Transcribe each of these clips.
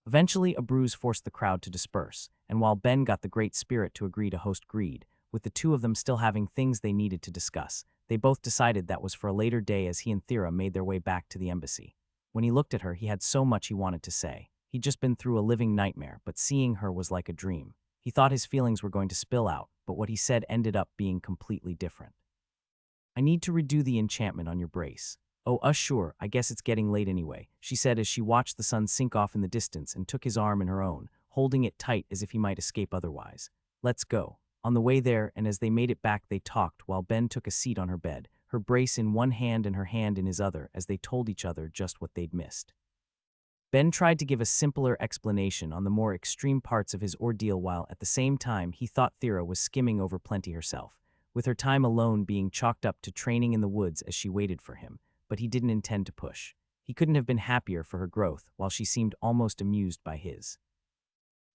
Eventually, a bruise forced the crowd to disperse, and while Ben got the Great Spirit to agree to host Greed, with the two of them still having things they needed to discuss, they both decided that was for a later day as he and Thera made their way back to the embassy. When he looked at her, he had so much he wanted to say. He'd just been through a living nightmare, but seeing her was like a dream. He thought his feelings were going to spill out, but what he said ended up being completely different. I need to redo the enchantment on your brace. Oh, sure, I guess it's getting late anyway, she said as she watched the sun sink off in the distance and took his arm in her own, holding it tight as if he might escape otherwise. Let's go. On the way there, and as they made it back, they talked while Ben took a seat on her bed, her brace in one hand and her hand in his other as they told each other just what they'd missed. Ben tried to give a simpler explanation on the more extreme parts of his ordeal while at the same time he thought Thera was skimming over plenty herself, with her time alone being chalked up to training in the woods as she waited for him, but he didn't intend to push. He couldn't have been happier for her growth, while she seemed almost amused by his.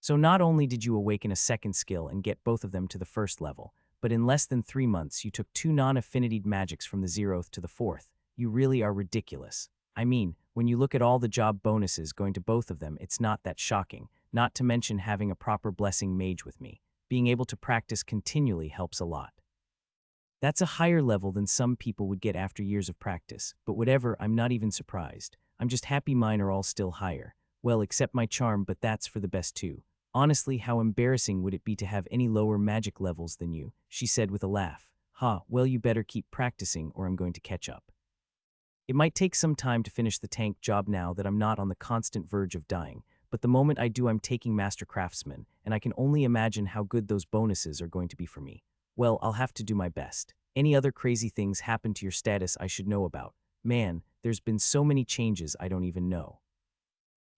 So not only did you awaken a second skill and get both of them to the first level, but in less than 3 months you took 2 non-affinitied magics from the 0th to the 4th. You really are ridiculous. I mean, when you look at all the job bonuses going to both of them, it's not that shocking, not to mention having a proper blessing mage with me. Being able to practice continually helps a lot. That's a higher level than some people would get after years of practice, but whatever, I'm not even surprised. I'm just happy mine are all still higher. Well, except my charm, but that's for the best too. Honestly, how embarrassing would it be to have any lower magic levels than you, she said with a laugh. Well, you better keep practicing or I'm going to catch up. It might take some time to finish the tank job now that I'm not on the constant verge of dying, but the moment I do I'm taking Master Craftsman, and I can only imagine how good those bonuses are going to be for me. Well, I'll have to do my best. Any other crazy things happen to your status I should know about? Man, there's been so many changes I don't even know.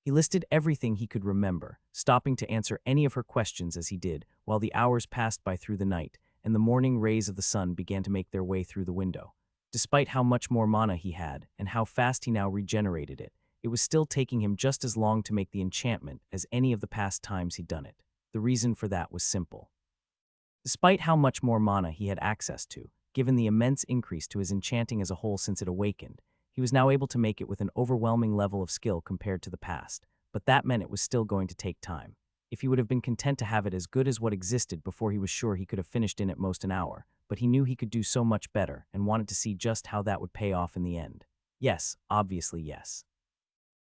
He listed everything he could remember, stopping to answer any of her questions as he did, while the hours passed by through the night, and the morning rays of the sun began to make their way through the window. Despite how much more mana he had, and how fast he now regenerated it, it was still taking him just as long to make the enchantment as any of the past times he'd done it. The reason for that was simple. Despite how much more mana he had access to, given the immense increase to his enchanting as a whole since it awakened, he was now able to make it with an overwhelming level of skill compared to the past, but that meant it was still going to take time. If he would have been content to have it as good as what existed before he was sure he could have finished in at most an hour, but he knew he could do so much better and wanted to see just how that would pay off in the end. Yes, obviously yes.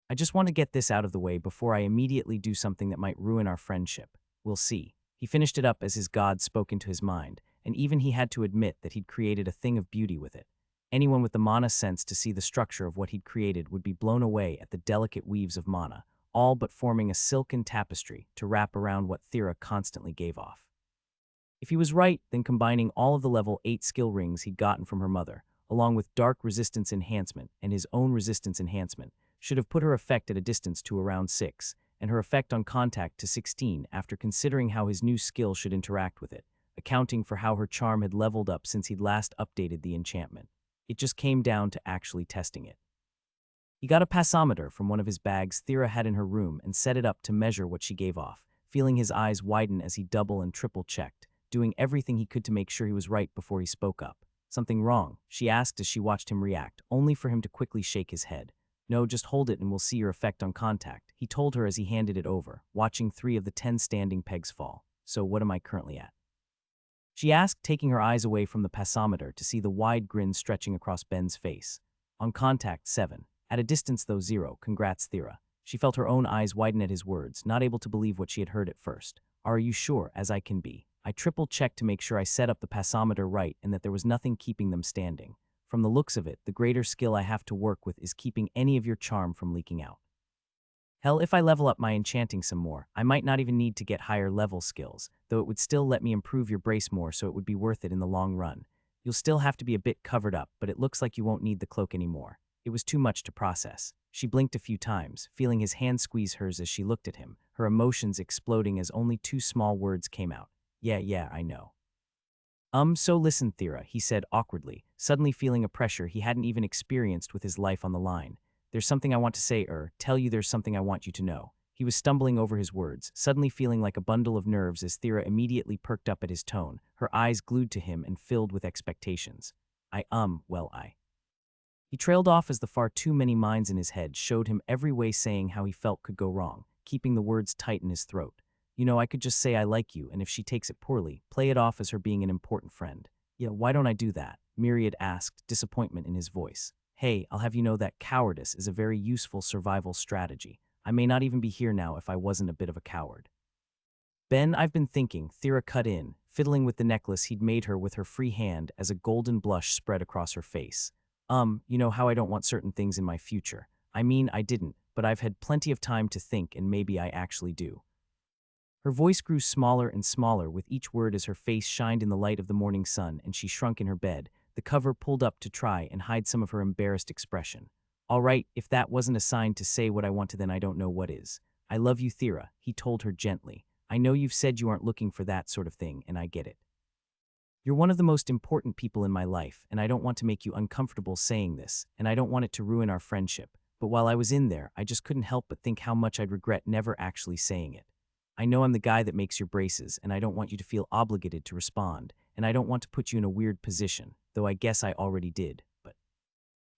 I just want to get this out of the way before I immediately do something that might ruin our friendship. We'll see. He finished it up as his god spoke into his mind, and even he had to admit that he'd created a thing of beauty with it. Anyone with the mana sense to see the structure of what he'd created would be blown away at the delicate weaves of mana, all but forming a silken tapestry to wrap around what Thera constantly gave off. If he was right, then combining all of the level 8 skill rings he'd gotten from her mother, along with dark resistance enhancement and his own resistance enhancement, should have put her effect at a distance to around 6, and her effect on contact to 16 after considering how his new skill should interact with it, accounting for how her charm had leveled up since he'd last updated the enchantment. It just came down to actually testing it. He got a passometer from one of his bags Thera had in her room and set it up to measure what she gave off, feeling his eyes widen as he double and triple checked, doing everything he could to make sure he was right before he spoke up. Something wrong? She asked as she watched him react, only for him to quickly shake his head. No, just hold it and we'll see your effect on contact, he told her as he handed it over, watching 3 of the 10 standing pegs fall. So what am I currently at? She asked, taking her eyes away from the passometer to see the wide grin stretching across Ben's face. On contact, 7. At a distance though 0, congrats Thera. She felt her own eyes widen at his words, not able to believe what she had heard at first. Are you sure? As I can be. I triple-checked to make sure I set up the passometer right and that there was nothing keeping them standing. From the looks of it, the greater skill I have to work with is keeping any of your charm from leaking out. Hell, if I level up my enchanting some more, I might not even need to get higher level skills, though it would still let me improve your brace more so it would be worth it in the long run. You'll still have to be a bit covered up, but it looks like you won't need the cloak anymore. It was too much to process. She blinked a few times, feeling his hand squeeze hers as she looked at him, her emotions exploding as only 2 small words came out. Yeah, I know. So listen, Thera, he said awkwardly, suddenly feeling a pressure he hadn't even experienced with his life on the line. There's something I want to say, tell you there's something I want you to know. He was stumbling over his words, suddenly feeling like a bundle of nerves as Thera immediately perked up at his tone, her eyes glued to him and filled with expectations. I. He trailed off as the far too many minds in his head showed him every way saying how he felt could go wrong. keeping the words tight in his throat. You know, I could just say I like you, and if she takes it poorly, play it off as her being an important friend. Yeah, why don't I do that? Myriad asked, disappointment in his voice. Hey, I'll have you know that cowardice is a very useful survival strategy. I may not even be here now if I wasn't a bit of a coward. Ben, I've been thinking, Thera cut in, fiddling with the necklace he'd made her with her free hand as a golden blush spread across her face. You know how I don't want certain things in my future. I mean, I didn't, but I've had plenty of time to think and maybe I actually do. Her voice grew smaller and smaller with each word as her face shined in the light of the morning sun and she shrunk in her bed, the cover pulled up to try and hide some of her embarrassed expression. All right, if that wasn't a sign to say what I want to, then I don't know what is. I love you, Thera, he told her gently. I know you've said you aren't looking for that sort of thing, and I get it. You're one of the most important people in my life, and I don't want to make you uncomfortable saying this, and I don't want it to ruin our friendship. But while I was in there, I just couldn't help but think how much I'd regret never actually saying it. I know I'm the guy that makes your braces, and I don't want you to feel obligated to respond, and I don't want to put you in a weird position, though I guess I already did, but…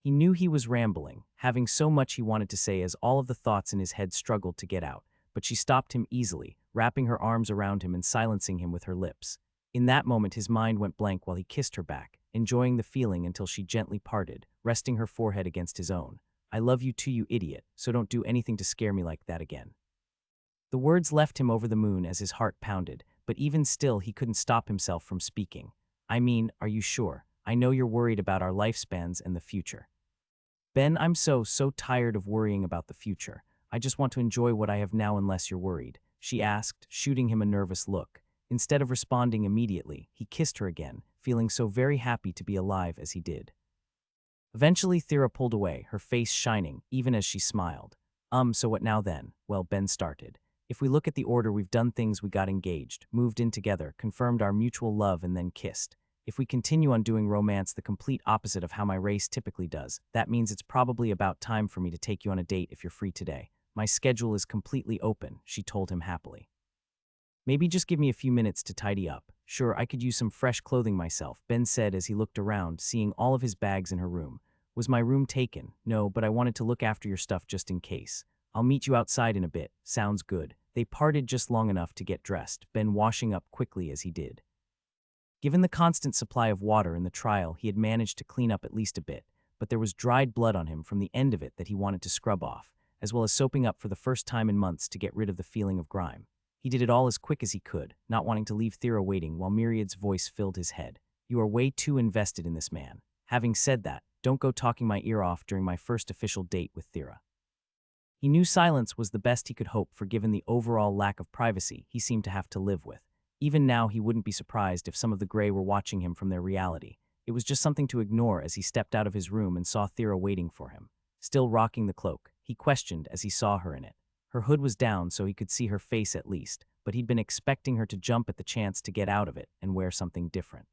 He knew he was rambling, having so much he wanted to say as all of the thoughts in his head struggled to get out, but she stopped him easily, wrapping her arms around him and silencing him with her lips. In that moment his mind went blank while he kissed her back, enjoying the feeling until she gently parted, resting her forehead against his own. I love you too, you idiot, so don't do anything to scare me like that again. The words left him over the moon as his heart pounded, but even still he couldn't stop himself from speaking. I mean, are you sure? I know you're worried about our lifespans and the future. Ben, I'm so tired of worrying about the future. I just want to enjoy what I have now unless you're worried, she asked, shooting him a nervous look. Instead of responding immediately, he kissed her again, feeling so very happy to be alive as he did. Eventually, Thera pulled away, her face shining, even as she smiled. So what now then? Well, Ben started. If we look at the order we've done things, we got engaged, moved in together, confirmed our mutual love, and then kissed. If we continue on doing romance the complete opposite of how my race typically does, that means it's probably about time for me to take you on a date if you're free today. My schedule is completely open, she told him happily. Maybe just give me a few minutes to tidy up. Sure, I could use some fresh clothing myself, Ben said as he looked around, seeing all of his bags in her room. Was my room taken? No, but I wanted to look after your stuff just in case. I'll meet you outside in a bit. Sounds good. They parted just long enough to get dressed, Ben washing up quickly as he did. Given the constant supply of water in the trial, he had managed to clean up at least a bit, but there was dried blood on him from the end of it that he wanted to scrub off, as well as soaping up for the first time in months to get rid of the feeling of grime. He did it all as quick as he could, not wanting to leave Thera waiting while Myriad's voice filled his head. You are way too invested in this man. Having said that, don't go talking my ear off during my first official date with Thera. He knew silence was the best he could hope for given the overall lack of privacy he seemed to have to live with. Even now he wouldn't be surprised if some of the Grey were watching him from their reality. It was just something to ignore as he stepped out of his room and saw Thera waiting for him. Still rocking the cloak, he questioned as he saw her in it. Her hood was down so he could see her face at least, but he'd been expecting her to jump at the chance to get out of it and wear something different.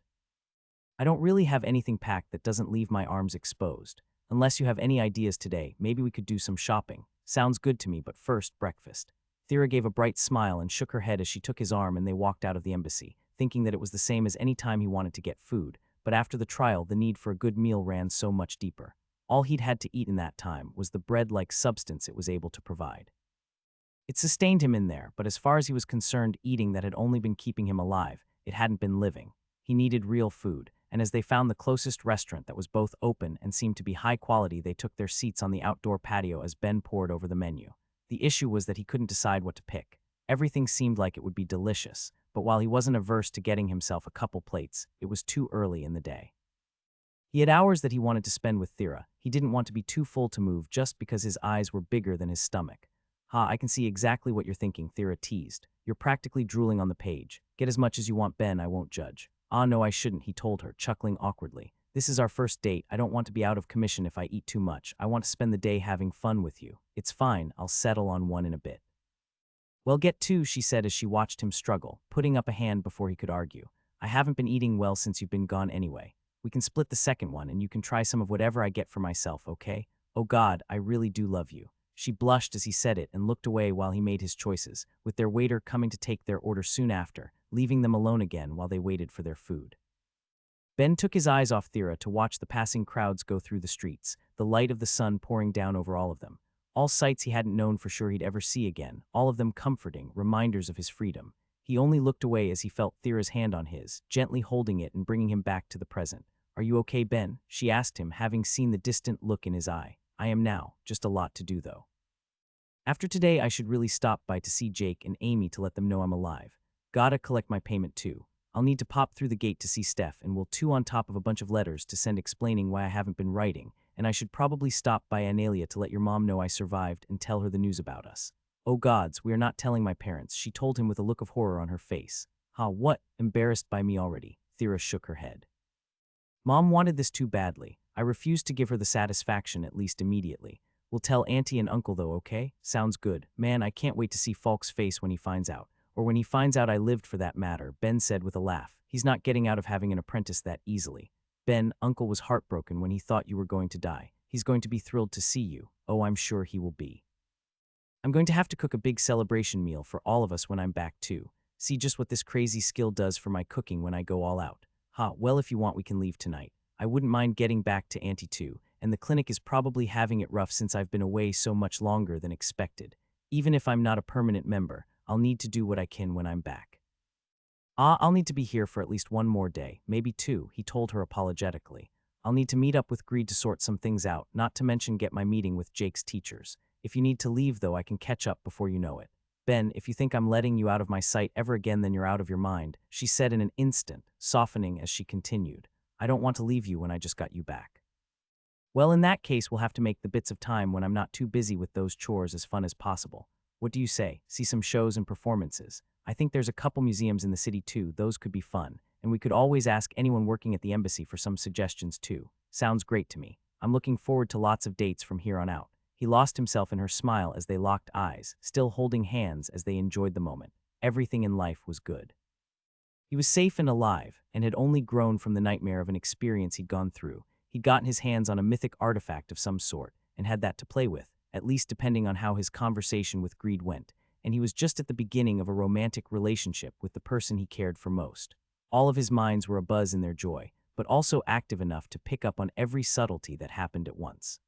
I don't really have anything packed that doesn't leave my arms exposed. Unless you have any ideas today, maybe we could do some shopping. Sounds good to me, but first, breakfast. Thera gave a bright smile and shook her head as she took his arm and they walked out of the embassy, thinking that it was the same as any time he wanted to get food, but after the trial, the need for a good meal ran so much deeper. All he'd had to eat in that time was the bread-like substance it was able to provide. It sustained him in there, but as far as he was concerned, eating that had only been keeping him alive, it hadn't been living. He needed real food, and as they found the closest restaurant that was both open and seemed to be high quality, they took their seats on the outdoor patio as Ben pored over the menu. The issue was that he couldn't decide what to pick. Everything seemed like it would be delicious, but while he wasn't averse to getting himself a couple plates, it was too early in the day. He had hours that he wanted to spend with Thera. He didn't want to be too full to move just because his eyes were bigger than his stomach. I can see exactly what you're thinking, Thera teased. You're practically drooling on the page. Get as much as you want, Ben, I won't judge. No, I shouldn't, he told her, chuckling awkwardly. This is our first date. I don't want to be out of commission if I eat too much. I want to spend the day having fun with you. It's fine, I'll settle on one in a bit. Well, get two, she said as she watched him struggle, putting up a hand before he could argue. I haven't been eating well since you've been gone anyway. We can split the second one and you can try some of whatever I get for myself, okay? Oh God, I really do love you. She blushed as he said it and looked away while he made his choices, with their waiter coming to take their order soon after, leaving them alone again while they waited for their food. Ben took his eyes off Thera to watch the passing crowds go through the streets, the light of the sun pouring down over all of them. All sights he hadn't known for sure he'd ever see again, all of them comforting, reminders of his freedom. He only looked away as he felt Thera's hand on his, gently holding it and bringing him back to the present. "Are you okay, Ben?" she asked him, having seen the distant look in his eye. "I am now, just a lot to do though. After today I should really stop by to see Jake and Amy to let them know I'm alive. Gotta collect my payment too. I'll need to pop through the gate to see Steph, and we'll two on top of a bunch of letters to send explaining why I haven't been writing, and I should probably stop by Analia to let your mom know I survived and tell her the news about us." "Oh gods, we are not telling my parents," she told him with a look of horror on her face. "Huh, what? Embarrassed by me already?" Thera shook her head. "Mom wanted this too badly. I refused to give her the satisfaction, at least immediately. We'll tell Auntie and Uncle though, okay? Sounds good. Man, I can't wait to see Falk's face when he finds out. Or when he finds out I lived for that matter," Ben said with a laugh. "He's not getting out of having an apprentice that easily. Ben, Uncle was heartbroken when he thought you were going to die. He's going to be thrilled to see you. Oh, I'm sure he will be. I'm going to have to cook a big celebration meal for all of us when I'm back too. See just what this crazy skill does for my cooking when I go all out. Well, if you want we can leave tonight. I wouldn't mind getting back to Auntie too, and the clinic is probably having it rough since I've been away so much longer than expected. Even if I'm not a permanent member, I'll need to do what I can when I'm back." I'll need to be here for at least one more day, maybe two," he told her apologetically. "I'll need to meet up with Greed to sort some things out, not to mention get my meeting with Jake's teachers. If you need to leave though, I can catch up before you know it." "Ben, if you think I'm letting you out of my sight ever again, then you're out of your mind," she said in an instant, softening as she continued. "I don't want to leave you when I just got you back." "Well, in that case, we'll have to make the bits of time when I'm not too busy with those chores as fun as possible. What do you say? See some shows and performances? I think there's a couple museums in the city too, those could be fun. And we could always ask anyone working at the embassy for some suggestions too. Sounds great to me. I'm looking forward to lots of dates from here on out." He lost himself in her smile as they locked eyes, still holding hands as they enjoyed the moment. Everything in life was good. He was safe and alive, and had only grown from the nightmare of an experience he'd gone through. He'd gotten his hands on a mythic artifact of some sort, and had that to play with, at least depending on how his conversation with Greed went, and he was just at the beginning of a romantic relationship with the person he cared for most. All of his minds were abuzz in their joy, but also active enough to pick up on every subtlety that happened at once.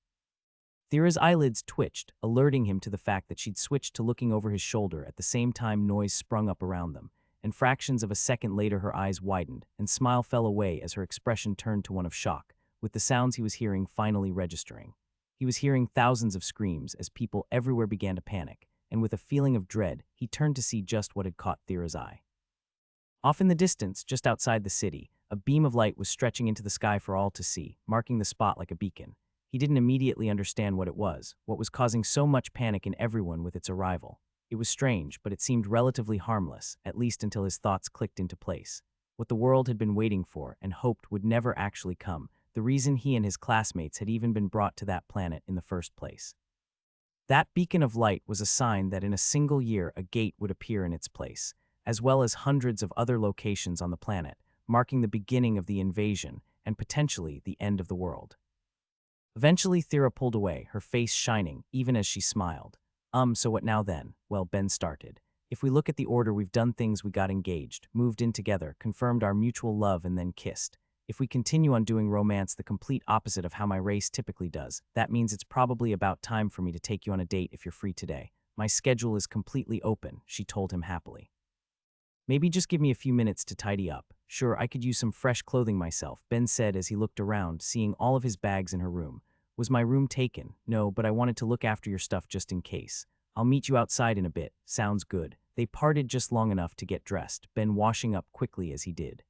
Thera's eyelids twitched, alerting him to the fact that she'd switched to looking over his shoulder at the same time noise sprung up around them, and fractions of a second later her eyes widened, and smile fell away as her expression turned to one of shock, with the sounds he was hearing finally registering. He was hearing thousands of screams as people everywhere began to panic, and with a feeling of dread, he turned to see just what had caught Thera's eye. Off in the distance, just outside the city, a beam of light was stretching into the sky for all to see, marking the spot like a beacon. He didn't immediately understand what was causing so much panic in everyone with its arrival. It was strange, but it seemed relatively harmless, at least until his thoughts clicked into place. What the world had been waiting for and hoped would never actually come, the reason he and his classmates had even been brought to that planet in the first place. That beacon of light was a sign that in a single year a gate would appear in its place, as well as hundreds of other locations on the planet, marking the beginning of the invasion and potentially the end of the world. Eventually, Thera pulled away, her face shining, even as she smiled. So what now then?" "Well," Ben started. "If we look at the order we've done things, we got engaged, moved in together, confirmed our mutual love, and then kissed. If we continue on doing romance the complete opposite of how my race typically does, that means it's probably about time for me to take you on a date if you're free today. My schedule is completely open," she told him happily. "Maybe just give me a few minutes to tidy up. Sure, I could use some fresh clothing myself," Ben said as he looked around, seeing all of his bags in her room. "Was my room taken?" "No, but I wanted to look after your stuff just in case. I'll meet you outside in a bit." "Sounds good." They parted just long enough to get dressed, Ben washing up quickly as he did.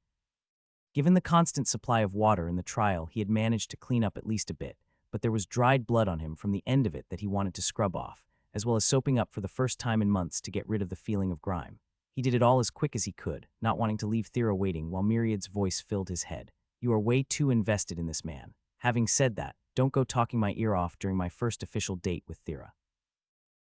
Given the constant supply of water in the trial, he had managed to clean up at least a bit, but there was dried blood on him from the end of it that he wanted to scrub off, as well as soaping up for the first time in months to get rid of the feeling of grime. He did it all as quick as he could, not wanting to leave Thera waiting while Myriad's voice filled his head. "You are way too invested in this man. Having said that, don't go talking my ear off during my first official date with Thera."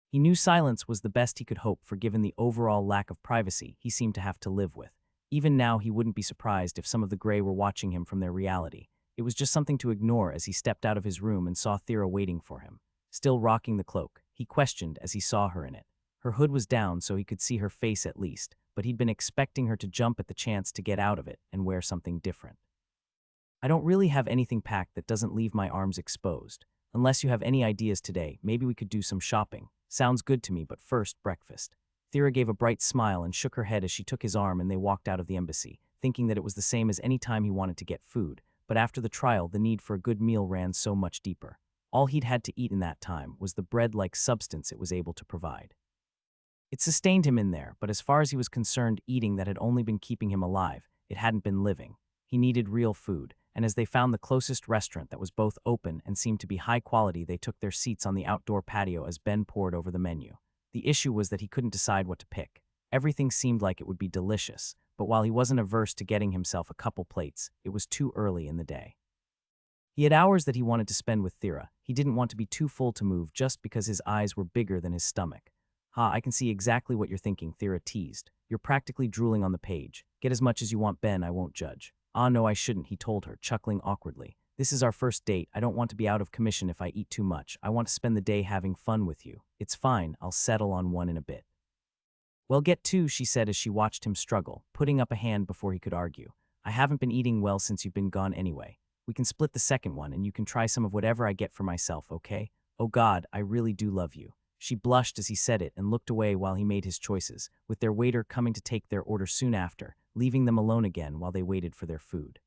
He knew silence was the best he could hope for given the overall lack of privacy he seemed to have to live with. Even now, he wouldn't be surprised if some of the Grey were watching him from their reality. It was just something to ignore as he stepped out of his room and saw Thera waiting for him. Still rocking the cloak, he questioned as he saw her in it. Her hood was down so he could see her face at least, but he'd been expecting her to jump at the chance to get out of it and wear something different. "I don't really have anything packed that doesn't leave my arms exposed. Unless you have any ideas today, maybe we could do some shopping. Sounds good to me, but first, breakfast. Thera gave a bright smile and shook her head as she took his arm and they walked out of the embassy, thinking that it was the same as any time he wanted to get food, but after the trial, the need for a good meal ran so much deeper. All he'd had to eat in that time was the bread-like substance it was able to provide. It sustained him in there, but as far as he was concerned, eating that had only been keeping him alive, it hadn't been living. He needed real food, and as they found the closest restaurant that was both open and seemed to be high quality, they took their seats on the outdoor patio as Ben pored over the menu. The issue was that he couldn't decide what to pick. Everything seemed like it would be delicious, but while he wasn't averse to getting himself a couple plates, it was too early in the day. He had hours that he wanted to spend with Thera. He didn't want to be too full to move just because his eyes were bigger than his stomach. I can see exactly what you're thinking, Thera teased. You're practically drooling on the page. Get as much as you want, Ben, I won't judge. No, I shouldn't, he told her, chuckling awkwardly. This is our first date. I don't want to be out of commission if I eat too much. I want to spend the day having fun with you. It's fine, I'll settle on one in a bit. Well, get two, she said as she watched him struggle, putting up a hand before he could argue. I haven't been eating well since you've been gone anyway. We can split the second one and you can try some of whatever I get for myself, okay? Oh God, I really do love you. She blushed as he said it and looked away while he made his choices, with their waiter coming to take their order soon after, leaving them alone again while they waited for their food.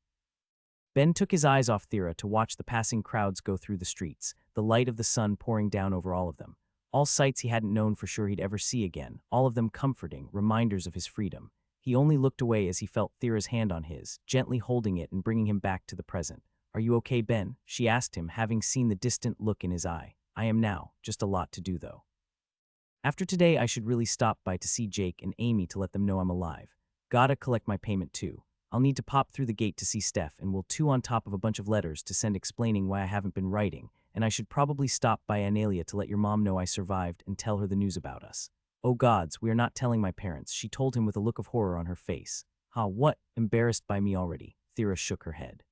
Ben took his eyes off Thera to watch the passing crowds go through the streets, the light of the sun pouring down over all of them. All sights he hadn't known for sure he'd ever see again, all of them comforting, reminders of his freedom. He only looked away as he felt Thera's hand on his, gently holding it and bringing him back to the present. Are you okay, Ben? She asked him, having seen the distant look in his eye. I am now, just a lot to do though. After today, I should really stop by to see Jake and Amy to let them know I'm alive. Gotta collect my payment too. I'll need to pop through the gate to see Steph, and we'll two on top of a bunch of letters to send explaining why I haven't been writing, and I should probably stop by Analia to let your mom know I survived and tell her the news about us. Oh gods, we are not telling my parents, she told him with a look of horror on her face. What? Embarrassed by me already? Thera shook her head.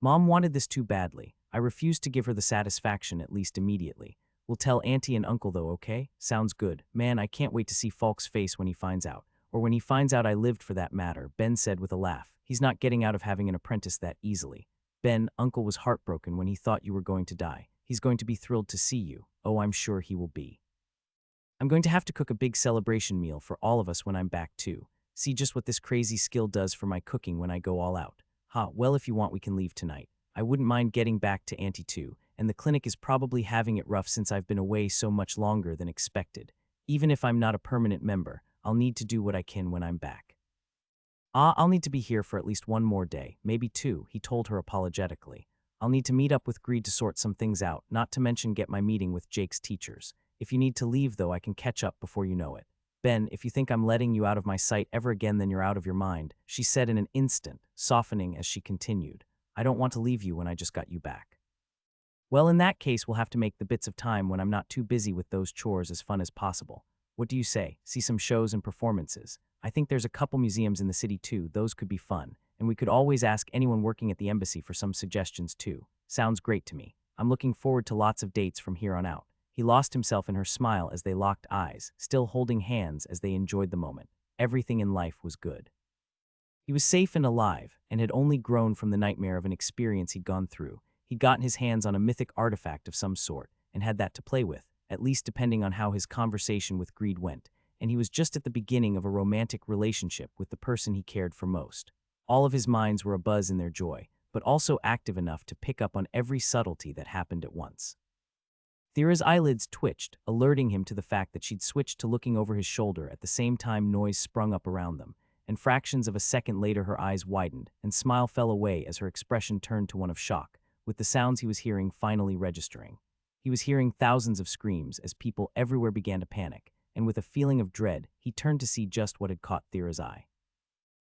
Mom wanted this too badly. I refused to give her the satisfaction, at least immediately. We'll tell Auntie and Uncle though, okay? Sounds good. Man, I can't wait to see Falk's face when he finds out. Or when he finds out I lived for that matter, Ben said with a laugh. He's not getting out of having an apprentice that easily. Ben, Uncle was heartbroken when he thought you were going to die. He's going to be thrilled to see you. Oh, I'm sure he will be. I'm going to have to cook a big celebration meal for all of us when I'm back too. See just what this crazy skill does for my cooking when I go all out. Well, if you want, we can leave tonight. I wouldn't mind getting back to Auntie too, and the clinic is probably having it rough since I've been away so much longer than expected. Even if I'm not a permanent member, I'll need to do what I can when I'm back. I'll need to be here for at least one more day, maybe two, he told her apologetically. I'll need to meet up with Greed to sort some things out, not to mention get my meeting with Jake's teachers. If you need to leave though, I can catch up before you know it. Ben, if you think I'm letting you out of my sight ever again, then you're out of your mind, she said in an instant, softening as she continued. I don't want to leave you when I just got you back. Well, in that case, we'll have to make the bits of time when I'm not too busy with those chores as fun as possible. What do you say? See some shows and performances. I think there's a couple museums in the city too, those could be fun, and we could always ask anyone working at the embassy for some suggestions too. Sounds great to me. I'm looking forward to lots of dates from here on out. He lost himself in her smile as they locked eyes, still holding hands as they enjoyed the moment. Everything in life was good. He was safe and alive, and had only grown from the nightmare of an experience he'd gone through. He'd gotten his hands on a mythic artifact of some sort, and had that to play with, at least depending on how his conversation with Greed went, and he was just at the beginning of a romantic relationship with the person he cared for most. All of his minds were abuzz in their joy, but also active enough to pick up on every subtlety that happened at once. Thera's eyelids twitched, alerting him to the fact that she'd switched to looking over his shoulder at the same time noise sprung up around them, and fractions of a second later her eyes widened, and smile fell away as her expression turned to one of shock, with the sounds he was hearing finally registering. He was hearing thousands of screams as people everywhere began to panic, and with a feeling of dread, he turned to see just what had caught Thera's eye.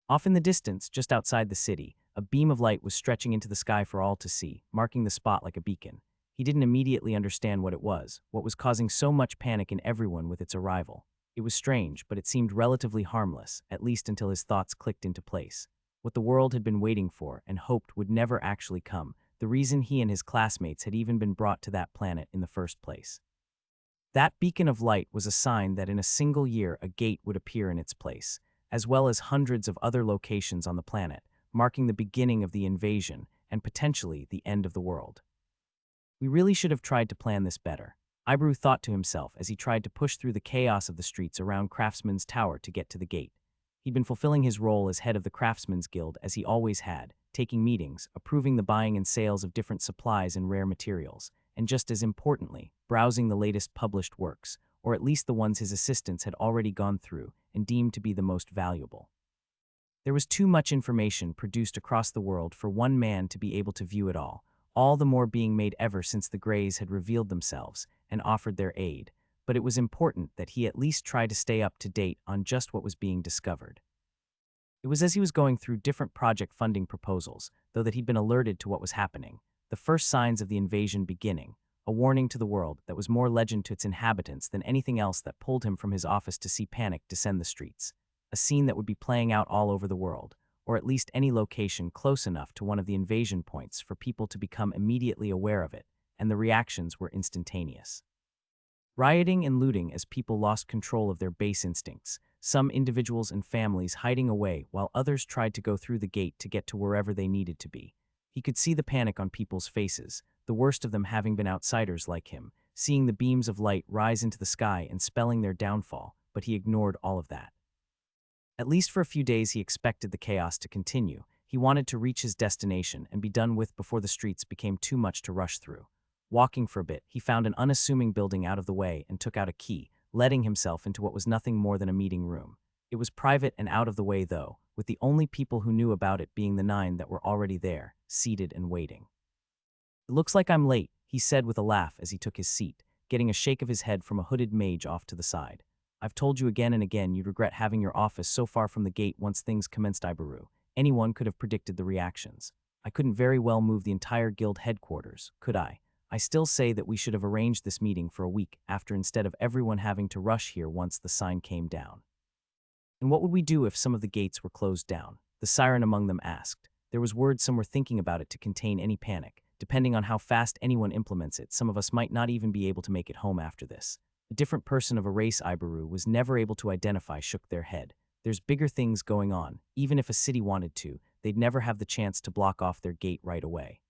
Off in the distance, just outside the city, a beam of light was stretching into the sky for all to see, marking the spot like a beacon. He didn't immediately understand what was causing so much panic in everyone with its arrival. It was strange, but it seemed relatively harmless, at least until his thoughts clicked into place. What the world had been waiting for and hoped would never actually come, the reason he and his classmates had even been brought to that planet in the first place. That beacon of light was a sign that in a single year a gate would appear in its place, as well as hundreds of other locations on the planet, marking the beginning of the invasion and potentially the end of the world. We really should have tried to plan this better. Ibru thought to himself as he tried to push through the chaos of the streets around Craftsman's tower to get to the gate. He'd been fulfilling his role as head of the Craftsman's Guild as he always had, taking meetings, approving the buying and sales of different supplies and rare materials, and just as importantly, browsing the latest published works, or at least the ones his assistants had already gone through and deemed to be the most valuable. There was too much information produced across the world for one man to be able to view it all the more being made ever since the Greys had revealed themselves and offered their aid, but it was important that he at least try to stay up to date on just what was being discovered. It was as he was going through different project funding proposals, though, that he'd been alerted to what was happening, the first signs of the invasion beginning, a warning to the world that was more legend to its inhabitants than anything else that pulled him from his office to see panic descend the streets, a scene that would be playing out all over the world, or at least any location close enough to one of the invasion points for people to become immediately aware of it, and the reactions were instantaneous. Rioting and looting as people lost control of their base instincts, some individuals and families hiding away while others tried to go through the gate to get to wherever they needed to be. He could see the panic on people's faces, the worst of them having been outsiders like him, seeing the beams of light rise into the sky and spelling their downfall, but he ignored all of that. At least for a few days he expected the chaos to continue. He wanted to reach his destination and be done with before the streets became too much to rush through. Walking for a bit, he found an unassuming building out of the way and took out a key, letting himself into what was nothing more than a meeting room. It was private and out of the way though, with the only people who knew about it being the 9 that were already there, seated and waiting. "It looks like I'm late," he said with a laugh as he took his seat, getting a shake of his head from a hooded mage off to the side. "I've told you again and again you'd regret having your office so far from the gate once things commenced." Iburu. Anyone could have predicted the reactions. "I couldn't very well move the entire guild headquarters, could I? I still say that we should have arranged this meeting for a week after instead of everyone having to rush here once the sign came down." "And what would we do if some of the gates were closed down?" the siren among them asked. There was word some were thinking about it to contain any panic. Depending on how fast anyone implements it, some of us might not even be able to make it home after this. A different person of a race Iburu was never able to identify shook their head. There's bigger things going on. Even if a city wanted to, they'd never have the chance to block off their gate right away.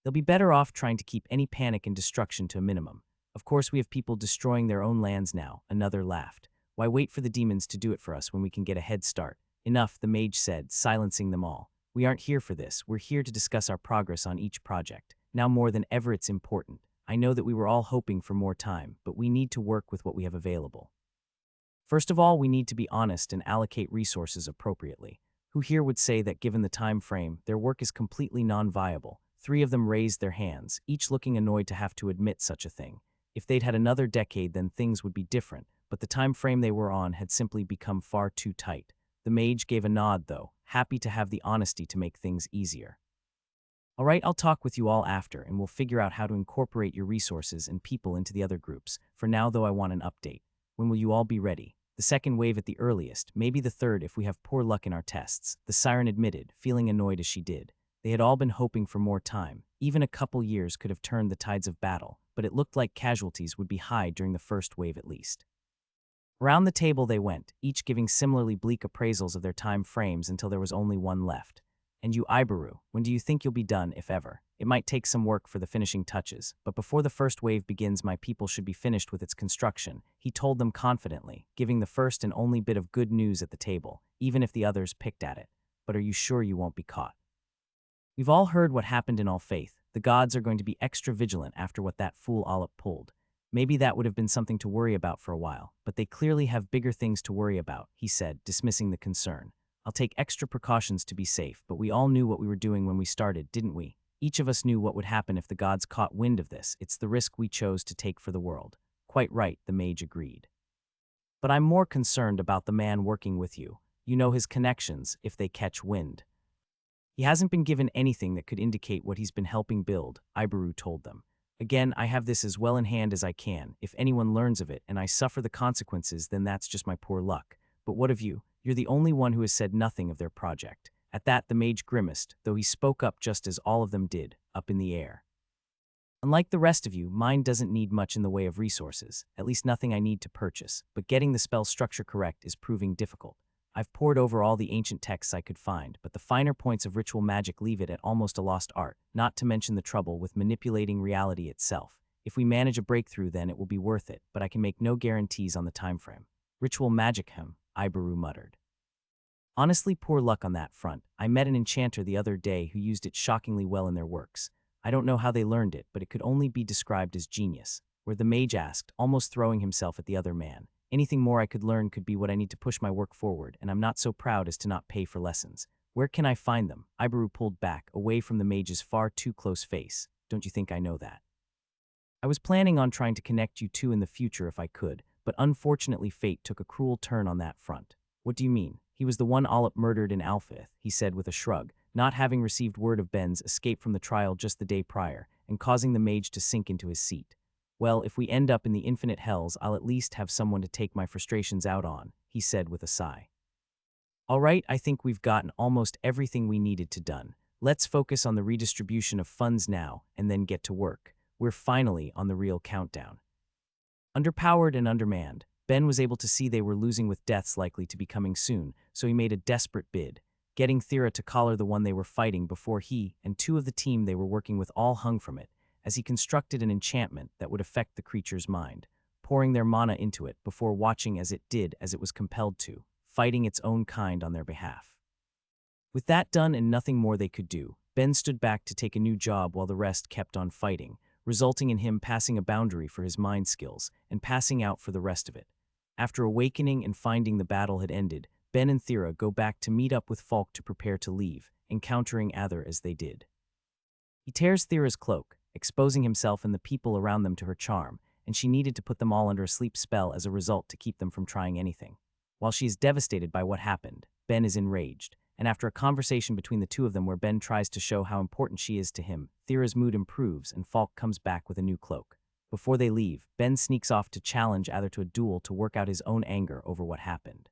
They'll be better off trying to keep any panic and destruction to a minimum. Of course, we have people destroying their own lands now, another laughed. Why wait for the demons to do it for us when we can get a head start? Enough, the mage said, silencing them all. We aren't here for this. We're here to discuss our progress on each project. Now more than ever it's important. I know that we were all hoping for more time, but we need to work with what we have available. First of all, we need to be honest and allocate resources appropriately. Who here would say that given the time frame, their work is completely non-viable? 3 of them raised their hands, each looking annoyed to have to admit such a thing. If they'd had another decade, then things would be different, but the time frame they were on had simply become far too tight. The mage gave a nod though, happy to have the honesty to make things easier. "All right, I'll talk with you all after, and we'll figure out how to incorporate your resources and people into the other groups. For now, though, I want an update. When will you all be ready? The second wave at the earliest, maybe the third if we have poor luck in our tests," the siren admitted, feeling annoyed as she did. They had all been hoping for more time. Even a couple years could have turned the tides of battle, but it looked like casualties would be high during the first wave at least. Around the table they went, each giving similarly bleak appraisals of their time frames until there was only one left. "And you, Iburu, when do you think you'll be done, if ever? It might take some work for the finishing touches, but before the first wave begins my people should be finished with its construction," he told them confidently, giving the first and only bit of good news at the table, even if the others picked at it. "But are you sure you won't be caught? We've all heard what happened in All Faith. The gods are going to be extra vigilant after what that fool Olip pulled. Maybe that would have been something to worry about for a while, but they clearly have bigger things to worry about," he said, dismissing the concern. "I'll take extra precautions to be safe, but we all knew what we were doing when we started, didn't we? Each of us knew what would happen if the gods caught wind of this. It's the risk we chose to take for the world." "Quite right," the mage agreed. "But I'm more concerned about the man working with you. You know his connections, if they catch wind." "He hasn't been given anything that could indicate what he's been helping build," Iburu told them. "Again, I have this as well in hand as I can. If anyone learns of it and I suffer the consequences, then that's just my poor luck. But what of you? You're the only one who has said nothing of their project." At that, the mage grimaced, though he spoke up just as all of them did, up in the air. "Unlike the rest of you, mine doesn't need much in the way of resources, at least nothing I need to purchase, but getting the spell structure correct is proving difficult. I've pored over all the ancient texts I could find, but the finer points of ritual magic leave it at almost a lost art, not to mention the trouble with manipulating reality itself. If we manage a breakthrough, then it will be worth it, but I can make no guarantees on the time frame. Ritual magic, Ibaru muttered. Honestly, poor luck on that front. I met an enchanter the other day who used it shockingly well in their works. I don't know how they learned it, but it could only be described as genius. Where the mage asked, almost throwing himself at the other man. Anything more I could learn could be what I need to push my work forward, and I'm not so proud as to not pay for lessons. Where can I find them? Ibaru pulled back, away from the mage's far too close face. Don't you think I know that? I was planning on trying to connect you two in the future if I could, but unfortunately fate took a cruel turn on that front. What do you mean? He was the one Olip murdered in Alphith, he said with a shrug, not having received word of Ben's escape from the trial just the day prior, and causing the mage to sink into his seat. Well, if we end up in the infinite hells, I'll at least have someone to take my frustrations out on, he said with a sigh. All right, I think we've gotten almost everything we needed to done. Let's focus on the redistribution of funds now, and then get to work. We're finally on the real countdown. Underpowered and undermanned, Ben was able to see they were losing with deaths likely to be coming soon, so he made a desperate bid, getting Thera to collar the one they were fighting before he and two of the team they were working with all hung from it, as he constructed an enchantment that would affect the creature's mind, pouring their mana into it before watching as it did as it was compelled to, fighting its own kind on their behalf. With that done and nothing more they could do, Ben stood back to take a new job while the rest kept on fighting, resulting in him passing a boundary for his mind skills and passing out for the rest of it. After awakening and finding the battle had ended, Ben and Thera go back to meet up with Falk to prepare to leave, encountering Ather as they did. He tears Thera's cloak, exposing himself and the people around them to her charm, and she needed to put them all under a sleep spell as a result to keep them from trying anything. While she is devastated by what happened, Ben is enraged, and after a conversation between the two of them where Ben tries to show how important she is to him, Thera's mood improves and Falk comes back with a new cloak. Before they leave, Ben sneaks off to challenge Ather to a duel to work out his own anger over what happened.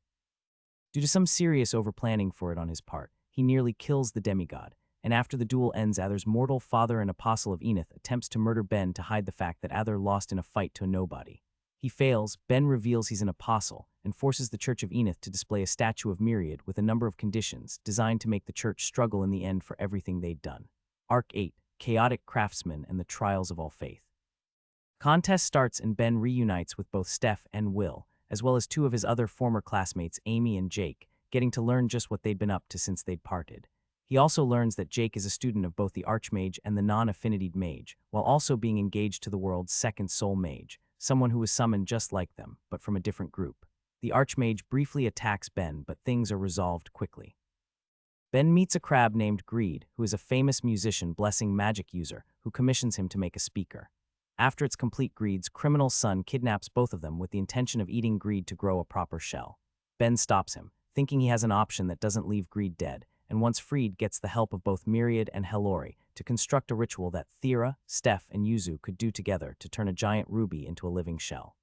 Due to some serious overplanning for it on his part, he nearly kills the demigod, and after the duel ends, Ather's mortal father and apostle of Enith attempts to murder Ben to hide the fact that Ather lost in a fight to a nobody. He fails, Ben reveals he's an apostle, and forces the Church of Enith to display a statue of Myriad with a number of conditions designed to make the church struggle in the end for everything they'd done. Arc 8, Chaotic Craftsman and the Trials of All Faith. Contest starts and Ben reunites with both Steph and Will, as well as two of his other former classmates, Amy and Jake, getting to learn just what they'd been up to since they'd parted. He also learns that Jake is a student of both the Archmage and the non-affinitied mage, while also being engaged to the world's second soul mage, someone who was summoned just like them, but from a different group. The Archmage briefly attacks Ben, but things are resolved quickly. Ben meets a crab named Greed, who is a famous musician blessing magic user, who commissions him to make a speaker. After it's complete, Greed's criminal son kidnaps both of them with the intention of eating Greed to grow a proper shell. Ben stops him, thinking he has an option that doesn't leave Greed dead, and once freed gets the help of both Myriad and Hellori to construct a ritual that Thera, Steph, and Yuzu could do together to turn a giant ruby into a living shell.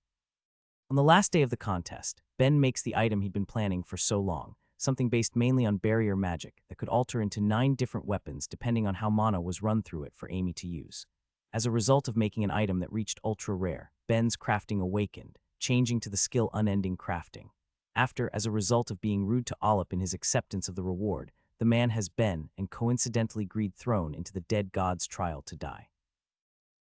On the last day of the contest, Ben makes the item he'd been planning for so long, something based mainly on barrier magic that could alter into 9 different weapons depending on how mana was run through it for Amy to use. As a result of making an item that reached ultra rare, Ben's crafting awakened, changing to the skill Unending Crafting. After, as a result of being rude to Olip in his acceptance of the reward, the man has Ben and coincidentally Greed thrown into the dead god's trial to die.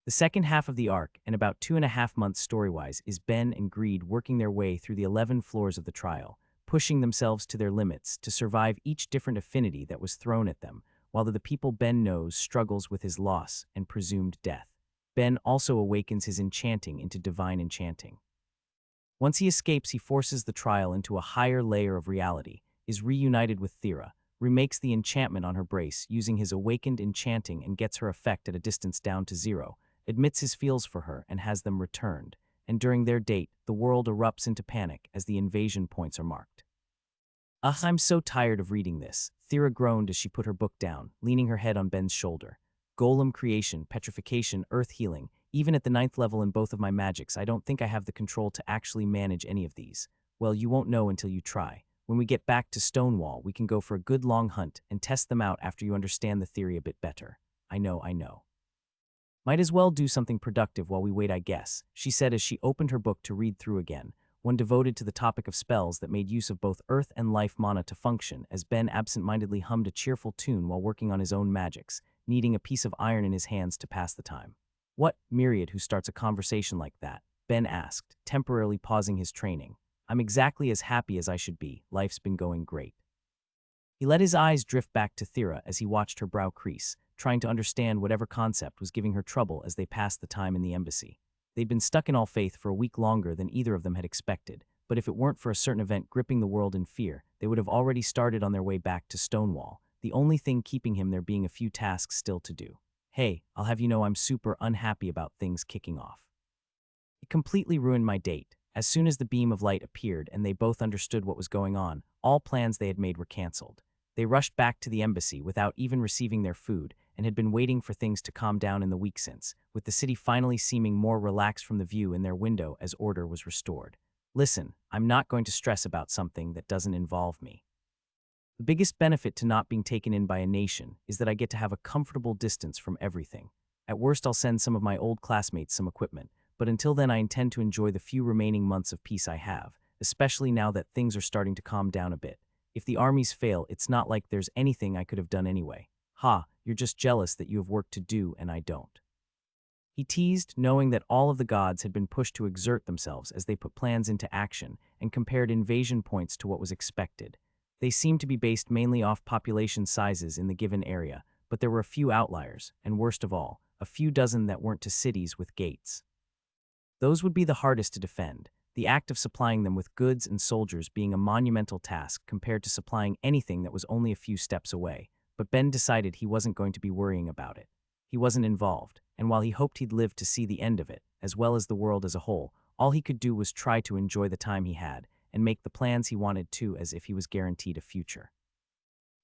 The second half of the arc, and about 2.5 months story-wise, is Ben and Greed working their way through the 11 floors of the trial, pushing themselves to their limits to survive each different affinity that was thrown at them, while the people Ben knows struggles with his loss and presumed death. Ben also awakens his enchanting into divine enchanting. Once he escapes, he forces the trial into a higher layer of reality, is reunited with Thera, remakes the enchantment on her brace using his awakened enchanting and gets her effect at a distance down to 0, admits his feels for her and has them returned, and during their date, the world erupts into panic as the invasion points are marked. Ugh, I'm so tired of reading this, Thera groaned as she put her book down, leaning her head on Ben's shoulder. Golem creation, petrification, earth healing, even at the 9th level in both of my magics, I don't think I have the control to actually manage any of these. Well, you won't know until you try. When we get back to Stonewall, we can go for a good long hunt and test them out after you understand the theory a bit better. I know. Might as well do something productive while we wait, I guess, she said as she opened her book to read through again, one devoted to the topic of spells that made use of both earth and life mana to function, as Ben absent-mindedly hummed a cheerful tune while working on his own magics, needing a piece of iron in his hands to pass the time. "What, Myriad, who starts a conversation like that?" Ben asked, temporarily pausing his training. "I'm exactly as happy as I should be. Life's been going great." He let his eyes drift back to Thera as he watched her brow crease, trying to understand whatever concept was giving her trouble as they passed the time in the embassy. They'd been stuck in All Faith for a week longer than either of them had expected, but if it weren't for a certain event gripping the world in fear, they would have already started on their way back to Stonewall, the only thing keeping him there being a few tasks still to do. "Hey, I'll have you know I'm super unhappy about things kicking off. It completely ruined my date." As soon as the beam of light appeared and they both understood what was going on, all plans they had made were cancelled. They rushed back to the embassy without even receiving their food and had been waiting for things to calm down in the week since, with the city finally seeming more relaxed from the view in their window as order was restored. "Listen, I'm not going to stress about something that doesn't involve me. The biggest benefit to not being taken in by a nation is that I get to have a comfortable distance from everything. At worst, I'll send some of my old classmates some equipment, but until then I intend to enjoy the few remaining months of peace I have, especially now that things are starting to calm down a bit. If the armies fail, it's not like there's anything I could have done anyway. Ha, you're just jealous that you have work to do and I don't." He teased, knowing that all of the gods had been pushed to exert themselves as they put plans into action and compared invasion points to what was expected. They seemed to be based mainly off population sizes in the given area, but there were a few outliers, and worst of all, a few dozen that weren't to cities with gates. Those would be the hardest to defend, the act of supplying them with goods and soldiers being a monumental task compared to supplying anything that was only a few steps away, but Ben decided he wasn't going to be worrying about it. He wasn't involved, and while he hoped he'd live to see the end of it, as well as the world as a whole, all he could do was try to enjoy the time he had and make the plans he wanted to as if he was guaranteed a future.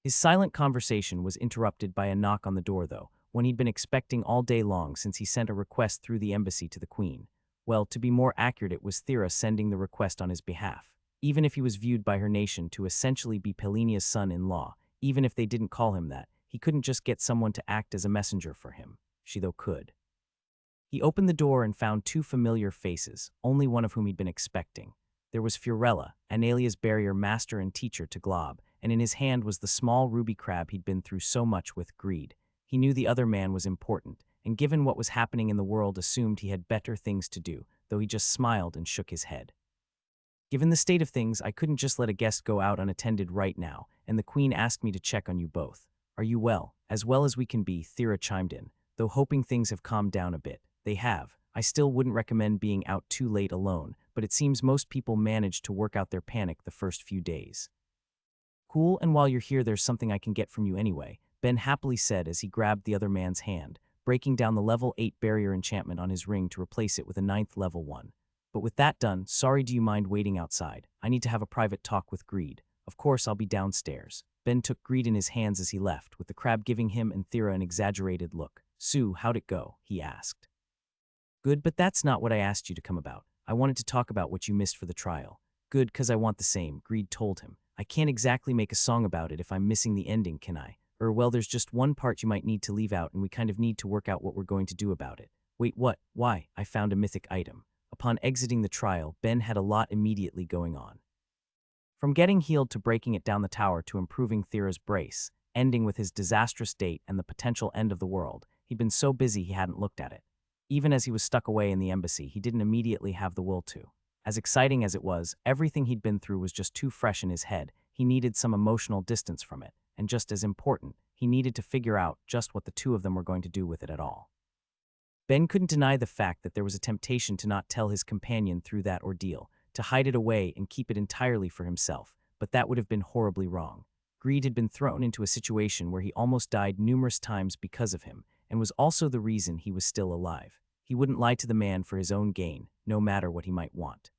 His silent conversation was interrupted by a knock on the door, though, one he'd been expecting all day long since he sent a request through the embassy to the Queen. Well, to be more accurate, it was Thera sending the request on his behalf. Even if he was viewed by her nation to essentially be Pelinia's son-in-law, even if they didn't call him that, he couldn't just get someone to act as a messenger for him. She, though, could. He opened the door and found two familiar faces, only one of whom he'd been expecting. There was Fiorella, Analia's barrier master and teacher to Glob, and in his hand was the small ruby crab he'd been through so much with greed. He knew the other man was important, and given what was happening in the world assumed he had better things to do, though he just smiled and shook his head. "Given the state of things, I couldn't just let a guest go out unattended right now, and the Queen asked me to check on you both. Are you well?" "As well as we can be," Thera chimed in, though hoping things have calmed down a bit. "They have. I still wouldn't recommend being out too late alone, but it seems most people manage to work out their panic the first few days." "Cool, and while you're here there's something I can get from you anyway," Ben happily said as he grabbed the other man's hand, breaking down the level 8 barrier enchantment on his ring to replace it with a 9th level one. "But with that done, sorry, do you mind waiting outside? I need to have a private talk with Greed. Of course, I'll be downstairs." Ben took Greed in his hands as he left, with the crab giving him and Thera an exaggerated look. "Sue, how'd it go?" he asked. "Good, but that's not what I asked you to come about. I wanted to talk about what you missed for the trial." "Good, 'cause I want the same," Greed told him. "I can't exactly make a song about it if I'm missing the ending, can I? Well, there's just one part you might need to leave out and we kind of need to work out what we're going to do about it." "Wait, what? Why?" "I found a mythic item." Upon exiting the trial, Ben had a lot immediately going on. From getting healed to breaking it down the tower to improving Thera's brace, ending with his disastrous date and the potential end of the world, he'd been so busy he hadn't looked at it. Even as he was stuck away in the embassy, he didn't immediately have the will to. As exciting as it was, everything he'd been through was just too fresh in his head. He needed some emotional distance from it, and just as important, he needed to figure out just what the two of them were going to do with it at all. Ben couldn't deny the fact that there was a temptation to not tell his companion through that ordeal, to hide it away and keep it entirely for himself, but that would have been horribly wrong. Greed had been thrown into a situation where he almost died numerous times because of him, and was also the reason he was still alive. He wouldn't lie to the man for his own gain, no matter what he might want.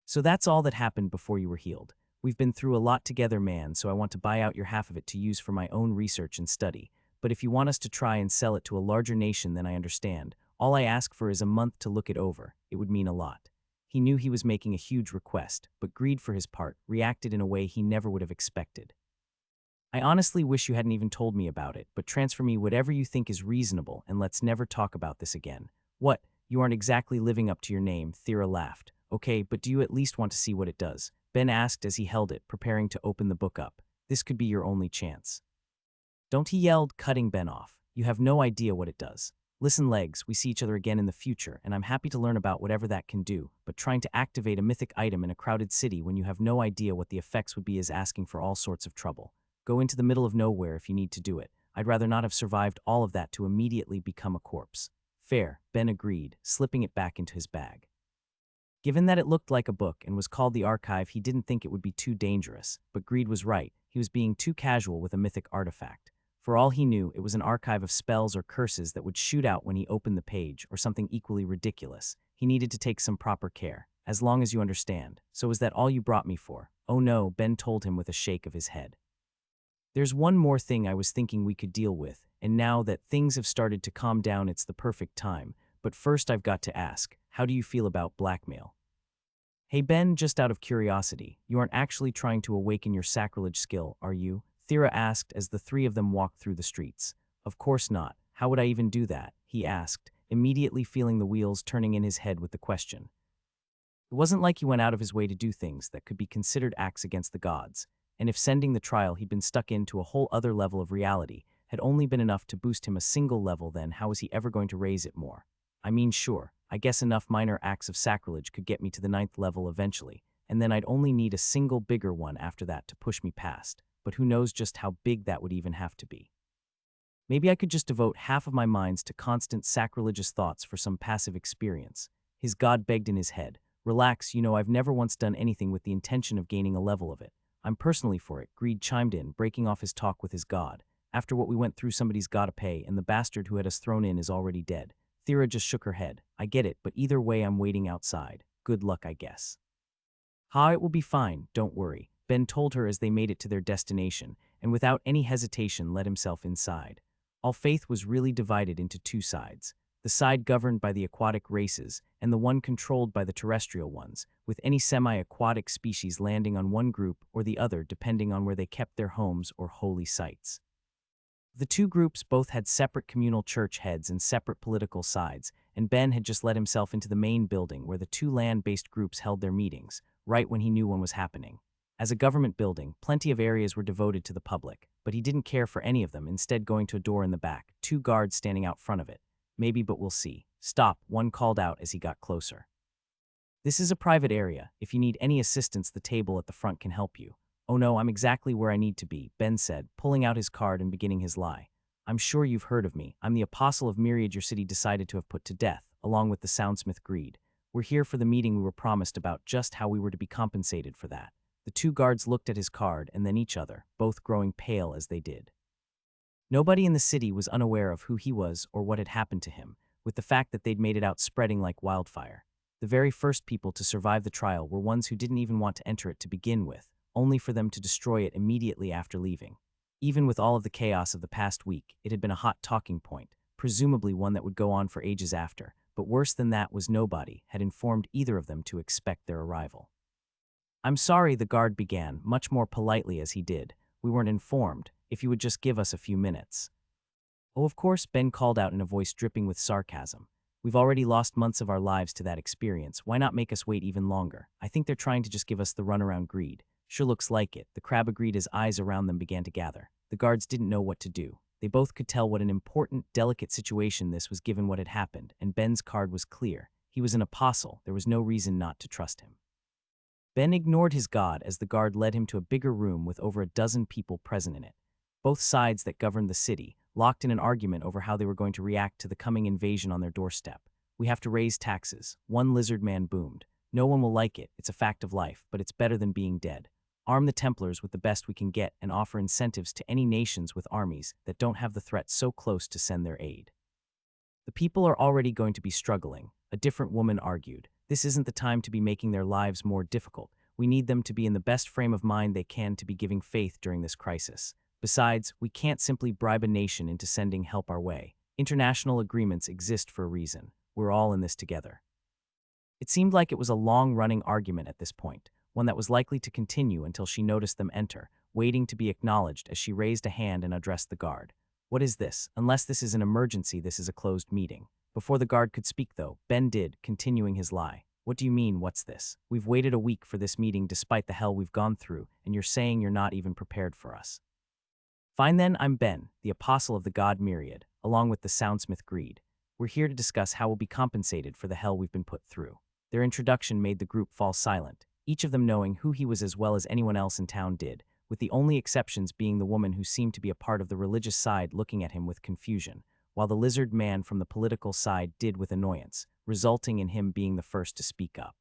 "So that's all that happened before you were healed. We've been through a lot together, man, so I want to buy out your half of it to use for my own research and study. But if you want us to try and sell it to a larger nation, then I understand. All I ask for is a month to look it over. It would mean a lot." He knew he was making a huge request, but Greed, for his part, reacted in a way he never would have expected. "I honestly wish you hadn't even told me about it, but transfer me whatever you think is reasonable and let's never talk about this again." "What? You aren't exactly living up to your name," Thera laughed. Okay, but do you at least want to see what it does? Ben asked as he held it, preparing to open the book up. This could be your only chance. Don't, he yelled, cutting Ben off. You have no idea what it does. Listen, Legs, we see each other again in the future, and I'm happy to learn about whatever that can do, but trying to activate a mythic item in a crowded city when you have no idea what the effects would be is asking for all sorts of trouble. Go into the middle of nowhere if you need to do it. I'd rather not have survived all of that to immediately become a corpse. Fair, Ben agreed, slipping it back into his bag. Given that it looked like a book and was called the archive, he didn't think it would be too dangerous, but Greed was right. He was being too casual with a mythic artifact. For all he knew, it was an archive of spells or curses that would shoot out when he opened the page, or something equally ridiculous. He needed to take some proper care, as long as you understand. So is that all you brought me for? Oh no, Ben told him with a shake of his head. There's one more thing I was thinking we could deal with, and now that things have started to calm down, it's the perfect time. But first I've got to ask, how do you feel about blackmail? Hey Ben, just out of curiosity, you aren't actually trying to awaken your sacrilege skill, are you? Thera asked as the three of them walked through the streets. Of course not. How would I even do that? He asked, immediately feeling the wheels turning in his head with the question. It wasn't like he went out of his way to do things that could be considered acts against the gods, and if sending the trial he'd been stuck into a whole other level of reality had only been enough to boost him a single level, then how was he ever going to raise it more? I mean, sure, I guess enough minor acts of sacrilege could get me to the 9th level eventually, and then I'd only need a single bigger one after that to push me past, but who knows just how big that would even have to be. Maybe I could just devote half of my minds to constant sacrilegious thoughts for some passive experience. His god begged in his head. Relax, I've never once done anything with the intention of gaining a level of it. I'm personally for it, Greed chimed in, breaking off his talk with his god. After what we went through, somebody's gotta pay, and the bastard who had us thrown in is already dead. Thera just shook her head. I get it, but either way I'm waiting outside. Good luck, I guess. Ha, it will be fine, don't worry, Ben told her as they made it to their destination, and without any hesitation let himself inside. All faith was really divided into two sides. The side governed by the aquatic races, and the one controlled by the terrestrial ones, with any semi-aquatic species landing on one group or the other depending on where they kept their homes or holy sites. The two groups both had separate communal church heads and separate political sides, and Ben had just let himself into the main building where the two land-based groups held their meetings, right when he knew one was happening. As a government building, plenty of areas were devoted to the public, but he didn't care for any of them, instead going to a door in the back, two guards standing out front of it. Maybe, but we'll see. Stop, one called out as he got closer. This is a private area. If you need any assistance, the table at the front can help you. Oh no, I'm exactly where I need to be, Ben said, pulling out his card and beginning his lie. I'm sure you've heard of me. I'm the apostle of Myriad your city decided to have put to death, along with the soundsmith Greed. We're here for the meeting we were promised about just how we were to be compensated for that. The two guards looked at his card and then each other, both growing pale as they did. Nobody in the city was unaware of who he was or what had happened to him, with the fact that they'd made it out spreading like wildfire. The very first people to survive the trial were ones who didn't even want to enter it to begin with, only for them to destroy it immediately after leaving. Even with all of the chaos of the past week, it had been a hot talking point, presumably one that would go on for ages after, but worse than that was nobody had informed either of them to expect their arrival. I'm sorry, the guard began, much more politely as he did. We weren't informed. If you would just give us a few minutes. Oh, of course, Ben called out in a voice dripping with sarcasm. We've already lost months of our lives to that experience. Why not make us wait even longer? I think they're trying to just give us the runaround, Greed. Sure looks like it. The crab agreed as eyes around them began to gather. The guards didn't know what to do. They both could tell what an important, delicate situation this was given what had happened, and Ben's card was clear. He was an apostle. There was no reason not to trust him. Ben ignored his god as the guard led him to a bigger room with over a dozen people present in it. Both sides that governed the city, locked in an argument over how they were going to react to the coming invasion on their doorstep. We have to raise taxes, one lizard man boomed. No one will like it, it's a fact of life, but it's better than being dead. Arm the Templars with the best we can get and offer incentives to any nations with armies that don't have the threat so close to send their aid. The people are already going to be struggling, a different woman argued. This isn't the time to be making their lives more difficult. We need them to be in the best frame of mind they can to be giving faith during this crisis. Besides, we can't simply bribe a nation into sending help our way. International agreements exist for a reason. We're all in this together. It seemed like it was a long-running argument at this point, one that was likely to continue until she noticed them enter, waiting to be acknowledged as she raised a hand and addressed the guard. What is this? Unless this is an emergency, this is a closed meeting. Before the guard could speak, though, Ben did, continuing his lie. What do you mean, what's this? We've waited a week for this meeting despite the hell we've gone through, and you're saying you're not even prepared for us. Fine then, I'm Ben, the apostle of the god Myriad, along with the soundsmith Greed. We're here to discuss how we'll be compensated for the hell we've been put through. Their introduction made the group fall silent, each of them knowing who he was as well as anyone else in town did, with the only exceptions being the woman who seemed to be a part of the religious side looking at him with confusion, while the lizard man from the political side did with annoyance, resulting in him being the first to speak up.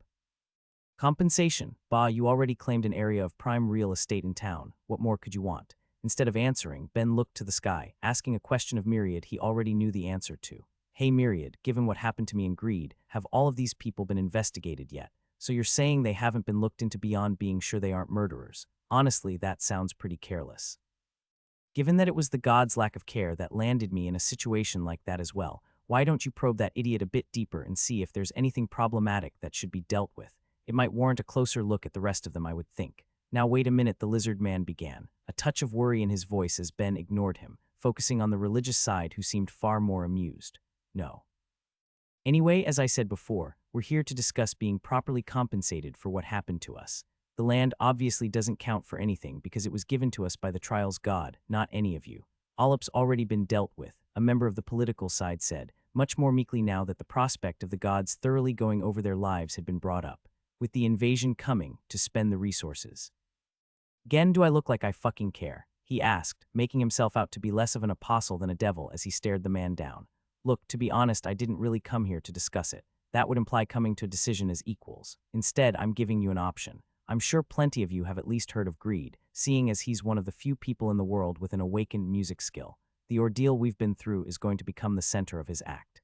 Compensation. Bah, you already claimed an area of prime real estate in town. What more could you want? Instead of answering, Ben looked to the sky, asking a question of Myriad he already knew the answer to. Hey Myriad, given what happened to me in Greed, have all of these people been investigated yet? So you're saying they haven't been looked into beyond being sure they aren't murderers? Honestly, that sounds pretty careless. Given that it was the god's lack of care that landed me in a situation like that as well, why don't you probe that idiot a bit deeper and see if there's anything problematic that should be dealt with? It might warrant a closer look at the rest of them, I would think. Now wait a minute, the lizard man began, a touch of worry in his voice as Ben ignored him, focusing on the religious side who seemed far more amused. No. Anyway, as I said before, we're here to discuss being properly compensated for what happened to us. The land obviously doesn't count for anything because it was given to us by the trial's god, not any of you. Allup's already been dealt with, a member of the political side said, much more meekly now that the prospect of the gods thoroughly going over their lives had been brought up, with the invasion coming to spend the resources. Again, do I look like I fucking care? He asked, making himself out to be less of an apostle than a devil as he stared the man down. Look, to be honest, I didn't really come here to discuss it. That would imply coming to a decision as equals. Instead, I'm giving you an option. I'm sure plenty of you have at least heard of Greed, seeing as he's one of the few people in the world with an awakened music skill. The ordeal we've been through is going to become the center of his act.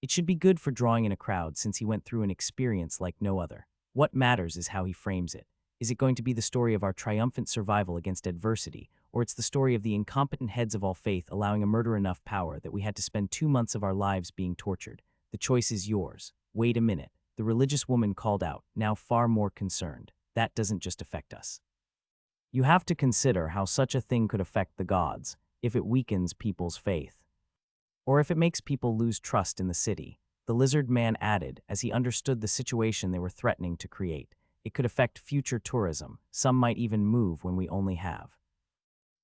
It should be good for drawing in a crowd since he went through an experience like no other. What matters is how he frames it. Is it going to be the story of our triumphant survival against adversity, or it's the story of the incompetent heads of all faith allowing a murder enough power that we had to spend 2 months of our lives being tortured? The choice is yours. Wait a minute. The religious woman called out, now far more concerned. That doesn't just affect us. You have to consider how such a thing could affect the gods, if it weakens people's faith. Or if it makes people lose trust in the city. The lizard man added, as he understood the situation they were threatening to create. It could affect future tourism. Some might even move when we only have.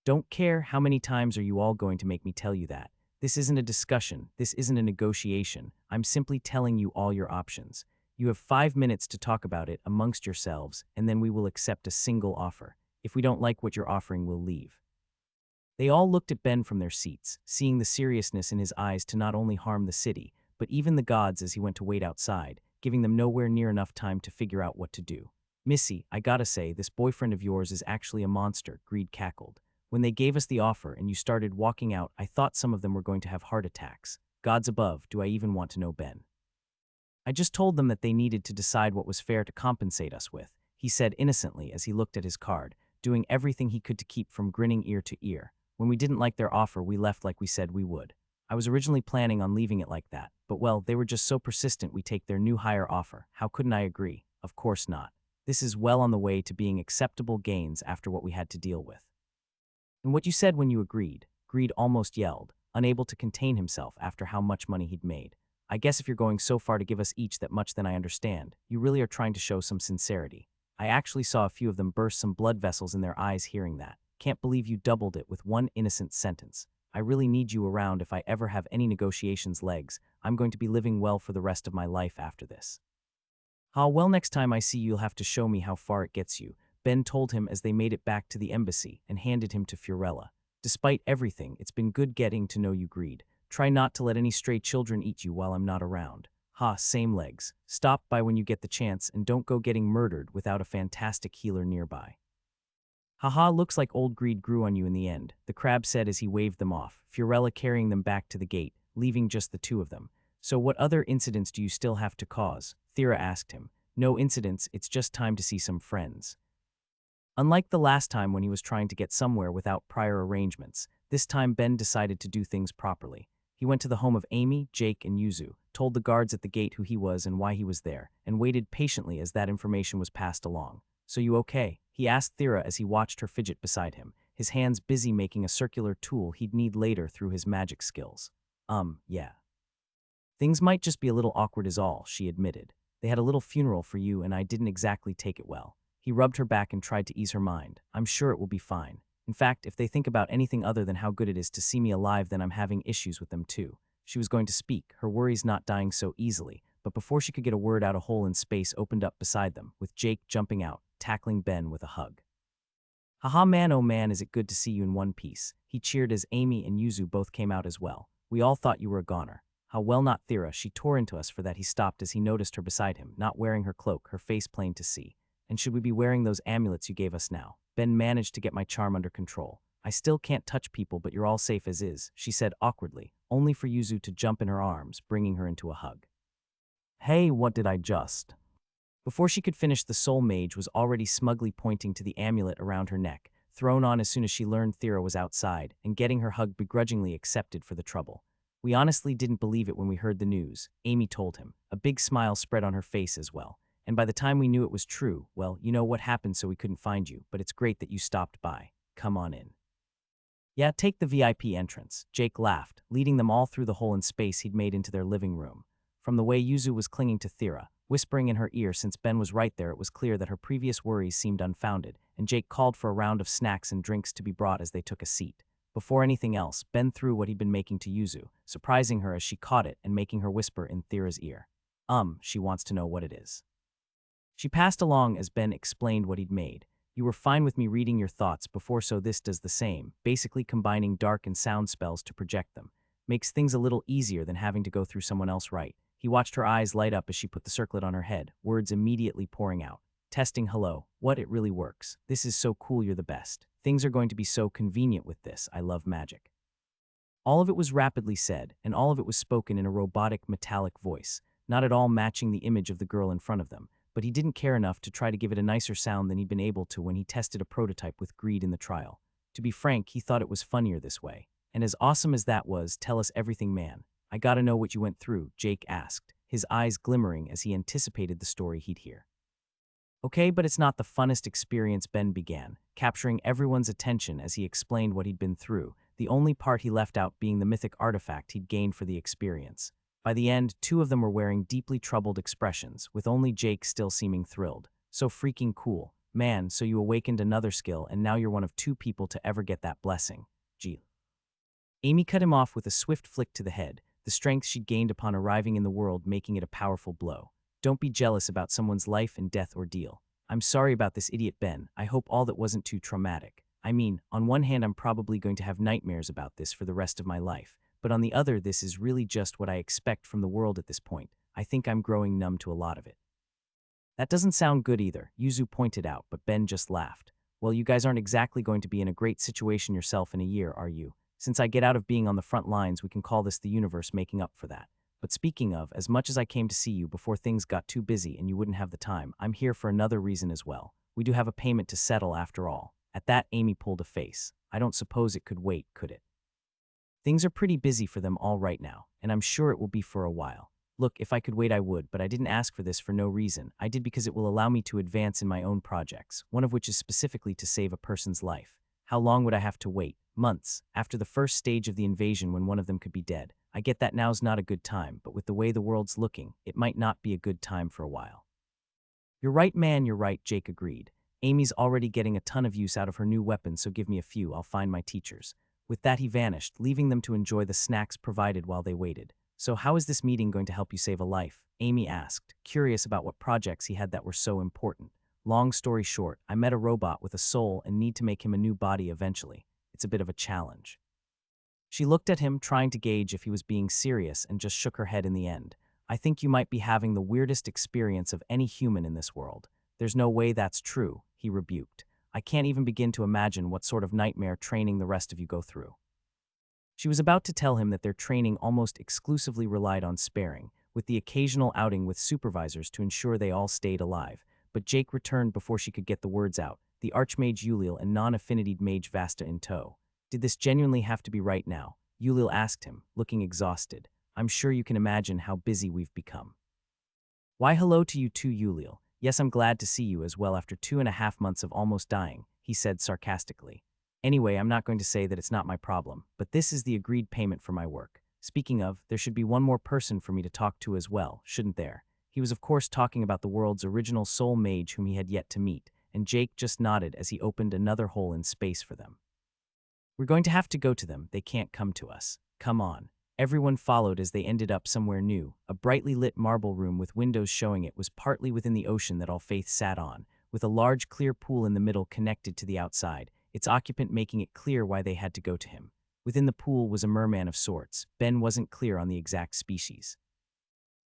Don't care how many times are you all going to make me tell you that. This isn't a discussion. This isn't a negotiation. I'm simply telling you all your options. You have 5 minutes to talk about it amongst yourselves, and then we will accept a single offer. If we don't like what you're offering, we'll leave. They all looked at Ben from their seats, seeing the seriousness in his eyes to not only harm the city, but even the gods as he went to wait outside, giving them nowhere near enough time to figure out what to do. Missy, I gotta say, this boyfriend of yours is actually a monster, Greed cackled. When they gave us the offer and you started walking out, I thought some of them were going to have heart attacks. Gods above, do I even want to know Ben? I just told them that they needed to decide what was fair to compensate us with, he said innocently as he looked at his card, doing everything he could to keep from grinning ear to ear. When we didn't like their offer, we left like we said we would. I was originally planning on leaving it like that, but well, they were just so persistent we take their new higher offer. How couldn't I agree? Of course not. This is well on the way to being acceptable gains after what we had to deal with. And what you said when you agreed, Greed almost yelled, unable to contain himself after how much money he'd made. I guess if you're going so far to give us each that much, then I understand. You really are trying to show some sincerity. I actually saw a few of them burst some blood vessels in their eyes hearing that. Can't believe you doubled it with one innocent sentence. I really need you around if I ever have any negotiations legs. I'm going to be living well for the rest of my life after this. Well, next time I see you, you'll have to show me how far it gets you, Ben told him as they made it back to the embassy and handed him to Fiorella. Despite everything, it's been good getting to know you, Greed. Try not to let any stray children eat you while I'm not around. Same legs. Stop by when you get the chance and don't go getting murdered without a fantastic healer nearby. Looks like old Greed grew on you in the end, the crab said as he waved them off, Fiorella carrying them back to the gate, leaving just the two of them. So what other incidents do you still have to cause? Thera asked him. No incidents, it's just time to see some friends. Unlike the last time when he was trying to get somewhere without prior arrangements, this time Ben decided to do things properly. He went to the home of Amy, Jake, and Yuzu, told the guards at the gate who he was and why he was there, and waited patiently as that information was passed along. So you okay? He asked Thera as he watched her fidget beside him, his hands busy making a circular tool he'd need later through his magic skills. Yeah. Things might just be a little awkward is all, she admitted. They had a little funeral for you and I didn't exactly take it well. He rubbed her back and tried to ease her mind. I'm sure it will be fine. In fact, if they think about anything other than how good it is to see me alive, then I'm having issues with them too. She was going to speak, her worries not dying so easily, but before she could get a word out, a hole in space opened up beside them, with Jake jumping out, tackling Ben with a hug. Haha man, oh man, is it good to see you in one piece. He cheered as Amy and Yuzu both came out as well. We all thought you were a goner. How well not Thera, she tore into us for that. He stopped as he noticed her beside him, not wearing her cloak, her face plain to see. And should we be wearing those amulets you gave us now? Ben managed to get my charm under control. I still can't touch people, but you're all safe as is, she said awkwardly, only for Yuzu to jump in her arms, bringing her into a hug. Hey, what did I just? Before she could finish, the soul mage was already smugly pointing to the amulet around her neck, thrown on as soon as she learned Thera was outside, and getting her hug begrudgingly accepted for the trouble. We honestly didn't believe it when we heard the news, Amy told him. A big smile spread on her face as well. And by the time we knew it was true, well, you know what happened, so we couldn't find you, but it's great that you stopped by. Come on in. Yeah, take the VIP entrance, Jake laughed, leading them all through the hole in space he'd made into their living room. From the way Yuzu was clinging to Thera, whispering in her ear since Ben was right there, it was clear that her previous worries seemed unfounded, and Jake called for a round of snacks and drinks to be brought as they took a seat. Before anything else, Ben threw what he'd been making to Yuzu, surprising her as she caught it and making her whisper in Thera's ear. She wants to know what it is. She passed along as Ben explained what he'd made. You were fine with me reading your thoughts before, so this does the same, basically combining dark and sound spells to project them. Makes things a little easier than having to go through someone else, right? He watched her eyes light up as she put the circlet on her head, words immediately pouring out. Testing hello, what, it really works. This is so cool, you're the best. Things are going to be so convenient with this, I love magic. All of it was rapidly said, and all of it was spoken in a robotic, metallic voice, not at all matching the image of the girl in front of them, but he didn't care enough to try to give it a nicer sound than he'd been able to when he tested a prototype with Greed in the trial. To be frank, he thought it was funnier this way. And as awesome as that was, tell us everything, man. I gotta know what you went through, Jake asked, his eyes glimmering as he anticipated the story he'd hear. Okay, but it's not the funnest experience, Ben began, capturing everyone's attention as he explained what he'd been through, the only part he left out being the mythic artifact he'd gained for the experience. By the end, two of them were wearing deeply troubled expressions, with only Jake still seeming thrilled. So freaking cool. Man, so you awakened another skill and now you're one of 2 people to ever get that blessing. Gee. Amy cut him off with a swift flick to the head, the strength she'd gained upon arriving in the world making it a powerful blow. Don't be jealous about someone's life and death ordeal. I'm sorry about this idiot, Ben. I hope all that wasn't too traumatic. I mean, on one hand, I'm probably going to have nightmares about this for the rest of my life. But on the other, this is really just what I expect from the world at this point. I think I'm growing numb to a lot of it. That doesn't sound good either, Yuzu pointed out, but Ben just laughed. Well, you guys aren't exactly going to be in a great situation yourself in a year, are you? Since I get out of being on the front lines, we can call this the universe making up for that. But speaking of, as much as I came to see you before things got too busy and you wouldn't have the time, I'm here for another reason as well. We do have a payment to settle after all. At that, Amy pulled a face. I don't suppose it could wait, could it? Things are pretty busy for them all right now, and I'm sure it will be for a while. Look, if I could wait, I would, but I didn't ask for this for no reason. I did because it will allow me to advance in my own projects, one of which is specifically to save a person's life. How long would I have to wait? Months, after the first stage of the invasion when one of them could be dead. I get that now's not a good time, but with the way the world's looking, it might not be a good time for a while. You're right, man, you're right, Jake agreed. Amy's already getting a ton of use out of her new weapon, so give me a few, I'll find my teachers. With that, he vanished, leaving them to enjoy the snacks provided while they waited. So how is this meeting going to help you save a life? Amy asked, curious about what projects he had that were so important. Long story short, I met a robot with a soul and need to make him a new body eventually. It's a bit of a challenge. She looked at him, trying to gauge if he was being serious, and just shook her head in the end. I think you might be having the weirdest experience of any human in this world. There's no way that's true, he rebuked. I can't even begin to imagine what sort of nightmare training the rest of you go through. She was about to tell him that their training almost exclusively relied on sparing, with the occasional outing with supervisors to ensure they all stayed alive, but Jake returned before she could get the words out, the Archmage Ulil and non-affinitied Mage Vasta in tow. Did this genuinely have to be right now? Ulil asked him, looking exhausted. I'm sure you can imagine how busy we've become. Why hello to you too, Ulil. Yes, I'm glad to see you as well after 2.5 months of almost dying, he said sarcastically. Anyway, I'm not going to say that it's not my problem, but this is the agreed payment for my work. Speaking of, there should be one more person for me to talk to as well, shouldn't there? He was of course talking about the world's original soul mage whom he had yet to meet, and Jake just nodded as he opened another hole in space for them. We're going to have to go to them, they can't come to us. Come on. Everyone followed as they ended up somewhere new. A brightly lit marble room with windows showing it was partly within the ocean that All Faith sat on, with a large clear pool in the middle connected to the outside, its occupant making it clear why they had to go to him. Within the pool was a merman of sorts. Ben wasn't clear on the exact species.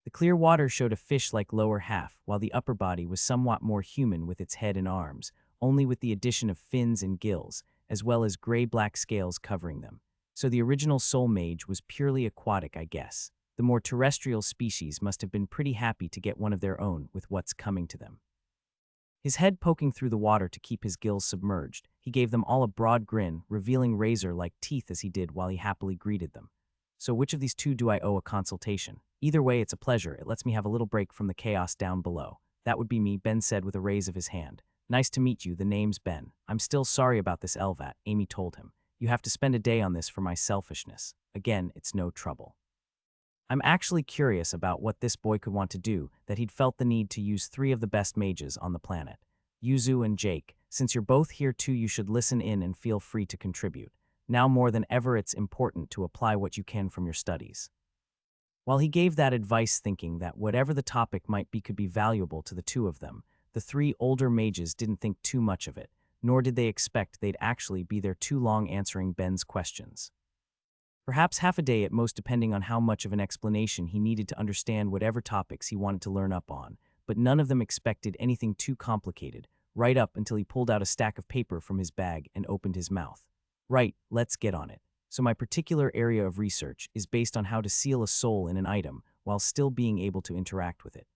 The clear water showed a fish-like lower half, while the upper body was somewhat more human with its head and arms, only with the addition of fins and gills, as well as gray-black scales covering them. So the original soul mage was purely aquatic, I guess. The more terrestrial species must have been pretty happy to get one of their own with what's coming to them. His head poking through the water to keep his gills submerged, he gave them all a broad grin, revealing razor-like teeth as he did while he happily greeted them. So which of these two do I owe a consultation? Either way, it's a pleasure. It lets me have a little break from the chaos down below. That would be me, Ben said with a raise of his hand. Nice to meet you, the name's Ben. I'm still sorry about this Elvat, Amy told him. You have to spend a day on this for my selfishness. Again, it's no trouble. I'm actually curious about what this boy could want to do, that he'd felt the need to use 3 of the best mages on the planet. Yuzu and Jake, since you're both here too, you should listen in and feel free to contribute. Now more than ever, it's important to apply what you can from your studies. While he gave that advice thinking that whatever the topic might be could be valuable to the two of them, the 3 older mages didn't think too much of it, nor did they expect they'd actually be there too long answering Ben's questions. Perhaps half a day at most, depending on how much of an explanation he needed to understand whatever topics he wanted to learn up on, but none of them expected anything too complicated, right up until he pulled out a stack of paper from his bag and opened his mouth. Right, let's get on it. So my particular area of research is based on how to seal a soul in an item while still being able to interact with it.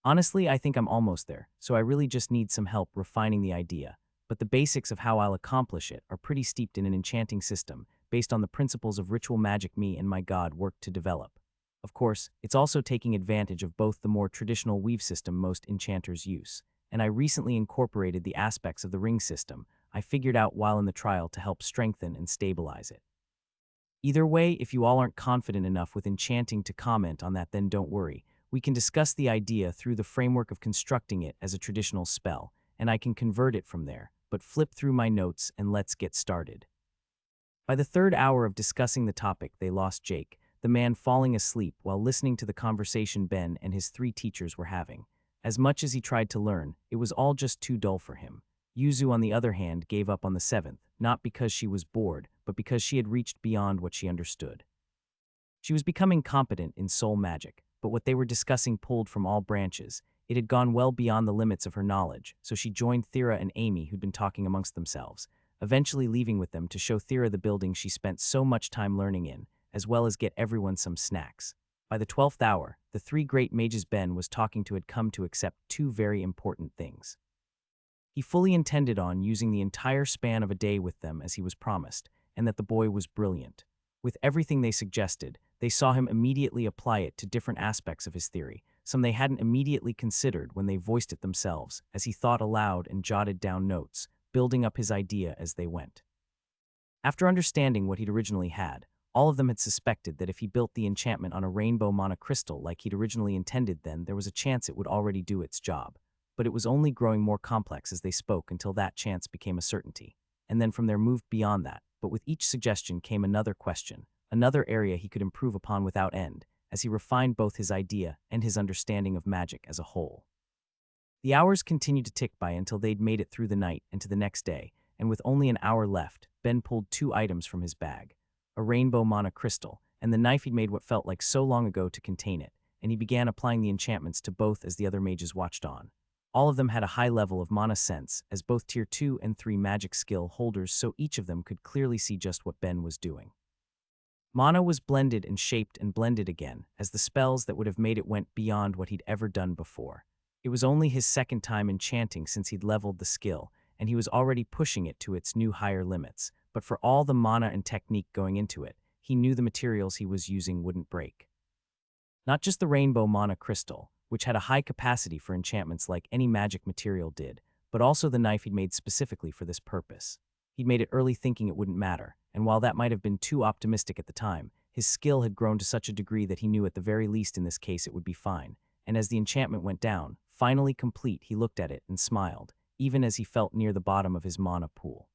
Honestly, I think I'm almost there, so I really just need some help refining the idea, but the basics of how I'll accomplish it are pretty steeped in an enchanting system based on the principles of ritual magic me and my god worked to develop. Of course, it's also taking advantage of both the more traditional weave system most enchanters use, and I recently incorporated the aspects of the ring system I figured out while in the trial to help strengthen and stabilize it. Either way, if you all aren't confident enough with enchanting to comment on that, then don't worry. We can discuss the idea through the framework of constructing it as a traditional spell, and I can convert it from there, but flip through my notes and let's get started. By the 3rd hour of discussing the topic, they lost Jake, the man falling asleep while listening to the conversation Ben and his 3 teachers were having. As much as he tried to learn, it was all just too dull for him. Yuzu, on the other hand, gave up on the 7th, not because she was bored, but because she had reached beyond what she understood. She was becoming competent in soul magic, but what they were discussing pulled from all branches. It had gone well beyond the limits of her knowledge, so she joined Thera and Amy, who'd been talking amongst themselves, eventually leaving with them to show Thera the building she spent so much time learning in, as well as get everyone some snacks. By the 12th hour, the 3 great mages Ben was talking to had come to accept 2 very important things. He fully intended on using the entire span of a day with them as he was promised, and that the boy was brilliant. With everything they suggested, they saw him immediately apply it to different aspects of his theory, some they hadn't immediately considered when they voiced it themselves, as he thought aloud and jotted down notes, building up his idea as they went. After understanding what he'd originally had, all of them had suspected that if he built the enchantment on a rainbow monocrystal like he'd originally intended, then there was a chance it would already do its job. But it was only growing more complex as they spoke until that chance became a certainty. And then from there moved beyond that, but with each suggestion came another question, another area he could improve upon without end, as he refined both his idea and his understanding of magic as a whole. The hours continued to tick by until they'd made it through the night and to the next day, and with only an hour left, Ben pulled 2 items from his bag, a rainbow monocrystal, and the knife he'd made what felt like so long ago to contain it, and he began applying the enchantments to both as the other mages watched on. All of them had a high level of mana sense, as both Tier 2 and 3 magic skill holders, so each of them could clearly see just what Ben was doing. Mana was blended and shaped and blended again, as the spells that would have made it went beyond what he'd ever done before. It was only his 2nd time enchanting since he'd leveled the skill, and he was already pushing it to its new higher limits, but for all the mana and technique going into it, he knew the materials he was using wouldn't break. Not just the rainbow mana crystal, which had a high capacity for enchantments like any magic material did, but also the knife he'd made specifically for this purpose. He'd made it early thinking it wouldn't matter, and while that might have been too optimistic at the time, his skill had grown to such a degree that he knew at the very least in this case it would be fine, and as the enchantment went down, finally complete, he looked at it and smiled, even as he felt near the bottom of his mana pool.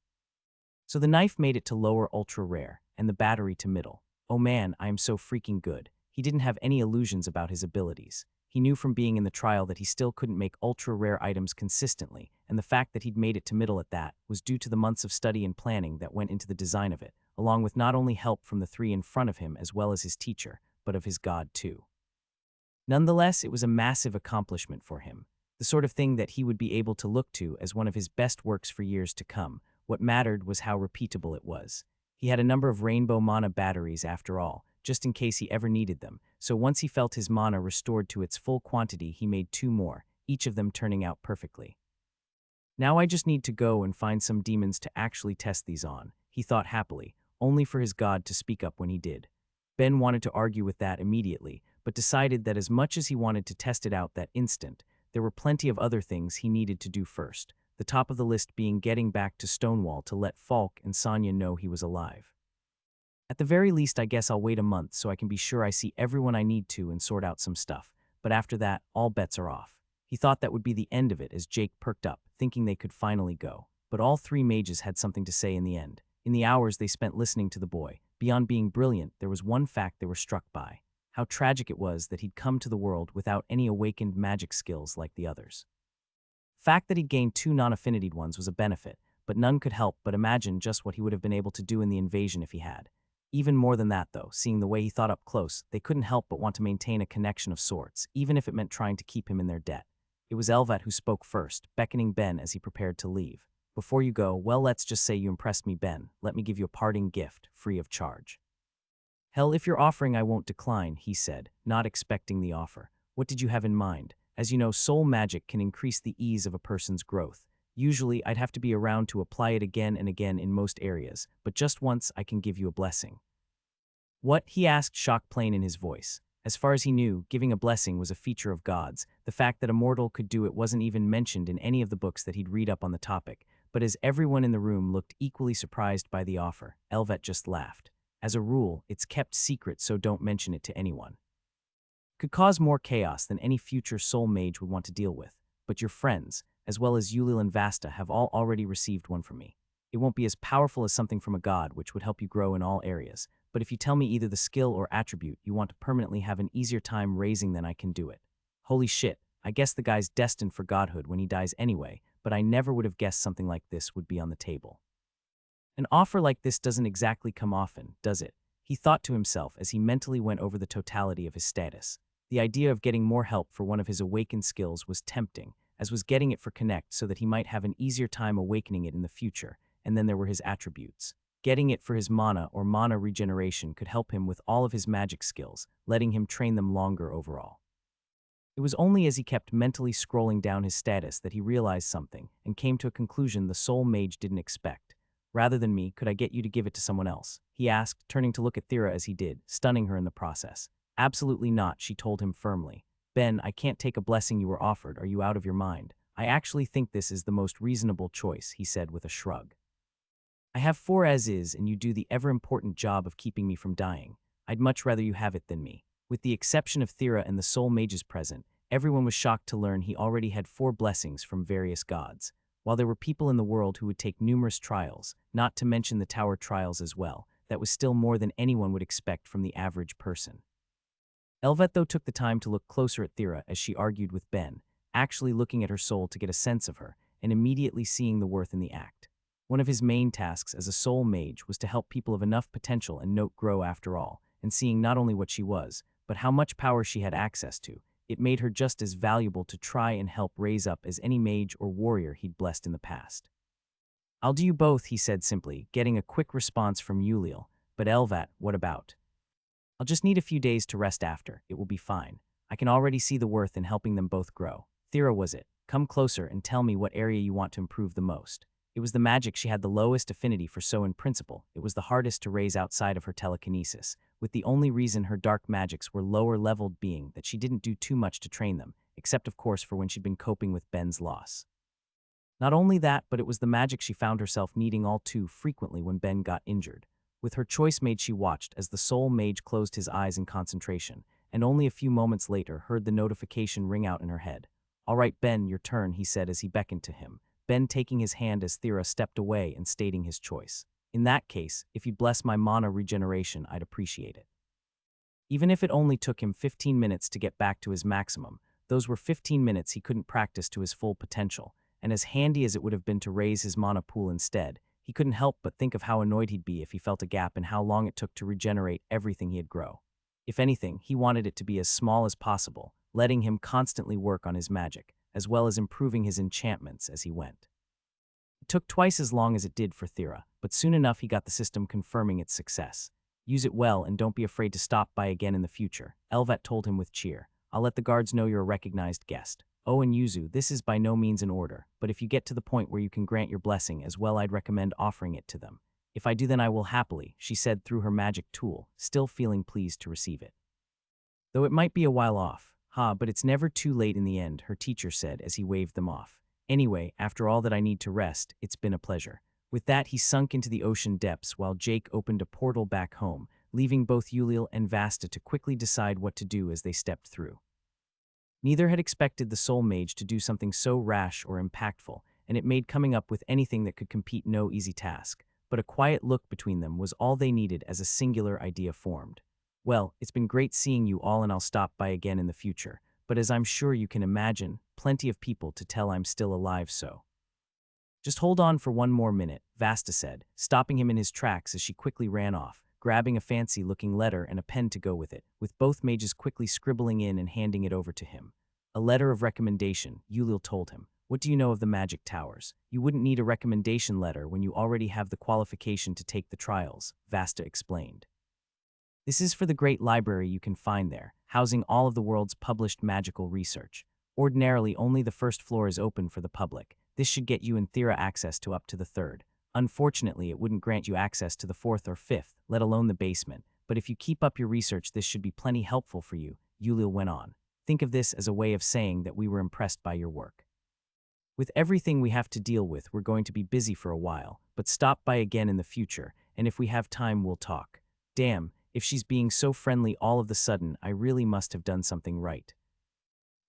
So the knife made it to lower ultra rare, and the battery to middle. Oh man, I am so freaking good. He didn't have any illusions about his abilities. He knew from being in the trial that he still couldn't make ultra rare items consistently, and the fact that he'd made it to middle at that was due to the months of study and planning that went into the design of it, along with not only help from the three in front of him as well as his teacher, but of his god too. Nonetheless, it was a massive accomplishment for him, the sort of thing that he would be able to look to as one of his best works for years to come. What mattered was how repeatable it was. He had a number of rainbow mana batteries after all, just in case he ever needed them, so once he felt his mana restored to its full quantity, he made 2 more, each of them turning out perfectly. Now I just need to go and find some demons to actually test these on, he thought happily, only for his god to speak up when he did. Ben wanted to argue with that immediately, but decided that as much as he wanted to test it out that instant, there were plenty of other things he needed to do first, the top of the list being getting back to Stonewall to let Falk and Sonya know he was alive. At the very least, I guess I'll wait a month so I can be sure I see everyone I need to and sort out some stuff, but after that, all bets are off. He thought that would be the end of it as Jake perked up, thinking they could finally go. But all 3 mages had something to say in the end. In the hours they spent listening to the boy, beyond being brilliant, there was one fact they were struck by: how tragic it was that he'd come to the world without any awakened magic skills like the others. Fact that he'd gained 2 non-affinitied ones was a benefit, but none could help but imagine just what he would have been able to do in the invasion if he had. Even more than that, though, seeing the way he thought up close, they couldn't help but want to maintain a connection of sorts, even if it meant trying to keep him in their debt. It was Elvat who spoke first, beckoning Ben as he prepared to leave. Before you go, well, let's just say you impressed me, Ben. Let me give you a parting gift, free of charge. Hell, if you're offering, I won't decline, he said, not expecting the offer. What did you have in mind? As you know, soul magic can increase the ease of a person's growth. Usually, I'd have to be around to apply it again and again in most areas, but just once I can give you a blessing. What? He asked, shock plain in his voice. As far as he knew, giving a blessing was a feature of gods. The fact that a mortal could do it wasn't even mentioned in any of the books that he'd read up on the topic, but as everyone in the room looked equally surprised by the offer, Elvet just laughed. As a rule, it's kept secret, so don't mention it to anyone. Could cause more chaos than any future soul mage would want to deal with, but your friends, as well as Ulil and Vasta, have all already received one from me. It won't be as powerful as something from a god, which would help you grow in all areas, but if you tell me either the skill or attribute you want to permanently have an easier time raising, then I can do it. Holy shit, I guess the guy's destined for godhood when he dies anyway, but I never would have guessed something like this would be on the table. An offer like this doesn't exactly come often, does it? He thought to himself as he mentally went over the totality of his status. The idea of getting more help for one of his awakened skills was tempting, as was getting it for Connect so that he might have an easier time awakening it in the future, and then there were his attributes. Getting it for his mana or mana regeneration could help him with all of his magic skills, letting him train them longer overall. It was only as he kept mentally scrolling down his status that he realized something and came to a conclusion the soul mage didn't expect. Rather than me, could I get you to give it to someone else? He asked, turning to look at Thera as he did, stunning her in the process. Absolutely not, she told him firmly. Ben, I can't take a blessing you were offered. Are you out of your mind? I actually think this is the most reasonable choice, he said with a shrug. I have 4 as is, and you do the ever-important job of keeping me from dying. I'd much rather you have it than me. With the exception of Thera and the soul mages present, everyone was shocked to learn he already had 4 blessings from various gods. While there were people in the world who would take numerous trials, not to mention the tower trials as well, that was still more than anyone would expect from the average person. Elvet, though, took the time to look closer at Thera as she argued with Ben, actually looking at her soul to get a sense of her, and immediately seeing the worth in the act. One of his main tasks as a soul mage was to help people of enough potential and note grow after all, and seeing not only what she was, but how much power she had access to, it made her just as valuable to try and help raise up as any mage or warrior he'd blessed in the past. I'll do you both, he said simply, getting a quick response from Ulil. But Elvat, what about? I'll just need a few days to rest after. It will be fine. I can already see the worth in helping them both grow. Thera, was it? Come closer and tell me what area you want to improve the most. It was the magic she had the lowest affinity for, so in principle, it was the hardest to raise outside of her telekinesis, with the only reason her dark magics were lower-leveled being that she didn't do too much to train them, except of course for when she'd been coping with Ben's loss. Not only that, but it was the magic she found herself needing all too frequently when Ben got injured. With her choice made, she watched as the soul mage closed his eyes in concentration, and only a few moments later heard the notification ring out in her head. "All right, Ben, your turn," he said as he beckoned to him, Ben taking his hand as Thera stepped away and stating his choice. "In that case, if you'd bless my mana regeneration, I'd appreciate it." Even if it only took him 15 minutes to get back to his maximum, those were 15 minutes he couldn't practice to his full potential, and as handy as it would have been to raise his mana pool instead, he couldn't help but think of how annoyed he'd be if he felt a gap in how long it took to regenerate everything he'd grow. If anything, he wanted it to be as small as possible, letting him constantly work on his magic, as well as improving his enchantments as he went. It took twice as long as it did for Thera, but soon enough he got the system confirming its success. "Use it well and don't be afraid to stop by again in the future," Elvat told him with cheer. "I'll let the guards know you're a recognized guest. Oh, and Yuzu, this is by no means an order, but if you get to the point where you can grant your blessing as well, I'd recommend offering it to them. If I do, then I will happily," she said through her magic tool, still feeling pleased to receive it. "Though it might be a while off, but it's never too late in the end," her teacher said as he waved them off. "Anyway, after all that I need to rest, it's been a pleasure." With that, he sunk into the ocean depths while Jake opened a portal back home, leaving both Ulil and Vasta to quickly decide what to do as they stepped through. Neither had expected the Soul Mage to do something so rash or impactful, and it made coming up with anything that could compete no easy task, but a quiet look between them was all they needed as a singular idea formed. "Well, it's been great seeing you all, and I'll stop by again in the future, but as I'm sure you can imagine, plenty of people to tell I'm still alive, so." "Just hold on for one more minute," Vasta said, stopping him in his tracks as she quickly ran off, grabbing a fancy-looking letter and a pen to go with it, with both mages quickly scribbling in and handing it over to him. "A letter of recommendation," Ulil told him. "What do you know of the magic towers? You wouldn't need a recommendation letter when you already have the qualification to take the trials," Vasta explained. "This is for the great library you can find there, housing all of the world's published magical research. Ordinarily, only the first floor is open for the public. This should get you and Thera access to up to the third. Unfortunately, it wouldn't grant you access to the fourth or fifth, let alone the basement, but if you keep up your research, this should be plenty helpful for you," Ulil went on. "Think of this as a way of saying that we were impressed by your work. With everything we have to deal with, we're going to be busy for a while, but stop by again in the future, and if we have time, we'll talk." Damn, if she's being so friendly all of the sudden, I really must have done something right.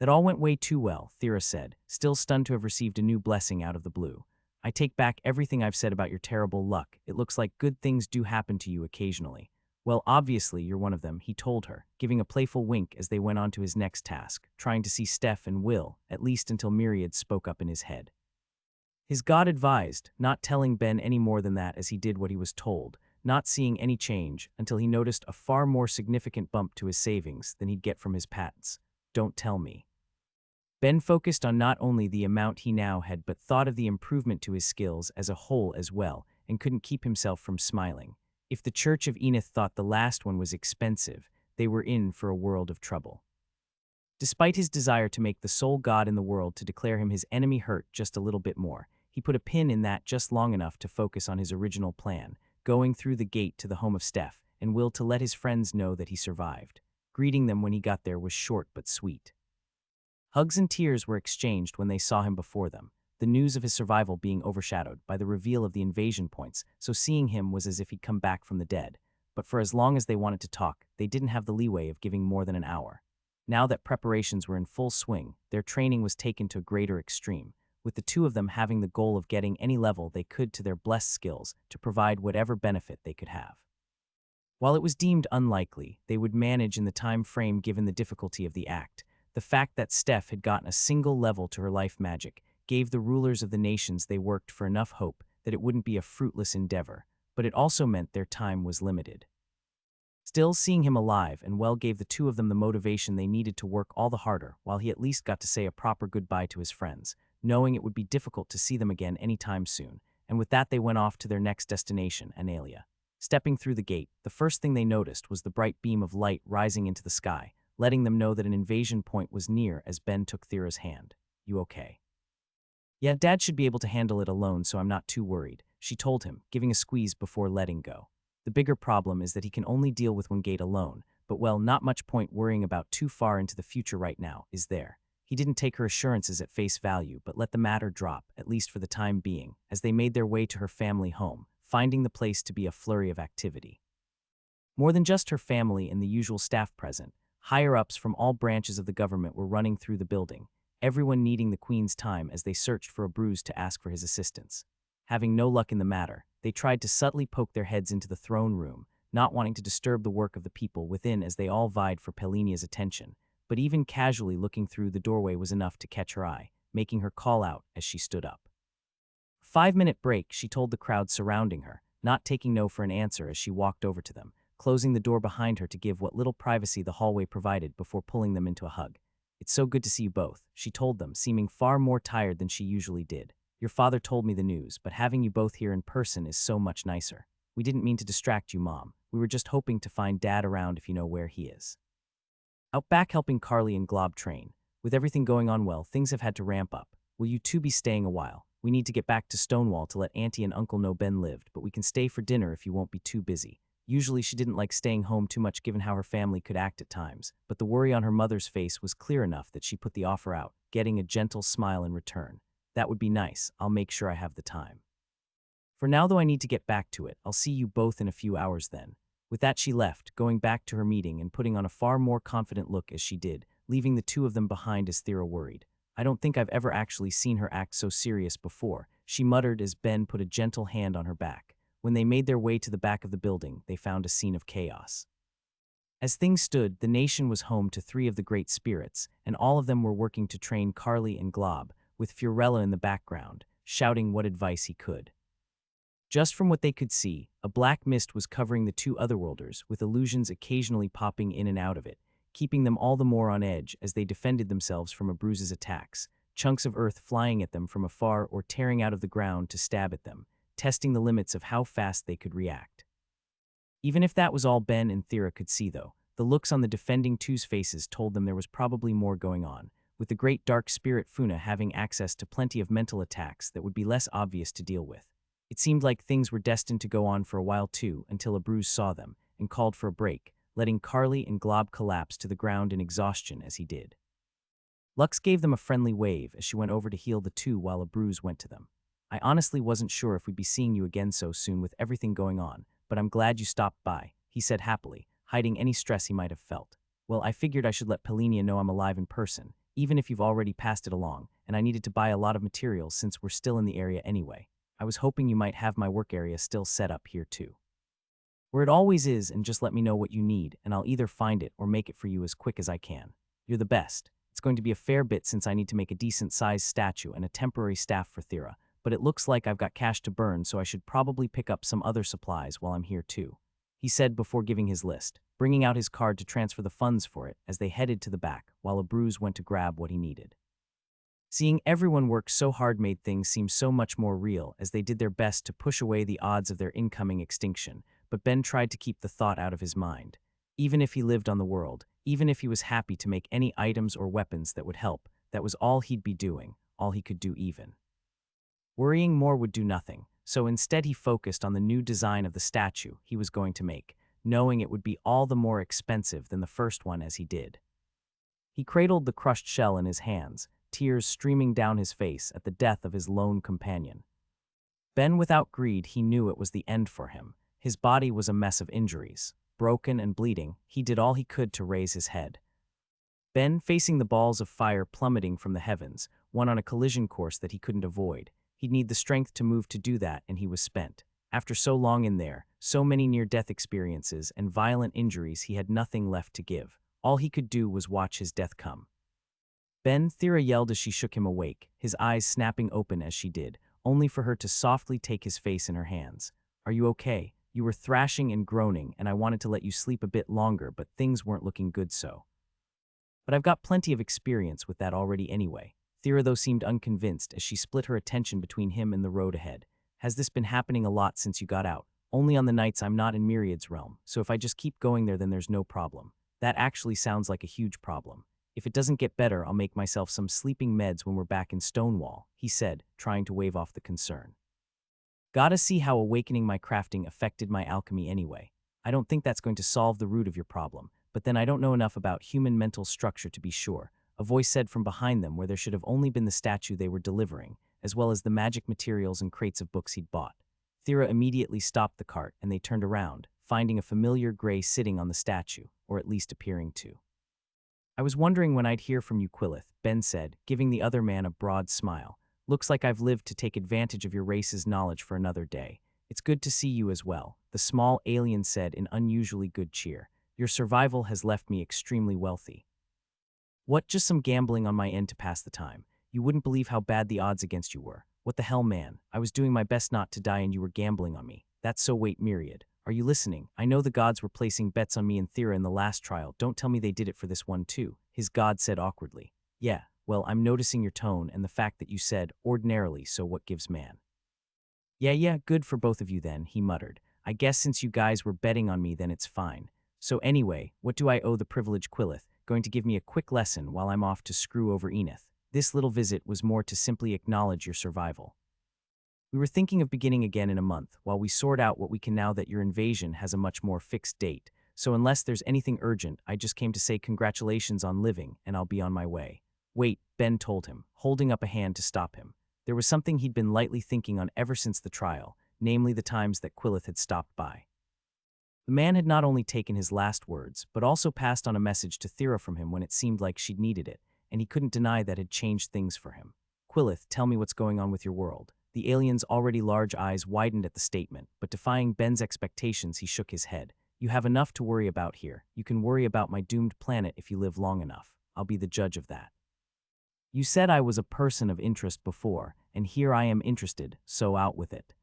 "That all went way too well," Thera said, still stunned to have received a new blessing out of the blue. "I take back everything I've said about your terrible luck. It looks like good things do happen to you occasionally." "Well, obviously you're one of them," he told her, giving a playful wink as they went on to his next task, trying to see Steph and Will, at least until Myriad spoke up in his head. His god advised, not telling Ben any more than that as he did what he was told, not seeing any change until he noticed a far more significant bump to his savings than he'd get from his patents. "Don't tell me." Ben focused on not only the amount he now had but thought of the improvement to his skills as a whole as well, and couldn't keep himself from smiling. If the Church of Enith thought the last one was expensive, they were in for a world of trouble. Despite his desire to make the sole god in the world to declare him his enemy hurt just a little bit more, he put a pin in that just long enough to focus on his original plan, going through the gate to the home of Steph, and Will to let his friends know that he survived. Greeting them when he got there was short but sweet. Hugs and tears were exchanged when they saw him before them, the news of his survival being overshadowed by the reveal of the invasion points, so seeing him was as if he'd come back from the dead. But for as long as they wanted to talk, they didn't have the leeway of giving more than an hour. Now that preparations were in full swing, their training was taken to a greater extreme, with the two of them having the goal of getting any level they could to their blessed skills to provide whatever benefit they could have. While it was deemed unlikely they would manage in the time frame given the difficulty of the act, the fact that Steph had gotten a single level to her life magic gave the rulers of the nations they worked for enough hope that it wouldn't be a fruitless endeavor, but it also meant their time was limited. Still, seeing him alive and well gave the two of them the motivation they needed to work all the harder, while he at least got to say a proper goodbye to his friends, knowing it would be difficult to see them again anytime soon, and with that they went off to their next destination, Analia. Stepping through the gate, the first thing they noticed was the bright beam of light rising into the sky, letting them know that an invasion point was near as Ben took Thera's hand. "You okay?" "Yeah, Dad should be able to handle it alone, so I'm not too worried," she told him, giving a squeeze before letting go. "The bigger problem is that he can only deal with one gate alone, but well, not much point worrying about too far into the future right now, is there?" He didn't take her assurances at face value, but let the matter drop, at least for the time being, as they made their way to her family home, finding the place to be a flurry of activity. More than just her family and the usual staff present, Higher-ups from all branches of the government were running through the building, everyone needing the queen's time as they searched for a bruise to ask for his assistance. Having no luck in the matter, they tried to subtly poke their heads into the throne room, not wanting to disturb the work of the people within as they all vied for Pelinia's attention, but even casually looking through the doorway was enough to catch her eye, making her call out as she stood up. 5-minute break, she told the crowd surrounding her, not taking no for an answer as she walked over to them, closing the door behind her to give what little privacy the hallway provided before pulling them into a hug. "It's so good to see you both," she told them, seeming far more tired than she usually did. "Your father told me the news, but having you both here in person is so much nicer. We didn't mean to distract you, Mom. We were just hoping to find Dad around if you know where he is." Out back helping Carly and Glob train. "With everything going on well, things have had to ramp up. Will you two be staying a while? We need to get back to Stonewall to let Auntie and Uncle know Ben lived, but we can stay for dinner if you won't be too busy." Usually she didn't like staying home too much given how her family could act at times, but the worry on her mother's face was clear enough that she put the offer out, getting a gentle smile in return. "That would be nice. I'll make sure I have the time. For now, though, I need to get back to it. I'll see you both in a few hours then." With that, she left, going back to her meeting and putting on a far more confident look as she did, leaving the two of them behind as Thera worried. "I don't think I've ever actually seen her act so serious before," she muttered as Ben put a gentle hand on her back. When they made their way to the back of the building, they found a scene of chaos. As things stood, the nation was home to 3 of the great spirits, and all of them were working to train Carly and Glob, with Fiorella in the background, shouting what advice he could. Just from what they could see, a black mist was covering the 2 otherworlders, with illusions occasionally popping in and out of it, keeping them all the more on edge as they defended themselves from Abruz's attacks, chunks of earth flying at them from afar or tearing out of the ground to stab at them, testing the limits of how fast they could react. Even if that was all Ben and Thera could see, though, the looks on the defending two's faces told them there was probably more going on, with the great dark spirit Funa having access to plenty of mental attacks that would be less obvious to deal with. It seemed like things were destined to go on for a while too, until Abruz saw them and called for a break, letting Carly and Glob collapse to the ground in exhaustion as he did. Lux gave them a friendly wave as she went over to heal the 2 while Abruz went to them. "I honestly wasn't sure if we'd be seeing you again so soon with everything going on, but I'm glad you stopped by," he said happily, hiding any stress he might have felt. "Well, I figured I should let Pelinia know I'm alive in person, even if you've already passed it along, and I needed to buy a lot of materials since we're still in the area anyway. I was hoping you might have my work area still set up here too. Where it always is, and just let me know what you need, and I'll either find it or make it for you as quick as I can. You're the best. It's going to be a fair bit since I need to make a decent-sized statue and a temporary staff for Thera, but it looks like I've got cash to burn, so I should probably pick up some other supplies while I'm here too," he said before giving his list, bringing out his card to transfer the funds for it as they headed to the back, while Abruz went to grab what he needed. Seeing everyone work so hard made things seem so much more real as they did their best to push away the odds of their incoming extinction, but Ben tried to keep the thought out of his mind. Even if he lived on the world, even if he was happy to make any items or weapons that would help, that was all he'd be doing, all he could do even. Worrying more would do nothing, so instead he focused on the new design of the statue he was going to make, knowing it would be all the more expensive than the first one as he did. He cradled the crushed shell in his hands, tears streaming down his face at the death of his lone companion. Ben, without greed, he knew it was the end for him. His body was a mess of injuries. Broken and bleeding, he did all he could to raise his head. Ben, facing the balls of fire plummeting from the heavens, went on a collision course that he couldn't avoid. He'd need the strength to move to do that, and he was spent. After so long in there, so many near-death experiences and violent injuries, he had nothing left to give. All he could do was watch his death come. "Ben," Thera yelled as she shook him awake, his eyes snapping open as she did, only for her to softly take his face in her hands. "Are you okay? You were thrashing and groaning, and I wanted to let you sleep a bit longer, but things weren't looking good so. But I've got plenty of experience with that already anyway." Thera, though, seemed unconvinced as she split her attention between him and the road ahead. "Has this been happening a lot since you got out?" "Only on the nights I'm not in Myriad's realm, so if I just keep going there then there's no problem." "That actually sounds like a huge problem. If it doesn't get better, I'll make myself some sleeping meds when we're back in Stonewall," he said, trying to wave off the concern. "Gotta see how awakening my crafting affected my alchemy anyway. I don't think that's going to solve the root of your problem, but then I don't know enough about human mental structure to be sure," a voice said from behind them where there should have only been the statue they were delivering, as well as the magic materials and crates of books he'd bought. Thera immediately stopped the cart and they turned around, finding a familiar gray sitting on the statue, or at least appearing to. I was wondering when I'd hear from you, Quillith, Ben said, giving the other man a broad smile. Looks like I've lived to take advantage of your race's knowledge for another day. It's good to see you as well, the small alien said in unusually good cheer. Your survival has left me extremely wealthy. What, just some gambling on my end to pass the time? You wouldn't believe how bad the odds against you were. What the hell, man? I was doing my best not to die and you were gambling on me. That's so wait, Myriad. Are you listening? I know the gods were placing bets on me and Thera in the last trial. Don't tell me they did it for this one too, his god said awkwardly. Yeah, well, I'm noticing your tone and the fact that you said, ordinarily, so what gives, man? Yeah, good for both of you then, he muttered. I guess since you guys were betting on me then it's fine. So anyway, what do I owe the privileged Quillith? Going to give me a quick lesson while I'm off to screw over Enith. This little visit was more to simply acknowledge your survival. We were thinking of beginning again in a month, while we sort out what we can now that your invasion has a much more fixed date. So unless there's anything urgent, I just came to say congratulations on living, and I'll be on my way. Wait, Ben told him, holding up a hand to stop him. There was something he'd been lightly thinking on ever since the trial, namely the times that Quillith had stopped by. The man had not only taken his last words, but also passed on a message to Thera from him when it seemed like she'd needed it, and he couldn't deny that had changed things for him. Quillith, tell me what's going on with your world. The alien's already large eyes widened at the statement, but defying Ben's expectations, he shook his head. You have enough to worry about here. You can worry about my doomed planet if you live long enough. I'll be the judge of that. You said I was a person of interest before, and here I am interested, so out with it.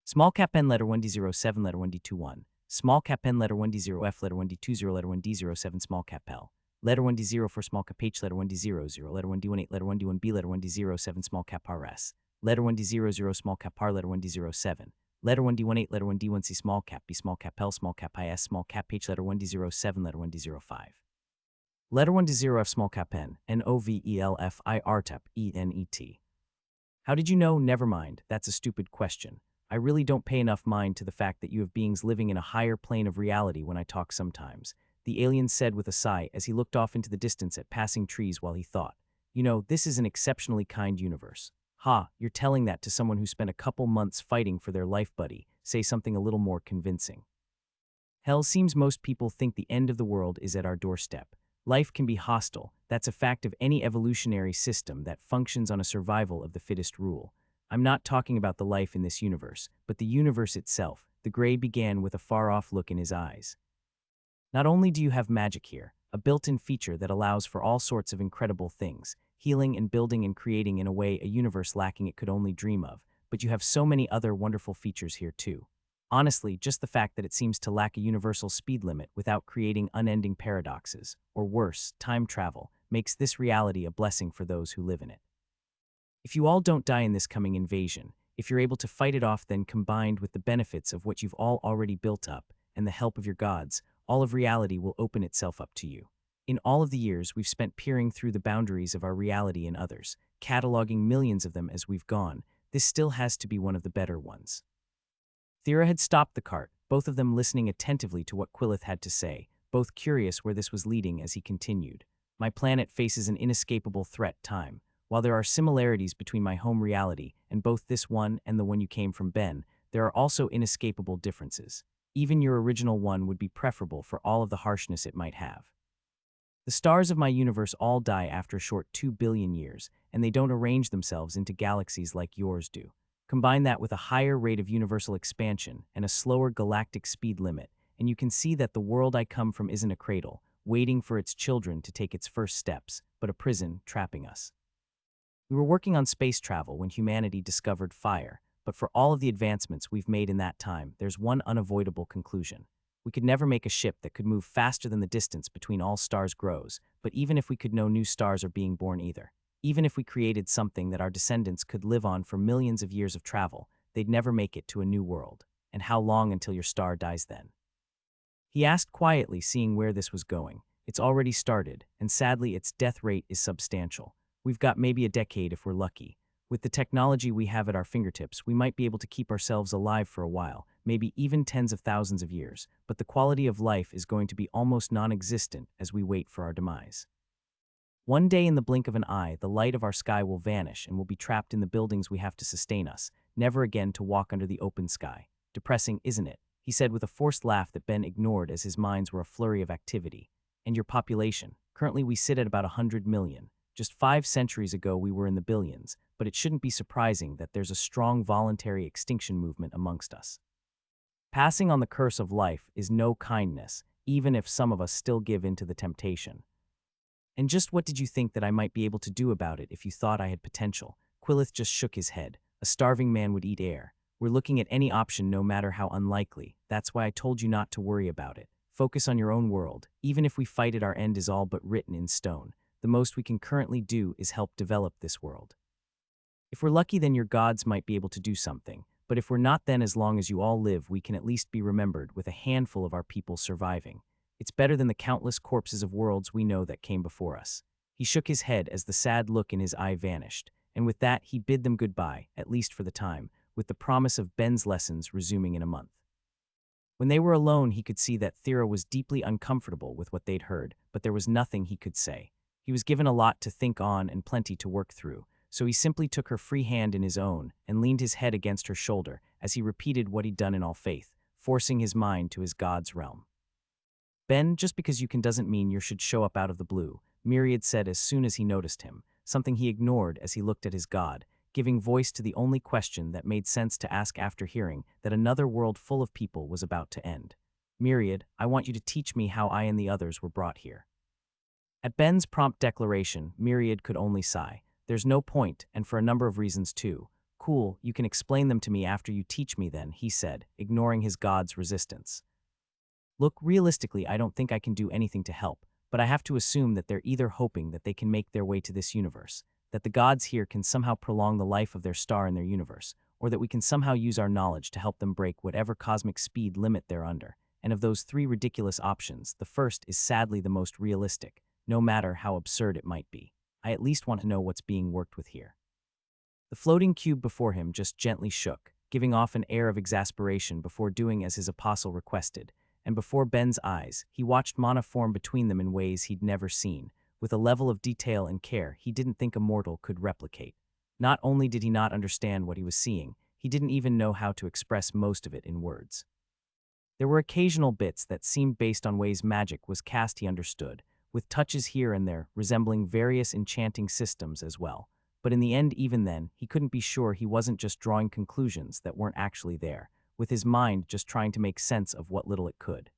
Small cap pen letter 1D07 letter 1D21. Small cap pen letter 1D0F letter 1D20 letter 1D07 small cap L. Letter 1D0 for small cap H letter 1D00 letter 1D18 letter 1D1B letter 1D07 small cap RS. Letter 1D00 small cap R letter 1D07. Letter 1D18 letter 1D1C small cap B small cap L small cap IS small cap H letter 1D07 letter 1D05. Letter 1D0F small cap N NOVELF IRTAP ENET. How did you know? Never mind, that's a stupid question. I really don't pay enough mind to the fact that you have beings living in a higher plane of reality when I talk sometimes, the alien said with a sigh as he looked off into the distance at passing trees while he thought. You know, this is an exceptionally kind universe. Ha, you're telling that to someone who spent a couple months fighting for their life buddy. Say something a little more convincing. Hell, seems most people think the end of the world is at our doorstep. Life can be hostile. That's a fact of any evolutionary system that functions on a survival of the fittest rule. I'm not talking about the life in this universe, but the universe itself. The gray began with a far-off look in his eyes. Not only do you have magic here, a built-in feature that allows for all sorts of incredible things, healing and building and creating in a way a universe lacking it could only dream of, but you have so many other wonderful features here too. Honestly, just the fact that it seems to lack a universal speed limit without creating unending paradoxes, or worse, time travel, makes this reality a blessing for those who live in it. If you all don't die in this coming invasion, if you're able to fight it off then combined with the benefits of what you've all already built up, and the help of your gods, all of reality will open itself up to you. In all of the years we've spent peering through the boundaries of our reality and others, cataloging millions of them as we've gone, this still has to be one of the better ones. Thera had stopped the cart, both of them listening attentively to what Quillith had to say, both curious where this was leading as he continued. My planet faces an inescapable threat, time. While there are similarities between my home reality and both this one and the one you came from, Ben, there are also inescapable differences. Even your original one would be preferable for all of the harshness it might have. The stars of my universe all die after a short 2 billion years, and they don't arrange themselves into galaxies like yours do. Combine that with a higher rate of universal expansion and a slower galactic speed limit, and you can see that the world I come from isn't a cradle, waiting for its children to take its first steps, but a prison trapping us. We were working on space travel when humanity discovered fire, but for all of the advancements we've made in that time, there's one unavoidable conclusion. We could never make a ship that could move faster than the distance between all stars grows, but even if we could know new stars are being born either. Even if we created something that our descendants could live on for millions of years of travel, they'd never make it to a new world. And how long until your star dies then? He asked quietly, seeing where this was going. It's already started, and sadly its death rate is substantial. We've got maybe a decade if we're lucky. With the technology we have at our fingertips, we might be able to keep ourselves alive for a while, maybe even tens of thousands of years, but the quality of life is going to be almost non-existent as we wait for our demise. One day in the blink of an eye, the light of our sky will vanish and we'll be trapped in the buildings we have to sustain us, never again to walk under the open sky. Depressing, isn't it? He said with a forced laugh that Ben ignored as his minds were a flurry of activity. And your population? Currently, we sit at about 100 million. Just 5 centuries ago, we were in the billions, but it shouldn't be surprising that there's a strong voluntary extinction movement amongst us. Passing on the curse of life is no kindness, even if some of us still give in to the temptation. And just what did you think that I might be able to do about it if you thought I had potential? Quillith just shook his head. A starving man would eat air. We're looking at any option no matter how unlikely. That's why I told you not to worry about it. Focus on your own world. Even if we fight it, our end is all but written in stone. The most we can currently do is help develop this world. If we're lucky, then your gods might be able to do something. But if we're not, then as long as you all live, we can at least be remembered with a handful of our people surviving. It's better than the countless corpses of worlds we know that came before us. He shook his head as the sad look in his eye vanished, and with that he bid them goodbye, at least for the time, with the promise of Ben's lessons resuming in a month. When they were alone, he could see that Thera was deeply uncomfortable with what they'd heard, but there was nothing he could say. He was given a lot to think on and plenty to work through, so he simply took her free hand in his own and leaned his head against her shoulder as he repeated what he'd done in all faith, forcing his mind to his god's realm. Ben, just because you can doesn't mean you should show up out of the blue, Myriad said as soon as he noticed him, something he ignored as he looked at his god, giving voice to the only question that made sense to ask after hearing that another world full of people was about to end. Myriad, I want you to teach me how I and the others were brought here. At Ben's prompt declaration, Myriad could only sigh. There's no point, and for a number of reasons too. Cool, you can explain them to me after you teach me then, he said, ignoring his god's resistance. Look, realistically, I don't think I can do anything to help, but I have to assume that they're either hoping that they can make their way to this universe, that the gods here can somehow prolong the life of their star in their universe, or that we can somehow use our knowledge to help them break whatever cosmic speed limit they're under. And of those three ridiculous options, the first is sadly the most realistic, no matter how absurd it might be. I at least want to know what's being worked with here. The floating cube before him just gently shook, giving off an air of exasperation before doing as his apostle requested, and before Ben's eyes, he watched mana form between them in ways he'd never seen, with a level of detail and care he didn't think a mortal could replicate. Not only did he not understand what he was seeing, he didn't even know how to express most of it in words. There were occasional bits that seemed based on ways magic was cast he understood, with touches here and there resembling various enchanting systems as well. But in the end, even then, he couldn't be sure he wasn't just drawing conclusions that weren't actually there, with his mind just trying to make sense of what little it could.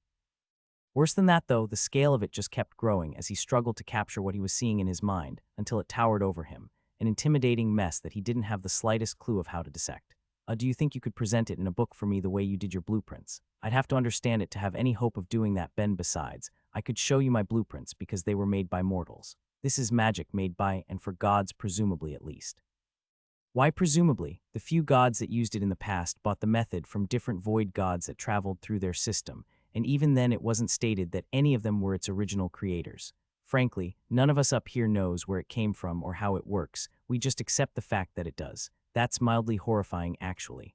Worse than that, though, the scale of it just kept growing as he struggled to capture what he was seeing in his mind until it towered over him, an intimidating mess that he didn't have the slightest clue of how to dissect. Do you think you could present it in a book for me the way you did your blueprints? I'd have to understand it to have any hope of doing that, Ben. Besides, I could show you my blueprints because they were made by mortals. This is magic made by and for gods, presumably at least. Why presumably? The few gods that used it in the past bought the method from different void gods that traveled through their system, and even then it wasn't stated that any of them were its original creators. Frankly, none of us up here knows where it came from or how it works. We just accept the fact that it does. That's mildly horrifying, actually.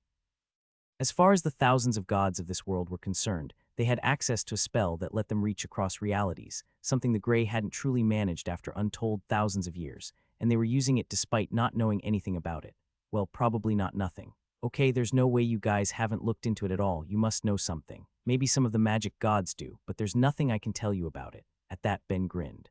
As far as the thousands of gods of this world were concerned, they had access to a spell that let them reach across realities, something the Grey hadn't truly managed after untold thousands of years, and they were using it despite not knowing anything about it. Well, probably not nothing. Okay, there's no way you guys haven't looked into it at all. You must know something. Maybe some of the magic gods do, but there's nothing I can tell you about it. At that, Ben grinned.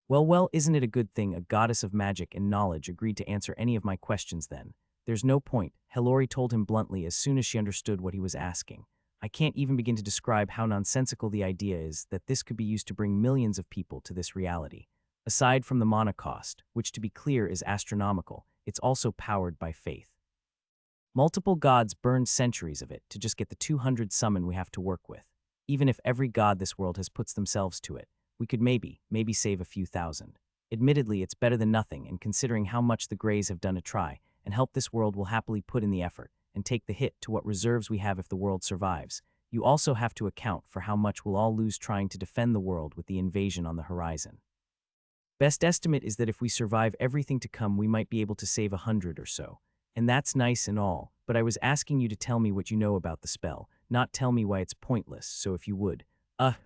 Well, isn't it a good thing a goddess of magic and knowledge agreed to answer any of my questions then? There's no point, Hellori told him bluntly as soon as she understood what he was asking. I can't even begin to describe how nonsensical the idea is that this could be used to bring millions of people to this reality. Aside from the mana cost, which to be clear is astronomical, it's also powered by faith. Multiple gods burned centuries of it to just get the 200 summon we have to work with. Even if every god this world has puts themselves to it, we could maybe save a few thousand. Admittedly, it's better than nothing, and considering how much the Greys have done to try and help this world will happily put in the effort and take the hit to what reserves we have if the world survives, you also have to account for how much we'll all lose trying to defend the world with the invasion on the horizon. Best estimate is that if we survive everything to come, we might be able to save 100 or so. And that's nice and all, but I was asking you to tell me what you know about the spell, not tell me why it's pointless, so if you would.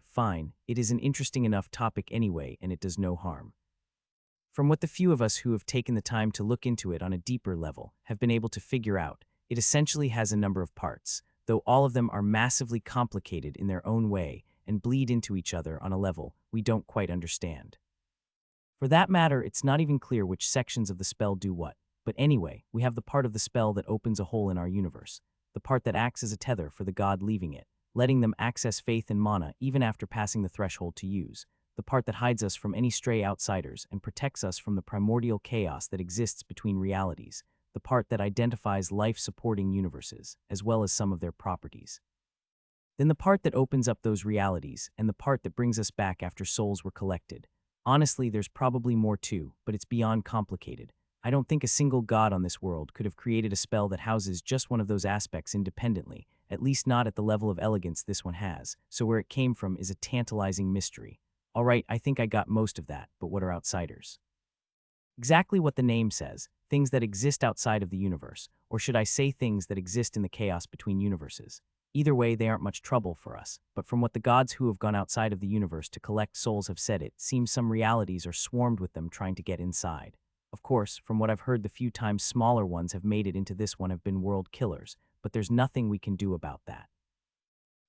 Fine, it is an interesting enough topic anyway, and it does no harm. From what the few of us who have taken the time to look into it on a deeper level have been able to figure out, it essentially has a number of parts, though all of them are massively complicated in their own way and bleed into each other on a level we don't quite understand. For that matter, it's not even clear which sections of the spell do what. But anyway, we have the part of the spell that opens a hole in our universe, the part that acts as a tether for the god leaving it, letting them access faith and mana even after passing the threshold to use, the part that hides us from any stray outsiders and protects us from the primordial chaos that exists between realities, the part that identifies life-supporting universes, as well as some of their properties. Then the part that opens up those realities, and the part that brings us back after souls were collected. Honestly, there's probably more too, but it's beyond complicated. I don't think a single god on this world could have created a spell that houses just one of those aspects independently, at least not at the level of elegance this one has, so where it came from is a tantalizing mystery. Alright, I think I got most of that, but what are outsiders? Exactly what the name says, things that exist outside of the universe, or should I say things that exist in the chaos between universes. Either way, they aren't much trouble for us, but from what the gods who have gone outside of the universe to collect souls have said, it seems some realities are swarmed with them trying to get inside. Of course, from what I've heard, the few times smaller ones have made it into this one have been world killers, but there's nothing we can do about that.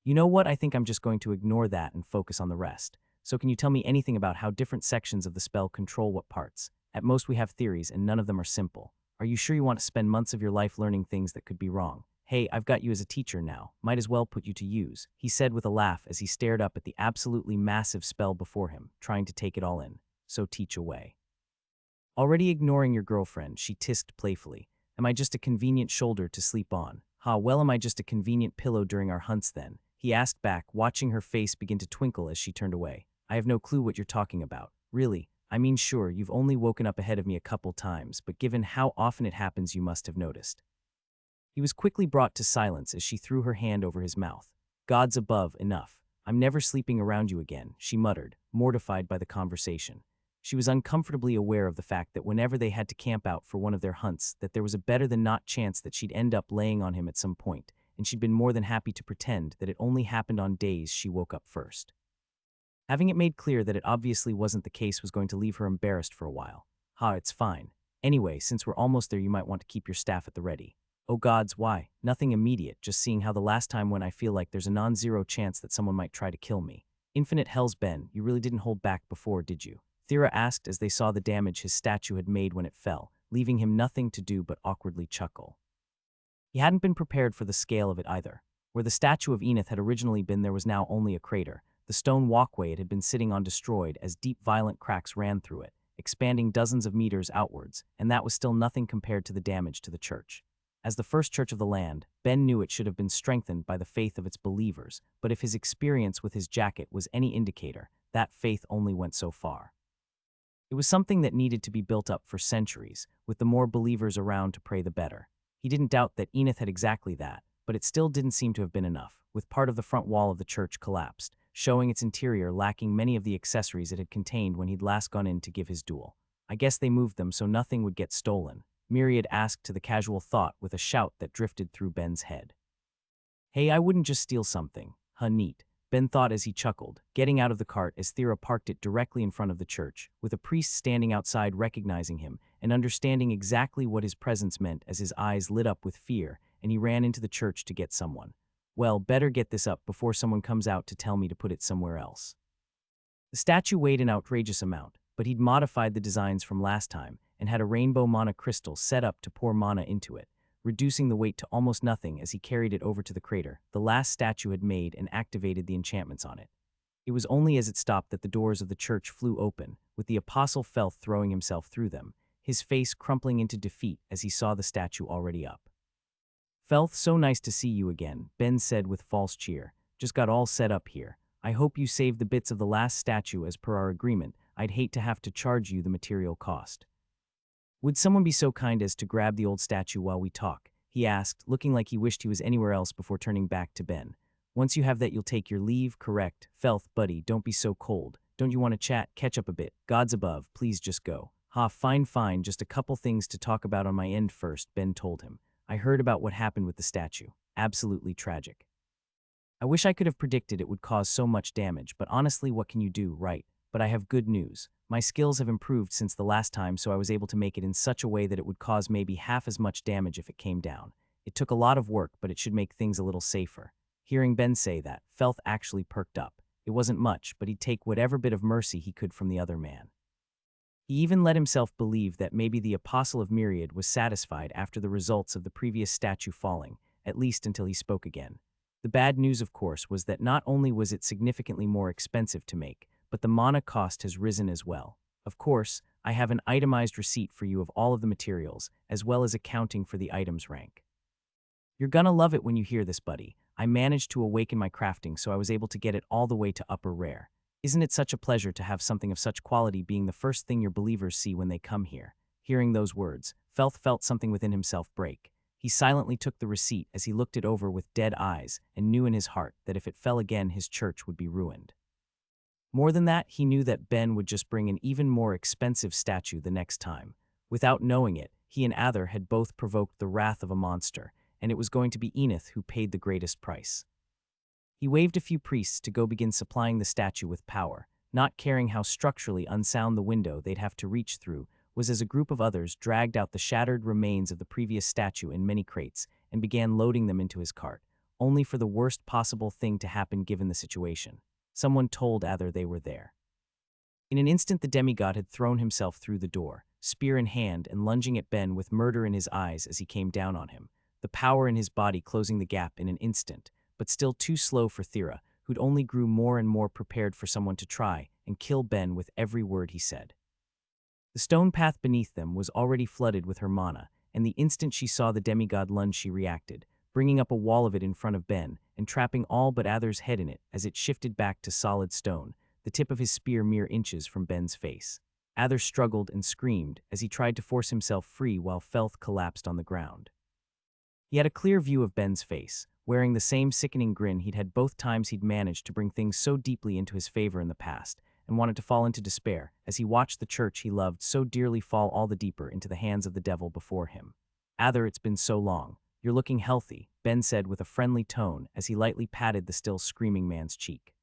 You know what, I think I'm just going to ignore that and focus on the rest. So can you tell me anything about how different sections of the spell control what parts? At most we have theories, and none of them are simple. Are you sure you want to spend months of your life learning things that could be wrong? Hey, I've got you as a teacher now. Might as well put you to use, he said with a laugh as he stared up at the absolutely massive spell before him, trying to take it all in. So teach away. Already ignoring your girlfriend, she tisked playfully. Am I just a convenient shoulder to sleep on? Ha, well, am I just a convenient pillow during our hunts then? He asked back, watching her face begin to twinkle as she turned away. I have no clue what you're talking about. Really? I mean, sure, you've only woken up ahead of me a couple times, but given how often it happens, you must have noticed. He was quickly brought to silence as she threw her hand over his mouth. Gods above, enough. I'm never sleeping around you again, she muttered, mortified by the conversation. She was uncomfortably aware of the fact that whenever they had to camp out for one of their hunts, that there was a better-than-not chance that she'd end up laying on him at some point, and she'd been more than happy to pretend that it only happened on days she woke up first. Having it made clear that it obviously wasn't the case was going to leave her embarrassed for a while. Ha, it's fine. Anyway, since we're almost there, you might want to keep your staff at the ready. Oh gods, why? Nothing immediate, just seeing how the last time when I feel like there's a non-zero chance that someone might try to kill me. Infinite hell's Ben, you really didn't hold back before, did you? Thera asked as they saw the damage his statue had made when it fell, leaving him nothing to do but awkwardly chuckle. He hadn't been prepared for the scale of it either. Where the statue of Enith had originally been, there was now only a crater. The stone walkway it had been sitting on destroyed as deep violent cracks ran through it, expanding dozens of meters outwards, and that was still nothing compared to the damage to the church. As the first church of the land, Ben knew it should have been strengthened by the faith of its believers, but if his experience with his jacket was any indicator, that faith only went so far. It was something that needed to be built up for centuries, with the more believers around to pray the better. He didn't doubt that Enith had exactly that, but it still didn't seem to have been enough, with part of the front wall of the church collapsed, showing its interior lacking many of the accessories it had contained when he'd last gone in to give his duel. I guess they moved them so nothing would get stolen, Myriad asked to the casual thought with a shout that drifted through Ben's head. Hey, I wouldn't just steal something. Huh, neat, Ben thought as he chuckled, getting out of the cart as Thera parked it directly in front of the church, with a priest standing outside recognizing him and understanding exactly what his presence meant as his eyes lit up with fear and he ran into the church to get someone. Well, better get this up before someone comes out to tell me to put it somewhere else. The statue weighed an outrageous amount, but he'd modified the designs from last time and had a rainbow mana crystal set up to pour mana into it, reducing the weight to almost nothing as he carried it over to the crater the last statue had made and activated the enchantments on it. It was only as it stopped that the doors of the church flew open, with the Apostle Felth throwing himself through them, his face crumpling into defeat as he saw the statue already up. Felth, so nice to see you again, Ben said with false cheer. Just got all set up here. I hope you saved the bits of the last statue as per our agreement. I'd hate to have to charge you the material cost. Would someone be so kind as to grab the old statue while we talk? He asked, looking like he wished he was anywhere else before turning back to Ben. Once you have that, you'll take your leave, correct? Felth, buddy, don't be so cold. Don't you want to chat? Catch up a bit. Gods above, please just go. Ha, fine, just a couple things to talk about on my end first, Ben told him. I heard about what happened with the statue. Absolutely tragic. I wish I could have predicted it would cause so much damage, but honestly, what can you do, right? But I have good news. My skills have improved since the last time, so I was able to make it in such a way that it would cause maybe half as much damage if it came down. It took a lot of work, but it should make things a little safer. Hearing Ben say that, Felth actually perked up, It wasn't much, but he'd take whatever bit of mercy he could from the other man. He even let himself believe that maybe the Apostle of Myriad was satisfied after the results of the previous statue falling, at least until he spoke again. The bad news, of course, was that not only was it significantly more expensive to make, but the mana cost has risen as well. Of course, I have an itemized receipt for you of all of the materials, as well as accounting for the item's rank. You're gonna love it when you hear this, buddy. I managed to awaken my crafting, so I was able to get it all the way to upper rare. Isn't it such a pleasure to have something of such quality being the first thing your believers see when they come here? Hearing those words, Felth felt something within himself break. He silently took the receipt as he looked it over with dead eyes and knew in his heart that if it fell again, his church would be ruined. More than that, he knew that Ben would just bring an even more expensive statue the next time. Without knowing it, he and Ather had both provoked the wrath of a monster, and it was going to be Enith who paid the greatest price. He waved a few priests to go begin supplying the statue with power, not caring how structurally unsound the window they'd have to reach through was as a group of others dragged out the shattered remains of the previous statue in many crates and began loading them into his cart, only for the worst possible thing to happen given the situation. Someone told Ather they were there. In an instant, the demigod had thrown himself through the door, spear in hand and lunging at Ben with murder in his eyes as he came down on him, the power in his body closing the gap in an instant, but still too slow for Thera, who'd only grew more and more prepared for someone to try and kill Ben with every word he said. The stone path beneath them was already flooded with her mana, and the instant she saw the demigod lunge she reacted, bringing up a wall of it in front of Ben and trapping all but Ather's head in it as it shifted back to solid stone, the tip of his spear mere inches from Ben's face. Ather struggled and screamed as he tried to force himself free while Felth collapsed on the ground. He had a clear view of Ben's face, wearing the same sickening grin he'd had both times he'd managed to bring things so deeply into his favor in the past, and wanted to fall into despair as he watched the church he loved so dearly fall all the deeper into the hands of the devil before him. Ather, it's been so long. You're looking healthy, Ben said with a friendly tone as he lightly patted the still screaming man's cheek.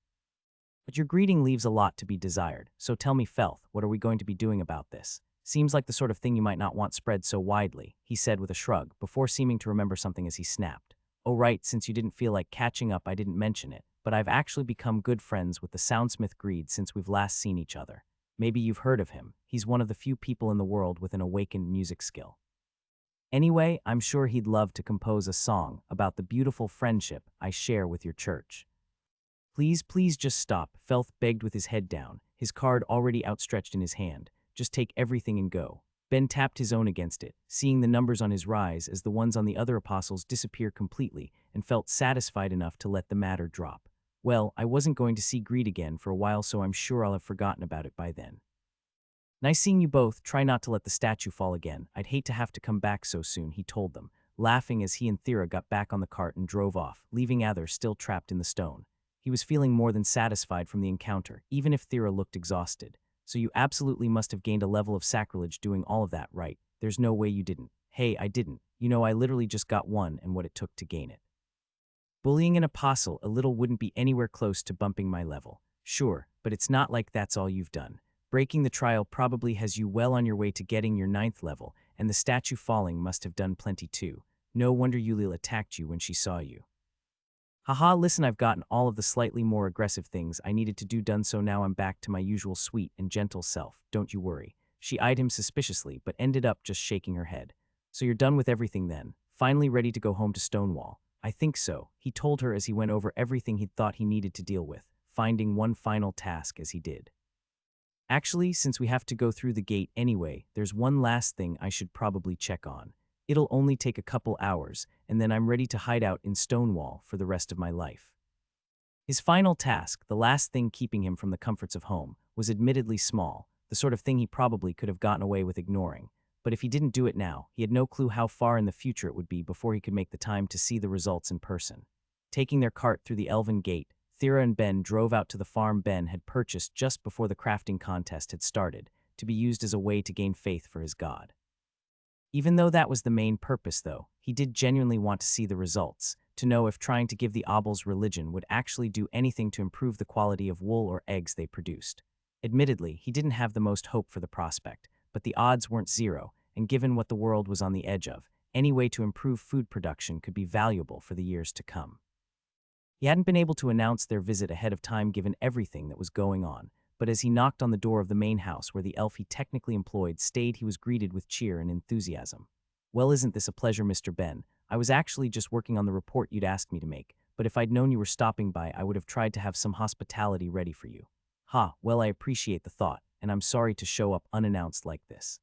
But your greeting leaves a lot to be desired, so tell me, Felth, what are we going to be doing about this? Seems like the sort of thing you might not want spread so widely, he said with a shrug, before seeming to remember something as he snapped. Oh right, since you didn't feel like catching up, I didn't mention it, but I've actually become good friends with the soundsmith Greed since we've last seen each other. Maybe you've heard of him. He's one of the few people in the world with an awakened music skill. Anyway, I'm sure he'd love to compose a song about the beautiful friendship I share with your church. Please just stop, Felth begged with his head down, his card already outstretched in his hand. Just take everything and go. Ben tapped his own against it, seeing the numbers on his rise as the ones on the other apostles disappear completely, and felt satisfied enough to let the matter drop. Well, I wasn't going to see Greed again for a while, so I'm sure I'll have forgotten about it by then. Nice seeing you both. Try not to let the statue fall again. I'd hate to have to come back so soon, he told them, laughing as he and Thera got back on the cart and drove off, leaving Ather still trapped in the stone. He was feeling more than satisfied from the encounter, even if Thera looked exhausted. So you absolutely must have gained a level of sacrilege doing all of that, right? There's no way you didn't. Hey, I didn't. You know, I literally just got one and what it took to gain it. Bullying an apostle a little wouldn't be anywhere close to bumping my level. Sure, but it's not like that's all you've done. Breaking the trial probably has you well on your way to getting your 9th level, and the statue falling must have done plenty too. No wonder Yulil attacked you when she saw you. Haha, listen, I've gotten all of the slightly more aggressive things I needed to do done, so now I'm back to my usual sweet and gentle self, don't you worry. She eyed him suspiciously, but ended up just shaking her head. So you're done with everything then? Finally ready to go home to Stonewall? I think so, he told her as he went over everything he'd thought he needed to deal with, finding one final task as he did. Actually, since we have to go through the gate anyway, there's one last thing I should probably check on. It'll only take a couple hours, and then I'm ready to hide out in Stonewall for the rest of my life. His final task, the last thing keeping him from the comforts of home, was admittedly small, the sort of thing he probably could have gotten away with ignoring. But if he didn't do it now, he had no clue how far in the future it would be before he could make the time to see the results in person. Taking their cart through the Elven Gate, Thera and Ben drove out to the farm Ben had purchased just before the crafting contest had started, to be used as a way to gain faith for his god. Even though that was the main purpose, though, he did genuinely want to see the results, to know if trying to give the Obels religion would actually do anything to improve the quality of wool or eggs they produced. Admittedly, he didn't have the most hope for the prospect, but the odds weren't zero, and given what the world was on the edge of, any way to improve food production could be valuable for the years to come. He hadn't been able to announce their visit ahead of time given everything that was going on, but as he knocked on the door of the main house where the elf he technically employed stayed, he was greeted with cheer and enthusiasm. "Well, isn't this a pleasure, Mr. Ben? I was actually just working on the report you'd asked me to make, but if I'd known you were stopping by, I would have tried to have some hospitality ready for you." "Ha, well, I appreciate the thought, and I'm sorry to show up unannounced like this.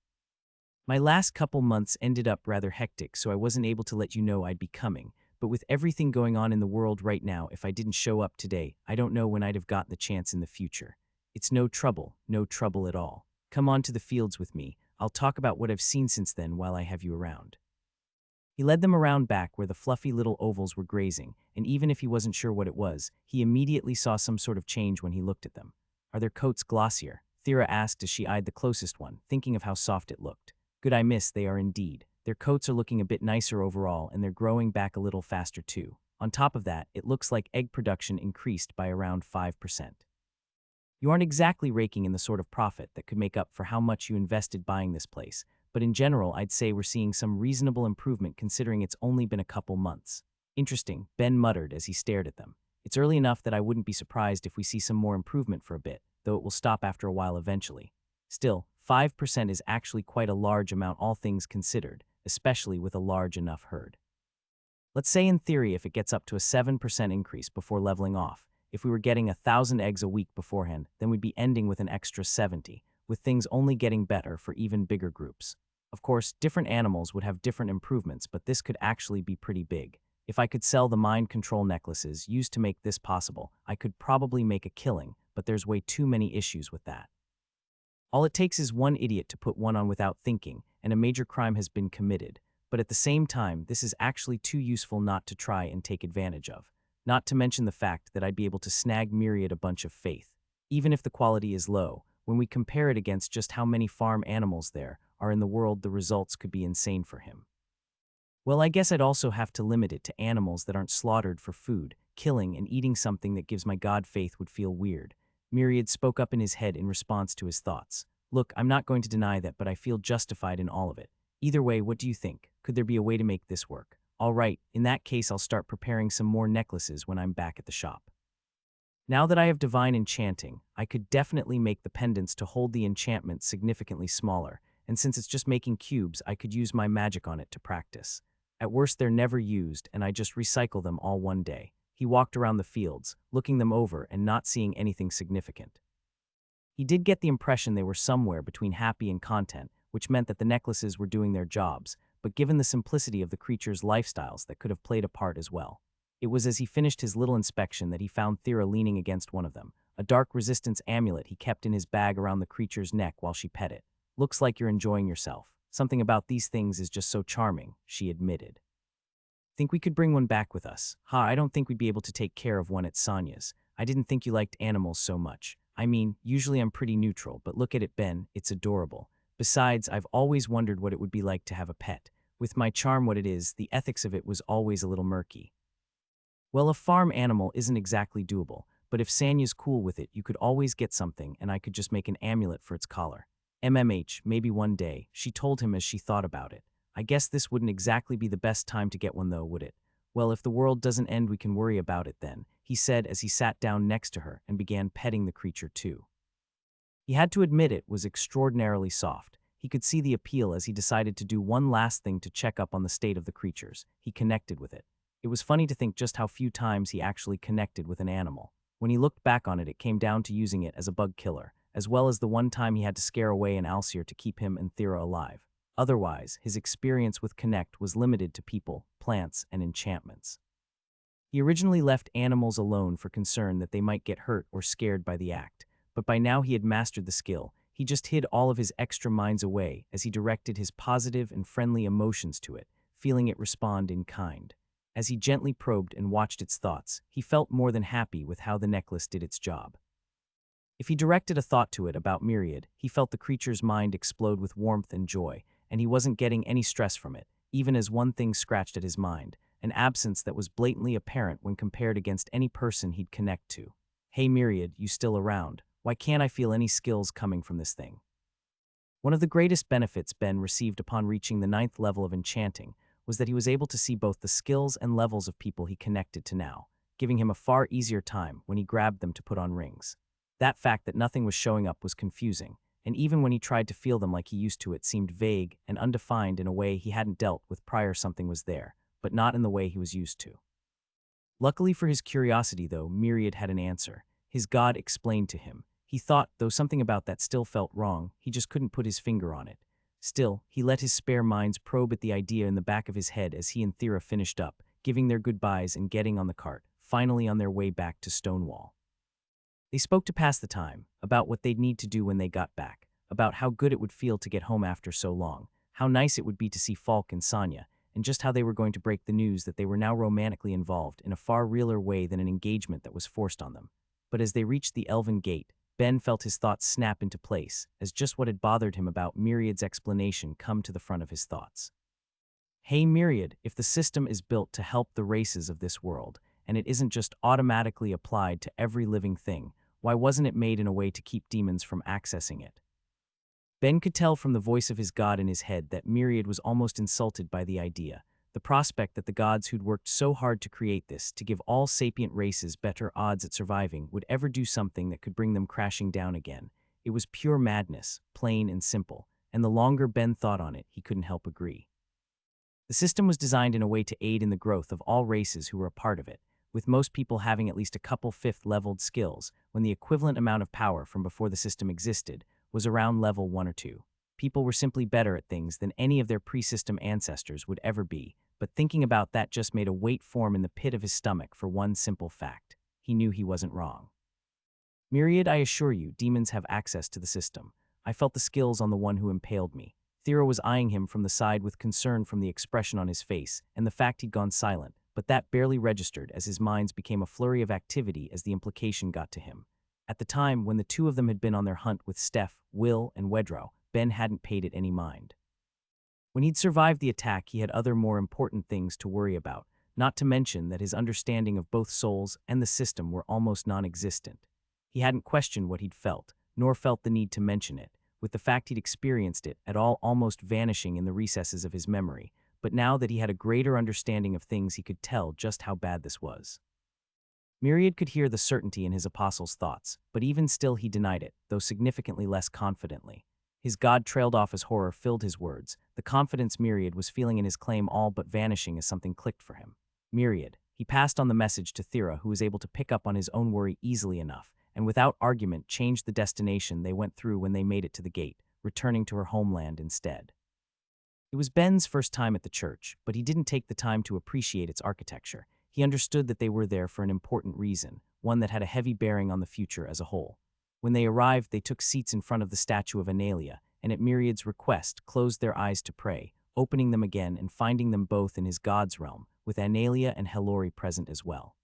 My last couple months ended up rather hectic, so I wasn't able to let you know I'd be coming. But with everything going on in the world right now, if I didn't show up today, I don't know when I'd have gotten the chance in the future. It's no trouble at all. Come on to the fields with me. I'll talk about what I've seen since then while I have you around." He led them around back where the fluffy little ovals were grazing, and even if he wasn't sure what it was, he immediately saw some sort of change when he looked at them. "Are their coats glossier?" Thera asked as she eyed the closest one, thinking of how soft it looked. "Good, I miss, they are indeed. Their coats are looking a bit nicer overall, and they're growing back a little faster too. On top of that, it looks like egg production increased by around 5%. You aren't exactly raking in the sort of profit that could make up for how much you invested buying this place, but in general, I'd say we're seeing some reasonable improvement considering it's only been a couple months." "Interesting," Ben muttered as he stared at them. "It's early enough that I wouldn't be surprised if we see some more improvement for a bit, though it will stop after a while eventually. Still, 5% is actually quite a large amount all things considered, especially with a large enough herd. Let's say in theory if it gets up to a 7% increase before leveling off, if we were getting 1,000 eggs a week beforehand, then we'd be ending with an extra 70, with things only getting better for even bigger groups. Of course, different animals would have different improvements, but this could actually be pretty big. If I could sell the mind control necklaces used to make this possible, I could probably make a killing, but there's way too many issues with that. All it takes is one idiot to put one on without thinking, and a major crime has been committed. But at the same time, this is actually too useful not to try and take advantage of. Not to mention the fact that I'd be able to snag Myriad a bunch of faith. Even if the quality is low, when we compare it against just how many farm animals there are in the world, the results could be insane for him. Well, I guess I'd also have to limit it to animals that aren't slaughtered for food. Killing and eating something that gives my god faith would feel weird. Myriad spoke up in his head in response to his thoughts. "Look, I'm not going to deny that, but I feel justified in all of it. Either way, what do you think? Could there be a way to make this work? All right, in that case I'll start preparing some more necklaces when I'm back at the shop. Now that I have divine enchanting, I could definitely make the pendants to hold the enchantment significantly smaller, and since it's just making cubes, I could use my magic on it to practice. At worst, they're never used, and I just recycle them all one day." He walked around the fields, looking them over and not seeing anything significant. He did get the impression they were somewhere between happy and content, which meant that the necklaces were doing their jobs, but given the simplicity of the creatures' lifestyles, that could have played a part as well. It was as he finished his little inspection that he found Thera leaning against one of them, a dark resistance amulet he kept in his bag around the creature's neck while she pet it. "Looks like you're enjoying yourself. Something about these things is just so charming," she admitted. "Think we could bring one back with us?" "Ha, I don't think we'd be able to take care of one at Sonya's. I didn't think you liked animals so much. I mean, usually I'm pretty neutral, but look at it, Ben, it's adorable. Besides, I've always wondered what it would be like to have a pet. With my charm what it is, the ethics of it was always a little murky." "Well, a farm animal isn't exactly doable, but if Sanya's cool with it, you could always get something and I could just make an amulet for its collar. MMH, maybe one day," she told him as she thought about it. "I guess this wouldn't exactly be the best time to get one though, would it?" "Well, if the world doesn't end we can worry about it then," he said as he sat down next to her and began petting the creature too. He had to admit it was extraordinarily soft. He could see the appeal as he decided to do one last thing to check up on the state of the creatures. He connected with it. It was funny to think just how few times he actually connected with an animal. When he looked back on it, it came down to using it as a bug killer, as well as the one time he had to scare away an Alcir to keep him and Thera alive. Otherwise, his experience with Connect was limited to people, plants, and enchantments. He originally left animals alone for concern that they might get hurt or scared by the act, but by now he had mastered the skill. He just hid all of his extra minds away as he directed his positive and friendly emotions to it, feeling it respond in kind. As he gently probed and watched its thoughts, he felt more than happy with how the necklace did its job. If he directed a thought to it about Myriad, he felt the creature's mind explode with warmth and joy, and he wasn't getting any stress from it, even as one thing scratched at his mind, an absence that was blatantly apparent when compared against any person he'd connect to. "Hey Myriad, you still around? Why can't I feel any skills coming from this thing?" One of the greatest benefits Ben received upon reaching the 9th level of enchanting was that he was able to see both the skills and levels of people he connected to now. giving him a far easier time when he grabbed them to put on rings. That fact that nothing was showing up was confusing, and even when he tried to feel them like he used to, it seemed vague and undefined in a way he hadn't dealt with prior. Something was there, but not in the way he was used to. Luckily for his curiosity, though, Myriad had an answer. His god explained to him. He thought, though something about that still felt wrong, he just couldn't put his finger on it. Still, he let his spare minds probe at the idea in the back of his head as he and Thera finished up, giving their goodbyes and getting on the cart, finally on their way back to Stonewall. They spoke to pass the time, about what they'd need to do when they got back, about how good it would feel to get home after so long, how nice it would be to see Falk and Sonya, and just how they were going to break the news that they were now romantically involved in a far realer way than an engagement that was forced on them. But as they reached the Elven Gate, Ben felt his thoughts snap into place, as just what had bothered him about Myriad's explanation come to the front of his thoughts. Hey Myriad, if the system is built to help the races of this world, and it isn't just automatically applied to every living thing, why wasn't it made in a way to keep demons from accessing it? Ben could tell from the voice of his god in his head that Myriad was almost insulted by the idea, the prospect that the gods who'd worked so hard to create this, to give all sapient races better odds at surviving, would ever do something that could bring them crashing down again. It was pure madness, plain and simple, and the longer Ben thought on it, he couldn't help agree. The system was designed in a way to aid in the growth of all races who were a part of it, with most people having at least a couple fifth-leveled skills, when the equivalent amount of power from before the system existed was around level 1 or 2. People were simply better at things than any of their pre-system ancestors would ever be, but thinking about that just made a weight form in the pit of his stomach for one simple fact. He knew he wasn't wrong. Myriad, I assure you, demons have access to the system. I felt the skills on the one who impaled me. Thera was eyeing him from the side with concern from the expression on his face and the fact he'd gone silent, but that barely registered as his minds became a flurry of activity as the implication got to him. At the time, when the two of them had been on their hunt with Steph, Will, and Wedrow, Ben hadn't paid it any mind. When he'd survived the attack, he had other more important things to worry about, not to mention that his understanding of both souls and the system were almost non-existent. He hadn't questioned what he'd felt, nor felt the need to mention it, with the fact he'd experienced it at all almost vanishing in the recesses of his memory, but now that he had a greater understanding of things, he could tell just how bad this was. Myriad could hear the certainty in his apostle's thoughts, but even still he denied it, though significantly less confidently. His god trailed off as horror filled his words, the confidence Myriad was feeling in his claim all but vanishing as something clicked for him. Myriad. He passed on the message to Thera, who was able to pick up on his own worry easily enough, and without argument changed the destination they went through when they made it to the gate, returning to her homeland instead. It was Ben's first time at the church, but he didn't take the time to appreciate its architecture. He understood that they were there for an important reason, one that had a heavy bearing on the future as a whole. When they arrived, they took seats in front of the statue of Analia, and at Myriad's request closed their eyes to pray, opening them again and finding them both in his god's realm, with Analia and Helori present as well.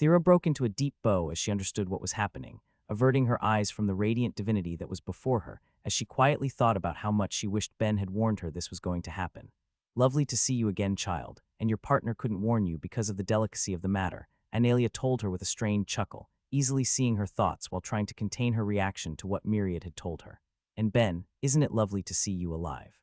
Thera broke into a deep bow as she understood what was happening, averting her eyes from the radiant divinity that was before her, as she quietly thought about how much she wished Ben had warned her this was going to happen. Lovely to see you again, child, and your partner couldn't warn you because of the delicacy of the matter, Analia told her with a strained chuckle, easily seeing her thoughts while trying to contain her reaction to what Myriad had told her. And Ben, isn't it lovely to see you alive?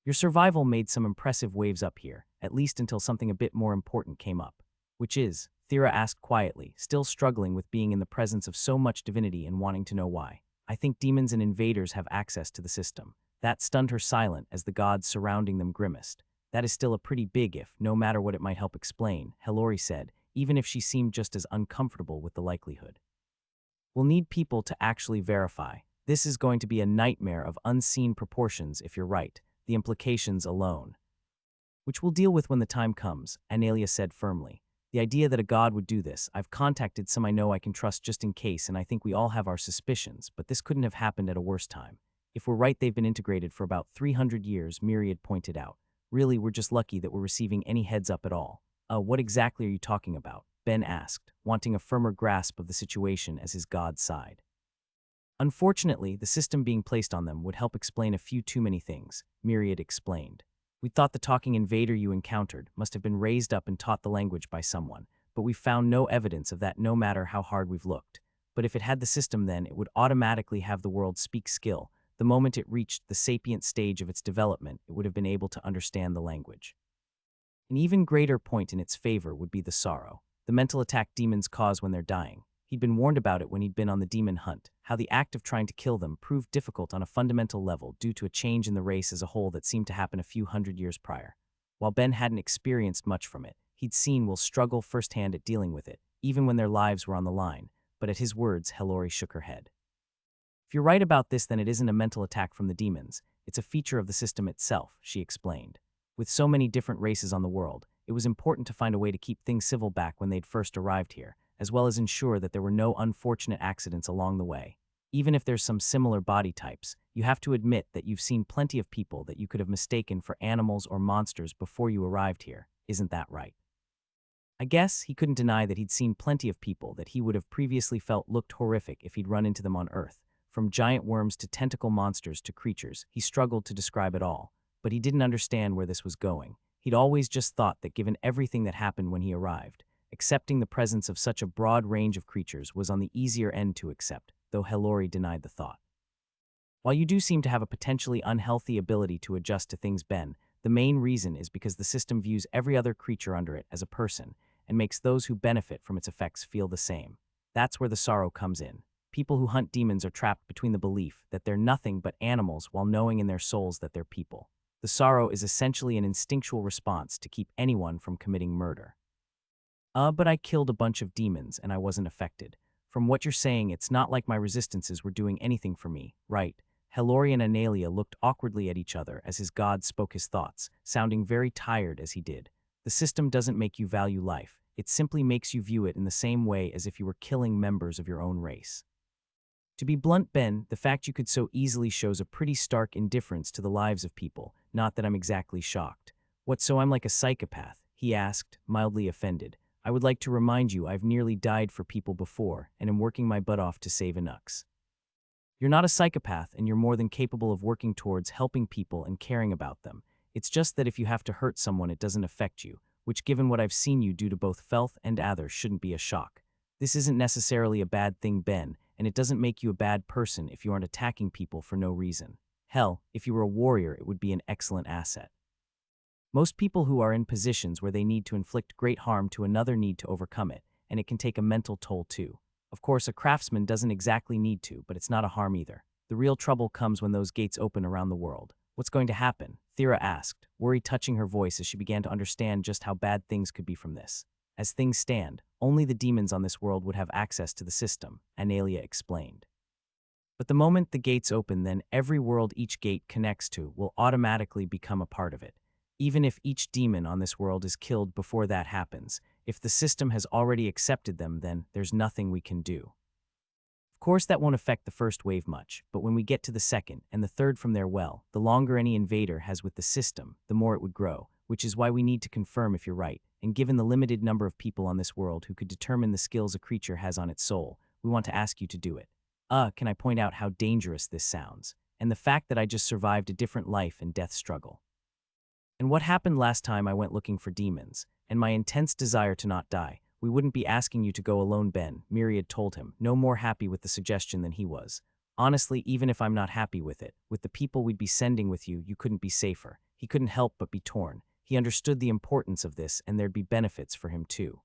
Your survival made some impressive waves up here, at least until something a bit more important came up. Which is? Thera asked quietly, still struggling with being in the presence of so much divinity and wanting to know why. I think demons and invaders have access to the system. That stunned her silent as the gods surrounding them grimaced. That is still a pretty big if, no matter what it might help explain, Helori said, even if she seemed just as uncomfortable with the likelihood. We'll need people to actually verify. This is going to be a nightmare of unseen proportions if you're right, the implications alone. Which we'll deal with when the time comes, Analia said firmly. The idea that a god would do this, I've contacted some I know I can trust just in case, and I think we all have our suspicions, but this couldn't have happened at a worse time. If we're right, they've been integrated for about 300 years, Myriad pointed out. Really, we're just lucky that we're receiving any heads up at all. What exactly are you talking about? Ben asked, wanting a firmer grasp of the situation as his god sighed. Unfortunately, the system being placed on them would help explain a few too many things, Myriad explained. We thought the talking invader you encountered must have been raised up and taught the language by someone, but we've found no evidence of that no matter how hard we've looked. But if it had the system, then it would automatically have the world speak skill. The moment it reached the sapient stage of its development, it would have been able to understand the language. An even greater point in its favor would be the sorrow. the mental attack demons cause when they're dying. He'd been warned about it when he'd been on the demon hunt, how the act of trying to kill them proved difficult on a fundamental level due to a change in the race as a whole that seemed to happen a few hundred years prior. While Ben hadn't experienced much from it, he'd seen Will struggle firsthand at dealing with it, even when their lives were on the line, but at his words, Hellori shook her head. If you're right about this, then it isn't a mental attack from the demons. It's a feature of the system itself, she explained. With so many different races on the world, it was important to find a way to keep things civil back when they'd first arrived here, as well as ensure that there were no unfortunate accidents along the way. Even if there's some similar body types, you have to admit that you've seen plenty of people that you could have mistaken for animals or monsters before you arrived here. Isn't that right? I guess he couldn't deny that he'd seen plenty of people that he would have previously felt looked horrific if he'd run into them on Earth. From giant worms to tentacle monsters to creatures, he struggled to describe it all, but he didn't understand where this was going. He'd always just thought that given everything that happened when he arrived, accepting the presence of such a broad range of creatures was on the easier end to accept, though Hellori denied the thought. While you do seem to have a potentially unhealthy ability to adjust to things, Ben, the main reason is because the system views every other creature under it as a person and makes those who benefit from its effects feel the same. That's where the sorrow comes in. People who hunt demons are trapped between the belief that they're nothing but animals while knowing in their souls that they're people. The sorrow is essentially an instinctual response to keep anyone from committing murder. But I killed a bunch of demons and I wasn't affected. From what you're saying, it's not like my resistances were doing anything for me, right? Hellori and Analia looked awkwardly at each other as his god spoke his thoughts, sounding very tired as he did. The system doesn't make you value life. It simply makes you view it in the same way as if you were killing members of your own race. To be blunt, Ben, the fact you could so easily shows a pretty stark indifference to the lives of people, not that I'm exactly shocked. What, so I'm like a psychopath? He asked, mildly offended. I would like to remind you I've nearly died for people before and am working my butt off to save Anux. You're not a psychopath and you're more than capable of working towards helping people and caring about them. It's just that if you have to hurt someone it doesn't affect you, which given what I've seen you do to both Felth and Ather shouldn't be a shock. This isn't necessarily a bad thing, Ben, and it doesn't make you a bad person if you aren't attacking people for no reason. Hell, if you were a warrior it would be an excellent asset. Most people who are in positions where they need to inflict great harm to another need to overcome it, and it can take a mental toll too. Of course, a craftsman doesn't exactly need to, but it's not a harm either. The real trouble comes when those gates open around the world. What's going to happen? Thera asked, worry touching her voice as she began to understand just how bad things could be from this. As things stand, only the demons on this world would have access to the system, Analia explained. But the moment the gates open, then every world each gate connects to will automatically become a part of it. Even if each demon on this world is killed before that happens, if the system has already accepted them, then there's nothing we can do. Of course, that won't affect the first wave much, but when we get to the second and the third from there, well, the longer any invader has with the system, the more it would grow, which is why we need to confirm if you're right, and given the limited number of people on this world who could determine the skills a creature has on its soul, we want to ask you to do it. Can I point out how dangerous this sounds, and the fact that I just survived a different life and death struggle. And what happened last time I went looking for demons, and my intense desire to not die, we wouldn't be asking you to go alone, Ben, Myriad told him, no more happy with the suggestion than he was. Honestly, even if I'm not happy with it, with the people we'd be sending with you, you couldn't be safer. He couldn't help but be torn. He understood the importance of this, and there'd be benefits for him too.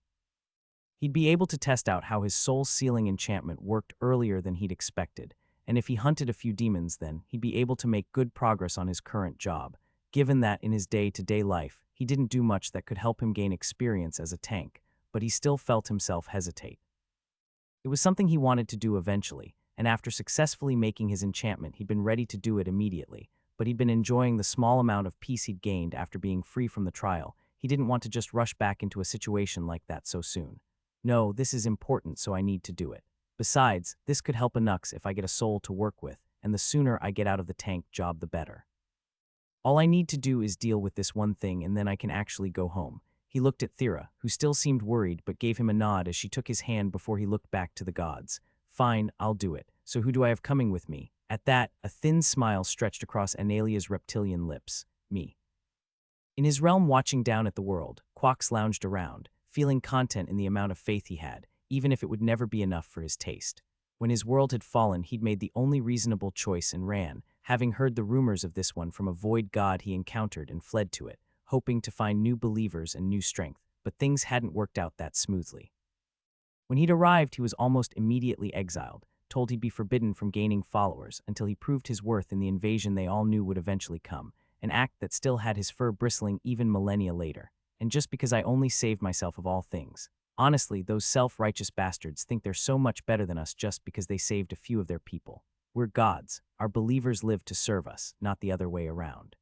He'd be able to test out how his soul-sealing enchantment worked earlier than he'd expected, and if he hunted a few demons then, he'd be able to make good progress on his current job, given that in his day-to-day life, he didn't do much that could help him gain experience as a tank, but he still felt himself hesitate. It was something he wanted to do eventually, and after successfully making his enchantment, he'd been ready to do it immediately, but he'd been enjoying the small amount of peace he'd gained after being free from the trial. He didn't want to just rush back into a situation like that so soon. No, this is important, so I need to do it. Besides, this could help Anux if I get a soul to work with, and the sooner I get out of the tank job, the better. All I need to do is deal with this one thing, and then I can actually go home. He looked at Thera, who still seemed worried but gave him a nod as she took his hand before he looked back to the gods. Fine, I'll do it. So who do I have coming with me? At that, a thin smile stretched across Analia's reptilian lips. Me. In his realm watching down at the world, Quox lounged around, feeling content in the amount of faith he had, even if it would never be enough for his taste. When his world had fallen, he'd made the only reasonable choice and ran, having heard the rumors of this one from a void god he encountered and fled to it, hoping to find new believers and new strength. but things hadn't worked out that smoothly. When he'd arrived, he was almost immediately exiled, told he'd be forbidden from gaining followers until he proved his worth in the invasion they all knew would eventually come, an act that still had his fur bristling even millennia later. And just because I only saved myself of all things. Honestly, those self-righteous bastards think they're so much better than us just because they saved a few of their people. We're gods. Our believers live to serve us, not the other way around.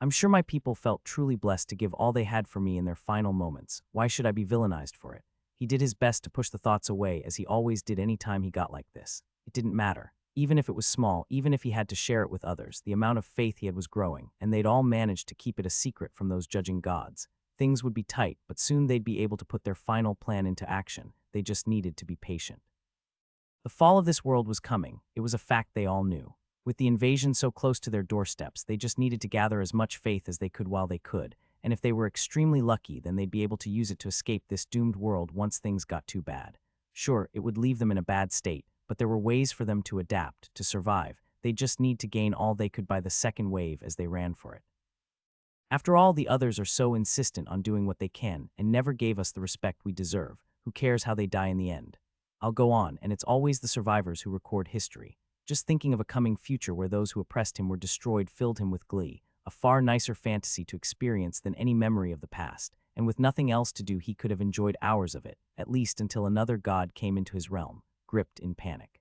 I'm sure my people felt truly blessed to give all they had for me in their final moments. Why should I be villainized for it? He did his best to push the thoughts away, as he always did any time he got like this. It didn't matter. Even if it was small, even if he had to share it with others, the amount of faith he had was growing, and they'd all managed to keep it a secret from those judging gods. Things would be tight, but soon they'd be able to put their final plan into action. They just needed to be patient. The fall of this world was coming. It was a fact they all knew. With the invasion so close to their doorsteps, they just needed to gather as much faith as they could while they could, and if they were extremely lucky, then they'd be able to use it to escape this doomed world once things got too bad. Sure, it would leave them in a bad state, but there were ways for them to adapt, to survive. They'd just need to gain all they could by the second wave as they ran for it. After all, the others are so insistent on doing what they can and never gave us the respect we deserve. Who cares how they die in the end? I'll go on, and it's always the survivors who record history. Just thinking of a coming future where those who oppressed him were destroyed filled him with glee, a far nicer fantasy to experience than any memory of the past, and with nothing else to do he could have enjoyed hours of it, at least until another god came into his realm, gripped in panic.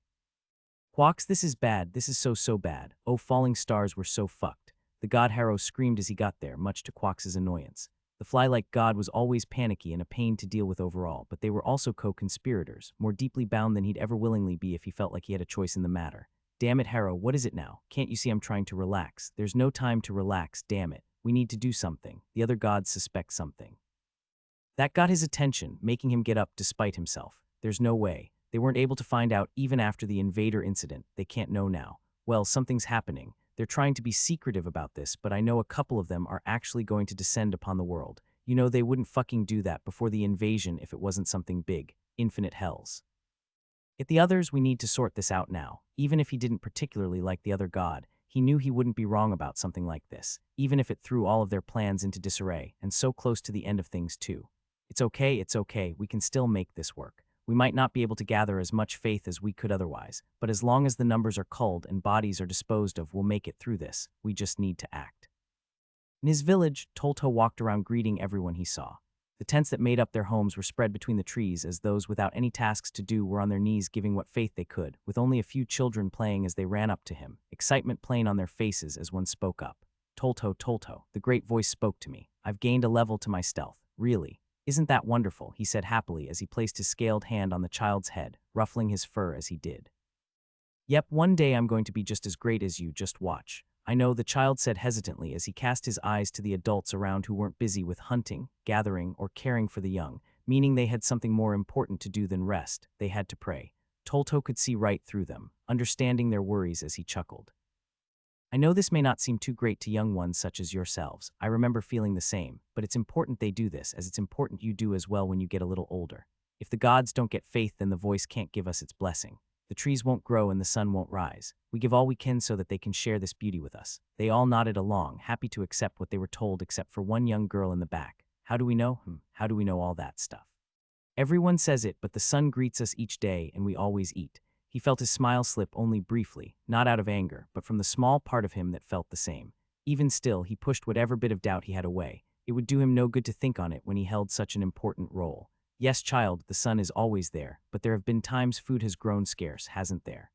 Quox, this is bad, this is so bad. Oh, falling stars were so fucked. The god Harrow screamed as he got there, much to Quox's annoyance. The fly-like god was always panicky and a pain to deal with overall, but they were also co-conspirators, more deeply bound than he'd ever willingly be if he felt like he had a choice in the matter. Damn it, Harrow, what is it now? Can't you see I'm trying to relax? There's no time to relax, damn it. We need to do something. The other gods suspect something. That got his attention, making him get up despite himself. There's no way. They weren't able to find out even after the invader incident. They can't know now. Well, something's happening. They're trying to be secretive about this, but I know a couple of them are actually going to descend upon the world. You know, they wouldn't fucking do that before the invasion if it wasn't something big. Infinite hells. Yet the others, we need to sort this out now. Even if he didn't particularly like the other god, he knew he wouldn't be wrong about something like this, even if it threw all of their plans into disarray, and so close to the end of things too. It's okay, we can still make this work. We might not be able to gather as much faith as we could otherwise, but as long as the numbers are culled and bodies are disposed of, we'll make it through this. We just need to act. In his village, Tolto walked around greeting everyone he saw. The tents that made up their homes were spread between the trees as those without any tasks to do were on their knees giving what faith they could, with only a few children playing as they ran up to him, excitement plain on their faces as one spoke up. Tolto, the great voice spoke to me. I've gained a level to my stealth. Really? Isn't that wonderful? He said happily as he placed his scaled hand on the child's head, ruffling his fur as he did. Yep, one day I'm going to be just as great as you, just watch. I know, the child said hesitantly as he cast his eyes to the adults around who weren't busy with hunting, gathering, or caring for the young, meaning they had something more important to do than rest. They had to pray. Tolto could see right through them, understanding their worries as he chuckled. I know this may not seem too great to young ones such as yourselves. I remember feeling the same, but it's important they do this, as it's important you do as well when you get a little older. If the gods don't get faith, then the voice can't give us its blessing. The trees won't grow and the sun won't rise. We give all we can so that they can share this beauty with us. They all nodded along, happy to accept what they were told except for one young girl in the back. How do we know? How do we know all that stuff? Everyone says it, but the sun greets us each day and we always eat. He felt his smile slip only briefly, not out of anger, but from the small part of him that felt the same. Even still, he pushed whatever bit of doubt he had away. It would do him no good to think on it when he held such an important role. Yes, child, the sun is always there, but there have been times food has grown scarce, hasn't there?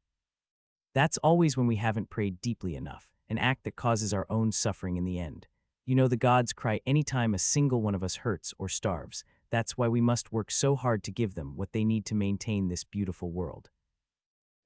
That's always when we haven't prayed deeply enough, an act that causes our own suffering in the end. You know, the gods cry anytime a single one of us hurts or starves. That's why we must work so hard to give them what they need to maintain this beautiful world.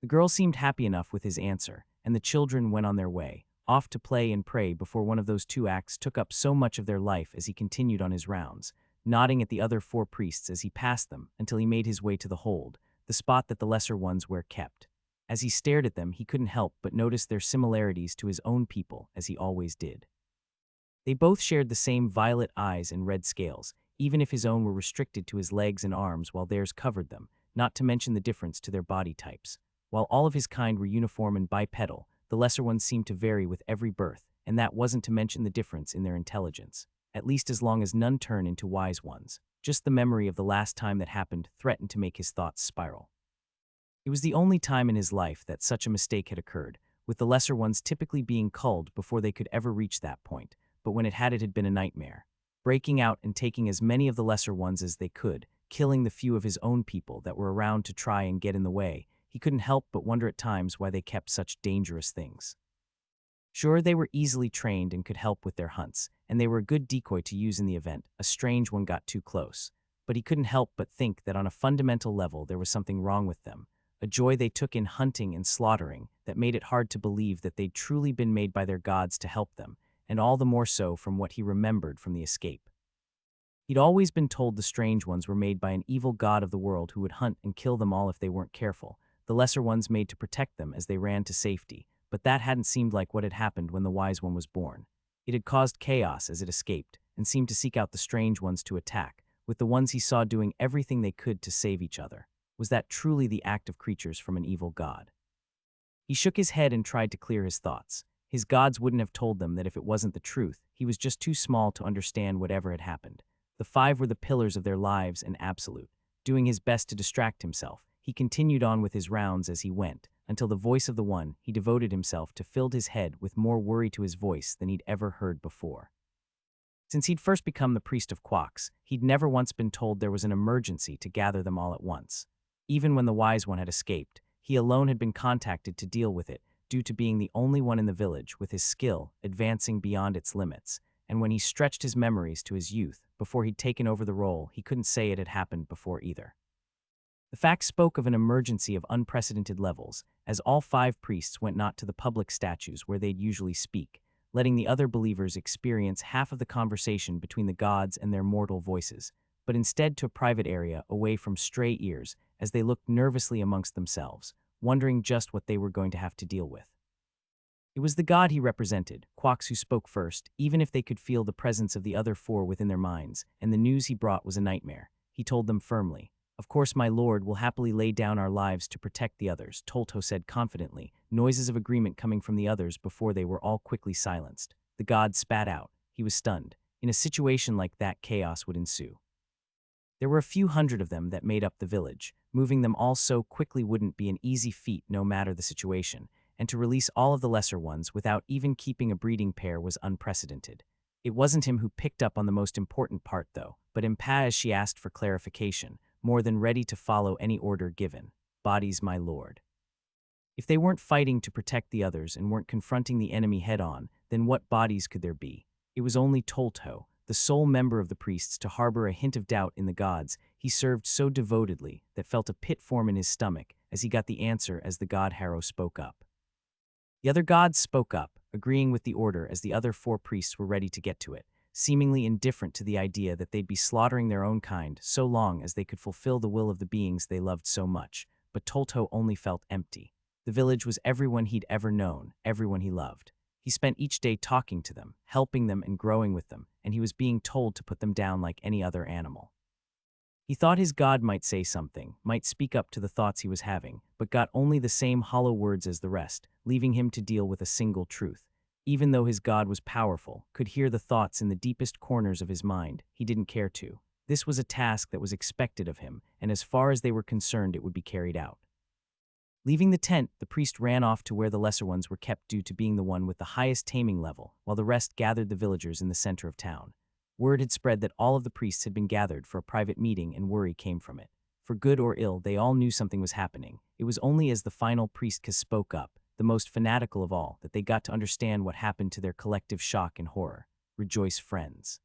The girl seemed happy enough with his answer, and the children went on their way, off to play and pray before one of those two acts took up so much of their life as he continued on his rounds, nodding at the other four priests as he passed them until he made his way to the hold, the spot that the lesser ones were kept. As he stared at them, he couldn't help but notice their similarities to his own people, as he always did. They both shared the same violet eyes and red scales, even if his own were restricted to his legs and arms while theirs covered them, not to mention the difference to their body types. While all of his kind were uniform and bipedal, the lesser ones seemed to vary with every birth, and that wasn't to mention the difference in their intelligence. at least as long as none turn into wise ones. Just the memory of the last time that happened threatened to make his thoughts spiral. It was the only time in his life that such a mistake had occurred, with the lesser ones typically being culled before they could ever reach that point, but when it had been a nightmare. Breaking out and taking as many of the lesser ones as they could, killing the few of his own people that were around to try and get in the way, he couldn't help but wonder at times why they kept such dangerous things. Sure, they were easily trained and could help with their hunts, and they were a good decoy to use in the event a strange one got too close. But he couldn't help but think that on a fundamental level there was something wrong with them, a joy they took in hunting and slaughtering that made it hard to believe that they'd truly been made by their gods to help them, and all the more so from what he remembered from the escape. He'd always been told the strange ones were made by an evil god of the world who would hunt and kill them all if they weren't careful, the lesser ones made to protect them as they ran to safety, but that hadn't seemed like what had happened when the wise one was born. It had caused chaos as it escaped, and seemed to seek out the strange ones to attack, with the ones he saw doing everything they could to save each other. Was that truly the act of creatures from an evil god? He shook his head and tried to clear his thoughts. His gods wouldn't have told them that if it wasn't the truth, he was just too small to understand whatever had happened. The five were the pillars of their lives and absolute. Doing his best to distract himself, he continued on with his rounds as he went, until the voice of the one he devoted himself to filled his head with more worry to his voice than he'd ever heard before. Since he'd first become the priest of Quox, he'd never once been told there was an emergency to gather them all at once. Even when the wise one had escaped, he alone had been contacted to deal with it, due to being the only one in the village with his skill advancing beyond its limits, and when he stretched his memories to his youth, before he'd taken over the role, he couldn't say it had happened before either. The fact spoke of an emergency of unprecedented levels, as all five priests went not to the public statues where they'd usually speak, letting the other believers experience half of the conversation between the gods and their mortal voices, but instead to a private area away from stray ears as they looked nervously amongst themselves, wondering just what they were going to have to deal with. It was the god he represented, Quox, who spoke first, even if they could feel the presence of the other four within their minds, and the news he brought was a nightmare. He told them firmly, "Of course my lord will happily lay down our lives to protect the others," Tolto said confidently, noises of agreement coming from the others before they were all quickly silenced. The god spat out. He was stunned. In a situation like that, chaos would ensue. There were a few hundred of them that made up the village. Moving them all so quickly wouldn't be an easy feat no matter the situation, and to release all of the lesser ones without even keeping a breeding pair was unprecedented. It wasn't him who picked up on the most important part, though, but Impa as she asked for clarification, more than ready to follow any order given. "Bodies, my lord." If they weren't fighting to protect the others and weren't confronting the enemy head-on, then what bodies could there be? It was only Tolto, the sole member of the priests to harbor a hint of doubt in the gods he served so devotedly that felt a pit form in his stomach as he got the answer as the god Harrow spoke up. The other gods spoke up, agreeing with the order as the other four priests were ready to get to it, seemingly indifferent to the idea that they'd be slaughtering their own kind so long as they could fulfill the will of the beings they loved so much. But Tolto only felt empty. The village was everyone he'd ever known, everyone he loved. He spent each day talking to them, helping them and growing with them, and he was being told to put them down like any other animal. He thought his god might say something, might speak up to the thoughts he was having, but got only the same hollow words as the rest, leaving him to deal with a single truth. Even though his god was powerful, could hear the thoughts in the deepest corners of his mind, he didn't care to. This was a task that was expected of him, and as far as they were concerned it would be carried out. Leaving the tent, the priest ran off to where the lesser ones were kept due to being the one with the highest taming level, while the rest gathered the villagers in the center of town. Word had spread that all of the priests had been gathered for a private meeting and worry came from it. For good or ill, they all knew something was happening. It was only as the final priest spoke up, the most fanatical of all, that they got to understand what happened to their collective shock and horror. "Rejoice, friends.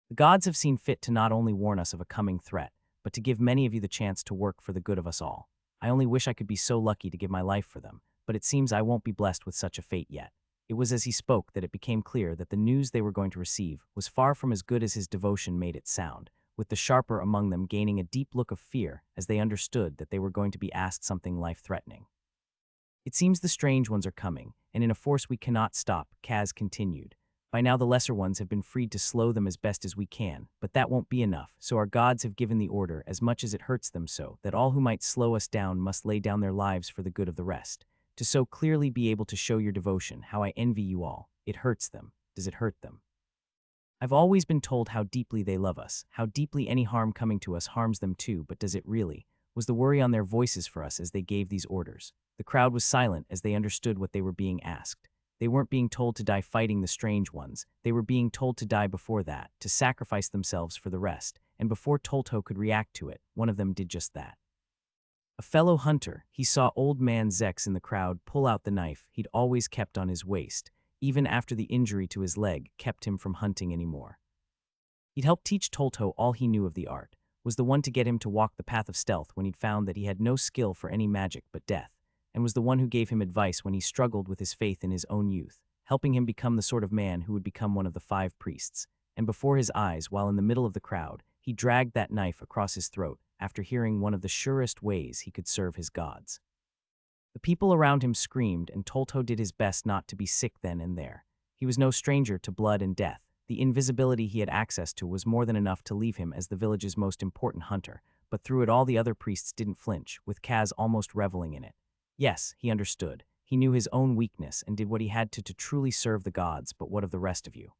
The gods have seen fit to not only warn us of a coming threat, but to give many of you the chance to work for the good of us all. I only wish I could be so lucky to give my life for them, but it seems I won't be blessed with such a fate yet." It was as he spoke that it became clear that the news they were going to receive was far from as good as his devotion made it sound, with the sharper among them gaining a deep look of fear as they understood that they were going to be asked something life-threatening. "It seems the strange ones are coming, and in a force we cannot stop," Kaz continued. "By now the lesser ones have been freed to slow them as best as we can, but that won't be enough, so our gods have given the order, as much as it hurts them so, that all who might slow us down must lay down their lives for the good of the rest. To so clearly be able to show your devotion, how I envy you all. It hurts them. Does it hurt them?" I've always been told how deeply they love us, how deeply any harm coming to us harms them too, but does it really? Was the worry on their voices for us as they gave these orders. The crowd was silent as they understood what they were being asked. They weren't being told to die fighting the strange ones. They were being told to die before that, to sacrifice themselves for the rest. And before Tolto could react to it, one of them did just that. A fellow hunter, he saw old man Zex in the crowd pull out the knife he'd always kept on his waist, even after the injury to his leg kept him from hunting anymore. He'd helped teach Tolto all he knew of the art, was the one to get him to walk the path of stealth when he'd found that he had no skill for any magic but death, and was the one who gave him advice when he struggled with his faith in his own youth, helping him become the sort of man who would become one of the 5 priests. And before his eyes, while in the middle of the crowd, he dragged that knife across his throat after hearing one of the surest ways he could serve his gods. The people around him screamed, and Tolto did his best not to be sick then and there. He was no stranger to blood and death. The invisibility he had access to was more than enough to leave him as the village's most important hunter, but through it all the other priests didn't flinch, with Kaz almost reveling in it. Yes, he understood. He knew his own weakness and did what he had to truly serve the gods, but what of the rest of you?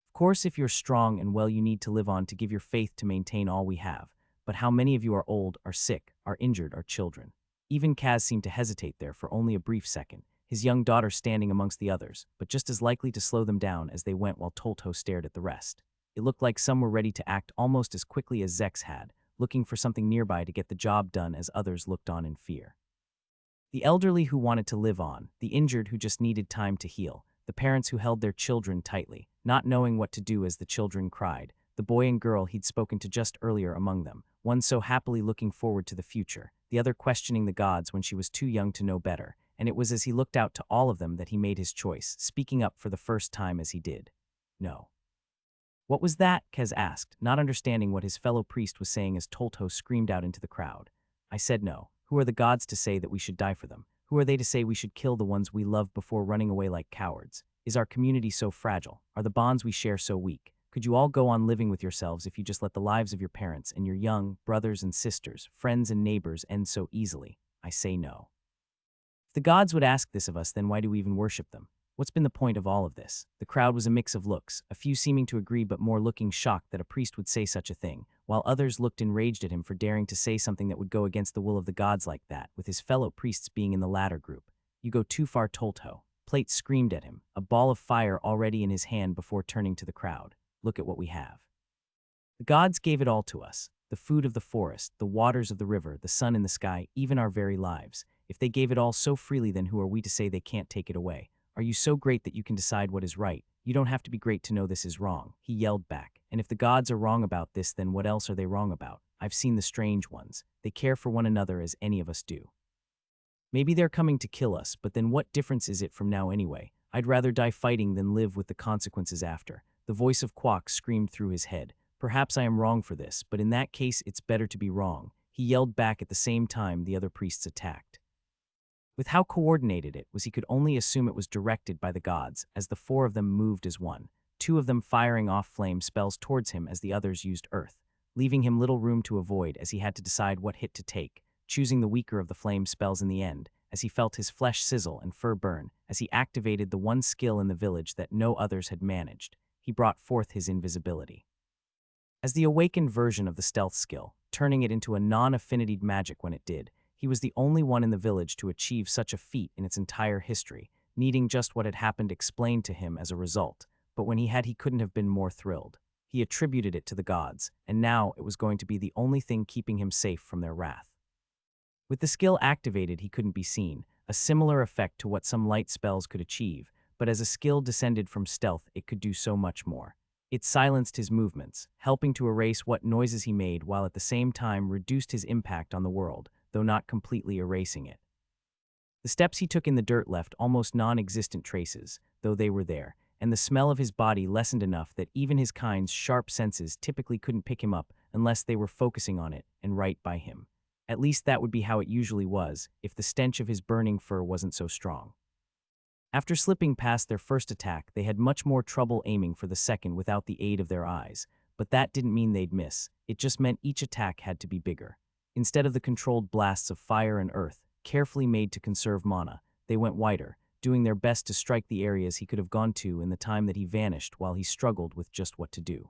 Of course, if you're strong and well, you need to live on to give your faith to maintain all we have. But how many of you are old, are sick, are injured, are children? Even Kaz seemed to hesitate there for only a brief second, his young daughter standing amongst the others, but just as likely to slow them down as they went while Tolto stared at the rest. It looked like some were ready to act almost as quickly as Zex had, looking for something nearby to get the job done as others looked on in fear. The elderly who wanted to live on, the injured who just needed time to heal, the parents who held their children tightly, not knowing what to do as the children cried, the boy and girl he'd spoken to just earlier among them, one so happily looking forward to the future, the other questioning the gods when she was too young to know better, and it was as he looked out to all of them that he made his choice, speaking up for the first time as he did. No. What was that? Kaz asked, not understanding what his fellow priest was saying as Tolto screamed out into the crowd. I said no. Who are the gods to say that we should die for them? Who are they to say we should kill the ones we love before running away like cowards? Is our community so fragile? Are the bonds we share so weak? Could you all go on living with yourselves if you just let the lives of your parents and your young brothers and sisters, friends and neighbors end so easily? I say no. If the gods would ask this of us, then why do we even worship them? What's been the point of all of this? The crowd was a mix of looks, a few seeming to agree but more looking shocked that a priest would say such a thing, while others looked enraged at him for daring to say something that would go against the will of the gods like that, with his fellow priests being in the latter group. You go too far, Tolto. Plate screamed at him, a ball of fire already in his hand before turning to the crowd. Look at what we have. The gods gave it all to us. The food of the forest, the waters of the river, the sun in the sky, even our very lives. If they gave it all so freely, then who are we to say they can't take it away? Are you so great that you can decide what is right? You don't have to be great to know this is wrong, he yelled back. And if the gods are wrong about this, then what else are they wrong about? I've seen the strange ones. They care for one another as any of us do. Maybe they're coming to kill us, but then what difference is it from now anyway? I'd rather die fighting than live with the consequences after. The voice of Quack screamed through his head. Perhaps I am wrong for this, but in that case it's better to be wrong, he yelled back at the same time the other priests attacked. With how coordinated it was, he could only assume it was directed by the gods, as the 4 of them moved as one, 2 of them firing off flame spells towards him as the others used earth, leaving him little room to avoid as he had to decide what hit to take, choosing the weaker of the flame spells in the end, as he felt his flesh sizzle and fur burn, as he activated the one skill in the village that no others had managed. He brought forth his invisibility. As the awakened version of the stealth skill, turning it into a non-affinitied magic when it did, he was the only one in the village to achieve such a feat in its entire history, needing just what had happened explained to him as a result, but when he couldn't have been more thrilled. He attributed it to the gods, and now it was going to be the only thing keeping him safe from their wrath. With the skill activated, he couldn't be seen, a similar effect to what some light spells could achieve, but as a skill descended from stealth, it could do so much more. It silenced his movements, helping to erase what noises he made while at the same time reduced his impact on the world, though not completely erasing it. The steps he took in the dirt left almost non-existent traces, though they were there, and the smell of his body lessened enough that even his kind's sharp senses typically couldn't pick him up unless they were focusing on it and right by him. At least that would be how it usually was, if the stench of his burning fur wasn't so strong. After slipping past their first attack, they had much more trouble aiming for the second without the aid of their eyes, but that didn't mean they'd miss. It just meant each attack had to be bigger. Instead of the controlled blasts of fire and earth, carefully made to conserve mana, they went wider, doing their best to strike the areas he could have gone to in the time that he vanished while he struggled with just what to do.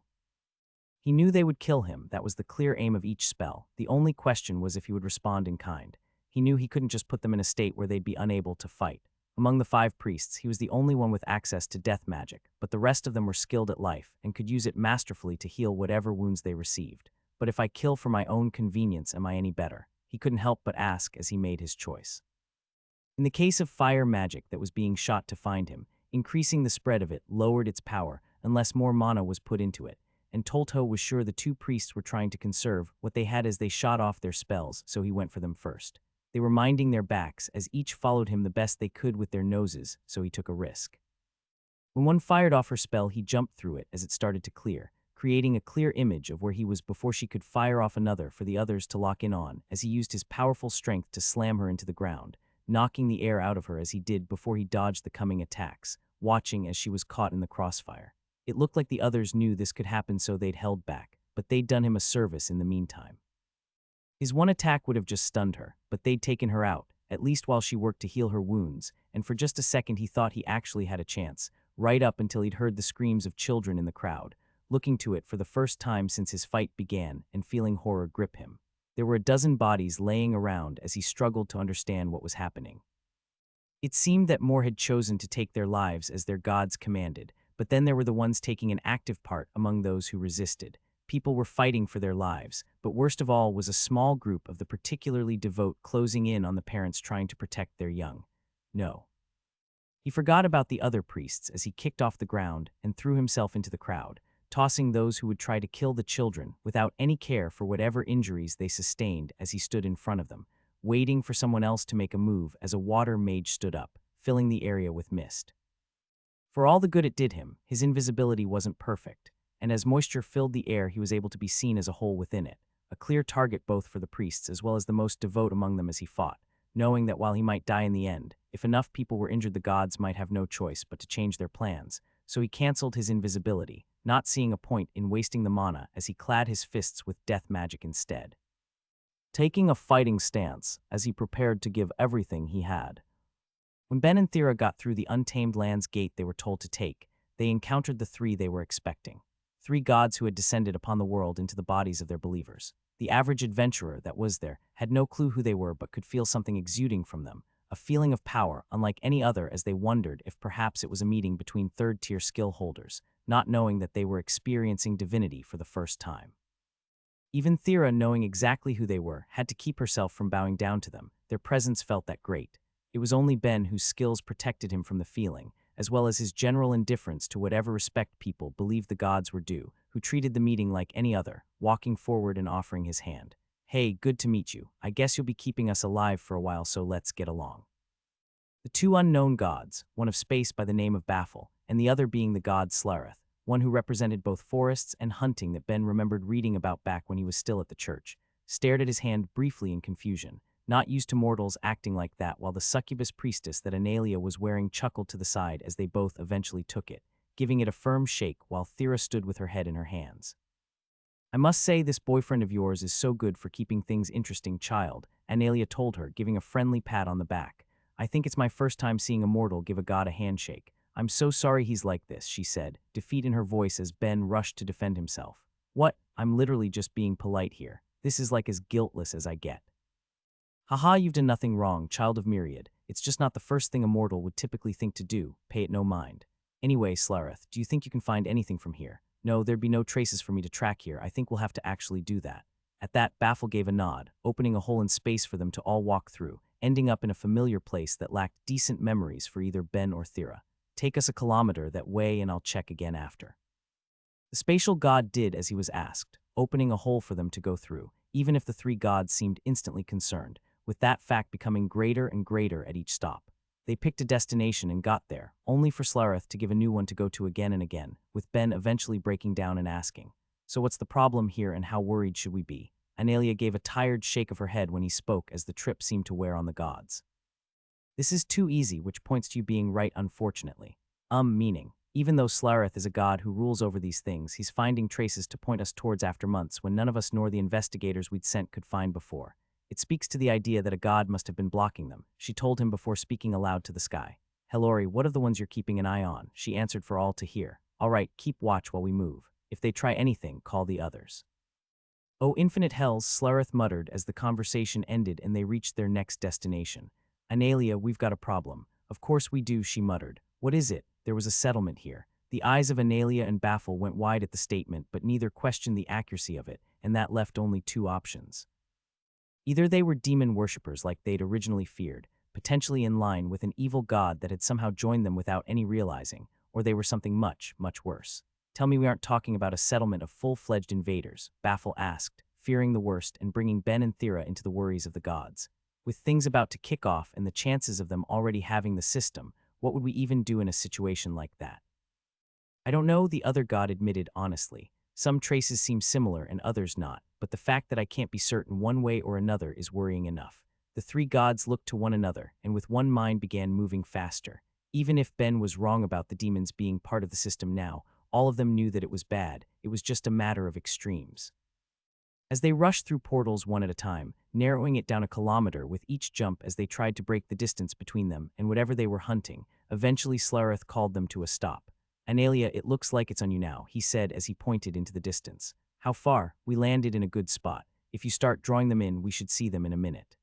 He knew they would kill him, that was the clear aim of each spell. The only question was if he would respond in kind. He knew he couldn't just put them in a state where they'd be unable to fight. Among the 5 priests, he was the only one with access to death magic, but the rest of them were skilled at life and could use it masterfully to heal whatever wounds they received. But if I kill for my own convenience, am I any better? He couldn't help but ask as he made his choice. In the case of fire magic that was being shot to find him, increasing the spread of it lowered its power unless more mana was put into it, and Tolto was sure the 2 priests were trying to conserve what they had as they shot off their spells, so he went for them first. They were minding their backs as each followed him the best they could with their noses, so he took a risk. When one fired off her spell, he jumped through it as it started to clear, creating a clear image of where he was before she could fire off another for the others to lock in on, as he used his powerful strength to slam her into the ground, knocking the air out of her as he did before he dodged the coming attacks, watching as she was caught in the crossfire. It looked like the others knew this could happen, so they'd held back, but they'd done him a service in the meantime. His one attack would have just stunned her, but they'd taken her out, at least while she worked to heal her wounds, and for just a second he thought he actually had a chance, right up until he'd heard the screams of children in the crowd, looking to it for the first time since his fight began and feeling horror grip him. There were a dozen bodies laying around as he struggled to understand what was happening. It seemed that more had chosen to take their lives as their gods commanded, but then there were the ones taking an active part among those who resisted. People were fighting for their lives, but worst of all was a small group of the particularly devout closing in on the parents trying to protect their young. No. He forgot about the other priests as he kicked off the ground and threw himself into the crowd, tossing those who would try to kill the children without any care for whatever injuries they sustained as he stood in front of them, waiting for someone else to make a move as a water mage stood up, filling the area with mist. For all the good it did him, his invisibility wasn't perfect, and as moisture filled the air he was able to be seen as a whole within it, a clear target both for the priests as well as the most devout among them as he fought, knowing that while he might die in the end, if enough people were injured the gods might have no choice but to change their plans, so he cancelled his invisibility, not seeing a point in wasting the mana as he clad his fists with death magic instead. Taking a fighting stance as he prepared to give everything he had. When Ben and Thera got through the untamed land's gate they were told to take, they encountered the 3 they were expecting. 3 gods who had descended upon the world into the bodies of their believers. The average adventurer that was there had no clue who they were but could feel something exuding from them, a feeling of power unlike any other as they wondered if perhaps it was a meeting between 3rd-tier skill holders, not knowing that they were experiencing divinity for the first time. Even Thera, knowing exactly who they were, had to keep herself from bowing down to them. Their presence felt that great. It was only Ben whose skills protected him from the feeling, as well as his general indifference to whatever respect people believed the gods were due, who treated the meeting like any other, walking forward and offering his hand. "Hey, good to meet you. I guess you'll be keeping us alive for a while, so let's get along." The 2 unknown gods, one of space by the name of Baffle, and the other being the god Slareth, one who represented both forests and hunting that Ben remembered reading about back when he was still at the church, stared at his hand briefly in confusion, not used to mortals acting like that, while the succubus priestess that Analia was wearing chuckled to the side as they both eventually took it, giving it a firm shake while Thera stood with her head in her hands. "I must say this boyfriend of yours is so good for keeping things interesting, child," Analia told her, giving a friendly pat on the back. "I think it's my first time seeing a mortal give a god a handshake. I'm so sorry he's like this," she said, defeat in her voice as Ben rushed to defend himself. "What? I'm literally just being polite here. This is like as guiltless as I get." "Haha, you've done nothing wrong, child of Myriad. It's just not the first thing a mortal would typically think to do. Pay it no mind. Anyway, Slareth, do you think you can find anything from here?" "No, there'd be no traces for me to track here. I think we'll have to actually do that." At that, Baffle gave a nod, opening a hole in space for them to all walk through, ending up in a familiar place that lacked decent memories for either Ben or Thera. "Take us a kilometer that way and I'll check again after." The spatial god did as he was asked, opening a hole for them to go through, even if the 3 gods seemed instantly concerned, with that fact becoming greater and greater at each stop. They picked a destination and got there, only for Slareth to give a new one to go to again and again, with Ben eventually breaking down and asking, "So what's the problem here and how worried should we be?" Analia gave a tired shake of her head when he spoke as the trip seemed to wear on the gods. "This is too easy, which points to you being right, unfortunately." Meaning, even though Slareth is a god who rules over these things, he's finding traces to point us towards after months when none of us nor the investigators we'd sent could find before. It speaks to the idea that a god must have been blocking them, she told him before speaking aloud to the sky. Helori, what of the ones you're keeping an eye on? She answered for all to hear. All right, keep watch while we move. If they try anything, call the others. Oh, infinite hells, Slareth muttered as the conversation ended and they reached their next destination. Analia, we've got a problem. Of course we do, she muttered. What is it? There was a settlement here. The eyes of Analia and Baffle went wide at the statement, but neither questioned the accuracy of it, and that left only two options. Either they were demon worshippers like they'd originally feared, potentially in line with an evil god that had somehow joined them without any realizing, or they were something much, much worse. Tell me we aren't talking about a settlement of full-fledged invaders, Baffle asked, fearing the worst and bringing Ben and Thera into the worries of the gods. With things about to kick off and the chances of them already having the system, what would we even do in a situation like that? I don't know, the other god admitted honestly. Some traces seem similar and others not, but the fact that I can't be certain one way or another is worrying enough. The three gods looked to one another and with one mind began moving faster. Even if Ben was wrong about the demons being part of the system now, all of them knew that it was bad. It was just a matter of extremes. As they rushed through portals one at a time, narrowing it down a kilometer with each jump as they tried to break the distance between them and whatever they were hunting, eventually Slareth called them to a stop. Analia, it looks like it's on you now, he said as he pointed into the distance. How far? We landed in a good spot. If you start drawing them in, we should see them in a minute.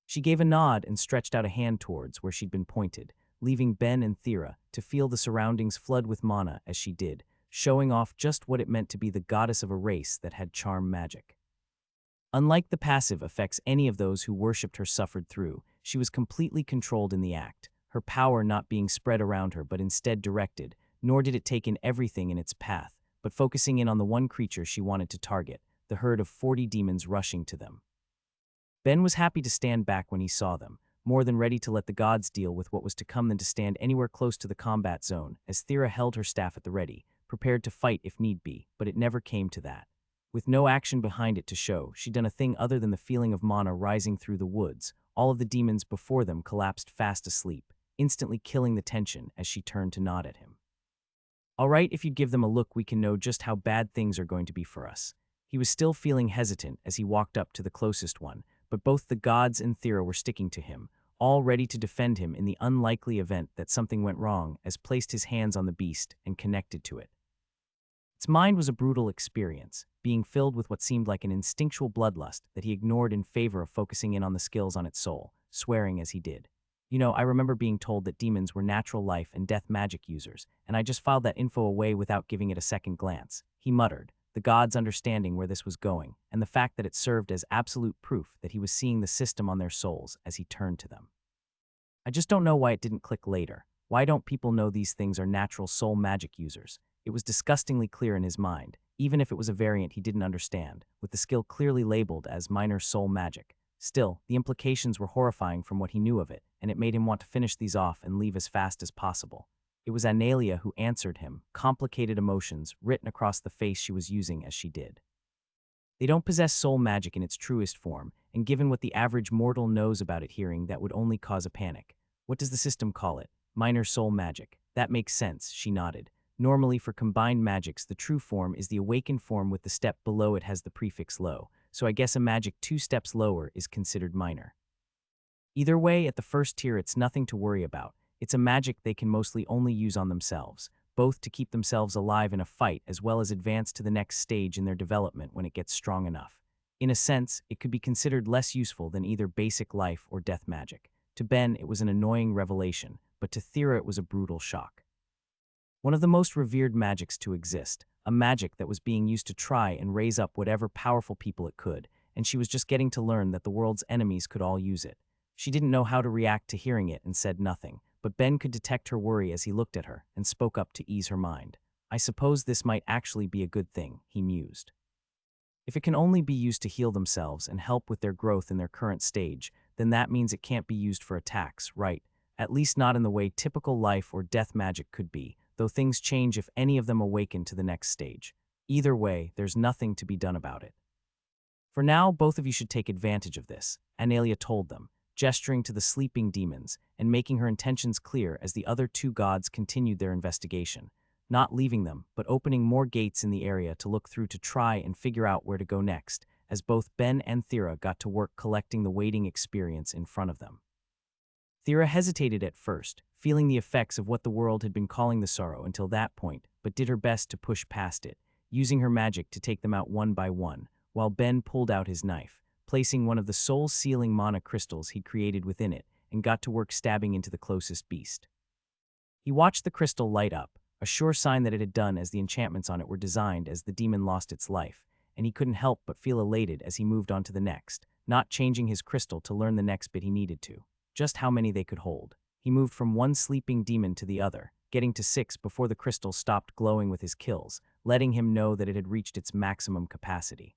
She gave a nod and stretched out a hand towards where she'd been pointed, leaving Ben and Thera to feel the surroundings flood with mana as she did, showing off just what it meant to be the goddess of a race that had charm magic. Unlike the passive effects any of those who worshipped her suffered through, she was completely controlled in the act, her power not being spread around her but instead directed, nor did it take in everything in its path, but focusing in on the one creature she wanted to target, the herd of 40 demons rushing to them. Ben was happy to stand back when he saw them, more than ready to let the gods deal with what was to come than to stand anywhere close to the combat zone, as Thera held her staff at the ready, prepared to fight if need be, but it never came to that. With no action behind it to show, she'd done a thing other than the feeling of mana rising through the woods. All of the demons before them collapsed fast asleep, instantly killing the tension as she turned to nod at him. All right, if you give them a look, we can know just how bad things are going to be for us. He was still feeling hesitant as he walked up to the closest one, but both the gods and Thera were sticking to him, all ready to defend him in the unlikely event that something went wrong, as placed his hands on the beast and connected to it. Its mind was a brutal experience, being filled with what seemed like an instinctual bloodlust that he ignored in favor of focusing in on the skills on its soul, swearing as he did. You know, I remember being told that demons were natural life and death magic users, and I just filed that info away without giving it a second glance, he muttered, the gods understanding where this was going, and the fact that it served as absolute proof that he was seeing the system on their souls as he turned to them. I just don't know why it didn't click later. Why don't people know these things are natural soul magic users? It was disgustingly clear in his mind, even if it was a variant he didn't understand, with the skill clearly labeled as minor soul magic. Still, the implications were horrifying from what he knew of it, and it made him want to finish these off and leave as fast as possible. It was Analia who answered him, complicated emotions written across the face she was using as she did. They don't possess soul magic in its truest form, and given what the average mortal knows about it hearing, that would only cause a panic. What does the system call it? Minor soul magic. That makes sense, she nodded. Normally for combined magics, the true form is the awakened form with the step below it has the prefix low, so I guess a magic 2 steps lower is considered minor. Either way, at the first tier it's nothing to worry about. It's a magic they can mostly only use on themselves, both to keep themselves alive in a fight as well as advance to the next stage in their development when it gets strong enough. In a sense, it could be considered less useful than either basic life or death magic. To Ben, it was an annoying revelation, but to Thera it was a brutal shock. One of the most revered magics to exist, a magic that was being used to try and raise up whatever powerful people it could, and she was just getting to learn that the world's enemies could all use it. She didn't know how to react to hearing it and said nothing, but Ben could detect her worry as he looked at her and spoke up to ease her mind. I suppose this might actually be a good thing, he mused. If it can only be used to heal themselves and help with their growth in their current stage, then that means it can't be used for attacks, right? At least not in the way typical life or death magic could be, though things change if any of them awaken to the next stage. Either way, there's nothing to be done about it. For now, both of you should take advantage of this, Analia told them, gesturing to the sleeping demons and making her intentions clear as the other two gods continued their investigation, not leaving them, but opening more gates in the area to look through to try and figure out where to go next, as both Ben and Thera got to work collecting the waiting experience in front of them. Thera hesitated at first, feeling the effects of what the world had been calling the sorrow until that point, but did her best to push past it, using her magic to take them out one by one, while Ben pulled out his knife, placing one of the soul-sealing mana crystals he'd created within it, and got to work stabbing into the closest beast. He watched the crystal light up, a sure sign that it had done as the enchantments on it were designed as the demon lost its life, and he couldn't help but feel elated as he moved on to the next, not changing his crystal to learn the next bit he needed to. Just how many they could hold. He moved from one sleeping demon to the other, getting to 6 before the crystal stopped glowing with his kills, letting him know that it had reached its maximum capacity.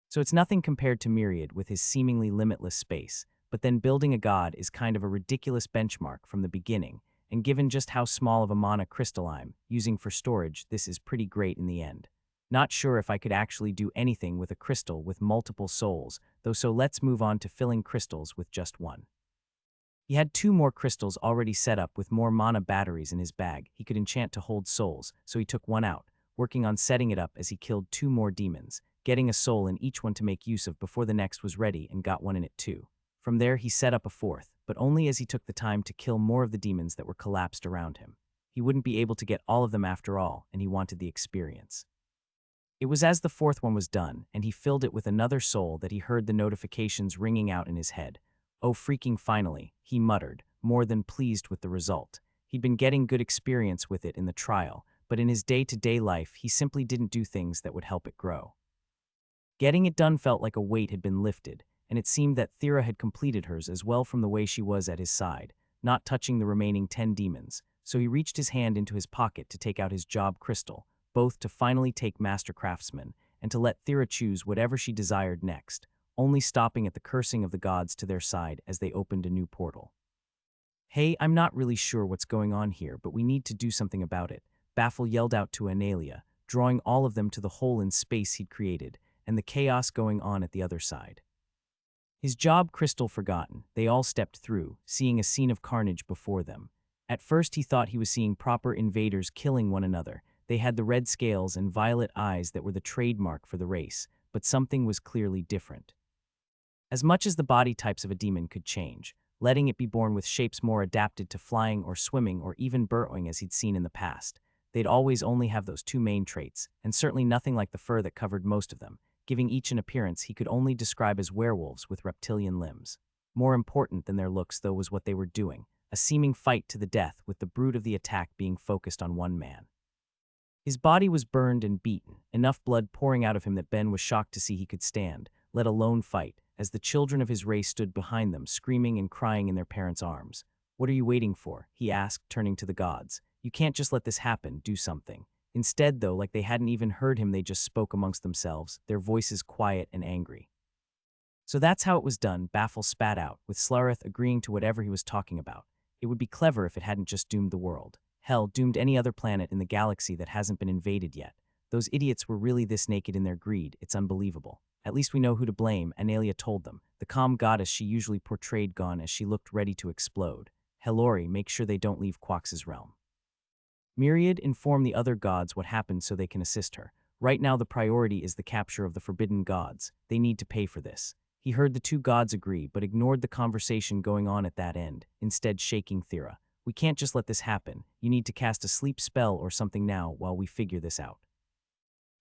So it's nothing compared to Myriad with his seemingly limitless space, but then building a god is kind of a ridiculous benchmark from the beginning, and given just how small of a mana crystal I'm using for storage, this is pretty great in the end. Not sure if I could actually do anything with a crystal with multiple souls, though, so let's move on to filling crystals with just one. He had 2 more crystals already set up with more mana batteries in his bag he could enchant to hold souls, so he took one out, working on setting it up as he killed 2 more demons, getting a soul in each one to make use of before the next was ready, and got one in it too. From there he set up a 4th, but only as he took the time to kill more of the demons that were collapsed around him. He wouldn't be able to get all of them after all, and he wanted the experience. It was as the 4th one was done, and he filled it with another soul, that he heard the notifications ringing out in his head. "Oh freaking finally," he muttered, more than pleased with the result. He'd been getting good experience with it in the trial, but in his day-to-day life he simply didn't do things that would help it grow. Getting it done felt like a weight had been lifted, and it seemed that Thera had completed hers as well from the way she was at his side, not touching the remaining 10 demons, so he reached his hand into his pocket to take out his job crystal, both to finally take Master Craftsman, and to let Thera choose whatever she desired next, only stopping at the cursing of the gods to their side as they opened a new portal. "Hey, I'm not really sure what's going on here, but we need to do something about it," Baffle yelled out to Analia, drawing all of them to the hole in space he'd created, and the chaos going on at the other side. His job crystal forgotten, they all stepped through, seeing a scene of carnage before them. At first he thought he was seeing proper invaders killing one another. They had the red scales and violet eyes that were the trademark for the race, but something was clearly different. As much as the body types of a demon could change, letting it be born with shapes more adapted to flying or swimming or even burrowing as he'd seen in the past, they'd always only have those 2 main traits, and certainly nothing like the fur that covered most of them, giving each an appearance he could only describe as werewolves with reptilian limbs. More important than their looks, though, was what they were doing, a seeming fight to the death, with the brute of the attack being focused on one man. His body was burned and beaten, enough blood pouring out of him that Ben was shocked to see he could stand, let alone fight, as the children of his race stood behind them, screaming and crying in their parents' arms. "What are you waiting for?" he asked, turning to the gods. "You can't just let this happen, do something." Instead, though, like they hadn't even heard him, they just spoke amongst themselves, their voices quiet and angry. "So that's how it was done," Baffle spat out, with Slareth agreeing to whatever he was talking about. "It would be clever if it hadn't just doomed the world. Hell, doomed any other planet in the galaxy that hasn't been invaded yet. Those idiots were really this naked in their greed, it's unbelievable. At least we know who to blame," Analia told them, the calm goddess she usually portrayed gone as she looked ready to explode. "Helori, make sure they don't leave Quax's realm." Myriad informed the other gods what happened so they can assist her. Right now the priority is the capture of the forbidden gods. They need to pay for this. He heard the 2 gods agree, but ignored the conversation going on at that end, instead shaking Thera. "We can't just let this happen. You need to cast a sleep spell or something now while we figure this out."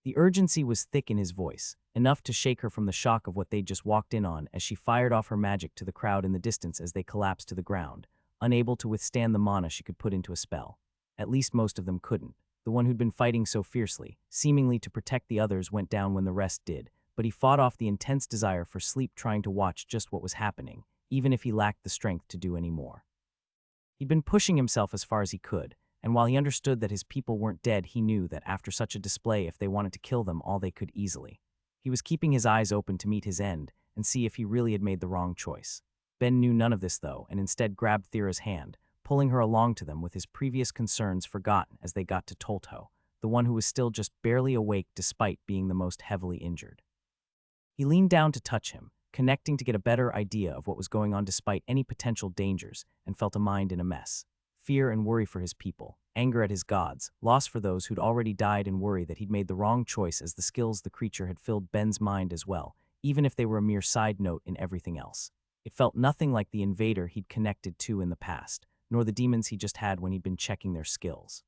The urgency was thick in his voice, enough to shake her from the shock of what they'd just walked in on as she fired off her magic to the crowd in the distance as they collapsed to the ground, unable to withstand the mana she could put into a spell. At least most of them couldn't. The one who'd been fighting so fiercely, seemingly to protect the others, went down when the rest did, but he fought off the intense desire for sleep, trying to watch just what was happening, even if he lacked the strength to do any more. He'd been pushing himself as far as he could, and while he understood that his people weren't dead, he knew that after such a display, if they wanted to kill them all, they could easily. He was keeping his eyes open to meet his end and see if he really had made the wrong choice. Ben knew none of this, though, and instead grabbed Thera's hand, pulling her along to them with his previous concerns forgotten as they got to Tolto, the one who was still just barely awake despite being the most heavily injured. He leaned down to touch him, connecting to get a better idea of what was going on despite any potential dangers, and felt a mind in a mess. Fear and worry for his people, anger at his gods, loss for those who'd already died, and worry that he'd made the wrong choice as the skills the creature had filled Ben's mind as well, even if they were a mere side note in everything else. It felt nothing like the invader he'd connected to in the past, nor the demons he just had when he'd been checking their skills.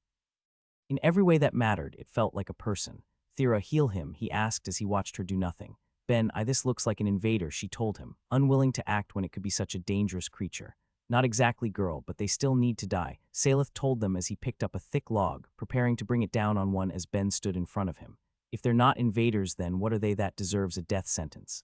In every way that mattered, it felt like a person. Thera, heal him, he asked as he watched her do nothing. Ben, this looks like an invader, she told him, unwilling to act when it could be such a dangerous creature. Not exactly, girl, but they still need to die, Saleth told them as he picked up a thick log, preparing to bring it down on one as Ben stood in front of him. If they're not invaders, then what are they that deserves a death sentence?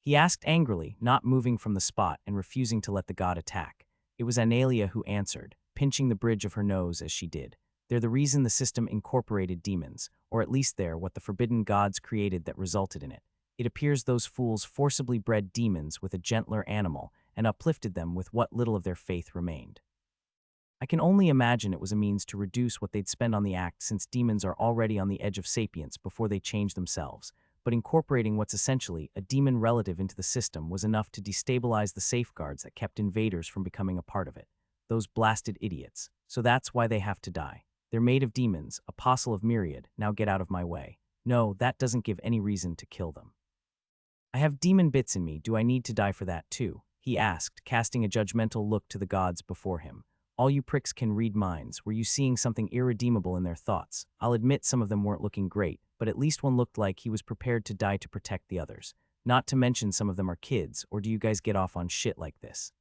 He asked angrily, not moving from the spot and refusing to let the god attack. It was Analia who answered, pinching the bridge of her nose as she did. They're the reason the system incorporated demons, or at least they're what the forbidden gods created that resulted in it. It appears those fools forcibly bred demons with a gentler animal and uplifted them with what little of their faith remained. I can only imagine it was a means to reduce what they'd spend on the act, since demons are already on the edge of sapience before they change themselves, but incorporating what's essentially a demon relative into the system was enough to destabilize the safeguards that kept invaders from becoming a part of it. Those blasted idiots. So that's why they have to die. They're made of demons, apostle of myriad, now get out of my way. No, that doesn't give any reason to kill them. I have demon bits in me, do I need to die for that too? He asked, casting a judgmental look to the gods before him. All you pricks can read minds, were you seeing something irredeemable in their thoughts? I'll admit some of them weren't looking great, but at least one looked like he was prepared to die to protect the others. Not to mention some of them are kids, or do you guys get off on shit like this?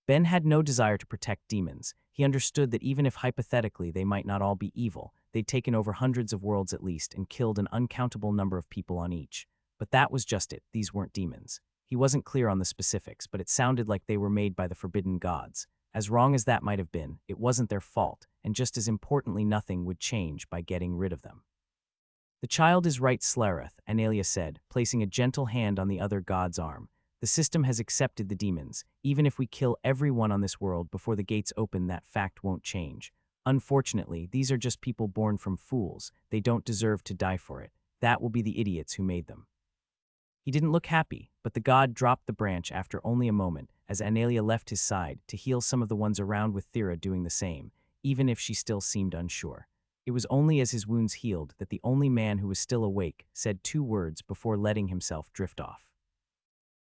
Ben had no desire to protect demons. He understood that even if hypothetically they might not all be evil, they'd taken over hundreds of worlds at least and killed an uncountable number of people on each. But that was just it, these weren't demons. He wasn't clear on the specifics, but it sounded like they were made by the forbidden gods. As wrong as that might have been, it wasn't their fault, and just as importantly, nothing would change by getting rid of them. The child is right, Slareth, Analia said, placing a gentle hand on the other god's arm. The system has accepted the demons. Even if we kill everyone on this world before the gates open, that fact won't change. Unfortunately, these are just people born from fools. They don't deserve to die for it. That will be the idiots who made them. He didn't look happy, but the god dropped the branch after only a moment as Analia left his side to heal some of the ones around, with Thera doing the same, even if she still seemed unsure. It was only as his wounds healed that the only man who was still awake said 2 words before letting himself drift off.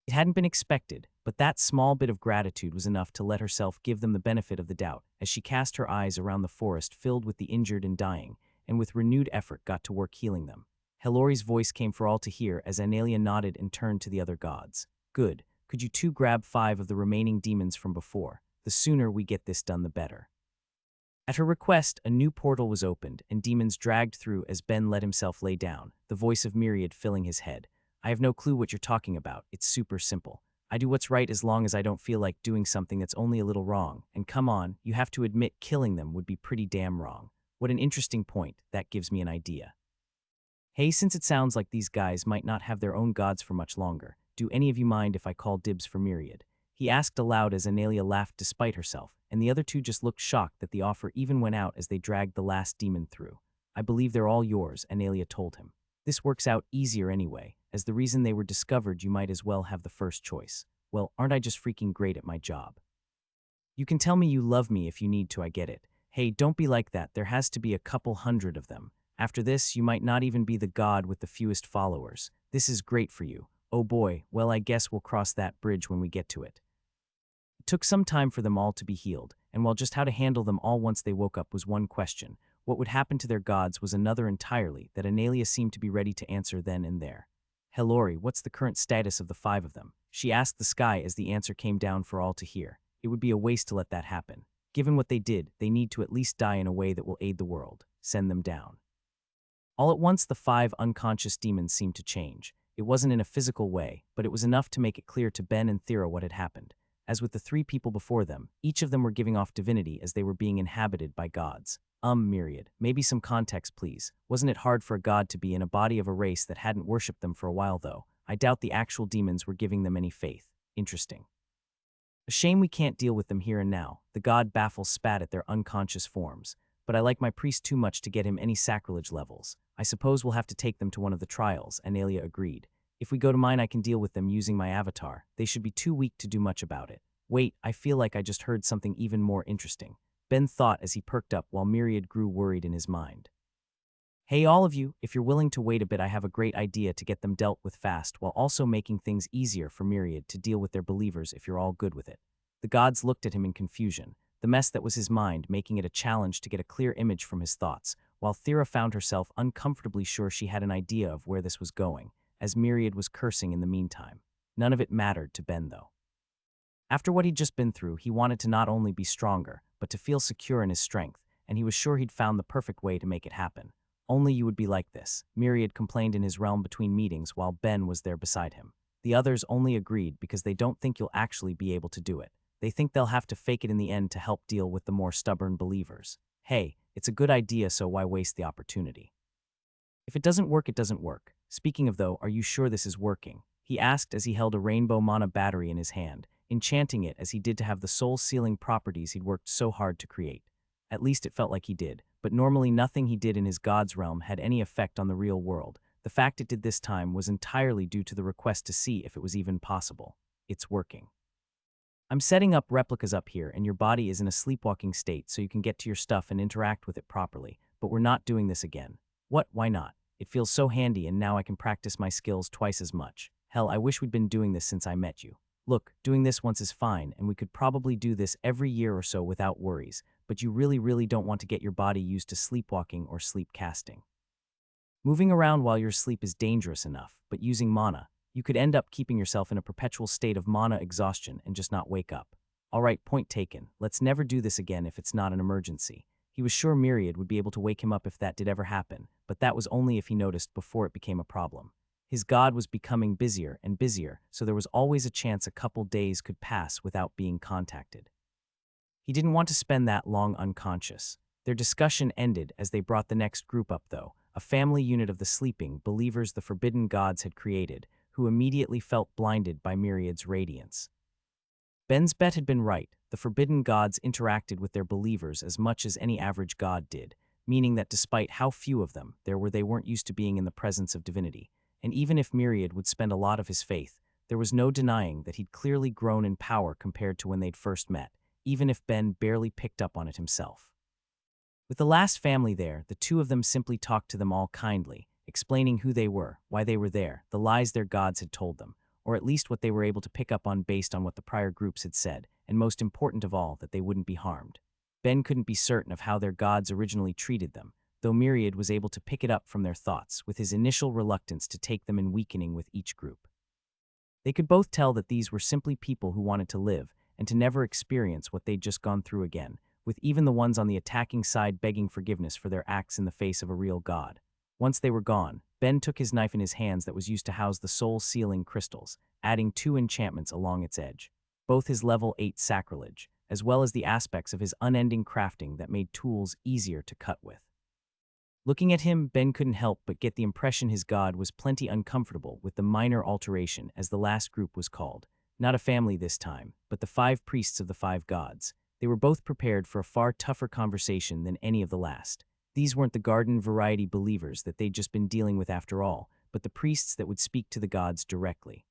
It hadn't been expected, but that small bit of gratitude was enough to let herself give them the benefit of the doubt as she cast her eyes around the forest filled with the injured and dying, and with renewed effort got to work healing them. Helori's voice came for all to hear as Analia nodded and turned to the other gods. Good. Could you 2 grab 5 of the remaining demons from before? The sooner we get this done, the better. At her request, a new portal was opened, and demons dragged through as Ben let himself lay down, the voice of Myriad filling his head. I have no clue what you're talking about. It's super simple. I do what's right as long as I don't feel like doing something that's only a little wrong. And come on, you have to admit killing them would be pretty damn wrong. What an interesting point. That gives me an idea. Hey, since it sounds like these guys might not have their own gods for much longer, do any of you mind if I call dibs for Myriad? He asked aloud as Analia laughed despite herself, and the other 2 just looked shocked that the offer even went out as they dragged the last demon through. I believe they're all yours, Analia told him. This works out easier anyway, as the reason they were discovered you might as well have the first choice. Well, aren't I just freaking great at my job? You can tell me you love me if you need to, I get it. Hey, don't be like that, there has to be a couple hundred of them. After this, you might not even be the god with the fewest followers. This is great for you. Oh boy, well I guess we'll cross that bridge when we get to it. It took some time for them all to be healed, and while just how to handle them all once they woke up was one question, what would happen to their gods was another entirely that Analia seemed to be ready to answer then and there. Helori, what's the current status of the 5 of them? She asked the sky as the answer came down for all to hear. It would be a waste to let that happen. Given what they did, they need to at least die in a way that will aid the world. Send them down. All at once the 5 unconscious demons seemed to change. It wasn't in a physical way, but it was enough to make it clear to Ben and Thera what had happened. As with the 3 people before them, each of them were giving off divinity as they were being inhabited by gods. Myriad, maybe some context please. Wasn't it hard for a god to be in a body of a race that hadn't worshipped them for a while though? I doubt the actual demons were giving them any faith. Interesting. A shame we can't deal with them here and now. The god baffles spat at their unconscious forms. But I like my priest too much to get him any sacrilege levels. I suppose we'll have to take them to one of the trials, Analia agreed. If we go to mine I can deal with them using my avatar. They should be too weak to do much about it. Wait, I feel like I just heard something even more interesting. Ben thought as he perked up while Myriad grew worried in his mind. Hey all of you, if you're willing to wait a bit, I have a great idea to get them dealt with fast while also making things easier for Myriad to deal with their believers if you're all good with it. The gods looked at him in confusion, the mess that was his mind making it a challenge to get a clear image from his thoughts, while Thera found herself uncomfortably sure she had an idea of where this was going, as Myriad was cursing in the meantime. None of it mattered to Ben though. After what he'd just been through, he wanted to not only be stronger, but to feel secure in his strength, and he was sure he'd found the perfect way to make it happen. Only you would be like this, Myriad complained in his realm between meetings while Ben was there beside him. The others only agreed because they don't think you'll actually be able to do it. They think they'll have to fake it in the end to help deal with the more stubborn believers. Hey, it's a good idea, so why waste the opportunity? If it doesn't work, it doesn't work. Speaking of though, are you sure this is working? He asked as he held a rainbow mana battery in his hand, enchanting it as he did to have the soul-sealing properties he'd worked so hard to create. At least it felt like he did, but normally nothing he did in his god's realm had any effect on the real world. The fact it did this time was entirely due to the request to see if it was even possible. It's working. I'm setting up replicas up here, and your body is in a sleepwalking state so you can get to your stuff and interact with it properly, but we're not doing this again. What? Why not? It feels so handy, and now I can practice my skills twice as much. Hell, I wish we'd been doing this since I met you. Look, doing this once is fine, and we could probably do this every year or so without worries, but you really don't want to get your body used to sleepwalking or sleep casting. Moving around while you're asleep is dangerous enough, but using mana, you could end up keeping yourself in a perpetual state of mana exhaustion and just not wake up. Alright, point taken. Let's never do this again if it's not an emergency. He was sure Myriad would be able to wake him up if that did ever happen, but that was only if he noticed before it became a problem. His god was becoming busier and busier, so there was always a chance a couple days could pass without being contacted. He didn't want to spend that long unconscious. Their discussion ended as they brought the next group up though, a family unit of the sleeping believers the forbidden gods had created, who immediately felt blinded by Myriad's radiance. Ben's bet had been right. The forbidden gods interacted with their believers as much as any average god did, meaning that despite how few of them there were, they weren't used to being in the presence of divinity. And even if Myriad would spend a lot of his faith, there was no denying that he'd clearly grown in power compared to when they'd first met, even if Ben barely picked up on it himself. With the last family there, the two of them simply talked to them all kindly, explaining who they were, why they were there, the lies their gods had told them, or at least what they were able to pick up on based on what the prior groups had said, and most important of all, that they wouldn't be harmed. Ben couldn't be certain of how their gods originally treated them, though Myriad was able to pick it up from their thoughts, with his initial reluctance to take them in weakening with each group. They could both tell that these were simply people who wanted to live, and to never experience what they'd just gone through again, with even the ones on the attacking side begging forgiveness for their acts in the face of a real god. Once they were gone, Ben took his knife in his hands that was used to house the soul-sealing crystals, adding 2 enchantments along its edge, both his level 8 sacrilege, as well as the aspects of his unending crafting that made tools easier to cut with. Looking at him, Ben couldn't help but get the impression his god was plenty uncomfortable with the minor alteration, as the last group was called. Not a family this time, but the 5 priests of the 5 gods. They were both prepared for a far tougher conversation than any of the last. These weren't the garden variety believers that they'd just been dealing with after all, but the priests that would speak to the gods directly.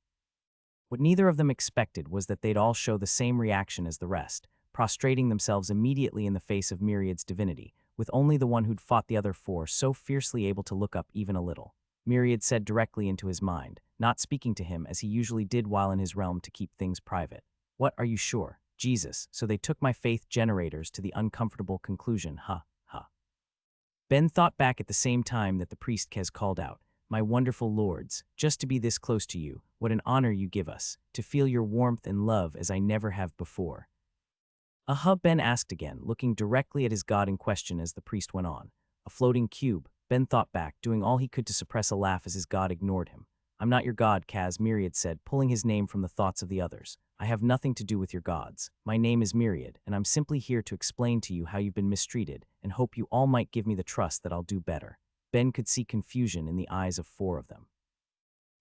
What neither of them expected was that they'd all show the same reaction as the rest, prostrating themselves immediately in the face of Myriad's divinity, with only the one who'd fought the other 4 so fiercely able to look up even a little. Myriad said directly into his mind, not speaking to him as he usually did while in his realm to keep things private. What, are you sure? Jesus, so they took my faith generators to the uncomfortable conclusion, huh? Ben thought back at the same time that the priest Kez called out, my wonderful lords, just to be this close to you, what an honor you give us, to feel your warmth and love as I never have before. Ben asked again, looking directly at his god in question as the priest went on. A floating cube, Ben thought back, doing all he could to suppress a laugh as his god ignored him. I'm not your god, Kaz, Myriad said, pulling his name from the thoughts of the others. I have nothing to do with your gods. My name is Myriad, and I'm simply here to explain to you how you've been mistreated, and hope you all might give me the trust that I'll do better. Ben could see confusion in the eyes of 4 of them.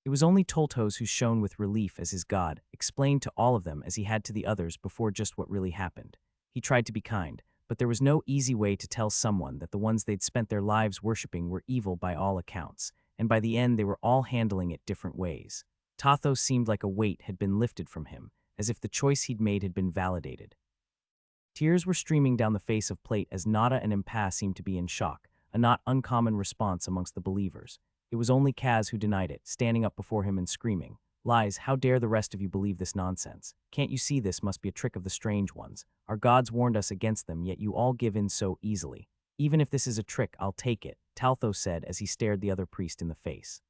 It was only Toltos who shone with relief as his god explained to all of them as he had to the others before just what really happened. He tried to be kind, but there was no easy way to tell someone that the ones they'd spent their lives worshipping were evil by all accounts, and by the end they were all handling it different ways. Tathos seemed like a weight had been lifted from him, as if the choice he'd made had been validated. Tears were streaming down the face of Plate as Nada and Impas seemed to be in shock, a not uncommon response amongst the believers. It was only Kaz who denied it, standing up before him and screaming, "Lies, how dare the rest of you believe this nonsense? Can't you see this must be a trick of the strange ones? Our gods warned us against them, yet you all give in so easily. Even if this is a trick, I'll take it," Taltho said as he stared the other priest in the face.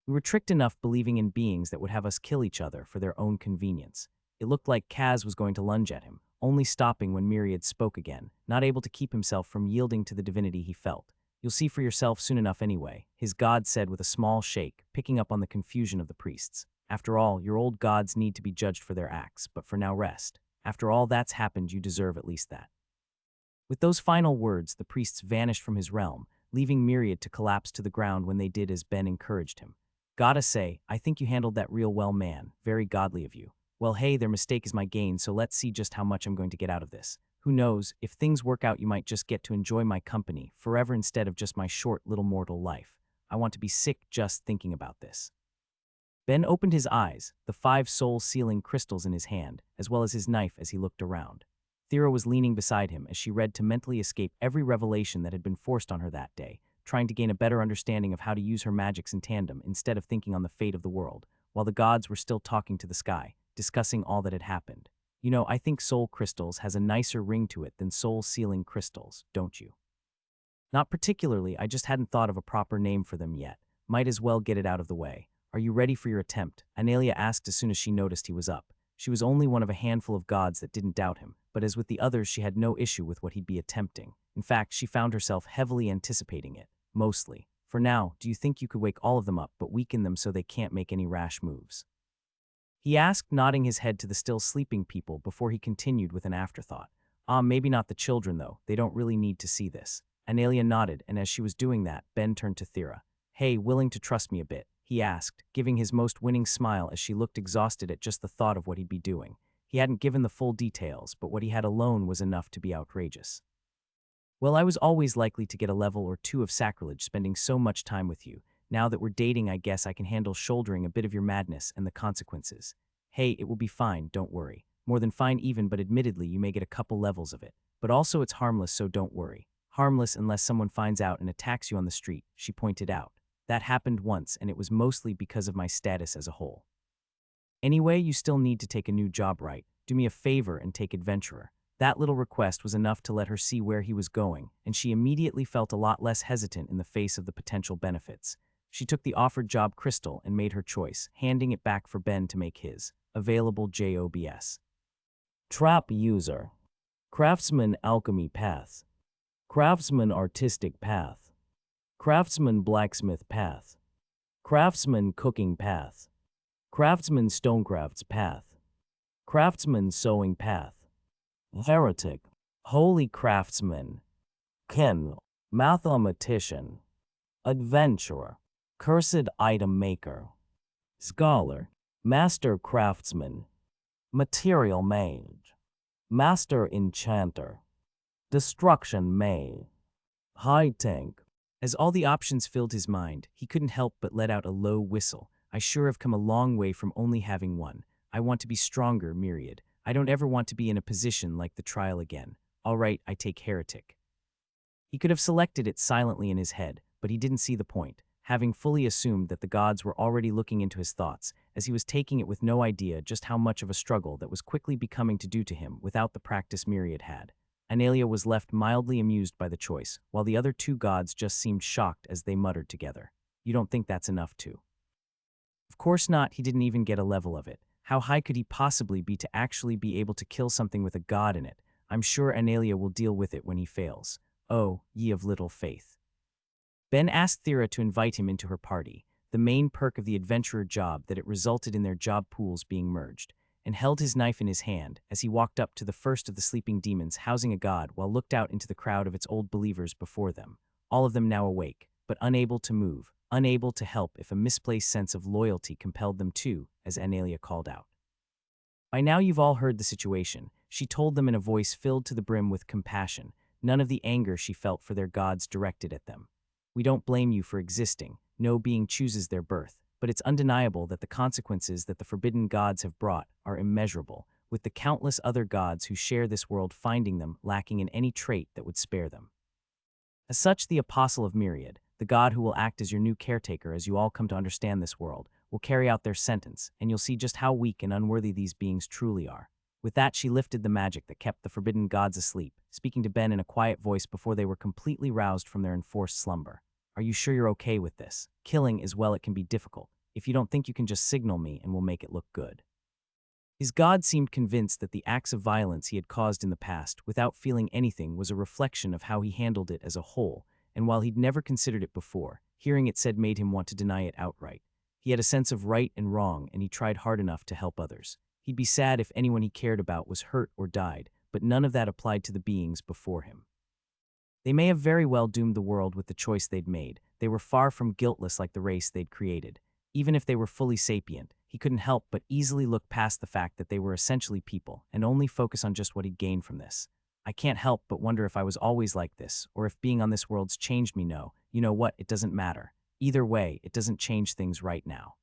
"We were tricked enough believing in beings that would have us kill each other for their own convenience." It looked like Kaz was going to lunge at him, only stopping when Myriad spoke again, not able to keep himself from yielding to the divinity he felt. "You'll see for yourself soon enough anyway," his god said with a small shake, picking up on the confusion of the priests. "After all, your old gods need to be judged for their acts, but for now rest. After all that's happened, you deserve at least that." With those final words, the priests vanished from his realm, leaving Myriad to collapse to the ground when they did as Ben encouraged him. "Gotta say, I think you handled that real well, man. Very godly of you. Well, hey, their mistake is my gain, so let's see just how much I'm going to get out of this. Who knows, if things work out you might just get to enjoy my company forever instead of just my short little mortal life. I want to be sick just thinking about this." Ben opened his eyes, the 5 soul-sealing crystals in his hand, as well as his knife as he looked around. Thera was leaning beside him as she read to mentally escape every revelation that had been forced on her that day, trying to gain a better understanding of how to use her magics in tandem instead of thinking on the fate of the world, while the gods were still talking to the sky, discussing all that had happened. "You know, I think soul crystals has a nicer ring to it than soul-sealing crystals, don't you?" "Not particularly, I just hadn't thought of a proper name for them yet. Might as well get it out of the way. Are you ready for your attempt?" Analia asked as soon as she noticed he was up. She was only one of a handful of gods that didn't doubt him, but as with the others she had no issue with what he'd be attempting. In fact, she found herself heavily anticipating it, mostly. "For now, do you think you could wake all of them up but weaken them so they can't make any rash moves?" he asked, nodding his head to the still sleeping people before he continued with an afterthought. Maybe not the children though, they don't really need to see this." Analia nodded, and as she was doing that, Ben turned to Thera. "Hey, willing to trust me a bit?" he asked, giving his most winning smile as she looked exhausted at just the thought of what he'd be doing. He hadn't given the full details, but what he had alone was enough to be outrageous. "Well, I was always likely to get a level or 2 of sacrilege spending so much time with you. Now that we're dating, I guess I can handle shouldering a bit of your madness and the consequences. Hey, it will be fine, don't worry. More than fine even, but admittedly you may get a couple levels of it. But also it's harmless, so don't worry. Harmless unless someone finds out and attacks you on the street," she pointed out. "That happened once, and it was mostly because of my status as a whole. Anyway, you still need to take a new job, right? Do me a favor and take adventurer." That little request was enough to let her see where he was going, and she immediately felt a lot less hesitant in the face of the potential benefits. She took the offered job crystal and made her choice, handing it back for Ben to make his. Available JOBS. Trap user. Craftsman alchemy path. Craftsman artistic path. Craftsman blacksmith path. Craftsman cooking path. Craftsman stonecrafts path. Craftsman sewing path. Heretic. Holy craftsman. Ken. Mathematician. Adventurer. Cursed item maker. Scholar. Master craftsman. Material mage. Master enchanter. Destruction mage. High tank. As all the options filled his mind, he couldn't help but let out a low whistle. "I sure have come a long way from only having one. I want to be stronger, Myriad. I don't ever want to be in a position like the trial again. All right, I take heretic." He could have selected it silently in his head, but he didn't see the point, having fully assumed that the gods were already looking into his thoughts, as he was taking it with no idea just how much of a struggle that was quickly becoming to do to him without the practice Myriad had. Analia was left mildly amused by the choice, while the other 2 gods just seemed shocked as they muttered together. "You don't think that's enough too?" Of course not, he didn't even get a level of it. How high could he possibly be to actually be able to kill something with a god in it? I'm sure Analia will deal with it when he fails. Oh, ye of little faith. Ben asked Thera to invite him into her party, the main perk of the adventurer job that it resulted in their job pools being merged, and held his knife in his hand as he walked up to the first of the sleeping demons housing a god while looked out into the crowd of its old believers before them, all of them now awake, but unable to move, unable to help if a misplaced sense of loyalty compelled them to, as Analia called out. "By now you've all heard the situation," she told them in a voice filled to the brim with compassion, none of the anger she felt for their gods directed at them. "We don't blame you for existing. No being chooses their birth, but it's undeniable that the consequences that the forbidden gods have brought are immeasurable, with the countless other gods who share this world finding them lacking in any trait that would spare them. As such, the apostle of Myriad, the god who will act as your new caretaker as you all come to understand this world, will carry out their sentence, and you'll see just how weak and unworthy these beings truly are. With that, she lifted the magic that kept the forbidden gods asleep, speaking to Ben in a quiet voice before they were completely roused from their enforced slumber. Are you sure you're okay with this? Killing is, well, it can be difficult. If you don't think you can just signal me and we'll make it look good. His god seemed convinced that the acts of violence he had caused in the past, without feeling anything, was a reflection of how he handled it as a whole, and while he'd never considered it before, hearing it said made him want to deny it outright. He had a sense of right and wrong, and he tried hard enough to help others. He'd be sad if anyone he cared about was hurt or died, but none of that applied to the beings before him. They may have very well doomed the world with the choice they'd made. They were far from guiltless like the race they'd created. Even if they were fully sapient, he couldn't help but easily look past the fact that they were essentially people and only focus on just what he'd gained from this. I can't help but wonder if I was always like this, or if being on this world's changed me. No, you know what, it doesn't matter. Either way, it doesn't change things right now.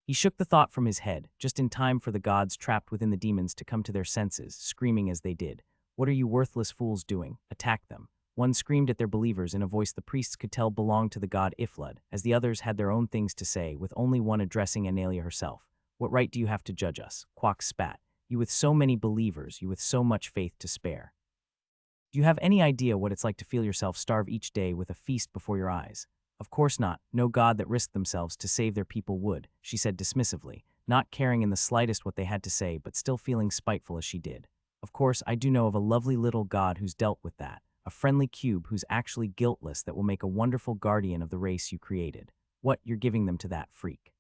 He shook the thought from his head, just in time for the gods trapped within the demons to come to their senses, screaming as they did. What are you worthless fools doing? Attack them. One screamed at their believers in a voice the priests could tell belonged to the god Iflud, as the others had their own things to say, with only one addressing Analia herself. What right do you have to judge us? Quox spat. You with so many believers, you with so much faith to spare. Do you have any idea what it's like to feel yourself starve each day with a feast before your eyes? Of course not. No god that risked themselves to save their people would, she said dismissively, not caring in the slightest what they had to say but still feeling spiteful as she did. Of course, I do know of a lovely little god who's dealt with that. A friendly cube who's actually guiltless that will make a wonderful guardian of the race you created. What, you're giving them to that freak?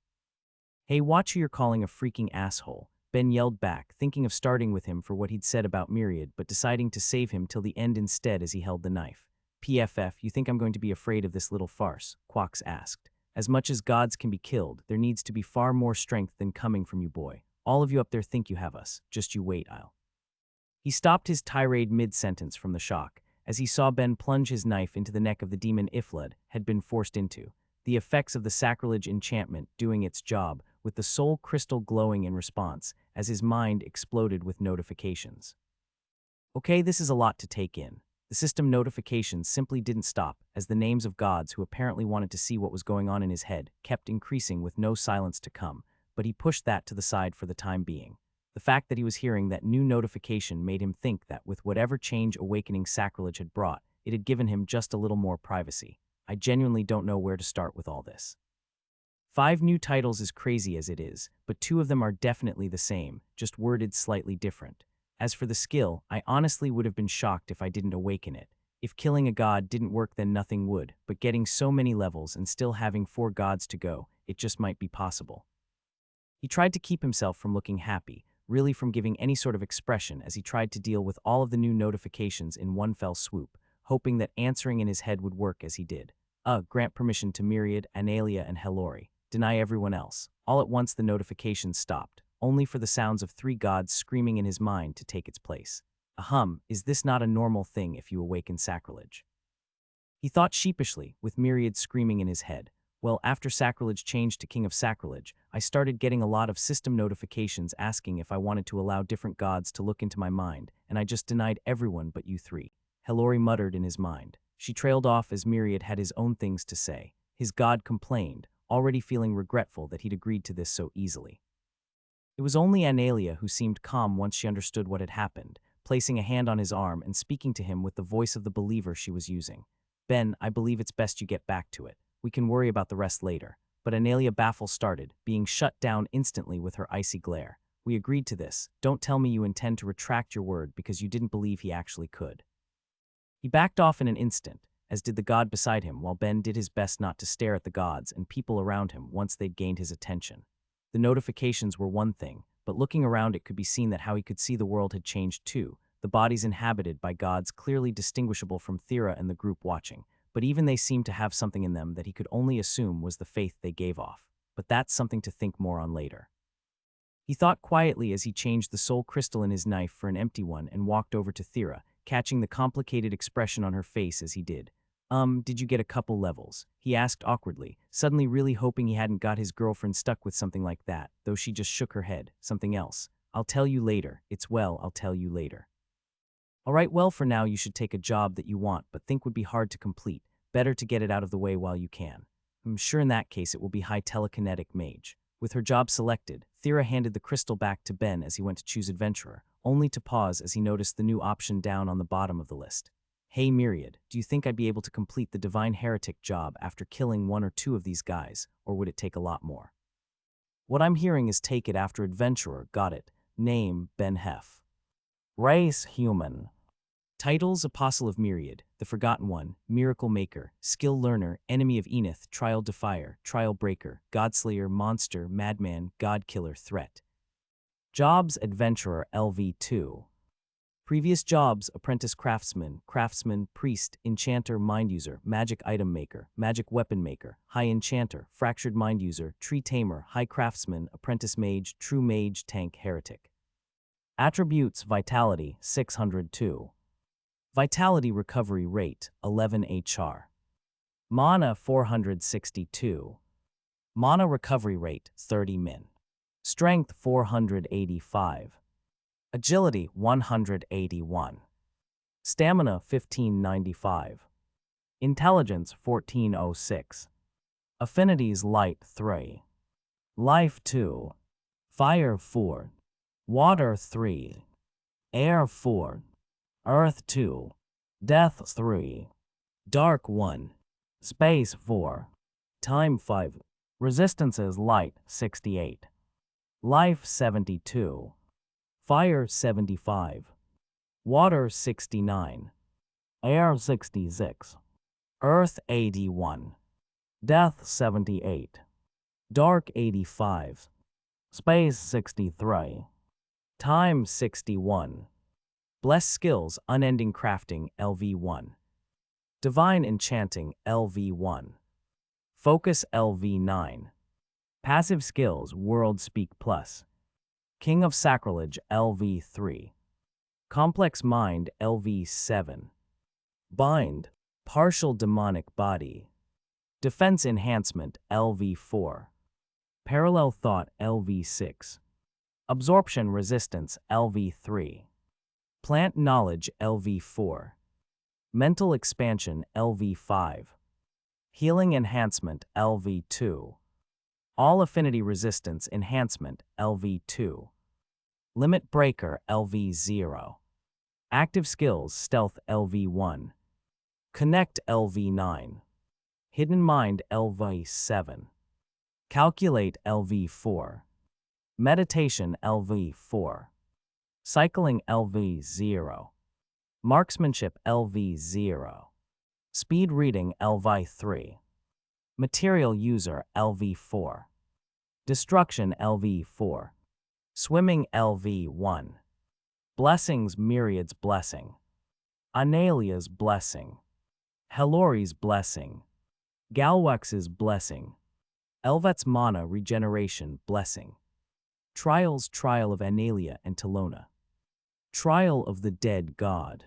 Hey, watch who you're calling a freaking asshole, Ben yelled back, thinking of starting with him for what he'd said about Myriad, but deciding to save him till the end instead as he held the knife. PFF, you think I'm going to be afraid of this little farce? Quox asked. As much as gods can be killed, there needs to be far more strength than coming from you, boy. All of you up there think you have us. Just you wait, He stopped his tirade mid-sentence from the shock, as he saw Ben plunge his knife into the neck of the demon Iflud had been forced into, the effects of the sacrilege enchantment doing its job, with the soul crystal glowing in response, as his mind exploded with notifications. Okay, this is a lot to take in. The system notifications simply didn't stop, as the names of gods who apparently wanted to see what was going on in his head kept increasing with no silence to come, but he pushed that to the side for the time being. The fact that he was hearing that new notification made him think that with whatever change awakening sacrilege had brought, it had given him just a little more privacy. I genuinely don't know where to start with all this. 5 new titles is crazy as it is, but 2 of them are definitely the same, just worded slightly different. As for the skill, I honestly would have been shocked if I didn't awaken it. If killing a god didn't work, then nothing would, but getting so many levels and still having 4 gods to go, it just might be possible. He tried to keep himself from looking happy, really from giving any sort of expression as he tried to deal with all of the new notifications in one fell swoop, hoping that answering in his head would work as he did. Grant permission to Myriad, Analia, and Helori. Deny everyone else. All at once the notifications stopped, only for the sounds of 3 gods screaming in his mind to take its place. Is this not a normal thing if you awaken sacrilege? He thought sheepishly, with Myriad screaming in his head. Well, after sacrilege changed to King of Sacrilege, I started getting a lot of system notifications asking if I wanted to allow different gods to look into my mind, and I just denied everyone but you 3. Helori muttered in his mind. She trailed off as Myriad had his own things to say. His god complained, already feeling regretful that he'd agreed to this so easily. It was only Analia who seemed calm once she understood what had happened, placing a hand on his arm and speaking to him with the voice of the believer she was using. Ben, I believe it's best you get back to it. We can worry about the rest later. But Analia baffle started, being shut down instantly with her icy glare. We agreed to this. Don't tell me you intend to retract your word because you didn't believe he actually could. He backed off in an instant, as did the god beside him, while Ben did his best not to stare at the gods and people around him once they'd gained his attention. The notifications were one thing, but looking around it could be seen that how he could see the world had changed too, the bodies inhabited by gods clearly distinguishable from Thera and the group watching, but even they seemed to have something in them that he could only assume was the faith they gave off. But that's something to think more on later. He thought quietly as he changed the soul crystal in his knife for an empty one and walked over to Thera, catching the complicated expression on her face as he did. Did you get a couple levels? He asked awkwardly, suddenly really hoping he hadn't got his girlfriend stuck with something like that, though she just shook her head. Something else. I'll tell you later. I'll tell you later. All right, well, for now, you should take a job that you want but think would be hard to complete. Better to get it out of the way while you can. I'm sure in that case it will be high telekinetic mage. With her job selected, Thera handed the crystal back to Ben as he went to choose adventurer, only to pause as he noticed the new option down on the bottom of the list. Hey Myriad, do you think I'd be able to complete the divine heretic job after killing one or two of these guys, or would it take a lot more? What I'm hearing is take it after adventurer, got it. Name, Ben Hef. Race, human. Titles, Apostle of Myriad, The Forgotten One, Miracle Maker, Skill Learner, Enemy of Enith, Trial Defier, Trial Breaker, Godslayer, Monster, Madman, God Killer, Threat. Jobs, Adventurer, LV2. Previous jobs, Apprentice Craftsman, Craftsman, Priest, Enchanter, Mind User, Magic Item Maker, Magic Weapon Maker, High Enchanter, Fractured Mind User, Tree Tamer, High Craftsman, Apprentice Mage, True Mage, Tank, Heretic. Attributes, Vitality, 602. Vitality Recovery Rate, 11 HR. Mana, 462. Mana Recovery Rate, 30 min. Strength, 485. Agility, 181. Stamina, 1595. Intelligence, 1406. Affinities, Light, 3. Life, 2. Fire, 4. Water, 3. Air, 4. Earth 2, Death 3, Dark 1, Space 4, Time 5, Resistances Light 68, Life 72, Fire 75, Water 69, Air 66, Earth 81, Death 78, Dark 85, Space 63, Time 61. Bless Skills, Unending Crafting, LV1. Divine Enchanting, LV1. Focus, LV9. Passive Skills, World Speak Plus. King of Sacrilege, LV3. Complex Mind, LV7. Bind, Partial Demonic Body. Defense Enhancement, LV4. Parallel Thought, LV6. Absorption Resistance, LV3. Plant Knowledge, LV4. Mental Expansion, LV5. Healing Enhancement, LV2. All Affinity Resistance Enhancement, LV2. Limit Breaker, LV0. Active Skills, Stealth, LV1. Connect, LV9. Hidden Mind, LV7. Calculate, LV4. Meditation, LV4. Cycling, LV0. Marksmanship, LV0. Speed Reading, LV3. Material User, LV4. Destruction, LV4. Swimming, LV1. Blessings, Myriad's Blessing. Analia's Blessing. Helori's Blessing. Galwax's Blessing. Elvet's Mana Regeneration Blessing. Trials, Trial of Analia and Talona. Trial of the Dead God.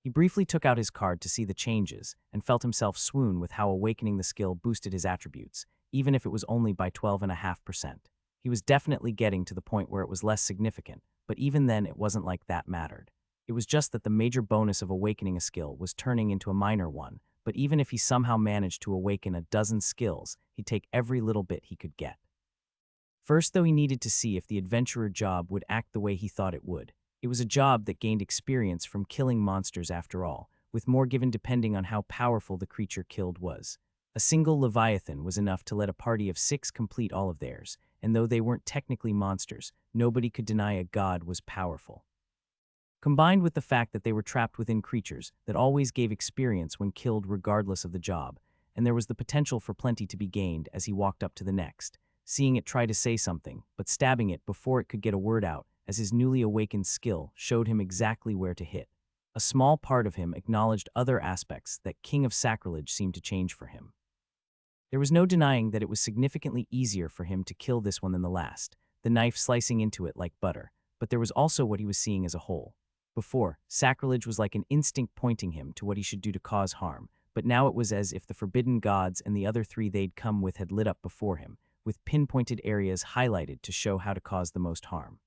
He briefly took out his card to see the changes and felt himself swoon with how awakening the skill boosted his attributes, even if it was only by 12.5%. He was definitely getting to the point where it was less significant, but even then it wasn't like that mattered. It was just that the major bonus of awakening a skill was turning into a minor one, but even if he somehow managed to awaken a dozen skills, he'd take every little bit he could get. First, though, he needed to see if the adventurer job would act the way he thought it would. It was a job that gained experience from killing monsters after all, with more given depending on how powerful the creature killed was. A single Leviathan was enough to let a party of 6 complete all of theirs, and though they weren't technically monsters, nobody could deny a god was powerful. Combined with the fact that they were trapped within creatures that always gave experience when killed regardless of the job, and there was the potential for plenty to be gained as he walked up to the next, seeing it try to say something, but stabbing it before it could get a word out, as his newly awakened skill showed him exactly where to hit. A small part of him acknowledged other aspects that King of Sacrilege seemed to change for him. There was no denying that it was significantly easier for him to kill this one than the last, the knife slicing into it like butter, but there was also what he was seeing as a whole. Before, sacrilege was like an instinct pointing him to what he should do to cause harm, but now it was as if the forbidden gods and the other 3 they'd come with had lit up before him, with pinpointed areas highlighted to show how to cause the most harm.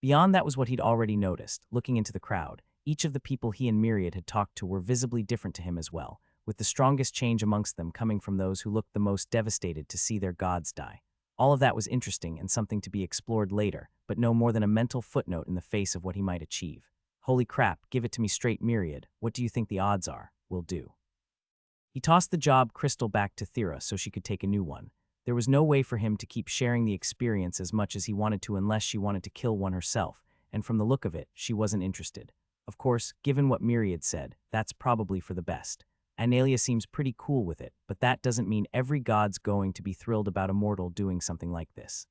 Beyond that was what he'd already noticed, looking into the crowd. Each of the people he and Myriad had talked to were visibly different to him as well, with the strongest change amongst them coming from those who looked the most devastated to see their gods die. All of that was interesting and something to be explored later, but no more than a mental footnote in the face of what he might achieve. Holy crap, give it to me straight, Myriad. What do you think the odds are? Will do. He tossed the job crystal back to Thera so she could take a new one. There was no way for him to keep sharing the experience as much as he wanted to unless she wanted to kill one herself, and from the look of it, she wasn't interested. Of course, given what Myriad said, that's probably for the best. Analia seems pretty cool with it, but that doesn't mean every god's going to be thrilled about a mortal doing something like this.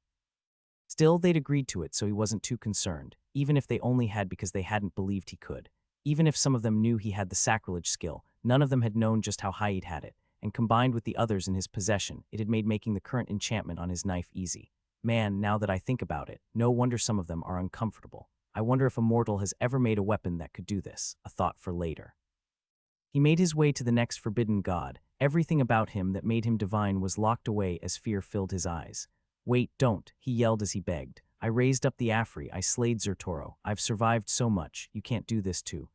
Still, they'd agreed to it, so he wasn't too concerned, even if they only had because they hadn't believed he could. Even if some of them knew he had the sacrilege skill, none of them had known just how high he'd had it, and combined with the others in his possession, it had made making the current enchantment on his knife easy. Man, now that I think about it, no wonder some of them are uncomfortable. I wonder if a mortal has ever made a weapon that could do this, a thought for later. He made his way to the next forbidden god. Everything about him that made him divine was locked away as fear filled his eyes. Wait, don't, he yelled as he begged. I raised up the Afri, I slayed Zertoro. I've survived so much, you can't do this too.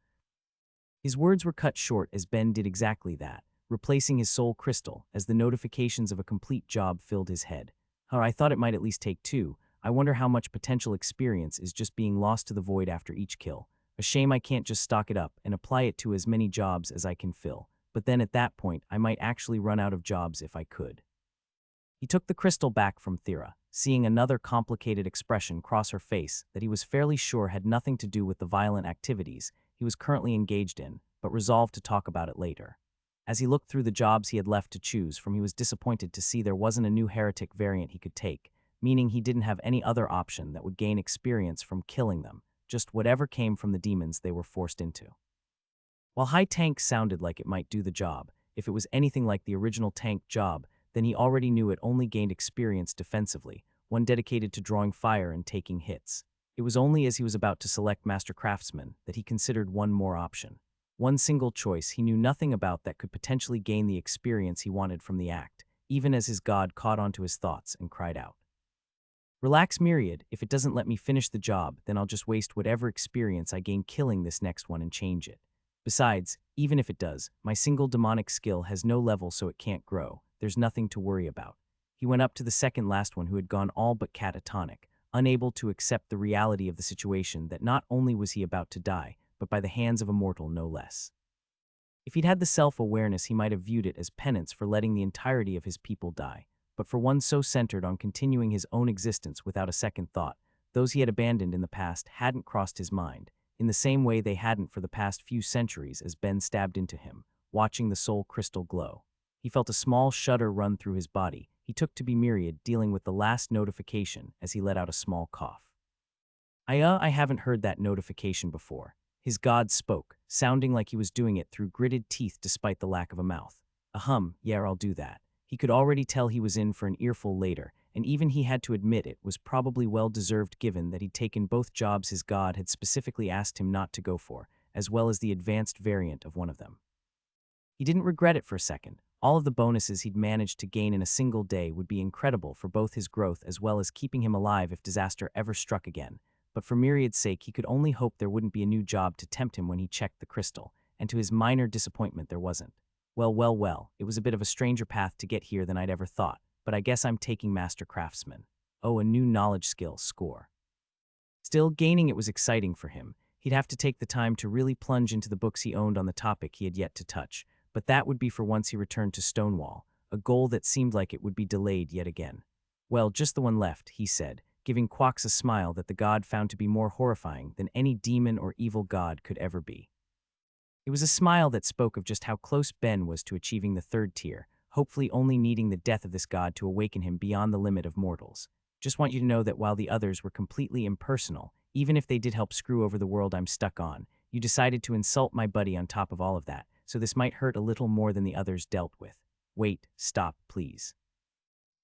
His words were cut short as Ben did exactly that, replacing his soul crystal as the notifications of a complete job filled his head. I thought it might at least take two. I wonder how much potential experience is just being lost to the void after each kill. A shame I can't just stock it up and apply it to as many jobs as I can fill. But then at that point, I might actually run out of jobs if I could. He took the crystal back from Thera, seeing another complicated expression cross her face that he was fairly sure had nothing to do with the violent activities he was currently engaged in, but resolved to talk about it later. As he looked through the jobs he had left to choose from, he was disappointed to see there wasn't a new heretic variant he could take, meaning he didn't have any other option that would gain experience from killing them, just whatever came from the demons they were forced into. While high tank sounded like it might do the job, if it was anything like the original tank job, then he already knew it only gained experience defensively, one dedicated to drawing fire and taking hits. It was only as he was about to select Master Craftsman that he considered one more option. One single choice he knew nothing about that could potentially gain the experience he wanted from the act, even as his god caught onto his thoughts and cried out. Relax, Myriad, if it doesn't let me finish the job, then I'll just waste whatever experience I gain killing this next one and change it. Besides, even if it does, my single demonic skill has no level so it can't grow. There's nothing to worry about. He went up to the second last one who had gone all but catatonic, unable to accept the reality of the situation that not only was he about to die, but by the hands of a mortal no less. If he'd had the self-awareness, he might have viewed it as penance for letting the entirety of his people die, but for one so centered on continuing his own existence without a second thought, those he had abandoned in the past hadn't crossed his mind, in the same way they hadn't for the past few centuries as Ben stabbed into him, watching the soul crystal glow. He felt a small shudder run through his body. He took to be Myriad dealing with the last notification as he let out a small cough. I haven't heard that notification before. His god spoke, sounding like he was doing it through gritted teeth despite the lack of a mouth. Yeah, I'll do that. He could already tell he was in for an earful later, and even he had to admit it was probably well-deserved given that he'd taken both jobs his god had specifically asked him not to go for, as well as the advanced variant of one of them. He didn't regret it for a second. All of the bonuses he'd managed to gain in a single day would be incredible for both his growth as well as keeping him alive if disaster ever struck again. But for Myriad's sake, he could only hope there wouldn't be a new job to tempt him when he checked the crystal, and to his minor disappointment there wasn't. Well, it was a bit of a stranger path to get here than I'd ever thought, but I guess I'm taking Master Craftsman. Oh, a new knowledge skill, score. Still, gaining it was exciting for him. He'd have to take the time to really plunge into the books he owned on the topic he had yet to touch, but that would be for once he returned to Stonewall, a goal that seemed like it would be delayed yet again. Well, just the one left, he said, giving Quox a smile that the god found to be more horrifying than any demon or evil god could ever be. It was a smile that spoke of just how close Ben was to achieving the third tier, hopefully only needing the death of this god to awaken him beyond the limit of mortals. Just want you to know that while the others were completely impersonal, even if they did help screw over the world I'm stuck on, you decided to insult my buddy on top of all of that, so this might hurt a little more than the others dealt with. Wait, stop, please.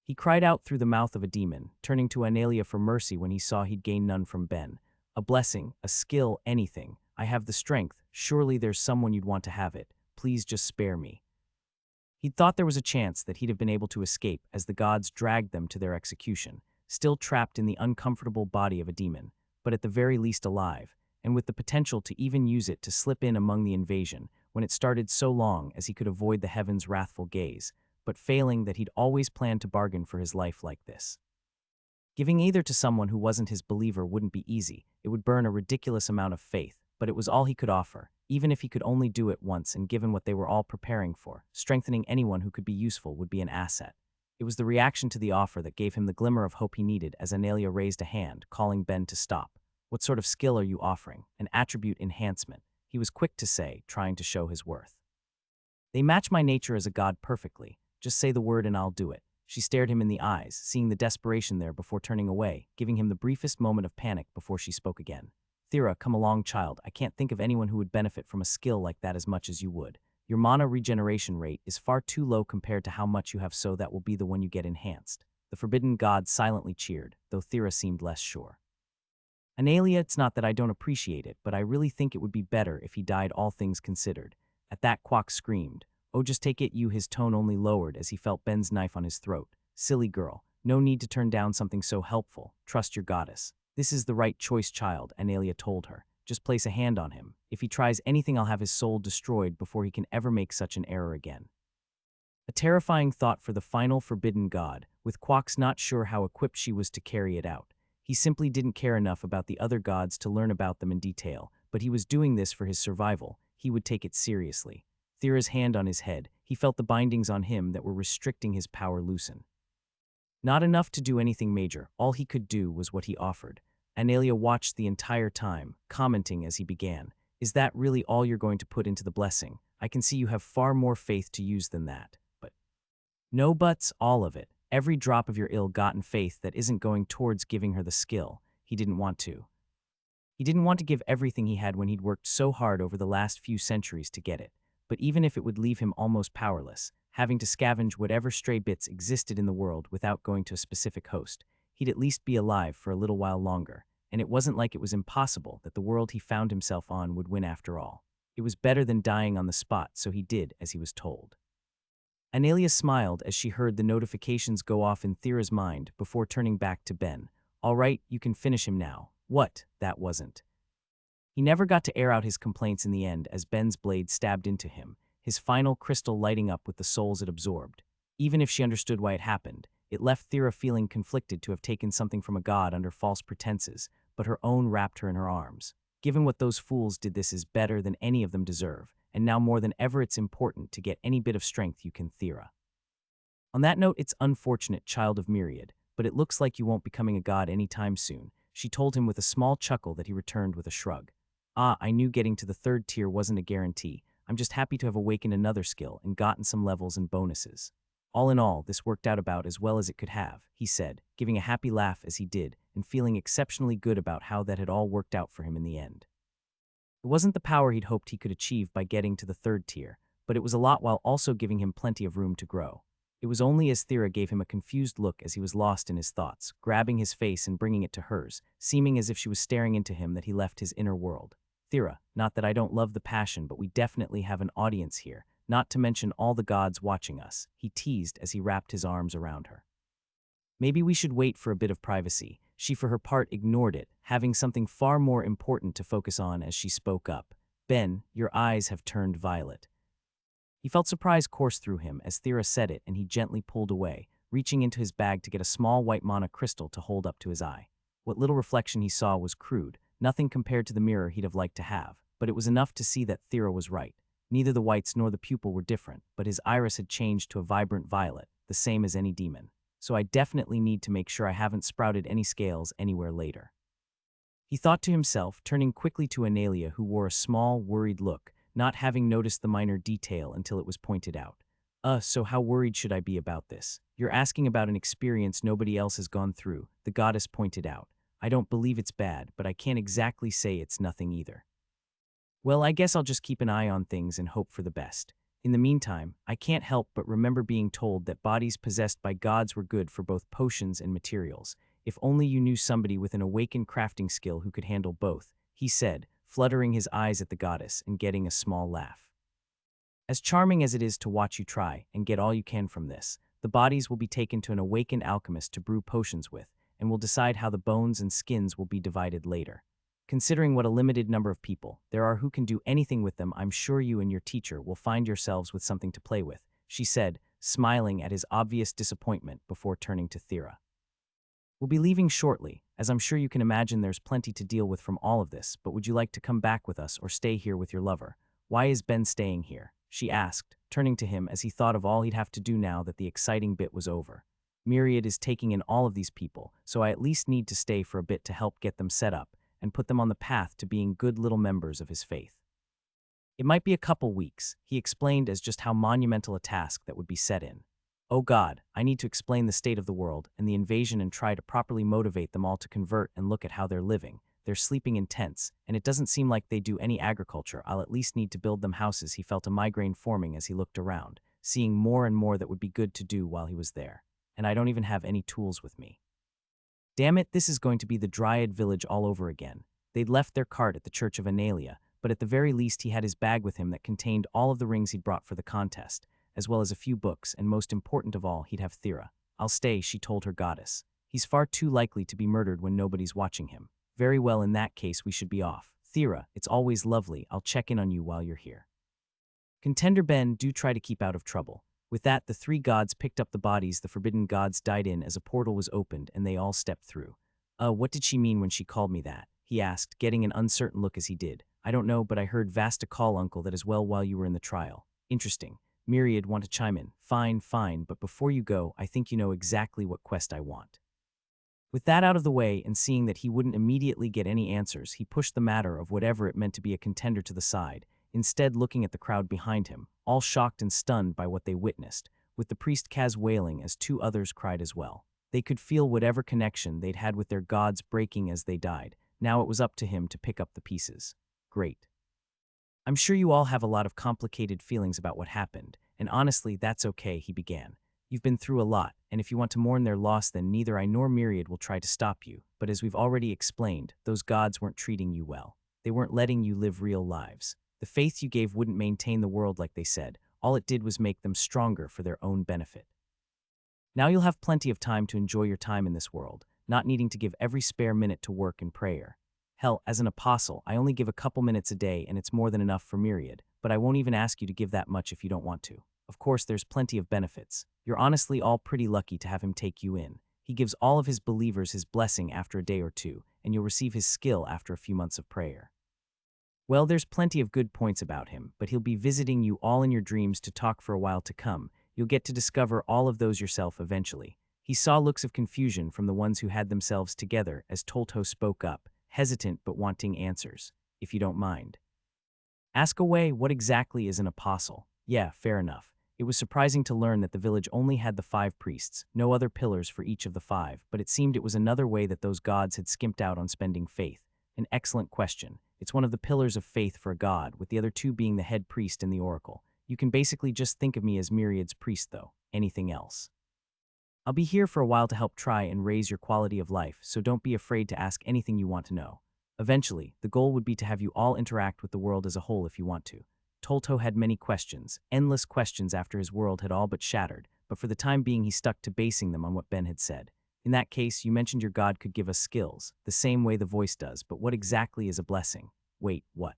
He cried out through the mouth of a demon, turning to Analia for mercy when he saw he'd gained none from Ben. A blessing, a skill, anything. I have the strength. Surely there's someone you'd want to have it. Please just spare me. He'd thought there was a chance that he'd have been able to escape as the gods dragged them to their execution, still trapped in the uncomfortable body of a demon, but at the very least alive, and with the potential to even use it to slip in among the invasion when it started so long as he could avoid the heavens' wrathful gaze, but failing that he'd always planned to bargain for his life like this. Giving either to someone who wasn't his believer wouldn't be easy. It would burn a ridiculous amount of faith, but it was all he could offer, even if he could only do it once, and given what they were all preparing for, strengthening anyone who could be useful would be an asset. It was the reaction to the offer that gave him the glimmer of hope he needed as Analia raised a hand, calling Ben to stop. "What sort of skill are you offering?" "An attribute enhancement," he was quick to say, trying to show his worth. "They match my nature as a god perfectly. Just say the word and I'll do it." She stared him in the eyes, seeing the desperation there before turning away, giving him the briefest moment of panic before she spoke again. "Thera, come along, child. I can't think of anyone who would benefit from a skill like that as much as you would. Your mana regeneration rate is far too low compared to how much you have, so that will be the one you get enhanced." The forbidden god silently cheered, though Thera seemed less sure. "Analia, it's not that I don't appreciate it, but I really think it would be better if he died, all things considered." At that, Quack screamed. "Oh, just take it, you," his tone only lowered as he felt Ben's knife on his throat. "Silly girl. No need to turn down something so helpful. Trust your goddess." "This is the right choice, child," Analia told her. "Just place a hand on him. If he tries anything, I'll have his soul destroyed before he can ever make such an error again." A terrifying thought for the final forbidden god, with Quack's not sure how equipped she was to carry it out. He simply didn't care enough about the other gods to learn about them in detail, but he was doing this for his survival. He would take it seriously. Thera's hand on his head, he felt the bindings on him that were restricting his power loosen. Not enough to do anything major, all he could do was what he offered. Analia watched the entire time, commenting as he began, "Is that really all you're going to put into the blessing? I can see you have far more faith to use than that." "But no buts, all of it. Every drop of your ill-gotten faith that isn't going towards giving her the skill." He didn't want to. He didn't want to give everything he had when he'd worked so hard over the last few centuries to get it. But even if it would leave him almost powerless, having to scavenge whatever stray bits existed in the world without going to a specific host, he'd at least be alive for a little while longer, and it wasn't like it was impossible that the world he found himself on would win after all. It was better than dying on the spot, so he did as he was told. Analia smiled as she heard the notifications go off in Thera's mind before turning back to Ben. "All right, you can finish him now." "What? That wasn't." He never got to air out his complaints in the end as Ben's blade stabbed into him, his final crystal lighting up with the souls it absorbed. Even if she understood why it happened, it left Thera feeling conflicted to have taken something from a god under false pretenses, but her own wrapped her in her arms. Given what those fools did, this is better than any of them deserve, and now more than ever it's important to get any bit of strength you can, Thera. On that note, it's unfortunate, child of Myriad, but it looks like you won't be becoming a god anytime soon, she told him with a small chuckle that he returned with a shrug. "Ah, I knew getting to the 3rd tier wasn't a guarantee. I'm just happy to have awakened another skill and gotten some levels and bonuses. All in all, this worked out about as well as it could have," he said, giving a happy laugh as he did, and feeling exceptionally good about how that had all worked out for him in the end. It wasn't the power he'd hoped he could achieve by getting to the 3rd tier, but it was a lot while also giving him plenty of room to grow. It was only as Thera gave him a confused look as he was lost in his thoughts, grabbing his face and bringing it to hers, seeming as if she was staring into him, that he left his inner world. "Thera, not that I don't love the passion, but we definitely have an audience here, not to mention all the gods watching us," he teased as he wrapped his arms around her. "Maybe we should wait for a bit of privacy." She for her part ignored it, having something far more important to focus on as she spoke up. "Ben, your eyes have turned violet." He felt surprise course through him as Thera said it, and he gently pulled away, reaching into his bag to get a small white mana crystal to hold up to his eye. What little reflection he saw was crude, nothing compared to the mirror he'd have liked to have, but it was enough to see that Thera was right. Neither the whites nor the pupil were different, but his iris had changed to a vibrant violet, the same as any demon. "So I definitely need to make sure I haven't sprouted any scales anywhere later," he thought to himself, turning quickly to Analia, who wore a small, worried look, not having noticed the minor detail until it was pointed out. So how worried should I be about this?" "You're asking about an experience nobody else has gone through," the goddess pointed out. "I don't believe it's bad, but I can't exactly say it's nothing either." "Well, I guess I'll just keep an eye on things and hope for the best. In the meantime, I can't help but remember being told that bodies possessed by gods were good for both potions and materials. If only you knew somebody with an awakened crafting skill who could handle both," he said, fluttering his eyes at the goddess and getting a small laugh. "As charming as it is to watch you try and get all you can from this, the bodies will be taken to an awakened alchemist to brew potions with, and will decide how the bones and skins will be divided later." Considering what a limited number of people there are who can do anything with them, I'm sure you and your teacher will find yourselves with something to play with, she said, smiling at his obvious disappointment before turning to Thera. We'll be leaving shortly, as I'm sure you can imagine there's plenty to deal with from all of this, but would you like to come back with us or stay here with your lover? Why is Ben staying here? She asked, turning to him as he thought of all he'd have to do now that the exciting bit was over. Myriad is taking in all of these people, so I at least need to stay for a bit to help get them set up and put them on the path to being good little members of his faith. It might be a couple weeks, he explained as just how monumental a task that would be set in. Oh God, I need to explain the state of the world and the invasion and try to properly motivate them all to convert and look at how they're living. They're sleeping in tents, and it doesn't seem like they do any agriculture. I'll at least need to build them houses. He felt a migraine forming as he looked around, seeing more and more that would be good to do while he was there. And I don't even have any tools with me. Damn it, this is going to be the Dryad village all over again. They'd left their cart at the Church of Analia, but at the very least he had his bag with him that contained all of the rings he'd brought for the contest, as well as a few books, and most important of all, he'd have Thera. I'll stay, she told her goddess. He's far too likely to be murdered when nobody's watching him. Very well, in that case we should be off. Thera, it's always lovely. I'll check in on you while you're here. Contender Ben, do try to keep out of trouble. With that, the three gods picked up the bodies the forbidden gods died in as a portal was opened and they all stepped through. What did she mean when she called me that? He asked, getting an uncertain look as he did. I don't know, but I heard Vasta call uncle that as well while you were in the trial. Interesting. Myriad want to chime in. Fine, but before you go, I think you know exactly what quest I want. With that out of the way and seeing that he wouldn't immediately get any answers, he pushed the matter of whatever it meant to be a contender to the side, instead looking at the crowd behind him, all shocked and stunned by what they witnessed, with the priest Kaz wailing as two others cried as well. They could feel whatever connection they'd had with their gods breaking as they died. Now it was up to him to pick up the pieces. Great. I'm sure you all have a lot of complicated feelings about what happened, and honestly, that's okay, he began. You've been through a lot, and if you want to mourn their loss, then neither I nor Myriad will try to stop you, but as we've already explained, those gods weren't treating you well. They weren't letting you live real lives. The faith you gave wouldn't maintain the world like they said. All it did was make them stronger for their own benefit. Now you'll have plenty of time to enjoy your time in this world, not needing to give every spare minute to work and prayer. Hell, as an apostle, I only give a couple minutes a day and it's more than enough for Myriad, but I won't even ask you to give that much if you don't want to. Of course, there's plenty of benefits. You're honestly all pretty lucky to have him take you in. He gives all of his believers his blessing after a day or two, and you'll receive his skill after a few months of prayer. Well, there's plenty of good points about him, but he'll be visiting you all in your dreams to talk for a while to come. You'll get to discover all of those yourself eventually. He saw looks of confusion from the ones who had themselves together as Tolto spoke up, hesitant but wanting answers. If you don't mind. Ask away, what exactly is an apostle? Yeah, fair enough. It was surprising to learn that the village only had the 5 priests, no other pillars for each of the 5, but it seemed it was another way that those gods had skimped out on spending faith. An excellent question. It's one of the pillars of faith for a god, with the other 2 being the head priest and the oracle. You can basically just think of me as Myriad's priest though. Anything else? I'll be here for a while to help try and raise your quality of life, so don't be afraid to ask anything you want to know. Eventually, the goal would be to have you all interact with the world as a whole if you want to. Tolto had many questions, endless questions after his world had all but shattered, but for the time being he stuck to basing them on what Ben had said. In that case, you mentioned your god could give us skills, the same way the voice does, but what exactly is a blessing? Wait, what?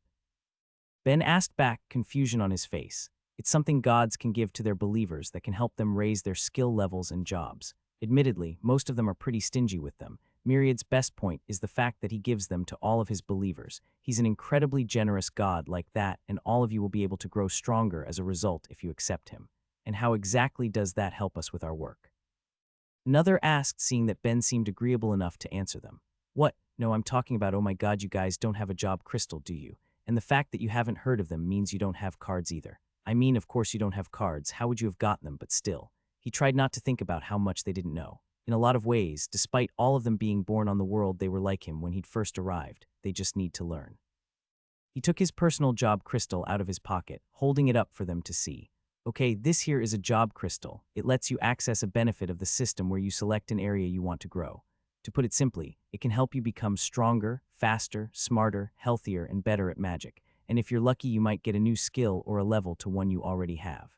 Ben asked back, confusion on his face. It's something gods can give to their believers that can help them raise their skill levels and jobs. Admittedly, most of them are pretty stingy with them. Myriad's best point is the fact that he gives them to all of his believers. He's an incredibly generous god like that, and all of you will be able to grow stronger as a result if you accept him. And how exactly does that help us with our work? Another asked, seeing that Ben seemed agreeable enough to answer them. What? No, I'm talking about, oh my god, you guys don't have a job crystal, do you? And the fact that you haven't heard of them means you don't have cards either. I mean, of course you don't have cards, how would you have gotten them, but still. He tried not to think about how much they didn't know. In a lot of ways, despite all of them being born on the world, they were like him when he'd first arrived. They just need to learn. He took his personal job crystal out of his pocket, holding it up for them to see. Okay, this here is a job crystal. It lets you access a benefit of the system where you select an area you want to grow. To put it simply, it can help you become stronger, faster, smarter, healthier, and better at magic. And if you're lucky, you might get a new skill or a level to one you already have.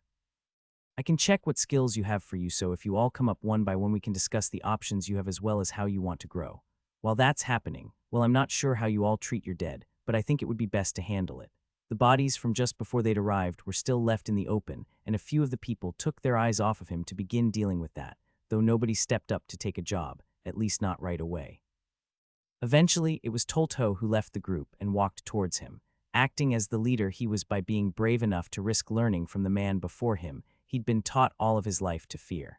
I can check what skills you have for you, so if you all come up one by one, we can discuss the options you have as well as how you want to grow. While that's happening, well, I'm not sure how you all treat your dead, but I think it would be best to handle it. The bodies from just before they'd arrived were still left in the open, and a few of the people took their eyes off of him to begin dealing with that, though nobody stepped up to take a job, at least not right away. Eventually, it was Tolto who left the group and walked towards him. Acting as the leader he was by being brave enough to risk learning from the man before him he'd been taught all of his life to fear.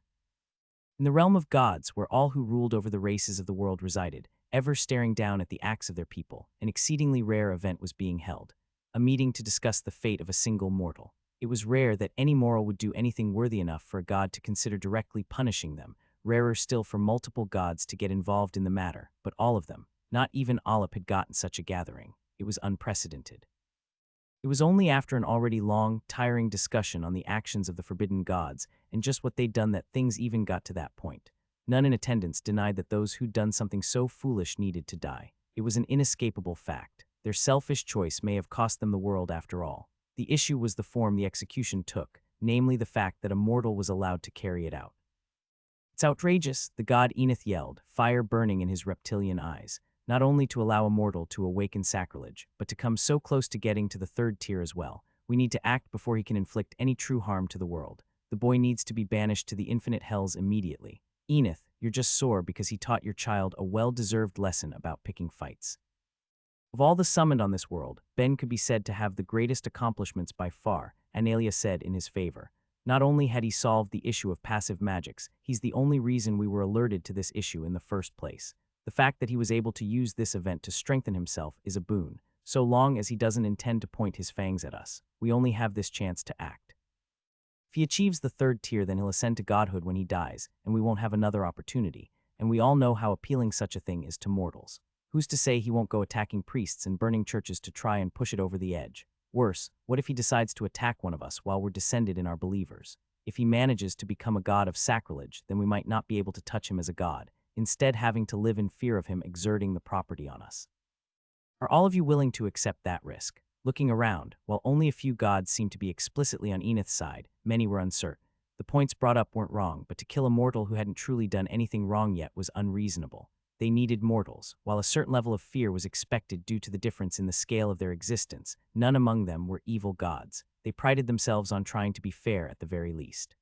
In the realm of gods, where all who ruled over the races of the world resided, ever staring down at the acts of their people, an exceedingly rare event was being held, a meeting to discuss the fate of a single mortal. It was rare that any mortal would do anything worthy enough for a god to consider directly punishing them, rarer still for multiple gods to get involved in the matter, but all of them, not even Olip, had gotten such a gathering. It was unprecedented. It was only after an already long, tiring discussion on the actions of the forbidden gods and just what they'd done that things even got to that point. None in attendance denied that those who'd done something so foolish needed to die. It was an inescapable fact. Their selfish choice may have cost them the world after all. The issue was the form the execution took, namely the fact that a mortal was allowed to carry it out. "It's outrageous," the god Enith yelled, fire burning in his reptilian eyes, not only to allow a mortal to awaken sacrilege, but to come so close to getting to the third tier as well. We need to act before he can inflict any true harm to the world. The boy needs to be banished to the infinite hells immediately. Enith, you're just sore because he taught your child a well-deserved lesson about picking fights. Of all the summoned on this world, Ben could be said to have the greatest accomplishments by far, Analia said in his favor. Not only had he solved the issue of passive magics, he's the only reason we were alerted to this issue in the first place. The fact that he was able to use this event to strengthen himself is a boon, so long as he doesn't intend to point his fangs at us. We only have this chance to act. If he achieves the third tier, then he'll ascend to godhood when he dies, and we won't have another opportunity, and we all know how appealing such a thing is to mortals. Who's to say he won't go attacking priests and burning churches to try and push it over the edge? Worse, what if he decides to attack one of us while we're descended in our believers? If he manages to become a god of sacrilege, then we might not be able to touch him as a god, instead having to live in fear of him exerting the property on us. Are all of you willing to accept that risk? Looking around, while only a few gods seemed to be explicitly on Enith's side, many were uncertain. The points brought up weren't wrong, but to kill a mortal who hadn't truly done anything wrong yet was unreasonable. They needed mortals. While a certain level of fear was expected due to the difference in the scale of their existence, none among them were evil gods. They prided themselves on trying to be fair at the very least.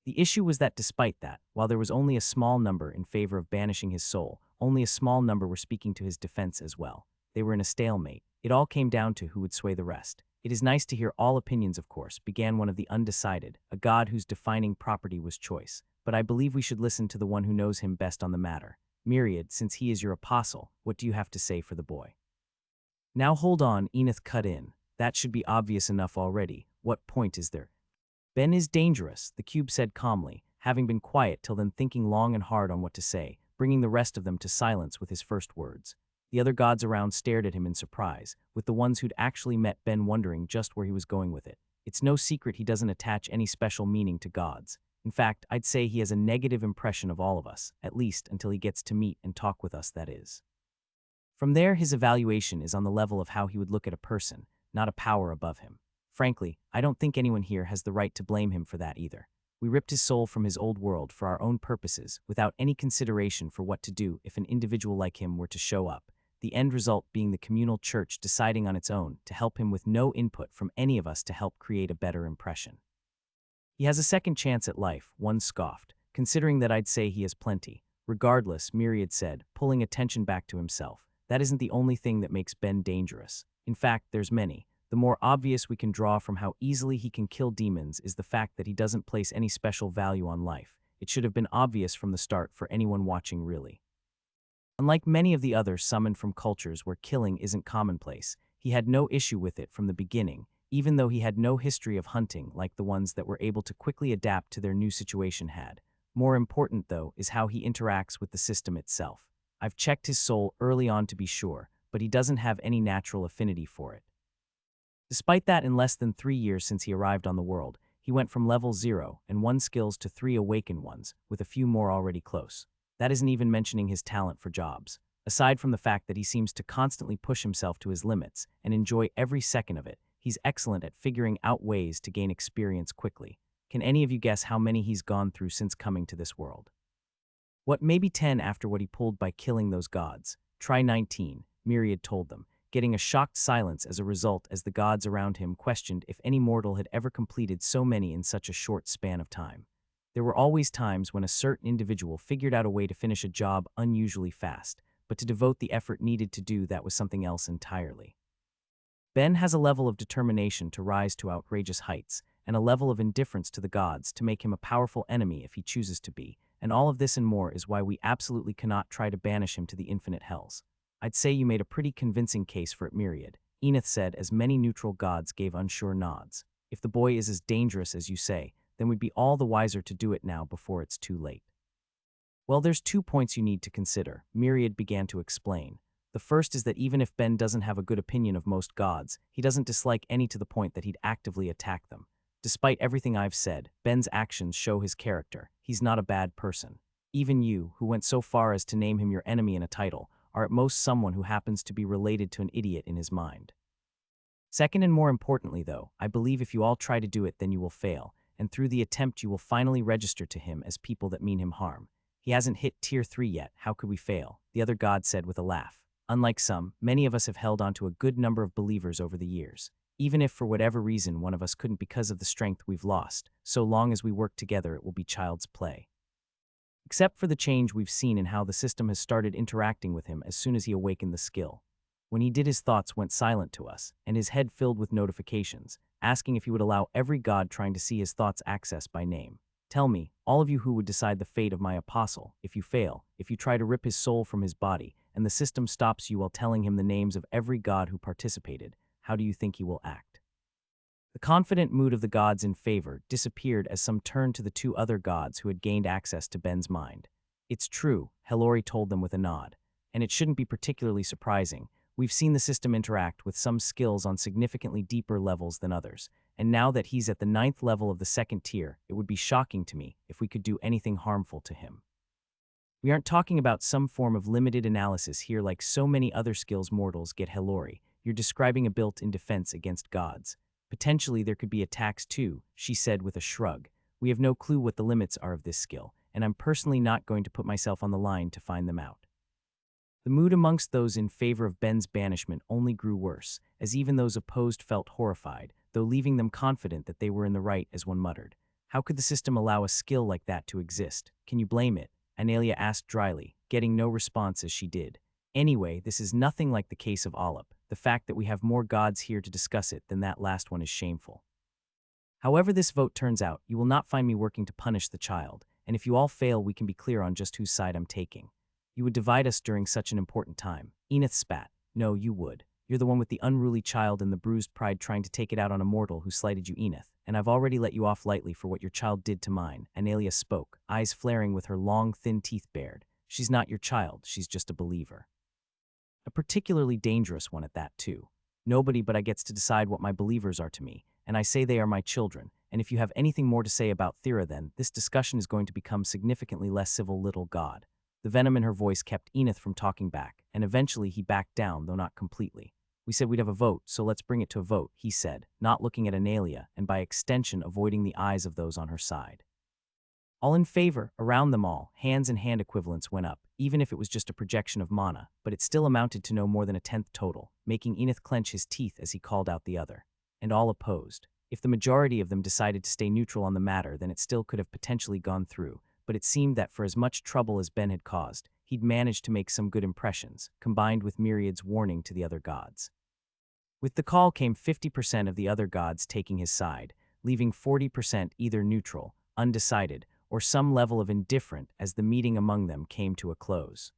The issue was that despite that, while there was only a small number in favor of banishing his soul, only a small number were speaking to his defense as well. They were in a stalemate. It all came down to who would sway the rest. "It is nice to hear all opinions, of course," began one of the undecided, a god whose defining property was choice. "But I believe we should listen to the one who knows him best on the matter. Myriad, since he is your apostle, what do you have to say for the boy?" "Now hold on," Enith cut in. "That should be obvious enough already. What point is there?" "Ben is dangerous," the cube said calmly, having been quiet till then, thinking long and hard on what to say, bringing the rest of them to silence with his first words. The other gods around stared at him in surprise, with the ones who'd actually met Ben wondering just where he was going with it. It's no secret he doesn't attach any special meaning to gods. In fact, I'd say he has a negative impression of all of us, at least until he gets to meet and talk with us, that is. From there, his evaluation is on the level of how he would look at a person, not a power above him. Frankly, I don't think anyone here has the right to blame him for that either. We ripped his soul from his old world for our own purposes, without any consideration for what to do if an individual like him were to show up, the end result being the communal church deciding on its own to help him with no input from any of us to help create a better impression. "He has a second chance at life," one scoffed, "considering that I'd say he has plenty." "Regardless," Myriad said, pulling attention back to himself, "that isn't the only thing that makes Ben dangerous. In fact, there's many. The more obvious we can draw from how easily he can kill demons is the fact that he doesn't place any special value on life. It should have been obvious from the start for anyone watching, really. Unlike many of the others summoned from cultures where killing isn't commonplace, he had no issue with it from the beginning, even though he had no history of hunting like the ones that were able to quickly adapt to their new situation had. More important, though, is how he interacts with the system itself. I've checked his soul early on to be sure, but he doesn't have any natural affinity for it. Despite that, in less than 3 years since he arrived on the world, he went from level 0 and 1 skills to 3 awakened ones, with a few more already close. That isn't even mentioning his talent for jobs. Aside from the fact that he seems to constantly push himself to his limits and enjoy every second of it, he's excellent at figuring out ways to gain experience quickly. Can any of you guess how many he's gone through since coming to this world? What, maybe 10 after what he pulled by killing those gods? Try 19, Myriad told them, getting a shocked silence as a result as the gods around him questioned if any mortal had ever completed so many in such a short span of time. There were always times when a certain individual figured out a way to finish a job unusually fast, but to devote the effort needed to do that was something else entirely. Ben has a level of determination to rise to outrageous heights, and a level of indifference to the gods to make him a powerful enemy if he chooses to be, and all of this and more is why we absolutely cannot try to banish him to the infinite hells. I'd say you made a pretty convincing case for it, Myriad, Enith said as many neutral gods gave unsure nods. If the boy is as dangerous as you say, then we'd be all the wiser to do it now before it's too late. Well, there's 2 points you need to consider, Myriad began to explain. The first is that even if Ben doesn't have a good opinion of most gods, he doesn't dislike any to the point that he'd actively attack them. Despite everything I've said, Ben's actions show his character. He's not a bad person. Even you, who went so far as to name him your enemy in a title, are at most someone who happens to be related to an idiot in his mind. Second and more importantly though, I believe if you all try to do it then you will fail, and through the attempt you will finally register to him as people that mean him harm. He hasn't hit tier 3 yet, how could we fail? The other god said with a laugh. Unlike some, many of us have held on to a good number of believers over the years. Even if for whatever reason one of us couldn't because of the strength we've lost, so long as we work together it will be child's play. Except for the change we've seen in how the system has started interacting with him as soon as he awakened the skill. When he did, his thoughts went silent to us, and his head filled with notifications, asking if he would allow every god trying to see his thoughts access by name. Tell me, all of you who would decide the fate of my apostle, if you fail, if you try to rip his soul from his body, and the system stops you while telling him the names of every god who participated, how do you think he will act? The confident mood of the gods in favor disappeared as some turned to the 2 other gods who had gained access to Ben's mind. It's true, Hellori told them with a nod, and it shouldn't be particularly surprising. We've seen the system interact with some skills on significantly deeper levels than others, and now that he's at the 9th level of the 2nd tier, it would be shocking to me if we could do anything harmful to him. We aren't talking about some form of limited analysis here like so many other skills mortals get, Hellori. You're describing a built-in defense against gods. Potentially there could be attacks too, she said with a shrug. We have no clue what the limits are of this skill, and I'm personally not going to put myself on the line to find them out. The mood amongst those in favor of Ben's banishment only grew worse, as even those opposed felt horrified, though leaving them confident that they were in the right as one muttered. How could the system allow a skill like that to exist? Can you blame it? Analia asked dryly, getting no response as she did. Anyway, this is nothing like the case of Olip. The fact that we have more gods here to discuss it than that last one is shameful. However this vote turns out, you will not find me working to punish the child, and if you all fail we can be clear on just whose side I'm taking. You would divide us during such an important time. Enith spat. No, you would. You're the one with the unruly child and the bruised pride trying to take it out on a mortal who slighted you, Enith, and I've already let you off lightly for what your child did to mine. Analia spoke, eyes flaring with her long, thin teeth bared. She's not your child, she's just a believer. A particularly dangerous one at that, too. Nobody but I gets to decide what my believers are to me, and I say they are my children, and if you have anything more to say about Thera then, this discussion is going to become significantly less civil, little god. The venom in her voice kept Enith from talking back, and eventually he backed down, though not completely. We said we'd have a vote, so let's bring it to a vote, he said, not looking at Analia, and by extension avoiding the eyes of those on her side. All in favor, around them all, hands and hand equivalents went up, even if it was just a projection of mana, but it still amounted to no more than a 10th total, making Enith clench his teeth as he called out the other. And all opposed. If the majority of them decided to stay neutral on the matter, then it still could have potentially gone through, but it seemed that for as much trouble as Ben had caused, he'd managed to make some good impressions, combined with Myriad's warning to the other gods. With the call came 50% of the other gods taking his side, leaving 40% either neutral, undecided, or some level of indifferent as the meeting among them came to a close.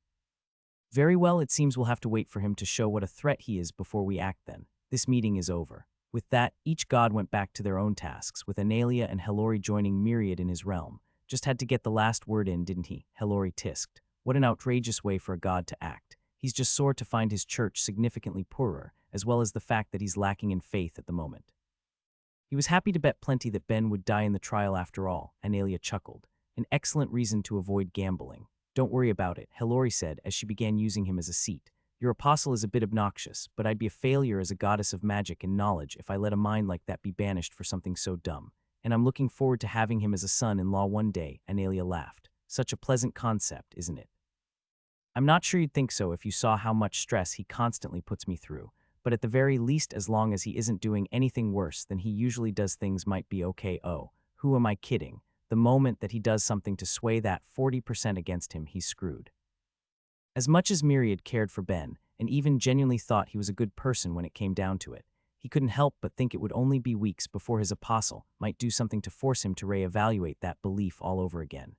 Very well, it seems we'll have to wait for him to show what a threat he is before we act then. This meeting is over. With that, each god went back to their own tasks, with Analia and Hellori joining Myriad in his realm. Just had to get the last word in, didn't he? Hellori tisked. What an outrageous way for a god to act. He's just sore to find his church significantly poorer, as well as the fact that he's lacking in faith at the moment. He was happy to bet plenty that Ben would die in the trial after all, Analia chuckled. An excellent reason to avoid gambling. Don't worry about it, Hellori said as she began using him as a seat. Your apostle is a bit obnoxious, but I'd be a failure as a goddess of magic and knowledge if I let a mind like that be banished for something so dumb. And I'm looking forward to having him as a son-in-law one day, Analia laughed. Such a pleasant concept, isn't it? I'm not sure you'd think so if you saw how much stress he constantly puts me through, but at the very least, as long as he isn't doing anything worse than he usually does, things might be okay. Oh, who am I kidding? The moment that he does something to sway that 40% against him, he's screwed. As much as Myriad cared for Ben, and even genuinely thought he was a good person when it came down to it, he couldn't help but think it would only be weeks before his apostle might do something to force him to reevaluate that belief all over again.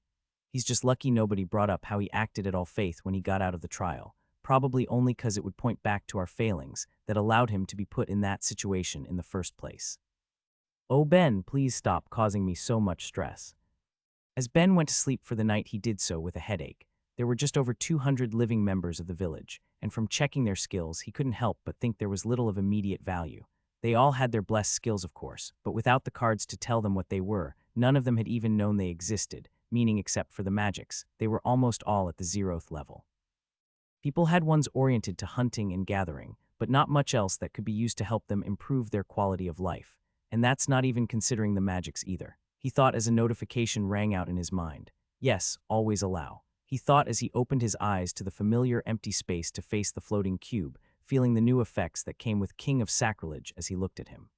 He's just lucky nobody brought up how he acted at all faith when he got out of the trial, probably only because it would point back to our failings that allowed him to be put in that situation in the first place. Oh, Ben, please stop causing me so much stress. As Ben went to sleep for the night, he did so with a headache. There were just over 200 living members of the village, and from checking their skills, he couldn't help but think there was little of immediate value. They all had their blessed skills, of course, but without the cards to tell them what they were, none of them had even known they existed, meaning except for the magics, they were almost all at the 0th level. People had ones oriented to hunting and gathering, but not much else that could be used to help them improve their quality of life. And that's not even considering the magics either. He thought as a notification rang out in his mind. Yes, always allow. He thought as he opened his eyes to the familiar empty space to face the floating cube, feeling the new effects that came with King of Sacrilege as he looked at him.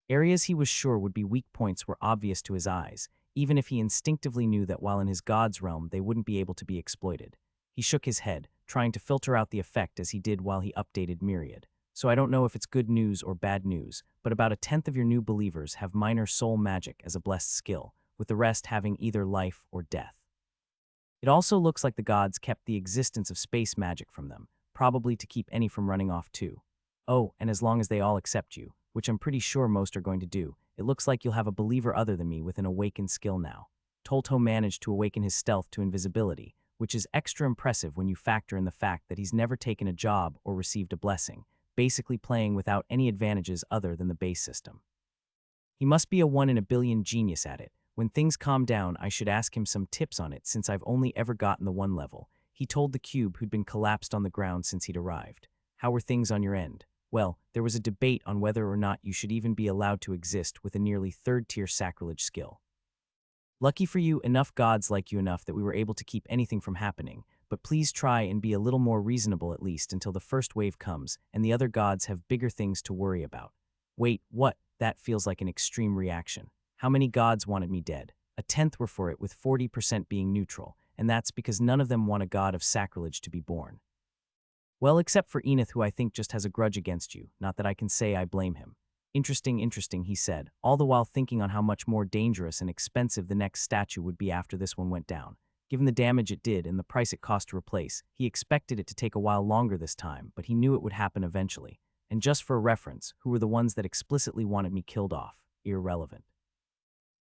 Areas he was sure would be weak points were obvious to his eyes, even if he instinctively knew that while in his god's realm they wouldn't be able to be exploited. He shook his head, trying to filter out the effect as he did while he updated Myriad. So I don't know if it's good news or bad news, but about 1/10 of your new believers have minor soul magic as a blessed skill, with the rest having either life or death. It also looks like the gods kept the existence of space magic from them, probably to keep any from running off too. Oh, and as long as they all accept you, which I'm pretty sure most are going to do, it looks like you'll have a believer other than me with an awakened skill now. Tolto managed to awaken his stealth to invisibility, which is extra impressive when you factor in the fact that he's never taken a job or received a blessing, basically playing without any advantages other than the base system. He must be a 1 in a billion genius at it. When things calm down, I should ask him some tips on it since I've only ever gotten the 1 level, he told the cube who'd been collapsed on the ground since he'd arrived. How were things on your end? Well, there was a debate on whether or not you should even be allowed to exist with a nearly 3rd-tier sacrilege skill. Lucky for you, enough gods like you enough that we were able to keep anything from happening, but please try and be a little more reasonable at least until the first wave comes and the other gods have bigger things to worry about. Wait, what? That feels like an extreme reaction. How many gods wanted me dead? 1/10 were for it, with 40% being neutral, and that's because none of them want a god of sacrilege to be born. Well, except for Enith, who I think just has a grudge against you, not that I can say I blame him. Interesting, he said, all the while thinking on how much more dangerous and expensive the next statue would be after this one went down. Given the damage it did and the price it cost to replace, he expected it to take a while longer this time, but he knew it would happen eventually. And just for a reference, who were the ones that explicitly wanted me killed off? Irrelevant.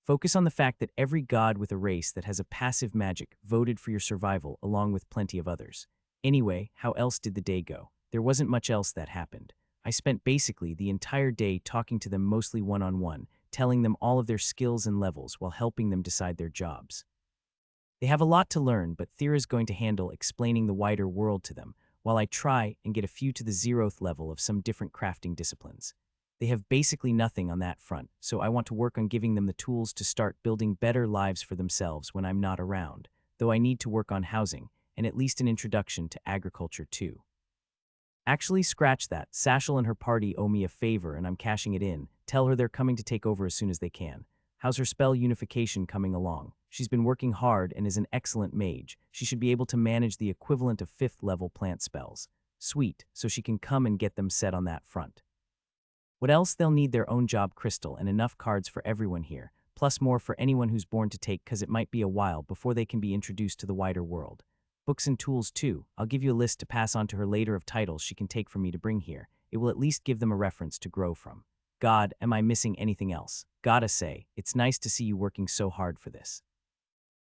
Focus on the fact that every god with a race that has a passive magic voted for your survival along with plenty of others. Anyway, how else did the day go? There wasn't much else that happened. I spent basically the entire day talking to them mostly one-on-one, telling them all of their skills and levels while helping them decide their jobs. They have a lot to learn, but Thera's going to handle explaining the wider world to them, while I try and get a few to the 0th level of some different crafting disciplines. They have basically nothing on that front, so I want to work on giving them the tools to start building better lives for themselves when I'm not around, though I need to work on housing, and at least an introduction to agriculture too. Actually, scratch that. Sashel and her party owe me a favor and I'm cashing it in. Tell her they're coming to take over as soon as they can. How's her spell unification coming along? She's been working hard and is an excellent mage. She should be able to manage the equivalent of 5th level plant spells. Sweet, so she can come and get them set on that front. What else? They'll need their own job crystal and enough cards for everyone here, plus more for anyone who's born to take, cause it might be a while before they can be introduced to the wider world. Books and tools too. I'll give you a list to pass on to her later of titles she can take from me to bring here. It will at least give them a reference to grow from. God, am I missing anything else? Gotta say, it's nice to see you working so hard for this.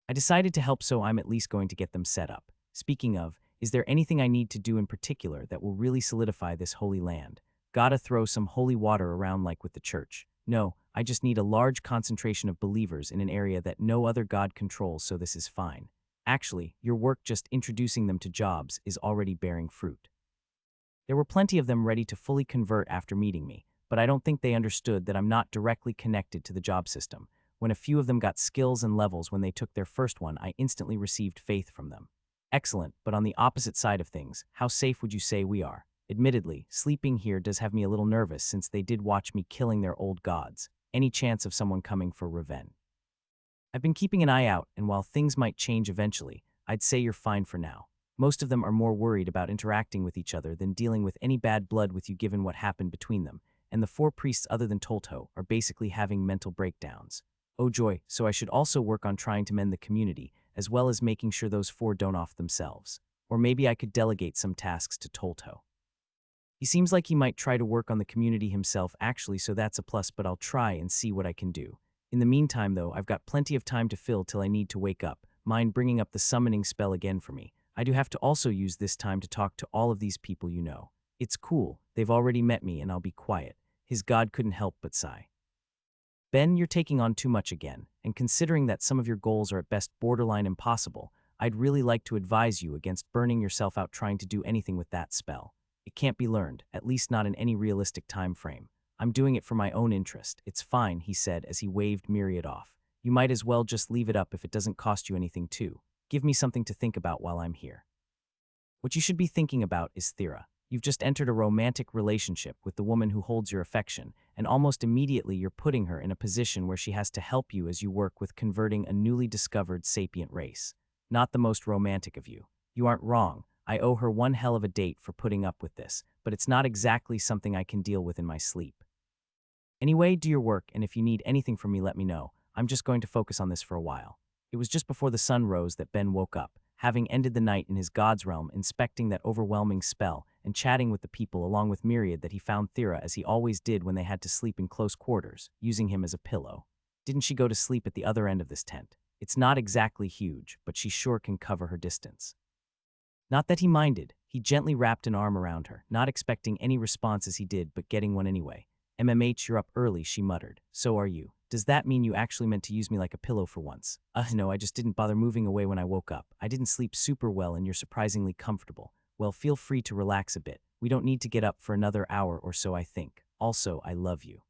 I decided to help, so I'm at least going to get them set up. Speaking of, is there anything I need to do in particular that will really solidify this holy land? Gotta throw some holy water around like with the church. No, I just need a large concentration of believers in an area that no other god controls, so this is fine. Actually, your work just introducing them to jobs is already bearing fruit. There were plenty of them ready to fully convert after meeting me, but I don't think they understood that I'm not directly connected to the job system. When a few of them got skills and levels when they took their first one, I instantly received faith from them. Excellent, but on the opposite side of things, how safe would you say we are? Admittedly, sleeping here does have me a little nervous since they did watch me killing their old gods. Any chance of someone coming for revenge? I've been keeping an eye out, and while things might change eventually, I'd say you're fine for now. Most of them are more worried about interacting with each other than dealing with any bad blood with you given what happened between them, and the 4 priests other than Tolto are basically having mental breakdowns. Oh joy, so I should also work on trying to mend the community, as well as making sure those 4 don't off themselves. Or maybe I could delegate some tasks to Tolto. He seems like he might try to work on the community himself actually, so that's a plus, but I'll try and see what I can do. In the meantime though, I've got plenty of time to fill till I need to wake up. Mind bringing up the summoning spell again for me. I do have to also use this time to talk to all of these people you know. It's cool, they've already met me and I'll be quiet. His god couldn't help but sigh. Ben, you're taking on too much again, and considering that some of your goals are at best borderline impossible, I'd really like to advise you against burning yourself out trying to do anything with that spell. It can't be learned, at least not in any realistic time frame. I'm doing it for my own interest. It's fine, he said as he waved Myriad off. You might as well just leave it up if it doesn't cost you anything too. Give me something to think about while I'm here. What you should be thinking about is Thera. You've just entered a romantic relationship with the woman who holds your affection, and almost immediately you're putting her in a position where she has to help you as you work with converting a newly discovered sapient race. Not the most romantic of you. You aren't wrong. I owe her one hell of a date for putting up with this, but it's not exactly something I can deal with in my sleep. Anyway, do your work, and if you need anything from me, let me know. I'm just going to focus on this for a while. It was just before the sun rose that Ben woke up, having ended the night in his god's realm, inspecting that overwhelming spell, and chatting with the people along with Myriad that he found Thera as he always did when they had to sleep in close quarters, using him as a pillow. Didn't she go to sleep at the other end of this tent? It's not exactly huge, but she sure can cover her distance. Not that he minded. He gently wrapped an arm around her, not expecting any response as he did, but getting one anyway. MMH, you're up early, she muttered. So are you. Does that mean you actually meant to use me like a pillow for once? No, I just didn't bother moving away when I woke up. I didn't sleep super well and you're surprisingly comfortable. Well, feel free to relax a bit. We don't need to get up for another hour or so, I think. Also, I love you.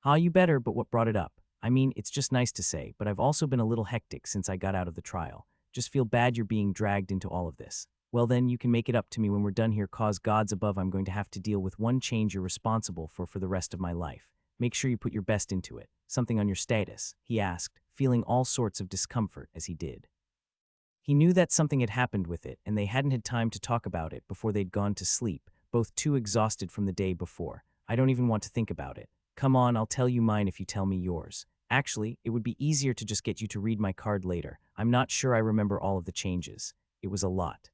You better, but what brought it up? I mean, it's just nice to say, but I've also been a little hectic since I got out of the trial. Just feel bad you're being dragged into all of this. Well then, you can make it up to me when we're done here, cause gods above I'm going to have to deal with one change you're responsible for the rest of my life. Make sure you put your best into it. Something on your status, he asked, feeling all sorts of discomfort as he did. He knew that something had happened with it, and they hadn't had time to talk about it before they'd gone to sleep, both too exhausted from the day before. I don't even want to think about it. Come on, I'll tell you mine if you tell me yours. Actually, it would be easier to just get you to read my card later. I'm not sure I remember all of the changes. It was a lot.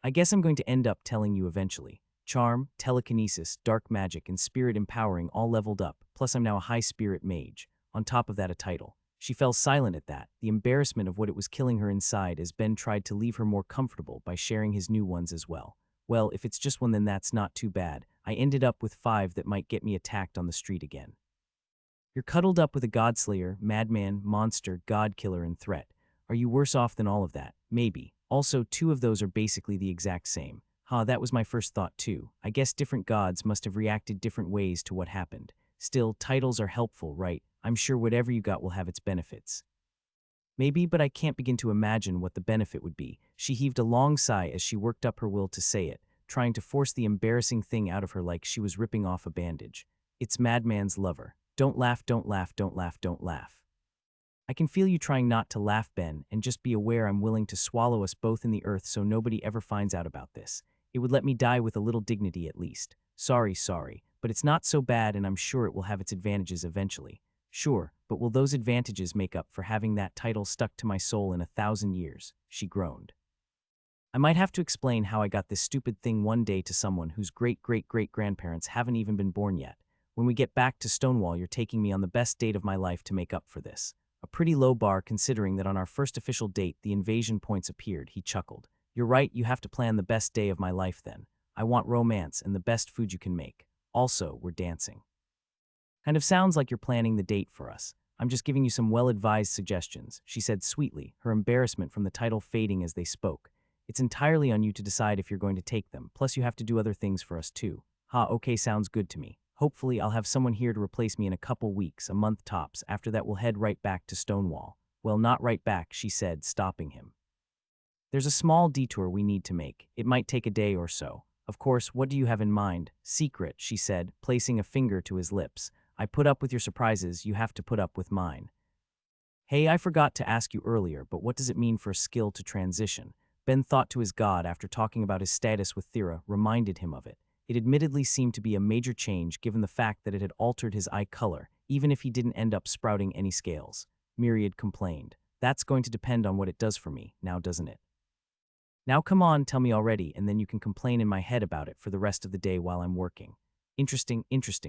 I guess I'm going to end up telling you eventually. Charm, telekinesis, dark magic, and spirit empowering all leveled up, plus I'm now a high spirit mage. On top of that, a title. She fell silent at that, the embarrassment of what it was killing her inside as Ben tried to leave her more comfortable by sharing his new ones as well. Well, if it's just one then that's not too bad. I ended up with 5 that might get me attacked on the street again. You're cuddled up with a godslayer, madman, monster, godkiller, and threat. Are you worse off than all of that? Maybe. Also, 2 of those are basically the exact same. That was my first thought too. I guess different gods must have reacted different ways to what happened. Still, titles are helpful, right? I'm sure whatever you got will have its benefits. Maybe, but I can't begin to imagine what the benefit would be. She heaved a long sigh as she worked up her will to say it, trying to force the embarrassing thing out of her like she was ripping off a bandage. It's Madman's lover. Don't laugh, don't laugh, don't laugh, don't laugh. I can feel you trying not to laugh, Ben, and just be aware I'm willing to swallow us both in the earth so nobody ever finds out about this. It would let me die with a little dignity at least. Sorry, but it's not so bad and I'm sure it will have its advantages eventually. Sure, but will those advantages make up for having that title stuck to my soul in 1,000 years? She groaned. I might have to explain how I got this stupid thing one day to someone whose great-great-great-grandparents haven't even been born yet. When we get back to Stonewall, you're taking me on the best date of my life to make up for this. A pretty low bar considering that on our first official date the invasion points appeared, he chuckled. You're right, you have to plan the best day of my life then. I want romance and the best food you can make. Also, we're dancing. Kind of sounds like you're planning the date for us. I'm just giving you some well-advised suggestions, she said sweetly, her embarrassment from the title fading as they spoke. It's entirely on you to decide if you're going to take them, plus you have to do other things for us too. Okay, sounds good to me. Hopefully, I'll have someone here to replace me in a couple weeks, a month tops. After that, we'll head right back to Stonewall. Well, not right back, she said, stopping him. There's a small detour we need to make. It might take a day or so. Of course, what do you have in mind? Secret, she said, placing a finger to his lips. I put up with your surprises, you have to put up with mine. Hey, I forgot to ask you earlier, but what does it mean for a skill to transition? Ben thought to his god after talking about his status with Thera, reminded him of it. It admittedly seemed to be a major change given the fact that it had altered his eye color, even if he didn't end up sprouting any scales. Myriad complained. That's going to depend on what it does for me, now doesn't it? Now come on, tell me already, and then you can complain in my head about it for the rest of the day while I'm working. Interesting,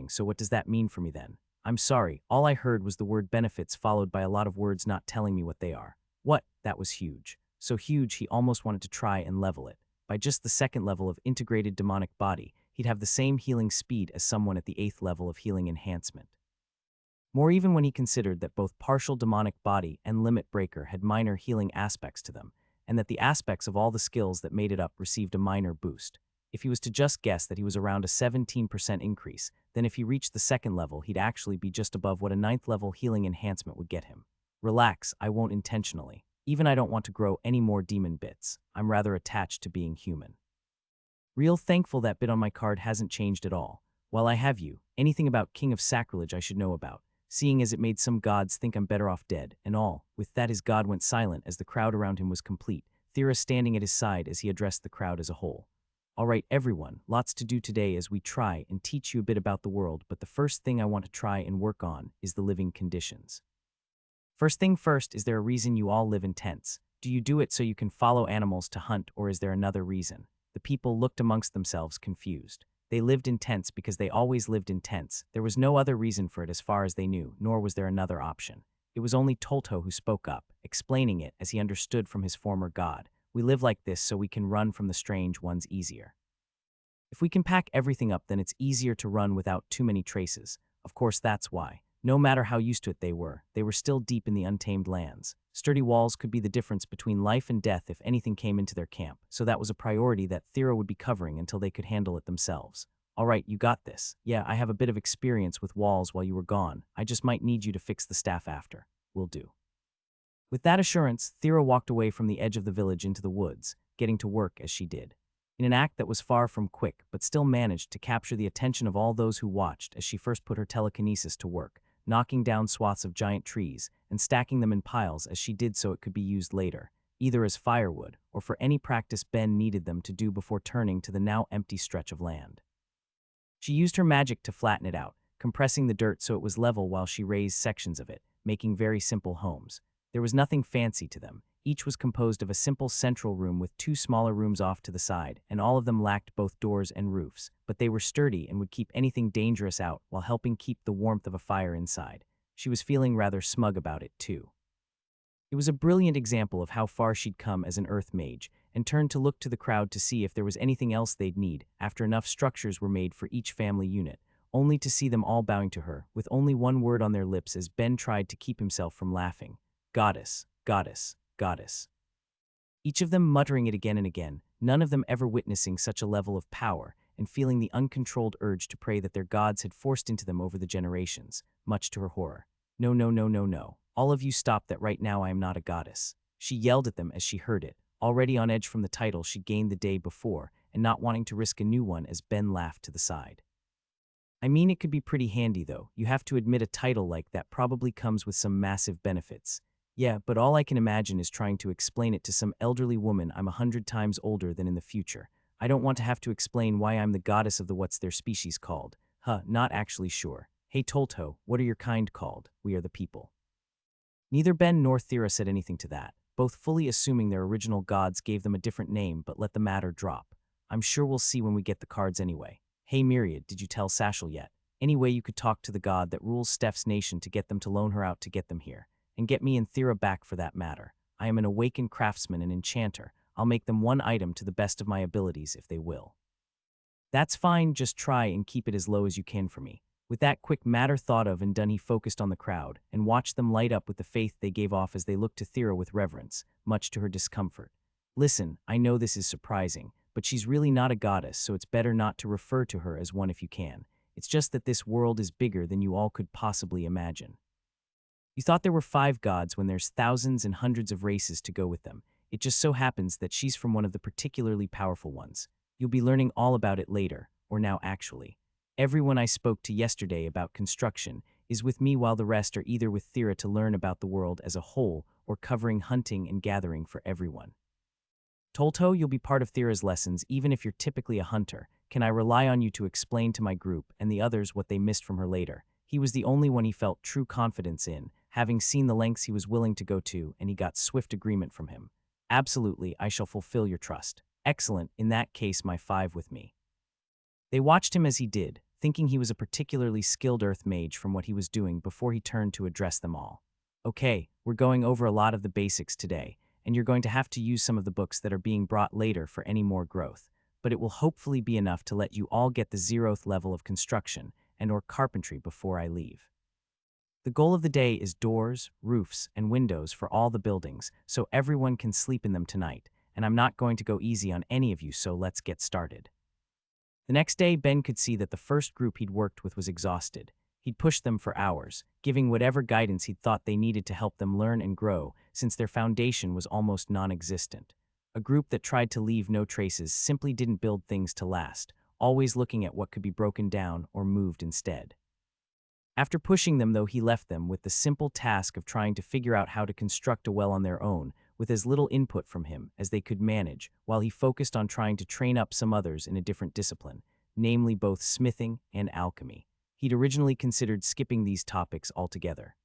so what does that mean for me then? I'm sorry, all I heard was the word benefits followed by a lot of words not telling me what they are. What? That was huge. So huge he almost wanted to try and level it. By just the second level of integrated demonic body, he'd have the same healing speed as someone at the 8th level of healing enhancement. More even when he considered that both partial demonic body and limit breaker had minor healing aspects to them, and that the aspects of all the skills that made it up received a minor boost. If he was to just guess that he was around a 17% increase, then if he reached the 2nd level, he'd actually be just above what a 9th level healing enhancement would get him. Relax, I won't intentionally. Even I don't want to grow any more demon bits. I'm rather attached to being human. Real thankful that bit on my card hasn't changed at all. While I have you, anything about King of Sacrilege I should know about, seeing as it made some gods think I'm better off dead, and all. With that his god went silent as the crowd around him was complete, Thera standing at his side as he addressed the crowd as a whole. All right, everyone, lots to do today as we try and teach you a bit about the world, but the first thing I want to try and work on is the living conditions. First thing first, is there a reason you all live in tents? Do you do it so you can follow animals to hunt, or is there another reason? The people looked amongst themselves confused. They lived in tents because they always lived in tents. There was no other reason for it as far as they knew, nor was there another option. It was only Tolto who spoke up, explaining it as he understood from his former god. We live like this so we can run from the strange ones easier. If we can pack everything up, then it's easier to run without too many traces. Of course, that's why. No matter how used to it they were still deep in the untamed lands. Sturdy walls could be the difference between life and death if anything came into their camp, so that was a priority that Thera would be covering until they could handle it themselves. All right, you got this. Yeah, I have a bit of experience with walls while you were gone. I just might need you to fix the staff after. Will do. With that assurance, Thera walked away from the edge of the village into the woods, getting to work as she did. In an act that was far from quick, but still managed to capture the attention of all those who watched as she first put her telekinesis to work, knocking down swaths of giant trees and stacking them in piles as she did so it could be used later, either as firewood or for any practice Ben needed them to do before turning to the now empty stretch of land. She used her magic to flatten it out, compressing the dirt so it was level while she raised sections of it, making very simple homes. There was nothing fancy to them. Each was composed of a simple central room with 2 smaller rooms off to the side, and all of them lacked both doors and roofs, but they were sturdy and would keep anything dangerous out while helping keep the warmth of a fire inside. She was feeling rather smug about it, too. It was a brilliant example of how far she'd come as an earth mage, and turned to look to the crowd to see if there was anything else they'd need after enough structures were made for each family unit, only to see them all bowing to her, with only one word on their lips as Ben tried to keep himself from laughing. Goddess, goddess, goddess. Each of them muttering it again and again, none of them ever witnessing such a level of power and feeling the uncontrolled urge to pray that their gods had forced into them over the generations, much to her horror. No, no, no, no, no. All of you stop that right now, I am not a goddess. She yelled at them as she heard it, already on edge from the title she gained the day before and not wanting to risk a new one as Ben laughed to the side. I mean, it could be pretty handy though. You have to admit a title like that probably comes with some massive benefits. Yeah, but all I can imagine is trying to explain it to some elderly woman I'm 100 times older than in the future. I don't want to have to explain why I'm the goddess of the what's their species called. Not actually sure. Hey Tolto, what are your kind called? We are the people. Neither Ben nor Thera said anything to that, both fully assuming their original gods gave them a different name but let the matter drop. I'm sure we'll see when we get the cards anyway. Hey Myriad, did you tell Sashel yet? Any way you could talk to the god that rules Steph's nation to get them to loan her out to get them here? And get me and Thera back for that matter. I am an awakened craftsman and enchanter. I'll make them one item to the best of my abilities if they will. That's fine, just try and keep it as low as you can for me. With that quick matter thought of and done, he focused on the crowd and watched them light up with the faith they gave off as they looked to Thera with reverence, much to her discomfort. Listen, I know this is surprising, but she's really not a goddess, so it's better not to refer to her as one if you can. It's just that this world is bigger than you all could possibly imagine. You thought there were 5 gods when there's thousands and hundreds of races to go with them. It just so happens that she's from one of the particularly powerful ones. You'll be learning all about it later, or now actually. Everyone I spoke to yesterday about construction is with me while the rest are either with Thera to learn about the world as a whole or covering hunting and gathering for everyone. Tolto, you'll be part of Thera's lessons even if you're typically a hunter. Can I rely on you to explain to my group and the others what they missed from her later? He was the only one he felt true confidence in, having seen the lengths he was willing to go to, and he got swift agreement from him. Absolutely, I shall fulfill your trust. Excellent, in that case my 5 with me. They watched him as he did, thinking he was a particularly skilled earth mage from what he was doing before he turned to address them all. Okay, we're going over a lot of the basics today, and you're going to have to use some of the books that are being brought later for any more growth, but it will hopefully be enough to let you all get the 0th level of construction and/or carpentry before I leave. The goal of the day is doors, roofs, and windows for all the buildings, so everyone can sleep in them tonight, and I'm not going to go easy on any of you, so let's get started. The next day, Ben could see that the first group he'd worked with was exhausted. He'd pushed them for hours, giving whatever guidance he'd thought they needed to help them learn and grow, since their foundation was almost non-existent. A group that tried to leave no traces simply didn't build things to last, always looking at what could be broken down or moved instead. After pushing them, though, he left them with the simple task of trying to figure out how to construct a well on their own, with as little input from him as they could manage, while he focused on trying to train up some others in a different discipline, namely both smithing and alchemy. He'd originally considered skipping these topics altogether.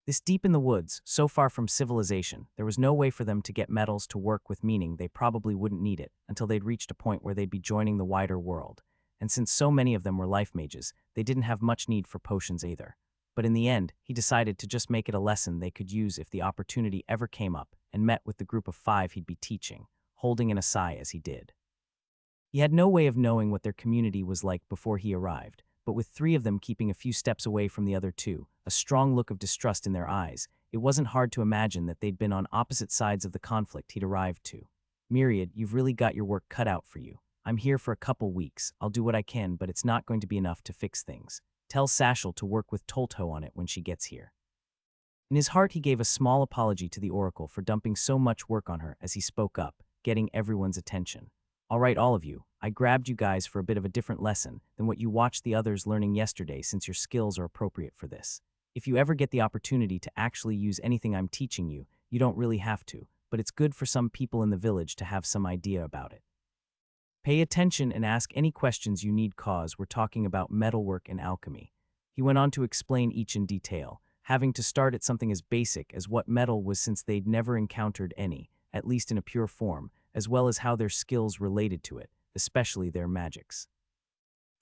This deep in the woods, so far from civilization, there was no way for them to get metals to work with, meaning they probably wouldn't need it until they'd reached a point where they'd be joining the wider world. And since so many of them were life mages, they didn't have much need for potions either. But in the end, he decided to just make it a lesson they could use if the opportunity ever came up, and met with the group of 5 he'd be teaching, holding an asai as he did. He had no way of knowing what their community was like before he arrived, but with 3 of them keeping a few steps away from the other 2, a strong look of distrust in their eyes, it wasn't hard to imagine that they'd been on opposite sides of the conflict he'd arrived to. Myriad, you've really got your work cut out for you. I'm here for a couple weeks. I'll do what I can, but it's not going to be enough to fix things. Tell Sashel to work with Tolto on it when she gets here. In his heart, he gave a small apology to the Oracle for dumping so much work on her as he spoke up, getting everyone's attention. All right, all of you, I grabbed you guys for a bit of a different lesson than what you watched the others learning yesterday, since your skills are appropriate for this. If you ever get the opportunity to actually use anything I'm teaching you, you don't really have to, but it's good for some people in the village to have some idea about it. Pay attention and ask any questions you need, cause we're talking about metalwork and alchemy. He went on to explain each in detail, having to start at something as basic as what metal was since they'd never encountered any, at least in a pure form, as well as how their skills related to it, especially their magics.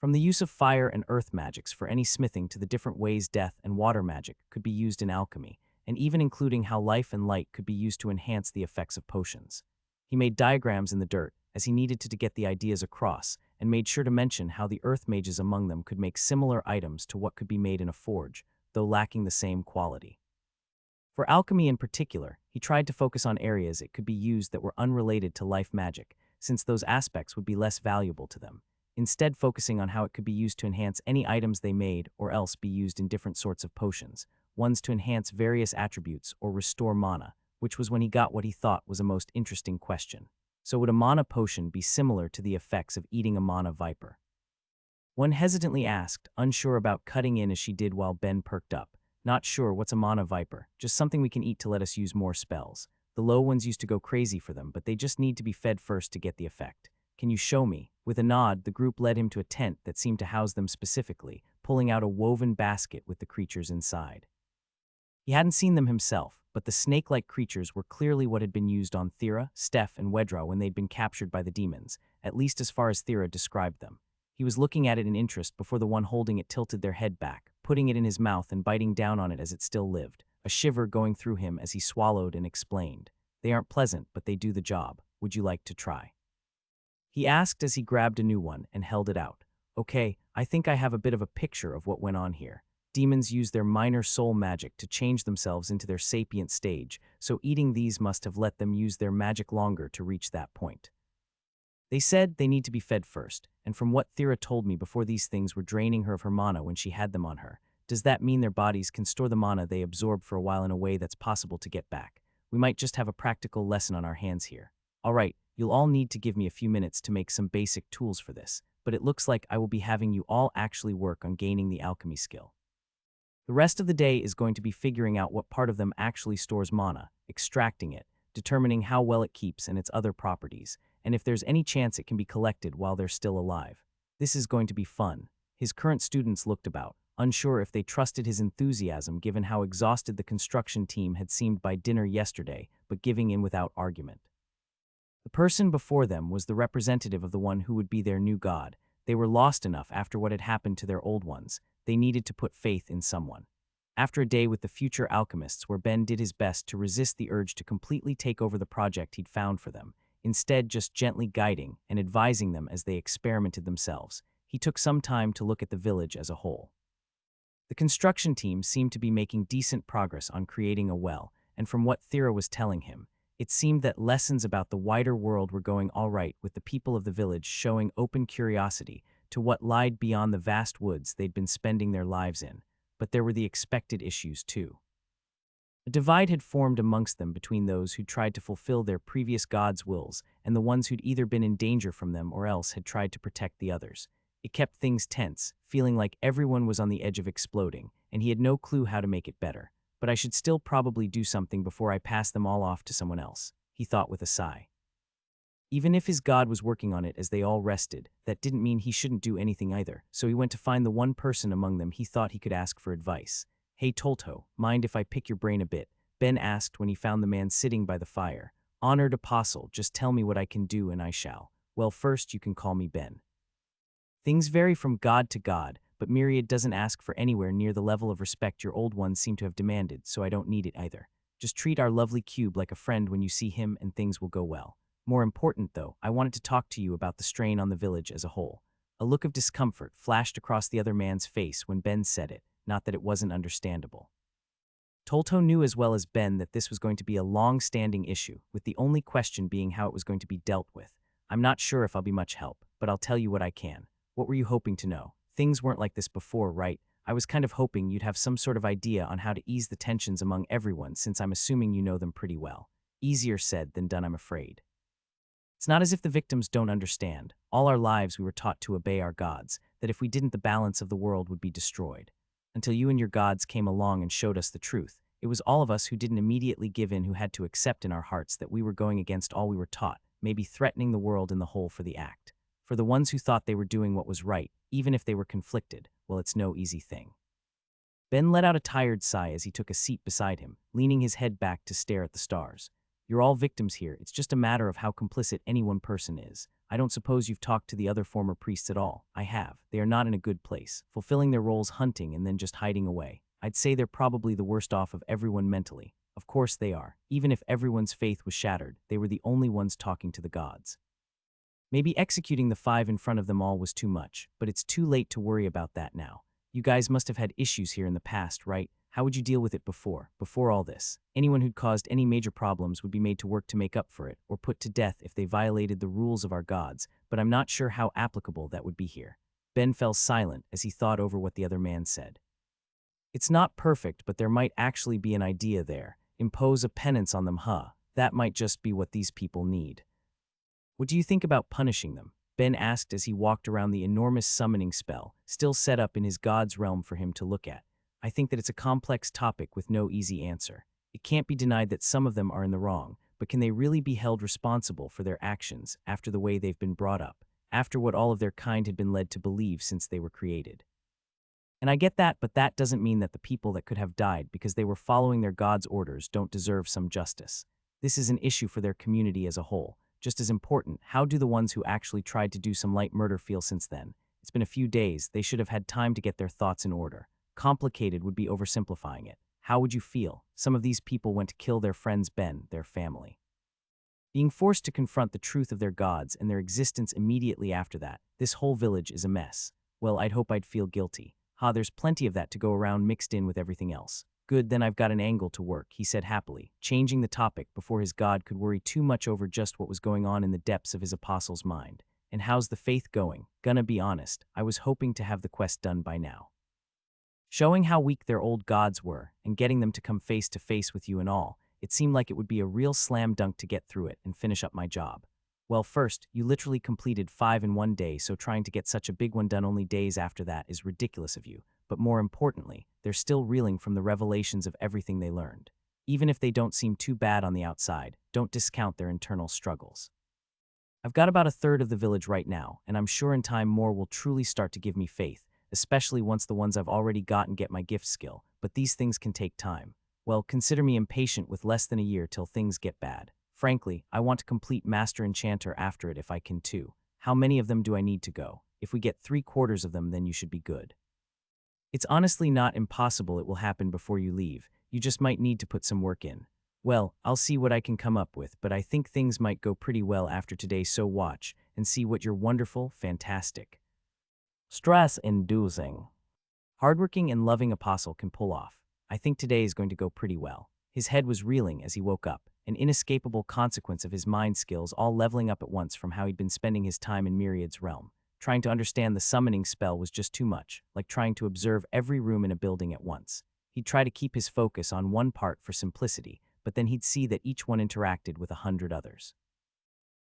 From the use of fire and earth magics for any smithing to the different ways death and water magic could be used in alchemy, and even including how life and light could be used to enhance the effects of potions. He made diagrams in the dirt, as he needed to get the ideas across, and made sure to mention how the earth mages among them could make similar items to what could be made in a forge, though lacking the same quality. For alchemy in particular, he tried to focus on areas it could be used that were unrelated to life magic, since those aspects would be less valuable to them, instead focusing on how it could be used to enhance any items they made or else be used in different sorts of potions, ones to enhance various attributes or restore mana, which was when he got what he thought was a most interesting question. So would a mana potion be similar to the effects of eating a mana viper? One hesitantly asked, unsure about cutting in as she did while Ben perked up. Not sure, what's a mana viper? Just something we can eat to let us use more spells. The low ones used to go crazy for them, but they just need to be fed first to get the effect. Can you show me? With a nod, the group led him to a tent that seemed to house them specifically, pulling out a woven basket with the creatures inside. He hadn't seen them himself, but the snake-like creatures were clearly what had been used on Thera, Steph, and Wedra when they'd been captured by the demons, at least as far as Thera described them. He was looking at it in interest before the one holding it tilted their head back, putting it in his mouth and biting down on it as it still lived, a shiver going through him as he swallowed and explained. They aren't pleasant, but they do the job. Would you like to try? He asked as he grabbed a new one and held it out. Okay, I think I have a bit of a picture of what went on here. Demons use their minor soul magic to change themselves into their sapient stage, so eating these must have let them use their magic longer to reach that point. They said they need to be fed first, and from what Thera told me before, these things were draining her of her mana when she had them on her. Does that mean their bodies can store the mana they absorb for a while in a way that's possible to get back? We might just have a practical lesson on our hands here. Alright, you'll all need to give me a few minutes to make some basic tools for this, but it looks like I will be having you all actually work on gaining the alchemy skill. The rest of the day is going to be figuring out what part of them actually stores mana, extracting it, determining how well it keeps and its other properties, and if there's any chance it can be collected while they're still alive. This is going to be fun. His current students looked about, unsure if they trusted his enthusiasm given how exhausted the construction team had seemed by dinner yesterday, but giving in without argument. The person before them was the representative of the one who would be their new god. They were lost enough after what had happened to their old ones. They needed to put faith in someone. After a day with the future alchemists where Ben did his best to resist the urge to completely take over the project he'd found for them, instead just gently guiding and advising them as they experimented themselves, he took some time to look at the village as a whole. The construction team seemed to be making decent progress on creating a well, and from what Thera was telling him, it seemed that lessons about the wider world were going all right, with the people of the village showing open curiosity to what lied beyond the vast woods they'd been spending their lives in, but there were the expected issues too. A divide had formed amongst them between those who tried to fulfill their previous gods' wills and the ones who'd either been in danger from them or else had tried to protect the others. It kept things tense, feeling like everyone was on the edge of exploding, and he had no clue how to make it better. But I should still probably do something before I pass them all off to someone else, he thought with a sigh. Even if his god was working on it as they all rested, that didn't mean he shouldn't do anything either, so he went to find the one person among them he thought he could ask for advice. "Hey Tolto, mind if I pick your brain a bit?" Ben asked when he found the man sitting by the fire. "Honored apostle, just tell me what I can do and I shall. Well, first you can call me Ben." Things vary from god to god, but Myriad doesn't ask for anywhere near the level of respect your old ones seem to have demanded, so I don't need it either. Just treat our lovely cube like a friend when you see him and things will go well. More important, though, I wanted to talk to you about the strain on the village as a whole. A look of discomfort flashed across the other man's face when Ben said it, not that it wasn't understandable. Tolto knew as well as Ben that this was going to be a long-standing issue, with the only question being how it was going to be dealt with. "I'm not sure if I'll be much help, but I'll tell you what I can. What were you hoping to know? Things weren't like this before, right? I was kind of hoping you'd have some sort of idea on how to ease the tensions among everyone, since I'm assuming you know them pretty well. Easier said than done, I'm afraid. It's not as if the victims don't understand. All our lives we were taught to obey our gods, that if we didn't the balance of the world would be destroyed. Until you and your gods came along and showed us the truth. It was all of us who didn't immediately give in who had to accept in our hearts that we were going against all we were taught, maybe threatening the world in the whole for the act. For the ones who thought they were doing what was right, even if they were conflicted, well, it's no easy thing." Ben let out a tired sigh as he took a seat beside him, leaning his head back to stare at the stars. "You're all victims here. It's just a matter of how complicit any one person is. I don't suppose you've talked to the other former priests at all." "I have. They are not in a good place, fulfilling their roles hunting and then just hiding away. I'd say they're probably the worst off of everyone mentally. Of course they are. Even if everyone's faith was shattered, they were the only ones talking to the gods. Maybe executing the 5 in front of them all was too much, but it's too late to worry about that now. You guys must have had issues here in the past, right? How would you deal with it before all this? Anyone who'd caused any major problems would be made to work to make up for it, or put to death if they violated the rules of our gods, but I'm not sure how applicable that would be here." Ben fell silent as he thought over what the other man said. "It's not perfect, but there might actually be an idea there. Impose a penance on them, huh? That might just be what these people need." "What do you think about punishing them?" Ben asked as he walked around the enormous summoning spell, still set up in his god's realm for him to look at. "I think that it's a complex topic with no easy answer. It can't be denied that some of them are in the wrong, but can they really be held responsible for their actions after the way they've been brought up, after what all of their kind had been led to believe since they were created? And I get that, but that doesn't mean that the people that could have died because they were following their god's orders don't deserve some justice. This is an issue for their community as a whole. Just as important, how do the ones who actually tried to do some light murder feel since then? It's been a few days. They should have had time to get their thoughts in order. Complicated would be oversimplifying it. How would you feel? Some of these people went to kill their friends Ben, their family. Being forced to confront the truth of their gods and their existence immediately after that, this whole village is a mess. Well, I'd hope I'd feel guilty. There's plenty of that to go around mixed in with everything else. Good, then I've got an angle to work, he said happily, changing the topic before his god could worry too much over just what was going on in the depths of his apostle's mind. And how's the faith going? Gonna be honest, I was hoping to have the quest done by now. Showing how weak their old gods were, and getting them to come face to face with you and all, it seemed like it would be a real slam dunk to get through it and finish up my job. Well, first, you literally completed 5 in one day, so trying to get such a big one done only days after that is ridiculous of you. But more importantly, they're still reeling from the revelations of everything they learned. Even if they don't seem too bad on the outside, don't discount their internal struggles. I've got about a third of the village right now, and I'm sure in time more will truly start to give me faith, especially once the ones I've already gotten get my gift skill, but these things can take time. Well, consider me impatient with less than a year till things get bad. Frankly, I want to complete Master Enchanter after it if I can too. How many of them do I need to go? If we get 3/4 of them, then you should be good. It's honestly not impossible it will happen before you leave, you just might need to put some work in. Well, I'll see what I can come up with, but I think things might go pretty well after today, so watch and see what your wonderful, fantastic, stress-inducing, hardworking and loving apostle can pull off. I think today is going to go pretty well. His head was reeling as he woke up, an inescapable consequence of his mind skills all leveling up at once from how he'd been spending his time in Myriad's realm. Trying to understand the summoning spell was just too much, like trying to observe every room in a building at once. He'd try to keep his focus on one part for simplicity, but then he'd see that each one interacted with 100 others.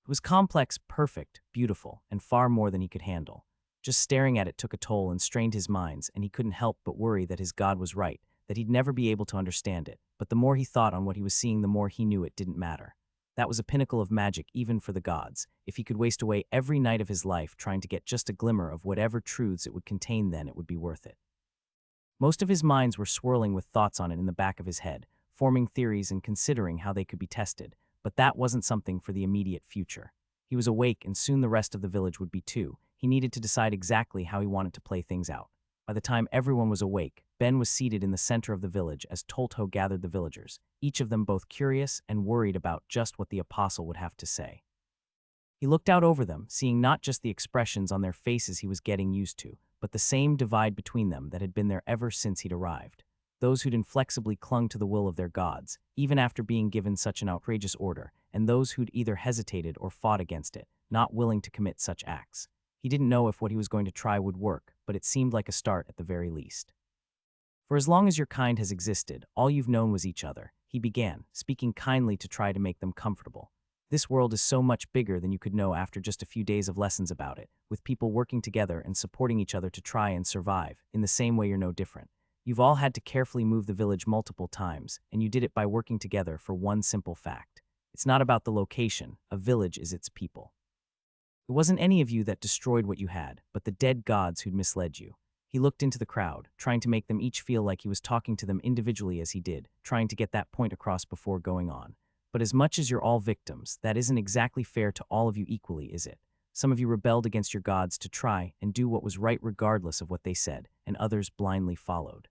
It was complex, perfect, beautiful, and far more than he could handle. Just staring at it took a toll and strained his minds, and he couldn't help but worry that his god was right, that he'd never be able to understand it. But the more he thought on what he was seeing, the more he knew it didn't matter. That was a pinnacle of magic even for the gods. If he could waste away every night of his life trying to get just a glimmer of whatever truths it would contain, then it would be worth it. Most of his minds were swirling with thoughts on it in the back of his head, forming theories and considering how they could be tested, but that wasn't something for the immediate future. He was awake, and soon the rest of the village would be too. He needed to decide exactly how he wanted to play things out. By the time everyone was awake, Ben was seated in the center of the village as Tolto gathered the villagers, each of them both curious and worried about just what the apostle would have to say. He looked out over them, seeing not just the expressions on their faces he was getting used to, but the same divide between them that had been there ever since he'd arrived. Those who'd inflexibly clung to the will of their gods, even after being given such an outrageous order, and those who'd either hesitated or fought against it, not willing to commit such acts. He didn't know if what he was going to try would work, but it seemed like a start at the very least. For as long as your kind has existed, all you've known was each other, he began, speaking kindly to try to make them comfortable. This world is so much bigger than you could know after just a few days of lessons about it, with people working together and supporting each other to try and survive. In the same way, you're no different. You've all had to carefully move the village multiple times, and you did it by working together for one simple fact. It's not about the location, a village is its people. It wasn't any of you that destroyed what you had, but the dead gods who'd misled you. He looked into the crowd, trying to make them each feel like he was talking to them individually as he did, trying to get that point across before going on. But as much as you're all victims, that isn't exactly fair to all of you equally, is it? Some of you rebelled against your gods to try and do what was right regardless of what they said, and others blindly followed.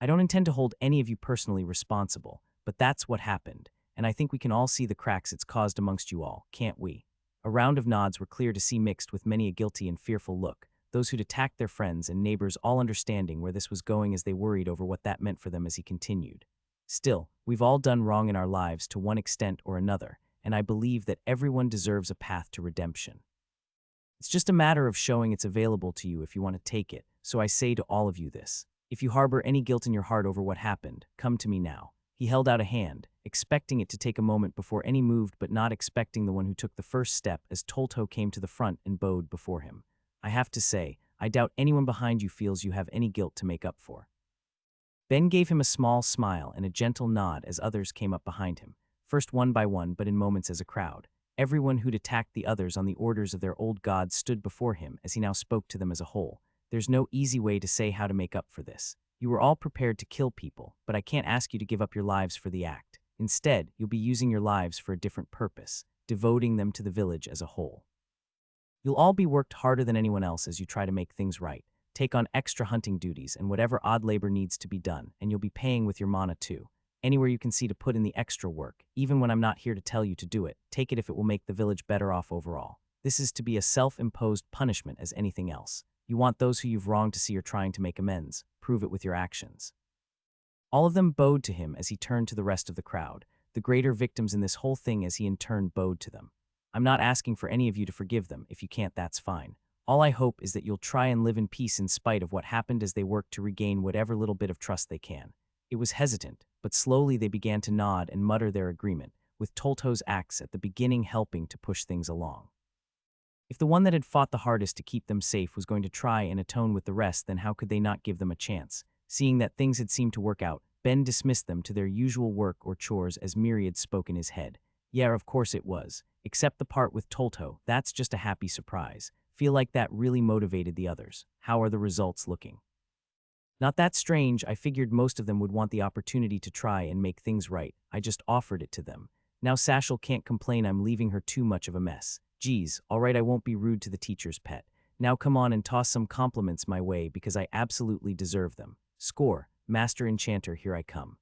I don't intend to hold any of you personally responsible, but that's what happened, and I think we can all see the cracks it's caused amongst you all, can't we? A round of nods were clear to see, mixed with many a guilty and fearful look, those who'd attacked their friends and neighbors all understanding where this was going as they worried over what that meant for them as he continued. Still, we've all done wrong in our lives to one extent or another, and I believe that everyone deserves a path to redemption. It's just a matter of showing it's available to you if you want to take it, so I say to all of you this. If you harbor any guilt in your heart over what happened, come to me now. He held out a hand, expecting it to take a moment before any moved, but not expecting the one who took the first step as Tolto came to the front and bowed before him. I have to say, I doubt anyone behind you feels you have any guilt to make up for. Ben gave him a small smile and a gentle nod as others came up behind him, first one by one but in moments as a crowd. Everyone who'd attacked the others on the orders of their old gods stood before him as he now spoke to them as a whole. There's no easy way to say how to make up for this. You were all prepared to kill people, but I can't ask you to give up your lives for the act. Instead, you'll be using your lives for a different purpose, devoting them to the village as a whole. You'll all be worked harder than anyone else as you try to make things right. Take on extra hunting duties and whatever odd labor needs to be done, and you'll be paying with your mana too. Anywhere you can see to put in the extra work, even when I'm not here to tell you to do it, take it if it will make the village better off overall. This is to be a self-imposed punishment as anything else. You want those who you've wronged to see you're trying to make amends. Prove it with your actions. All of them bowed to him as he turned to the rest of the crowd, the greater victims in this whole thing as he in turn bowed to them. I'm not asking for any of you to forgive them. If you can't, that's fine. All I hope is that you'll try and live in peace in spite of what happened as they work to regain whatever little bit of trust they can. It was hesitant, but slowly they began to nod and mutter their agreement, with Tolto's axe at the beginning helping to push things along. If the one that had fought the hardest to keep them safe was going to try and atone with the rest, then how could they not give them a chance? Seeing that things had seemed to work out, Ben dismissed them to their usual work or chores as Myriad spoke in his head. Yeah, of course it was. Except the part with Tolto, that's just a happy surprise. Feel like that really motivated the others. How are the results looking? Not that strange. I figured most of them would want the opportunity to try and make things right. I just offered it to them. Now Sashel can't complain I'm leaving her too much of a mess. Geez, alright, I won't be rude to the teacher's pet. Now come on and toss some compliments my way because I absolutely deserve them. Score, Master Enchanter, here I come.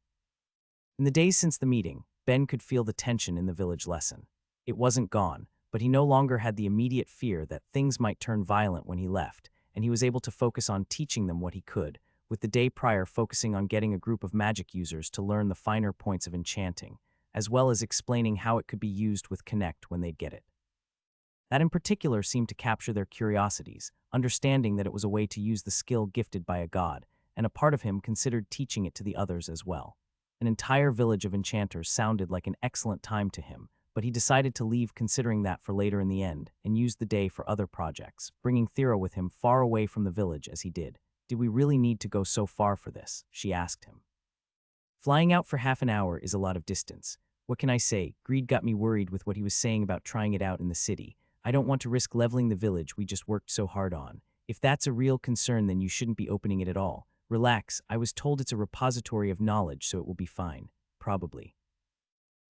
In the days since the meeting, Ben could feel the tension in the village lesson. It wasn't gone, but he no longer had the immediate fear that things might turn violent when he left, and he was able to focus on teaching them what he could, with the day prior focusing on getting a group of magic users to learn the finer points of enchanting, as well as explaining how it could be used with Connect when they'd get it. That in particular seemed to capture their curiosities, understanding that it was a way to use the skill gifted by a god, and a part of him considered teaching it to the others as well. An entire village of enchanters sounded like an excellent time to him, but he decided to leave considering that for later in the end, and use the day for other projects, bringing Thera with him far away from the village as he did. Did we really need to go so far for this? She asked him. Flying out for half an hour is a lot of distance. What can I say? Greed got me worried with what he was saying about trying it out in the city. I don't want to risk leveling the village we just worked so hard on. If that's a real concern, then you shouldn't be opening it at all. Relax, I was told it's a repository of knowledge, so it will be fine. Probably.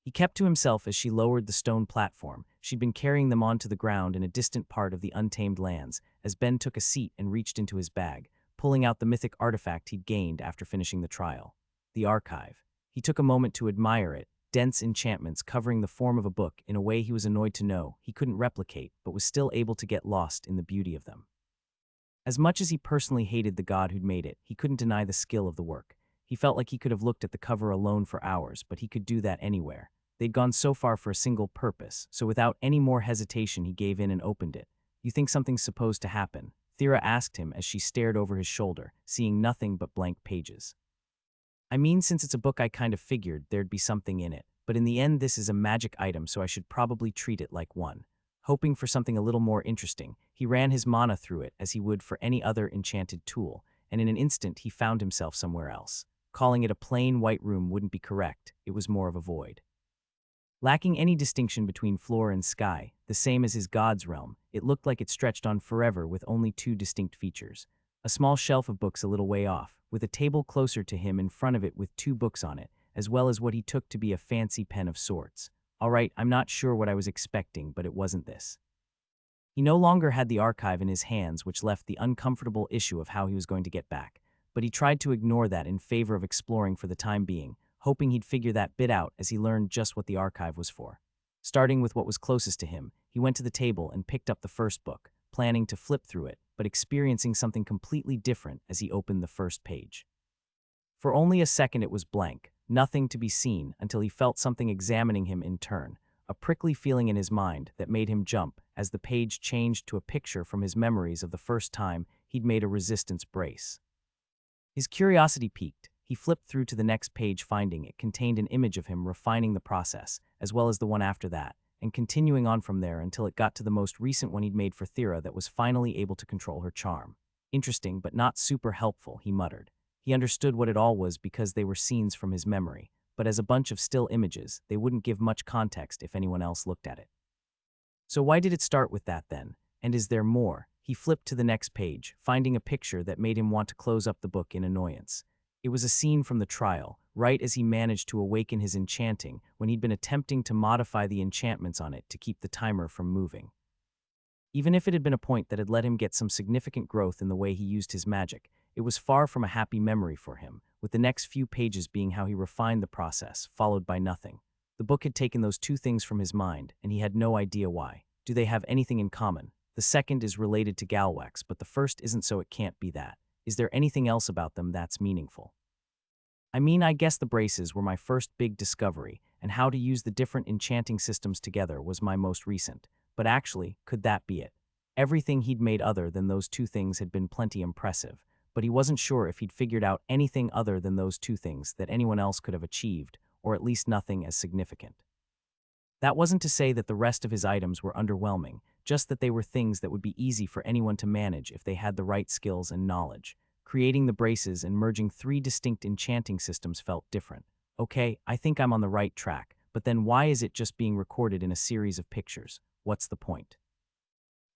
He kept to himself as she lowered the stone platform. She'd been carrying them onto the ground in a distant part of the untamed lands, as Ben took a seat and reached into his bag, pulling out the mythic artifact he'd gained after finishing the trial. The archive. He took a moment to admire it, dense enchantments covering the form of a book in a way he was annoyed to know he couldn't replicate, but was still able to get lost in the beauty of them. As much as he personally hated the god who'd made it, he couldn't deny the skill of the work. He felt like he could have looked at the cover alone for hours, but he could do that anywhere. They'd gone so far for a single purpose, so without any more hesitation he gave in and opened it. You think something's supposed to happen? Thera asked him as she stared over his shoulder, seeing nothing but blank pages. I mean, since it's a book, I kind of figured there'd be something in it, but in the end this is a magic item, so I should probably treat it like one. Hoping for something a little more interesting, he ran his mana through it as he would for any other enchanted tool, and in an instant he found himself somewhere else. Calling it a plain white room wouldn't be correct, it was more of a void. Lacking any distinction between floor and sky, the same as his god's realm, it looked like it stretched on forever with only two distinct features. A small shelf of books a little way off, with a table closer to him in front of it with two books on it, as well as what he took to be a fancy pen of sorts. Alright, I'm not sure what I was expecting, but it wasn't this. He no longer had the archive in his hands, which left the uncomfortable issue of how he was going to get back, but he tried to ignore that in favor of exploring for the time being, hoping he'd figure that bit out as he learned just what the archive was for. Starting with what was closest to him, he went to the table and picked up the first book, planning to flip through it, but experiencing something completely different as he opened the first page. For only a second it was blank, nothing to be seen until he felt something examining him in turn, a prickly feeling in his mind that made him jump as the page changed to a picture from his memories of the first time he'd made a resistance brace. His curiosity piqued. He flipped through to the next page, finding it contained an image of him refining the process, as well as the one after that, and continuing on from there until it got to the most recent one he'd made for Thera that was finally able to control her charm. Interesting, but not super helpful, he muttered. He understood what it all was because they were scenes from his memory, but as a bunch of still images, they wouldn't give much context if anyone else looked at it. So why did it start with that then? And is there more? He flipped to the next page, finding a picture that made him want to close up the book in annoyance. It was a scene from the trial, right as he managed to awaken his enchanting when he'd been attempting to modify the enchantments on it to keep the timer from moving. Even if it had been a point that had let him get some significant growth in the way he used his magic, it was far from a happy memory for him, with the next few pages being how he refined the process, followed by nothing. The book had taken those two things from his mind, and he had no idea why. Do they have anything in common? The second is related to Galwax, but the first isn't, so it can't be that. Is there anything else about them that's meaningful? I mean, I guess the braces were my first big discovery, and how to use the different enchanting systems together was my most recent. But actually, could that be it? Everything he'd made other than those two things had been plenty impressive, but he wasn't sure if he'd figured out anything other than those two things that anyone else could have achieved, or at least nothing as significant. That wasn't to say that the rest of his items were underwhelming, just that they were things that would be easy for anyone to manage if they had the right skills and knowledge. Creating the braces and merging three distinct enchanting systems felt different. Okay, I think I'm on the right track, but then why is it just being recorded in a series of pictures? What's the point?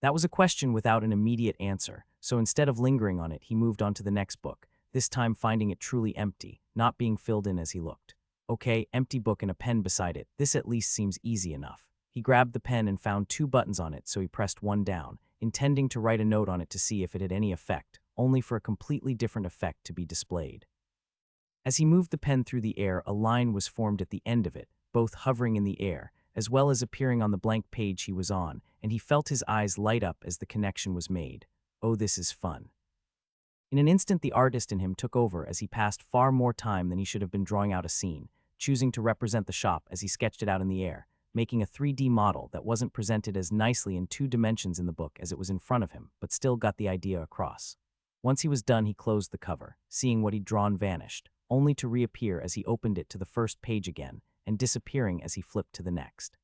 That was a question without an immediate answer, so instead of lingering on it, he moved on to the next book, this time finding it truly empty, not being filled in as he looked. Okay, empty book and a pen beside it, this at least seems easy enough. He grabbed the pen and found two buttons on it, so he pressed one down, intending to write a note on it to see if it had any effect, only for a completely different effect to be displayed. As he moved the pen through the air, a line was formed at the end of it, both hovering in the air, as well as appearing on the blank page he was on, and he felt his eyes light up as the connection was made. Oh, this is fun. In an instant, the artist in him took over as he passed far more time than he should have been drawing out a scene, choosing to represent the shop as he sketched it out in the air, making a 3D model that wasn't presented as nicely in two dimensions in the book as it was in front of him, but still got the idea across. Once he was done, he closed the cover, seeing what he'd drawn vanished, only to reappear as he opened it to the first page again, and disappearing as he flipped to the next.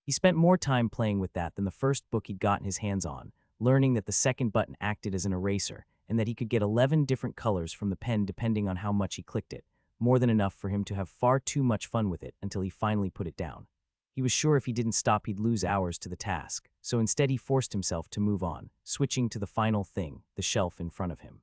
He spent more time playing with that than the first book he'd gotten his hands on, learning that the second button acted as an eraser, and that he could get 11 different colors from the pen depending on how much he clicked it, more than enough for him to have far too much fun with it until he finally put it down. He was sure if he didn't stop he'd lose hours to the task, so instead he forced himself to move on, switching to the final thing, the shelf in front of him.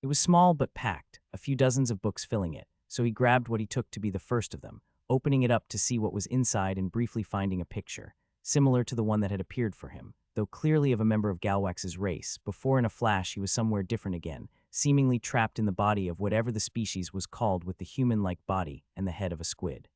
It was small but packed, a few dozens of books filling it, so he grabbed what he took to be the first of them, opening it up to see what was inside and briefly finding a picture, similar to the one that had appeared for him, though clearly of a member of Galwax's race. Before in a flash he was somewhere different again, seemingly trapped in the body of whatever the species was called, with the human-like body and the head of a squid.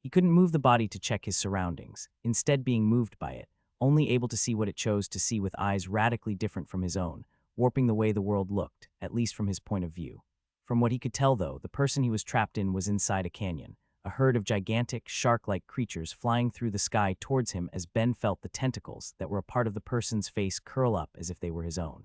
He couldn't move the body to check his surroundings, instead being moved by it, only able to see what it chose to see with eyes radically different from his own, warping the way the world looked, at least from his point of view. From what he could tell, though, the person he was trapped in was inside a canyon, a herd of gigantic, shark-like creatures flying through the sky towards him as Ben felt the tentacles that were a part of the person's face curl up as if they were his own.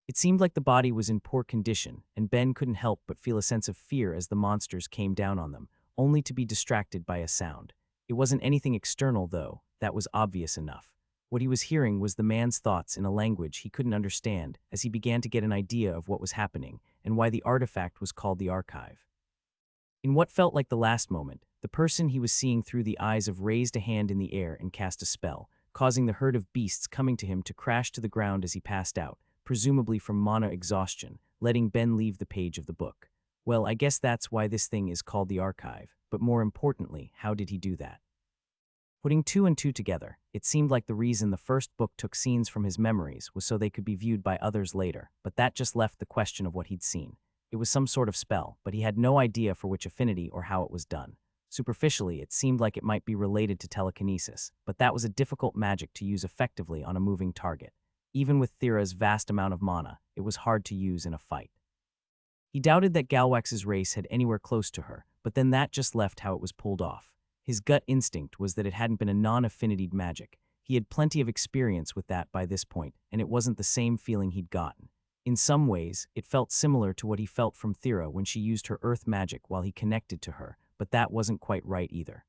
It seemed like the body was in poor condition, and Ben couldn't help but feel a sense of fear as the monsters came down on them, only to be distracted by a sound. It wasn't anything external, though, that was obvious enough. What he was hearing was the man's thoughts in a language he couldn't understand as he began to get an idea of what was happening and why the artifact was called the archive. In what felt like the last moment, the person he was seeing through the eyes of raised a hand in the air and cast a spell, causing the herd of beasts coming to him to crash to the ground as he passed out, presumably from mana exhaustion, letting Ben leave the page of the book. Well, I guess that's why this thing is called the archive, but more importantly, how did he do that? Putting two and two together, it seemed like the reason the first book took scenes from his memories was so they could be viewed by others later, but that just left the question of what he'd seen. It was some sort of spell, but he had no idea for which affinity or how it was done. Superficially, it seemed like it might be related to telekinesis, but that was a difficult magic to use effectively on a moving target. Even with Thera's vast amount of mana, it was hard to use in a fight. He doubted that Galwax's race had anywhere close to her, but then that just left how it was pulled off. His gut instinct was that it hadn't been a non-affinitied magic. He had plenty of experience with that by this point, and it wasn't the same feeling he'd gotten. In some ways, it felt similar to what he felt from Thera when she used her earth magic while he connected to her, but that wasn't quite right either.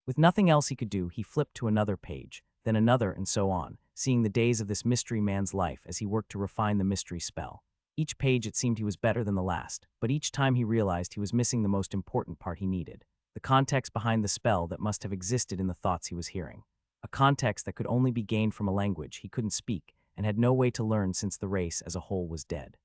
With nothing else he could do, he flipped to another page, then another, and so on, seeing the days of this mystery man's life as he worked to refine the mystery spell. Each page it seemed he was better than the last, but each time he realized he was missing the most important part he needed, the context behind the spell that must have existed in the thoughts he was hearing. A context that could only be gained from a language he couldn't speak and had no way to learn since the race as a whole was dead.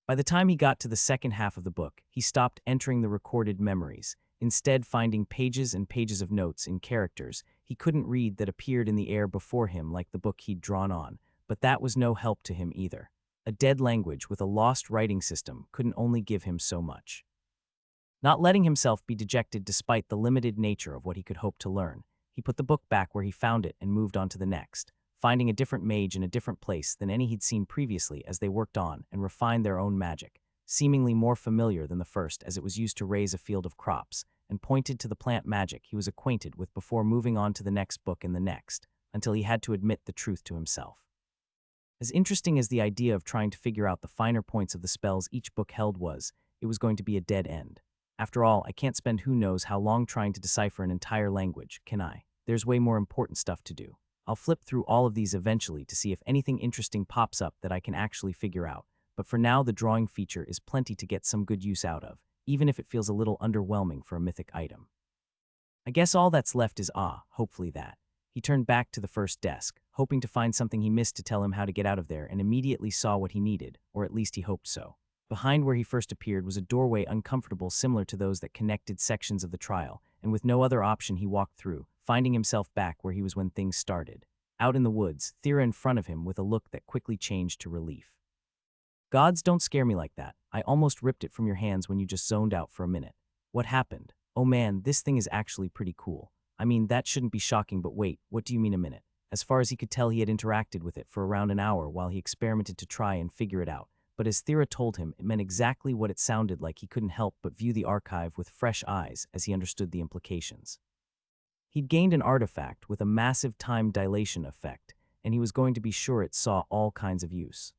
By the time he got to the second half of the book, he stopped entering the recorded memories, instead finding pages and pages of notes in characters he couldn't read that appeared in the air before him like the book he'd drawn on, but that was no help to him either. A dead language with a lost writing system couldn't only give him so much. Not letting himself be dejected despite the limited nature of what he could hope to learn, he put the book back where he found it and moved on to the next, finding a different mage in a different place than any he'd seen previously as they worked on and refined their own magic. seemingly more familiar than the first as it was used to raise a field of crops, and pointed to the plant magic he was acquainted with before moving on to the next book and the next, until he had to admit the truth to himself. As interesting as the idea of trying to figure out the finer points of the spells each book held was, it was going to be a dead end. After all, I can't spend who knows how long trying to decipher an entire language, can I? There's way more important stuff to do. I'll flip through all of these eventually to see if anything interesting pops up that I can actually figure out, but for now the drawing feature is plenty to get some good use out of, even if it feels a little underwhelming for a mythic item. I guess all that's left is hopefully that. He turned back to the first desk, hoping to find something he missed to tell him how to get out of there, and immediately saw what he needed, or at least he hoped so. Behind where he first appeared was a doorway uncomfortable similar to those that connected sections of the trial, and with no other option he walked through, finding himself back where he was when things started. Out in the woods, Thera in front of him with a look that quickly changed to relief. Gods don't scare me like that. I almost ripped it from your hands when you just zoned out for a minute. What happened? Oh man, this thing is actually pretty cool. I mean, that shouldn't be shocking, but wait, what do you mean a minute? As far as he could tell, he had interacted with it for around an hour while he experimented to try and figure it out. But as Thera told him, it meant exactly what it sounded like. He couldn't help but view the archive with fresh eyes as he understood the implications. He'd gained an artifact with a massive time dilation effect, and he was going to be sure it saw all kinds of use.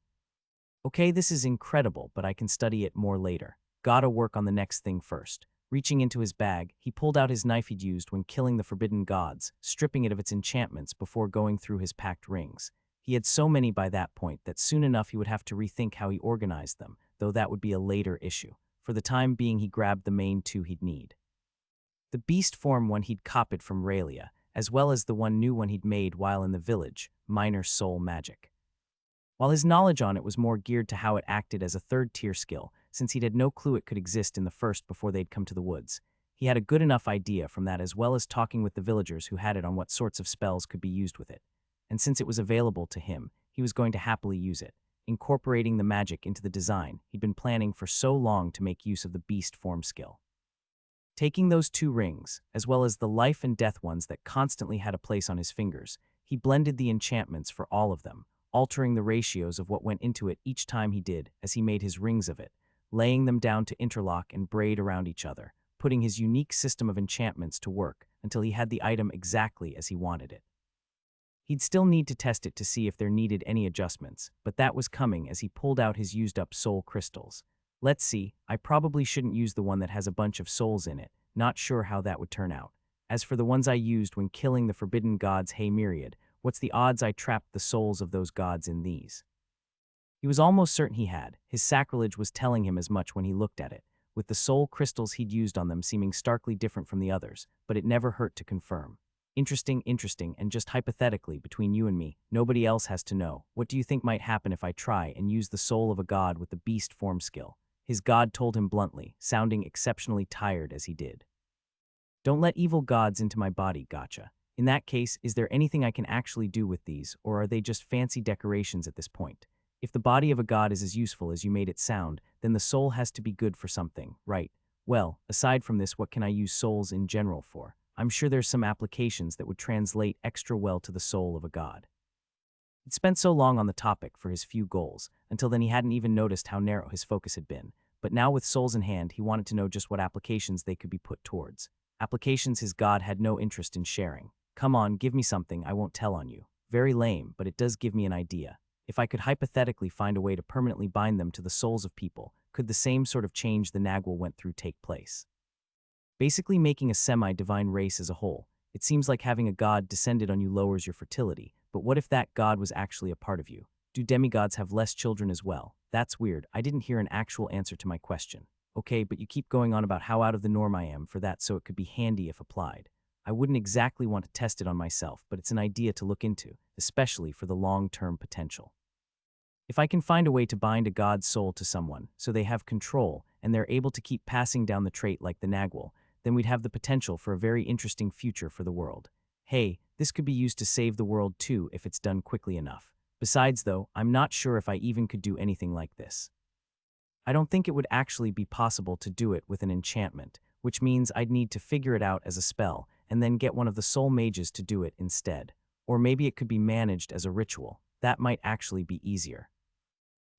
Okay, this is incredible, but I can study it more later. Gotta work on the next thing first. Reaching into his bag, he pulled out his knife he'd used when killing the forbidden gods, stripping it of its enchantments before going through his packed rings. He had so many by that point that soon enough he would have to rethink how he organized them, though that would be a later issue. For the time being, he grabbed the main two he'd need. The beast form one he'd copied from Raelia, as well as the new one he'd made while in the village, minor soul magic. While his knowledge on it was more geared to how it acted as a third-tier skill, since he'd had no clue it could exist in the first before they'd come to the woods, he had a good enough idea from that, as well as talking with the villagers who had it, on what sorts of spells could be used with it. And since it was available to him, he was going to happily use it, incorporating the magic into the design he'd been planning for so long to make use of the beast form skill. Taking those two rings, as well as the life and death ones that constantly had a place on his fingers, he blended the enchantments for all of them, altering the ratios of what went into it each time he did as he made his rings of it, laying them down to interlock and braid around each other, putting his unique system of enchantments to work until he had the item exactly as he wanted it. He'd still need to test it to see if there needed any adjustments, but that was coming as he pulled out his used-up soul crystals. Let's see, I probably shouldn't use the one that has a bunch of souls in it, not sure how that would turn out. As for the ones I used when killing the forbidden gods, hey myriad, what's the odds I trapped the souls of those gods in these? He was almost certain he had. His sacrilege was telling him as much when he looked at it, with the soul crystals he'd used on them seeming starkly different from the others, but it never hurt to confirm. Interesting, and just hypothetically, between you and me, nobody else has to know. What do you think might happen if I try and use the soul of a god with the beast form skill? His god told him bluntly, sounding exceptionally tired as he did. Don't let evil gods into my body, gotcha. In that case, is there anything I can actually do with these, or are they just fancy decorations at this point? If the body of a god is as useful as you made it sound, then the soul has to be good for something, right? Well, aside from this, what can I use souls in general for? I'm sure there's some applications that would translate extra well to the soul of a god. He'd spent so long on the topic for his few goals, until then he hadn't even noticed how narrow his focus had been. But now with souls in hand, he wanted to know just what applications they could be put towards. Applications his god had no interest in sharing. Come on, give me something I won't tell on you. Very lame, but it does give me an idea. If I could hypothetically find a way to permanently bind them to the souls of people, could the same sort of change the Nagwal went through take place? Basically making a semi-divine race as a whole. It seems like having a god descended on you lowers your fertility, but what if that god was actually a part of you? Do demigods have less children as well? That's weird. I didn't hear an actual answer to my question. Okay, but you keep going on about how out of the norm I am for that, so it could be handy if applied. I wouldn't exactly want to test it on myself, but it's an idea to look into, especially for the long-term potential. If I can find a way to bind a god's soul to someone, so they have control, and they're able to keep passing down the trait like the Nagwal, then we'd have the potential for a very interesting future for the world. Hey, this could be used to save the world too if it's done quickly enough. Besides though, I'm not sure if I even could do anything like this. I don't think it would actually be possible to do it with an enchantment, which means I'd need to figure it out as a spell, and then get one of the soul mages to do it instead. Or maybe it could be managed as a ritual. That might actually be easier.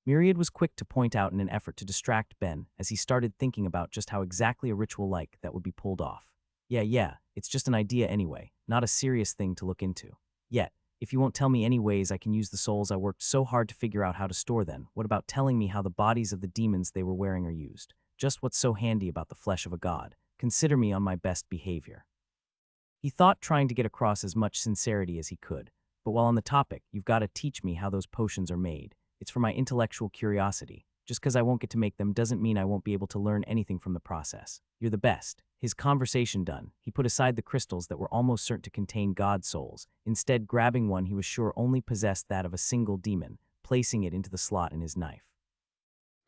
Myriad was quick to point out in an effort to distract Ben as he started thinking about just how exactly a ritual like that would be pulled off. Yeah, it's just an idea anyway, not a serious thing to look into. Yet, if you won't tell me any ways I can use the souls I worked so hard to figure out how to store then, what about telling me how the bodies of the demons they were wearing are used? Just what's so handy about the flesh of a god? Consider me on my best behavior. He thought, trying to get across as much sincerity as he could. But while on the topic, you've got to teach me how those potions are made. It's for my intellectual curiosity. Just because I won't get to make them doesn't mean I won't be able to learn anything from the process. You're the best. His conversation done, he put aside the crystals that were almost certain to contain god souls, instead grabbing one he was sure only possessed that of a single demon, placing it into the slot in his knife.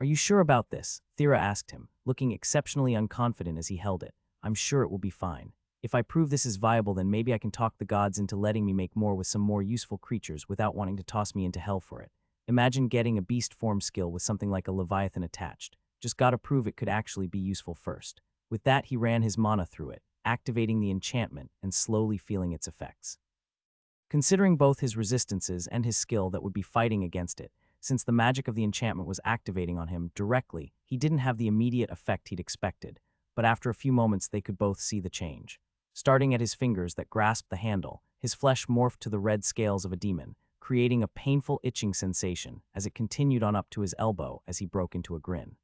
Are you sure about this? Thera asked him, looking exceptionally unconfident as he held it. I'm sure it will be fine. If I prove this is viable, then maybe I can talk the gods into letting me make more with some more useful creatures without wanting to toss me into hell for it. Imagine getting a beast form skill with something like a leviathan attached. Just gotta prove it could actually be useful first. With that, he ran his mana through it, activating the enchantment and slowly feeling its effects. Considering both his resistances and his skill that would be fighting against it, since the magic of the enchantment was activating on him directly, he didn't have the immediate effect he'd expected, but after a few moments they could both see the change. Starting at his fingers that grasped the handle, his flesh morphed to the red scales of a demon, creating a painful itching sensation as it continued on up to his elbow as he broke into a grin.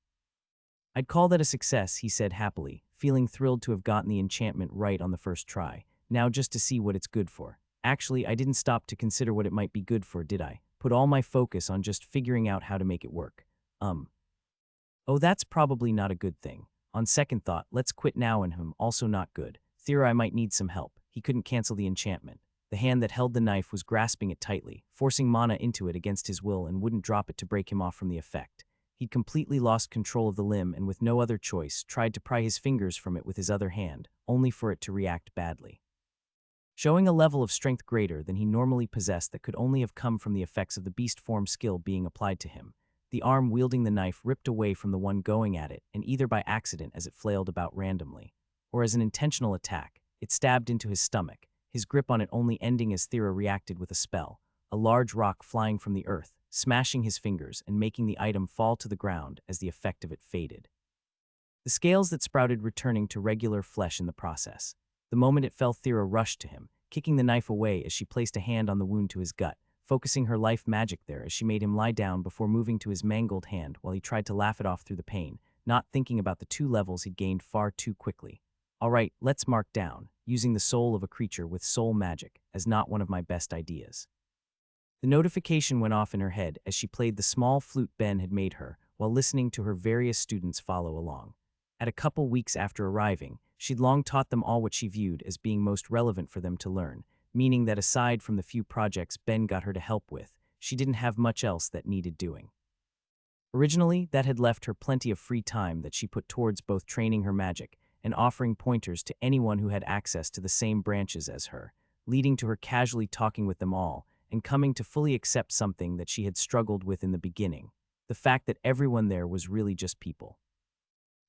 I'd call that a success, he said happily, feeling thrilled to have gotten the enchantment right on the first try. Now just to see what it's good for. Actually, I didn't stop to consider what it might be good for, did I? Put all my focus on just figuring out how to make it work. Oh, that's probably not a good thing. On second thought, let's quit now and also not good. Thera, I might need some help. He couldn't cancel the enchantment. The hand that held the knife was grasping it tightly, forcing mana into it against his will and wouldn't drop it to break him off from the effect. He'd completely lost control of the limb and with no other choice, tried to pry his fingers from it with his other hand, only for it to react badly. Showing a level of strength greater than he normally possessed that could only have come from the effects of the beast form skill being applied to him, the arm wielding the knife ripped away from the one going at it, and either by accident as it flailed about randomly, or as an intentional attack, it stabbed into his stomach, his grip on it only ending as Thera reacted with a spell, a large rock flying from the earth, smashing his fingers and making the item fall to the ground as the effect of it faded. The scales that sprouted returning to regular flesh in the process. The moment it fell, Thera rushed to him, kicking the knife away as she placed a hand on the wound to his gut, focusing her life magic there as she made him lie down before moving to his mangled hand while he tried to laugh it off through the pain, not thinking about the 2 levels he'd gained far too quickly. All right, let's mark down, using the soul of a creature with soul magic as not one of my best ideas. The notification went off in her head as she played the small flute Ben had made her while listening to her various students follow along. At a couple weeks after arriving, she'd long taught them all what she viewed as being most relevant for them to learn, meaning that aside from the few projects Ben got her to help with, she didn't have much else that needed doing. Originally, that had left her plenty of free time that she put towards both training her magic and offering pointers to anyone who had access to the same branches as her, leading to her casually talking with them all and coming to fully accept something that she had struggled with in the beginning, the fact that everyone there was really just people.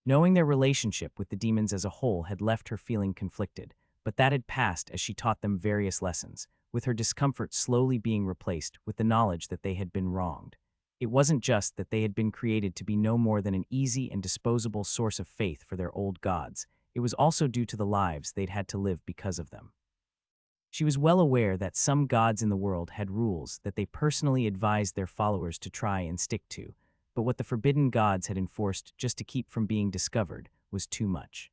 Knowing their relationship with the demons as a whole had left her feeling conflicted, but that had passed as she taught them various lessons, with her discomfort slowly being replaced with the knowledge that they had been wronged. It wasn't just that they had been created to be no more than an easy and disposable source of faith for their old gods, it was also due to the lives they'd had to live because of them. She was well aware that some gods in the world had rules that they personally advised their followers to try and stick to, but what the forbidden gods had enforced just to keep from being discovered was too much.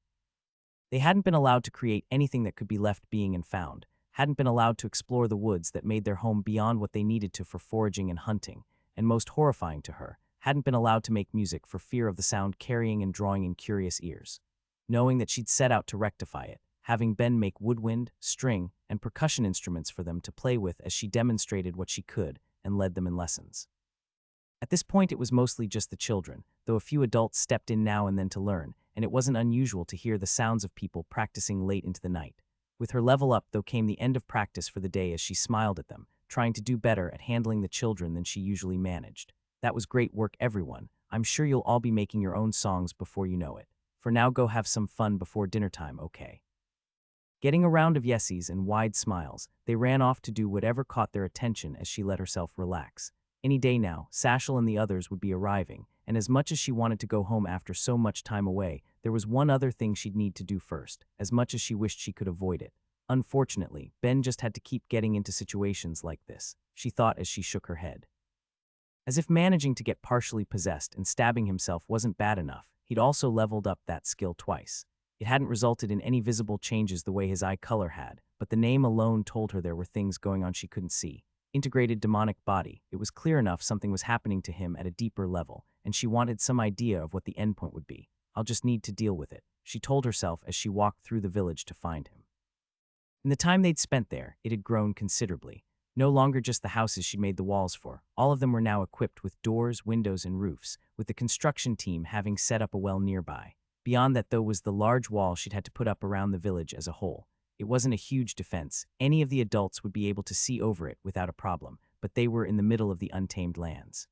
They hadn't been allowed to create anything that could be left being and found, hadn't been allowed to explore the woods that made their home beyond what they needed to for foraging and hunting, and most horrifying to her, hadn't been allowed to make music for fear of the sound carrying and drawing in curious ears. Knowing that she'd set out to rectify it, having Ben make woodwind, string, and percussion instruments for them to play with as she demonstrated what she could and led them in lessons. At this point it was mostly just the children, though a few adults stepped in now and then to learn, and it wasn't unusual to hear the sounds of people practicing late into the night. With her level up, though, came the end of practice for the day as she smiled at them, trying to do better at handling the children than she usually managed. That was great work, everyone. I'm sure you'll all be making your own songs before you know it. For now, go have some fun before dinner time, okay? Getting a round of yeses and wide smiles, they ran off to do whatever caught their attention as she let herself relax, Any day now, Sashel and the others would be arriving, and as much as she wanted to go home after so much time away, there was one other thing she'd need to do first, as much as she wished she could avoid it. Unfortunately, Ben just had to keep getting into situations like this, she thought as she shook her head. As if managing to get partially possessed and stabbing himself wasn't bad enough, he'd also leveled up that skill twice. It hadn't resulted in any visible changes the way his eye color had, but the name alone told her there were things going on she couldn't see. Integrated demonic body, it was clear enough something was happening to him at a deeper level, and she wanted some idea of what the endpoint would be. I'll just need to deal with it, she told herself as she walked through the village to find him. In the time they'd spent there, it had grown considerably. No longer just the houses she'd made the walls for, all of them were now equipped with doors, windows, and roofs, with the construction team having set up a well nearby. Beyond that, though, was the large wall she'd had to put up around the village as a whole. It wasn't a huge defense. Any of the adults would be able to see over it without a problem, but they were in the middle of the untamed lands.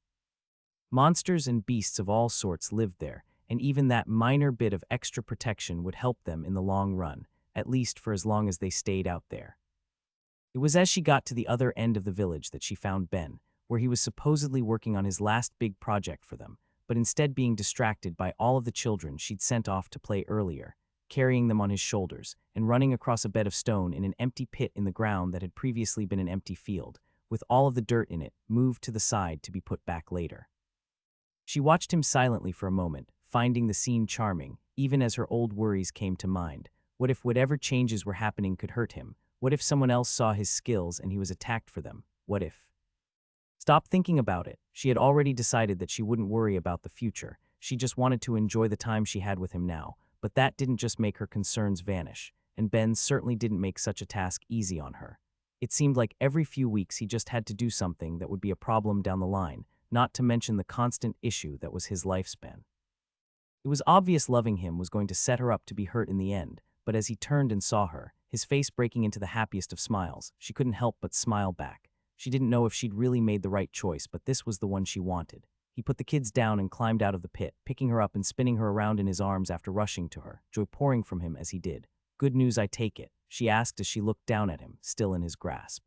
Monsters and beasts of all sorts lived there, and even that minor bit of extra protection would help them in the long run, at least for as long as they stayed out there. It was as she got to the other end of the village that she found Ben, where he was supposedly working on his last big project for them, but instead being distracted by all of the children she'd sent off to play earlier, carrying them on his shoulders, and running across a bed of stone in an empty pit in the ground that had previously been an empty field, with all of the dirt in it moved to the side to be put back later. She watched him silently for a moment, finding the scene charming, even as her old worries came to mind. What if whatever changes were happening could hurt him? What if someone else saw his skills and he was attacked for them? What if? Stop thinking about it. She had already decided that she wouldn't worry about the future. She just wanted to enjoy the time she had with him now. But that didn't just make her concerns vanish, and Ben certainly didn't make such a task easy on her. It seemed like every few weeks he just had to do something that would be a problem down the line, not to mention the constant issue that was his lifespan. It was obvious loving him was going to set her up to be hurt in the end, but as he turned and saw her, his face breaking into the happiest of smiles, she couldn't help but smile back. She didn't know if she'd really made the right choice, but this was the one she wanted. He put the kids down and climbed out of the pit, picking her up and spinning her around in his arms after rushing to her, joy pouring from him as he did. "Good news, I take it," she asked as she looked down at him, still in his grasp.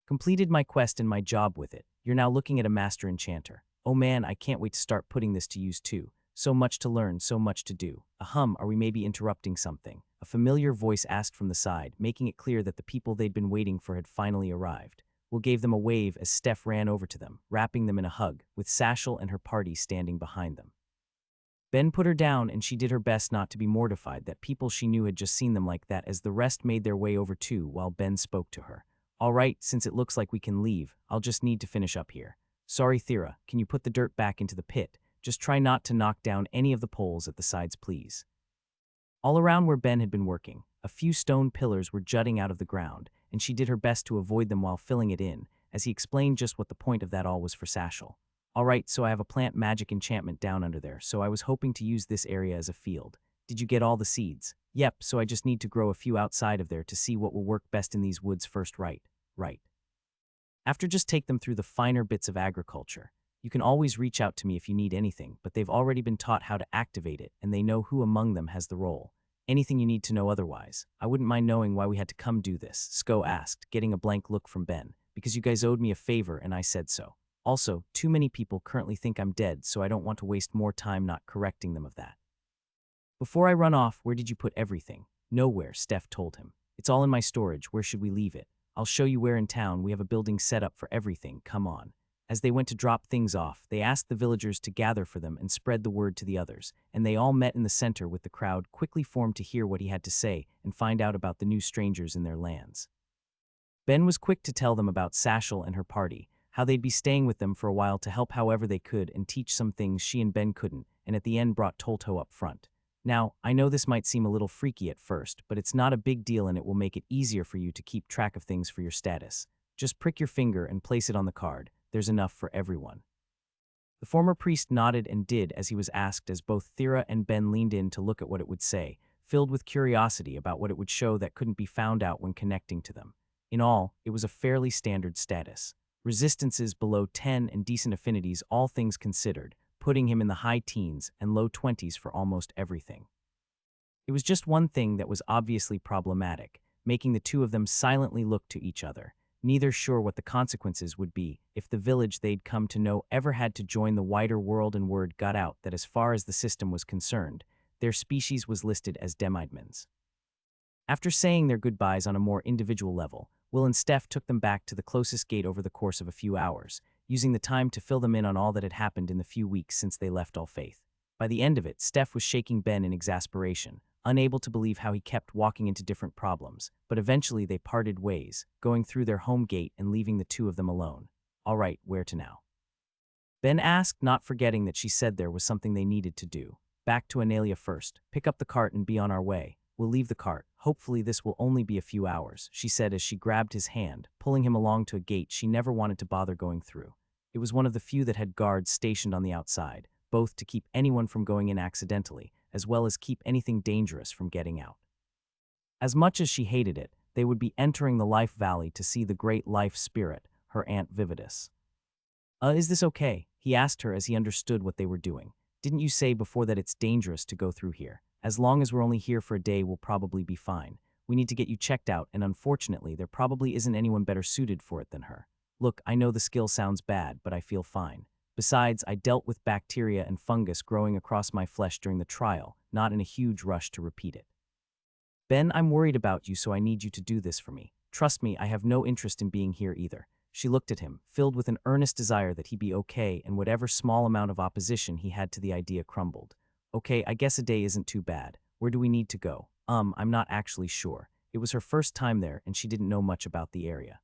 "Completed my quest and my job with it. You're now looking at a master enchanter. Oh man, I can't wait to start putting this to use too. So much to learn, so much to do." Are we maybe interrupting something? A familiar voice asked from the side, making it clear that the people they'd been waiting for had finally arrived. Will gave them a wave as Steph ran over to them, wrapping them in a hug, with Sashel and her party standing behind them. Ben put her down and she did her best not to be mortified that people she knew had just seen them like that as the rest made their way over too while Ben spoke to her. "All right, since it looks like we can leave, I'll just need to finish up here. Sorry, Thera, can you put the dirt back into the pit? Just try not to knock down any of the poles at the sides, please." All around where Ben had been working, a few stone pillars were jutting out of the ground, and she did her best to avoid them while filling it in, as he explained just what the point of that all was for Sashel. "All right, so I have a plant magic enchantment down under there, so I was hoping to use this area as a field. Did you get all the seeds?" "Yep, so I just need to grow a few outside of there to see what will work best in these woods first, right? Right. After just take them through the finer bits of agriculture. You can always reach out to me if you need anything, but they've already been taught how to activate it, and they know who among them has the role. Anything you need to know otherwise. I wouldn't mind knowing why we had to come do this," Sko asked, getting a blank look from Ben. "Because you guys owed me a favor and I said so. Also, too many people currently think I'm dead, so I don't want to waste more time not correcting them of that." "Before I run off, where did you put everything?" "Nowhere," Steph told him. "It's all in my storage. Where should we leave it?" "I'll show you where in town. We have a building set up for everything. Come on." As they went to drop things off, they asked the villagers to gather for them and spread the word to the others, and they all met in the center with the crowd quickly formed to hear what he had to say and find out about the new strangers in their lands. Ben was quick to tell them about Sashel and her party, how they'd be staying with them for a while to help however they could and teach some things she and Ben couldn't, and at the end brought Tolto up front. "Now, I know this might seem a little freaky at first, but it's not a big deal and it will make it easier for you to keep track of things for your status. Just prick your finger and place it on the card. There's enough for everyone." The former priest nodded and did as he was asked as both Thera and Ben leaned in to look at what it would say, filled with curiosity about what it would show that couldn't be found out when connecting to them. In all, it was a fairly standard status. Resistances below 10 and decent affinities, all things considered, putting him in the high teens and low 20s for almost everything. It was just one thing that was obviously problematic, making the two of them silently look to each other. neither sure what the consequences would be if the village they'd come to know ever had to join the wider world, and word got out that as far as the system was concerned, their species was listed as Demidmans. After saying their goodbyes on a more individual level, Will and Steph took them back to the closest gate over the course of a few hours, using the time to fill them in on all that had happened in the few weeks since they left All Faith. By the end of it, Steph was shaking Ben in exasperation, unable to believe how he kept walking into different problems, but eventually they parted ways, going through their home gate and leaving the two of them alone. All right, where to now? Ben asked, not forgetting that she said there was something they needed to do. Back to Analia first, pick up the cart and be on our way. We'll leave the cart. Hopefully this will only be a few hours, she said as she grabbed his hand, pulling him along to a gate she never wanted to bother going through. It was one of the few that had guards stationed on the outside, both to keep anyone from going in accidentally, as well as keep anything dangerous from getting out. As much as she hated it, they would be entering the Life Valley to see the great life spirit, her Aunt Vividus. Is this okay?" he asked her as he understood what they were doing. "Didn't you say before that it's dangerous to go through here? As long as we're only here for a day, we'll probably be fine. We need to get you checked out, and unfortunately, there probably isn't anyone better suited for it than her. Look, I know the skill sounds bad, but I feel fine. Besides, I dealt with bacteria and fungus growing across my flesh during the trial, not in a huge rush to repeat it. Ben, I'm worried about you, so I need you to do this for me. Trust me, I have no interest in being here either." She looked at him, filled with an earnest desire that he be okay, and whatever small amount of opposition he had to the idea crumbled. "Okay, I guess a day isn't too bad. Where do we need to go?" I'm not actually sure. It was her first time there, and she didn't know much about the area.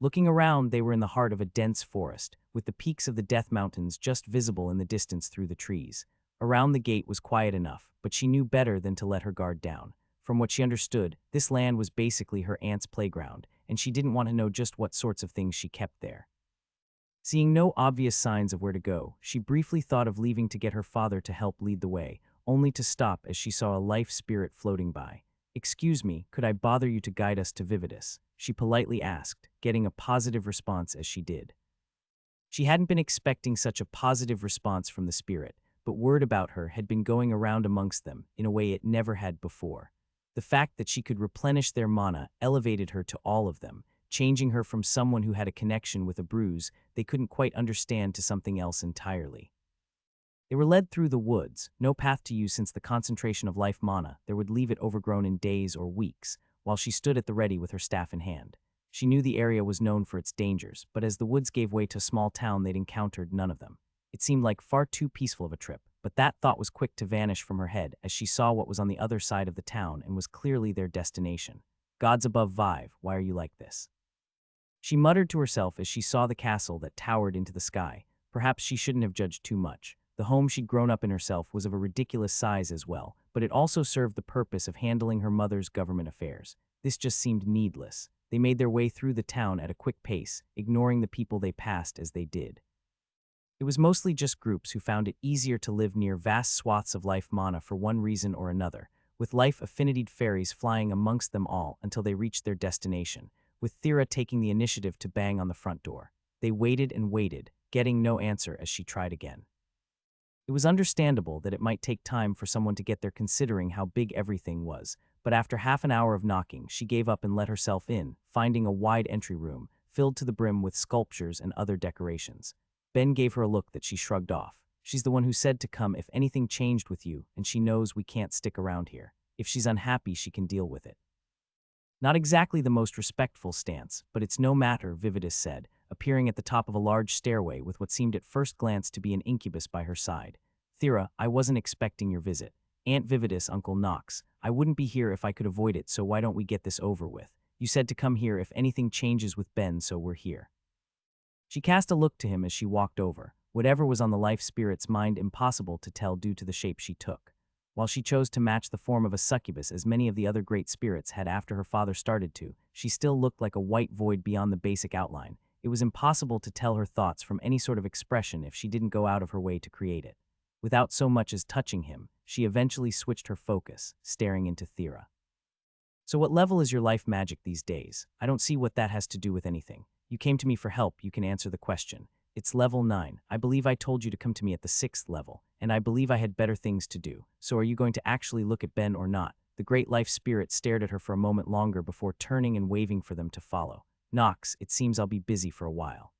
Looking around, they were in the heart of a dense forest, with the peaks of the Death Mountains just visible in the distance through the trees. Around the gate was quiet enough, but she knew better than to let her guard down. From what she understood, this land was basically her aunt's playground, and she didn't want to know just what sorts of things she kept there. Seeing no obvious signs of where to go, she briefly thought of leaving to get her father to help lead the way, only to stop as she saw a life spirit floating by. "Excuse me, could I bother you to guide us to Vividus?" she politely asked, getting a positive response as she did. She hadn't been expecting such a positive response from the spirit, but word about her had been going around amongst them in a way it never had before. The fact that she could replenish their mana elevated her to all of them, changing her from someone who had a connection with a bruise they couldn't quite understand to something else entirely. They were led through the woods, no path to use since the concentration of life mana there would leave it overgrown in days or weeks, while she stood at the ready with her staff in hand. She knew the area was known for its dangers, but as the woods gave way to a small town, they'd encountered none of them. It seemed like far too peaceful of a trip, but that thought was quick to vanish from her head as she saw what was on the other side of the town and was clearly their destination. "Gods above Vive, why are you like this?" She muttered to herself as she saw the castle that towered into the sky. Perhaps she shouldn't have judged too much. The home she'd grown up in herself was of a ridiculous size as well, but it also served the purpose of handling her mother's government affairs. This just seemed needless. They made their way through the town at a quick pace, ignoring the people they passed as they did. It was mostly just groups who found it easier to live near vast swaths of life mana for one reason or another, with life affinitied fairies flying amongst them all until they reached their destination, with Thera taking the initiative to bang on the front door. They waited and waited, getting no answer as she tried again. It was understandable that it might take time for someone to get there considering how big everything was, but after half an hour of knocking, she gave up and let herself in, finding a wide entry room, filled to the brim with sculptures and other decorations. Ben gave her a look that she shrugged off. "She's the one who said to come if anything changed with you, and she knows we can't stick around here. If she's unhappy, she can deal with it." Not exactly the most respectful stance, but it's no matter, Vividus said, appearing at the top of a large stairway with what seemed at first glance to be an incubus by her side. "Thera, I wasn't expecting your visit. Aunt Vividus, Uncle Knox. I wouldn't be here if I could avoid it, so why don't we get this over with? You said to come here if anything changes with Ben, so we're here." She cast a look to him as she walked over, whatever was on the life spirit's mind impossible to tell due to the shape she took. While she chose to match the form of a succubus as many of the other great spirits had after her father started to, she still looked like a white void beyond the basic outline. It was impossible to tell her thoughts from any sort of expression if she didn't go out of her way to create it. Without so much as touching him, she eventually switched her focus, staring into Thera. "So what level is your life magic these days? I don't see what that has to do with anything. You came to me for help, you can answer the question. It's level 9. I believe I told you to come to me at the 6th level, and I believe I had better things to do. So are you going to actually look at Ben or not?" The great life spirit stared at her for a moment longer before turning and waving for them to follow. Knox, it seems I'll be busy for a while.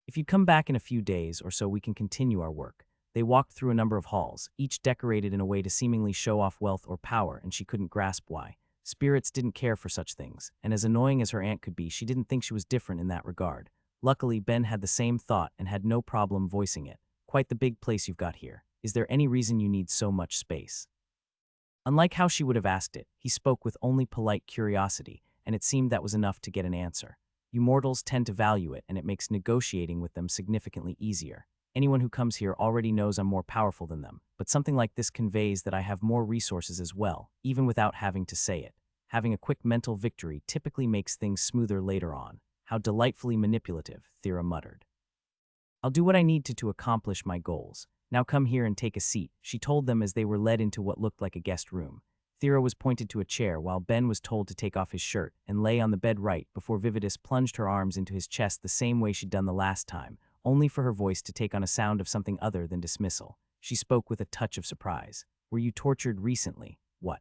If you'd come back in a few days or so, we can continue our work. They walked through a number of halls, each decorated in a way to seemingly show off wealth or power, and she couldn't grasp why. Spirits didn't care for such things, and as annoying as her aunt could be, she didn't think she was different in that regard. Luckily, Ben had the same thought and had no problem voicing it. Quite the big place you've got here. Is there any reason you need so much space? Unlike how she would have asked it, he spoke with only polite curiosity, and it seemed that was enough to get an answer. You mortals tend to value it, and it makes negotiating with them significantly easier. Anyone who comes here already knows I'm more powerful than them, but something like this conveys that I have more resources as well, even without having to say it. Having a quick mental victory typically makes things smoother later on. How delightfully manipulative, Thera muttered. I'll do what I need to accomplish my goals. Now come here and take a seat, she told them as they were led into what looked like a guest room. Thera was pointed to a chair while Ben was told to take off his shirt and lay on the bed right before Vividus plunged her arms into his chest the same way she'd done the last time, only for her voice to take on a sound of something other than dismissal. She spoke with a touch of surprise. Were you tortured recently? What?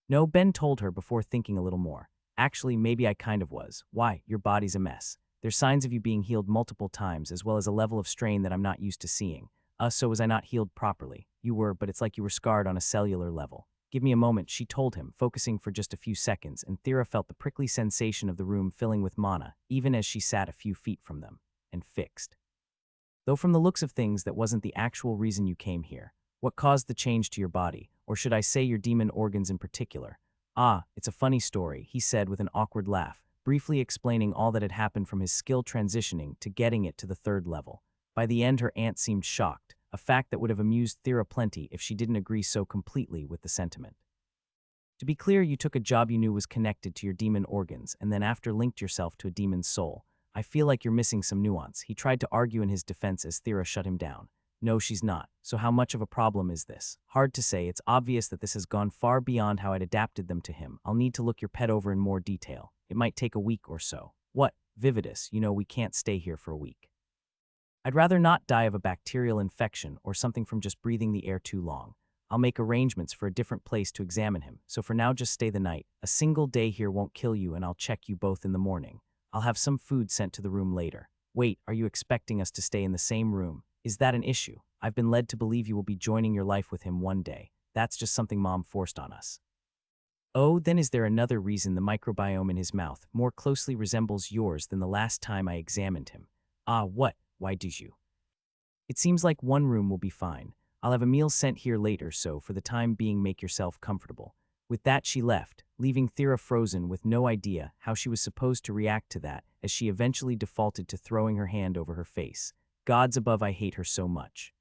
No, Ben told her before thinking a little more. Actually, maybe I kind of was. Why? Your body's a mess. There's signs of you being healed multiple times, as well as a level of strain that I'm not used to seeing. So was I not healed properly? You were, but it's like you were scarred on a cellular level. Give me a moment, she told him, focusing for just a few seconds, and Thera felt the prickly sensation of the room filling with mana, even as she sat a few feet from them, and fixed. Though from the looks of things, that wasn't the actual reason you came here. What caused the change to your body, or should I say your demon organs in particular? Ah, it's a funny story, he said with an awkward laugh, briefly explaining all that had happened from his skill transitioning to getting it to the 3rd level. By the end, her aunt seemed shocked, a fact that would have amused Thera plenty if she didn't agree so completely with the sentiment. To be clear, you took a job you knew was connected to your demon organs and then after linked yourself to a demon's soul. I feel like you're missing some nuance, he tried to argue in his defense as Thera shut him down. No, she's not. So how much of a problem is this? Hard to say. It's obvious that this has gone far beyond how I'd adapted them to him. I'll need to look your pet over in more detail. It might take a week or so. What? Vividus, you know we can't stay here for a week. I'd rather not die of a bacterial infection or something from just breathing the air too long. I'll make arrangements for a different place to examine him, so for now just stay the night. A single day here won't kill you and I'll check you both in the morning. I'll have some food sent to the room later. Wait, are you expecting us to stay in the same room? Is that an issue? I've been led to believe you will be joining your life with him one day. That's just something Mom forced on us. Oh, then is there another reason the microbiome in his mouth more closely resembles yours than the last time I examined him? Ah, what? Why do you? It seems like one room will be fine. I'll have a meal sent here later, so for the time being make yourself comfortable. With that she left, leaving Thera frozen with no idea how she was supposed to react to that as she eventually defaulted to throwing her hand over her face. Gods above, I hate her so much.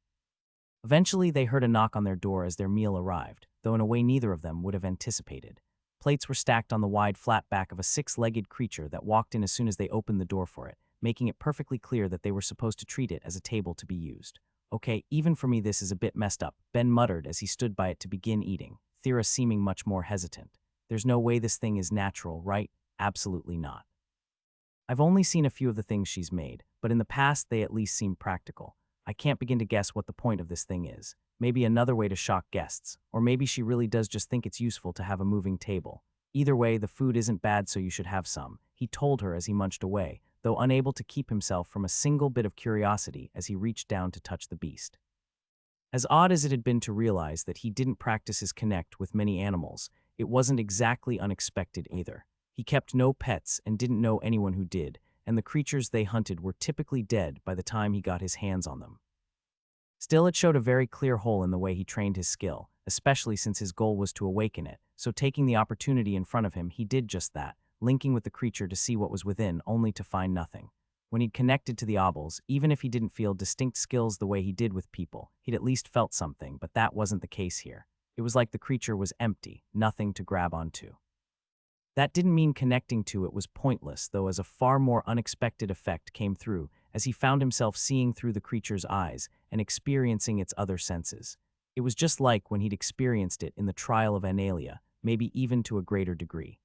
Eventually they heard a knock on their door as their meal arrived, though in a way neither of them would have anticipated. Plates were stacked on the wide flat back of a 6-legged creature that walked in as soon as they opened the door for it, making it perfectly clear that they were supposed to treat it as a table to be used. Okay, even for me this is a bit messed up, Ben muttered as he stood by it to begin eating, Thera seeming much more hesitant. There's no way this thing is natural, right? Absolutely not. I've only seen a few of the things she's made, but in the past they at least seem practical. I can't begin to guess what the point of this thing is. Maybe another way to shock guests, or maybe she really does just think it's useful to have a moving table. Either way, the food isn't bad, so you should have some, he told her as he munched away, though unable to keep himself from a single bit of curiosity as he reached down to touch the beast. As odd as it had been to realize that he didn't practice his connect with many animals, it wasn't exactly unexpected either. He kept no pets and didn't know anyone who did, and the creatures they hunted were typically dead by the time he got his hands on them. Still, it showed a very clear hole in the way he trained his skill, especially since his goal was to awaken it, so taking the opportunity in front of him, he did just that, linking with the creature to see what was within, only to find nothing. When he'd connected to the obols, even if he didn't feel distinct skills the way he did with people, he'd at least felt something, but that wasn't the case here. It was like the creature was empty, nothing to grab onto. That didn't mean connecting to it was pointless, though, as a far more unexpected effect came through as he found himself seeing through the creature's eyes and experiencing its other senses. It was just like when he'd experienced it in the trial of Analia, maybe even to a greater degree.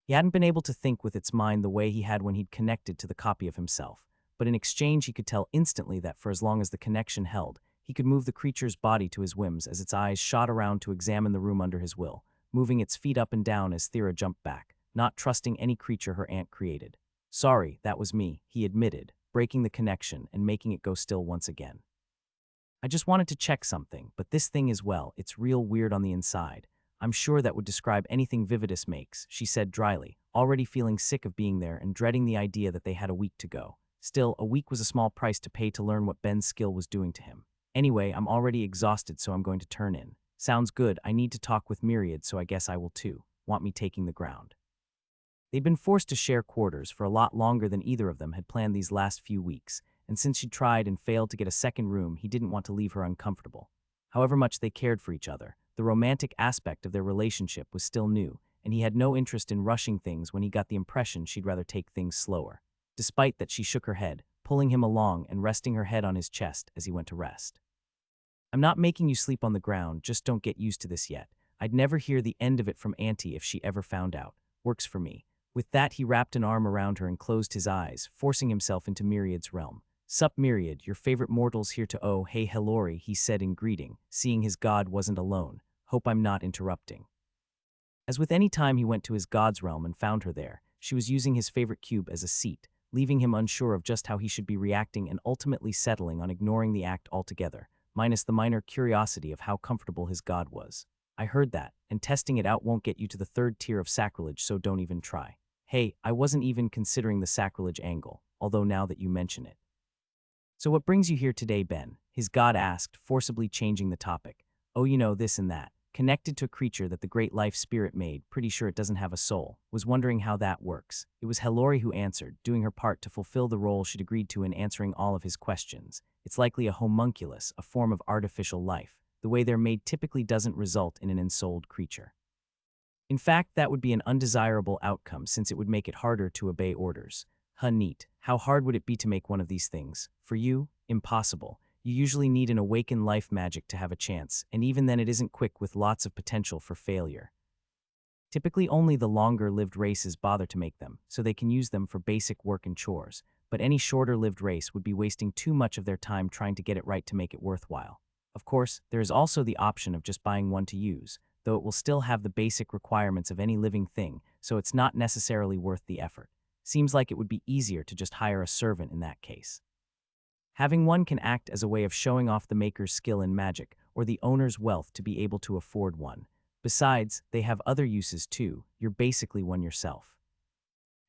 He hadn't been able to think with its mind the way he had when he'd connected to the copy of himself, but in exchange he could tell instantly that for as long as the connection held, he could move the creature's body to his whims as its eyes shot around to examine the room under his will, moving its feet up and down as Thera jumped back. not trusting any creature her aunt created. Sorry, that was me, he admitted, breaking the connection and making it go still once again. I just wanted to check something, but this thing is, well, it's real weird on the inside. I'm sure that would describe anything Vividus makes, she said dryly, already feeling sick of being there and dreading the idea that they had a week to go. Still, a week was a small price to pay to learn what Ben's skill was doing to him. Anyway, I'm already exhausted, so I'm going to turn in. Sounds good, I need to talk with Myriad, so I guess I will too. Want me taking the ground? They'd been forced to share quarters for a lot longer than either of them had planned these last few weeks, and since she'd tried and failed to get a second room, he didn't want to leave her uncomfortable. However much they cared for each other, the romantic aspect of their relationship was still new, and he had no interest in rushing things when he got the impression she'd rather take things slower. Despite that, she shook her head, pulling him along and resting her head on his chest as he went to rest. I'm not making you sleep on the ground, just don't get used to this yet. I'd never hear the end of it from Auntie if she ever found out. Works for me. With that, he wrapped an arm around her and closed his eyes, forcing himself into Myriad's realm. Sup Myriad, your favorite mortals here to oh, hey Hellori, he said in greeting, seeing his god wasn't alone. Hope I'm not interrupting. As with any time he went to his god's realm and found her there, she was using his favorite cube as a seat, leaving him unsure of just how he should be reacting and ultimately settling on ignoring the act altogether, minus the minor curiosity of how comfortable his god was. I heard that, and testing it out won't get you to the third tier of sacrilege, so don't even try. Hey, I wasn't even considering the sacrilege angle, although now that you mention it. So what brings you here today, Ben? His god asked, forcibly changing the topic. Oh, you know, this and that. Connected to a creature that the great life spirit made, pretty sure it doesn't have a soul. Was wondering how that works. It was Hellori who answered, doing her part to fulfill the role she'd agreed to in answering all of his questions. It's likely a homunculus, a form of artificial life. The way they're made typically doesn't result in an ensouled creature. In fact, that would be an undesirable outcome since it would make it harder to obey orders. Neat. How hard would it be to make one of these things? For you, impossible. You usually need an awakened life magic to have a chance, and even then it isn't quick with lots of potential for failure. Typically only the longer-lived races bother to make them, so they can use them for basic work and chores, but any shorter-lived race would be wasting too much of their time trying to get it right to make it worthwhile. Of course, there is also the option of just buying one to use, though it will still have the basic requirements of any living thing, so it's not necessarily worth the effort. Seems like it would be easier to just hire a servant in that case. Having one can act as a way of showing off the maker's skill in magic or the owner's wealth to be able to afford one. Besides, they have other uses too. You're basically one yourself.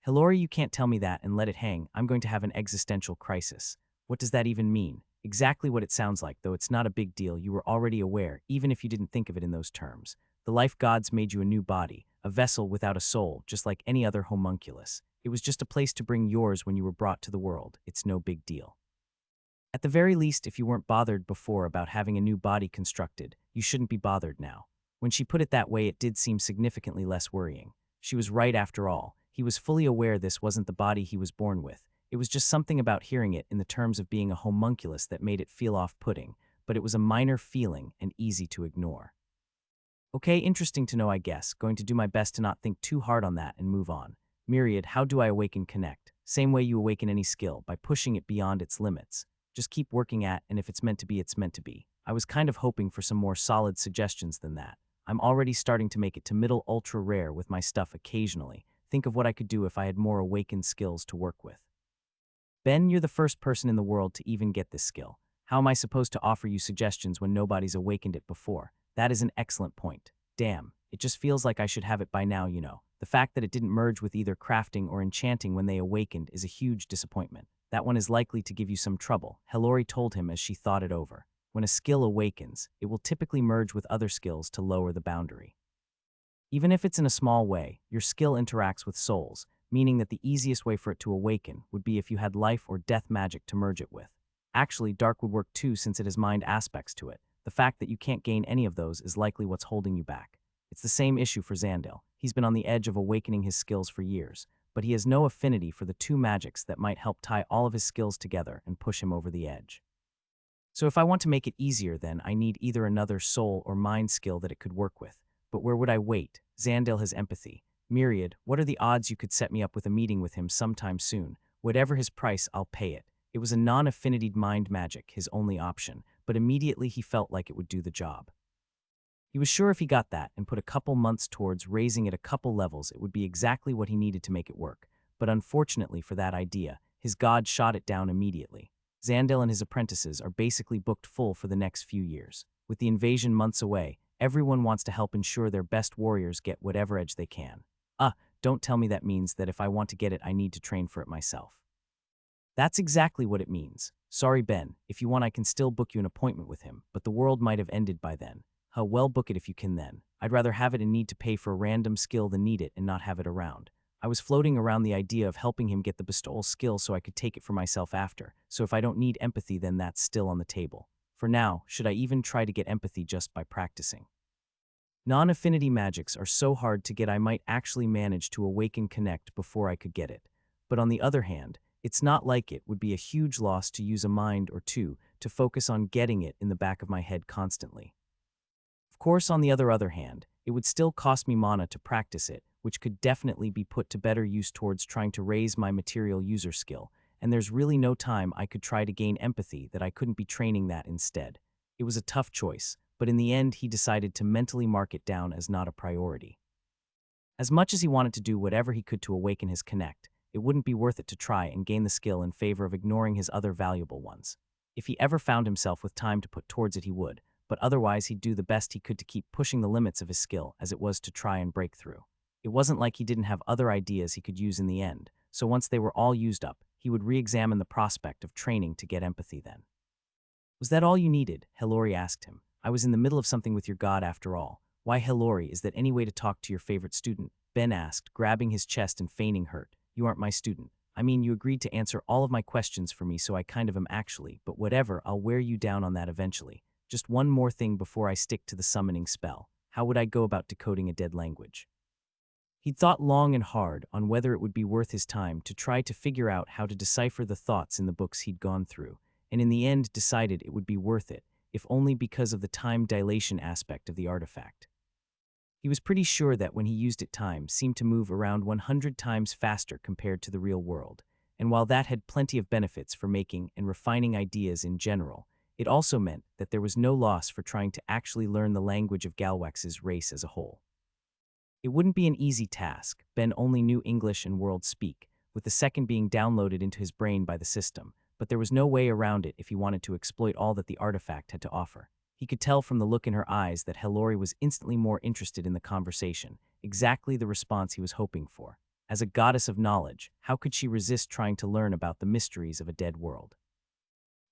Hellori, you can't tell me that and let it hang. I'm going to have an existential crisis. What does that even mean? Exactly what it sounds like, though it's not a big deal. You were already aware, even if you didn't think of it in those terms. The life gods made you a new body, a vessel without a soul, just like any other homunculus. It was just a place to bring yours when you were brought to the world. It's no big deal. At the very least, if you weren't bothered before about having a new body constructed, you shouldn't be bothered now. When she put it that way, it did seem significantly less worrying. She was right after all. He was fully aware this wasn't the body he was born with. It was just something about hearing it in the terms of being a homunculus that made it feel off-putting, but it was a minor feeling and easy to ignore. Okay, interesting to know, I guess. Going to do my best to not think too hard on that and move on. Myriad, how do I awaken Connect? Same way you awaken any skill, by pushing it beyond its limits. Just keep working at, and if it's meant to be, it's meant to be. I was kind of hoping for some more solid suggestions than that. I'm already starting to make it to middle ultra rare with my stuff occasionally. Think of what I could do if I had more awakened skills to work with. Ben, you're the first person in the world to even get this skill. How am I supposed to offer you suggestions when nobody's awakened it before? That is an excellent point. Damn, it just feels like I should have it by now, you know. The fact that it didn't merge with either crafting or enchanting when they awakened is a huge disappointment. That one is likely to give you some trouble, Hellori told him as she thought it over. When a skill awakens, it will typically merge with other skills to lower the boundary. Even if it's in a small way, your skill interacts with souls, meaning that the easiest way for it to awaken would be if you had life or death magic to merge it with. Actually, dark would work too since it has mind aspects to it. The fact that you can't gain any of those is likely what's holding you back. It's the same issue for Xandil. He's been on the edge of awakening his skills for years, but he has no affinity for the two magics that might help tie all of his skills together and push him over the edge. So if I want to make it easier, then I need either another soul or mind skill that it could work with. But where would I wait? Xandil has empathy. Myriad, what are the odds you could set me up with a meeting with him sometime soon? Whatever his price, I'll pay it. It was a non-affinitied mind magic, his only option, but immediately he felt like it would do the job. He was sure if he got that and put a couple months towards raising it a couple levels, it would be exactly what he needed to make it work. But unfortunately for that idea, his god shot it down immediately. Xandil and his apprentices are basically booked full for the next few years. With the invasion months away, everyone wants to help ensure their best warriors get whatever edge they can. Don't tell me that means that if I want to get it, I need to train for it myself. That's exactly what it means. Sorry, Ben, if you want I can still book you an appointment with him, but the world might have ended by then. Well, book it if you can then. I'd rather have it and need to pay for a random skill than need it and not have it around. I was floating around the idea of helping him get the bestowal skill so I could take it for myself after, so if I don't need empathy then that's still on the table. For now, should I even try to get empathy just by practicing? Non-affinity magics are so hard to get I might actually manage to awaken connect before I could get it. But on the other hand, it's not like it would be a huge loss to use a mind or two to focus on getting it in the back of my head constantly. Of course, on the other hand, it would still cost me mana to practice it, which could definitely be put to better use towards trying to raise my material user skill, and there's really no time I could try to gain empathy that I couldn't be training that instead. It was a tough choice, but in the end he decided to mentally mark it down as not a priority. As much as he wanted to do whatever he could to awaken his connect, it wouldn't be worth it to try and gain the skill in favor of ignoring his other valuable ones. If he ever found himself with time to put towards it he would, but otherwise he'd do the best he could to keep pushing the limits of his skill as it was to try and break through. It wasn't like he didn't have other ideas he could use in the end, so once they were all used up, he would re-examine the prospect of training to get empathy then. Was that all you needed? Hilary asked him. I was in the middle of something with your god after all. Why, Hilary, is that any way to talk to your favorite student? Ben asked, grabbing his chest and feigning hurt. You aren't my student. I mean, you agreed to answer all of my questions for me, so I kind of am actually, but whatever, I'll wear you down on that eventually. Just one more thing before I stick to the summoning spell. How would I go about decoding a dead language? He'd thought long and hard on whether it would be worth his time to try to figure out how to decipher the thoughts in the books he'd gone through, and in the end decided it would be worth it, if only because of the time dilation aspect of the artifact. He was pretty sure that when he used it, time seemed to move around 100 times faster compared to the real world, and while that had plenty of benefits for making and refining ideas in general, it also meant that there was no loss for trying to actually learn the language of Galwax's race as a whole. It wouldn't be an easy task. Ben only knew English and world speak, with the second being downloaded into his brain by the system, but there was no way around it if he wanted to exploit all that the artifact had to offer. He could tell from the look in her eyes that Hilary was instantly more interested in the conversation, exactly the response he was hoping for. As a goddess of knowledge, how could she resist trying to learn about the mysteries of a dead world?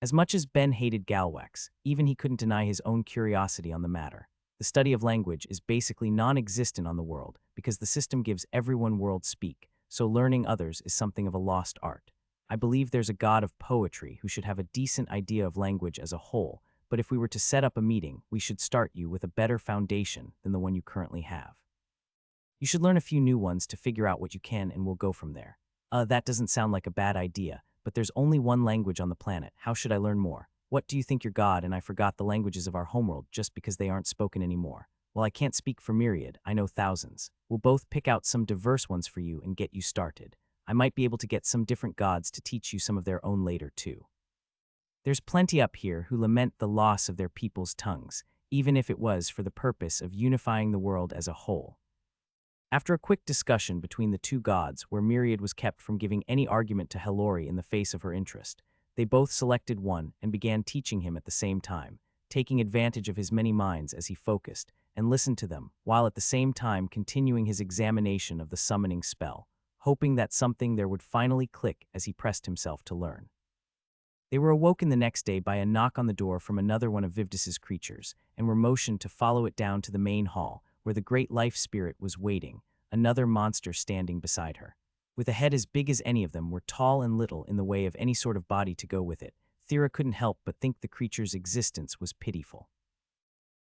As much as Ben hated Galwax, even he couldn't deny his own curiosity on the matter. The study of language is basically non-existent on the world because the system gives everyone world speak, so learning others is something of a lost art. I believe there's a god of poetry who should have a decent idea of language as a whole, but if we were to set up a meeting, we should start you with a better foundation than the one you currently have. You should learn a few new ones to figure out what you can and we'll go from there. That doesn't sound like a bad idea, but there's only one language on the planet. How should I learn more? What do you think your god and I forgot the languages of our homeworld just because they aren't spoken anymore? Well, I can't speak for Myriad, I know thousands. We'll both pick out some diverse ones for you and get you started. I might be able to get some different gods to teach you some of their own later too. There's plenty up here who lament the loss of their people's tongues, even if it was for the purpose of unifying the world as a whole. After a quick discussion between the two gods where Myriad was kept from giving any argument to Hilary in the face of her interest, they both selected one and began teaching him at the same time, taking advantage of his many minds as he focused and listened to them, while at the same time continuing his examination of the summoning spell, hoping that something there would finally click as he pressed himself to learn. They were awoken the next day by a knock on the door from another one of Vivdis's creatures, and were motioned to follow it down to the main hall, where the great life spirit was waiting, another monster standing beside her. With a head as big as any of them, were tall and little in the way of any sort of body to go with it. Thera couldn't help but think the creature's existence was pitiful.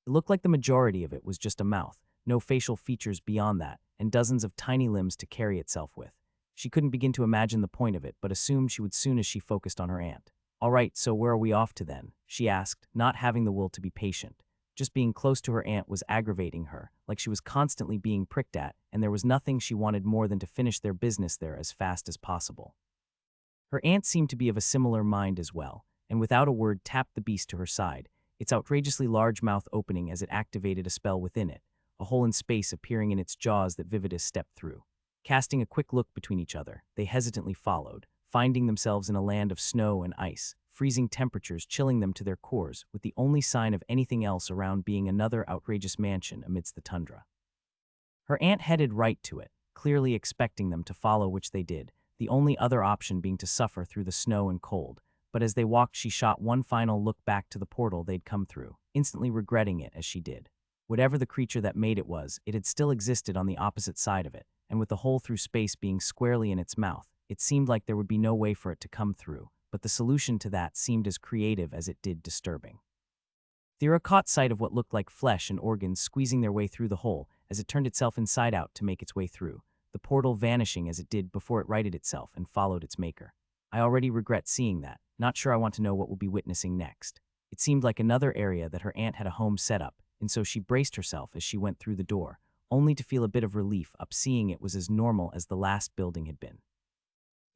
It looked like the majority of it was just a mouth, no facial features beyond that, and dozens of tiny limbs to carry itself with. She couldn't begin to imagine the point of it, but assumed she would soon as she focused on her aunt. All right, so where are we off to then? She asked, not having the will to be patient. Just being close to her aunt was aggravating her, like she was constantly being pricked at, and there was nothing she wanted more than to finish their business there as fast as possible. Her aunt seemed to be of a similar mind as well, and without a word tapped the beast to her side, its outrageously large mouth opening as it activated a spell within it, a hole in space appearing in its jaws that Vividus stepped through. Casting a quick look between each other, they hesitantly followed, finding themselves in a land of snow and ice, freezing temperatures chilling them to their cores, with the only sign of anything else around being another outrageous mansion amidst the tundra. Her aunt headed right to it, clearly expecting them to follow, which they did, the only other option being to suffer through the snow and cold. But as they walked, she shot one final look back to the portal they'd come through, instantly regretting it as she did. Whatever the creature that made it was, it had still existed on the opposite side of it, and with the hole through space being squarely in its mouth, it seemed like there would be no way for it to come through, but the solution to that seemed as creative as it did disturbing. Thera caught sight of what looked like flesh and organs squeezing their way through the hole as it turned itself inside out to make its way through, the portal vanishing as it did before it righted itself and followed its maker. I already regret seeing that, not sure I want to know what we'll be witnessing next. It seemed like another area that her aunt had a home set up, and so she braced herself as she went through the door, only to feel a bit of relief up seeing it was as normal as the last building had been.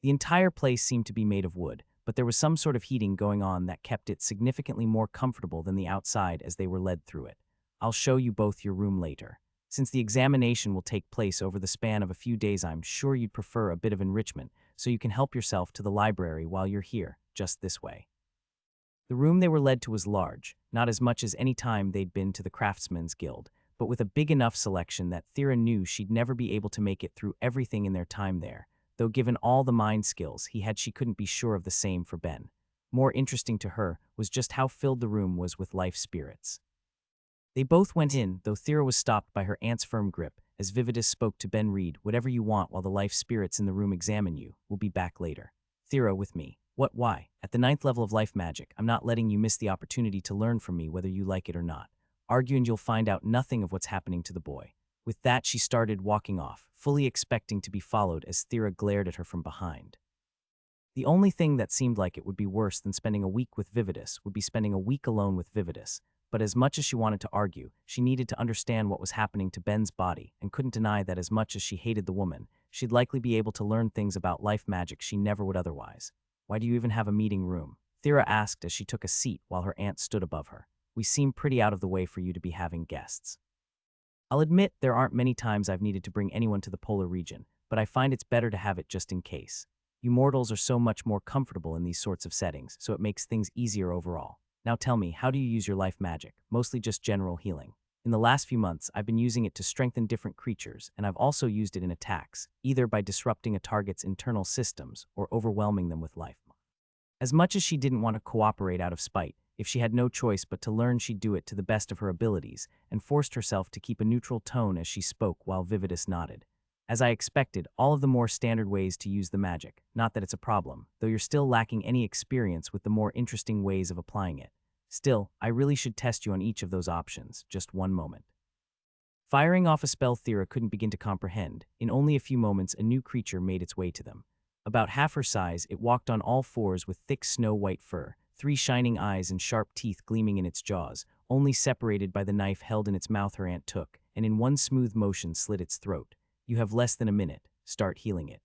The entire place seemed to be made of wood, but there was some sort of heating going on that kept it significantly more comfortable than the outside as they were led through it. I'll show you both your room later. Since the examination will take place over the span of a few days, I'm sure you'd prefer a bit of enrichment, so you can help yourself to the library while you're here, just this way. The room they were led to was large, not as much as any time they'd been to the Craftsman's Guild, but with a big enough selection that Thera knew she'd never be able to make it through everything in their time there, though given all the mind skills he had, she couldn't be sure of the same for Ben. More interesting to her was just how filled the room was with life spirits. They both went in, though Thera was stopped by her aunt's firm grip, as Vividus spoke to Ben. Read whatever you want while the life spirits in the room examine you. We'll be back later. Thera, with me. What, why? At the 9th level of life magic, I'm not letting you miss the opportunity to learn from me whether you like it or not. Argue and you'll find out nothing of what's happening to the boy. With that, she started walking off, fully expecting to be followed as Thera glared at her from behind. The only thing that seemed like it would be worse than spending a week with Vividus would be spending a week alone with Vividus, but as much as she wanted to argue, she needed to understand what was happening to Ben's body and couldn't deny that as much as she hated the woman, she'd likely be able to learn things about life magic she never would otherwise. Why do you even have a meeting room? Thera asked as she took a seat while her aunt stood above her. We seem pretty out of the way for you to be having guests. I'll admit there aren't many times I've needed to bring anyone to the polar region, but I find it's better to have it just in case. You mortals are so much more comfortable in these sorts of settings, so it makes things easier overall. Now tell me, how do you use your life magic? Mostly just general healing. In the last few months, I've been using it to strengthen different creatures, and I've also used it in attacks, either by disrupting a target's internal systems or overwhelming them with life. As much as she didn't want to cooperate out of spite, if she had no choice but to learn, she'd do it to the best of her abilities, and forced herself to keep a neutral tone as she spoke while Vividus nodded. As I expected, all of the more standard ways to use the magic, not that it's a problem, though you're still lacking any experience with the more interesting ways of applying it. Still, I really should test you on each of those options, just one moment. Firing off a spell Thera couldn't begin to comprehend, in only a few moments a new creature made its way to them. About half her size, it walked on all fours with thick snow-white fur, 3 shining eyes and sharp teeth gleaming in its jaws, only separated by the knife held in its mouth her aunt took, and in one smooth motion slit its throat. You have less than a minute. Start healing it.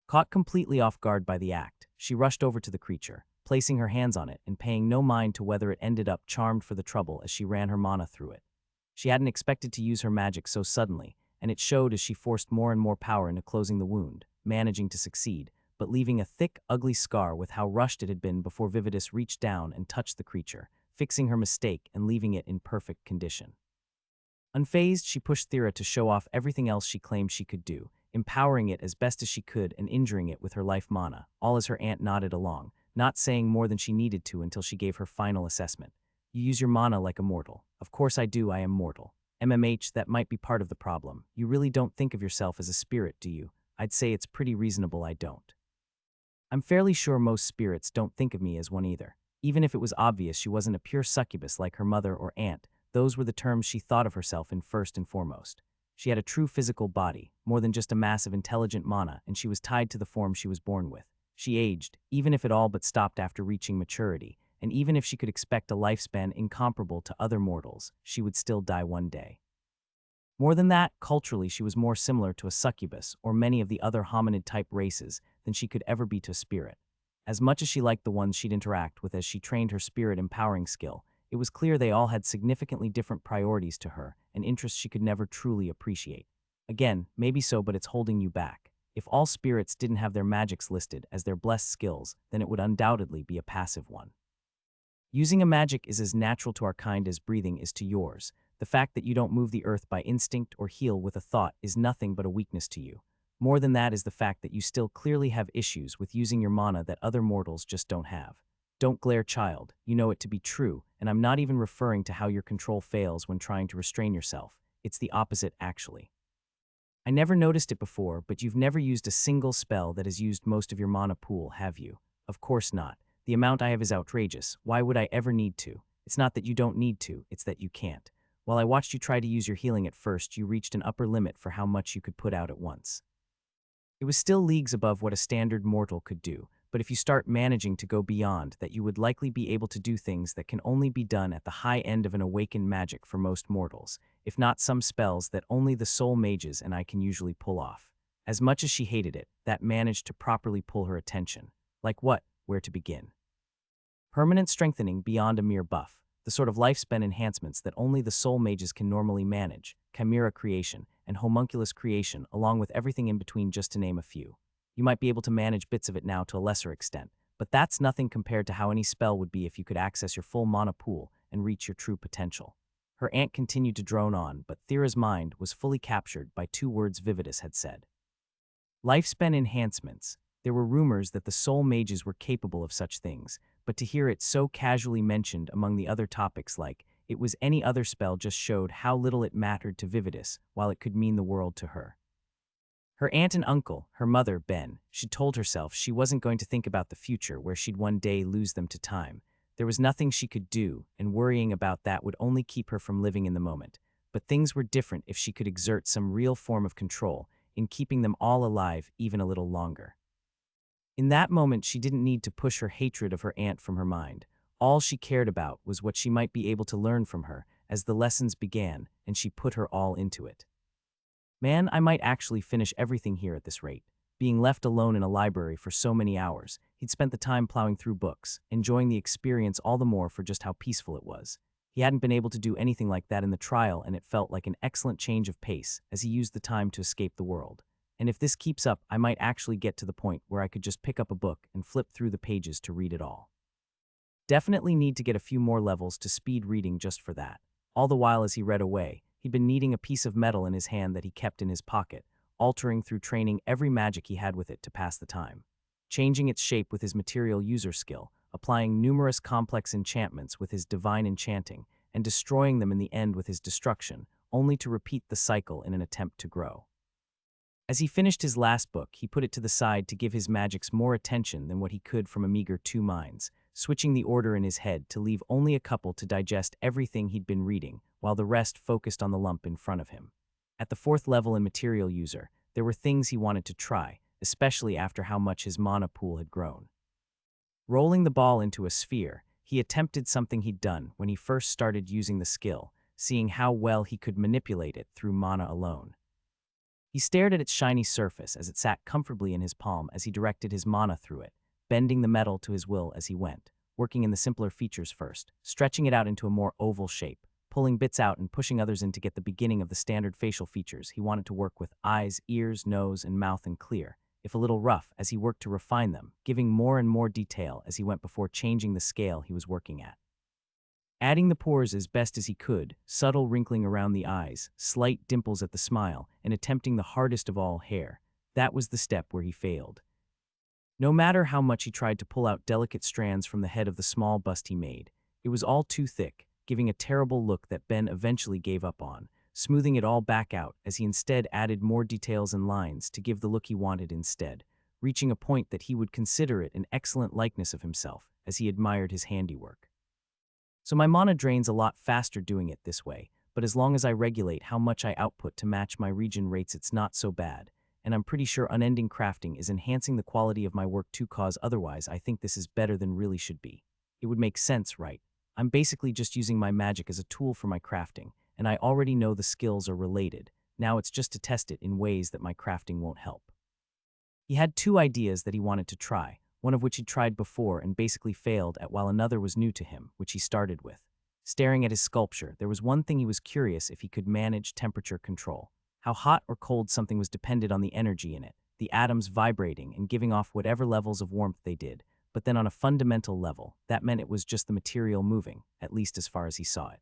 Caught completely off guard by the act, she rushed over to the creature, placing her hands on it and paying no mind to whether it ended up charmed for the trouble as she ran her mana through it. She hadn't expected to use her magic so suddenly, and it showed as she forced more and more power into closing the wound, managing to succeed, but leaving a thick, ugly scar with how rushed it had been before Vividus reached down and touched the creature, fixing her mistake and leaving it in perfect condition. Unfazed, she pushed Thera to show off everything else she claimed she could do, empowering it as best as she could and injuring it with her life mana, all as her aunt nodded along, not saying more than she needed to until she gave her final assessment. You use your mana like a mortal. Of course I do, I am mortal. MMH, that might be part of the problem. You really don't think of yourself as a spirit, do you? I'd say it's pretty reasonable I don't. I'm fairly sure most spirits don't think of me as one either. Even if it was obvious she wasn't a pure succubus like her mother or aunt, those were the terms she thought of herself in first and foremost. She had a true physical body, more than just a mass of intelligent mana, and she was tied to the form she was born with. She aged, even if it all but stopped after reaching maturity, and even if she could expect a lifespan incomparable to other mortals, she would still die one day. More than that, culturally she was more similar to a succubus or many of the other hominid-type races than she could ever be to a spirit. As much as she liked the ones she'd interact with as she trained her spirit-empowering skill, It was clear they all had significantly different priorities to her and interests she could never truly appreciate. Again, maybe so, but it's holding you back. If all spirits didn't have their magics listed as their blessed skills, then it would undoubtedly be a passive one. Using a magic is as natural to our kind as breathing is to yours. The fact that you don't move the earth by instinct or heal with a thought is nothing but a weakness to you. More than that is the fact that you still clearly have issues with using your mana that other mortals just don't have. Don't glare, child. You know it to be true, and I'm not even referring to how your control fails when trying to restrain yourself. It's the opposite, actually. I never noticed it before, but you've never used a single spell that has used most of your mana pool, have you? Of course not. The amount I have is outrageous. Why would I ever need to? It's not that you don't need to, it's that you can't. While I watched you try to use your healing at first, you reached an upper limit for how much you could put out at once. It was still leagues above what a standard mortal could do, but if you start managing to go beyond that, you would likely be able to do things that can only be done at the high end of an awakened magic for most mortals, if not some spells that only the soul mages and I can usually pull off. As much as she hated it, that managed to properly pull her attention. Like what? Where to begin? Permanent strengthening beyond a mere buff, the sort of lifespan enhancements that only the soul mages can normally manage, chimera creation, and homunculus creation, along with everything in between, just to name a few. You might be able to manage bits of it now to a lesser extent, but that's nothing compared to how any spell would be if you could access your full mana pool and reach your true potential. Her aunt continued to drone on, but Thera's mind was fully captured by two words Vividus had said. Lifespan enhancements. There were rumors that the soul mages were capable of such things, but to hear it so casually mentioned among the other topics like it was any other spell just showed how little it mattered to Vividus, while it could mean the world to her. Her aunt and uncle, her mother, Ben, she'd told herself she wasn't going to think about the future where she'd one day lose them to time. There was nothing she could do, and worrying about that would only keep her from living in the moment. But things were different if she could exert some real form of control in keeping them all alive even a little longer. In that moment, she didn't need to push her hatred of her aunt from her mind. All she cared about was what she might be able to learn from her as the lessons began, and she put her all into it. Man, I might actually finish everything here at this rate. Being left alone in a library for so many hours, he'd spent the time plowing through books, enjoying the experience all the more for just how peaceful it was. He hadn't been able to do anything like that in the trial, and it felt like an excellent change of pace as he used the time to escape the world. And if this keeps up, I might actually get to the point where I could just pick up a book and flip through the pages to read it all. Definitely need to get a few more levels to speed reading just for that. All the while as he read away, he'd been kneading a piece of metal in his hand that he kept in his pocket, altering through training every magic he had with it to pass the time. Changing its shape with his material user skill, applying numerous complex enchantments with his divine enchanting, and destroying them in the end with his destruction, only to repeat the cycle in an attempt to grow. As he finished his last book, he put it to the side to give his magics more attention than what he could from a meager 2 minds, switching the order in his head to leave only a couple to digest everything he'd been reading, while the rest focused on the lump in front of him. At the 4th level in Material User, there were things he wanted to try, especially after how much his mana pool had grown. Rolling the ball into a sphere, he attempted something he'd done when he first started using the skill, seeing how well he could manipulate it through mana alone. He stared at its shiny surface as it sat comfortably in his palm as he directed his mana through it, bending the metal to his will as he went, working in the simpler features first, stretching it out into a more oval shape, pulling bits out and pushing others in to get the beginning of the standard facial features he wanted to work with: eyes, ears, nose, and mouth, and clear, if a little rough, as he worked to refine them, giving more and more detail as he went before changing the scale he was working at. Adding the pores as best as he could, subtle wrinkling around the eyes, slight dimples at the smile, and attempting the hardest of all, hair. That was the step where he failed. No matter how much he tried to pull out delicate strands from the head of the small bust he made, it was all too thick, giving a terrible look that Ben eventually gave up on, smoothing it all back out as he instead added more details and lines to give the look he wanted instead, reaching a point that he would consider it an excellent likeness of himself as he admired his handiwork. So my mana drains a lot faster doing it this way, but as long as I regulate how much I output to match my regen rates, it's not so bad, and I'm pretty sure unending crafting is enhancing the quality of my work too, cause otherwise I think this is better than really should be. It would make sense, right? I'm basically just using my magic as a tool for my crafting, and I already know the skills are related. Now it's just to test it in ways that my crafting won't help. He had 2 ideas that he wanted to try, one of which he'd tried before and basically failed at, while another was new to him, which he started with. Staring at his sculpture, there was one thing he was curious if he could manage: temperature control. How hot or cold something was depended on the energy in it, the atoms vibrating and giving off whatever levels of warmth they did. But then on a fundamental level, that meant it was just the material moving, at least as far as he saw it.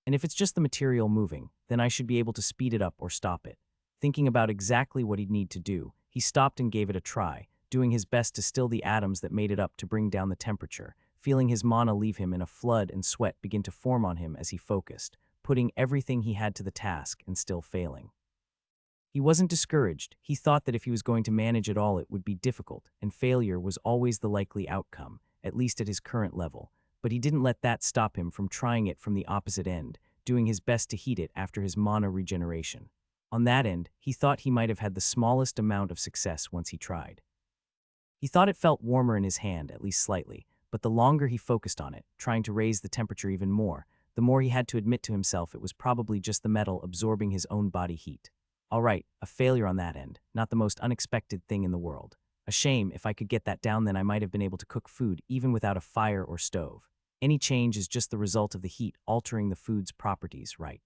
And if it's just the material moving, then I should be able to speed it up or stop it. Thinking about exactly what he'd need to do, he stopped and gave it a try, doing his best to still the atoms that made it up to bring down the temperature, feeling his mana leave him and a flood and sweat begin to form on him as he focused, putting everything he had to the task and still failing. He wasn't discouraged. He thought that if he was going to manage it all, it would be difficult, and failure was always the likely outcome, at least at his current level. But he didn't let that stop him from trying it from the opposite end, doing his best to heat it after his mana regeneration. On that end, he thought he might have had the smallest amount of success once he tried. He thought it felt warmer in his hand, at least slightly, but the longer he focused on it, trying to raise the temperature even more, the more he had to admit to himself it was probably just the metal absorbing his own body heat. All right, a failure on that end, not the most unexpected thing in the world. A shame. If I could get that down, then I might have been able to cook food even without a fire or stove. Any change is just the result of the heat altering the food's properties, right?